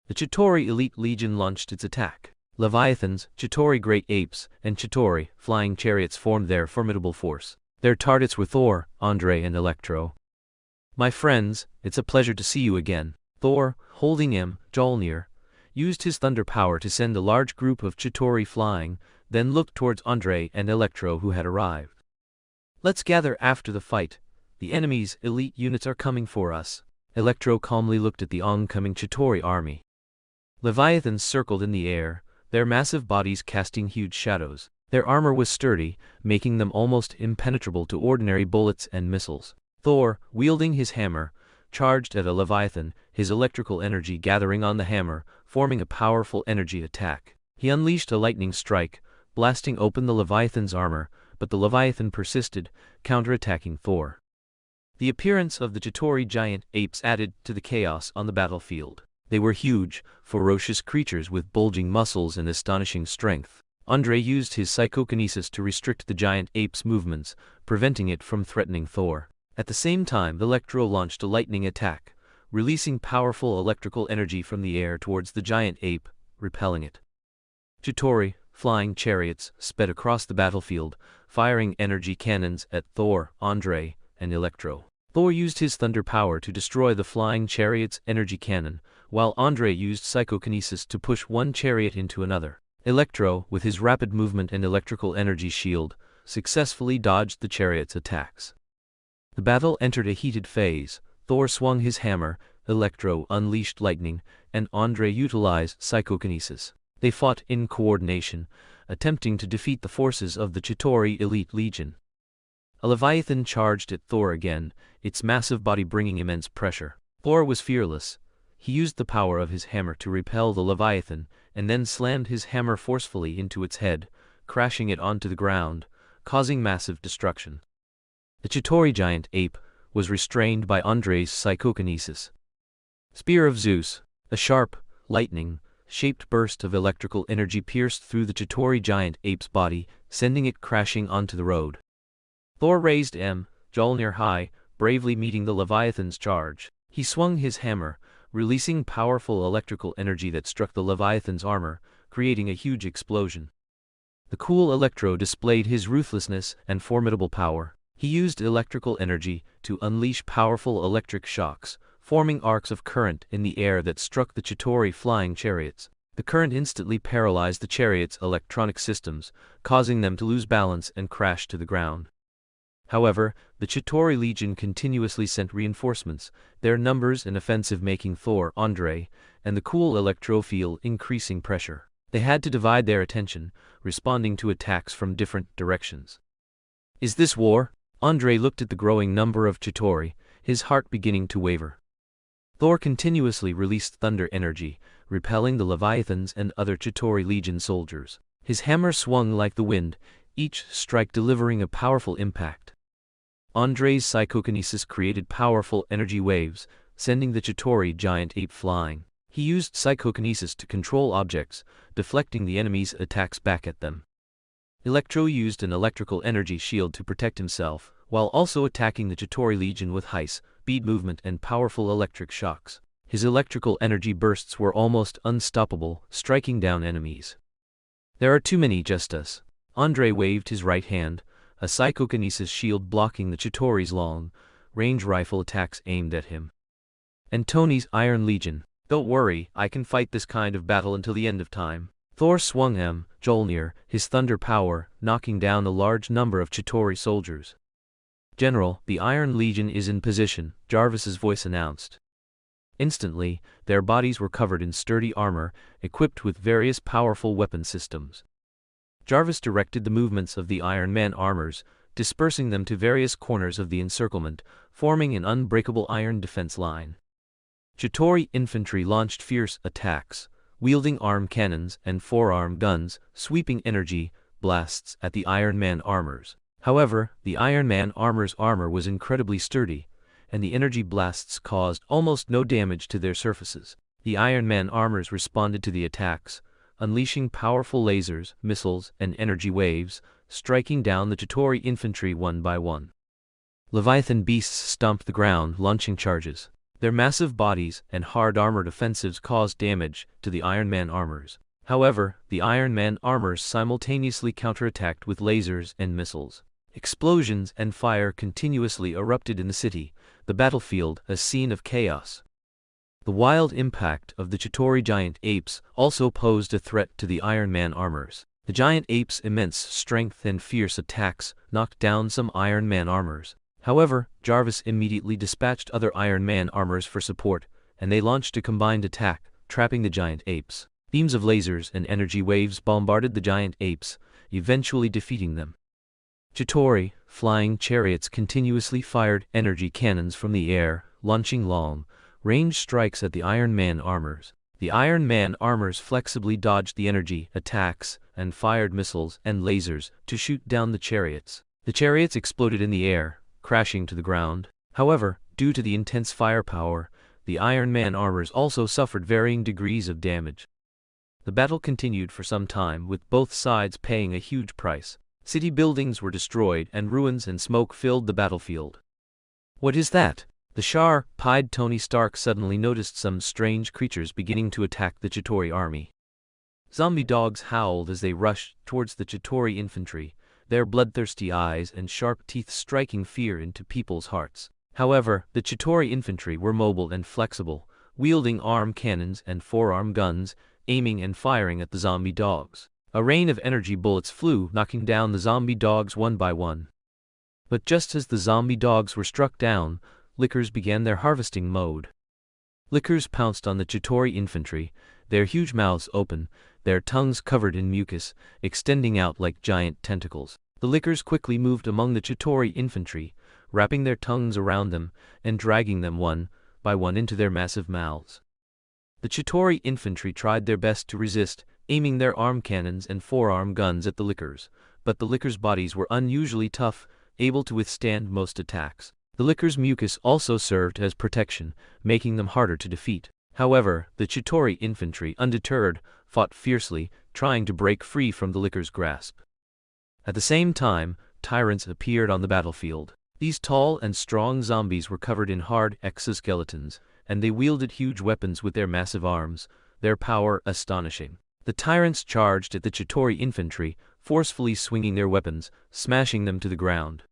Speaker 1: The Chitauri elite legion launched its attack. Leviathans, Chitauri great apes, and Chitauri flying chariots formed their formidable force. Their targets were Thor, Andre, and Electro. "My friends, it's a pleasure to see you again." Thor, holding Mjolnir, used his thunder power to send a large group of Chitauri flying, then looked towards Andre and Electro who had arrived. "Let's gather after the fight. The enemy's elite units are coming for us." Electro calmly looked at the oncoming Chitauri army. Leviathans circled in the air, their massive bodies casting huge shadows. Their armor was sturdy, making them almost impenetrable to ordinary bullets and missiles. Thor, wielding his hammer, charged at a Leviathan, his electrical energy gathering on the hammer, forming a powerful energy attack. He unleashed a lightning strike, blasting open the Leviathan's armor, but the Leviathan persisted, counterattacking Thor. The appearance of the Chitauri giant apes added to the chaos on the battlefield. They were huge, ferocious creatures with bulging muscles and astonishing strength. Andre used his psychokinesis to restrict the giant ape's movements, preventing it from threatening Thor. At the same time, Electro launched a lightning attack, releasing powerful electrical energy from the air towards the giant ape, repelling it. Chitauri, flying chariots, sped across the battlefield, firing energy cannons at Thor, Andre, and Electro. Thor used his thunder power to destroy the flying chariot's energy cannon, while Andre used psychokinesis to push one chariot into another. Electro, with his rapid movement and electrical energy shield, successfully dodged the chariot's attacks. The battle entered a heated phase. Thor swung his hammer, Electro unleashed lightning, and Andre utilized psychokinesis. They fought in coordination, attempting to defeat the forces of the Chitauri elite legion. A Leviathan charged at Thor again, its massive body bringing immense pressure. Thor was fearless. He used the power of his hammer to repel the Leviathan, and then slammed his hammer forcefully into its head, crashing it onto the ground, causing massive destruction. The Chitauri giant ape was restrained by Andre's psychokinesis. Spear of Zeus, a sharp, lightning-shaped burst of electrical energy pierced through the Chitauri giant ape's body, sending it crashing onto the road. Thor raised Mjolnir high, bravely meeting the Leviathan's charge. He swung his hammer, releasing powerful electrical energy that struck the Leviathan's armor, creating a huge explosion. The cool Electro displayed his ruthlessness and formidable power. He used electrical energy to unleash powerful electric shocks, forming arcs of current in the air that struck the Chitauri flying chariots. The current instantly paralyzed the chariot's electronic systems, causing them to lose balance and crash to the ground. However, the Chitauri Legion continuously sent reinforcements, their numbers and offensive making Thor, Andrei, and the cool Electro increasing pressure. They had to divide their attention, responding to attacks from different directions. Is this war? Andrei looked at the growing number of Chitauri, his heart beginning to waver. Thor continuously released thunder energy, repelling the Leviathans and other Chitauri Legion soldiers. His hammer swung like the wind, each strike delivering a powerful impact. Andrei's psychokinesis created powerful energy waves, sending the Chitauri giant ape flying. He used psychokinesis to control objects, deflecting the enemy's attacks back at them. Electro used an electrical energy shield to protect himself, while also attacking the Chitauri Legion with high-speed movement and powerful electric shocks. His electrical energy bursts were almost unstoppable, striking down enemies. There are too many just us. Andrei waved his right hand, a psychokinesis shield blocking the Chitauri's long-range rifle attacks aimed at him. And Tony's Iron Legion. Don't worry, I can fight this kind of battle until the end of time. Thor swung Mjolnir, his thunder power, knocking down a large number of Chitauri soldiers. General, the Iron Legion is in position, Jarvis's voice announced. Instantly, their bodies were covered in sturdy armor, equipped with various powerful weapon systems. Jarvis directed the movements of the Iron Man armors, dispersing them to various corners of the encirclement, forming an unbreakable iron defense line. Chitauri infantry launched fierce attacks, wielding arm cannons and forearm guns, sweeping energy blasts at the Iron Man armors. However, the Iron Man armor's armor was incredibly sturdy, and the energy blasts caused almost no damage to their surfaces. The Iron Man armors responded to the attacks, unleashing powerful lasers, missiles, and energy waves, striking down the Chitauri infantry one by one. Leviathan beasts stomped the ground, launching charges. Their massive bodies and hard-armored offensives caused damage to the Iron Man armors. However, the Iron Man armors simultaneously counterattacked with lasers and missiles. Explosions and fire continuously erupted in the city, the battlefield a scene of chaos. The wild impact of the Chitauri giant apes also posed a threat to the Iron Man armors. The giant apes' immense strength and fierce attacks knocked down some Iron Man armors. However, Jarvis immediately dispatched other Iron Man armors for support, and they launched a combined attack, trapping the giant apes. Beams of lasers and energy waves bombarded the giant apes, eventually defeating them. Chitauri, flying chariots continuously fired energy cannons from the air, launching long-range strikes at the Iron Man armors. The Iron Man armors flexibly dodged the energy attacks and fired missiles and lasers to shoot down the chariots. The chariots exploded in the air, crashing to the ground. However, due to the intense firepower, the Iron Man armors also suffered varying degrees of damage. The battle continued for some time, with both sides paying a huge price. City buildings were destroyed and ruins and smoke filled the battlefield. What is that? The sharp-eyed Tony Stark suddenly noticed some strange creatures beginning to attack the Chitauri army. Zombie dogs howled as they rushed towards the Chitauri infantry, their bloodthirsty eyes and sharp teeth striking fear into people's hearts. However, the Chitauri infantry were mobile and flexible, wielding arm cannons and forearm guns, aiming and firing at the zombie dogs. A rain of energy bullets flew, knocking down the zombie dogs one by one. But just as the zombie dogs were struck down, Lickers began their harvesting mode. Lickers pounced on the Chitauri infantry, their huge mouths open, their tongues covered in mucus, extending out like giant tentacles. The Lickers quickly moved among the Chitauri infantry, wrapping their tongues around them and dragging them one by one into their massive mouths. The Chitauri infantry tried their best to resist, aiming their arm cannons and forearm guns at the Lickers, but the Lickers' bodies were unusually tough, able to withstand most attacks. The Lickers' mucus also served as protection, making them harder to defeat. However, the Chitauri infantry, undeterred, fought fiercely, trying to break free from the Lickers' grasp. At the same time, tyrants appeared on the battlefield. These tall and strong zombies were covered in hard exoskeletons, and they wielded huge weapons with their massive arms, their power astonishing. The tyrants charged at the Chitauri infantry, forcefully swinging their weapons, smashing them to the ground.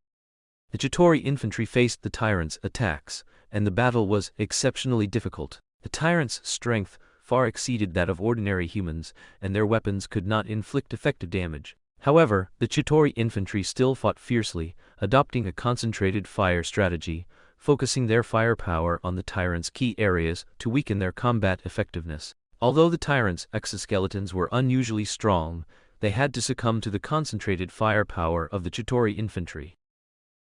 Speaker 1: The Chitauri infantry faced the tyrants' attacks, and the battle was exceptionally difficult. The tyrants' strength far exceeded that of ordinary humans, and their weapons could not inflict effective damage. However, the Chitauri infantry still fought fiercely, adopting a concentrated fire strategy, focusing their firepower on the tyrants' key areas to weaken their combat effectiveness. Although the tyrants' exoskeletons were unusually strong, they had to succumb to the concentrated firepower of the Chitauri infantry.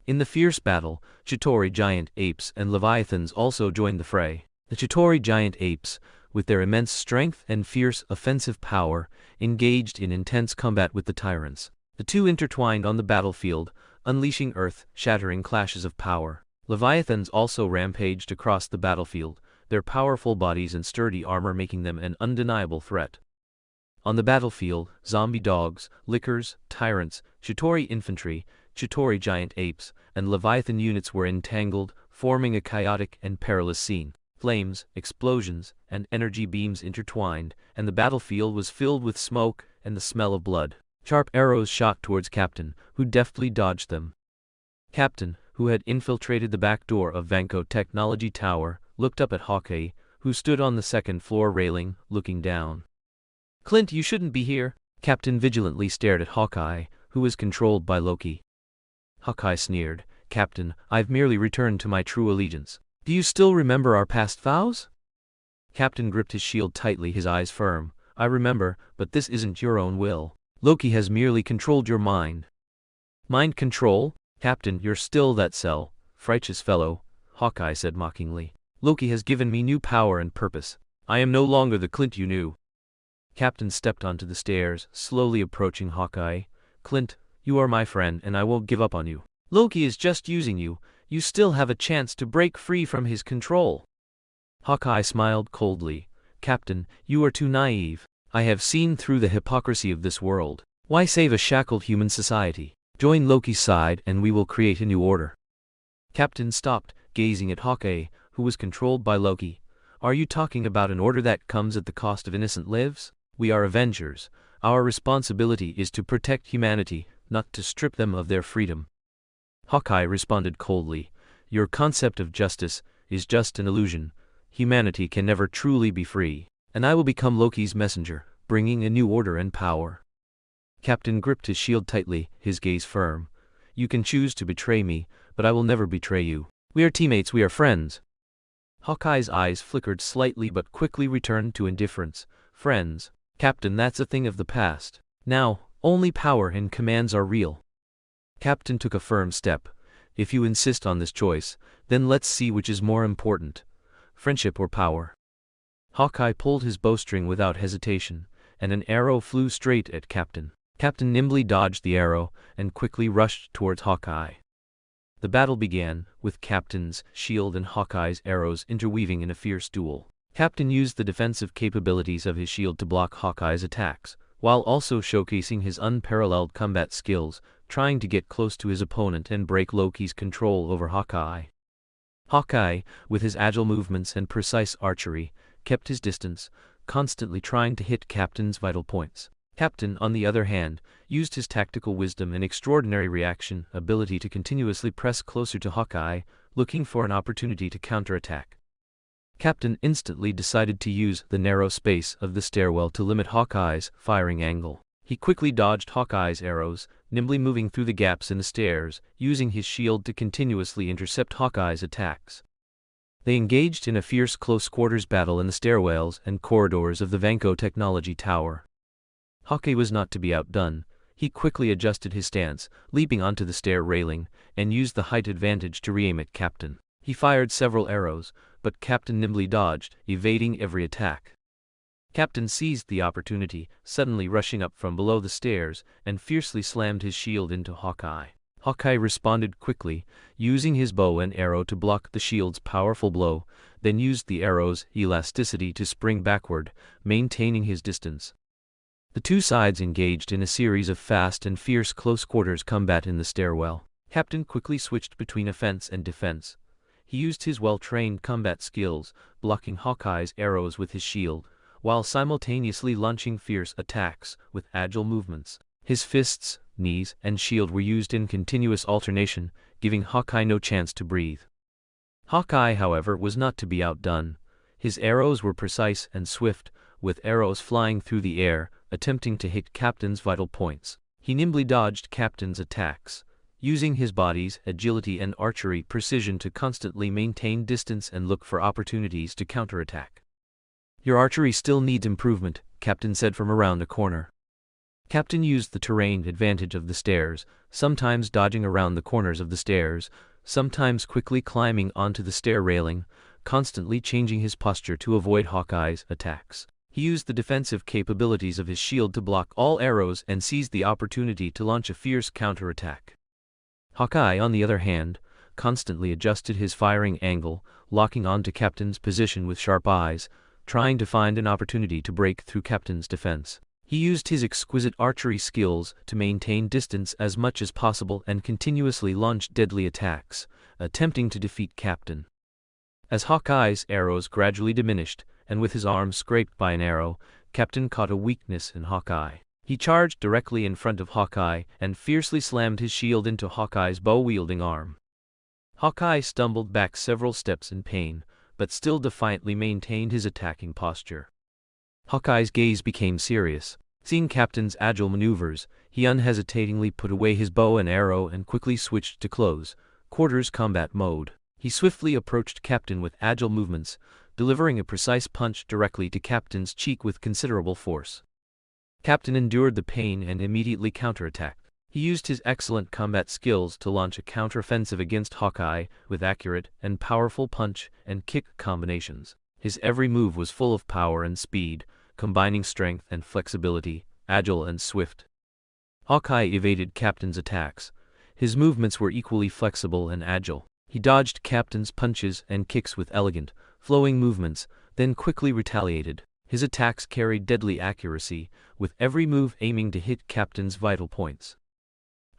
Speaker 1: In the fierce battle, Chitauri giant apes and leviathans also joined the fray. The Chitauri giant apes, with their immense strength and fierce offensive power, engaged in intense combat with the tyrants. The two intertwined on the battlefield, unleashing earth-shattering clashes of power. Leviathans also rampaged across the battlefield, their powerful bodies and sturdy armor making them an undeniable threat. On the battlefield, zombie dogs, lickers, tyrants, Chitauri infantry, Chitauri giant apes, and Leviathan units were entangled, forming a chaotic and perilous scene. Flames, explosions, and energy beams intertwined, and the battlefield was filled with smoke and the smell of blood. Sharp arrows shot towards Captain, who deftly dodged them. Captain, who had infiltrated the back door of Vanko Technology Tower, looked up at Hawke, who stood on the second-floor railing, looking down. "Clint, you shouldn't be here." Captain vigilantly stared at Hawkeye, who was controlled by Loki. Hawkeye sneered, "Captain, I've merely returned to my true allegiance. Do you still remember our past vows?" Captain gripped his shield tightly, his eyes firm. "I remember, but this isn't your own will. Loki has merely controlled your mind." "Mind control? Captain, you're still that self-righteous fellow," Hawkeye said mockingly. "Loki has given me new power and purpose. I am no longer the Clint you knew." Captain stepped onto the stairs, slowly approaching Hawkeye. "Clint, you are my friend and I won't give up on you. Loki is just using you. You still have a chance to break free from his control." Hawkeye smiled coldly. "Captain, you are too naive. I have seen through the hypocrisy of this world. Why save a shackled human society? Join Loki's side and we will create a new order." Captain stopped, gazing at Hawkeye, who was controlled by Loki. "Are you talking about an order that comes at the cost of innocent lives? We are Avengers. Our responsibility is to protect humanity, not to strip them of their freedom." Hawkeye responded coldly. "Your concept of justice is just an illusion. Humanity can never truly be free, and I will become Loki's messenger, bringing a new order and power." Captain gripped his shield tightly, his gaze firm. "You can choose to betray me, but I will never betray you. We are teammates, we are friends." Hawkeye's eyes flickered slightly but quickly returned to indifference. "Friends? Captain, that's a thing of the past. Now, only power and commands are real." Captain took a firm step. "If you insist on this choice, then let's see which is more important, friendship or power." Hawkeye pulled his bowstring without hesitation, and an arrow flew straight at Captain. Captain nimbly dodged the arrow and quickly rushed towards Hawkeye. The battle began, with Captain's shield and Hawkeye's arrows interweaving in a fierce duel. Captain used the defensive capabilities of his shield to block Hawkeye's attacks, while also showcasing his unparalleled combat skills, trying to get close to his opponent and break Loki's control over Hawkeye. Hawkeye, with his agile movements and precise archery, kept his distance, constantly trying to hit Captain's vital points. Captain, on the other hand, used his tactical wisdom and extraordinary reaction ability to continuously press closer to Hawkeye, looking for an opportunity to counterattack. Captain instantly decided to use the narrow space of the stairwell to limit Hawkeye's firing angle. He quickly dodged Hawkeye's arrows, nimbly moving through the gaps in the stairs, using his shield to continuously intercept Hawkeye's attacks. They engaged in a fierce close-quarters battle in the stairwells and corridors of the Vanko Technology Tower. Hawke was not to be outdone. He quickly adjusted his stance, leaping onto the stair railing, and used the height advantage to re-aim at Captain. He fired several arrows, but Captain nimbly dodged, evading every attack. Captain seized the opportunity, suddenly rushing up from below the stairs, and fiercely slammed his shield into Hawkeye. Hawkeye responded quickly, using his bow and arrow to block the shield's powerful blow, then used the arrow's elasticity to spring backward, maintaining his distance. The two sides engaged in a series of fast and fierce close-quarters combat in the stairwell. Captain quickly switched between offense and defense. He used his well-trained combat skills, blocking Hawkeye's arrows with his shield, while simultaneously launching fierce attacks with agile movements. His fists, knees, and shield were used in continuous alternation, giving Hawkeye no chance to breathe. Hawkeye, however, was not to be outdone. His arrows were precise and swift, with arrows flying through the air, attempting to hit Captain's vital points. He nimbly dodged Captain's attacks, using his body's agility and archery precision to constantly maintain distance and look for opportunities to counterattack. "Your archery still needs improvement," Captain said from around a corner. Captain used the terrain advantage of the stairs, sometimes dodging around the corners of the stairs, sometimes quickly climbing onto the stair railing, constantly changing his posture to avoid Hawkeye's attacks. He used the defensive capabilities of his shield to block all arrows and seized the opportunity to launch a fierce counterattack. Hawkeye, on the other hand, constantly adjusted his firing angle, locking onto Captain's position with sharp eyes, trying to find an opportunity to break through Captain's defense. He used his exquisite archery skills to maintain distance as much as possible and continuously launch deadly attacks, attempting to defeat Captain. As Hawkeye's arrows gradually diminished, and with his arm scraped by an arrow, Captain caught a weakness in Hawkeye. He charged directly in front of Hawkeye and fiercely slammed his shield into Hawkeye's bow-wielding arm. Hawkeye stumbled back several steps in pain, but still defiantly maintained his attacking posture. Hawkeye's gaze became serious. Seeing Captain's agile maneuvers, he unhesitatingly put away his bow and arrow and quickly switched to close quarters combat mode. He swiftly approached Captain with agile movements, delivering a precise punch directly to Captain's cheek with considerable force. Captain endured the pain and immediately counterattacked. He used his excellent combat skills to launch a counteroffensive against Hawkeye with accurate and powerful punch and kick combinations. His every move was full of power and speed, combining strength and flexibility, agile and swift. Hawkeye evaded Captain's attacks. His movements were equally flexible and agile. He dodged Captain's punches and kicks with elegant, flowing movements, then quickly retaliated. His attacks carried deadly accuracy, with every move aiming to hit Captain's vital points.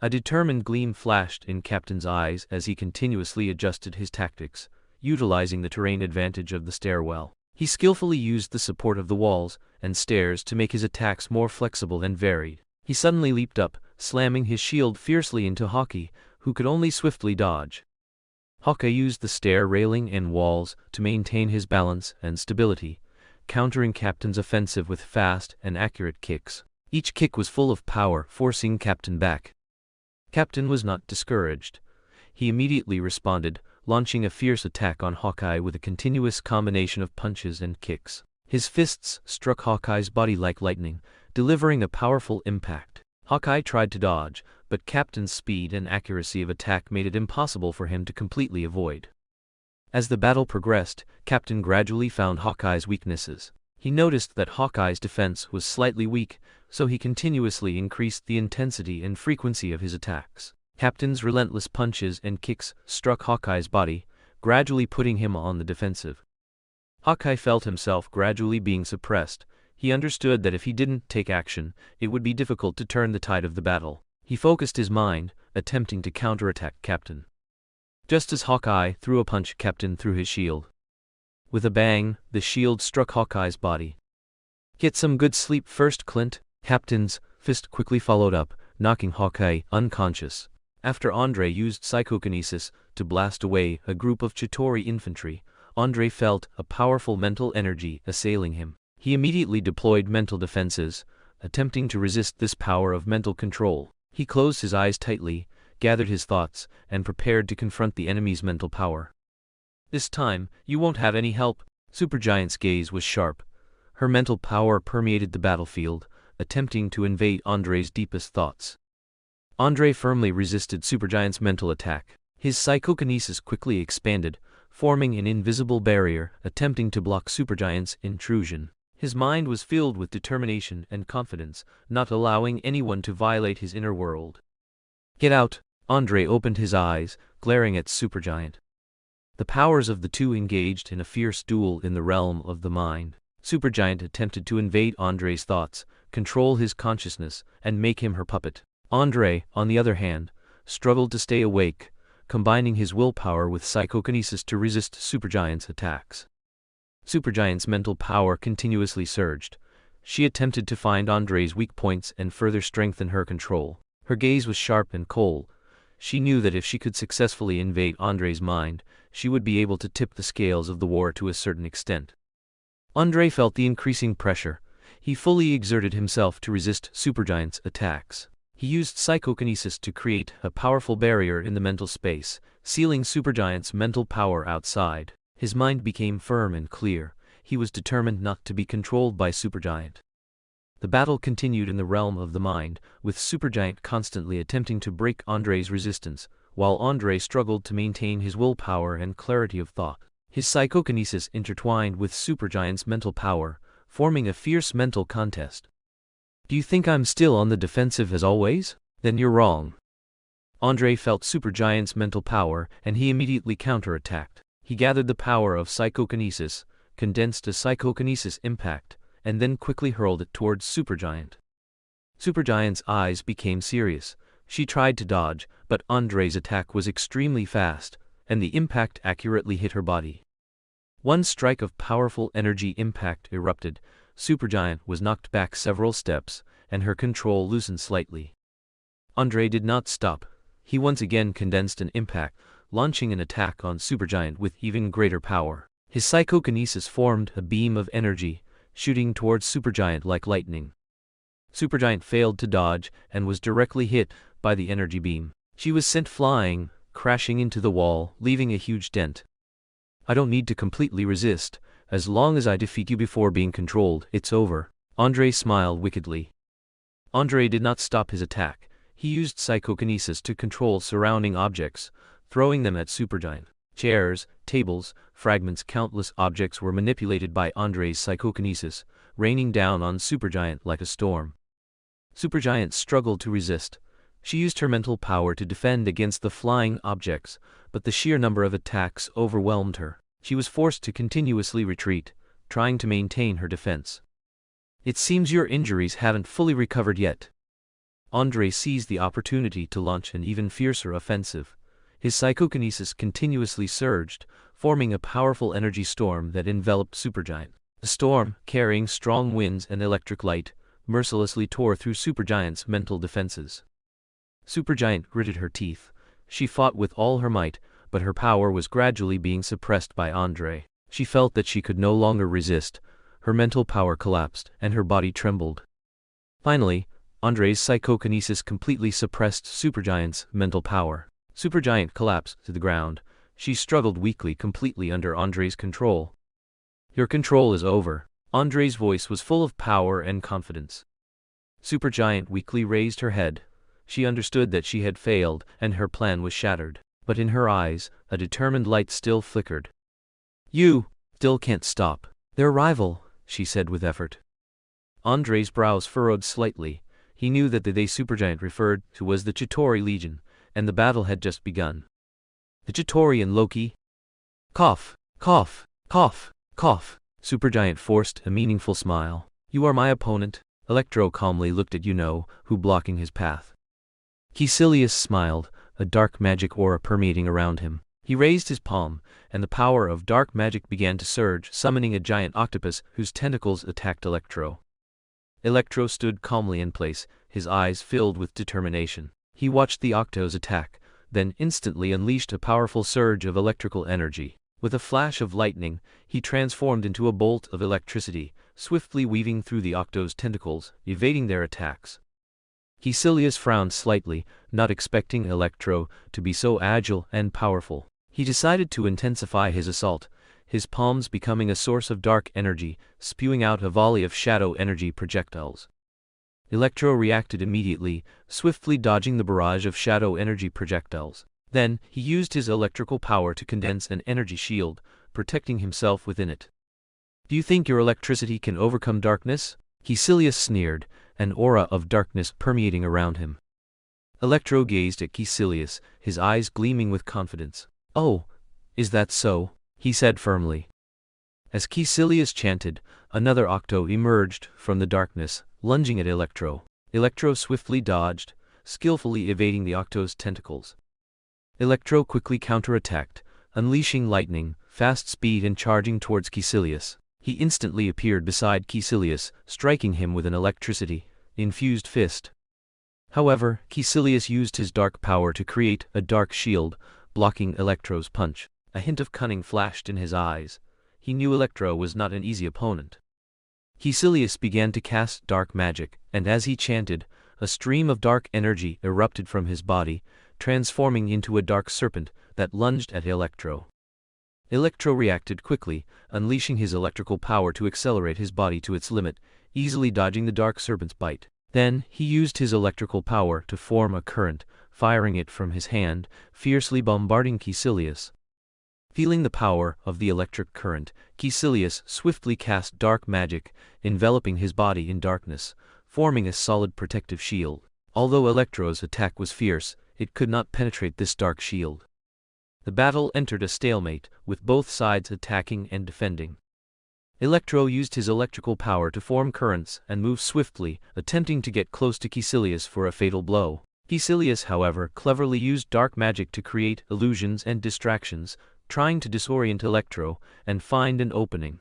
Speaker 1: A determined gleam flashed in Captain's eyes as he continuously adjusted his tactics, utilizing the terrain advantage of the stairwell. He skillfully used the support of the walls and stairs to make his attacks more flexible and varied. He suddenly leaped up, slamming his shield fiercely into Hawke, who could only swiftly dodge. Hawke used the stair railing and walls to maintain his balance and stability, countering Captain's offensive with fast and accurate kicks. Each kick was full of power, forcing Captain back. Captain was not discouraged. He immediately responded, launching a fierce attack on Hawkeye with a continuous combination of punches and kicks. His fists struck Hawkeye's body like lightning, delivering a powerful impact. Hawkeye tried to dodge, but Captain's speed and accuracy of attack made it impossible for him to completely avoid. As the battle progressed, Captain gradually found Hawkeye's weaknesses. He noticed that Hawkeye's defense was slightly weak, so he continuously increased the intensity and frequency of his attacks. Captain's relentless punches and kicks struck Hawkeye's body, gradually putting him on the defensive. Hawkeye felt himself gradually being suppressed. He understood that if he didn't take action, it would be difficult to turn the tide of the battle. He focused his mind, attempting to counterattack Captain. Just as Hawkeye threw a punch, Captain threw his shield. With a bang, the shield struck Hawkeye's body. "Get some good sleep first, Clint." Captain's fist quickly followed up, knocking Hawkeye unconscious. After Andre used psychokinesis to blast away a group of Chitauri infantry, Andre felt a powerful mental energy assailing him. He immediately deployed mental defenses, attempting to resist this power of mental control. He closed his eyes tightly, gathered his thoughts, and prepared to confront the enemy's mental power. "This time, you won't have any help." Supergiant's gaze was sharp. Her mental power permeated the battlefield, attempting to invade Andre's deepest thoughts. Andre firmly resisted Supergiant's mental attack. His psychokinesis quickly expanded, forming an invisible barrier, attempting to block Supergiant's intrusion. His mind was filled with determination and confidence, not allowing anyone to violate his inner world. "Get out!" Andre opened his eyes, glaring at Supergiant. The powers of the two engaged in a fierce duel in the realm of the mind. Supergiant attempted to invade Andre's thoughts, control his consciousness, and make him her puppet. Andre, on the other hand, struggled to stay awake, combining his willpower with psychokinesis to resist Supergiant's attacks. Supergiant's mental power continuously surged. She attempted to find Andre's weak points and further strengthen her control. Her gaze was sharp and cold. She knew that if she could successfully invade Andre's mind, she would be able to tip the scales of the war to a certain extent. Andre felt the increasing pressure. He fully exerted himself to resist Supergiant's attacks. He used psychokinesis to create a powerful barrier in the mental space, sealing Supergiant's mental power outside. His mind became firm and clear. He was determined not to be controlled by Supergiant. The battle continued in the realm of the mind, with Supergiant constantly attempting to break Andre's resistance, while Andre struggled to maintain his willpower and clarity of thought. His psychokinesis intertwined with Supergiant's mental power, forming a fierce mental contest. "Do you think I'm still on the defensive as always? Then you're wrong." Andre felt Supergiant's mental power, and he immediately counterattacked. He gathered the power of psychokinesis, condensed a psychokinesis impact, and then quickly hurled it towards Supergiant. Supergiant's eyes became serious. She tried to dodge, but Andre's attack was extremely fast, and the impact accurately hit her body. One strike of powerful energy impact erupted. Supergiant was knocked back several steps, and her control loosened slightly. Andre did not stop. He once again condensed an impact, launching an attack on Supergiant with even greater power. His psychokinesis formed a beam of energy, shooting towards Supergiant like lightning. Supergiant failed to dodge and was directly hit by the energy beam. She was sent flying, crashing into the wall, leaving a huge dent. "I don't need to completely resist. As long as I defeat you before being controlled, it's over." Andre smiled wickedly. Andre did not stop his attack. He used psychokinesis to control surrounding objects, throwing them at Supergiant. Chairs, tables, fragments, countless objects were manipulated by Andre's psychokinesis, raining down on Supergiant like a storm. Supergiant struggled to resist. She used her mental power to defend against the flying objects, but the sheer number of attacks overwhelmed her. She was forced to continuously retreat, trying to maintain her defense. "It seems your injuries haven't fully recovered yet." Andre seized the opportunity to launch an even fiercer offensive. His psychokinesis continuously surged, forming a powerful energy storm that enveloped Supergiant. The storm, carrying strong winds and electric light, mercilessly tore through Supergiant's mental defenses. Supergiant gritted her teeth. She fought with all her might, but her power was gradually being suppressed by Andre. She felt that she could no longer resist. Her mental power collapsed, and her body trembled. Finally, Andre's psychokinesis completely suppressed Supergiant's mental power. Supergiant collapsed to the ground. She struggled weakly, completely under Andre's control. "Your control is over." Andre's voice was full of power and confidence. Supergiant weakly raised her head. She understood that she had failed, and her plan was shattered. But in her eyes, a determined light still flickered. "You still can't stop their rival," she said with effort. Andre's brows furrowed slightly. He knew that the they Supergiant referred to was the Chitauri Legion, and the battle had just begun. "The Chitauri and Loki?" Cough, cough, cough, cough. Supergiant forced a meaningful smile. "You are my opponent." Electro calmly looked at who blocking his path. Caecilius smiled, a dark magic aura permeating around him. He raised his palm, and the power of dark magic began to surge, summoning a giant octopus whose tentacles attacked Electro. Electro stood calmly in place, his eyes filled with determination. He watched the octo's attack, then instantly unleashed a powerful surge of electrical energy. With a flash of lightning, he transformed into a bolt of electricity, swiftly weaving through the octo's tentacles, evading their attacks. Caecilius frowned slightly, not expecting Electro to be so agile and powerful. He decided to intensify his assault, his palms becoming a source of dark energy, spewing out a volley of shadow energy projectiles. Electro reacted immediately, swiftly dodging the barrage of shadow energy projectiles. Then, he used his electrical power to condense an energy shield, protecting himself within it. "Do you think your electricity can overcome darkness?" Caecilius sneered, an aura of darkness permeating around him. Electro gazed at Caecilius, his eyes gleaming with confidence. "Oh, is that so?" he said firmly. As Caecilius chanted, another octo emerged from the darkness, lunging at Electro. Electro swiftly dodged, skillfully evading the octo's tentacles. Electro quickly counterattacked, unleashing lightning, fast speed and charging towards Caecilius. He instantly appeared beside Caecilius, striking him with an electricity-infused fist. However, Caecilius used his dark power to create a dark shield, blocking Electro's punch. A hint of cunning flashed in his eyes. He knew Electro was not an easy opponent. Caecilius began to cast dark magic, and as he chanted, a stream of dark energy erupted from his body, transforming into a dark serpent that lunged at Electro. Electro reacted quickly, unleashing his electrical power to accelerate his body to its limit, easily dodging the dark serpent's bite. Then, he used his electrical power to form a current, firing it from his hand, fiercely bombarding Caecilius. Feeling the power of the electric current, Caecilius swiftly cast dark magic, enveloping his body in darkness, forming a solid protective shield. Although Electro's attack was fierce, it could not penetrate this dark shield. The battle entered a stalemate, with both sides attacking and defending. Electro used his electrical power to form currents and move swiftly, attempting to get close to Caecilius for a fatal blow. Caecilius, however, cleverly used dark magic to create illusions and distractions, trying to disorient Electro and find an opening.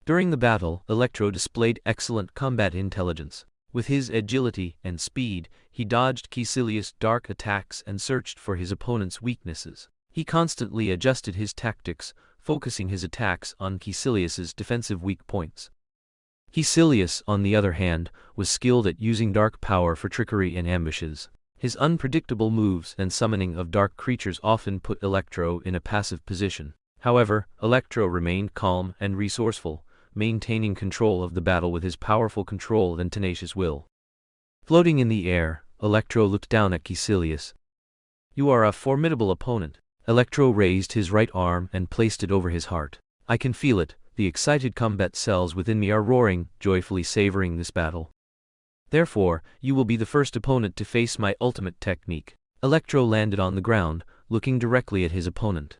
Speaker 1: During the battle, Electro displayed excellent combat intelligence. With his agility and speed, he dodged Caecilius' dark attacks and searched for his opponent's weaknesses. He constantly adjusted his tactics, focusing his attacks on Caecilius's defensive weak points. Caecilius, on the other hand, was skilled at using dark power for trickery and ambushes. His unpredictable moves and summoning of dark creatures often put Electro in a passive position. However, Electro remained calm and resourceful, maintaining control of the battle with his powerful control and tenacious will. Floating in the air, Electro looked down at Caecilius. "You are a formidable opponent." Electro raised his right arm and placed it over his heart. "I can feel it. The excited combat cells within me are roaring, joyfully savoring this battle. Therefore, you will be the first opponent to face my ultimate technique." Electro landed on the ground, looking directly at his opponent.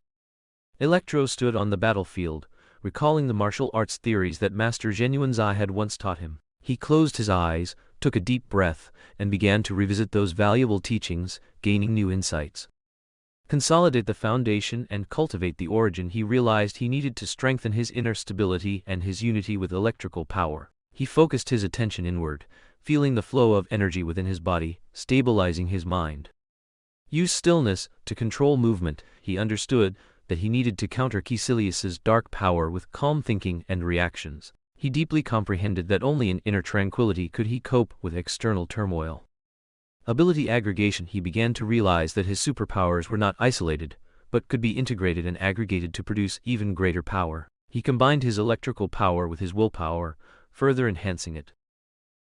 Speaker 1: Electro stood on the battlefield, recalling the martial arts theories that Master Genuinezai had once taught him. He closed his eyes, took a deep breath, and began to revisit those valuable teachings, gaining new insights. Consolidate the foundation and cultivate the origin. He realized he needed to strengthen his inner stability and his unity with electrical power. He focused his attention inward, feeling the flow of energy within his body, stabilizing his mind. Use stillness to control movement. He understood that he needed to counter Caecilius's dark power with calm thinking and reactions. He deeply comprehended that only in inner tranquility could he cope with external turmoil. Ability aggregation. He began to realize that his superpowers were not isolated, but could be integrated and aggregated to produce even greater power. He combined his electrical power with his willpower, further enhancing it.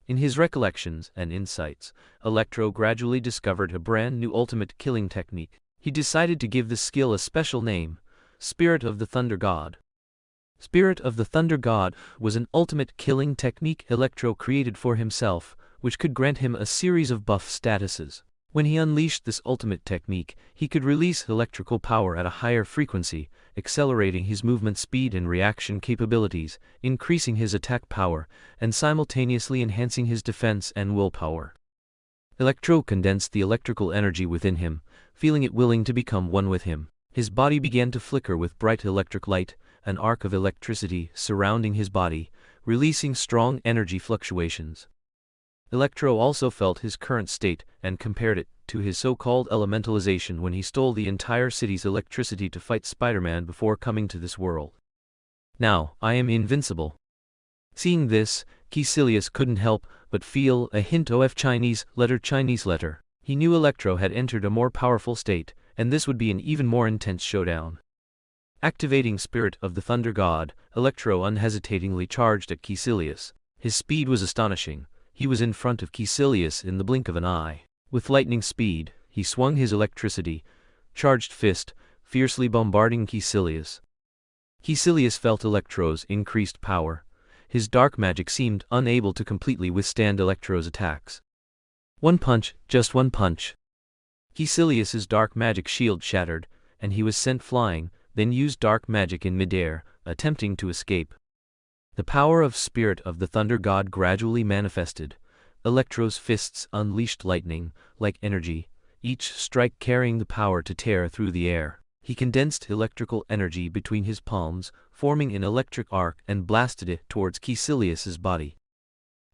Speaker 1: In his recollections and insights, Electro gradually discovered a brand new ultimate killing technique. He decided to give this skill a special name: Spirit of the Thunder God. Spirit of the Thunder God was an ultimate killing technique Electro created for himself, which could grant him a series of buff statuses. When he unleashed this ultimate technique, he could release electrical power at a higher frequency, accelerating his movement speed and reaction capabilities, increasing his attack power, and simultaneously enhancing his defense and willpower. Electro condensed the electrical energy within him, feeling it willing to become one with him. His body began to flicker with bright electric light, an arc of electricity surrounding his body, releasing strong energy fluctuations. Electro also felt his current state and compared it to his so-called elementalization when he stole the entire city's electricity to fight Spider-Man before coming to this world. "Now, I am invincible." Seeing this, Caecilius couldn't help but feel a hint of Chinese letter. He knew Electro had entered a more powerful state, and this would be an even more intense showdown. Activating Spirit of the Thunder God, Electro unhesitatingly charged at Caecilius. His speed was astonishing. He was in front of Caecilius in the blink of an eye. With lightning speed, he swung his electricity, charged fist, fiercely bombarding Caecilius. Caecilius felt Electro's increased power. His dark magic seemed unable to completely withstand Electro's attacks. One punch, just one punch. Caecilius's dark magic shield shattered, and he was sent flying, then used dark magic in midair, attempting to escape. The power of Spirit of the Thunder God gradually manifested. Electro's fists unleashed lightning-like energy, each strike carrying the power to tear through the air. He condensed electrical energy between his palms, forming an electric arc, and blasted it towards Caecilius's body.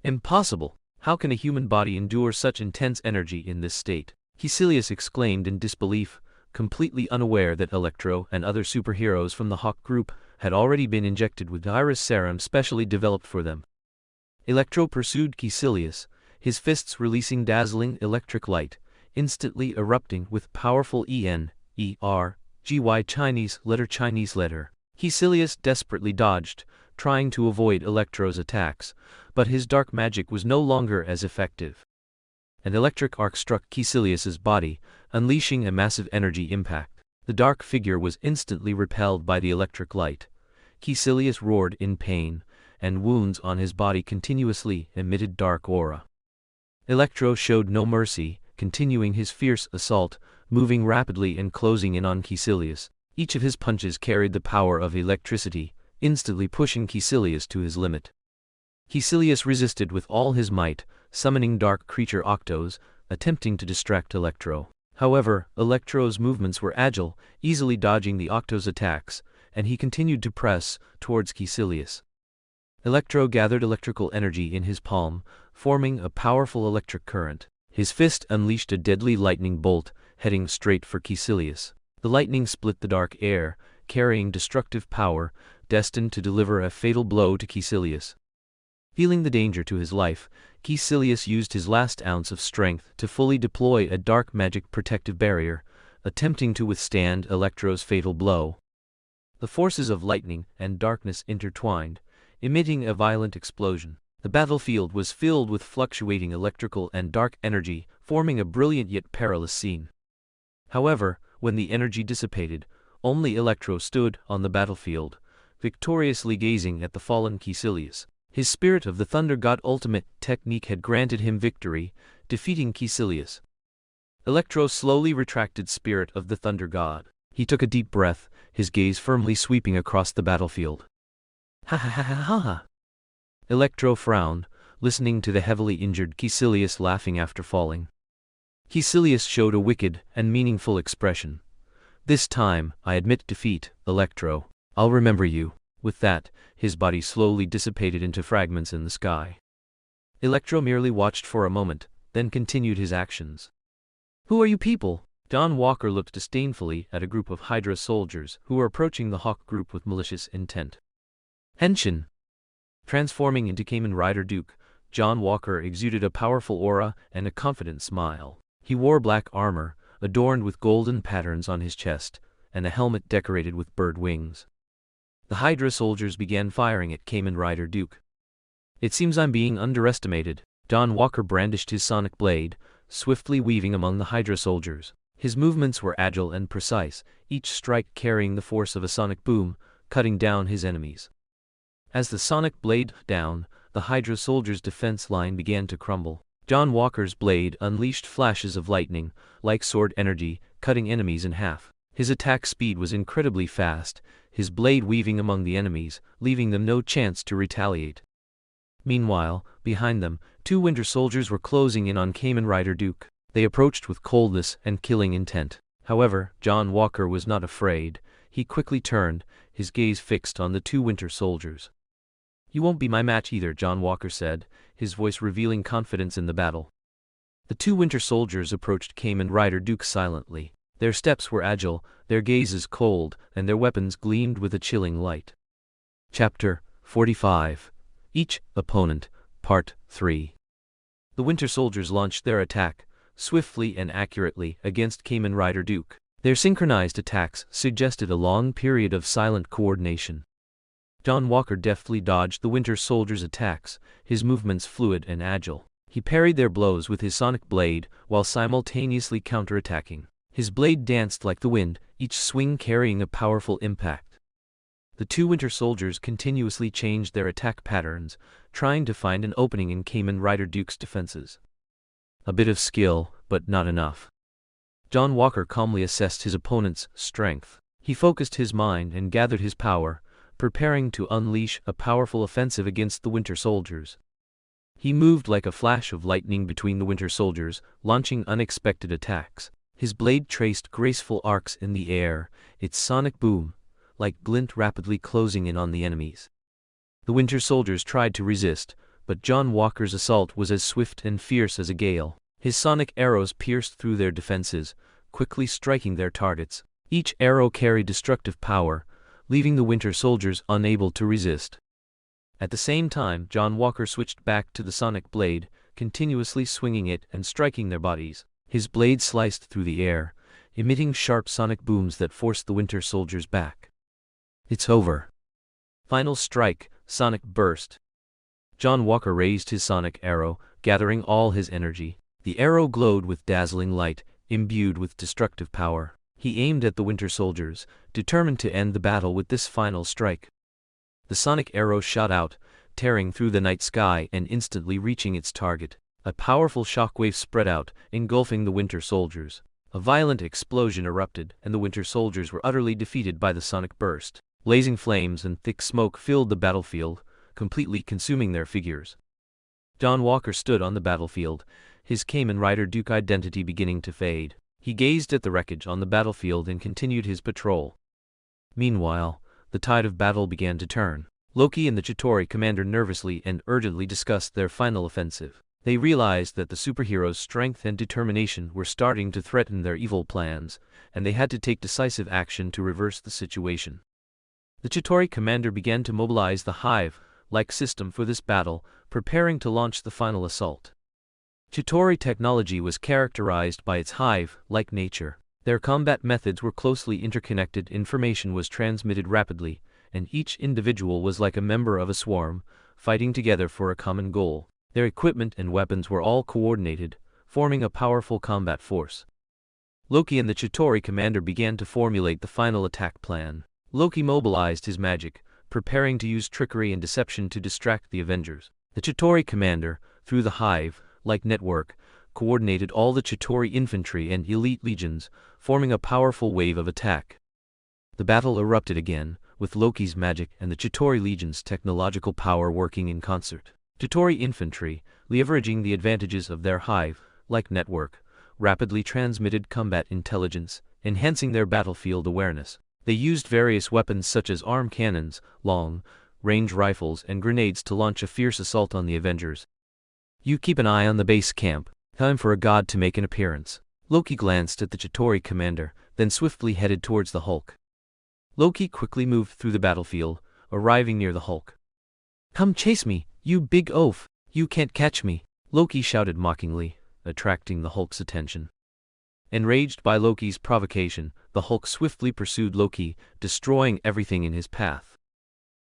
Speaker 1: "Impossible! How can a human body endure such intense energy in this state?" Caecilius exclaimed in disbelief, completely unaware that Electro and other superheroes from the Hawke group had already been injected with Iris serum specially developed for them. Electro pursued Caecilius, his fists releasing dazzling electric light, instantly erupting with powerful Chinese letter. Caecilius desperately dodged, trying to avoid Electro's attacks, but his dark magic was no longer as effective. An electric arc struck Caecilius's body, unleashing a massive energy impact. The dark figure was instantly repelled by the electric light. Caecilius roared in pain, and wounds on his body continuously emitted dark aura. Electro showed no mercy, continuing his fierce assault, moving rapidly and closing in on Caecilius. Each of his punches carried the power of electricity, instantly pushing Caecilius to his limit. Caecilius resisted with all his might, summoning dark creature Octos, attempting to distract Electro. However, Electro's movements were agile, easily dodging the Octos' attacks, and he continued to press towards Caecilius. Electro gathered electrical energy in his palm, forming a powerful electric current. His fist unleashed a deadly lightning bolt, heading straight for Caecilius. The lightning split the dark air, carrying destructive power, destined to deliver a fatal blow to Caecilius. Feeling the danger to his life, Caecilius used his last ounce of strength to fully deploy a dark magic protective barrier, attempting to withstand Electro's fatal blow. The forces of lightning and darkness intertwined, emitting a violent explosion. The battlefield was filled with fluctuating electrical and dark energy, forming a brilliant yet perilous scene. However, when the energy dissipated, only Electro stood on the battlefield, victoriously gazing at the fallen Caecilius. His Spirit of the Thunder God ultimate technique had granted him victory, defeating Caecilius. Electro slowly retracted Spirit of the Thunder God. He took a deep breath, his gaze firmly sweeping across the battlefield. Ha ha ha ha ha ha! Electro frowned, listening to the heavily injured Caecilius laughing after falling. Caecilius showed a wicked and meaningful expression. This time, I admit defeat, Electro. I'll remember you. With that, his body slowly dissipated into fragments in the sky. Electro merely watched for a moment, then continued his actions. Who are you people? John Walker looked disdainfully at a group of Hydra soldiers who were approaching the Hawke group with malicious intent. Henshin! Transforming into Kamen Rider Duke, John Walker exuded a powerful aura and a confident smile. He wore black armor, adorned with golden patterns on his chest, and a helmet decorated with bird wings. The Hydra soldiers began firing at Kamen Rider Duke. It seems I'm being underestimated. John Walker brandished his sonic blade, swiftly weaving among the Hydra soldiers. His movements were agile and precise, each strike carrying the force of a sonic boom, cutting down his enemies. As the sonic blade down, the Hydra soldiers' defense line began to crumble. John Walker's blade unleashed flashes of lightning, like sword energy, cutting enemies in half. His attack speed was incredibly fast, his blade weaving among the enemies, leaving them no chance to retaliate. Meanwhile, behind them, two Winter Soldiers were closing in on Kamen Rider Duke. They approached with coldness and killing intent. However, John Walker was not afraid. He quickly turned, his gaze fixed on the two Winter Soldiers. You won't be my match either, John Walker said, his voice revealing confidence in the battle. The two Winter Soldiers approached Kamen Rider Duke silently. Their steps were agile, their gazes cold, and their weapons gleamed with a chilling light. Chapter 45. Each Opponent, Part 3. The Winter Soldiers launched their attack, swiftly and accurately, against Kamen Rider Duke. Their synchronized attacks suggested a long period of silent coordination. John Walker deftly dodged the Winter Soldiers' attacks, his movements fluid and agile. He parried their blows with his sonic blade, while simultaneously counterattacking. His blade danced like the wind, each swing carrying a powerful impact. The two Winter Soldiers continuously changed their attack patterns, trying to find an opening in Kamen Rider Duke's defenses. A bit of skill, but not enough. John Walker calmly assessed his opponent's strength. He focused his mind and gathered his power, preparing to unleash a powerful offensive against the Winter Soldiers. He moved like a flash of lightning between the Winter Soldiers, launching unexpected attacks. His blade traced graceful arcs in the air, its sonic boom, like glint rapidly closing in on the enemies. The Winter Soldiers tried to resist, but John Walker's assault was as swift and fierce as a gale. His sonic arrows pierced through their defenses, quickly striking their targets. Each arrow carried destructive power, leaving the Winter Soldiers unable to resist. At the same time, John Walker switched back to the sonic blade, continuously swinging it and striking their bodies. His blade sliced through the air, emitting sharp sonic booms that forced the Winter Soldiers back. It's over. Final strike, sonic burst. John Walker raised his sonic arrow, gathering all his energy. The arrow glowed with dazzling light, imbued with destructive power. He aimed at the Winter Soldiers, determined to end the battle with this final strike. The sonic arrow shot out, tearing through the night sky and instantly reaching its target. A powerful shockwave spread out, engulfing the Winter Soldiers. A violent explosion erupted, and the Winter Soldiers were utterly defeated by the sonic burst. Blazing flames and thick smoke filled the battlefield, completely consuming their figures. John Walker stood on the battlefield, his Kamen Rider Duke identity beginning to fade. He gazed at the wreckage on the battlefield and continued his patrol. Meanwhile, the tide of battle began to turn. Loki and the Chitauri commander nervously and urgently discussed their final offensive. They realized that the superheroes' strength and determination were starting to threaten their evil plans, and they had to take decisive action to reverse the situation. The Chitauri commander began to mobilize the Hive-like system for this battle, preparing to launch the final assault. Chitauri technology was characterized by its Hive-like nature. Their combat methods were closely interconnected, information was transmitted rapidly, and each individual was like a member of a swarm, fighting together for a common goal. Their equipment and weapons were all coordinated, forming a powerful combat force. Loki and the Chitauri commander began to formulate the final attack plan. Loki mobilized his magic, preparing to use trickery and deception to distract the Avengers. The Chitauri commander, through the Hive-like network, coordinated all the Chitauri infantry and elite legions, forming a powerful wave of attack. The battle erupted again, with Loki's magic and the Chitauri legion's technological power working in concert. Chitauri infantry, leveraging the advantages of their Hive-like network, rapidly transmitted combat intelligence, enhancing their battlefield awareness. They used various weapons such as arm cannons, long-range rifles, and grenades to launch a fierce assault on the Avengers. You keep an eye on the base camp. Time for a god to make an appearance. Loki glanced at the Chitauri commander, then swiftly headed towards the Hulk. Loki quickly moved through the battlefield, arriving near the Hulk. Come chase me, you big oaf! You can't catch me! Loki shouted mockingly, attracting the Hulk's attention. Enraged by Loki's provocation, the Hulk swiftly pursued Loki, destroying everything in his path.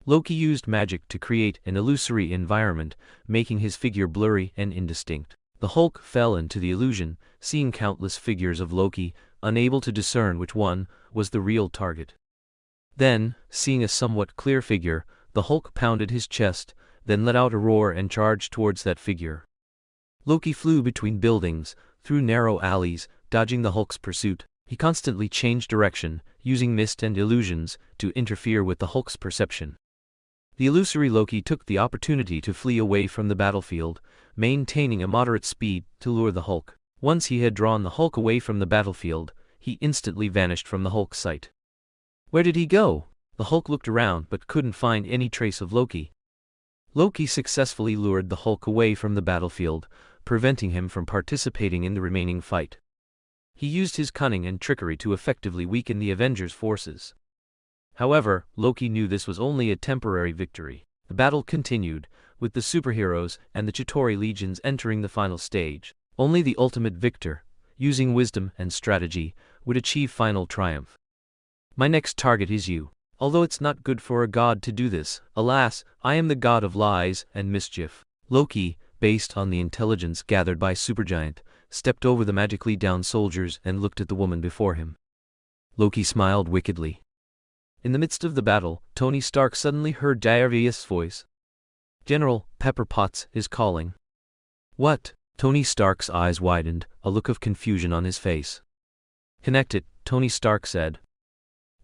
Speaker 1: Loki used magic to create an illusory environment, making his figure blurry and indistinct. The Hulk fell into the illusion, seeing countless figures of Loki, unable to discern which one was the real target. Then, seeing a somewhat clear figure, the Hulk pounded his chest, then let out a roar and charged towards that figure. Loki flew between buildings, through narrow alleys, dodging the Hulk's pursuit. He constantly changed direction, using mist and illusions to interfere with the Hulk's perception. The illusory Loki took the opportunity to flee away from the battlefield, maintaining a moderate speed to lure the Hulk. Once he had drawn the Hulk away from the battlefield, he instantly vanished from the Hulk's sight. Where did he go? The Hulk looked around but couldn't find any trace of Loki. Loki successfully lured the Hulk away from the battlefield, preventing him from participating in the remaining fight. He used his cunning and trickery to effectively weaken the Avengers' forces. However, Loki knew this was only a temporary victory. The battle continued, with the superheroes and the Chitauri legions entering the final stage. Only the ultimate victor, using wisdom and strategy, would achieve final triumph. My next target is you. Although it's not good for a god to do this, alas, I am the god of lies and mischief. Loki, based on the intelligence gathered by Supergiant, stepped over the magically downed soldiers and looked at the woman before him. Loki smiled wickedly. In the midst of the battle, Tony Stark suddenly heard Jarvis's voice. General, Pepper Potts is calling. What? Tony Stark's eyes widened, a look of confusion on his face. Connect it, Tony Stark said.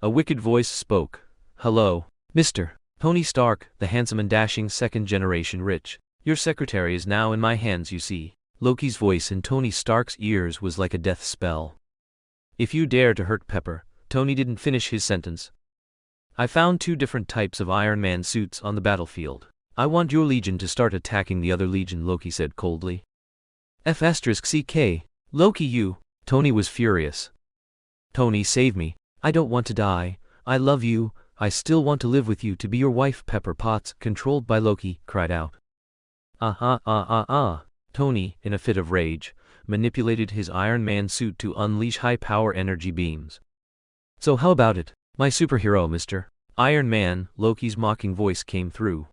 Speaker 1: A wicked voice spoke. Hello, Mr. Tony Stark, the handsome and dashing second-generation rich. Your secretary is now in my hands, you see. Loki's voice in Tony Stark's ears was like a death spell. If you dare to hurt Pepper, Tony didn't finish his sentence. I found 2 different types of Iron Man suits on the battlefield. I want your legion to start attacking the other legion, Loki said coldly. F***CK. Loki, you. Tony was furious. Tony, save me. I don't want to die. I love you. I still want to live with you to be your wife. Pepper Potts, controlled by Loki, cried out. Tony, in a fit of rage, manipulated his Iron Man suit to unleash high-power energy beams. "So how about it, my superhero, Mr. Iron Man?" Loki's mocking voice came through.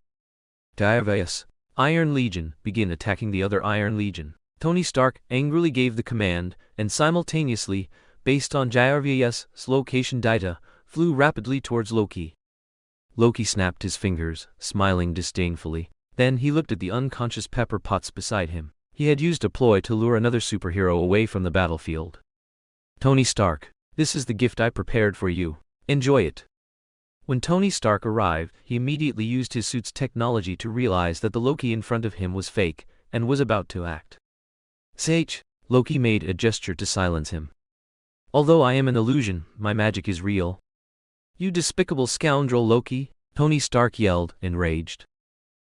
Speaker 1: "Diavayas, Iron Legion, begin attacking the other Iron Legion." Tony Stark angrily gave the command, and simultaneously, based on Jarvias's location data, flew rapidly towards Loki. Loki snapped his fingers, smiling disdainfully. Then he looked at the unconscious Pepper Potts beside him. He had used a ploy to lure another superhero away from the battlefield. "Tony Stark, this is the gift I prepared for you. Enjoy it." When Tony Stark arrived, he immediately used his suit's technology to realize that the Loki in front of him was fake, and was about to act. "Sage," Loki made a gesture to silence him. "Although I am an illusion, my magic is real." "You despicable scoundrel, Loki!" Tony Stark yelled, enraged.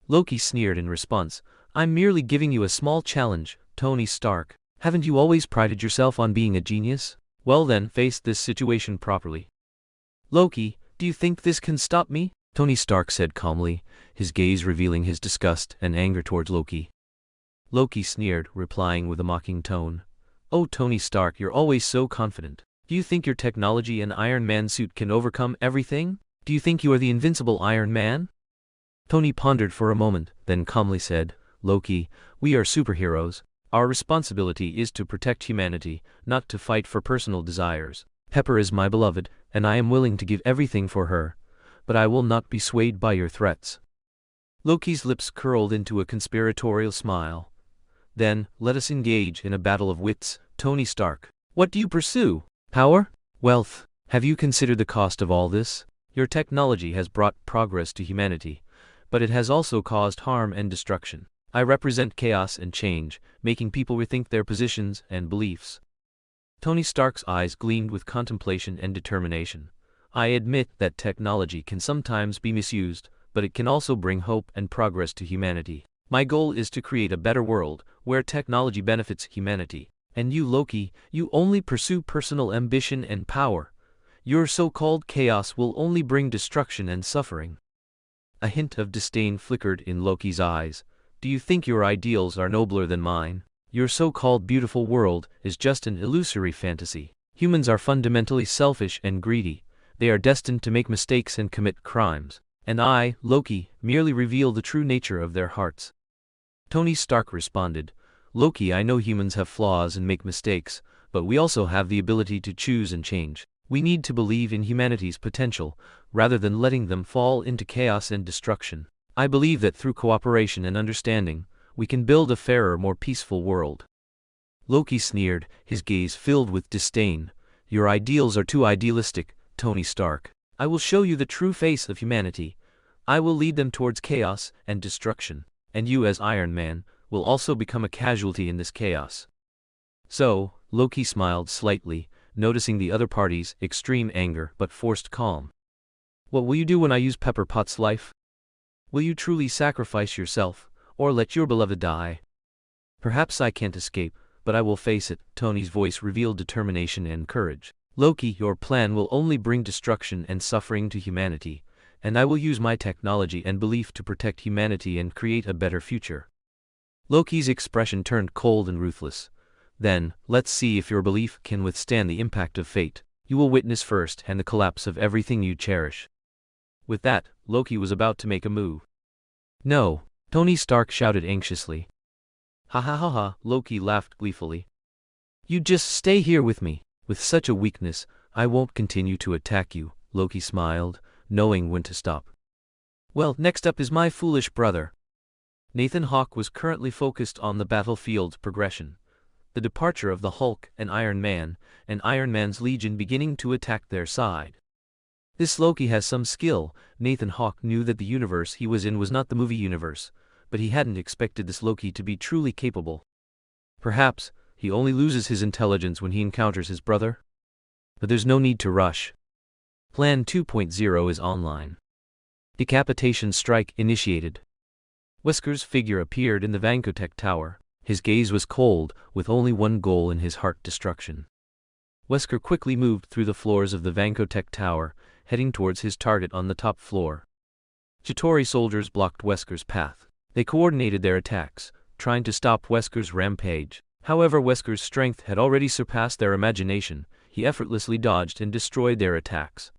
Speaker 1: Loki sneered in response. "I'm merely giving you a small challenge, Tony Stark. Haven't you always prided yourself on being a genius? Well then, face this situation properly." "Loki, do you think this can stop me?" Tony Stark said calmly, his gaze revealing his disgust and anger towards Loki. Loki sneered, replying with a mocking tone. "Oh, Tony Stark, you're always so confident. Do you think your technology and Iron Man suit can overcome everything? Do you think you are the invincible Iron Man?" Tony pondered for a moment, then calmly said, "Loki, we are superheroes. Our responsibility is to protect humanity, not to fight for personal desires. Pepper is my beloved, and I am willing to give everything for her, but I will not be swayed by your threats." Loki's lips curled into a conspiratorial smile. "Then, let us engage in a battle of wits, Tony Stark. What do you pursue? Power? Wealth? Have you considered the cost of all this? Your technology has brought progress to humanity, but it has also caused harm and destruction. I represent chaos and change, making people rethink their positions and beliefs." Tony Stark's eyes gleamed with contemplation and determination. "I admit that technology can sometimes be misused, but it can also bring hope and progress to humanity. My goal is to create a better world, where technology benefits humanity. And you, Loki, you only pursue personal ambition and power. Your so-called chaos will only bring destruction and suffering." A hint of disdain flickered in Loki's eyes. "Do you think your ideals are nobler than mine? Your so-called beautiful world is just an illusory fantasy. Humans are fundamentally selfish and greedy. They are destined to make mistakes and commit crimes. And I, Loki, merely reveal the true nature of their hearts." Tony Stark responded, "Loki, I know humans have flaws and make mistakes, but we also have the ability to choose and change. We need to believe in humanity's potential, rather than letting them fall into chaos and destruction. I believe that through cooperation and understanding, we can build a fairer, more peaceful world." Loki sneered, his gaze filled with disdain. "Your ideals are too idealistic, Tony Stark. I will show you the true face of humanity. I will lead them towards chaos and destruction, and you as Iron Man will also become a casualty in this chaos." "So," Loki smiled slightly, noticing the other party's extreme anger but forced calm. "What will you do when I use Pepper Potts' life? Will you truly sacrifice yourself, or let your beloved die?" "Perhaps I can't escape, but I will face it." Tony's voice revealed determination and courage. "Loki, your plan will only bring destruction and suffering to humanity, and I will use my technology and belief to protect humanity and create a better future." Loki's expression turned cold and ruthless. "Then, let's see if your belief can withstand the impact of fate. You will witness firsthand the collapse of everything you cherish." With that, Loki was about to make a move. "No!" Tony Stark shouted anxiously. "Ha ha ha ha!" Loki laughed gleefully. "You just stay here with me. With such a weakness, I won't continue to attack you." Loki smiled, knowing when to stop. "Well, next up is my foolish brother." Nathan Hawke was currently focused on the battlefield's progression. The departure of the Hulk and Iron Man's Legion beginning to attack their side. This Loki has some skill. Nathan Hawke knew that the universe he was in was not the movie universe, but he hadn't expected this Loki to be truly capable. Perhaps, he only loses his intelligence when he encounters his brother? But there's no need to rush. Plan 2.0 is online. Decapitation strike initiated. Wesker's figure appeared in the Vankotech tower. His gaze was cold, with only one goal in his heart: destruction. Wesker quickly moved through the floors of the Vankotech tower, heading towards his target on the top floor. Chitauri soldiers blocked Wesker's path. They coordinated their attacks, trying to stop Wesker's rampage. However, Wesker's strength had already surpassed their imagination. He effortlessly dodged and destroyed their attacks.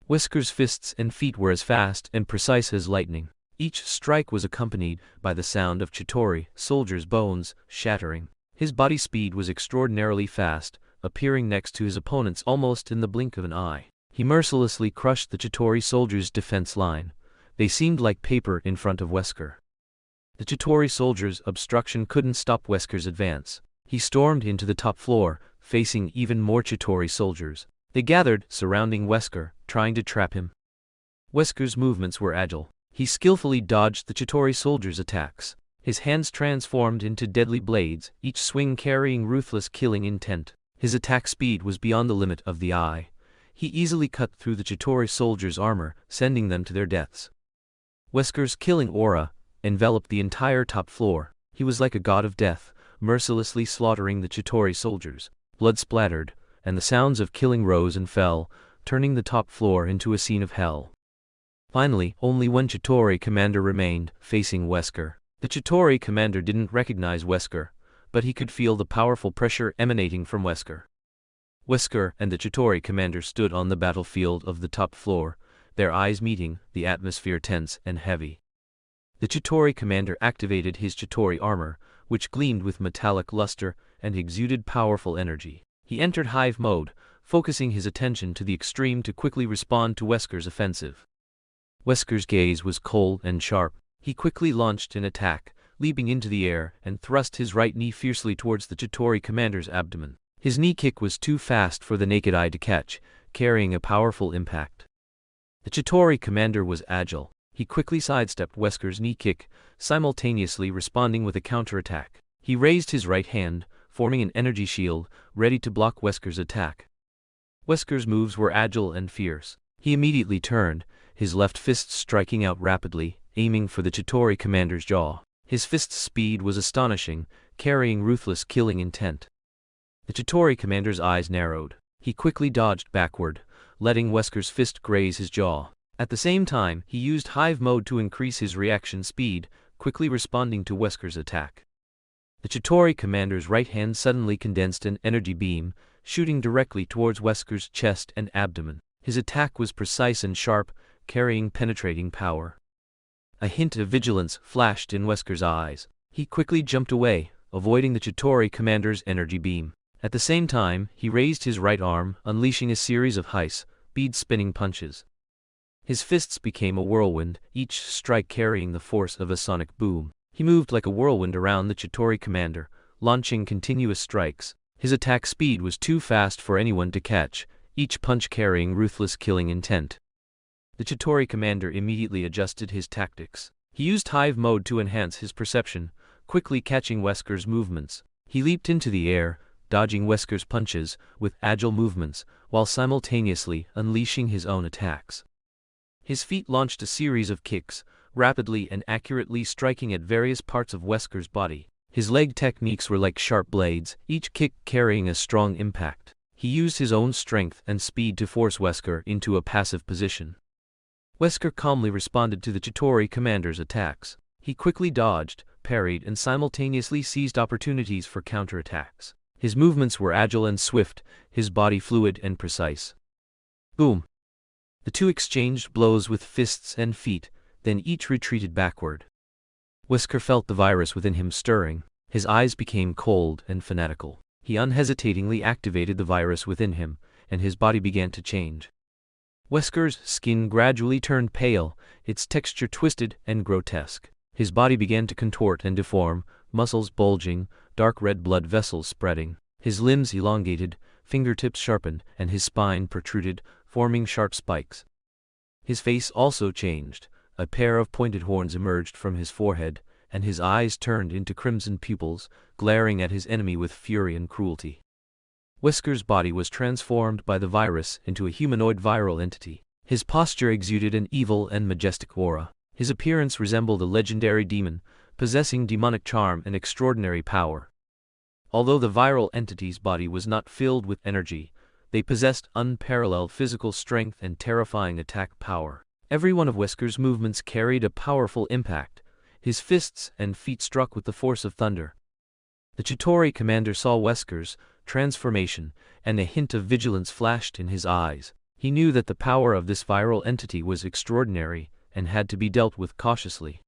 Speaker 1: Wesker's fists and feet were as fast and precise as lightning. Each strike was accompanied by the sound of Chitauri soldiers' bones shattering. His body speed was extraordinarily fast, appearing next to his opponents almost in the blink of an eye. He mercilessly crushed the Chitauri soldiers' defense line. They seemed like paper in front of Wesker. The Chitauri soldiers' obstruction couldn't stop Wesker's advance. He stormed into the top floor, facing even more Chitauri soldiers. They gathered, surrounding Wesker, trying to trap him. Wesker's movements were agile. He skillfully dodged the Chitauri soldiers' attacks. His hands transformed into deadly blades, each swing carrying ruthless killing intent. His attack speed was beyond the limit of the eye. He easily cut through the Chitauri soldiers' armor, sending them to their deaths. Wesker's killing aura enveloped the entire top floor. He was like a god of death, mercilessly slaughtering the Chitauri soldiers. Blood splattered, and the sounds of killing rose and fell, turning the top floor into a scene of hell. Finally, only one Chitauri commander remained, facing Wesker. The Chitauri commander didn't recognize Wesker, but he could feel the powerful pressure emanating from Wesker. Wesker and the Chitauri commander stood on the battlefield of the top floor, their eyes meeting, the atmosphere tense and heavy. The Chitauri commander activated his Chitauri armor, which gleamed with metallic luster and exuded powerful energy. He entered hive mode, focusing his attention to the extreme to quickly respond to Wesker's offensive. Wesker's gaze was cold and sharp. He quickly launched an attack, leaping into the air and thrust his right knee fiercely towards the Chitauri commander's abdomen. His knee kick was too fast for the naked eye to catch, carrying a powerful impact. The Chitauri commander was agile. He quickly sidestepped Wesker's knee kick, simultaneously responding with a counterattack. He raised his right hand, forming an energy shield, ready to block Wesker's attack. Wesker's moves were agile and fierce. He immediately turned, his left fist striking out rapidly, aiming for the Chitauri commander's jaw. His fist's speed was astonishing, carrying ruthless killing intent. The Chitauri commander's eyes narrowed. He quickly dodged backward, letting Wesker's fist graze his jaw. At the same time, he used hive mode to increase his reaction speed, quickly responding to Wesker's attack. The Chitauri commander's right hand suddenly condensed an energy beam, shooting directly towards Wesker's chest and abdomen. His attack was precise and sharp, carrying penetrating power. A hint of vigilance flashed in Wesker's eyes. He quickly jumped away, avoiding the Chitauri commander's energy beam. At the same time, he raised his right arm, unleashing a series of bead-spinning punches. His fists became a whirlwind, each strike carrying the force of a sonic boom. He moved like a whirlwind around the Chitauri commander, launching continuous strikes. His attack speed was too fast for anyone to catch, each punch carrying ruthless killing intent. The Chitauri commander immediately adjusted his tactics. He used hive mode to enhance his perception, quickly catching Wesker's movements. He leaped into the air, dodging Wesker's punches with agile movements, while simultaneously unleashing his own attacks. His feet launched a series of kicks, rapidly and accurately striking at various parts of Wesker's body. His leg techniques were like sharp blades, each kick carrying a strong impact. He used his own strength and speed to force Wesker into a passive position. Wesker calmly responded to the Chitauri commander's attacks. He quickly dodged, parried, and simultaneously seized opportunities for counterattacks. His movements were agile and swift, his body fluid and precise. Boom! The two exchanged blows with fists and feet, then each retreated backward. Wesker felt the virus within him stirring. His eyes became cold and fanatical. He unhesitatingly activated the virus within him, and his body began to change. Wesker's skin gradually turned pale, its texture twisted and grotesque. His body began to contort and deform, muscles bulging, dark red blood vessels spreading. His limbs elongated, fingertips sharpened, and his spine protruded, forming sharp spikes. His face also changed. A pair of pointed horns emerged from his forehead, and his eyes turned into crimson pupils, glaring at his enemy with fury and cruelty. Wesker's body was transformed by the virus into a humanoid viral entity. His posture exuded an evil and majestic aura. His appearance resembled a legendary demon, possessing demonic charm and extraordinary power. Although the viral entity's body was not filled with energy, they possessed unparalleled physical strength and terrifying attack power. Every one of Wesker's movements carried a powerful impact, his fists and feet struck with the force of thunder. The Chitauri commander saw Wesker's transformation, and a hint of vigilance flashed in his eyes. He knew that the power of this viral entity was extraordinary and had to be dealt with cautiously.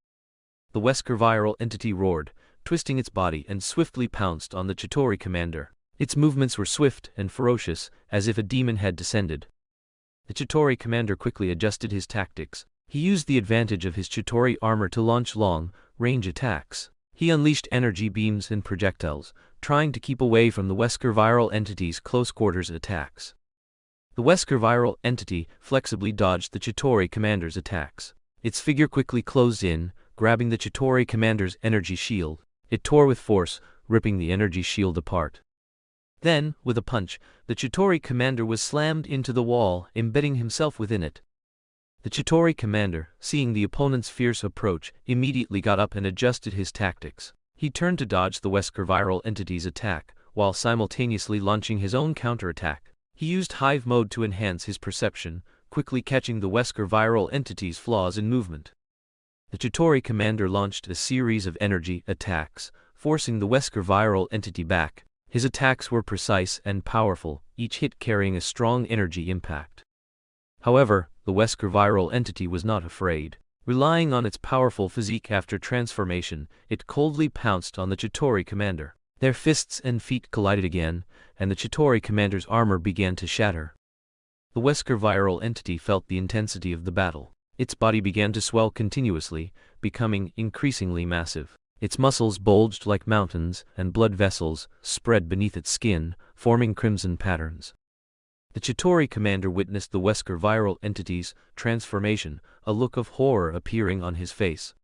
Speaker 1: The Wesker viral entity roared, twisting its body, and swiftly pounced on the Chitauri commander. Its movements were swift and ferocious, as if a demon had descended. The Chitauri commander quickly adjusted his tactics. He used the advantage of his Chitauri armor to launch long-range attacks. He unleashed energy beams and projectiles, trying to keep away from the Wesker viral entity's close-quarters attacks. The Wesker viral entity flexibly dodged the Chitauri commander's attacks. Its figure quickly closed in, grabbing the Chitauri commander's energy shield. It tore with force, ripping the energy shield apart. Then, with a punch, the Chitauri commander was slammed into the wall, embedding himself within it. The Chitauri commander, seeing the opponent's fierce approach, immediately got up and adjusted his tactics. He turned to dodge the Wesker viral entity's attack, while simultaneously launching his own counterattack. He used hive mode to enhance his perception, quickly catching the Wesker viral entity's flaws in movement. The Chitauri commander launched a series of energy attacks, forcing the Wesker viral entity back. His attacks were precise and powerful, each hit carrying a strong energy impact. However, the Wesker viral entity was not afraid. Relying on its powerful physique after transformation, it coldly pounced on the Chitauri commander. Their fists and feet collided again, and the Chitauri commander's armor began to shatter. The Wesker viral entity felt the intensity of the battle. Its body began to swell continuously, becoming increasingly massive. Its muscles bulged like mountains, and blood vessels spread beneath its skin, forming crimson patterns. The Chitauri commander witnessed the Wesker viral entity's transformation, a look of horror appearing on his face.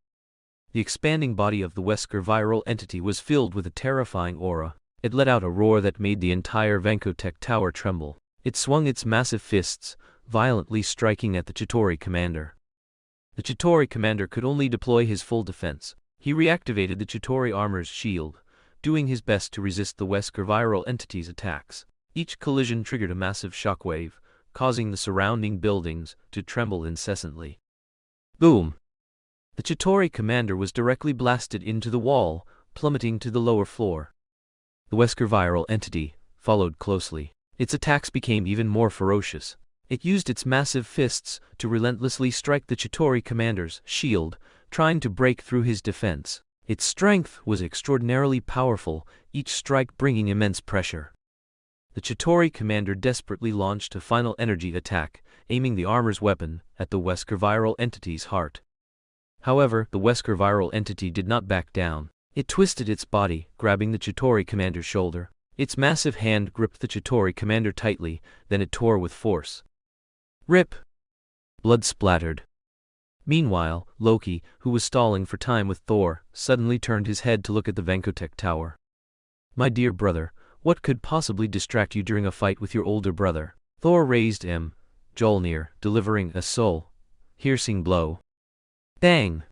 Speaker 1: The expanding body of the Wesker viral entity was filled with a terrifying aura. It let out a roar that made the entire Vankotech tower tremble. It swung its massive fists, violently striking at the Chitauri commander. The Chitauri commander could only deploy his full defense. He reactivated the Chitauri armor's shield, doing his best to resist the Wesker viral entity's attacks. Each collision triggered a massive shockwave, causing the surrounding buildings to tremble incessantly. Boom! The Chitauri commander was directly blasted into the wall, plummeting to the lower floor. The Wesker viral entity followed closely. Its attacks became even more ferocious. It used its massive fists to relentlessly strike the Chitauri commander's shield, trying to break through his defense. Its strength was extraordinarily powerful, each strike bringing immense pressure. The Chitauri commander desperately launched a final energy attack, aiming the armor's weapon at the Wesker viral entity's heart. However, the Wesker viral entity did not back down. It twisted its body, grabbing the Chitauri commander's shoulder. Its massive hand gripped the Chitauri commander tightly, then it tore with force. Rip! Blood splattered. Meanwhile, Loki, who was stalling for time with Thor, suddenly turned his head to look at the Vankotech tower. "My dear brother, what could possibly distract you during a fight with your older brother?" Thor raised Mjolnir, delivering a soul-piercing blow. Bang!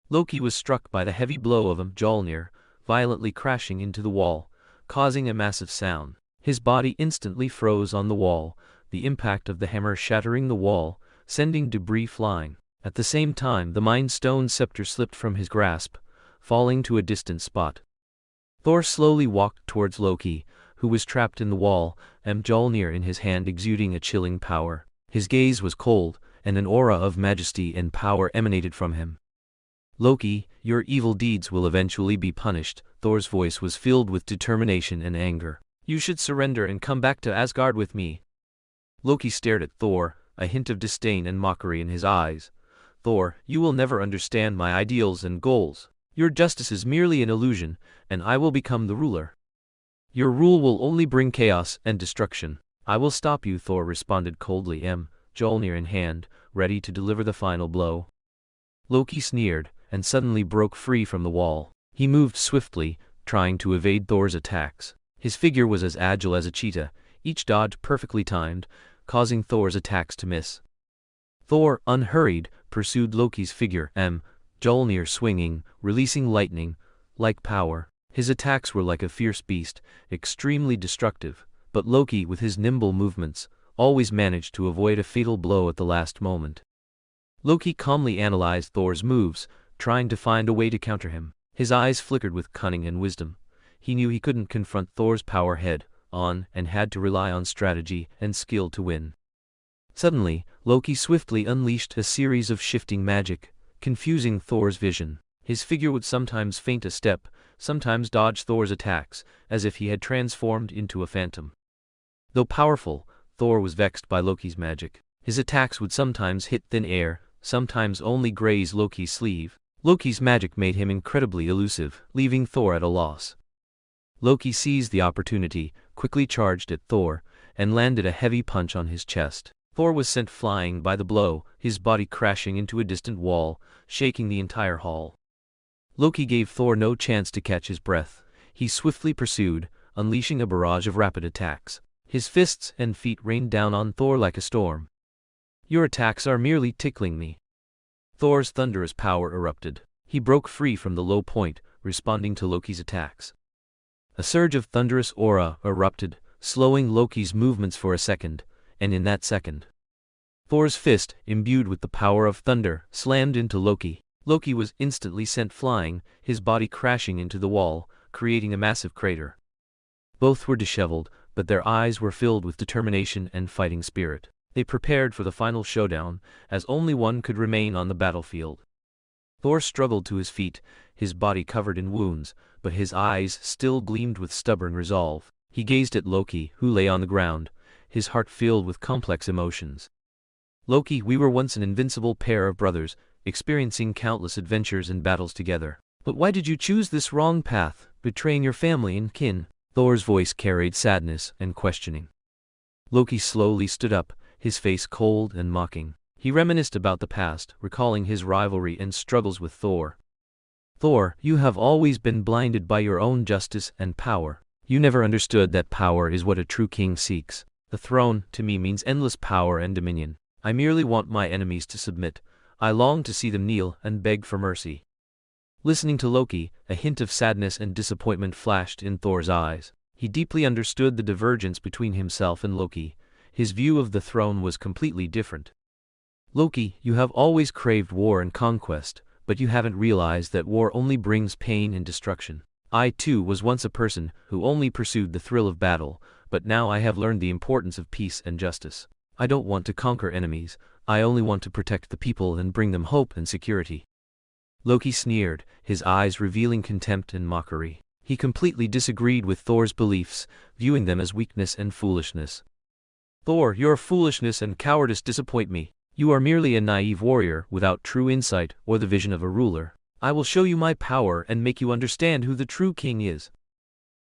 Speaker 1: Loki was struck by the heavy blow of Mjolnir, violently crashing into the wall, causing a massive sound. His body instantly froze on the wall, the impact of the hammer shattering the wall, sending debris flying. At the same time, the Mind Stone scepter slipped from his grasp, falling to a distant spot. Thor slowly walked towards Loki, who was trapped in the wall, Mjolnir in his hand exuding a chilling power. His gaze was cold, and an aura of majesty and power emanated from him. "Loki, your evil deeds will eventually be punished." Thor's voice was filled with determination and anger. "You should surrender and come back to Asgard with me." Loki stared at Thor, a hint of disdain and mockery in his eyes. "Thor, you will never understand my ideals and goals. Your justice is merely an illusion, and I will become the ruler. Your rule will only bring chaos and destruction." "I will stop you," Thor responded coldly, Mjolnir in hand, ready to deliver the final blow. Loki sneered, and suddenly broke free from the wall. He moved swiftly, trying to evade Thor's attacks. His figure was as agile as a cheetah, each dodge perfectly timed, causing Thor's attacks to miss. Thor, unhurried, pursued Loki's figure, Mjolnir swinging, releasing lightning-like power. His attacks were like a fierce beast, extremely destructive, but Loki, with his nimble movements, always managed to avoid a fatal blow at the last moment. Loki calmly analyzed Thor's moves, trying to find a way to counter him. His eyes flickered with cunning and wisdom. He knew he couldn't confront Thor's power head-on and had to rely on strategy and skill to win. Suddenly, Loki swiftly unleashed a series of shifting magic, confusing Thor's vision. His figure would sometimes feint a step, sometimes dodge Thor's attacks, as if he had transformed into a phantom. Though powerful, Thor was vexed by Loki's magic. His attacks would sometimes hit thin air, sometimes only graze Loki's sleeve. Loki's magic made him incredibly elusive, leaving Thor at a loss. Loki seized the opportunity, quickly charged at Thor, and landed a heavy punch on his chest. Thor was sent flying by the blow, his body crashing into a distant wall, shaking the entire hall. Loki gave Thor no chance to catch his breath. He swiftly pursued, unleashing a barrage of rapid attacks. His fists and feet rained down on Thor like a storm. "Your attacks are merely tickling me." Thor's thunderous power erupted. He broke free from the low point, responding to Loki's attacks. A surge of thunderous aura erupted, slowing Loki's movements for a second, and in that second, Thor's fist, imbued with the power of thunder, slammed into Loki. Loki was instantly sent flying, his body crashing into the wall, creating a massive crater. Both were disheveled, but their eyes were filled with determination and fighting spirit. They prepared for the final showdown, as only one could remain on the battlefield. Thor struggled to his feet, his body covered in wounds, but his eyes still gleamed with stubborn resolve. He gazed at Loki, who lay on the ground, his heart filled with complex emotions. "Loki, we were once an invincible pair of brothers, experiencing countless adventures and battles together. But why did you choose this wrong path, betraying your family and kin?" Thor's voice carried sadness and questioning. Loki slowly stood up, his face cold and mocking. He reminisced about the past, recalling his rivalry and struggles with Thor. "Thor, you have always been blinded by your own justice and power. You never understood that power is what a true king seeks. The throne, to me, means endless power and dominion. I merely want my enemies to submit. I long to see them kneel and beg for mercy." Listening to Loki, a hint of sadness and disappointment flashed in Thor's eyes. He deeply understood the divergence between himself and Loki. His view of the throne was completely different. "Loki, you have always craved war and conquest, but you haven't realized that war only brings pain and destruction. I too was once a person who only pursued the thrill of battle, but now I have learned the importance of peace and justice. I don't want to conquer enemies, I only want to protect the people and bring them hope and security." Loki sneered, his eyes revealing contempt and mockery. He completely disagreed with Thor's beliefs, viewing them as weakness and foolishness. "Thor, your foolishness and cowardice disappoint me. You are merely a naive warrior without true insight or the vision of a ruler. I will show you my power and make you understand who the true king is."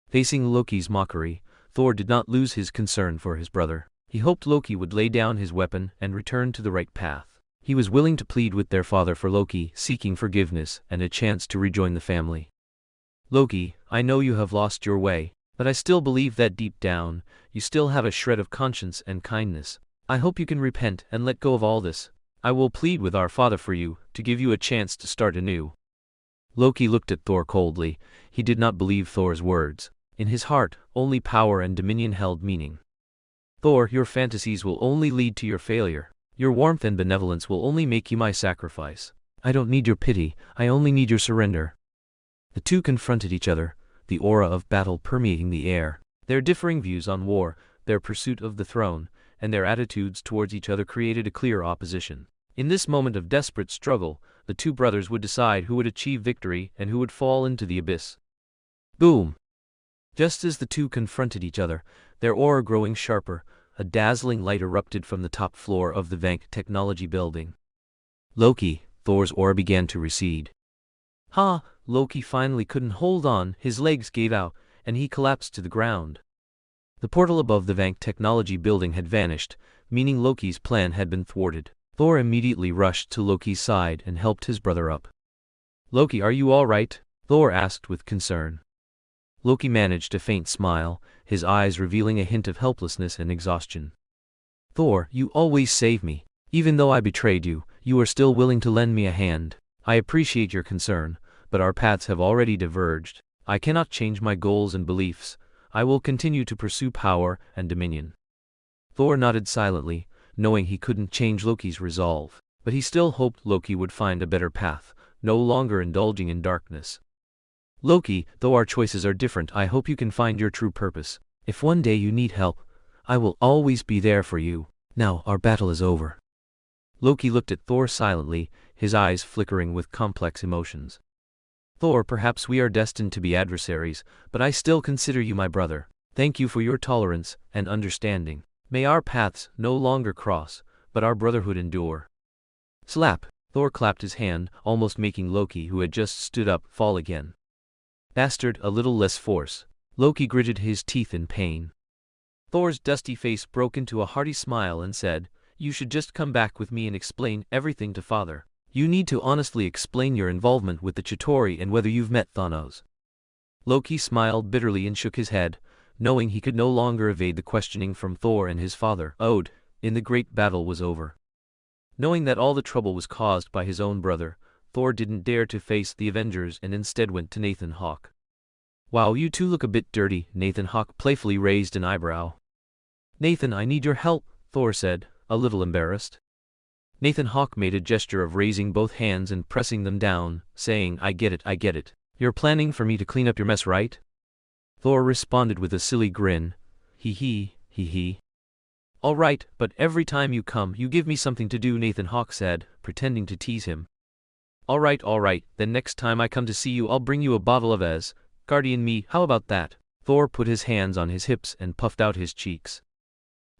Speaker 1: Facing Loki's mockery, Thor did not lose his concern for his brother. He hoped Loki would lay down his weapon and return to the right path. He was willing to plead with their father for Loki, seeking forgiveness and a chance to rejoin the family. "Loki, I know you have lost your way, but I still believe that deep down, you still have a shred of conscience and kindness. I hope you can repent and let go of all this. I will plead with our father for you, to give you a chance to start anew." Loki looked at Thor coldly. He did not believe Thor's words. In his heart, only power and dominion held meaning. "Thor, your fantasies will only lead to your failure. Your warmth and benevolence will only make you my sacrifice. I don't need your pity, I only need your surrender." The two confronted each other, the aura of battle permeating the air. Their differing views on war, their pursuit of the throne, and their attitudes towards each other created a clear opposition. In this moment of desperate struggle, the two brothers would decide who would achieve victory and who would fall into the abyss. Boom! Just as the two confronted each other, their aura growing sharper, a dazzling light erupted from the top floor of the Vank technology building. "Loki," Thor's aura began to recede. "Ha!" Loki finally couldn't hold on, his legs gave out, and he collapsed to the ground. The portal above the Vank technology building had vanished, meaning Loki's plan had been thwarted. Thor immediately rushed to Loki's side and helped his brother up. "Loki, are you all right?" Thor asked with concern. Loki managed a faint smile, his eyes revealing a hint of helplessness and exhaustion. "Thor, you always save me. Even though I betrayed you, you are still willing to lend me a hand. I appreciate your concern, but our paths have already diverged. I cannot change my goals and beliefs. I will continue to pursue power and dominion." Thor nodded silently, knowing he couldn't change Loki's resolve, but he still hoped Loki would find a better path, no longer indulging in darkness. Loki, though our choices are different, I hope you can find your true purpose. If one day you need help, I will always be there for you. Now our battle is over. Loki looked at Thor silently, his eyes flickering with complex emotions. Thor, perhaps we are destined to be adversaries, but I still consider you my brother. Thank you for your tolerance and understanding. May our paths no longer cross, but our brotherhood endure. Slap! Thor clapped his hand, almost making Loki, who had just stood up, fall again. Bastard, a little less force. Loki gritted his teeth in pain. Thor's dusty face broke into a hearty smile and said, "You should just come back with me and explain everything to Father. You need to honestly explain your involvement with the Chitauri and whether you've met Thanos." Loki smiled bitterly and shook his head, knowing he could no longer evade the questioning from Thor and his father. Ode, in the great battle was over. Knowing that all the trouble was caused by his own brother, Thor didn't dare to face the Avengers and instead went to Nathan Hawke. "Wow, you two look a bit dirty," Nathan Hawke playfully raised an eyebrow. "Nathan, I need your help," Thor said, a little embarrassed. Nathan Hawke made a gesture of raising both hands and pressing them down, saying, I get it. You're planning for me to clean up your mess, right?" Thor responded with a silly grin. Hee. "All right, but every time you come, you give me something to do," Nathan Hawke said, pretending to tease him. All right, then next time I come to see you I'll bring you a bottle of Guardian me, how about that?" Thor put his hands on his hips and puffed out his cheeks.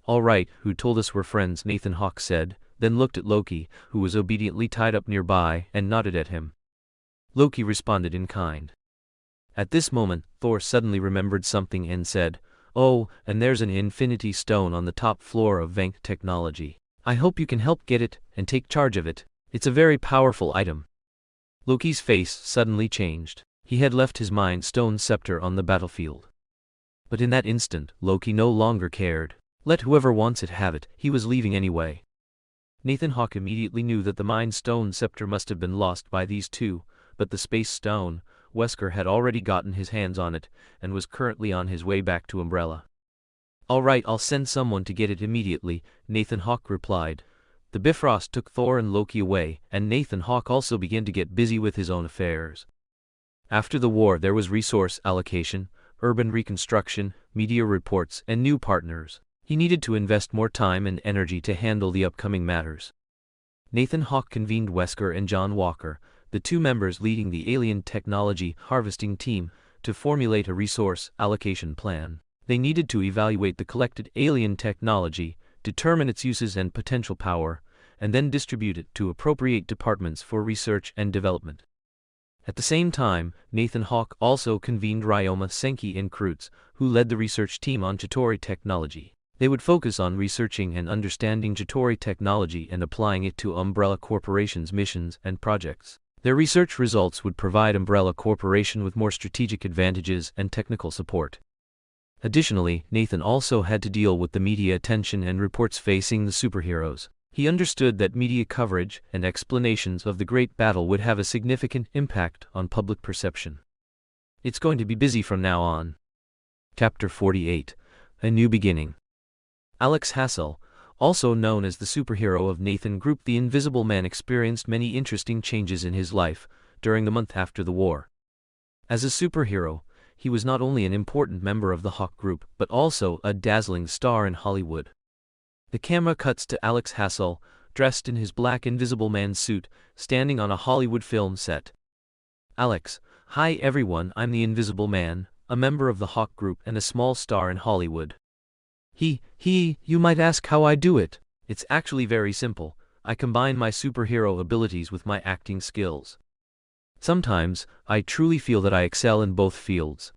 Speaker 1: "All right, who told us we're friends?" Nathan Hawke said, then looked at Loki, who was obediently tied up nearby, and nodded at him. Loki responded in kind. At this moment, Thor suddenly remembered something and said, "Oh, and there's an Infinity Stone on the top floor of Vank Technology. I hope you can help get it and take charge of it. It's a very powerful item." Loki's face suddenly changed. He had left his Mind Stone scepter on the battlefield. But in that instant, Loki no longer cared. Let whoever wants it have it, he was leaving anyway. Nathan Hawke immediately knew that the Mind Stone scepter must have been lost by these two, but the Space Stone, Wesker had already gotten his hands on it, and was currently on his way back to Umbrella. "All right, I'll send someone to get it immediately," Nathan Hawke replied. The Bifrost took Thor and Loki away, and Nathan Hawke also began to get busy with his own affairs. After the war there was resource allocation, urban reconstruction, media reports, and new partners. He needed to invest more time and energy to handle the upcoming matters. Nathan Hawke convened Wesker and John Walker, the two members leading the alien technology harvesting team, to formulate a resource allocation plan. They needed to evaluate the collected alien technology, determine its uses and potential power, and then distribute it to appropriate departments for research and development. At the same time, Nathan Hawke also convened Ryoma Senki and Kreutz, who led the research team on Chitauri technology. They would focus on researching and understanding Chitauri technology and applying it to Umbrella Corporation's missions and projects. Their research results would provide Umbrella Corporation with more strategic advantages and technical support. Additionally, Nathan also had to deal with the media attention and reports facing the superheroes. He understood that media coverage and explanations of the great battle would have a significant impact on public perception. It's going to be busy from now on. Chapter 48. A New Beginning. Alex Hassel, also known as the superhero of Nathan Group, the Invisible Man, experienced many interesting changes in his life during the month after the war. As a superhero, he was not only an important member of the Hawke Group, but also a dazzling star in Hollywood. The camera cuts to Alex Hassel, dressed in his black Invisible Man suit, standing on a Hollywood film set. "Alex, hi everyone, I'm the Invisible Man, a member of the Hawke Group and a small star in Hollywood." You might ask how I do it. It's actually very simple. I combine my superhero abilities with my acting skills. Sometimes, I truly feel that I excel in both fields.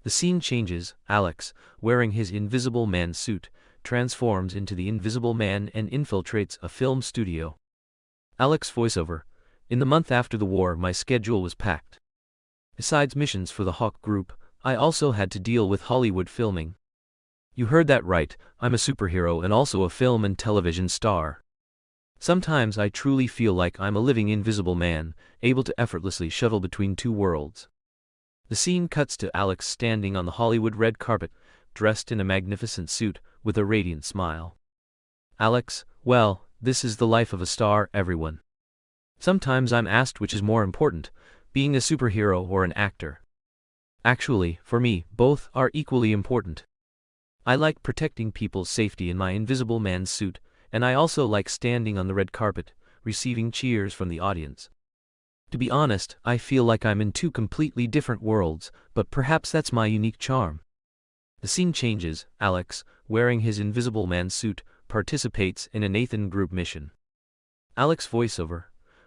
Speaker 1: The scene changes. Alex, wearing his Invisible Man suit, transforms into the Invisible Man and infiltrates a film studio. Alex voiceover. In the month after the war, my schedule was packed. Besides missions for the Hawke Group, I also had to deal with Hollywood filming. You heard that right, I'm a superhero and also a film and television star. Sometimes I truly feel like I'm a living Invisible Man, able to effortlessly shuttle between two worlds. The scene cuts to Alex standing on the Hollywood red carpet, dressed in a magnificent suit, with a radiant smile. "Alex, well, this is the life of a star, everyone." Sometimes I'm asked which is more important, being a superhero or an actor. Actually, for me, both are equally important. I like protecting people's safety in my Invisible Man suit, and I also like standing on the red carpet, receiving cheers from the audience. To be honest, I feel like I'm in two completely different worlds, but perhaps that's my unique charm. The scene changes. Alex, wearing his Invisible Man suit, participates in a Nathan group mission. Alex voiceover.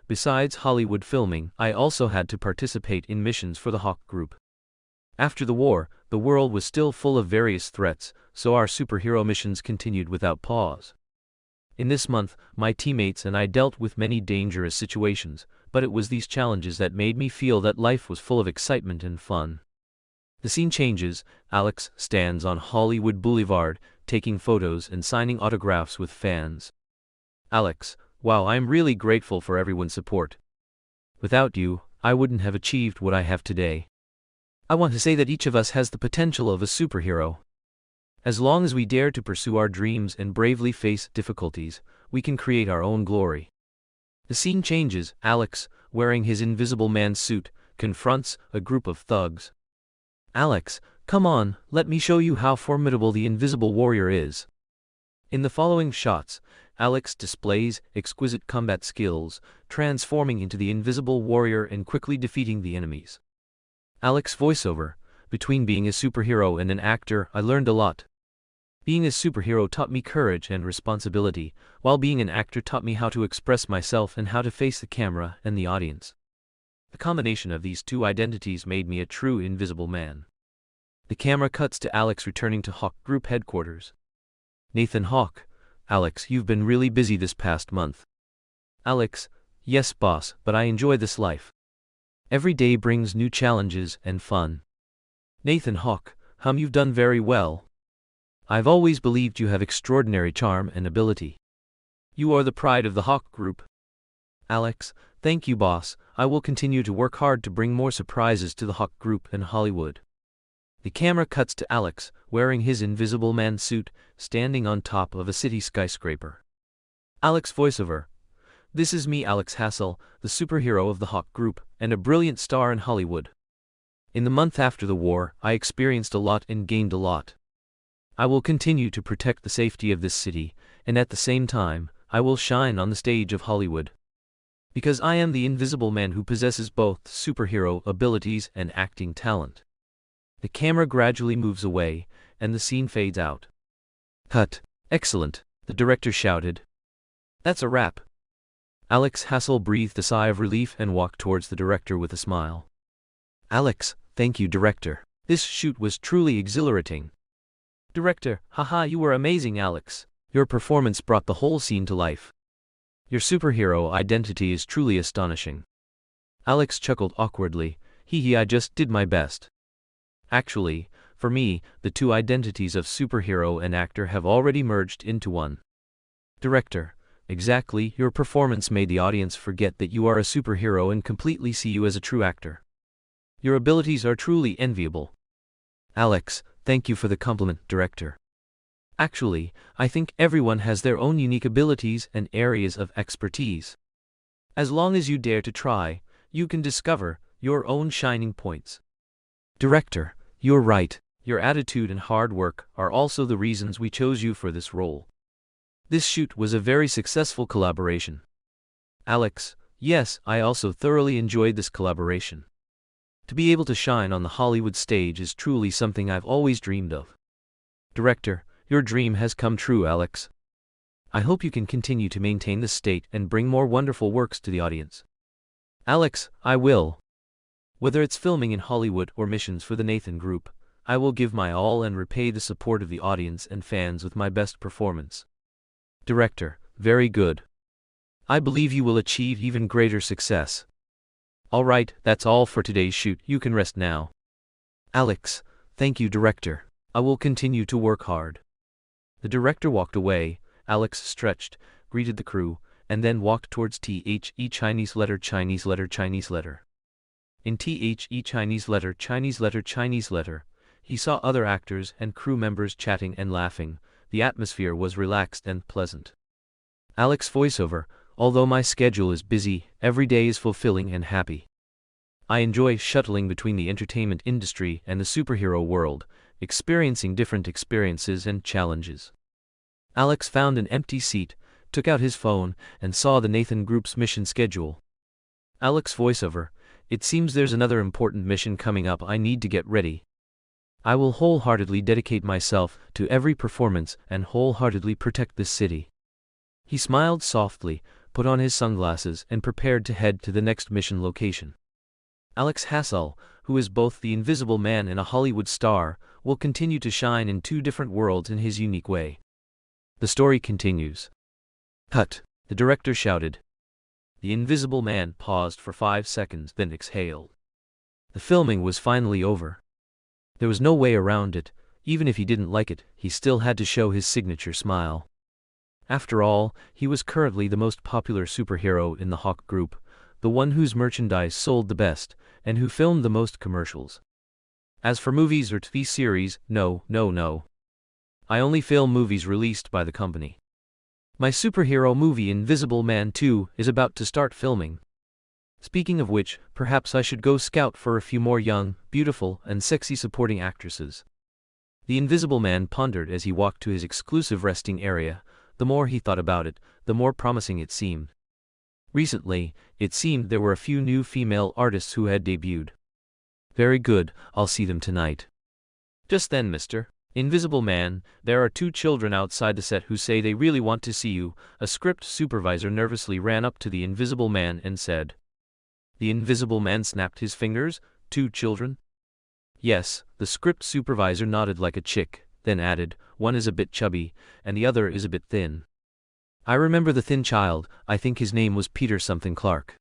Speaker 1: Besides Hollywood filming, I also had to participate in missions for the Hawke group. After the war, the world was still full of various threats, so our superhero missions continued without pause. In this month, my teammates and I dealt with many dangerous situations, but it was these challenges that made me feel that life was full of excitement and fun. The scene changes. Alex stands on Hollywood Boulevard, taking photos and signing autographs with fans. Alex, wow, I'm really grateful for everyone's support. Without you, I wouldn't have achieved what I have today. I want to say that each of us has the potential of a superhero. As long as we dare to pursue our dreams and bravely face difficulties, we can create our own glory. The scene changes. Alex, wearing his Invisible Man suit, confronts a group of thugs. Alex, come on, let me show you how formidable the Invisible Warrior is. In the following shots, Alex displays exquisite combat skills, transforming into the Invisible Warrior and quickly defeating the enemies. Alex voiceover. Between being a superhero and an actor, I learned a lot. Being a superhero taught me courage and responsibility, while being an actor taught me how to express myself and how to face the camera and the audience. The combination of these two identities made me a true Invisible Man. The camera cuts to Alex returning to Hawke Group headquarters. Nathan Hawke. Alex, you've been really busy this past month. Alex, yes boss, but I enjoy this life. Every day brings new challenges and fun. Nathan Hawke, you've done very well. I've always believed you have extraordinary charm and ability. You are the pride of the Hawke Group. Alex, thank you boss, I will continue to work hard to bring more surprises to the Hawke Group and Hollywood. The camera cuts to Alex, wearing his Invisible Man suit, standing on top of a city skyscraper. Alex voiceover. This is me, Alex Hassel, the superhero of the Hawke Group, and a brilliant star in Hollywood. In the month after the war, I experienced a lot and gained a lot. I will continue to protect the safety of this city, and at the same time, I will shine on the stage of Hollywood. Because I am the Invisible Man who possesses both superhero abilities and acting talent. The camera gradually moves away, and the scene fades out. Cut. Excellent, the director shouted. That's a wrap. Alex Hassel breathed a sigh of relief and walked towards the director with a smile. Alex, thank you, director. This shoot was truly exhilarating. Director, haha, you were amazing, Alex. Your performance brought the whole scene to life. Your superhero identity is truly astonishing. Alex chuckled awkwardly. I just did my best. Actually, for me, the two identities of superhero and actor have already merged into one. Director, exactly, your performance made the audience forget that you are a superhero and completely see you as a true actor. Your abilities are truly enviable. Alex, thank you for the compliment, director. Actually, I think everyone has their own unique abilities and areas of expertise. As long as you dare to try, you can discover your own shining points. Director, you're right. Your attitude and hard work are also the reasons we chose you for this role. This shoot was a very successful collaboration. Alex, yes, I also thoroughly enjoyed this collaboration. To be able to shine on the Hollywood stage is truly something I've always dreamed of. Director, your dream has come true, Alex. I hope you can continue to maintain this state and bring more wonderful works to the audience. Alex, I will. Whether it's filming in Hollywood or missions for the Nathan Group, I will give my all and repay the support of the audience and fans with my best performance. Director, very good. I believe you will achieve even greater success. Alright, that's all for today's shoot, you can rest now. Alex, thank you, director. I will continue to work hard. The director walked away. Alex stretched, greeted the crew, and then walked towards The Chinese letter Chinese letter Chinese letter. In The Chinese letter Chinese letter Chinese letter, he saw other actors and crew members chatting and laughing. The atmosphere was relaxed and pleasant. Alex voiceover, Although my schedule is busy, every day is fulfilling and happy. I enjoy shuttling between the entertainment industry and the superhero world, experiencing different experiences and challenges. Alex found an empty seat, took out his phone, and saw the Nathan Group's mission schedule. Alex voiceover, "It seems there's another important mission coming up. I need to get ready. I will wholeheartedly dedicate myself to every performance and wholeheartedly protect this city." He smiled softly, put on his sunglasses, and prepared to head to the next mission location. Alex Hassel, who is both the Invisible Man and a Hollywood star, will continue to shine in two different worlds in his unique way. The story continues. "Cut," the director shouted. The Invisible Man paused for 5 seconds, then exhaled. The filming was finally over. There was no way around it. Even if he didn't like it, he still had to show his signature smile. After all, he was currently the most popular superhero in the Hawke group, the one whose merchandise sold the best, and who filmed the most commercials. As for movies or TV series, no. I only film movies released by the company. My superhero movie Invisible Man 2 is about to start filming. Speaking of which, perhaps I should go scout for a few more young, beautiful, and sexy supporting actresses." The Invisible Man pondered as he walked to his exclusive resting area. The more he thought about it, the more promising it seemed. Recently, it seemed there were a few new female artists who had debuted. "Very good, I'll see them tonight." Just then, Mr. Invisible Man, there are 2 children outside the set who say they really want to see you. A script supervisor nervously ran up to the Invisible Man and said. The Invisible Man snapped his fingers. 2 children? Yes, the script supervisor nodded like a chick, then added, "One is a bit chubby, and the other is a bit thin. I remember the thin child. I think his name was Peter something Clark."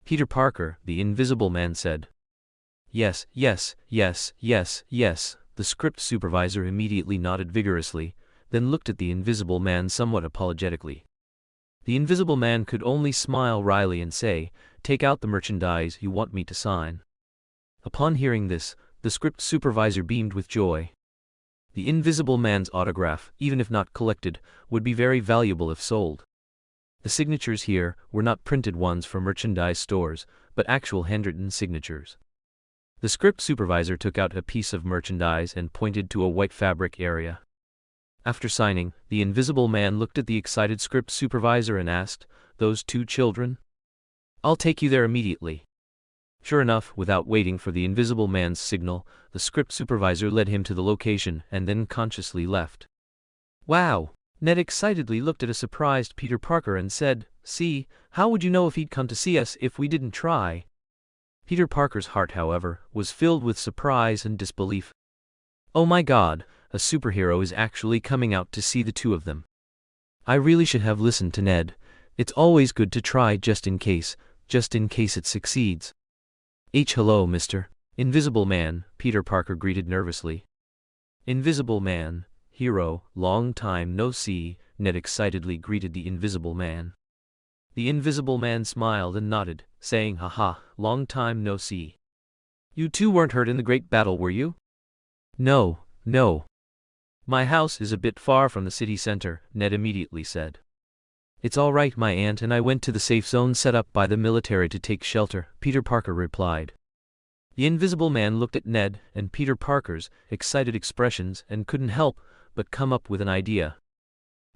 Speaker 1: "Peter Parker," the Invisible Man said. Yes, the script supervisor immediately nodded vigorously, then looked at the Invisible Man somewhat apologetically. The Invisible Man could only smile wryly and say, "Take out the merchandise you want me to sign." Upon hearing this, the script supervisor beamed with joy. The Invisible Man's autograph, even if not collected, would be very valuable if sold. The signatures here were not printed ones from merchandise stores, but actual handwritten signatures. The script supervisor took out a piece of merchandise and pointed to a white fabric area. After signing, the Invisible Man looked at the excited script supervisor and asked, "Those 2 children? I'll take you there immediately." Sure enough, without waiting for the Invisible Man's signal, the script supervisor led him to the location and then consciously left. "Wow!" Ned excitedly looked at a surprised Peter Parker and said, "See, how would you know if he'd come to see us if we didn't try?" Peter Parker's heart, however, was filled with surprise and disbelief. "Oh my God, a superhero is actually coming out to see the 2 of them. I really should have listened to Ned. It's always good to try just in case it succeeds." Hello, Mr. Invisible Man," Peter Parker greeted nervously. "Invisible Man, hero, long time no see," Ned excitedly greeted the Invisible Man. The Invisible Man smiled and nodded, saying, "Haha, long time no see. You 2 weren't hurt in the great battle, were you?" No. My house is a bit far from the city center," Ned immediately said. "It's all right, my aunt and I went to the safe zone set up by the military to take shelter," Peter Parker replied. The Invisible Man looked at Ned and Peter Parker's excited expressions and couldn't help but come up with an idea.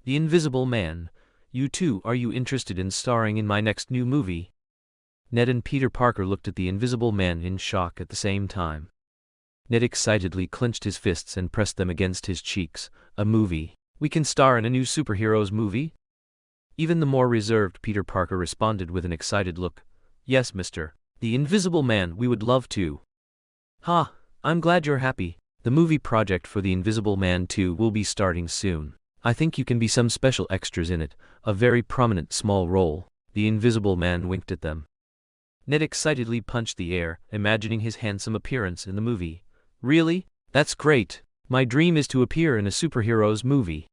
Speaker 1: "The Invisible Man, you 2, are you interested in starring in my next new movie?" Ned and Peter Parker looked at the Invisible Man in shock at the same time. Ned excitedly clenched his fists and pressed them against his cheeks. "A movie? We can star in a new superheroes movie?" Even the more reserved Peter Parker responded with an excited look. "Yes, Mr. The Invisible Man, we would love to." "Ha, I'm glad you're happy. The movie project for The Invisible Man 2 will be starting soon. I think you can be some special extras in it, a very prominent small role." The Invisible Man winked at them. Ned excitedly punched the air, imagining his handsome appearance in the movie. "Really? That's great. My dream is to appear in a superheroes movie."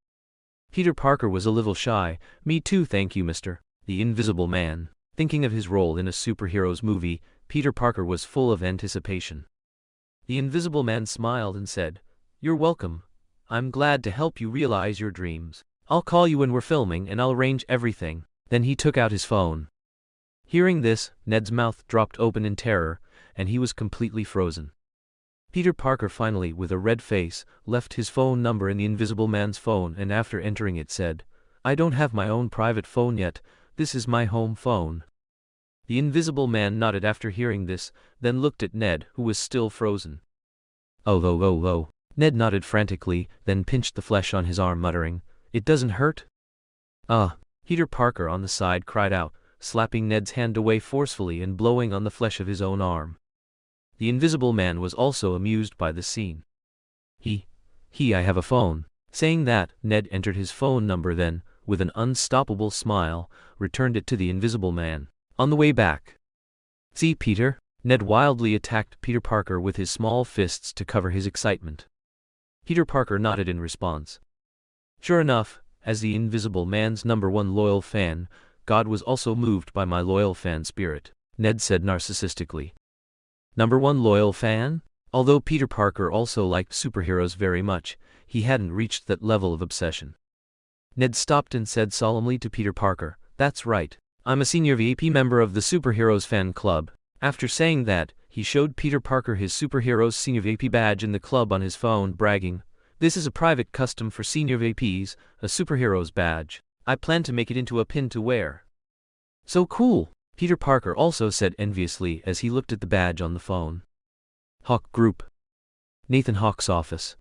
Speaker 1: Peter Parker was a little shy. "Me too, thank you, Mr. The Invisible Man." Thinking of his role in a superheroes movie, Peter Parker was full of anticipation. The Invisible Man smiled and said, "You're welcome. I'm glad to help you realize your dreams. I'll call you when we're filming and I'll arrange everything." Then he took out his phone. Hearing this, Ned's mouth dropped open in terror, and he was completely frozen. Peter Parker finally, with a red face, left his phone number in the Invisible Man's phone and after entering it said, "I don't have my own private phone yet, this is my home phone." The Invisible Man nodded after hearing this, then looked at Ned, who was still frozen. Oh. Ned nodded frantically, then pinched the flesh on his arm muttering, "It doesn't hurt?" Peter Parker on the side cried out, slapping Ned's hand away forcefully and blowing on the flesh of his own arm. The Invisible Man was also amused by the scene. I have a phone. Saying that, Ned entered his phone number then, with an unstoppable smile, returned it to the Invisible Man. On the way back. "See, Peter?" Ned wildly attacked Peter Parker with his small fists to cover his excitement. Peter Parker nodded in response. Sure enough, as the Invisible Man's #1 loyal fan, God was also moved by my loyal fan spirit, Ned said narcissistically. #1 loyal fan? Although Peter Parker also liked superheroes very much, he hadn't reached that level of obsession. Ned stopped and said solemnly to Peter Parker, "That's right. I'm a senior VIP member of the Superheroes fan club." After saying that, he showed Peter Parker his Superheroes senior VIP badge in the club on his phone, bragging, "This is a private custom for senior VIPs, a Superheroes badge. I plan to make it into a pin to wear." "So cool," Peter Parker also said enviously as he looked at the badge on the phone. Hawke Group. Nathan Hawke's office.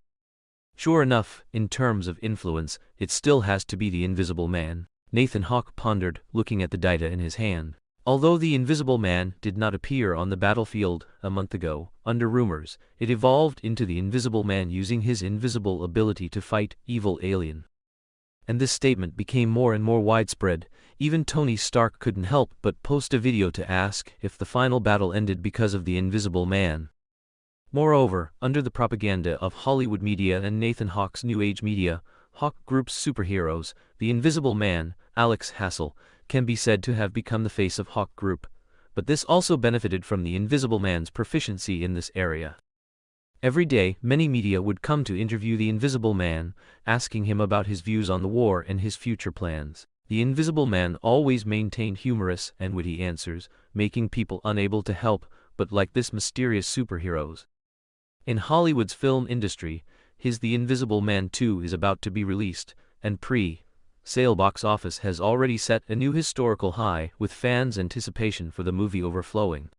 Speaker 1: Sure enough, in terms of influence, it still has to be the Invisible Man, Nathan Hawke pondered, looking at the data in his hand. Although the Invisible Man did not appear on the battlefield a month ago, under rumors, it evolved into the Invisible Man using his invisible ability to fight evil alien. And this statement became more and more widespread. Even Tony Stark couldn't help but post a video to ask if the final battle ended because of the Invisible Man. Moreover, under the propaganda of Hollywood media and Nathan Hawke's New Age media, Hawke Group's superheroes, the Invisible Man, Alex Hassel, can be said to have become the face of Hawke Group, but this also benefited from the Invisible Man's proficiency in this area. Every day, many media would come to interview the Invisible Man, asking him about his views on the war and his future plans. The Invisible Man always maintained humorous and witty answers, making people unable to help but like this mysterious superheroes. In Hollywood's film industry, his The Invisible Man 2 is about to be released, and pre-sale box office has already set a new historical high, with fans' anticipation for the movie overflowing.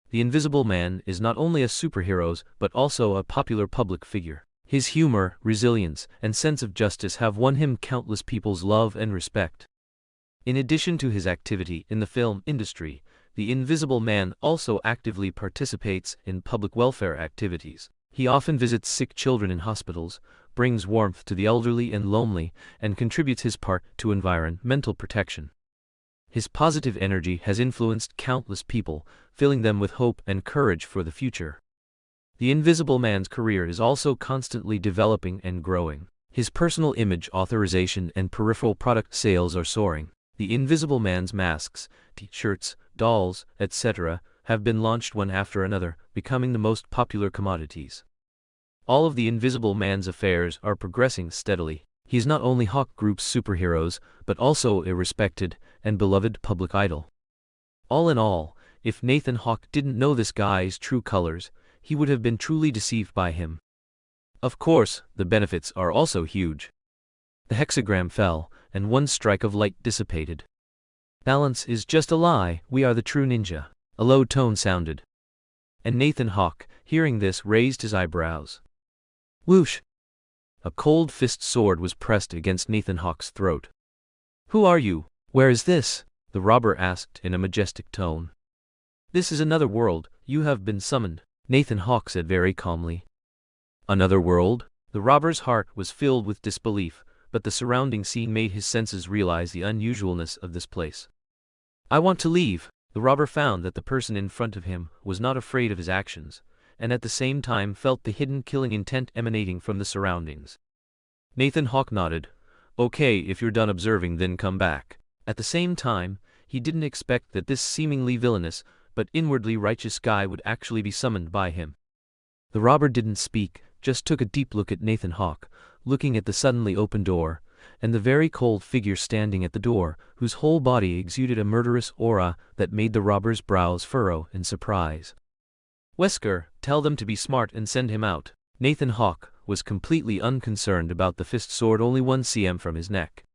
Speaker 1: The Invisible Man is not only a superhero but also a popular public figure. His humor, resilience, and sense of justice have won him countless people's love and respect. In addition to his activity in the film industry, the Invisible Man also actively participates in public welfare activities. He often visits sick children in hospitals, brings warmth to the elderly and lonely, and contributes his part to environmental protection. His positive energy has influenced countless people, filling them with hope and courage for the future. The Invisible Man's career is also constantly developing and growing. His personal image authorization and peripheral product sales are soaring. The Invisible Man's masks, t-shirts, dolls, etc., have been launched one after another, becoming the most popular commodities. All of the Invisible Man's affairs are progressing steadily. He is not only Hawke Group's superheroes, but also a respected and beloved public idol. All in all, if Nathan Hawke didn't know this guy's true colors, he would have been truly deceived by him. Of course, the benefits are also huge. The hexagram fell, and one strike of light dissipated. "Balance is just a lie, we are the true ninja," a low tone sounded. And Nathan Hawke, hearing this, raised his eyebrows. Whoosh! A cold fist sword was pressed against Nathan Hawke's throat. "Who are you? Where is this?" the robber asked in a majestic tone. "This is another world, you have been summoned," Nathan Hawke said very calmly. Another world? The robber's heart was filled with disbelief, but the surrounding scene made his senses realize the unusualness of this place. "I want to leave." The robber found that the person in front of him was not afraid of his actions, and at the same time felt the hidden killing intent emanating from the surroundings. Nathan Hawke nodded. "Okay, if you're done observing, then come back." At the same time, he didn't expect that this seemingly villainous, but inwardly righteous guy would actually be summoned by him. The robber didn't speak, just took a deep look at Nathan Hawke, looking at the suddenly open door, and the very cold figure standing at the door, whose whole body exuded a murderous aura that made the robber's brows furrow in surprise. "Wesker, tell them to be smart and send him out." Nathan Hawke was completely unconcerned about the fist sword only 1 cm from his neck.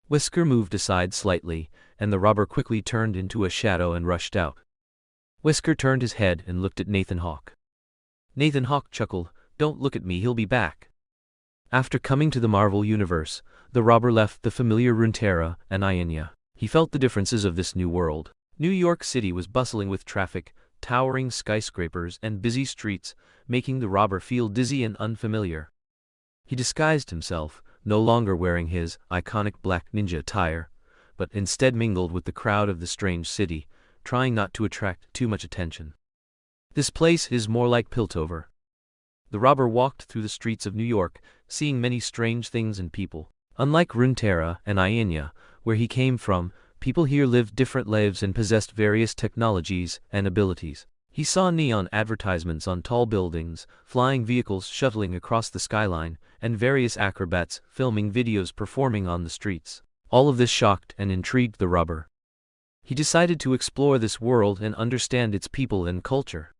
Speaker 1: Wesker moved aside slightly, and the robber quickly turned into a shadow and rushed out. Wesker turned his head and looked at Nathan Hawke. Nathan Hawke chuckled, "Don't look at me, he'll be back." After coming to the Marvel Universe, the robber left the familiar Runeterra and Iania. He felt the differences of this new world. New York City was bustling with traffic, towering skyscrapers and busy streets, making the robber feel dizzy and unfamiliar. He disguised himself, no longer wearing his iconic black ninja attire, but instead mingled with the crowd of the strange city, trying not to attract too much attention. "This place is more like Piltover." The robber walked through the streets of New York, seeing many strange things and people. Unlike Runeterra and Iania, where he came from, people here lived different lives and possessed various technologies and abilities. He saw neon advertisements on tall buildings, flying vehicles shuttling across the skyline, and various acrobats filming videos performing on the streets. All of this shocked and intrigued the robber. He decided to explore this world and understand its people and culture.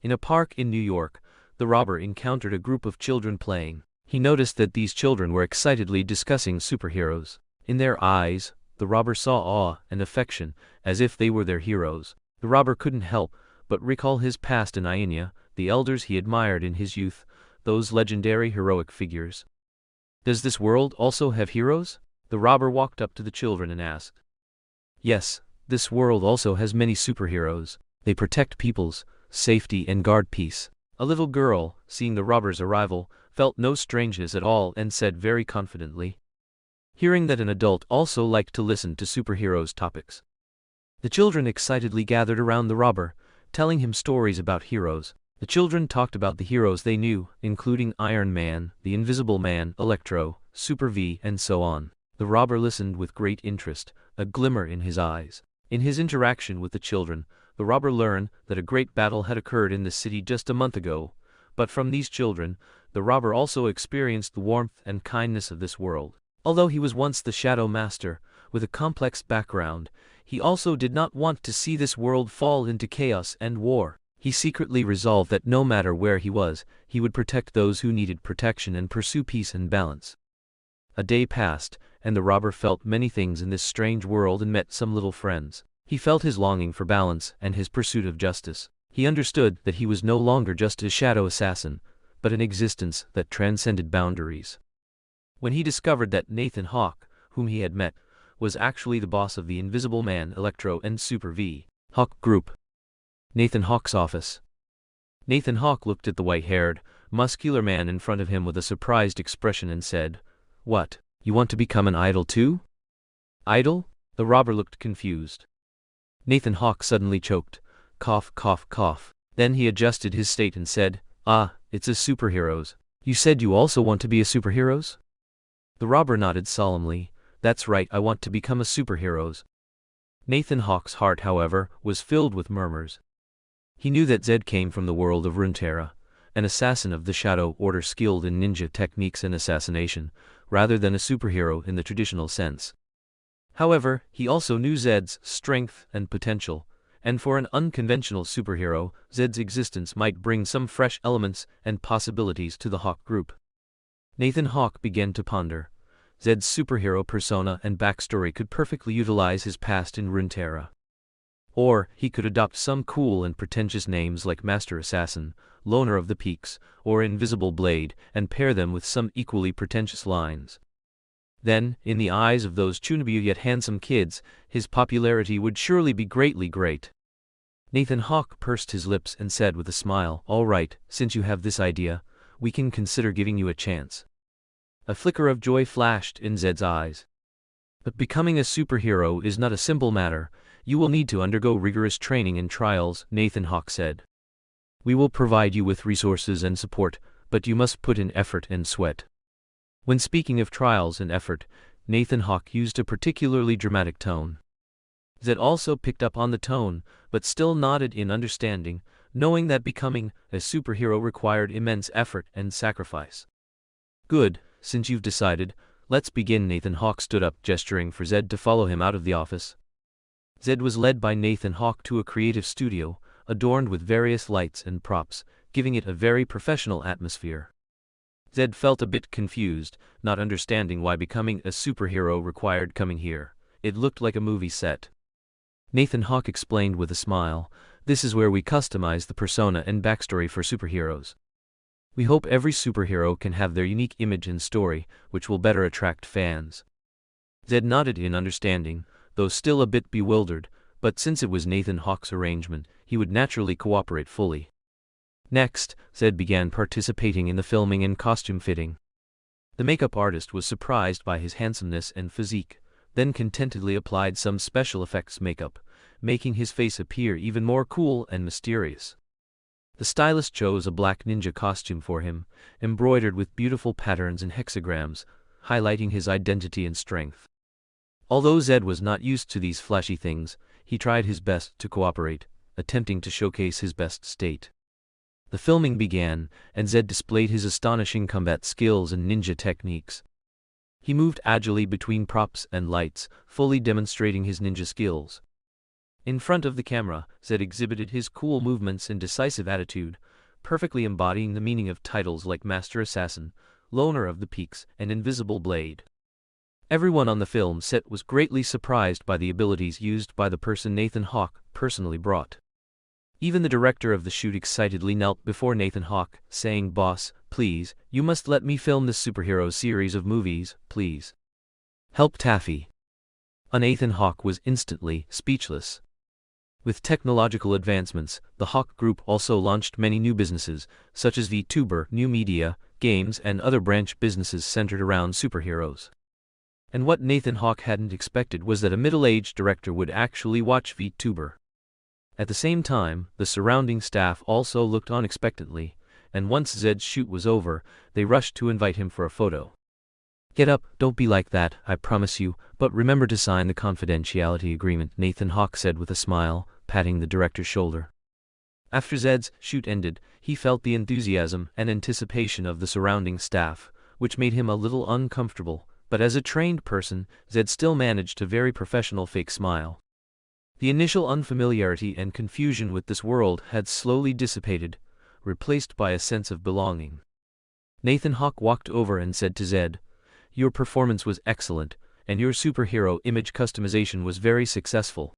Speaker 1: In a park in New York, the robber encountered a group of children playing. He noticed that these children were excitedly discussing superheroes. In their eyes, the robber saw awe and affection, as if they were their heroes. The robber couldn't help but recall his past in Iania, the elders he admired in his youth, those legendary heroic figures. "Does this world also have heroes?" The robber walked up to the children and asked. "Yes, this world also has many superheroes. They protect people's safety and guard peace." A little girl, seeing the robber's arrival, felt no strangeness at all and said very confidently, hearing that an adult also liked to listen to superheroes' topics. The children excitedly gathered around the robber, telling him stories about heroes. The children talked about the heroes they knew, including Iron Man, the Invisible Man, Electro, Super V, and so on. The robber listened with great interest, a glimmer in his eyes. In his interaction with the children, the robber learned that a great battle had occurred in the city just a month ago, but from these children, the robber also experienced the warmth and kindness of this world. Although he was once the Shadow Master, with a complex background, he also did not want to see this world fall into chaos and war. He secretly resolved that no matter where he was, he would protect those who needed protection and pursue peace and balance. A day passed, and the robber felt many things in this strange world and met some little friends. He felt his longing for balance and his pursuit of justice. He understood that he was no longer just a shadow assassin, but an existence that transcended boundaries. When he discovered that Nathan Hawke, whom he had met, was actually the boss of the Invisible Man, Electro, and Super V. Hawke Group. Nathan Hawke's office. Nathan Hawke looked at the white-haired, muscular man in front of him with a surprised expression and said, "What, you want to become an idol too?" "Idol?" The robber looked confused. Nathan Hawke suddenly choked. Cough, cough, cough. Then he adjusted his state and said, "Ah, it's a superheroes. You said you also want to be a superheroes?" The robber nodded solemnly. "That's right, I want to become a superheroes." Nathan Hawke's heart, however, was filled with murmurs. He knew that Zed came from the world of Runeterra, an assassin of the Shadow Order skilled in ninja techniques and assassination, rather than a superhero in the traditional sense. However, he also knew Zed's strength and potential, and for an unconventional superhero, Zed's existence might bring some fresh elements and possibilities to the Hawke Group. Nathan Hawke began to ponder. Zed's superhero persona and backstory could perfectly utilize his past in Runeterra. Or, he could adopt some cool and pretentious names like Master Assassin, Loner of the Peaks, or Invisible Blade, and pair them with some equally pretentious lines. Then, in the eyes of those chunibyo yet handsome kids, his popularity would surely be great. Nathan Hawke pursed his lips and said with a smile, "All right, since you have this idea, we can consider giving you a chance." A flicker of joy flashed in Zed's eyes. "But becoming a superhero is not a simple matter. You will need to undergo rigorous training and trials," Nathan Hawke said. "We will provide you with resources and support, but you must put in effort and sweat." When speaking of trials and effort, Nathan Hawke used a particularly dramatic tone. Zed also picked up on the tone, but still nodded in understanding, knowing that becoming a superhero required immense effort and sacrifice. "Good, since you've decided, Let's begin. Nathan Hawke stood up, gesturing for Zed to follow him out of the office. Zed was led by Nathan Hawke to a creative studio, adorned with various lights and props, giving it a very professional atmosphere. Zed felt a bit confused, not understanding why becoming a superhero required coming here. It looked like a movie set. Nathan Hawke explained with a smile, "This is where we customize the persona and backstory for superheroes. We hope every superhero can have their unique image and story, which will better attract fans." Zed nodded in understanding, though still a bit bewildered, but since it was Nathan Hawke's arrangement, he would naturally cooperate fully. Next, Zed began participating in the filming and costume fitting. The makeup artist was surprised by his handsomeness and physique, then contentedly applied some special effects makeup, making his face appear even more cool and mysterious. The stylist chose a black ninja costume for him, embroidered with beautiful patterns and hexagrams, highlighting his identity and strength. Although Zed was not used to these flashy things, he tried his best to cooperate, attempting to showcase his best state. The filming began, and Zed displayed his astonishing combat skills and ninja techniques. He moved agilely between props and lights, fully demonstrating his ninja skills. In front of the camera, Zed exhibited his cool movements and decisive attitude, perfectly embodying the meaning of titles like Master Assassin, Loner of the Peaks, and Invisible Blade. Everyone on the film set was greatly surprised by the abilities used by the person Nathan Hawke personally brought. Even the director of the shoot excitedly knelt before Nathan Hawke, saying, "Boss, please, you must let me film this superhero series of movies, please. Help Taffy." Nathan Hawke was instantly speechless. With technological advancements, the Hawke Group also launched many new businesses, such as VTuber, new media, games, and other branch businesses centered around superheroes. And what Nathan Hawke hadn't expected was that a middle-aged director would actually watch VTuber. At the same time, the surrounding staff also looked on expectantly, and once Zed's shoot was over, they rushed to invite him for a photo. "Get up, don't be like that, I promise you, but remember to sign the confidentiality agreement," Nathan Hawke said with a smile, patting the director's shoulder. After Zed's shoot ended, he felt the enthusiasm and anticipation of the surrounding staff, which made him a little uncomfortable, but as a trained person, Zed still managed a very professional fake smile. The initial unfamiliarity and confusion with this world had slowly dissipated, replaced by a sense of belonging. Nathan Hawke walked over and said to Zed, "Your performance was excellent, and your superhero image customization was very successful.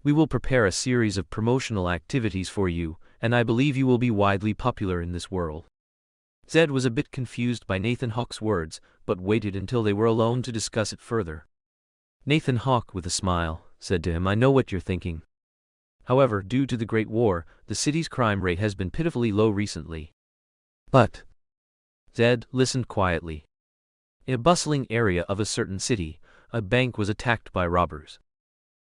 Speaker 1: We will prepare a series of promotional activities for you, and I believe you will be widely popular in this world." Zed was a bit confused by Nathan Hawke's words, but waited until they were alone to discuss it further. Nathan Hawke, with a smile, said to him, "I know what you're thinking. However, due to the Great War, the city's crime rate has been pitifully low recently." But Zed listened quietly. In a bustling area of a certain city, a bank was attacked by robbers.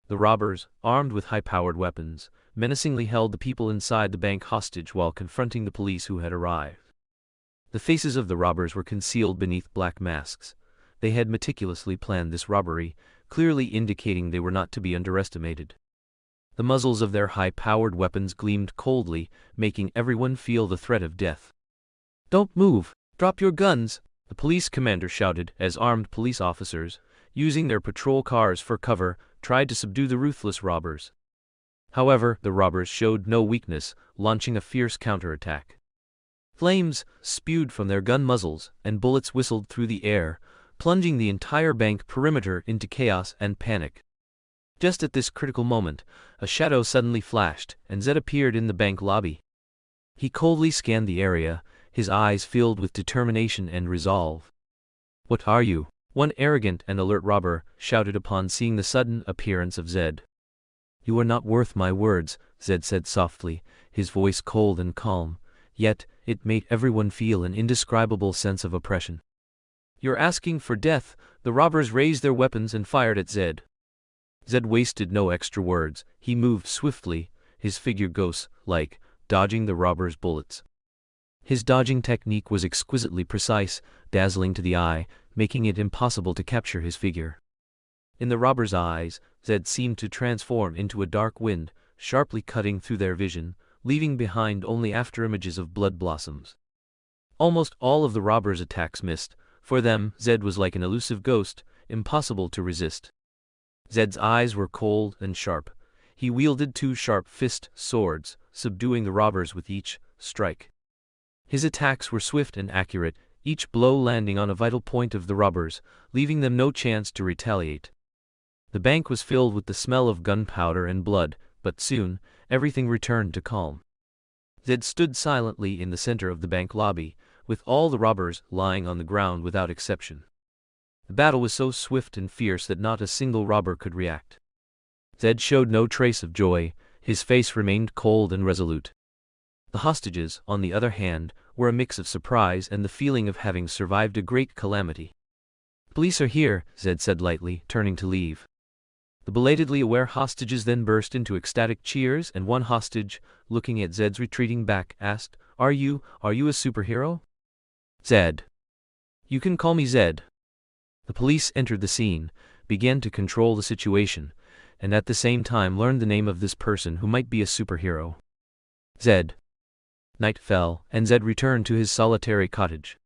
Speaker 1: The robbers, armed with high-powered weapons, menacingly held the people inside the bank hostage while confronting the police who had arrived. The faces of the robbers were concealed beneath black masks. They had meticulously planned this robbery, clearly indicating they were not to be underestimated. The muzzles of their high-powered weapons gleamed coldly, making everyone feel the threat of death. "Don't move! Drop your guns!" the police commander shouted as armed police officers, using their patrol cars for cover, tried to subdue the ruthless robbers. However, the robbers showed no weakness, launching a fierce counterattack. Flames spewed from their gun muzzles, and bullets whistled through the air, plunging the entire bank perimeter into chaos and panic. Just at this critical moment, a shadow suddenly flashed, and Zed appeared in the bank lobby. He coldly scanned the area, his eyes filled with determination and resolve. "What are you?" one arrogant and alert robber shouted upon seeing the sudden appearance of Zed. "You are not worth my words," Zed said softly, his voice cold and calm, yet it made everyone feel an indescribable sense of oppression. "You're asking for death." The robbers raised their weapons and fired at Zed. Zed wasted no extra words. He moved swiftly, his figure ghost-like, dodging the robbers' bullets. His dodging technique was exquisitely precise, dazzling to the eye, making it impossible to capture his figure. In the robbers' eyes, Zed seemed to transform into a dark wind, sharply cutting through their vision, leaving behind only afterimages of blood blossoms. Almost all of the robbers' attacks missed, For them, Zed was like an elusive ghost, impossible to resist. Zed's eyes were cold and sharp. He wielded two sharp-fist swords, subduing the robbers with each strike. His attacks were swift and accurate, each blow landing on a vital point of the robbers, leaving them no chance to retaliate. The bank was filled with the smell of gunpowder and blood, but soon, everything returned to calm. Zed stood silently in the center of the bank lobby, with all the robbers lying on the ground without exception. The battle was so swift and fierce that not a single robber could react. Zed showed no trace of joy, his face remained cold and resolute. The hostages, on the other hand, were a mix of surprise and the feeling of having survived a great calamity. "Police are here," Zed said lightly, turning to leave. The belatedly aware hostages then burst into ecstatic cheers, and one hostage, looking at Zed's retreating back, asked, Are you a superhero?" "Zed. You can call me Zed." The police entered the scene, began to control the situation, and at the same time learned the name of this person who might be a superhero. Zed. Night fell, and Zed returned to his solitary cottage.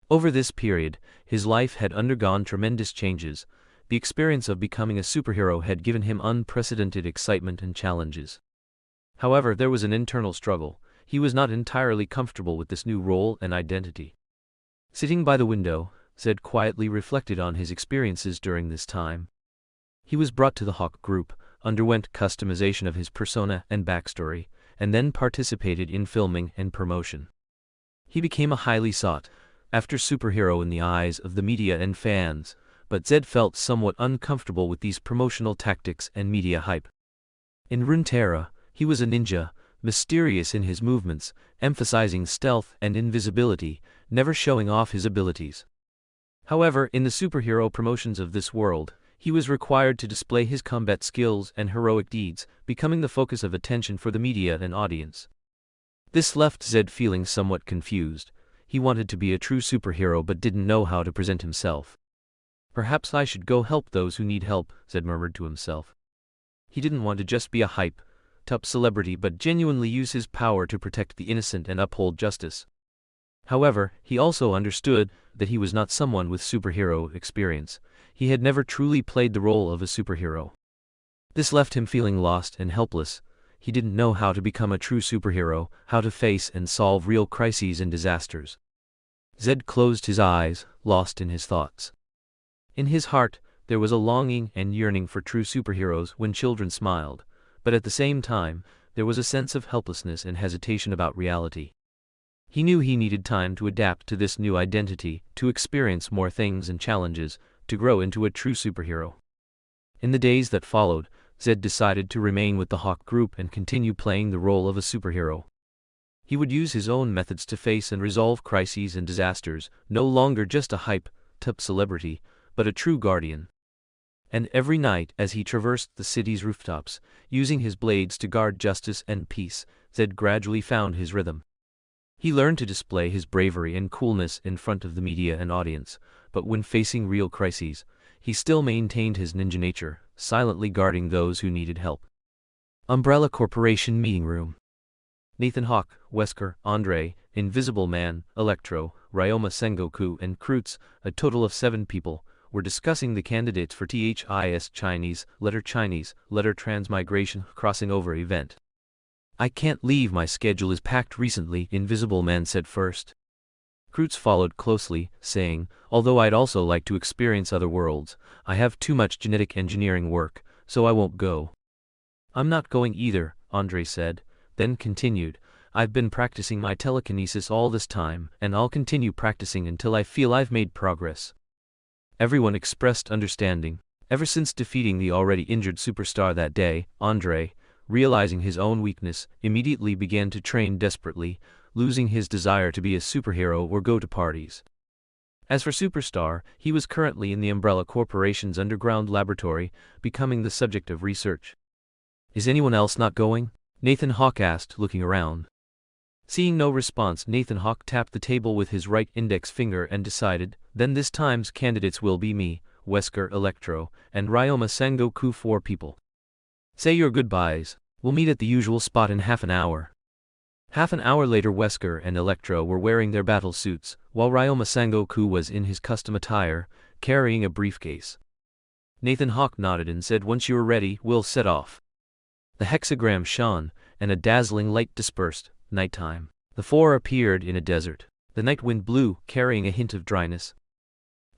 Speaker 1: Over this period, his life had undergone tremendous changes. The experience of becoming a superhero had given him unprecedented excitement and challenges. However, there was an internal struggle. He was not entirely comfortable with this new role and identity. Sitting by the window, Zed quietly reflected on his experiences during this time. He was brought to the Hawke group, underwent customization of his persona and backstory, and then participated in filming and promotion. He became a highly sought after superhero in the eyes of the media and fans, but Zed felt somewhat uncomfortable with these promotional tactics and media hype. In Runeterra, he was a ninja, mysterious in his movements, emphasizing stealth and invisibility, never showing off his abilities. However, in the superhero promotions of this world, he was required to display his combat skills and heroic deeds, becoming the focus of attention for the media and audience. This left Zed feeling somewhat confused. He wanted to be a true superhero but didn't know how to present himself. "Perhaps I should go help those who need help," Zed murmured to himself. He didn't want to just be a hype-up celebrity but genuinely use his power to protect the innocent and uphold justice. However, he also understood that he was not someone with superhero experience. He had never truly played the role of a superhero. This left him feeling lost and helpless. He didn't know how to become a true superhero, how to face and solve real crises and disasters. Zed closed his eyes, lost in his thoughts. In his heart, there was a longing and yearning for true superheroes when children smiled, but at the same time, there was a sense of helplessness and hesitation about reality. He knew he needed time to adapt to this new identity, to experience more things and challenges, to grow into a true superhero. In the days that followed, Zed decided to remain with the Hawke group and continue playing the role of a superhero. He would use his own methods to face and resolve crises and disasters, no longer just a hype-up celebrity, but a true guardian. And every night as he traversed the city's rooftops, using his blades to guard justice and peace, Zed gradually found his rhythm. He learned to display his bravery and coolness in front of the media and audience, but when facing real crises, he still maintained his ninja nature, silently guarding those who needed help. Umbrella Corporation Meeting Room. Nathan Hawke, Wesker, Andre, Invisible Man, Electro, Ryoma Sengoku and Kreutz, a total of 7 people, were discussing the candidates for THIS Chinese letter transmigration crossing over event. "I can't leave, my schedule is packed recently," Invisible Man said first. Kreutz followed closely, saying, "Although I'd also like to experience other worlds, I have too much genetic engineering work, so I won't go." "I'm not going either," Andre said, then continued, "I've been practicing my telekinesis all this time, and I'll continue practicing until I feel I've made progress." Everyone expressed understanding. Ever since defeating the already injured superstar that day, Andre, realizing his own weakness, immediately began to train desperately, losing his desire to be a superhero or go to parties. As for Superstar, he was currently in the Umbrella Corporation's underground laboratory, becoming the subject of research. "Is anyone else not going?" Nathan Hawke asked, looking around. Seeing no response, Nathan Hawke tapped the table with his right index finger and decided, "Then this time's candidates will be me, Wesker, Electro, and Ryoma Sengoku, 4 people. Say your goodbyes. We'll meet at the usual spot in half an hour." Half an hour later, Wesker and Electro were wearing their battle suits, while Ryoma Sangoku was in his custom attire, carrying a briefcase. Nathan Hawke nodded and said, "Once you are ready, we'll set off." The hexagram shone, and a dazzling light dispersed. Nighttime. The four appeared in a desert. The night wind blew, carrying a hint of dryness.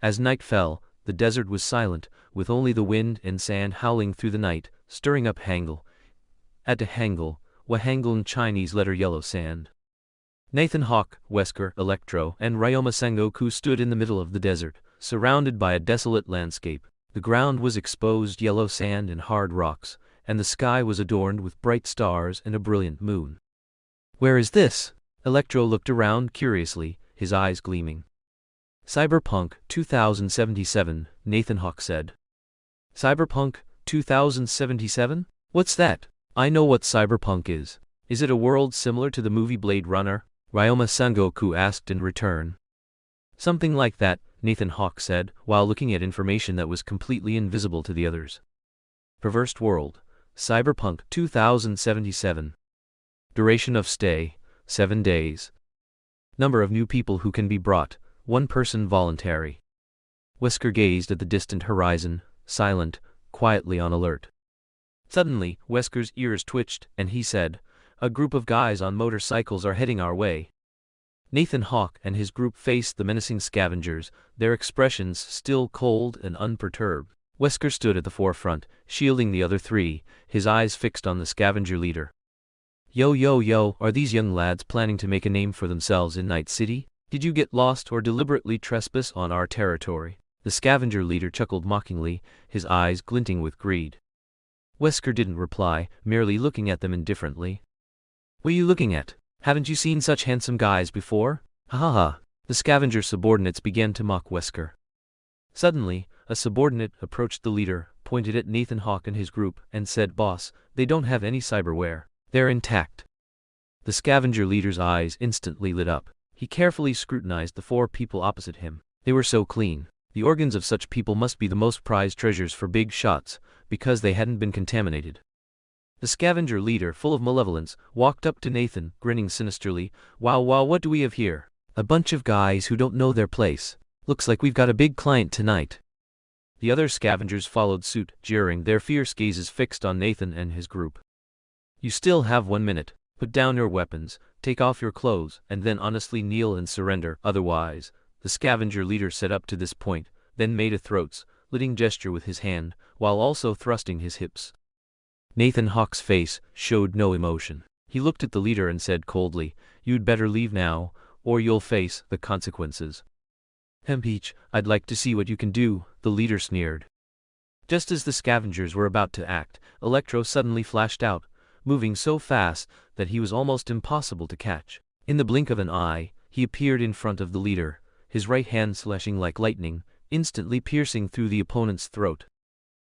Speaker 1: As night fell, the desert was silent, with only the wind and sand howling through the night, stirring up Hangul. At Hangul, Wahangun Chinese letter yellow sand. Nathan Hawke, Wesker, Electro, and Ryoma Sangoku stood in the middle of the desert, surrounded by a desolate landscape. The ground was exposed yellow sand and hard rocks, and the sky was adorned with bright stars and a brilliant moon. "Where is this?" Electro looked around curiously, his eyes gleaming. "Cyberpunk 2077, Nathan Hawke said. "Cyberpunk 2077? What's that?" "I know what cyberpunk is. Is it a world similar to the movie Blade Runner?" Ryoma Sangoku asked in return. "Something like that," Nathan Hawke said, while looking at information that was completely invisible to the others. Perversed world. Cyberpunk 2077. Duration of stay, 7 days. Number of new people who can be brought, 1 person voluntary. Wesker gazed at the distant horizon, silent, quietly on alert. Suddenly, Wesker's ears twitched, and he said, "A group of guys on motorcycles are heading our way." Nathan Hawke and his group faced the menacing scavengers, their expressions still cold and unperturbed. Wesker stood at the forefront, shielding the other three, his eyes fixed on the scavenger leader. Yo, are these young lads planning to make a name for themselves in Night City? Did you get lost or deliberately trespass on our territory?" The scavenger leader chuckled mockingly, his eyes glinting with greed. Wesker didn't reply, merely looking at them indifferently. "What are you looking at? Haven't you seen such handsome guys before? Ha ha ha." The scavenger subordinates began to mock Wesker. Suddenly, a subordinate approached the leader, pointed at Nathan Hawke and his group, and said, "Boss, they don't have any cyberware. They're intact." The scavenger leader's eyes instantly lit up. He carefully scrutinized the 4 people opposite him. They were so clean. The organs of such people must be the most prized treasures for big shots, because they hadn't been contaminated. The scavenger leader, full of malevolence, walked up to Nathan, grinning sinisterly. Wow, what do we have here? "A bunch of guys who don't know their place. Looks like we've got a big client tonight." The other scavengers followed suit, jeering, their fierce gazes fixed on Nathan and his group. "You still have 1 minute. Put down your weapons, take off your clothes, and then honestly kneel and surrender, otherwise," the scavenger leader said up to this point, then made a throat-slitting gesture with his hand, while also thrusting his hips. Nathan Hawke's face showed no emotion. He looked at the leader and said coldly, "You'd better leave now, or you'll face the consequences." "Peach, I'd like to see what you can do," the leader sneered. Just as the scavengers were about to act, Electro suddenly flashed out, moving so fast that he was almost impossible to catch. In the blink of an eye, he appeared in front of the leader, his right hand slashing like lightning, instantly piercing through the opponent's throat.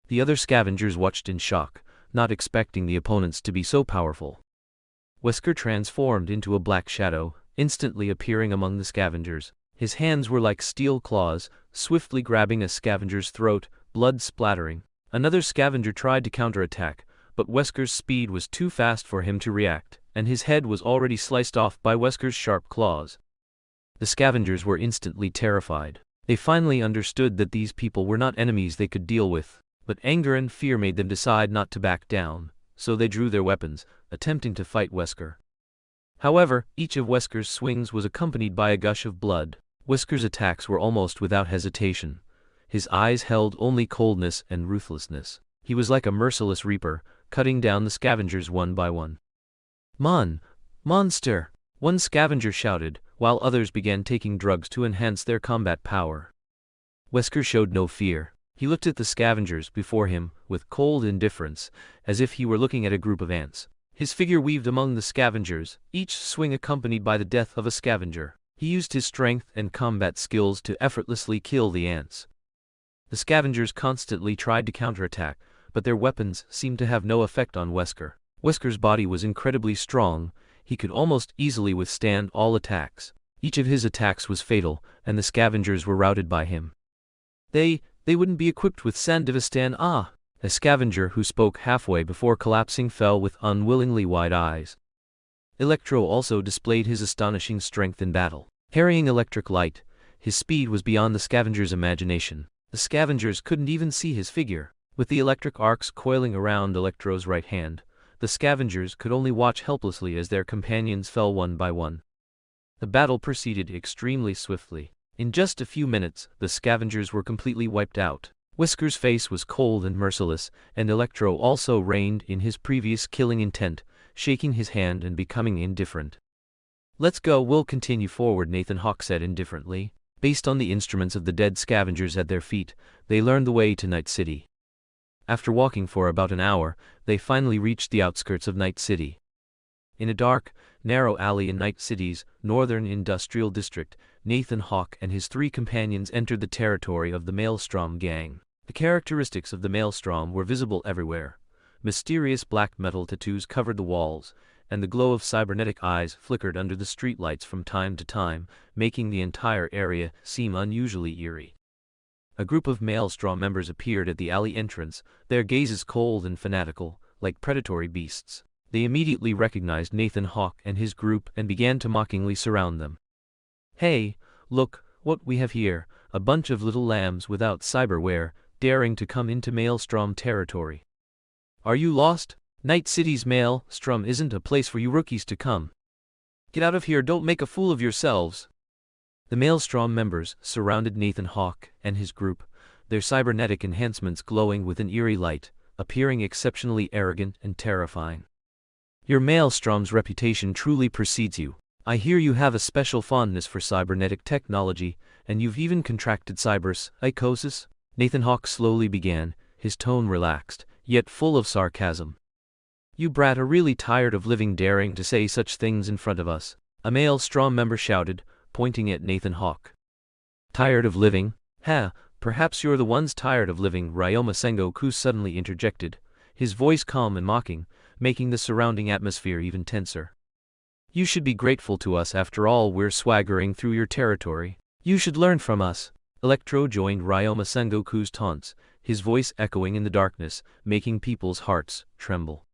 Speaker 1: The other scavengers watched in shock, not expecting the opponents to be so powerful. Wesker transformed into a black shadow, instantly appearing among the scavengers. His hands were like steel claws, swiftly grabbing a scavenger's throat, blood splattering. Another scavenger tried to counterattack, but Wesker's speed was too fast for him to react, and his head was already sliced off by Wesker's sharp claws. The scavengers were instantly terrified. They finally understood that these people were not enemies they could deal with, but anger and fear made them decide not to back down, so they drew their weapons, attempting to fight Wesker. However, each of Wesker's swings was accompanied by a gush of blood. Wesker's attacks were almost without hesitation. His eyes held only coldness and ruthlessness. He was like a merciless reaper, cutting down the scavengers one by one. Monster! One scavenger shouted, while others began taking drugs to enhance their combat power. Wesker showed no fear. He looked at the scavengers before him with cold indifference, as if he were looking at a group of ants. His figure weaved among the scavengers, each swing accompanied by the death of a scavenger. He used his strength and combat skills to effortlessly kill the ants. The scavengers constantly tried to counterattack, but their weapons seemed to have no effect on Wesker. Wesker's body was incredibly strong. He could almost easily withstand all attacks. Each of his attacks was fatal, and the scavengers were routed by him. They wouldn't be equipped with Sandivistan. A scavenger who spoke halfway before collapsing fell with unwillingly wide eyes. Electro also displayed his astonishing strength in battle. Carrying electric light, his speed was beyond the scavengers' imagination. The scavengers couldn't even see his figure. With the electric arcs coiling around Electro's right hand, the scavengers could only watch helplessly as their companions fell one by one. The battle proceeded extremely swiftly. In just a few minutes, the scavengers were completely wiped out. Wesker's face was cold and merciless, and Electro also reined in his previous killing intent, shaking his hand and becoming indifferent. "Let's go, we'll continue forward," Nathan Hawke said indifferently. Based on the instruments of the dead scavengers at their feet, they learned the way to Night City. After walking for about an hour, they finally reached the outskirts of Night City. In a dark, narrow alley in Night City's northern industrial district, Nathan Hawke and his 3 companions entered the territory of the Maelstrom gang. The characteristics of the Maelstrom were visible everywhere. Mysterious black metal tattoos covered the walls, and the glow of cybernetic eyes flickered under the streetlights from time to time, making the entire area seem unusually eerie. A group of Maelstrom members appeared at the alley entrance, their gazes cold and fanatical, like predatory beasts. They immediately recognized Nathan Hawke and his group and began to mockingly surround them. "Hey, look what we have here, a bunch of little lambs without cyberware, daring to come into Maelstrom territory. Are you lost? Night City's Maelstrom isn't a place for you rookies to come. Get out of here, don't make a fool of yourselves." The Maelstrom members surrounded Nathan Hawke and his group, their cybernetic enhancements glowing with an eerie light, appearing exceptionally arrogant and terrifying. "Your Maelstrom's reputation truly precedes you. I hear you have a special fondness for cybernetic technology, and you've even contracted cyberpsychosis," Nathan Hawke slowly began, his tone relaxed, yet full of sarcasm. "You brat are really tired of living, daring to say such things in front of us," a Maelstrom member shouted, pointing at Nathan Hawke. "Tired of living? Ha, perhaps you're the ones tired of living," Ryoma Sengoku suddenly interjected, his voice calm and mocking, making the surrounding atmosphere even tenser. "You should be grateful to us, after all, we're swaggering through your territory. You should learn from us." Electro joined Ryoma Sengoku's taunts, his voice echoing in the darkness, making people's hearts tremble.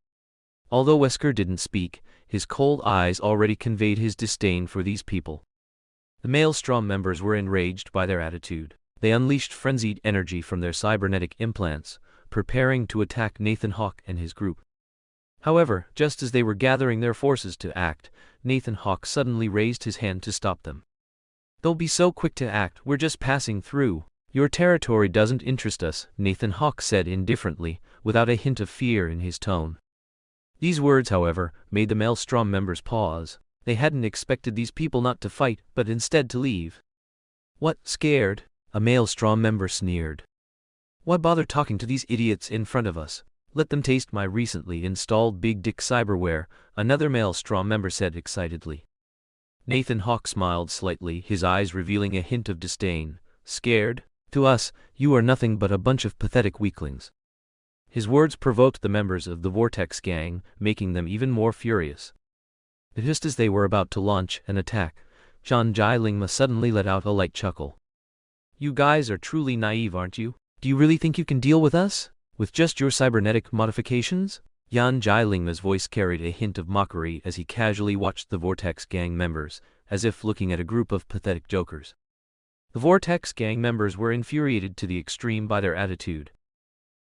Speaker 1: Although Wesker didn't speak, his cold eyes already conveyed his disdain for these people. The Maelstrom members were enraged by their attitude. They unleashed frenzied energy from their cybernetic implants, preparing to attack Nathan Hawke and his group. However, just as they were gathering their forces to act, Nathan Hawke suddenly raised his hand to stop them. "Don't be so quick to act, we're just passing through. Your territory doesn't interest us," Nathan Hawke said indifferently, without a hint of fear in his tone. These words, however, made the Maelstrom members pause. They hadn't expected these people not to fight, but instead to leave. "What, scared?" a Maelstrom member sneered. "Why bother talking to these idiots in front of us? Let them taste my recently installed Big Dick cyberware," another Maelstrom member said excitedly. Nathan Hawke smiled slightly, his eyes revealing a hint of disdain. "Scared? To us, you are nothing but a bunch of pathetic weaklings." His words provoked the members of the Vortex gang, making them even more furious. Just as they were about to launch an attack, Zhang Lingma suddenly let out a light chuckle. "You guys are truly naive, aren't you? Do you really think you can deal with us? With just your cybernetic modifications?" Zhang Lingma's voice carried a hint of mockery as he casually watched the Vortex gang members, as if looking at a group of pathetic jokers. The Vortex gang members were infuriated to the extreme by their attitude.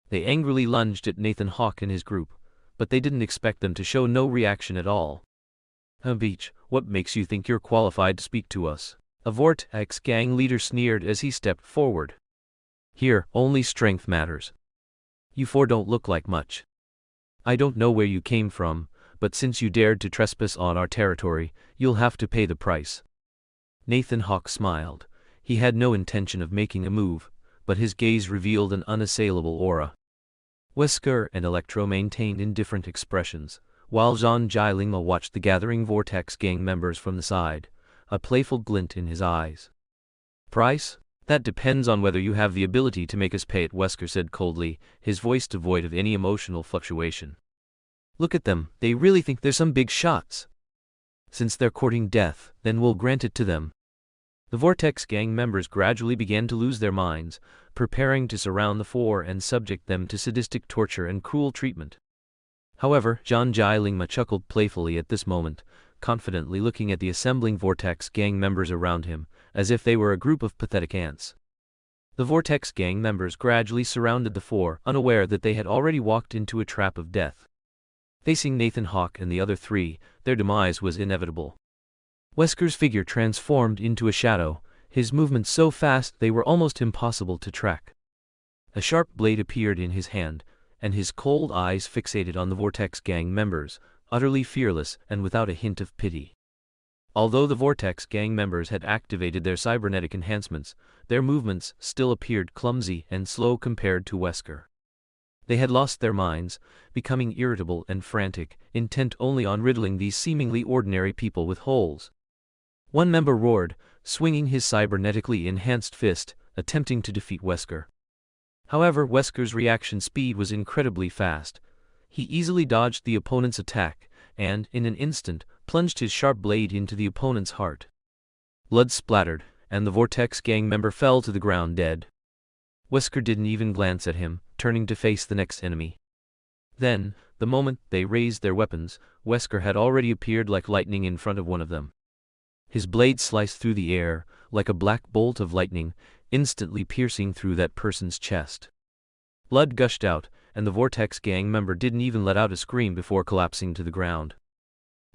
Speaker 1: They angrily lunged at Nathan Hawke and his group, but they didn't expect them to show no reaction at all. "Beach, what makes you think you're qualified to speak to us?" a Vortex gang leader sneered as he stepped forward. "Here, only strength matters. You four don't look like much. I don't know where you came from, but since you dared to trespass on our territory, you'll have to pay the price." Nathan Hawke smiled. He had no intention of making a move, but his gaze revealed an unassailable aura. Wesker and Electro maintained indifferent expressions, while Zhang Lingma watched the gathering Vortex gang members from the side, a playful glint in his eyes. "Price? That depends on whether you have the ability to make us pay it," Wesker said coldly, his voice devoid of any emotional fluctuation. "Look at them, they really think they're some big shots. Since they're courting death, then we'll grant it to them." The Vortex gang members gradually began to lose their minds, preparing to surround the four and subject them to sadistic torture and cruel treatment. However, Zhang Lingma chuckled playfully at this moment, confidently looking at the assembling Vortex gang members around him, as if they were a group of pathetic ants. The Vortex gang members gradually surrounded the four, unaware that they had already walked into a trap of death. Facing Nathan Hawke and the other three, their demise was inevitable. Wesker's figure transformed into a shadow, his movements so fast they were almost impossible to track. A sharp blade appeared in his hand, and his cold eyes fixated on the Vortex gang members, utterly fearless and without a hint of pity. Although the Vortex gang members had activated their cybernetic enhancements, their movements still appeared clumsy and slow compared to Wesker. They had lost their minds, becoming irritable and frantic, intent only on riddling these seemingly ordinary people with holes. One member roared, swinging his cybernetically enhanced fist, attempting to defeat Wesker. However, Wesker's reaction speed was incredibly fast. He easily dodged the opponent's attack, and, in an instant, plunged his sharp blade into the opponent's heart. Blood splattered, and the Vortex gang member fell to the ground dead. Wesker didn't even glance at him, turning to face the next enemy. Then, the moment they raised their weapons, Wesker had already appeared like lightning in front of one of them. His blade sliced through the air, like a black bolt of lightning, instantly piercing through that person's chest. Blood gushed out, and the Vortex gang member didn't even let out a scream before collapsing to the ground.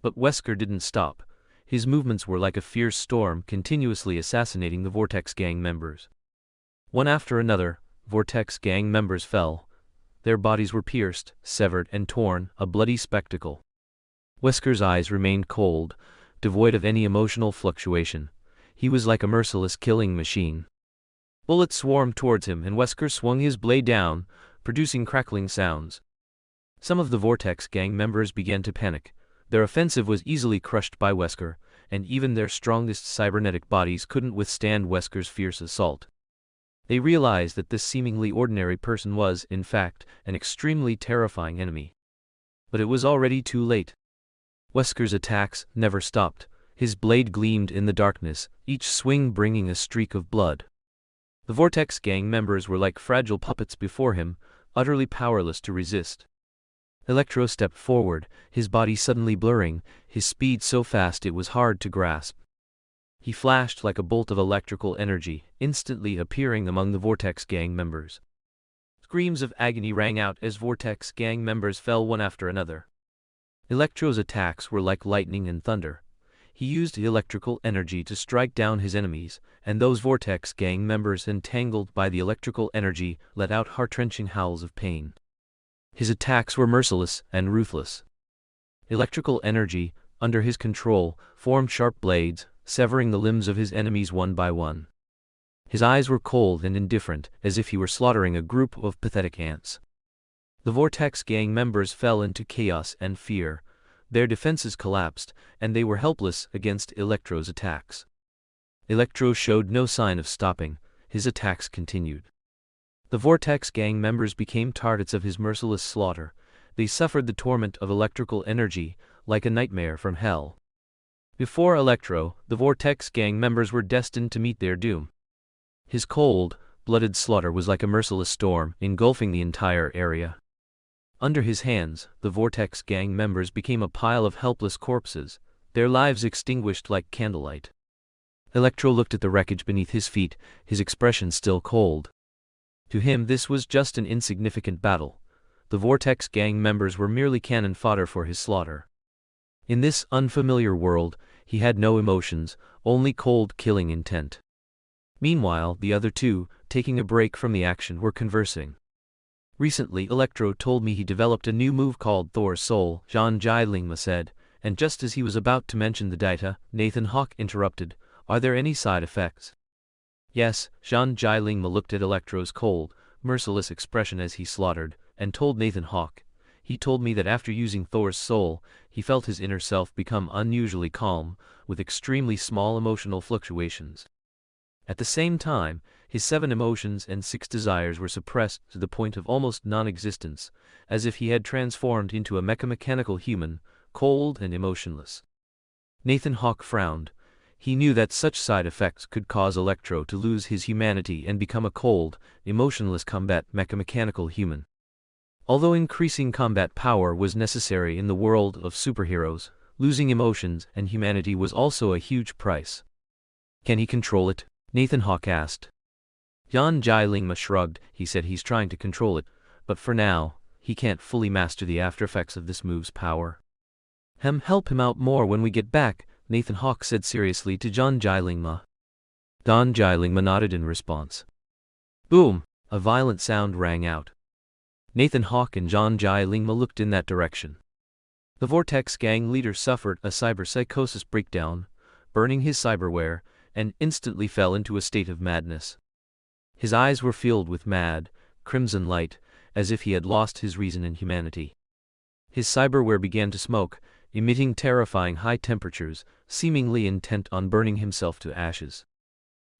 Speaker 1: But Wesker didn't stop. His movements were like a fierce storm, continuously assassinating the Vortex gang members. One after another, Vortex gang members fell. Their bodies were pierced, severed, and torn, a bloody spectacle. Wesker's eyes remained cold, devoid of any emotional fluctuation. He was like a merciless killing machine. Bullets swarmed towards him, and Wesker swung his blade down, producing crackling sounds. Some of the Vortex gang members began to panic. Their offensive was easily crushed by Wesker, and even their strongest cybernetic bodies couldn't withstand Wesker's fierce assault. They realized that this seemingly ordinary person was, in fact, an extremely terrifying enemy. But it was already too late. Wesker's attacks never stopped. His blade gleamed in the darkness, each swing bringing a streak of blood. The Vortex gang members were like fragile puppets before him, utterly powerless to resist. Electro stepped forward, his body suddenly blurring, his speed so fast it was hard to grasp. He flashed like a bolt of electrical energy, instantly appearing among the Vortex gang members. Screams of agony rang out as Vortex gang members fell one after another. Electro's attacks were like lightning and thunder. He used electrical energy to strike down his enemies, and those Vortex gang members, entangled by the electrical energy, let out heart-wrenching howls of pain. His attacks were merciless and ruthless. Electrical energy, under his control, formed sharp blades, severing the limbs of his enemies one by one. His eyes were cold and indifferent, as if he were slaughtering a group of pathetic ants. The Vortex gang members fell into chaos and fear. Their defenses collapsed, and they were helpless against Electro's attacks. Electro showed no sign of stopping. His attacks continued. The Vortex gang members became targets of his merciless slaughter. They suffered the torment of electrical energy, like a nightmare from hell. Before Electro, the Vortex gang members were destined to meet their doom. His cold, blooded slaughter was like a merciless storm, engulfing the entire area. Under his hands, the Vortex gang members became a pile of helpless corpses, their lives extinguished like candlelight. Electro looked at the wreckage beneath his feet, his expression still cold. To him this was just an insignificant battle. The Vortex gang members were merely cannon fodder for his slaughter. In this unfamiliar world, he had no emotions, only cold killing intent. Meanwhile, the other two, taking a break from the action, were conversing. Recently, Electro told me he developed a new move called Thor's Soul, Zhang Jialingma said, and just as he was about to mention the data, Nathan Hawke interrupted. Are there any side effects? Yes, Zhang Jialingma looked at Electro's cold, merciless expression as he slaughtered, and told Nathan Hawke. He told me that after using Thor's Soul, he felt his inner self become unusually calm, with extremely small emotional fluctuations. At the same time, his 7 emotions and 6 desires were suppressed to the point of almost non-existence, as if he had transformed into a mechanical human, cold and emotionless. Nathan Hawke frowned. He knew that such side effects could cause Electro to lose his humanity and become a cold, emotionless combat mechanical human. Although increasing combat power was necessary in the world of superheroes, Losing emotions and humanity was also a huge price. Can he control it? Nathan Hawke asked. Yan Jialingma shrugged. He said he's trying to control it, but for now, he can't fully master the aftereffects of this move's power. Help him out more when we get back, Nathan Hawke said seriously to Yan Jialingma. Yan Jialingma nodded in response. Boom! A violent sound rang out. Nathan Hawke and Yan Jialingma looked in that direction. The Vortex gang leader suffered a cyberpsychosis breakdown, burning his cyberware, and instantly fell into a state of madness. His eyes were filled with mad, crimson light, as if he had lost his reason and humanity. His cyberware began to smoke, emitting terrifying high temperatures, seemingly intent on burning himself to ashes.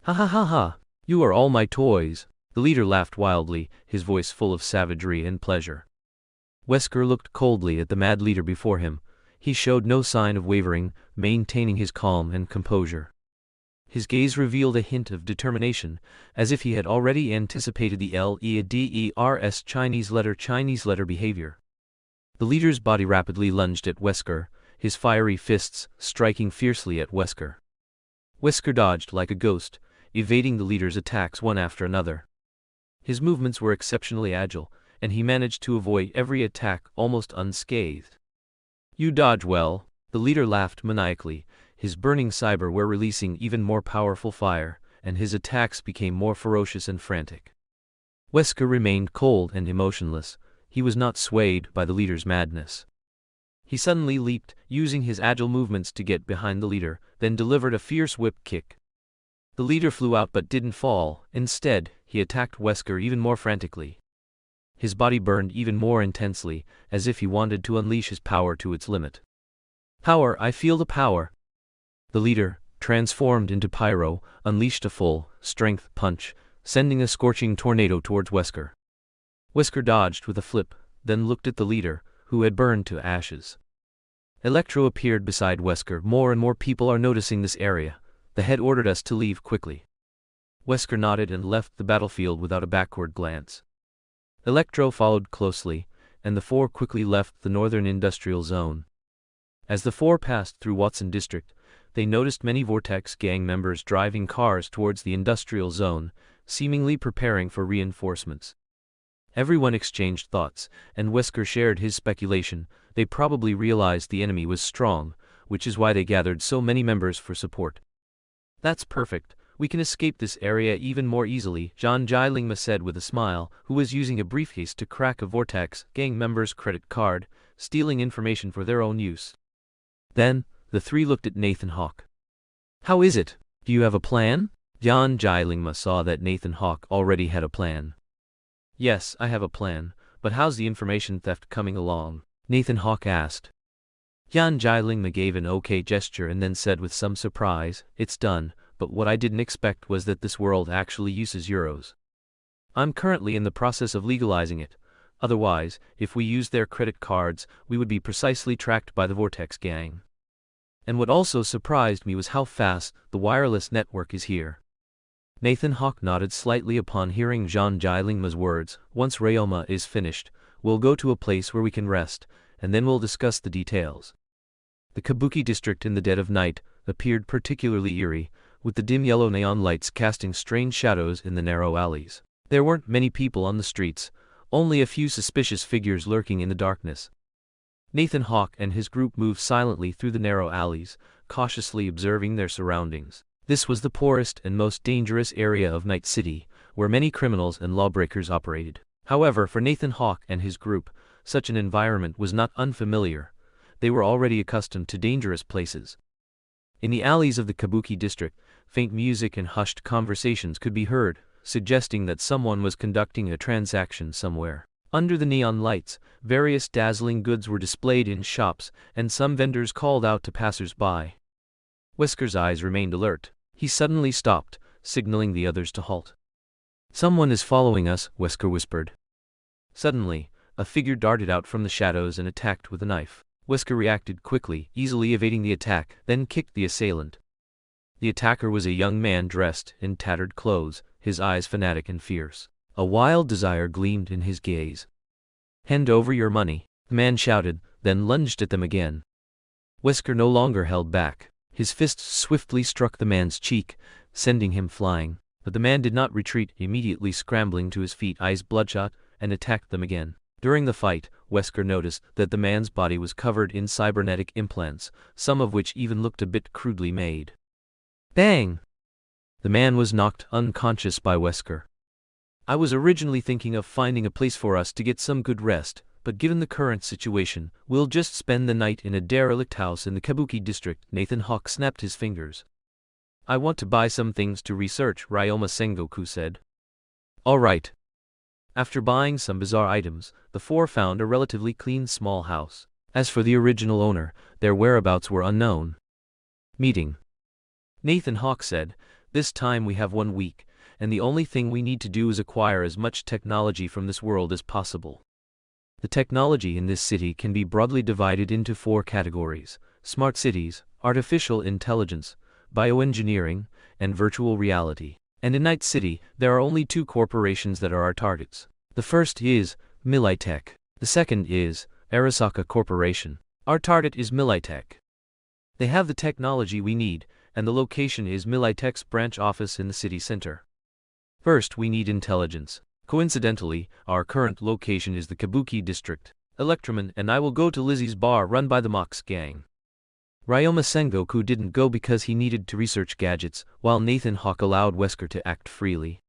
Speaker 1: Ha ha ha ha! You are all my toys! The leader laughed wildly, his voice full of savagery and pleasure. Wesker looked coldly at the mad leader before him. He showed no sign of wavering, maintaining his calm and composure. His gaze revealed a hint of determination, as if he had already anticipated the LEADER's Chinese letter behavior. The leader's body rapidly lunged at Wesker, his fiery fists striking fiercely at Wesker. Wesker dodged like a ghost, evading the leader's attacks one after another. His movements were exceptionally agile, and he managed to avoid every attack almost unscathed. You dodge well, the leader laughed maniacally, his burning cyberware releasing even more powerful fire, and his attacks became more ferocious and frantic. Wesker remained cold and emotionless. He was not swayed by the leader's madness. He suddenly leaped, using his agile movements to get behind the leader, then delivered a fierce whip kick. The leader flew out but didn't fall. Instead, he attacked Wesker even more frantically. His body burned even more intensely, as if he wanted to unleash his power to its limit. Power, I feel the power. The leader, transformed into pyro, unleashed a full-strength punch, sending a scorching tornado towards Wesker. Wesker dodged with a flip, then looked at the leader, who had burned to ashes. Electro appeared beside Wesker. More and more people are noticing this area. The head ordered us to leave quickly. Wesker nodded and left the battlefield without a backward glance. Electro followed closely, and the four quickly left the northern industrial zone. As the four passed through Watson District, they noticed many Vortex gang members driving cars towards the industrial zone, seemingly preparing for reinforcements. Everyone exchanged thoughts, and Wesker shared his speculation. They probably realized the enemy was strong, which is why they gathered so many members for support. That's perfect. We can escape this area even more easily, Yan Jialingma said with a smile, who was using a briefcase to crack a Vortex gang member's credit card, stealing information for their own use. Then, the three looked at Nathan Hawke. How is it? Do you have a plan? Yan Jialingma saw that Nathan Hawke already had a plan. Yes, I have a plan, but how's the information theft coming along? Nathan Hawke asked. Yan Jialingma gave an okay gesture and then said with some surprise, it's done. But what I didn't expect was that this world actually uses euros. I'm currently in the process of legalizing it. Otherwise, if we used their credit cards, we would be precisely tracked by the Vortex gang. And what also surprised me was how fast the wireless network is here. Nathan Hawke nodded slightly upon hearing Yan Jialingma's words. Once Ryoma is finished, we'll go to a place where we can rest, and then we'll discuss the details. The Kabuki district in the dead of night appeared particularly eerie, with the dim yellow neon lights casting strange shadows in the narrow alleys. There weren't many people on the streets, only a few suspicious figures lurking in the darkness. Nathan Hawke and his group moved silently through the narrow alleys, cautiously observing their surroundings. This was the poorest and most dangerous area of Night City, where many criminals and lawbreakers operated. However, for Nathan Hawke and his group, such an environment was not unfamiliar. They were already accustomed to dangerous places. In the alleys of the Kabuki district, faint music and hushed conversations could be heard, suggesting that someone was conducting a transaction somewhere. Under the neon lights, various dazzling goods were displayed in shops, and some vendors called out to passers-by. Wesker's eyes remained alert. He suddenly stopped, signaling the others to halt. Someone is following us, Wesker whispered. Suddenly, a figure darted out from the shadows and attacked with a knife. Wesker reacted quickly, easily evading the attack, then kicked the assailant. The attacker was a young man dressed in tattered clothes, his eyes fanatic and fierce. A wild desire gleamed in his gaze. Hand over your money, the man shouted, then lunged at them again. Wesker no longer held back. His fist swiftly struck the man's cheek, sending him flying. But the man did not retreat, immediately scrambling to his feet, eyes bloodshot, and attacked them again. During the fight, Wesker noticed that the man's body was covered in cybernetic implants, some of which even looked a bit crudely made. Bang! The man was knocked unconscious by Wesker. I was originally thinking of finding a place for us to get some good rest, but given the current situation, we'll just spend the night in a derelict house in the Kabuki district. Nathan Hawke snapped his fingers. I want to buy some things to research, Ryoma Sengoku said. All right. After buying some bizarre items, the four found a relatively clean small house. As for the original owner, their whereabouts were unknown. Meeting. Nathan Hawke said, this time we have 1 week, and the only thing we need to do is acquire as much technology from this world as possible. The technology in this city can be broadly divided into 4 categories: smart cities, artificial intelligence, bioengineering, and virtual reality. And in Night City, there are only 2 corporations that are our targets. The first is Militech. The second is Arasaka Corporation. Our target is Militech. They have the technology we need, and the location is Militech's branch office in the city center. First, we need intelligence. Coincidentally, our current location is the Kabuki district. Electroman and I will go to Lizzie's bar run by the Mox gang. Ryoma Sengoku didn't go because he needed to research gadgets, while Nathan Hawke allowed Wesker to act freely.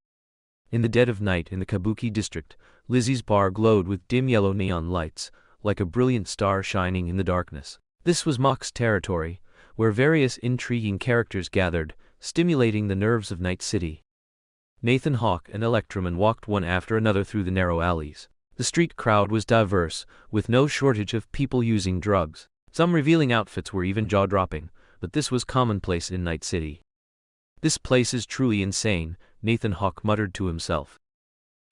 Speaker 1: In the dead of night in the Kabuki district, Lizzie's bar glowed with dim yellow neon lights, like a brilliant star shining in the darkness. This was Mox territory, where various intriguing characters gathered, stimulating the nerves of Night City. Nathan Hawke and Electroman walked one after another through the narrow alleys. The street crowd was diverse, with no shortage of people using drugs. Some revealing outfits were even jaw-dropping, but this was commonplace in Night City. This place is truly insane, Nathan Hawke muttered to himself.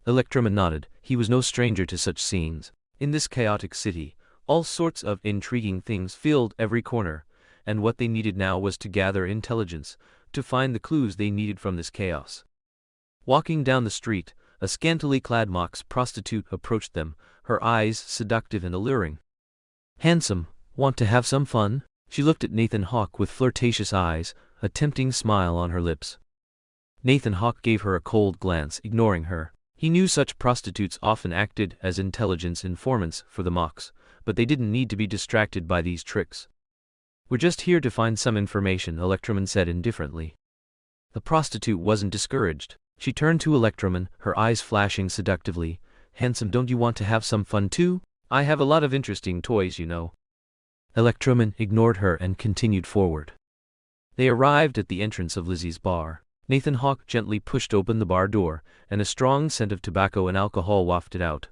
Speaker 1: Electroman nodded. He was no stranger to such scenes. In this chaotic city, all sorts of intriguing things filled every corner, and what they needed now was to gather intelligence, to find the clues they needed from this chaos. Walking down the street, a scantily clad Mox prostitute approached them, her eyes seductive and alluring. Handsome, want to have some fun? She looked at Nathan Hawke with flirtatious eyes, a tempting smile on her lips. Nathan Hawke gave her a cold glance, ignoring her. He knew such prostitutes often acted as intelligence informants for the Mox, but they didn't need to be distracted by these tricks. We're just here to find some information, Electroman said indifferently. The prostitute wasn't discouraged. She turned to Electroman, her eyes flashing seductively. Handsome, don't you want to have some fun too? I have a lot of interesting toys, you know. Electroman ignored her and continued forward. They arrived at the entrance of Lizzie's bar. Nathan Hawke gently pushed open the bar door, and a strong scent of tobacco and alcohol wafted out.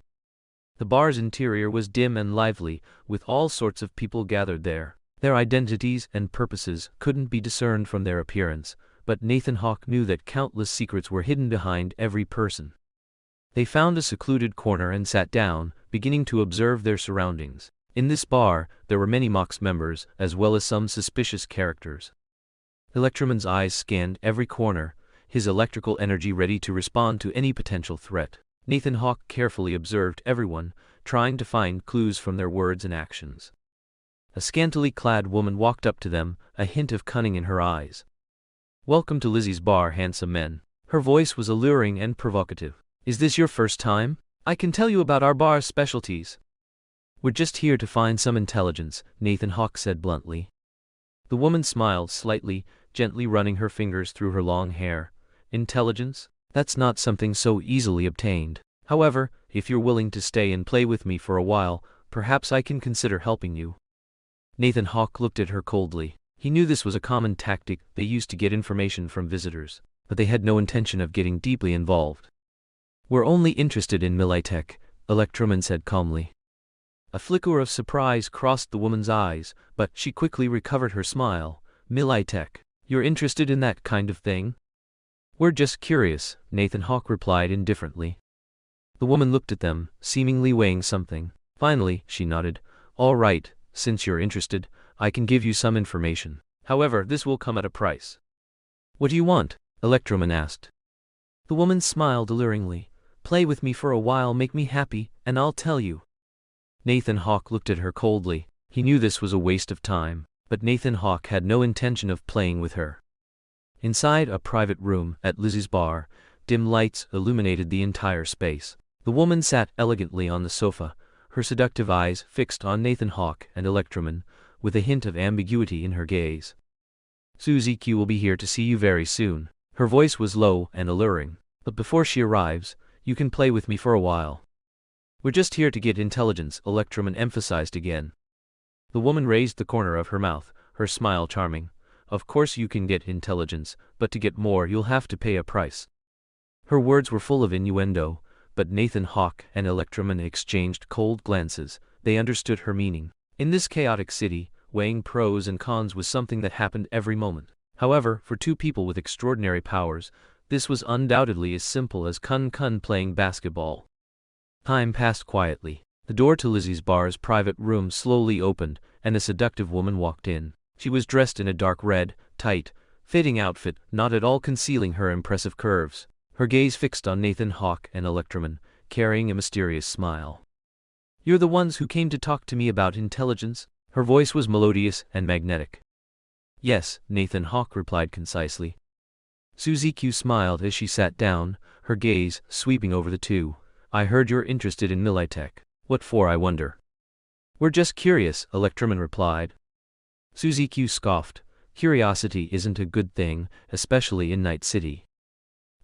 Speaker 1: The bar's interior was dim and lively, with all sorts of people gathered there. Their identities and purposes couldn't be discerned from their appearance, but Nathan Hawke knew that countless secrets were hidden behind every person. They found a secluded corner and sat down, beginning to observe their surroundings. In this bar, there were many Mox members, as well as some suspicious characters. Electroman's eyes scanned every corner, his electrical energy ready to respond to any potential threat. Nathan Hawke carefully observed everyone, trying to find clues from their words and actions. A scantily clad woman walked up to them, a hint of cunning in her eyes. Welcome to Lizzie's bar, handsome men. Her voice was alluring and provocative. Is this your first time? I can tell you about our bar's specialties. We're just here to find some intelligence, Nathan Hawke said bluntly. The woman smiled slightly, gently running her fingers through her long hair. Intelligence? That's not something so easily obtained. However, if you're willing to stay and play with me for a while, perhaps I can consider helping you. Nathan Hawke looked at her coldly. He knew this was a common tactic they used to get information from visitors, but they had no intention of getting deeply involved. We're only interested in Militech, Electroman said calmly. A flicker of surprise crossed the woman's eyes, but she quickly recovered her smile. Militech, you're interested in that kind of thing? We're just curious, Nathan Hawke replied indifferently. The woman looked at them, seemingly weighing something. Finally, she nodded. All right, since you're interested, I can give you some information. However, this will come at a price. What do you want? Electroman asked. The woman smiled alluringly. Play with me for a while, make me happy, and I'll tell you. Nathan Hawke looked at her coldly. He knew this was a waste of time. But Nathan Hawke had no intention of playing with her. Inside a private room at Lizzie's bar, dim lights illuminated the entire space. The woman sat elegantly on the sofa, her seductive eyes fixed on Nathan Hawke and Electroman, with a hint of ambiguity in her gaze. "Susie Q will be here to see you very soon." Her voice was low and alluring. "But before she arrives, you can play with me for a while." "We're just here to get intelligence," Electroman emphasized again. The woman raised the corner of her mouth, her smile charming. "Of course you can get intelligence, but to get more you'll have to pay a price." Her words were full of innuendo, but Nathan Hawke and Electroman exchanged cold glances. They understood her meaning. In this chaotic city, weighing pros and cons was something that happened every moment. However, for two people with extraordinary powers, this was undoubtedly as simple as Kun playing basketball. Time passed quietly. The door to Lizzie's bar's private room slowly opened, and a seductive woman walked in. She was dressed in a dark red, tight, fitting outfit, not at all concealing her impressive curves. Her gaze fixed on Nathan Hawke and Electroman, carrying a mysterious smile. "You're the ones who came to talk to me about intelligence?" Her voice was melodious and magnetic. "Yes," Nathan Hawke replied concisely. Susie Q smiled as she sat down, her gaze sweeping over the two. "I heard you're interested in Militech. What for, I wonder?" "We're just curious," Electroman replied. Susie Q scoffed. "Curiosity isn't a good thing, especially in Night City."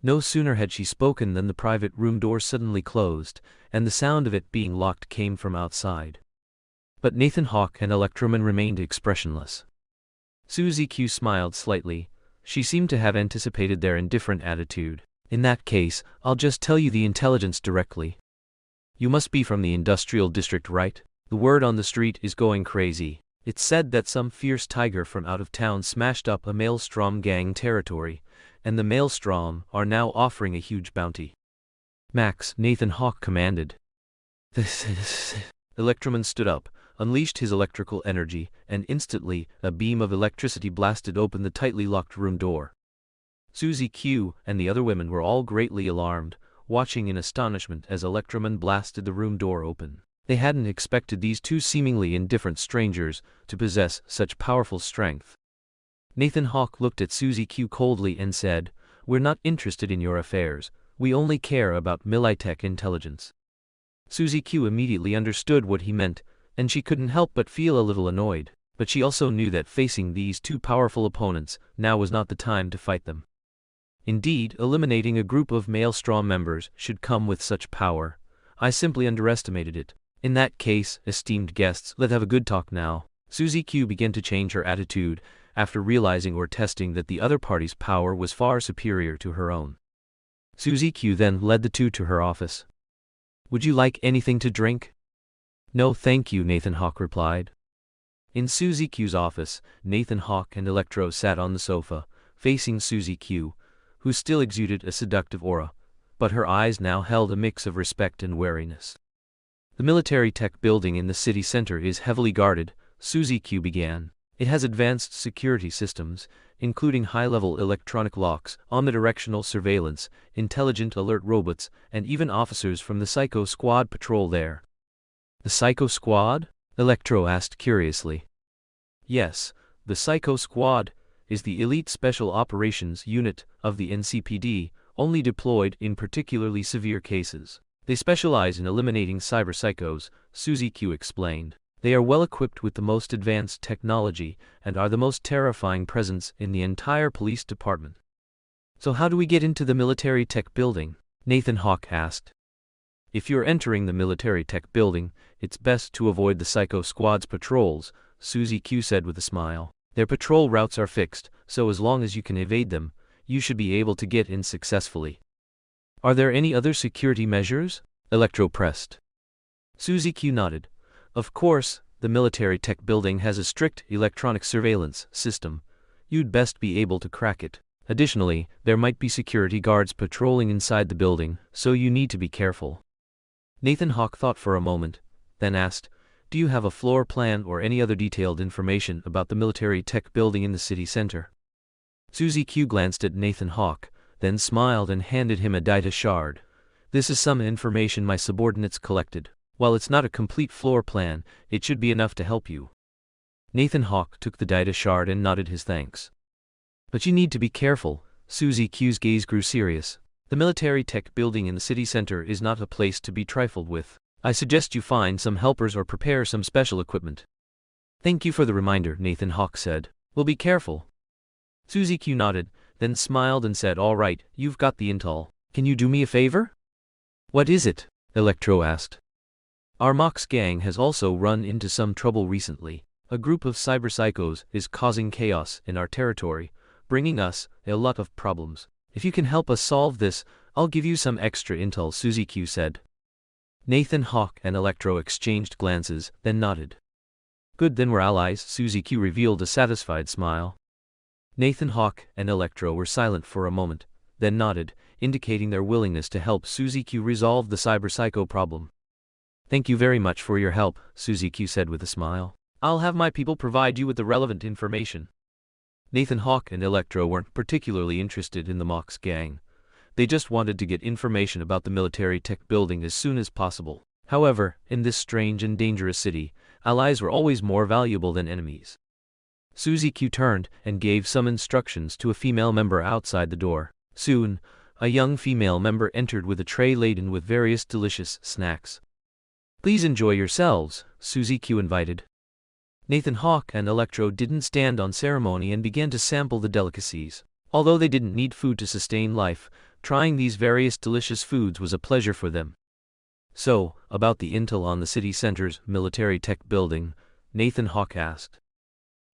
Speaker 1: No sooner had she spoken than the private room door suddenly closed, and the sound of it being locked came from outside. But Nathan Hawke and Electroman remained expressionless. Susie Q smiled slightly. She seemed to have anticipated their indifferent attitude. "In that case, I'll just tell you the intelligence directly. You must be from the industrial district, right? The word on the street is going crazy. It's said that some fierce tiger from out of town smashed up a Maelstrom gang territory, and the Maelstrom are now offering a huge bounty." "Max," Nathan Hawke commanded. Electroman stood up, unleashed his electrical energy, and instantly a beam of electricity blasted open the tightly locked room door. Susie Q and the other women were all greatly alarmed, watching in astonishment as Electroman blasted the room door open. They hadn't expected these two seemingly indifferent strangers to possess such powerful strength. Nathan Hawke looked at Susie Q coldly and said, "We're not interested in your affairs. We only care about Militech intelligence." Susie Q immediately understood what he meant, and she couldn't help but feel a little annoyed. But she also knew that facing these two powerful opponents, now was not the time to fight them. Indeed, eliminating a group of Maelstrom members should come with such power. I simply underestimated it. "In that case, esteemed guests, let's have a good talk now." Susie Q began to change her attitude, after realizing or testing that the other party's power was far superior to her own. Susie Q then led the two to her office. "Would you like anything to drink?" "No thank you," Nathan Hawke replied. In Susie Q's office, Nathan Hawke and Electro sat on the sofa, facing Susie Q, who still exuded a seductive aura, but her eyes now held a mix of respect and wariness. "The military tech building in the city center is heavily guarded," Susie Q began. "It has advanced security systems, including high-level electronic locks, omnidirectional surveillance, intelligent alert robots, and even officers from the Psycho Squad patrol there." "The Psycho Squad?" Electro asked curiously. "Yes, the Psycho Squad is the elite special operations unit of the NCPD, only deployed in particularly severe cases. They specialize in eliminating cyberpsychos," Susie Q explained. "They are well equipped with the most advanced technology and are the most terrifying presence in the entire police department." "So how do we get into the military tech building?" Nathan Hawke asked. "If you're entering the military tech building, it's best to avoid the Psycho Squad's patrols," Susie Q said with a smile. "Their patrol routes are fixed, so as long as you can evade them, you should be able to get in successfully." "Are there any other security measures?" Electro pressed. Susie Q nodded. "Of course, the military tech building has a strict electronic surveillance system. You'd best be able to crack it. Additionally, there might be security guards patrolling inside the building, so you need to be careful." Nathan Hawke thought for a moment, then asked, "Do you have a floor plan or any other detailed information about the military tech building in the city center?" Susie Q glanced at Nathan Hawke, then smiled and handed him a data shard. "This is some information my subordinates collected. While it's not a complete floor plan, it should be enough to help you." Nathan Hawke took the data shard and nodded his thanks. But you need to be careful. Susie Q's gaze grew serious. The military tech building in the city center is not a place to be trifled with. I suggest you find some helpers or prepare some special equipment. Thank you for the reminder, Nathan Hawke said. We'll be careful. Susie Q nodded, then smiled and said, all right, you've got the intel. Can you do me a favor? What is it? Electro asked. Our Mox gang has also run into some trouble recently. A group of cyberpsychos is causing chaos in our territory, bringing us a lot of problems. If you can help us solve this, I'll give you some extra intel, Susie Q said. Nathan Hawke and Electro exchanged glances, then nodded. Good, then we're allies, Susie Q revealed a satisfied smile. Nathan Hawke and Electro were silent for a moment, then nodded, indicating their willingness to help Susie Q resolve the cyberpsycho problem. Thank you very much for your help, Susie Q said with a smile. I'll have my people provide you with the relevant information. Nathan Hawke and Electro weren't particularly interested in the Mox gang. They just wanted to get information about the military tech building as soon as possible. However, in this strange and dangerous city, allies were always more valuable than enemies. Susie Q turned and gave some instructions to a female member outside the door. Soon, a young female member entered with a tray laden with various delicious snacks. Please enjoy yourselves, Susie Q invited. Nathan Hawke and Electro didn't stand on ceremony and began to sample the delicacies. Although they didn't need food to sustain life, trying these various delicious foods was a pleasure for them. So, about the intel on the city center's military tech building, Nathan Hawke asked.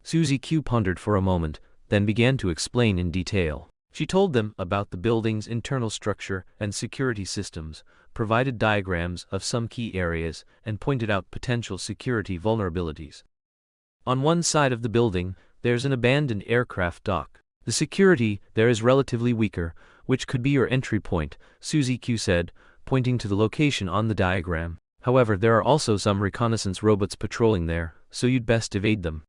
Speaker 1: Susie Q pondered for a moment, then began to explain in detail. She told them about the building's internal structure and security systems, provided diagrams of some key areas, and pointed out potential security vulnerabilities. On one side of the building, there's an abandoned aircraft dock. The security there is relatively weaker, which could be your entry point, Susie Q said, pointing to the location on the diagram. However, there are also some reconnaissance robots patrolling there, so you'd best evade them.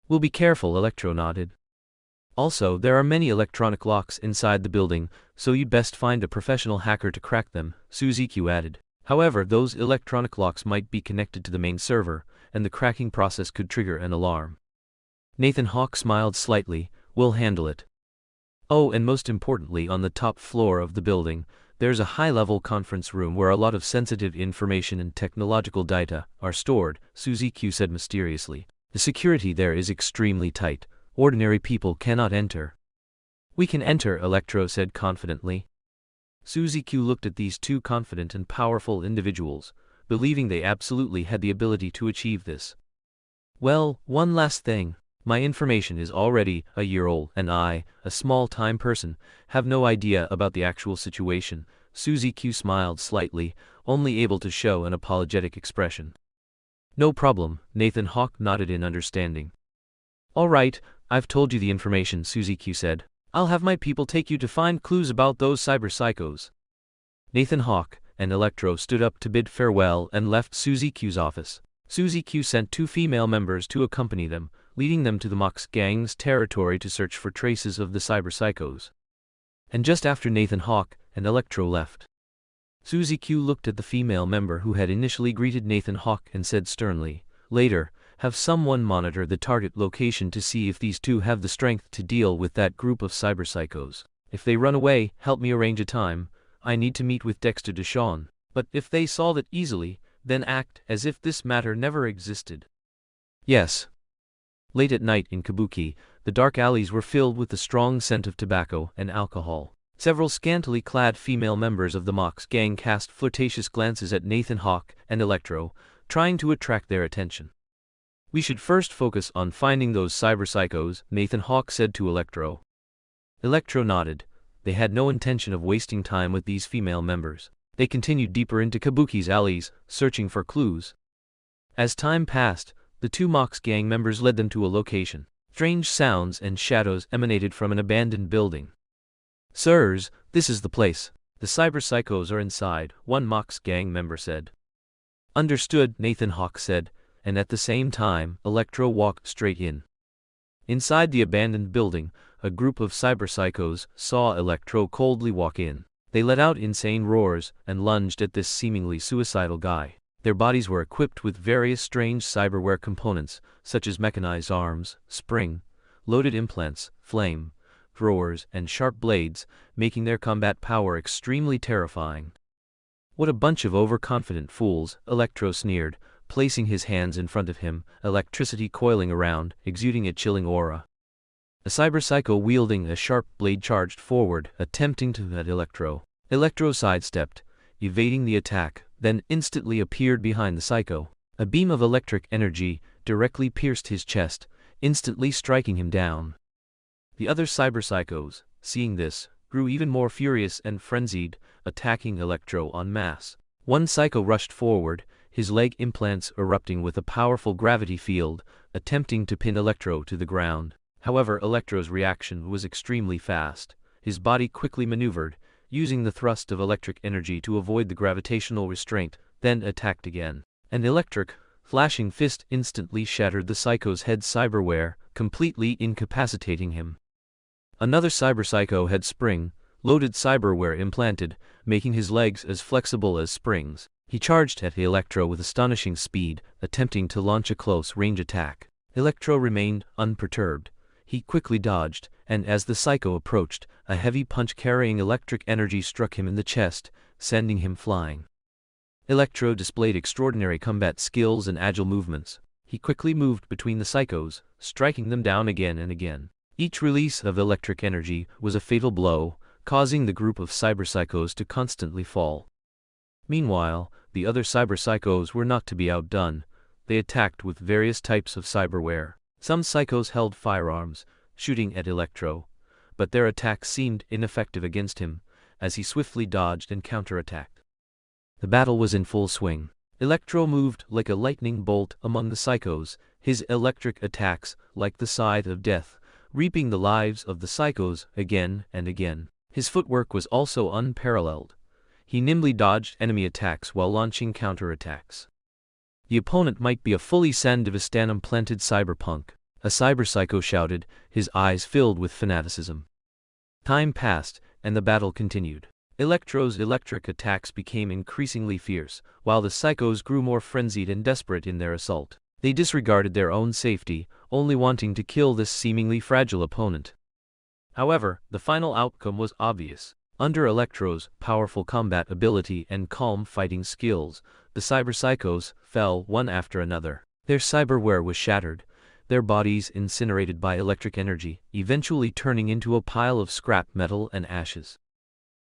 Speaker 1: We'll be careful, Electro nodded. Also, there are many electronic locks inside the building, so you'd best find a professional hacker to crack them, Susie Q added. However, those electronic locks might be connected to the main server, and the cracking process could trigger an alarm. Nathan Hawke smiled slightly. We'll handle it. Oh, and most importantly, on the top floor of the building, there's a high-level conference room where a lot of sensitive information and technological data are stored, Susie Q said mysteriously. The security there is extremely tight. Ordinary people cannot enter. We can enter, Electro said confidently. Susie Q looked at these two confident and powerful individuals, believing they absolutely had the ability to achieve this. Well, one last thing. My information is already a year old, and I, a small-time person, have no idea about the actual situation. Susie Q smiled slightly, only able to show an apologetic expression. No problem, Nathan Hawke nodded in understanding. All right, I've told you the information, Susie Q said. I'll have my people take you to find clues about those cyberpsychos. Nathan Hawke and Electro stood up to bid farewell and left Susie Q's office. Susie Q sent two female members to accompany them, leading them to the Mox gang's territory to search for traces of the cyberpsychos. And just after Nathan Hawke and Electro left, Susie Q looked at the female member who had initially greeted Nathan Hawke and said sternly, later, have someone monitor the target location to see if these two have the strength to deal with that group of cyberpsychos. If they run away, help me arrange a time. I need to meet with Dexter Deshawn. But if they solve it easily, then act as if this matter never existed. Yes. Late at night in Kabuki, the dark alleys were filled with the strong scent of tobacco and alcohol. Several scantily clad female members of the Mox gang cast flirtatious glances at Nathan Hawke and Electro, trying to attract their attention. We should first focus on finding those cyberpsychos, Nathan Hawke said to Electro. Electro nodded. They had no intention of wasting time with these female members. They continued deeper into Kabuki's alleys, searching for clues. As time passed, the two Mox gang members led them to a location. Strange sounds and shadows emanated from an abandoned building. Sirs, this is the place. The cyberpsychos are inside, one Mox gang member said. Understood, Nathan Hawke said, and at the same time, Electro walked straight in. Inside the abandoned building, a group of cyberpsychos saw Electro coldly walk in. They let out insane roars and lunged at this seemingly suicidal guy. Their bodies were equipped with various strange cyberware components, such as mechanized arms, spring-loaded implants, flame throwers, and sharp blades, making their combat power extremely terrifying. "What a bunch of overconfident fools," Electro sneered, placing his hands in front of him, electricity coiling around, exuding a chilling aura. A cyber-psycho wielding a sharp blade charged forward, attempting to hit Electro. Electro sidestepped, evading the attack, then instantly appeared behind the psycho. A beam of electric energy directly pierced his chest, instantly striking him down. The other cyber-psychos, seeing this, grew even more furious and frenzied, attacking Electro en masse. One psycho rushed forward, his leg implants erupting with a powerful gravity field, attempting to pin Electro to the ground. However, Electro's reaction was extremely fast. His body quickly maneuvered, using the thrust of electric energy to avoid the gravitational restraint, then attacked again. An electric, flashing fist instantly shattered the psycho's head cyberware, completely incapacitating him. Another cyber-psycho had spring-loaded cyberware implanted, making his legs as flexible as springs. He charged at Electro with astonishing speed, attempting to launch a close-range attack. Electro remained unperturbed. He quickly dodged, and as the psycho approached, a heavy punch carrying electric energy struck him in the chest, sending him flying. Electro displayed extraordinary combat skills and agile movements. He quickly moved between the psychos, striking them down again and again. Each release of electric energy was a fatal blow, causing the group of cyber-psychos to constantly fall. Meanwhile, the other cyber-psychos were not to be outdone. They attacked with various types of cyberware. Some psychos held firearms, shooting at Electro, but their attacks seemed ineffective against him, as he swiftly dodged and counterattacked. The battle was in full swing. Electro moved like a lightning bolt among the psychos, his electric attacks, like the scythe of death, reaping the lives of the psychos again and again. His footwork was also unparalleled. He nimbly dodged enemy attacks while launching counterattacks. The opponent might be a fully Sandivistanum-planted cyberpunk, a cyber-psycho shouted, his eyes filled with fanaticism. Time passed, and the battle continued. Electro's electric attacks became increasingly fierce, while the psychos grew more frenzied and desperate in their assault. They disregarded their own safety, only wanting to kill this seemingly fragile opponent. However, the final outcome was obvious. Under Electro's powerful combat ability and calm fighting skills, the cyber-psychos fell one after another. Their cyberware was shattered, their bodies incinerated by electric energy, eventually turning into a pile of scrap metal and ashes.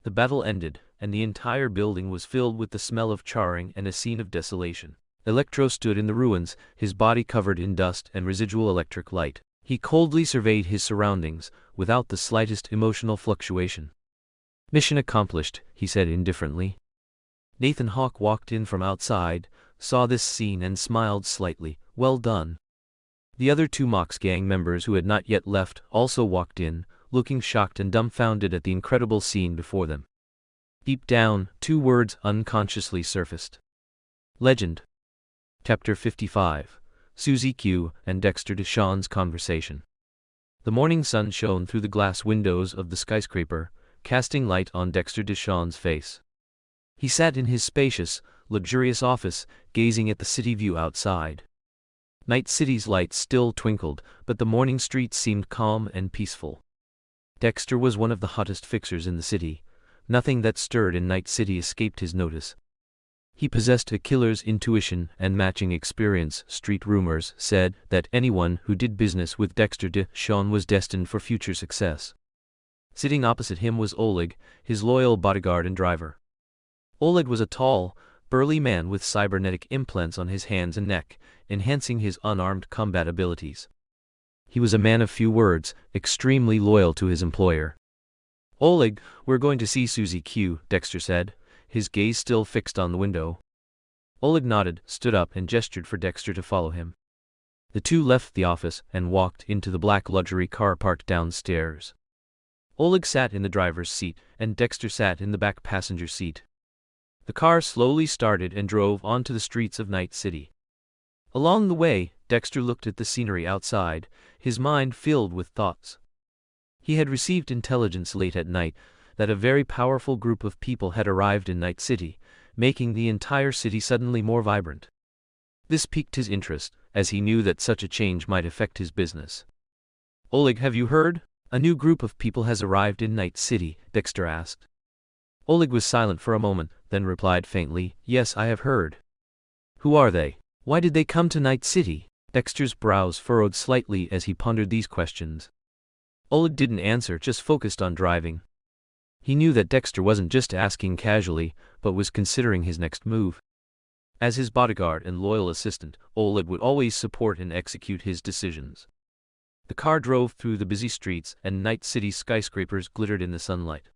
Speaker 1: The battle ended, and the entire building was filled with the smell of charring and a scene of desolation. Electro stood in the ruins, his body covered in dust and residual electric light. He coldly surveyed his surroundings, without the slightest emotional fluctuation. "Mission accomplished," he said indifferently. Nathan Hawke walked in from outside, saw this scene and smiled slightly. "Well done." The other two Mox gang members who had not yet left also walked in, looking shocked and dumbfounded at the incredible scene before them. Deep down, two words unconsciously surfaced. Legend. Chapter 55. Susie Q and Dexter Deshawn's Conversation. The morning sun shone through the glass windows of the skyscraper, casting light on Dexter Deshawn's face. He sat in his spacious, luxurious office, gazing at the city view outside. Night City's lights still twinkled, but the morning streets seemed calm and peaceful. Dexter was one of the hottest fixers in the city. Nothing that stirred in Night City escaped his notice. He possessed a killer's intuition and matching experience. Street rumors said that anyone who did business with Dexter Deshawn was destined for future success. Sitting opposite him was Oleg, his loyal bodyguard and driver. Oleg was a tall, burly man with cybernetic implants on his hands and neck, enhancing his unarmed combat abilities. He was a man of few words, extremely loyal to his employer. "Oleg, we're going to see Susie Q," Dexter said, his gaze still fixed on the window. Oleg nodded, stood up and gestured for Dexter to follow him. The two left the office and walked into the black luxury car parked downstairs. Oleg sat in the driver's seat, and Dexter sat in the back passenger seat. The car slowly started and drove onto the streets of Night City. Along the way, Dexter looked at the scenery outside, his mind filled with thoughts. He had received intelligence late at night that a very powerful group of people had arrived in Night City, making the entire city suddenly more vibrant. This piqued his interest, as he knew that such a change might affect his business. Oleg, have you heard? A new group of people has arrived in Night City, Dexter asked. Oleg was silent for a moment, then replied faintly, yes, I have heard. Who are they? Why did they come to Night City? Dexter's brows furrowed slightly as he pondered these questions. Oleg didn't answer, just focused on driving. He knew that Dexter wasn't just asking casually, but was considering his next move. As his bodyguard and loyal assistant, Oleg would always support and execute his decisions. The car drove through the busy streets, and Night City's skyscrapers glittered in the sunlight.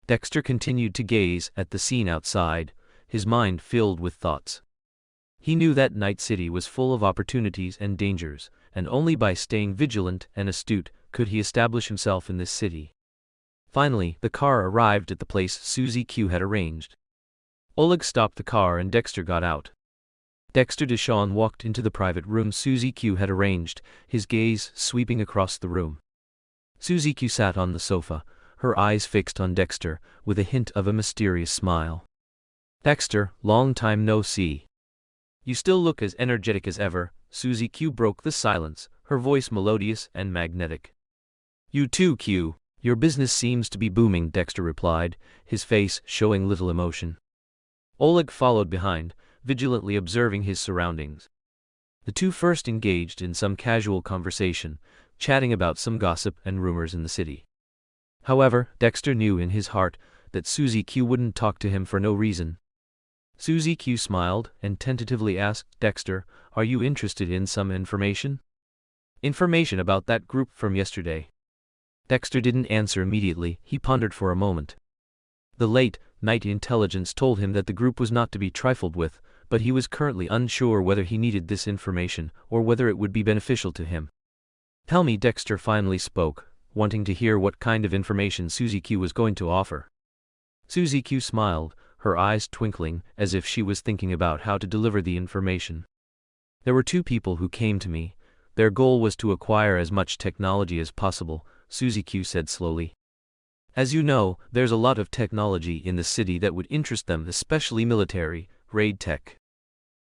Speaker 1: Dexter continued to gaze at the scene outside, his mind filled with thoughts. He knew that Night City was full of opportunities and dangers, and only by staying vigilant and astute could he establish himself in this city. Finally, the car arrived at the place Susie Q had arranged. Oleg stopped the car and Dexter got out. Dexter Deshawn walked into the private room Susie Q had arranged, his gaze sweeping across the room. Susie Q sat on the sofa, her eyes fixed on Dexter, with a hint of a mysterious smile. Dexter, long time no see. You still look as energetic as ever, Susie Q broke the silence, her voice melodious and magnetic. You too, Q. Your business seems to be booming, Dexter replied, his face showing little emotion. Oleg followed behind, vigilantly observing his surroundings. The two first engaged in some casual conversation, chatting about some gossip and rumors in the city. However, Dexter knew in his heart that Susie Q wouldn't talk to him for no reason. Susie Q smiled and tentatively asked Dexter, "Are you interested in some information?" "Information about that group from yesterday." Dexter didn't answer immediately, he pondered for a moment. The late night intelligence told him that the group was not to be trifled with, but he was currently unsure whether he needed this information or whether it would be beneficial to him. "Tell me," Dexter finally spoke, wanting to hear what kind of information Susie Q was going to offer. Susie Q smiled, her eyes twinkling as if she was thinking about how to deliver the information. "There were two people who came to me. Their goal was to acquire as much technology as possible," Susie Q said slowly. "As you know, there's a lot of technology in the city that would interest them, especially military, raid tech.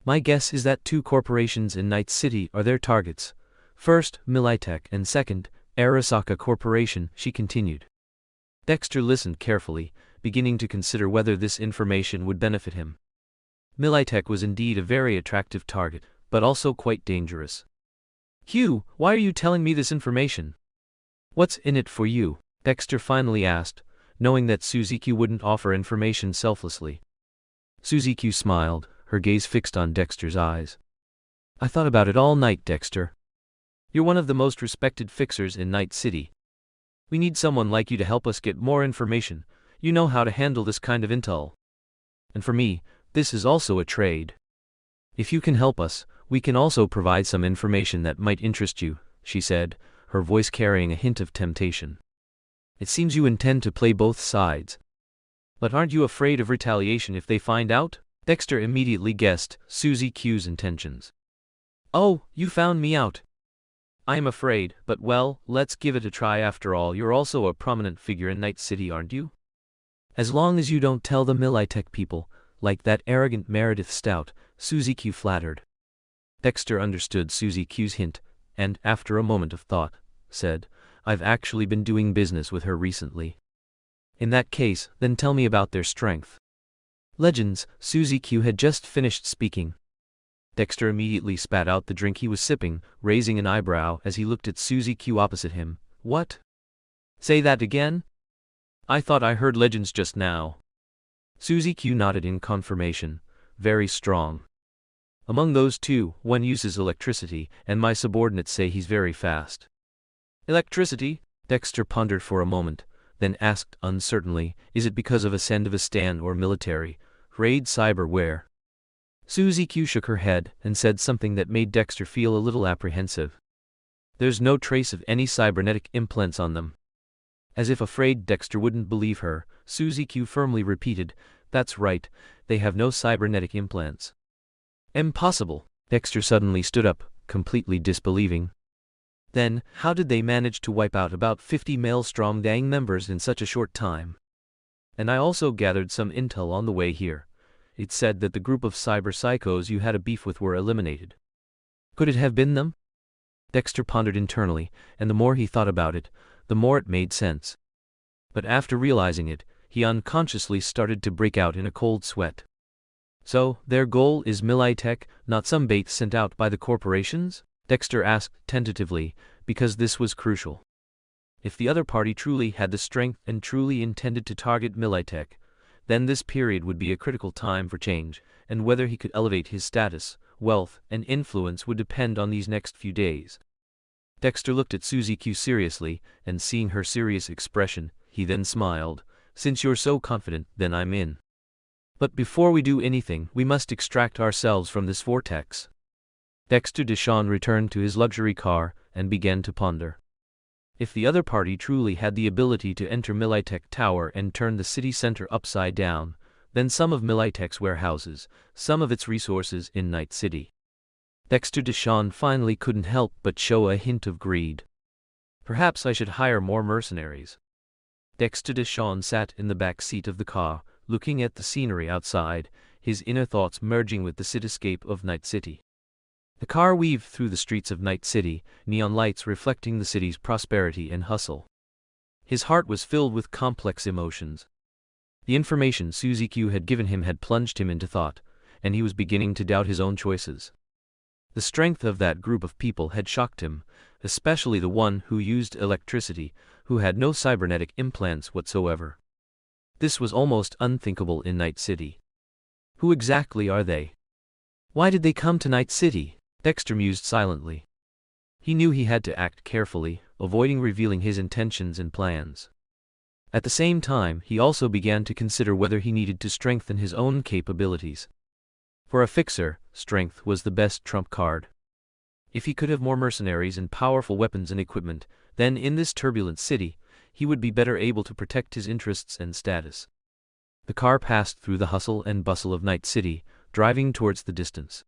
Speaker 1: My guess is that two corporations in Night City are their targets. First, Militech, and second, Arasaka Corporation," she continued. Dexter listened carefully, beginning to consider whether this information would benefit him. Militech was indeed a very attractive target, but also quite dangerous. "Q, why are you telling me this information? What's in it for you?" Dexter finally asked, knowing that Susie Q wouldn't offer information selflessly. Susie Q smiled, her gaze fixed on Dexter's eyes. "I thought about it all night, Dexter. You're one of the most respected fixers in Night City. We need someone like you to help us get more information. You know how to handle this kind of intel. And for me, this is also a trade. If you can help us, we can also provide some information that might interest you," she said, her voice carrying a hint of temptation. "It seems you intend to play both sides. But aren't you afraid of retaliation if they find out?" Dexter immediately guessed Susie Q's intentions. "Oh, you found me out. I am afraid, but well, let's give it a try after all. You're also a prominent figure in Night City, aren't you? As long as you don't tell the Militech people, like that arrogant Meredith Stout," Susie Q flattered. Dexter understood Susie Q's hint, and, after a moment of thought, said, "I've actually been doing business with her recently." "In that case, then tell me about their strength." "Legends," Susie Q had just finished speaking. Dexter immediately spat out the drink he was sipping, raising an eyebrow as he looked at Susie Q opposite him. "What? Say that again? I thought I heard legends just now." Susie Q nodded in confirmation. "Very strong. Among those two, one uses electricity, and my subordinates say he's very fast." "Electricity?" Dexter pondered for a moment, then asked uncertainly, "Is it because of Ascendavastan or military, raid cyberware?" Susie Q shook her head and said something that made Dexter feel a little apprehensive. "There's no trace of any cybernetic implants on them." As if afraid Dexter wouldn't believe her, Susie Q firmly repeated, "That's right, they have no cybernetic implants." "Impossible." Dexter suddenly stood up, completely disbelieving. "Then, how did they manage to wipe out about 50 Maelstrom gang members in such a short time? And I also gathered some intel on the way here. it said that the group of cyber psychos you had a beef with were eliminated. Could it have been them? Dexter pondered internally, and the more he thought about it, the more it made sense. But after realizing it, he unconsciously started to break out in a cold sweat. So, their goal is Militech, not some bait sent out by the corporations? Dexter asked tentatively, because this was crucial. If the other party truly had the strength and truly intended to target Militech, then this period would be a critical time for change, and whether he could elevate his status, wealth, and influence would depend on these next few days. Dexter looked at Susie Q seriously, and seeing her serious expression, he then smiled. Since you're so confident, then I'm in. But before we do anything, we must extract ourselves from this vortex. Dexter Deshawn returned to his luxury car and began to ponder. If the other party truly had the ability to enter Militech Tower and turn the city center upside down, then some of Militech's warehouses, some of its resources in Night City. Dexter Deshawn finally couldn't help but show a hint of greed. Perhaps I should hire more mercenaries. Dexter Deshawn sat in the back seat of the car, looking at the scenery outside, his inner thoughts merging with the cityscape of Night City. The car weaved through the streets of Night City, neon lights reflecting the city's prosperity and hustle. His heart was filled with complex emotions. The information Susie Q had given him had plunged him into thought, and he was beginning to doubt his own choices. The strength of that group of people had shocked him, especially the one who used electricity, who had no cybernetic implants whatsoever. This was almost unthinkable in Night City. Who exactly are they? Why did they come to Night City? Dexter mused silently. He knew he had to act carefully, avoiding revealing his intentions and plans. At the same time, he also began to consider whether he needed to strengthen his own capabilities. For a fixer, strength was the best trump card. If he could have more mercenaries and powerful weapons and equipment, then in this turbulent city, he would be better able to protect his interests and status. The car passed through the hustle and bustle of Night City, driving towards the distance.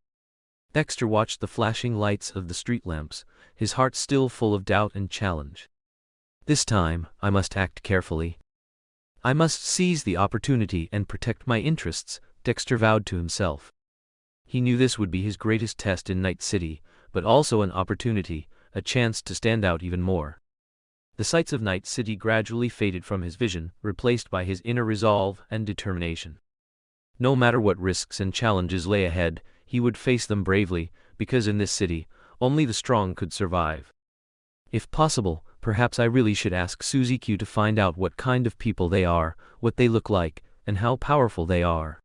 Speaker 1: Dexter watched the flashing lights of the street lamps, his heart still full of doubt and challenge. This time, I must act carefully. I must seize the opportunity and protect my interests, Dexter vowed to himself. He knew this would be his greatest test in Night City, but also an opportunity, a chance to stand out even more. The sights of Night City gradually faded from his vision, replaced by his inner resolve and determination. No matter what risks and challenges lay ahead, he would face them bravely, because in this city, only the strong could survive. If possible, perhaps I really should ask Susie Q to find out what kind of people they are, what they look like, and how powerful they are.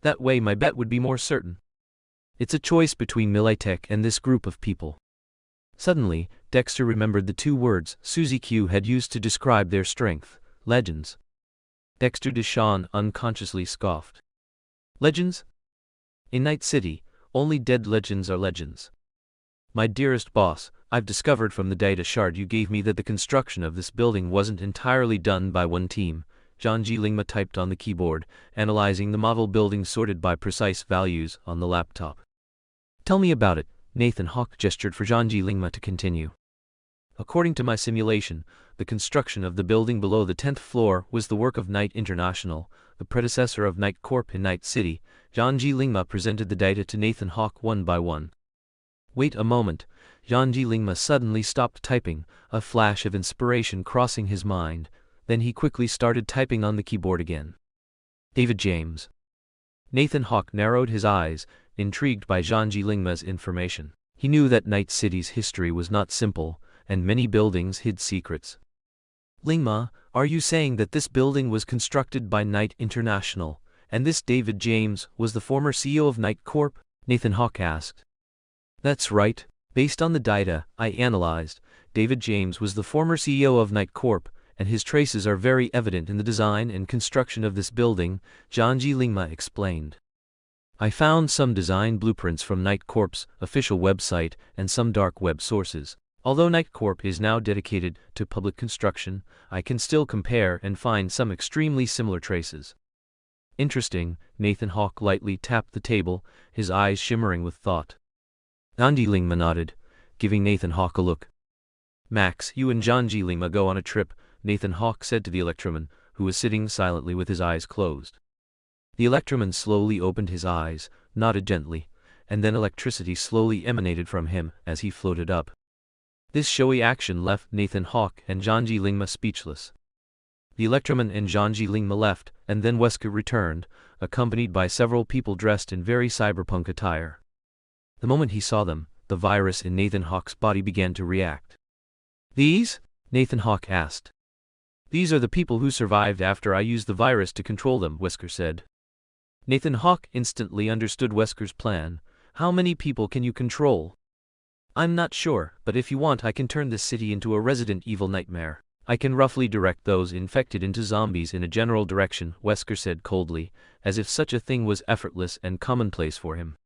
Speaker 1: That way my bet would be more certain. It's a choice between Militech and this group of people. Suddenly, Dexter remembered the two words Susie Q had used to describe their strength: legends. Dexter Deshawn unconsciously scoffed. Legends? In Night City, only dead legends are legends. My dearest boss, I've discovered from the data shard you gave me that the construction of this building wasn't entirely done by one team. Zhangji Lingma typed on the keyboard, analyzing the model building sorted by precise values on the laptop. Tell me about it. Nathan Hawke gestured for Zhangji Lingma to continue. According to my simulation, the construction of the building below the 10th floor was the work of Night International, the predecessor of Night Corp in Night City. Zhangji Lingma presented the data to Nathan Hawke one by one. Wait a moment. Zhangji Lingma suddenly stopped typing, a flash of inspiration crossing his mind. Then he quickly started typing on the keyboard again. David James. Nathan Hawke narrowed his eyes, intrigued by Zhangji Lingma's information. He knew that Night City's history was not simple, and many buildings hid secrets. Lingma, are you saying that this building was constructed by Night International, and this David James was the former CEO of Night Corp? Nathan Hawke asked. That's right. Based on the data I analyzed, David James was the former CEO of Night Corp, and his traces are very evident in the design and construction of this building, Zhangji Lingma explained. I found some design blueprints from Night Corp's official website and some dark web sources. Although Night Corp is now dedicated to public construction, I can still compare and find some extremely similar traces. Interesting, Nathan Hawke lightly tapped the table, his eyes shimmering with thought. Zhangji Lingma nodded, giving Nathan Hawke a look. Max, you and Zhangji Lingma go on a trip, Nathan Hawke said to the electroman, who was sitting silently with his eyes closed. The Electroman slowly opened his eyes, nodded gently, and then electricity slowly emanated from him as he floated up. This showy action left Nathan Hawke and Janji Lingma speechless. The Electroman and Janji Lingma left, and then Wesker returned, accompanied by several people dressed in very cyberpunk attire. The moment he saw them, the virus in Nathan Hawke's body began to react. "These?" Nathan Hawke asked. "These are the people who survived after I used the virus to control them," Wesker said. Nathan Hawke instantly understood Wesker's plan. "How many people can you control?" "I'm not sure, but if you want I can turn this city into a Resident Evil nightmare. I can roughly direct those infected into zombies in a general direction," Wesker said coldly, as if such a thing was effortless and commonplace for him.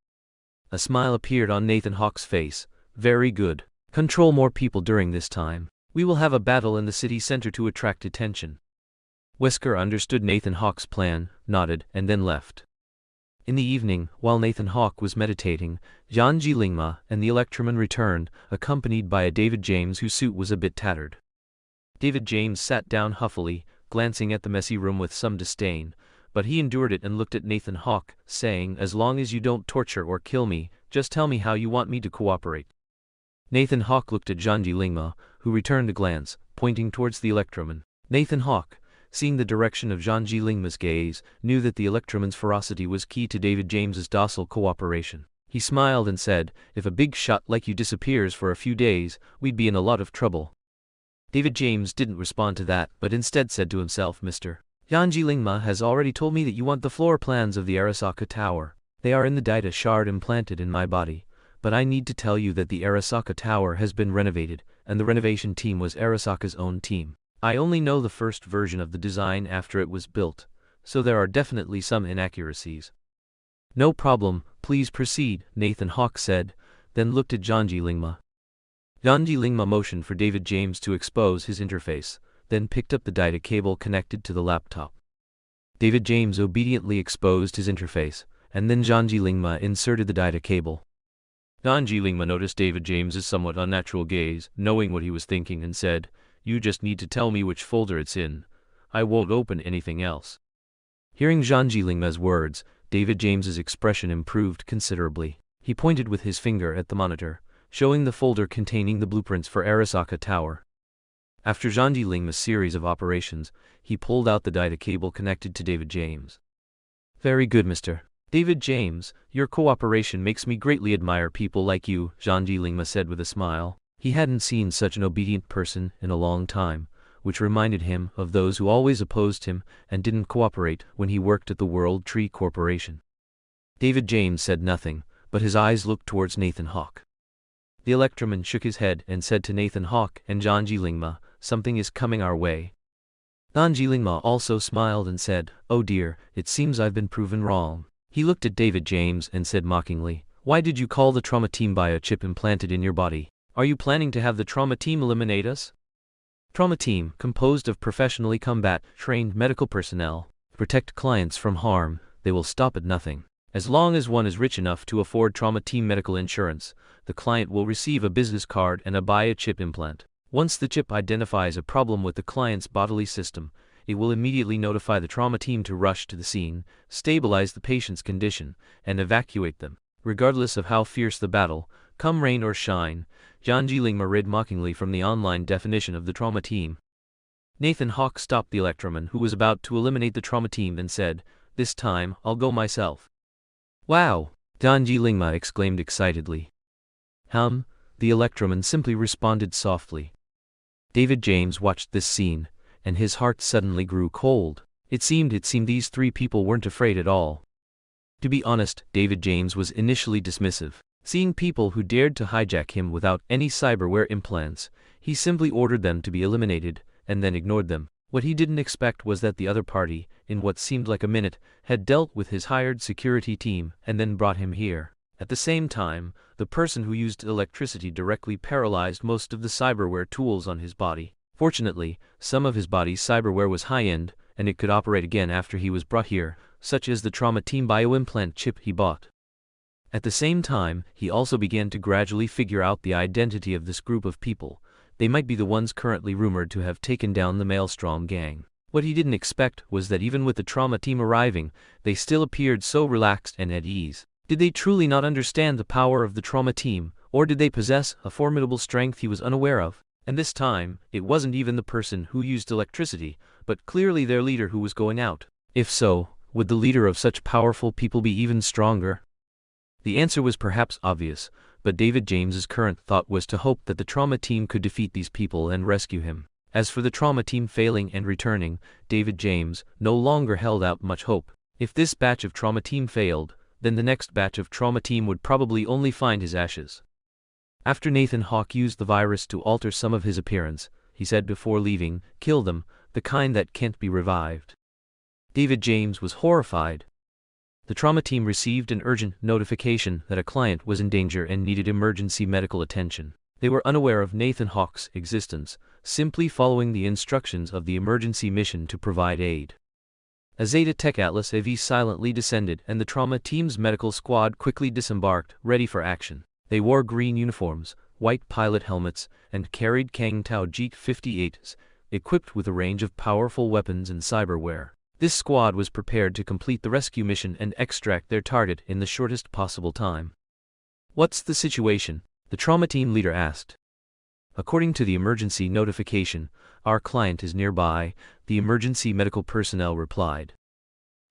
Speaker 1: A smile appeared on Nathan Hawke's face. "Very good. Control more people during this time. We will have a battle in the city center to attract attention." Wesker understood Nathan Hawke's plan, nodded, and then left. In the evening, while Nathan Hawke was meditating, Janji Lingma and the Electroman returned, accompanied by a David James whose suit was a bit tattered. David James sat down huffily, glancing at the messy room with some disdain, but he endured it and looked at Nathan Hawke, saying, "As long as you don't torture or kill me, just tell me how you want me to cooperate." Nathan Hawke looked at Janji Lingma, who returned a glance, pointing towards the Electroman. Nathan Hawke, seeing the direction of Janji Lingma's gaze, knew that the Electroman's ferocity was key to David James's docile cooperation. He smiled and said, "If a big shot like you disappears for a few days, we'd be in a lot of trouble." David James didn't respond to that, but instead said to himself, "Mr. Janji Lingma has already told me that you want the floor plans of the Arasaka Tower. They are in the data shard implanted in my body. But I need to tell you that the Arasaka Tower has been renovated, and the renovation team was Arasaka's own team. I only know the first version of the design after it was built, so there are definitely some inaccuracies." "No problem, please proceed," Nathan Hawke said, then looked at Janji Lingma. Janji Lingma motioned for David James to expose his interface, then picked up the data cable connected to the laptop. David James obediently exposed his interface, and then Janji Lingma inserted the data cable. Janji Lingma noticed David James's somewhat unnatural gaze, knowing what he was thinking, and said, "You just need to tell me which folder it's in. I won't open anything else." Hearing Janji Lingma's words, David James's expression improved considerably. He pointed with his finger at the monitor, showing the folder containing the blueprints for Arasaka Tower. After Janji Lingma's series of operations, he pulled out the data cable connected to David James. "Very good, Mr. David James, your cooperation makes me greatly admire people like you," Janji Lingma said with a smile. He hadn't seen such an obedient person in a long time, which reminded him of those who always opposed him and didn't cooperate when he worked at the World Tree Corporation. David James said nothing, but his eyes looked towards Nathan Hawke. The Electroman shook his head and said to Nathan Hawke and Janji Lingma, "Something is coming our way." Janji Lingma also smiled and said, "Oh dear, it seems I've been proven wrong." He looked at David James and said mockingly, "Why did you call the trauma team by a chip implanted in your body? Are you planning to have the trauma team eliminate us?" Trauma team, composed of professionally trained medical personnel, protect clients from harm. They will stop at nothing. As long as one is rich enough to afford trauma team medical insurance, the client will receive a business card and buy a chip implant. Once the chip identifies a problem with the client's bodily system, it will immediately notify the trauma team to rush to the scene, stabilize the patient's condition, and evacuate them. Regardless of how fierce the battle, come rain or shine, Janji Lingma read mockingly from the online definition of the trauma team. Nathan Hawke stopped the Electroman who was about to eliminate the trauma team and said, "This time, I'll go myself." "Wow!" Janji Lingma exclaimed excitedly. The Electroman simply responded softly. David James watched this scene, and his heart suddenly grew cold. It seemed these three people weren't afraid at all. To be honest, David James was initially dismissive. Seeing people who dared to hijack him without any cyberware implants, he simply ordered them to be eliminated, and then ignored them. What he didn't expect was that the other party, in what seemed like a minute, had dealt with his hired security team and then brought him here. At the same time, the person who used electricity directly paralyzed most of the cyberware tools on his body. Fortunately, some of his body's cyberware was high-end, and it could operate again after he was brought here, such as the trauma team bioimplant chip he bought. At the same time, he also began to gradually figure out the identity of this group of people. They might be the ones currently rumored to have taken down the Maelstrom gang. What he didn't expect was that even with the trauma team arriving, they still appeared so relaxed and at ease. Did they truly not understand the power of the trauma team, or did they possess a formidable strength he was unaware of? And this time, it wasn't even the person who used electricity, but clearly their leader who was going out. If so, would the leader of such powerful people be even stronger? The answer was perhaps obvious, but David James's current thought was to hope that the trauma team could defeat these people and rescue him. As for the trauma team failing and returning, David James no longer held out much hope. If this batch of trauma team failed, then the next batch of trauma team would probably only find his ashes. After Nathan Hawke used the virus to alter some of his appearance, he said before leaving, "Kill them, the kind that can't be revived." David James was horrified. The trauma team received an urgent notification that a client was in danger and needed emergency medical attention. They were unaware of Nathan Hawke's existence, simply following the instructions of the emergency mission to provide aid. A Zeta Tech Atlas AV silently descended and the trauma team's medical squad quickly disembarked, ready for action. They wore green uniforms, white pilot helmets, and carried Kang Tao G-58s, equipped with a range of powerful weapons and cyberware. This squad was prepared to complete the rescue mission and extract their target in the shortest possible time. "What's the situation?" the trauma team leader asked. "According to the emergency notification, our client is nearby," the emergency medical personnel replied.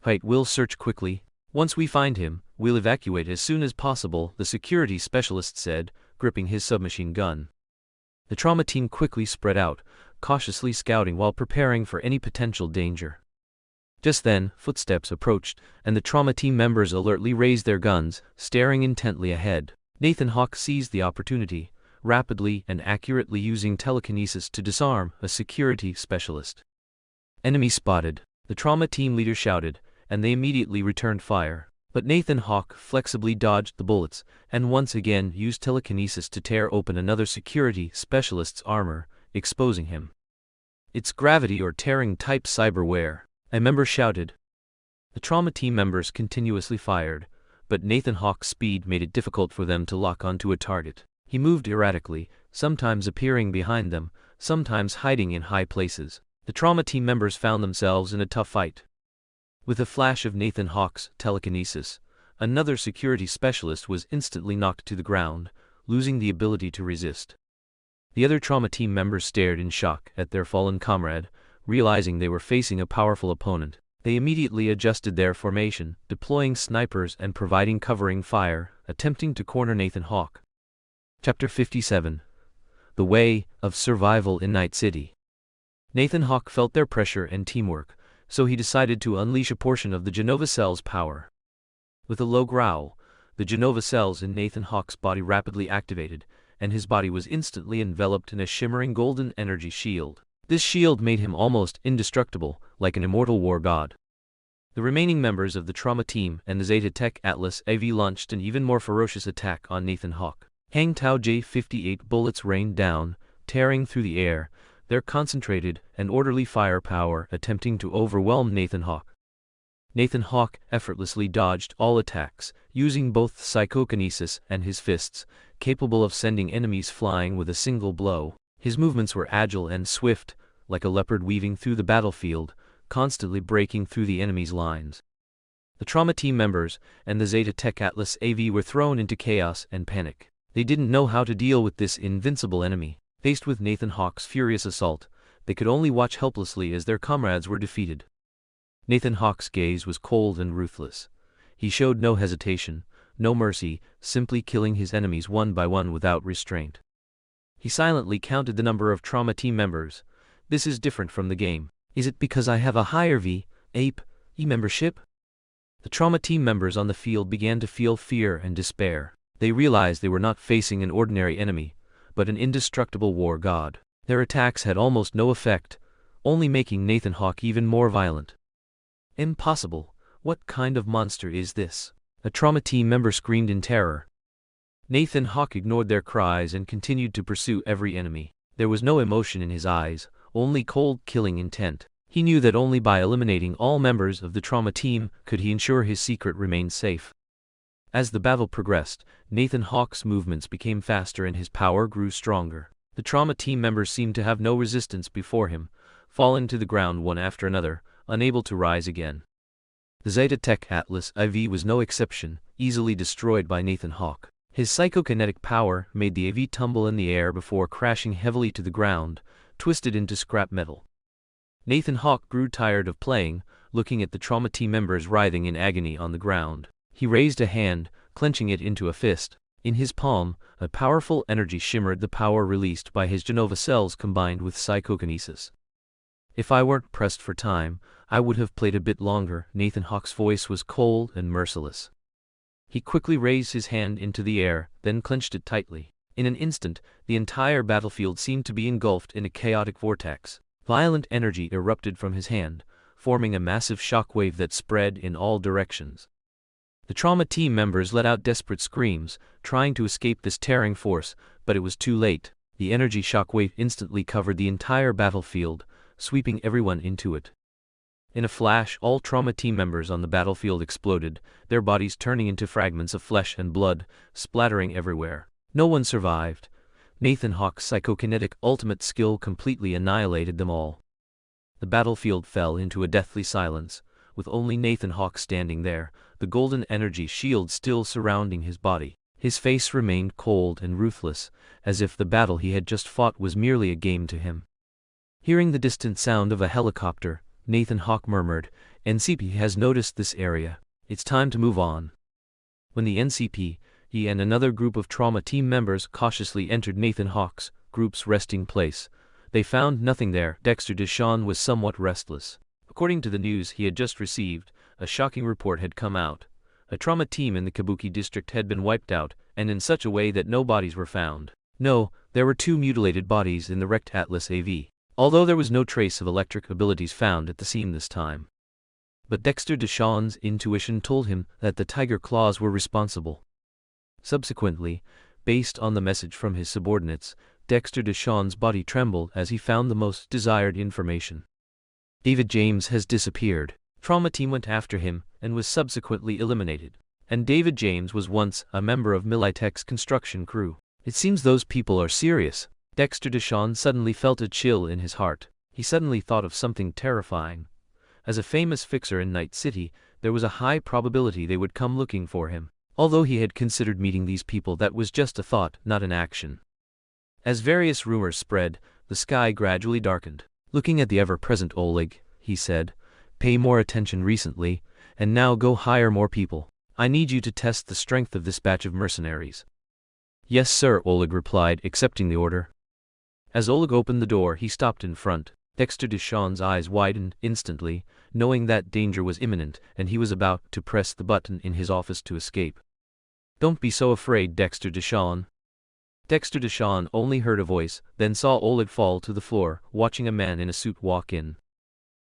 Speaker 1: "Right, we'll search quickly. Once we find him, we'll evacuate as soon as possible," the security specialist said, gripping his submachine gun. The trauma team quickly spread out, cautiously scouting while preparing for any potential danger. Just then, footsteps approached, and the trauma team members alertly raised their guns, staring intently ahead. Nathan Hawke seized the opportunity, rapidly and accurately using telekinesis to disarm a security specialist. "Enemy spotted," the trauma team leader shouted, and they immediately returned fire. But Nathan Hawke flexibly dodged the bullets, and once again used telekinesis to tear open another security specialist's armor, exposing him. "It's gravity or tearing type cyberware," a member shouted. The trauma team members continuously fired, but Nathan Hawke's speed made it difficult for them to lock onto a target. He moved erratically, sometimes appearing behind them, sometimes hiding in high places. The trauma team members found themselves in a tough fight. With a flash of Nathan Hawke's telekinesis, another security specialist was instantly knocked to the ground, losing the ability to resist. The other trauma team members stared in shock at their fallen comrade, realizing they were facing a powerful opponent. They immediately adjusted their formation, deploying snipers and providing covering fire, attempting to corner Nathan Hawke. Chapter 57. The Way of Survival in Night City. Nathan Hawke felt their pressure and teamwork, so he decided to unleash a portion of the Genova Cell's power. With a low growl, the Genova cells in Nathan Hawke's body rapidly activated, and his body was instantly enveloped in a shimmering golden energy shield. This shield made him almost indestructible, like an immortal war god. The remaining members of the trauma team and the Zeta Tech Atlas AV launched an even more ferocious attack on Nathan Hawke. Hang Tao J-58 bullets rained down, tearing through the air, their concentrated and orderly firepower attempting to overwhelm Nathan Hawke. Nathan Hawke effortlessly dodged all attacks, using both psychokinesis and his fists, capable of sending enemies flying with a single blow. His movements were agile and swift, like a leopard weaving through the battlefield, constantly breaking through the enemy's lines. The trauma team members and the Zeta Tech Atlas AV were thrown into chaos and panic. They didn't know how to deal with this invincible enemy. Faced with Nathan Hawke's furious assault, they could only watch helplessly as their comrades were defeated. Nathan Hawke's gaze was cold and ruthless. He showed no hesitation, no mercy, simply killing his enemies one by one without restraint. He silently counted the number of trauma team members. "This is different from the game. Is it because I have a higher V.A.P.E membership?" The trauma team members on the field began to feel fear and despair. They realized they were not facing an ordinary enemy, but an indestructible war god. Their attacks had almost no effect, only making Nathan Hawke even more violent. "Impossible! What kind of monster is this?" a trauma team member screamed in terror. Nathan Hawke ignored their cries and continued to pursue every enemy. There was no emotion in his eyes, only cold killing intent. He knew that only by eliminating all members of the trauma team could he ensure his secret remained safe. As the battle progressed, Nathan Hawke's movements became faster and his power grew stronger. The trauma team members seemed to have no resistance before him, fallen to the ground one after another, unable to rise again. The Zeta Tech Atlas IV was no exception, easily destroyed by Nathan Hawke. His psychokinetic power made the AV tumble in the air before crashing heavily to the ground, twisted into scrap metal. Nathan Hawke grew tired of playing, looking at the trauma team members writhing in agony on the ground. He raised a hand, clenching it into a fist. In his palm, a powerful energy shimmered, the power released by his Genova cells combined with psychokinesis. If I weren't pressed for time, I would have played a bit longer. Nathan Hawke's voice was cold and merciless. He quickly raised his hand into the air, then clenched it tightly. In an instant, the entire battlefield seemed to be engulfed in a chaotic vortex. Violent energy erupted from his hand, forming a massive shockwave that spread in all directions. The trauma team members let out desperate screams, trying to escape this tearing force, but it was too late. The energy shockwave instantly covered the entire battlefield, sweeping everyone into it. In a flash, all trauma team members on the battlefield exploded, their bodies turning into fragments of flesh and blood, splattering everywhere. No one survived. Nathan Hawke's psychokinetic ultimate skill completely annihilated them all. The battlefield fell into a deathly silence, with only Nathan Hawke standing there, the golden energy shield still surrounding his body. His face remained cold and ruthless, as if the battle he had just fought was merely a game to him. Hearing the distant sound of a helicopter, Nathan Hawke murmured, "NCP has noticed this area. It's time to move on." When the NCP, he and another group of trauma team members cautiously entered Nathan Hawke's group's resting place, they found nothing there. Dexter Deshawn was somewhat restless. According to the news he had just received, a shocking report had come out. A trauma team in the Kabuki district had been wiped out, and in such a way that no bodies were found. No, there were 2 mutilated bodies in the wrecked Atlas AV. Although there was no trace of electric abilities found at the scene this time. But Dexter Deshawn's intuition told him that the Tiger Claws were responsible. Subsequently, based on the message from his subordinates, Dexter Deshawn's body trembled as he found the most desired information. David James has disappeared. Trauma team went after him and was subsequently eliminated. And David James was once a member of Militech's construction crew. It seems those people are serious. Dexter Deshawn suddenly felt a chill in his heart. He suddenly thought of something terrifying. As a famous fixer in Night City, there was a high probability they would come looking for him. Although he had considered meeting these people, that was just a thought, not an action. As various rumors spread, the sky gradually darkened. Looking at the ever-present Oleg, he said, "Pay more attention recently, and now go hire more people. I need you to test the strength of this batch of mercenaries." "Yes, sir," Oleg replied, accepting the order. As Oleg opened the door, he stopped in front. Dexter Deshawn's eyes widened instantly, knowing that danger was imminent, and he was about to press the button in his office to escape. "Don't be so afraid, Dexter Deshawn." Dexter Deshawn only heard a voice, then saw Oleg fall to the floor, watching a man in a suit walk in.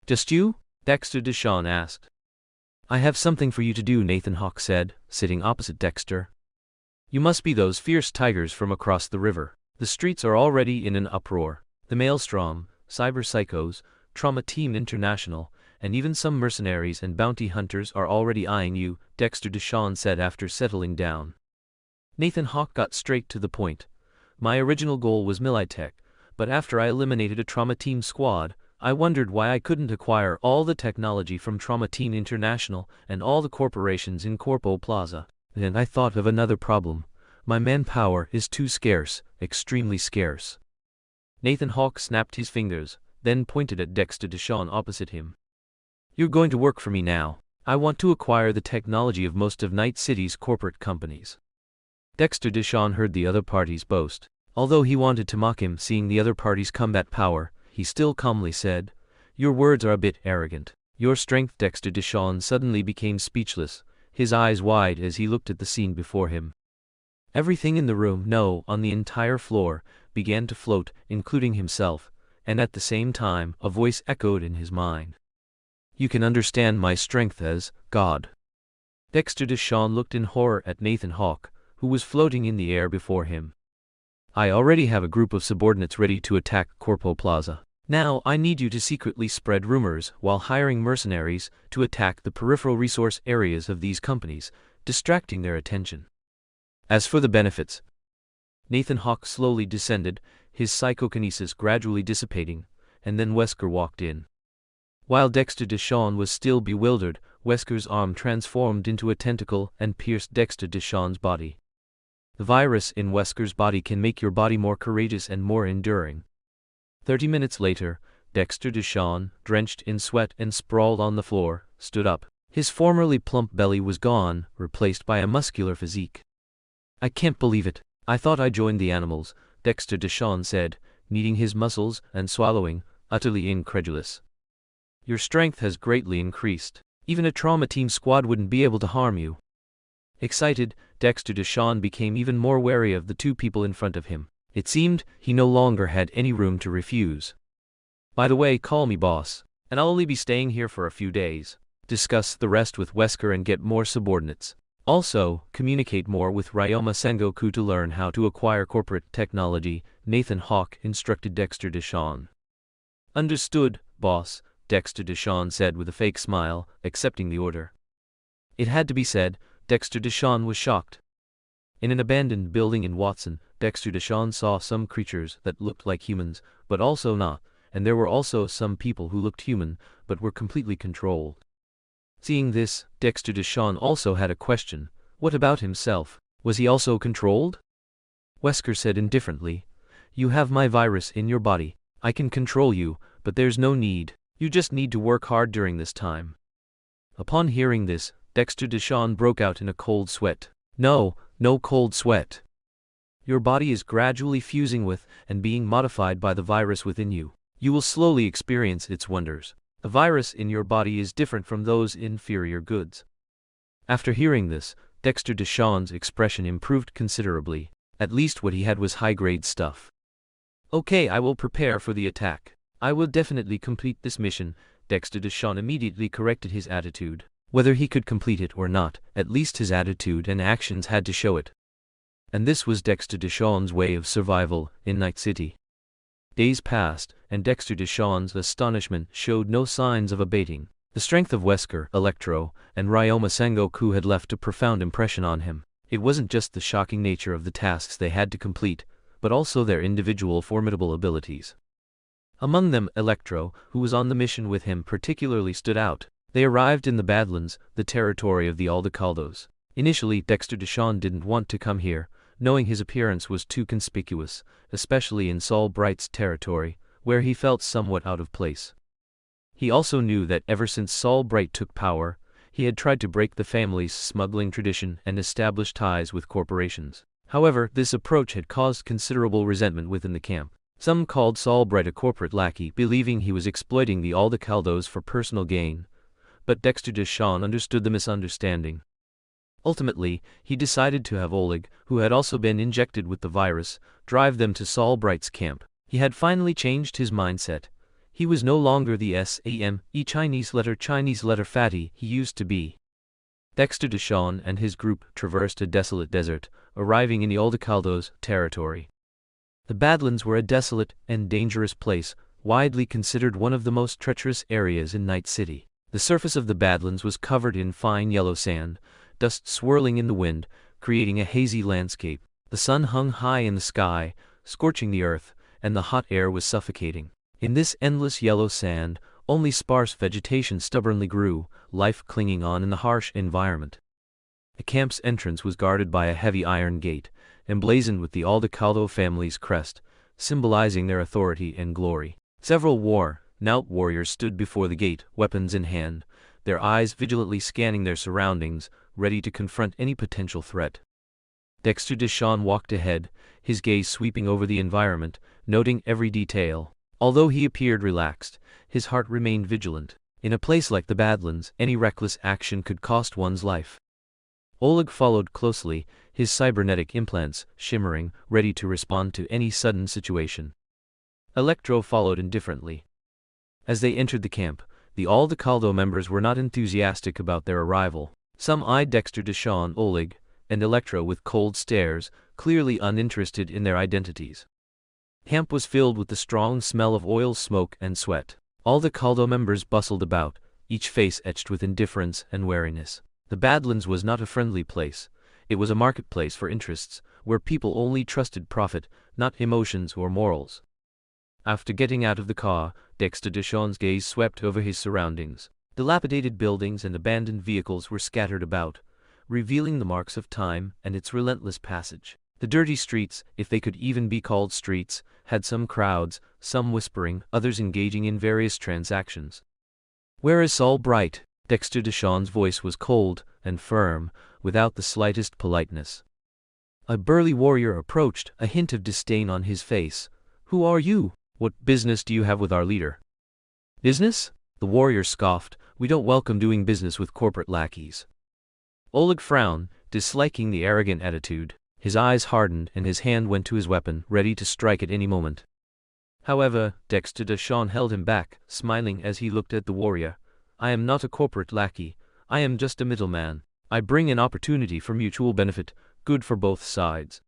Speaker 1: "Just you?" Dexter Deshawn asked. "I have something for you to do," Nathan Hawke said, sitting opposite Dexter. "You must be those fierce tigers from across the river. The streets are already in an uproar. The Maelstrom, Cyber Psychos, Trauma Team International, and even some mercenaries and bounty hunters are already eyeing you," Dexter Deshawn said after settling down. Nathan Hawke got straight to the point. "My original goal was Militech, but after I eliminated a Trauma Team squad, I wondered why I couldn't acquire all the technology from Trauma Team International and all the corporations in Corpo Plaza. Then I thought of another problem. My manpower is too scarce, extremely scarce." Nathan Hawke snapped his fingers, then pointed at Dexter Deshawn opposite him. "You're going to work for me now. I want to acquire the technology of most of Night City's corporate companies." Dexter Deshawn heard the other party's boast. Although he wanted to mock him seeing the other party's combat power, he still calmly said, "Your words are a bit arrogant. Your strength." Dexter Deshawn suddenly became speechless, his eyes wide as he looked at the scene before him. Everything in the room, no, on the entire floor, began to float, including himself, and at the same time, a voice echoed in his mind. "You can understand my strength as God." Dexter Deshawn looked in horror at Nathan Hawke, who was floating in the air before him. "I already have a group of subordinates ready to attack Corpo Plaza. Now I need you to secretly spread rumors while hiring mercenaries to attack the peripheral resource areas of these companies, distracting their attention. As for the benefits..." Nathan Hawke slowly descended, his psychokinesis gradually dissipating, and then Wesker walked in. While Dexter Deshawn was still bewildered, Wesker's arm transformed into a tentacle and pierced Dexter Deshawn's body. The virus in Wesker's body can make your body more courageous and more enduring. 30 minutes later, Dexter Deshawn, drenched in sweat and sprawled on the floor, stood up. His formerly plump belly was gone, replaced by a muscular physique. "I can't believe it. I thought I joined the animals," Dexter Deshawn said, kneading his muscles and swallowing, utterly incredulous. "Your strength has greatly increased. Even a trauma team squad wouldn't be able to harm you." Excited, Dexter Deshawn became even more wary of the two people in front of him. It seemed he no longer had any room to refuse. "By the way, call me boss, and I'll only be staying here for a few days. Discuss the rest with Wesker and get more subordinates. Also, communicate more with Ryoma Sengoku to learn how to acquire corporate technology," Nathan Hawke instructed Dexter Deshawn. "Understood, boss," Dexter Deshawn said with a fake smile, accepting the order. It had to be said, Dexter Deshawn was shocked. In an abandoned building in Watson, Dexter Deshawn saw some creatures that looked like humans, but also not, and there were also some people who looked human, but were completely controlled. Seeing this, Dexter Deshawn also had a question. What about himself? Was he also controlled? Wesker said indifferently, "You have my virus in your body. I can control you, but there's no need. You just need to work hard during this time." Upon hearing this, Dexter Deshawn broke out in a cold sweat. No cold sweat. Your body is gradually fusing with and being modified by the virus within you. You will slowly experience its wonders. The virus in your body is different from those inferior goods. After hearing this, Dexter Deshawn's expression improved considerably. At least what he had was high-grade stuff. "Okay, I will prepare for the attack. I will definitely complete this mission." Dexter Deshawn immediately corrected his attitude. Whether he could complete it or not, at least his attitude and actions had to show it. And this was Dexter Deshawn's way of survival in Night City. Days passed, and Dexter Deshawn's astonishment showed no signs of abating. The strength of Wesker, Electro, and Ryoma Sengoku had left a profound impression on him. It wasn't just the shocking nature of the tasks they had to complete, but also their individual formidable abilities. Among them, Electro, who was on the mission with him, particularly stood out. They arrived in the Badlands, the territory of the Aldecaldos. Initially, Dexter Deshawn didn't want to come here, knowing his appearance was too conspicuous, especially in Saul Bright's territory, where he felt somewhat out of place. He also knew that ever since Saul Bright took power, he had tried to break the family's smuggling tradition and establish ties with corporations. However, this approach had caused considerable resentment within the camp. Some called Saul Bright a corporate lackey, believing he was exploiting the Aldecaldos for personal gain, but Dexter Deshawn understood the misunderstanding. Ultimately, he decided to have Oleg, who had also been injected with the virus, drive them to Saul Bright's camp. He had finally changed his mindset. He was no longer the SAME Chinese letter fatty he used to be. Dexter Deshawn and his group traversed a desolate desert, arriving in the Aldecaldos territory. The Badlands were a desolate and dangerous place, widely considered one of the most treacherous areas in Night City. The surface of the Badlands was covered in fine yellow sand, dust swirling in the wind, creating a hazy landscape. The sun hung high in the sky, scorching the earth, and the hot air was suffocating. In this endless yellow sand, only sparse vegetation stubbornly grew, life clinging on in the harsh environment. The camp's entrance was guarded by a heavy iron gate, emblazoned with the Aldecaldo family's crest, symbolizing their authority and glory. Several worn-out warriors stood before the gate, weapons in hand, their eyes vigilantly scanning their surroundings, ready to confront any potential threat. Dexter Deshawn walked ahead, his gaze sweeping over the environment, noting every detail. Although he appeared relaxed, his heart remained vigilant. In a place like the Badlands, any reckless action could cost one's life. Oleg followed closely, his cybernetic implants shimmering, ready to respond to any sudden situation. Electro followed indifferently. As they entered the camp, the Aldecaldo members were not enthusiastic about their arrival. Some eyed Dexter Deshawn, Oleg, and Electro with cold stares, clearly uninterested in their identities. Camp was filled with the strong smell of oil, smoke, and sweat. Aldecaldo members bustled about, each face etched with indifference and wariness. The Badlands was not a friendly place. It was a marketplace for interests, where people only trusted profit, not emotions or morals. After getting out of the car, Dexter Deshawn's gaze swept over his surroundings. Dilapidated buildings and abandoned vehicles were scattered about, revealing the marks of time and its relentless passage. The dirty streets, if they could even be called streets, had some crowds, some whispering, others engaging in various transactions. "Where is Saul Bright?" Dexter Deshawn's voice was cold and firm, without the slightest politeness. A burly warrior approached, a hint of disdain on his face. "Who are you? What business do you have with our leader?" "Business?" The warrior scoffed. "We don't welcome doing business with corporate lackeys." Oleg frowned, disliking the arrogant attitude. His eyes hardened and his hand went to his weapon, ready to strike at any moment. However, Dexter Deshawn held him back, smiling as he looked at the warrior. "I am not a corporate lackey. I am just a middleman. I bring an opportunity for mutual benefit, good for both sides."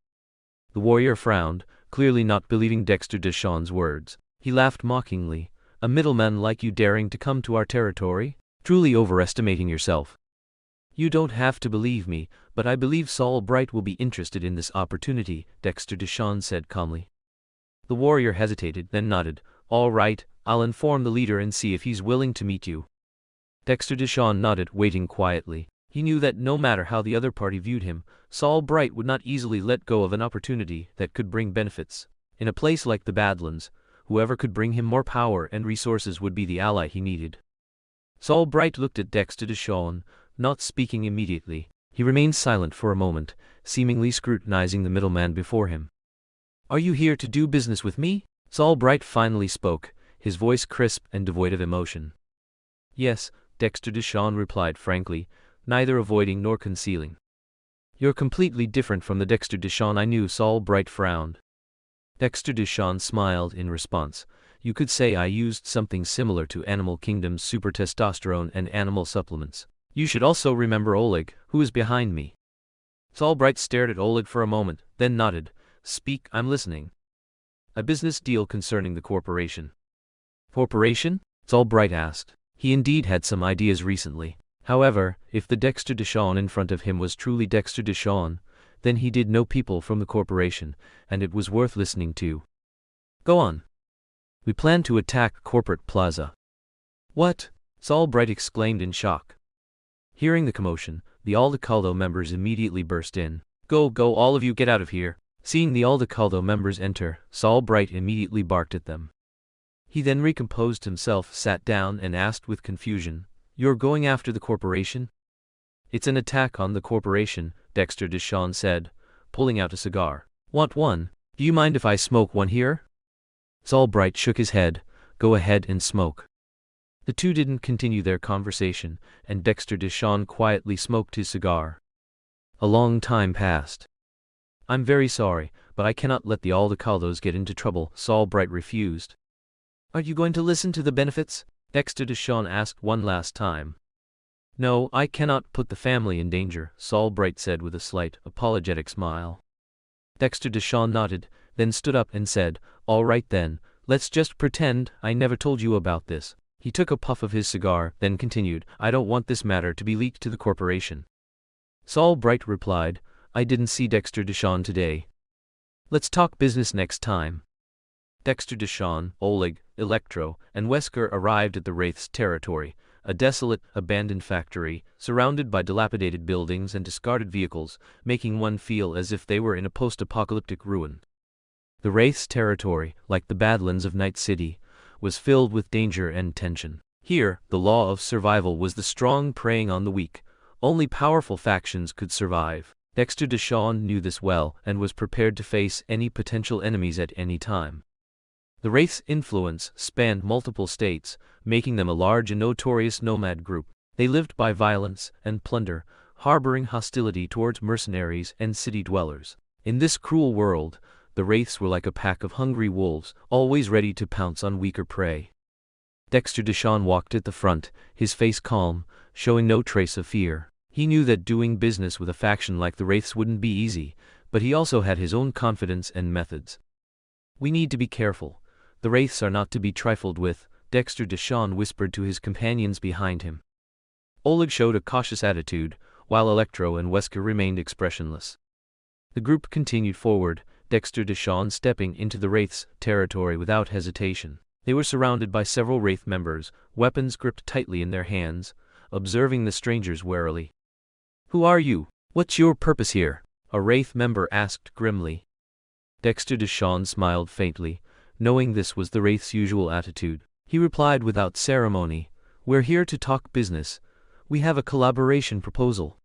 Speaker 1: The warrior frowned, clearly not believing Dexter Deshawn's words. He laughed mockingly. "A middleman like you daring to come to our territory? Truly overestimating yourself." "You don't have to believe me, but I believe Saul Bright will be interested in this opportunity," Dexter Deshawn said calmly. The warrior hesitated, then nodded. "All right, I'll inform the leader and see if he's willing to meet you." Dexter Deshawn nodded, waiting quietly. He knew that no matter how the other party viewed him, Saul Bright would not easily let go of an opportunity that could bring benefits. In a place like the Badlands, whoever could bring him more power and resources would be the ally he needed. Saul Bright looked at Dexter Deshawn, not speaking immediately. He remained silent for a moment, seemingly scrutinizing the middleman before him. "Are you here to do business with me?" Saul Bright finally spoke, his voice crisp and devoid of emotion. "Yes," Dexter Deshawn replied frankly, neither avoiding nor concealing. "You're completely different from the Dexter Deshawn I knew." Saul Bright frowned. Dexter Deshawn smiled in response. "You could say I used something similar to Animal Kingdom's super testosterone and animal supplements. You should also remember Oleg, who is behind me." Saul Bright stared at Oleg for a moment, then nodded. "Speak, I'm listening." "A business deal concerning the corporation." "Corporation?" Saul Bright asked. He indeed had some ideas recently. However, if the Dexter Deshawn in front of him was truly Dexter Deshawn, then he did know people from the corporation, and it was worth listening to. "Go on." "We plan to attack Corporate Plaza." "What?" Saul Bright exclaimed in shock. Hearing the commotion, the Aldecaldo members immediately burst in. Go, all of you, get out of here." Seeing the Aldecaldo members enter, Saul Bright immediately barked at them. He then recomposed himself, sat down, and asked with confusion, "You're going after the corporation?" "It's an attack on the corporation," Dexter Deshawn said, pulling out a cigar. "Want one? Do you mind if I smoke one here?" Saul Bright shook his head. "Go ahead and smoke." The two didn't continue their conversation, and Dexter Deshawn quietly smoked his cigar. A long time passed. "I'm very sorry, but I cannot let the Aldecaldos get into trouble," Saul Bright refused. "Are you going to listen to the benefits?" Dexter Deshawn asked one last time. "No, I cannot put the family in danger," Saul Bright said with a slight, apologetic smile. Dexter Deshawn nodded, then stood up and said, "All right then, let's just pretend I never told you about this." He took a puff of his cigar, then continued, "I don't want this matter to be leaked to the corporation." Saul Bright replied, "I didn't see Dexter Deshawn today. Let's talk business next time." Dexter Deshawn, Oleg, Electro, and Wesker arrived at the Wraith's territory, a desolate, abandoned factory, surrounded by dilapidated buildings and discarded vehicles, making one feel as if they were in a post-apocalyptic ruin. The Wraith's territory, like the Badlands of Night City, was filled with danger and tension. Here, the law of survival was the strong preying on the weak. Only powerful factions could survive. Dexter Deshawn knew this well and was prepared to face any potential enemies at any time. The Wraith's influence spanned multiple states, making them a large and notorious nomad group. They lived by violence and plunder, harboring hostility towards mercenaries and city dwellers. In this cruel world, the Wraiths were like a pack of hungry wolves, always ready to pounce on weaker prey. Dexter Deshawn walked at the front, his face calm, showing no trace of fear. He knew that doing business with a faction like the Wraiths wouldn't be easy, but he also had his own confidence and methods. "We need to be careful. The Wraiths are not to be trifled with," Dexter Deshawn whispered to his companions behind him. Oleg showed a cautious attitude, while Electro and Wesker remained expressionless. The group continued forward, Dexter Deshawn stepping into the Wraith's territory without hesitation. They were surrounded by several Wraith members, weapons gripped tightly in their hands, observing the strangers warily. "Who are you? What's your purpose here?" a Wraith member asked grimly. Dexter Deshawn smiled faintly, knowing this was the Wraith's usual attitude. He replied without ceremony, "We're here to talk business. We have a collaboration proposal."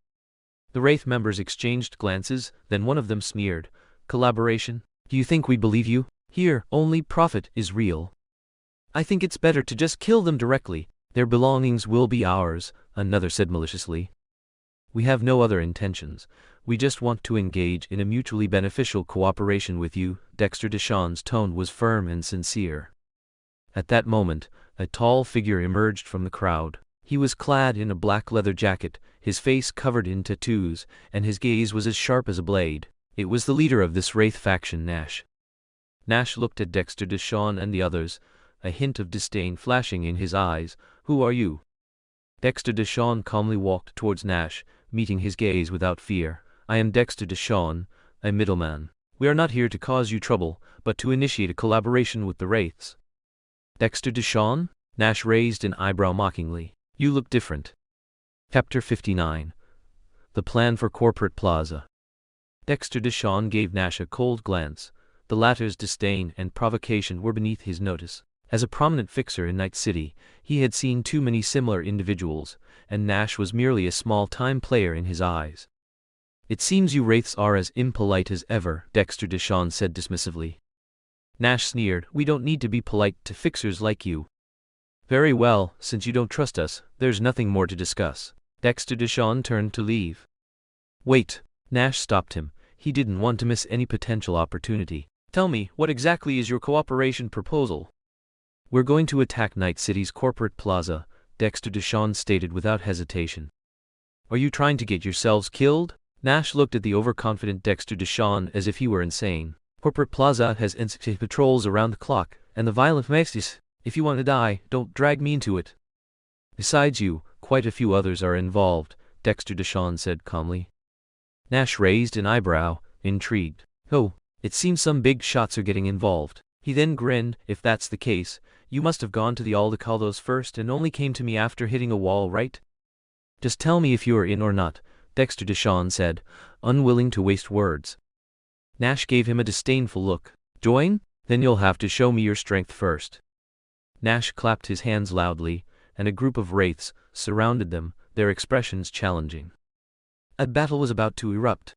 Speaker 1: The Wraith members exchanged glances, then one of them sneered, "Collaboration? Do you think we believe you? Here, only profit is real. I think it's better to just kill them directly. Their belongings will be ours," another said maliciously. "We have no other intentions. We just want to engage in a mutually beneficial cooperation with you." Dexter Deshawn's tone was firm and sincere. At that moment, a tall figure emerged from the crowd. He was clad in a black leather jacket, his face covered in tattoos, and his gaze was as sharp as a blade. It was the leader of this Wraith faction, Nash. Nash looked at Dexter Deshawn and the others, a hint of disdain flashing in his eyes. "Who are you?" Dexter Deshawn calmly walked towards Nash, meeting his gaze without fear. "I am Dexter Deshawn, a middleman. We are not here to cause you trouble, but to initiate a collaboration with the Wraiths." "Dexter Deshawn?" Nash raised an eyebrow mockingly. "You look different." Chapter 59. The Plan for Corporate Plaza. Dexter Deshawn gave Nash a cold glance. The latter's disdain and provocation were beneath his notice. As a prominent fixer in Night City, he had seen too many similar individuals, and Nash was merely a small-time player in his eyes. "It seems you Wraiths are as impolite as ever," Dexter Deshawn said dismissively. Nash sneered, "We don't need to be polite to fixers like you." "Very well, since you don't trust us, there's nothing more to discuss." Dexter Deshawn turned to leave. "Wait." Nash stopped him. He didn't want to miss any potential opportunity. "Tell me, what exactly is your cooperation proposal?" "We're going to attack Night City's corporate plaza," Dexter Deshawn stated without hesitation. "Are you trying to get yourselves killed?" Nash looked at the overconfident Dexter Deshawn as if he were insane. "Corporate Plaza has NCT patrols around the clock, and the violent messes. If you want to die, don't drag me into it." "Besides you, quite a few others are involved," Dexter Deshawn said calmly. Nash raised an eyebrow, intrigued. "Oh, it seems some big shots are getting involved." He then grinned. "If that's the case, you must have gone to the Aldecaldos first and only came to me after hitting a wall, right?" "Just tell me if you are in or not," Dexter Deshawn said, unwilling to waste words. Nash gave him a disdainful look. "Join? Then you'll have to show me your strength first." Nash clapped his hands loudly, and a group of Wraiths surrounded them, their expressions challenging. A battle was about to erupt.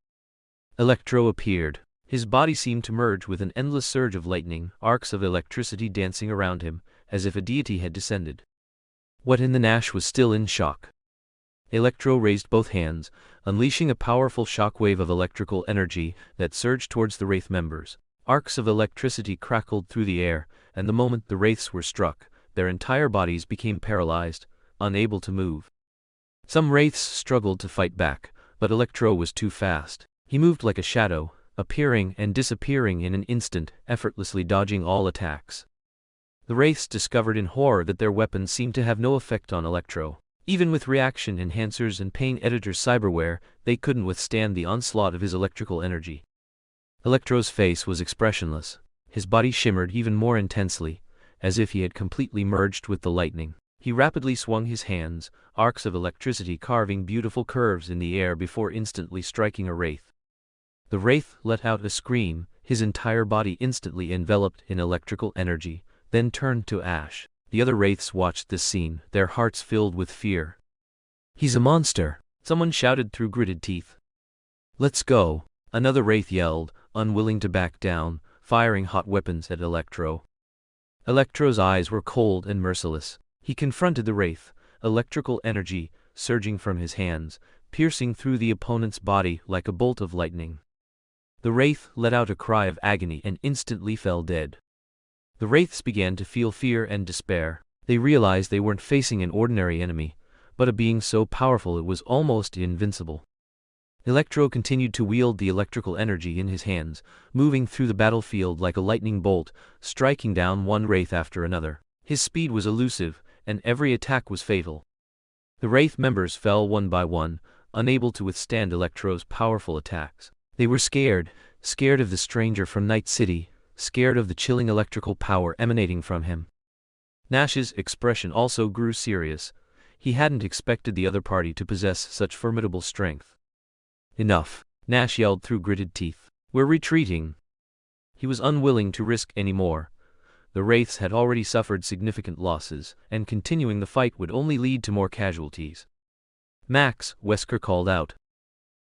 Speaker 1: Electro appeared. His body seemed to merge with an endless surge of lightning, arcs of electricity dancing around him, as if a deity had descended. What in the Nash was still in shock. Electro raised both hands, unleashing a powerful shockwave of electrical energy that surged towards the Wraith members. Arcs of electricity crackled through the air, and the moment the Wraiths were struck, their entire bodies became paralyzed, unable to move. Some Wraiths struggled to fight back, but Electro was too fast. He moved like a shadow, appearing and disappearing in an instant, effortlessly dodging all attacks. The Wraiths discovered in horror that their weapons seemed to have no effect on Electro. Even with reaction enhancers and pain editor cyberware, they couldn't withstand the onslaught of his electrical energy. Electro's face was expressionless. His body shimmered even more intensely, as if he had completely merged with the lightning. He rapidly swung his hands, arcs of electricity carving beautiful curves in the air before instantly striking a Wraith. The Wraith let out a scream, his entire body instantly enveloped in electrical energy, then turned to ash. The other Wraiths watched this scene, their hearts filled with fear. "He's a monster," someone shouted through gritted teeth. "Let's go," another Wraith yelled, unwilling to back down, firing hot weapons at Electro. Electro's eyes were cold and merciless. He confronted the Wraith, electrical energy surging from his hands, piercing through the opponent's body like a bolt of lightning. The Wraith let out a cry of agony and instantly fell dead. The Wraiths began to feel fear and despair. They realized they weren't facing an ordinary enemy, but a being so powerful it was almost invincible. Electro continued to wield the electrical energy in his hands, moving through the battlefield like a lightning bolt, striking down one Wraith after another. His speed was elusive, and every attack was fatal. The Wraith members fell one by one, unable to withstand Electro's powerful attacks. They were scared, scared of the stranger from Night City, scared of the chilling electrical power emanating from him. Nash's expression also grew serious. He hadn't expected the other party to possess such formidable strength. Enough, Nash yelled through gritted teeth. We're retreating. He was unwilling to risk any more. The Wraiths had already suffered significant losses, and continuing the fight would only lead to more casualties. Max, Wesker called out.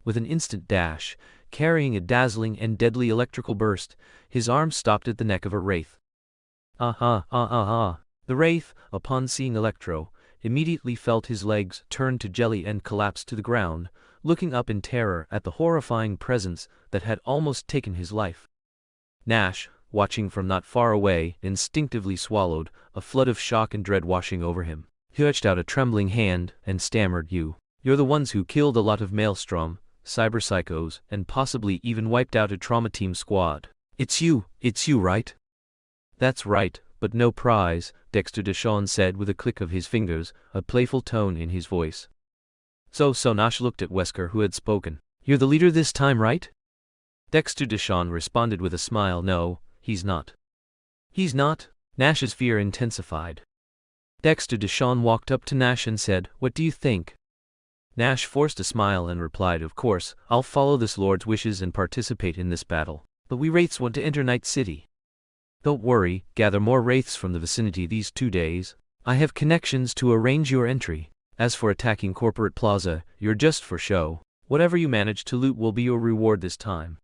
Speaker 1: With an instant dash, carrying a dazzling and deadly electrical burst, his arm stopped at the neck of a Wraith. The Wraith, upon seeing Electro, immediately felt his legs turn to jelly and collapse to the ground, looking up in terror at the horrifying presence that had almost taken his life. Nash, watching from not far away, instinctively swallowed, a flood of shock and dread washing over him. He reached out a trembling hand and stammered, You're the ones who killed a lot of Maelstrom, cyberpsychos, and possibly even wiped out a trauma team squad. It's you, right? That's right, but no prize, Dexter Deshawn said with a click of his fingers, a playful tone in his voice. So Nash looked at Wesker, who had spoken. You're the leader this time, right? Dexter Deshawn responded with a smile. No, he's not. He's not? Nash's fear intensified. Dexter Deshawn walked up to Nash and said, What do you think? Nash forced a smile and replied, Of course, I'll follow this Lord's wishes and participate in this battle. But we Wraiths want to enter Night City. Don't worry, gather more Wraiths from the vicinity these 2 days. I have connections to arrange your entry. As for attacking Corporate Plaza, you're just for show. Whatever you manage to loot will be your reward this time.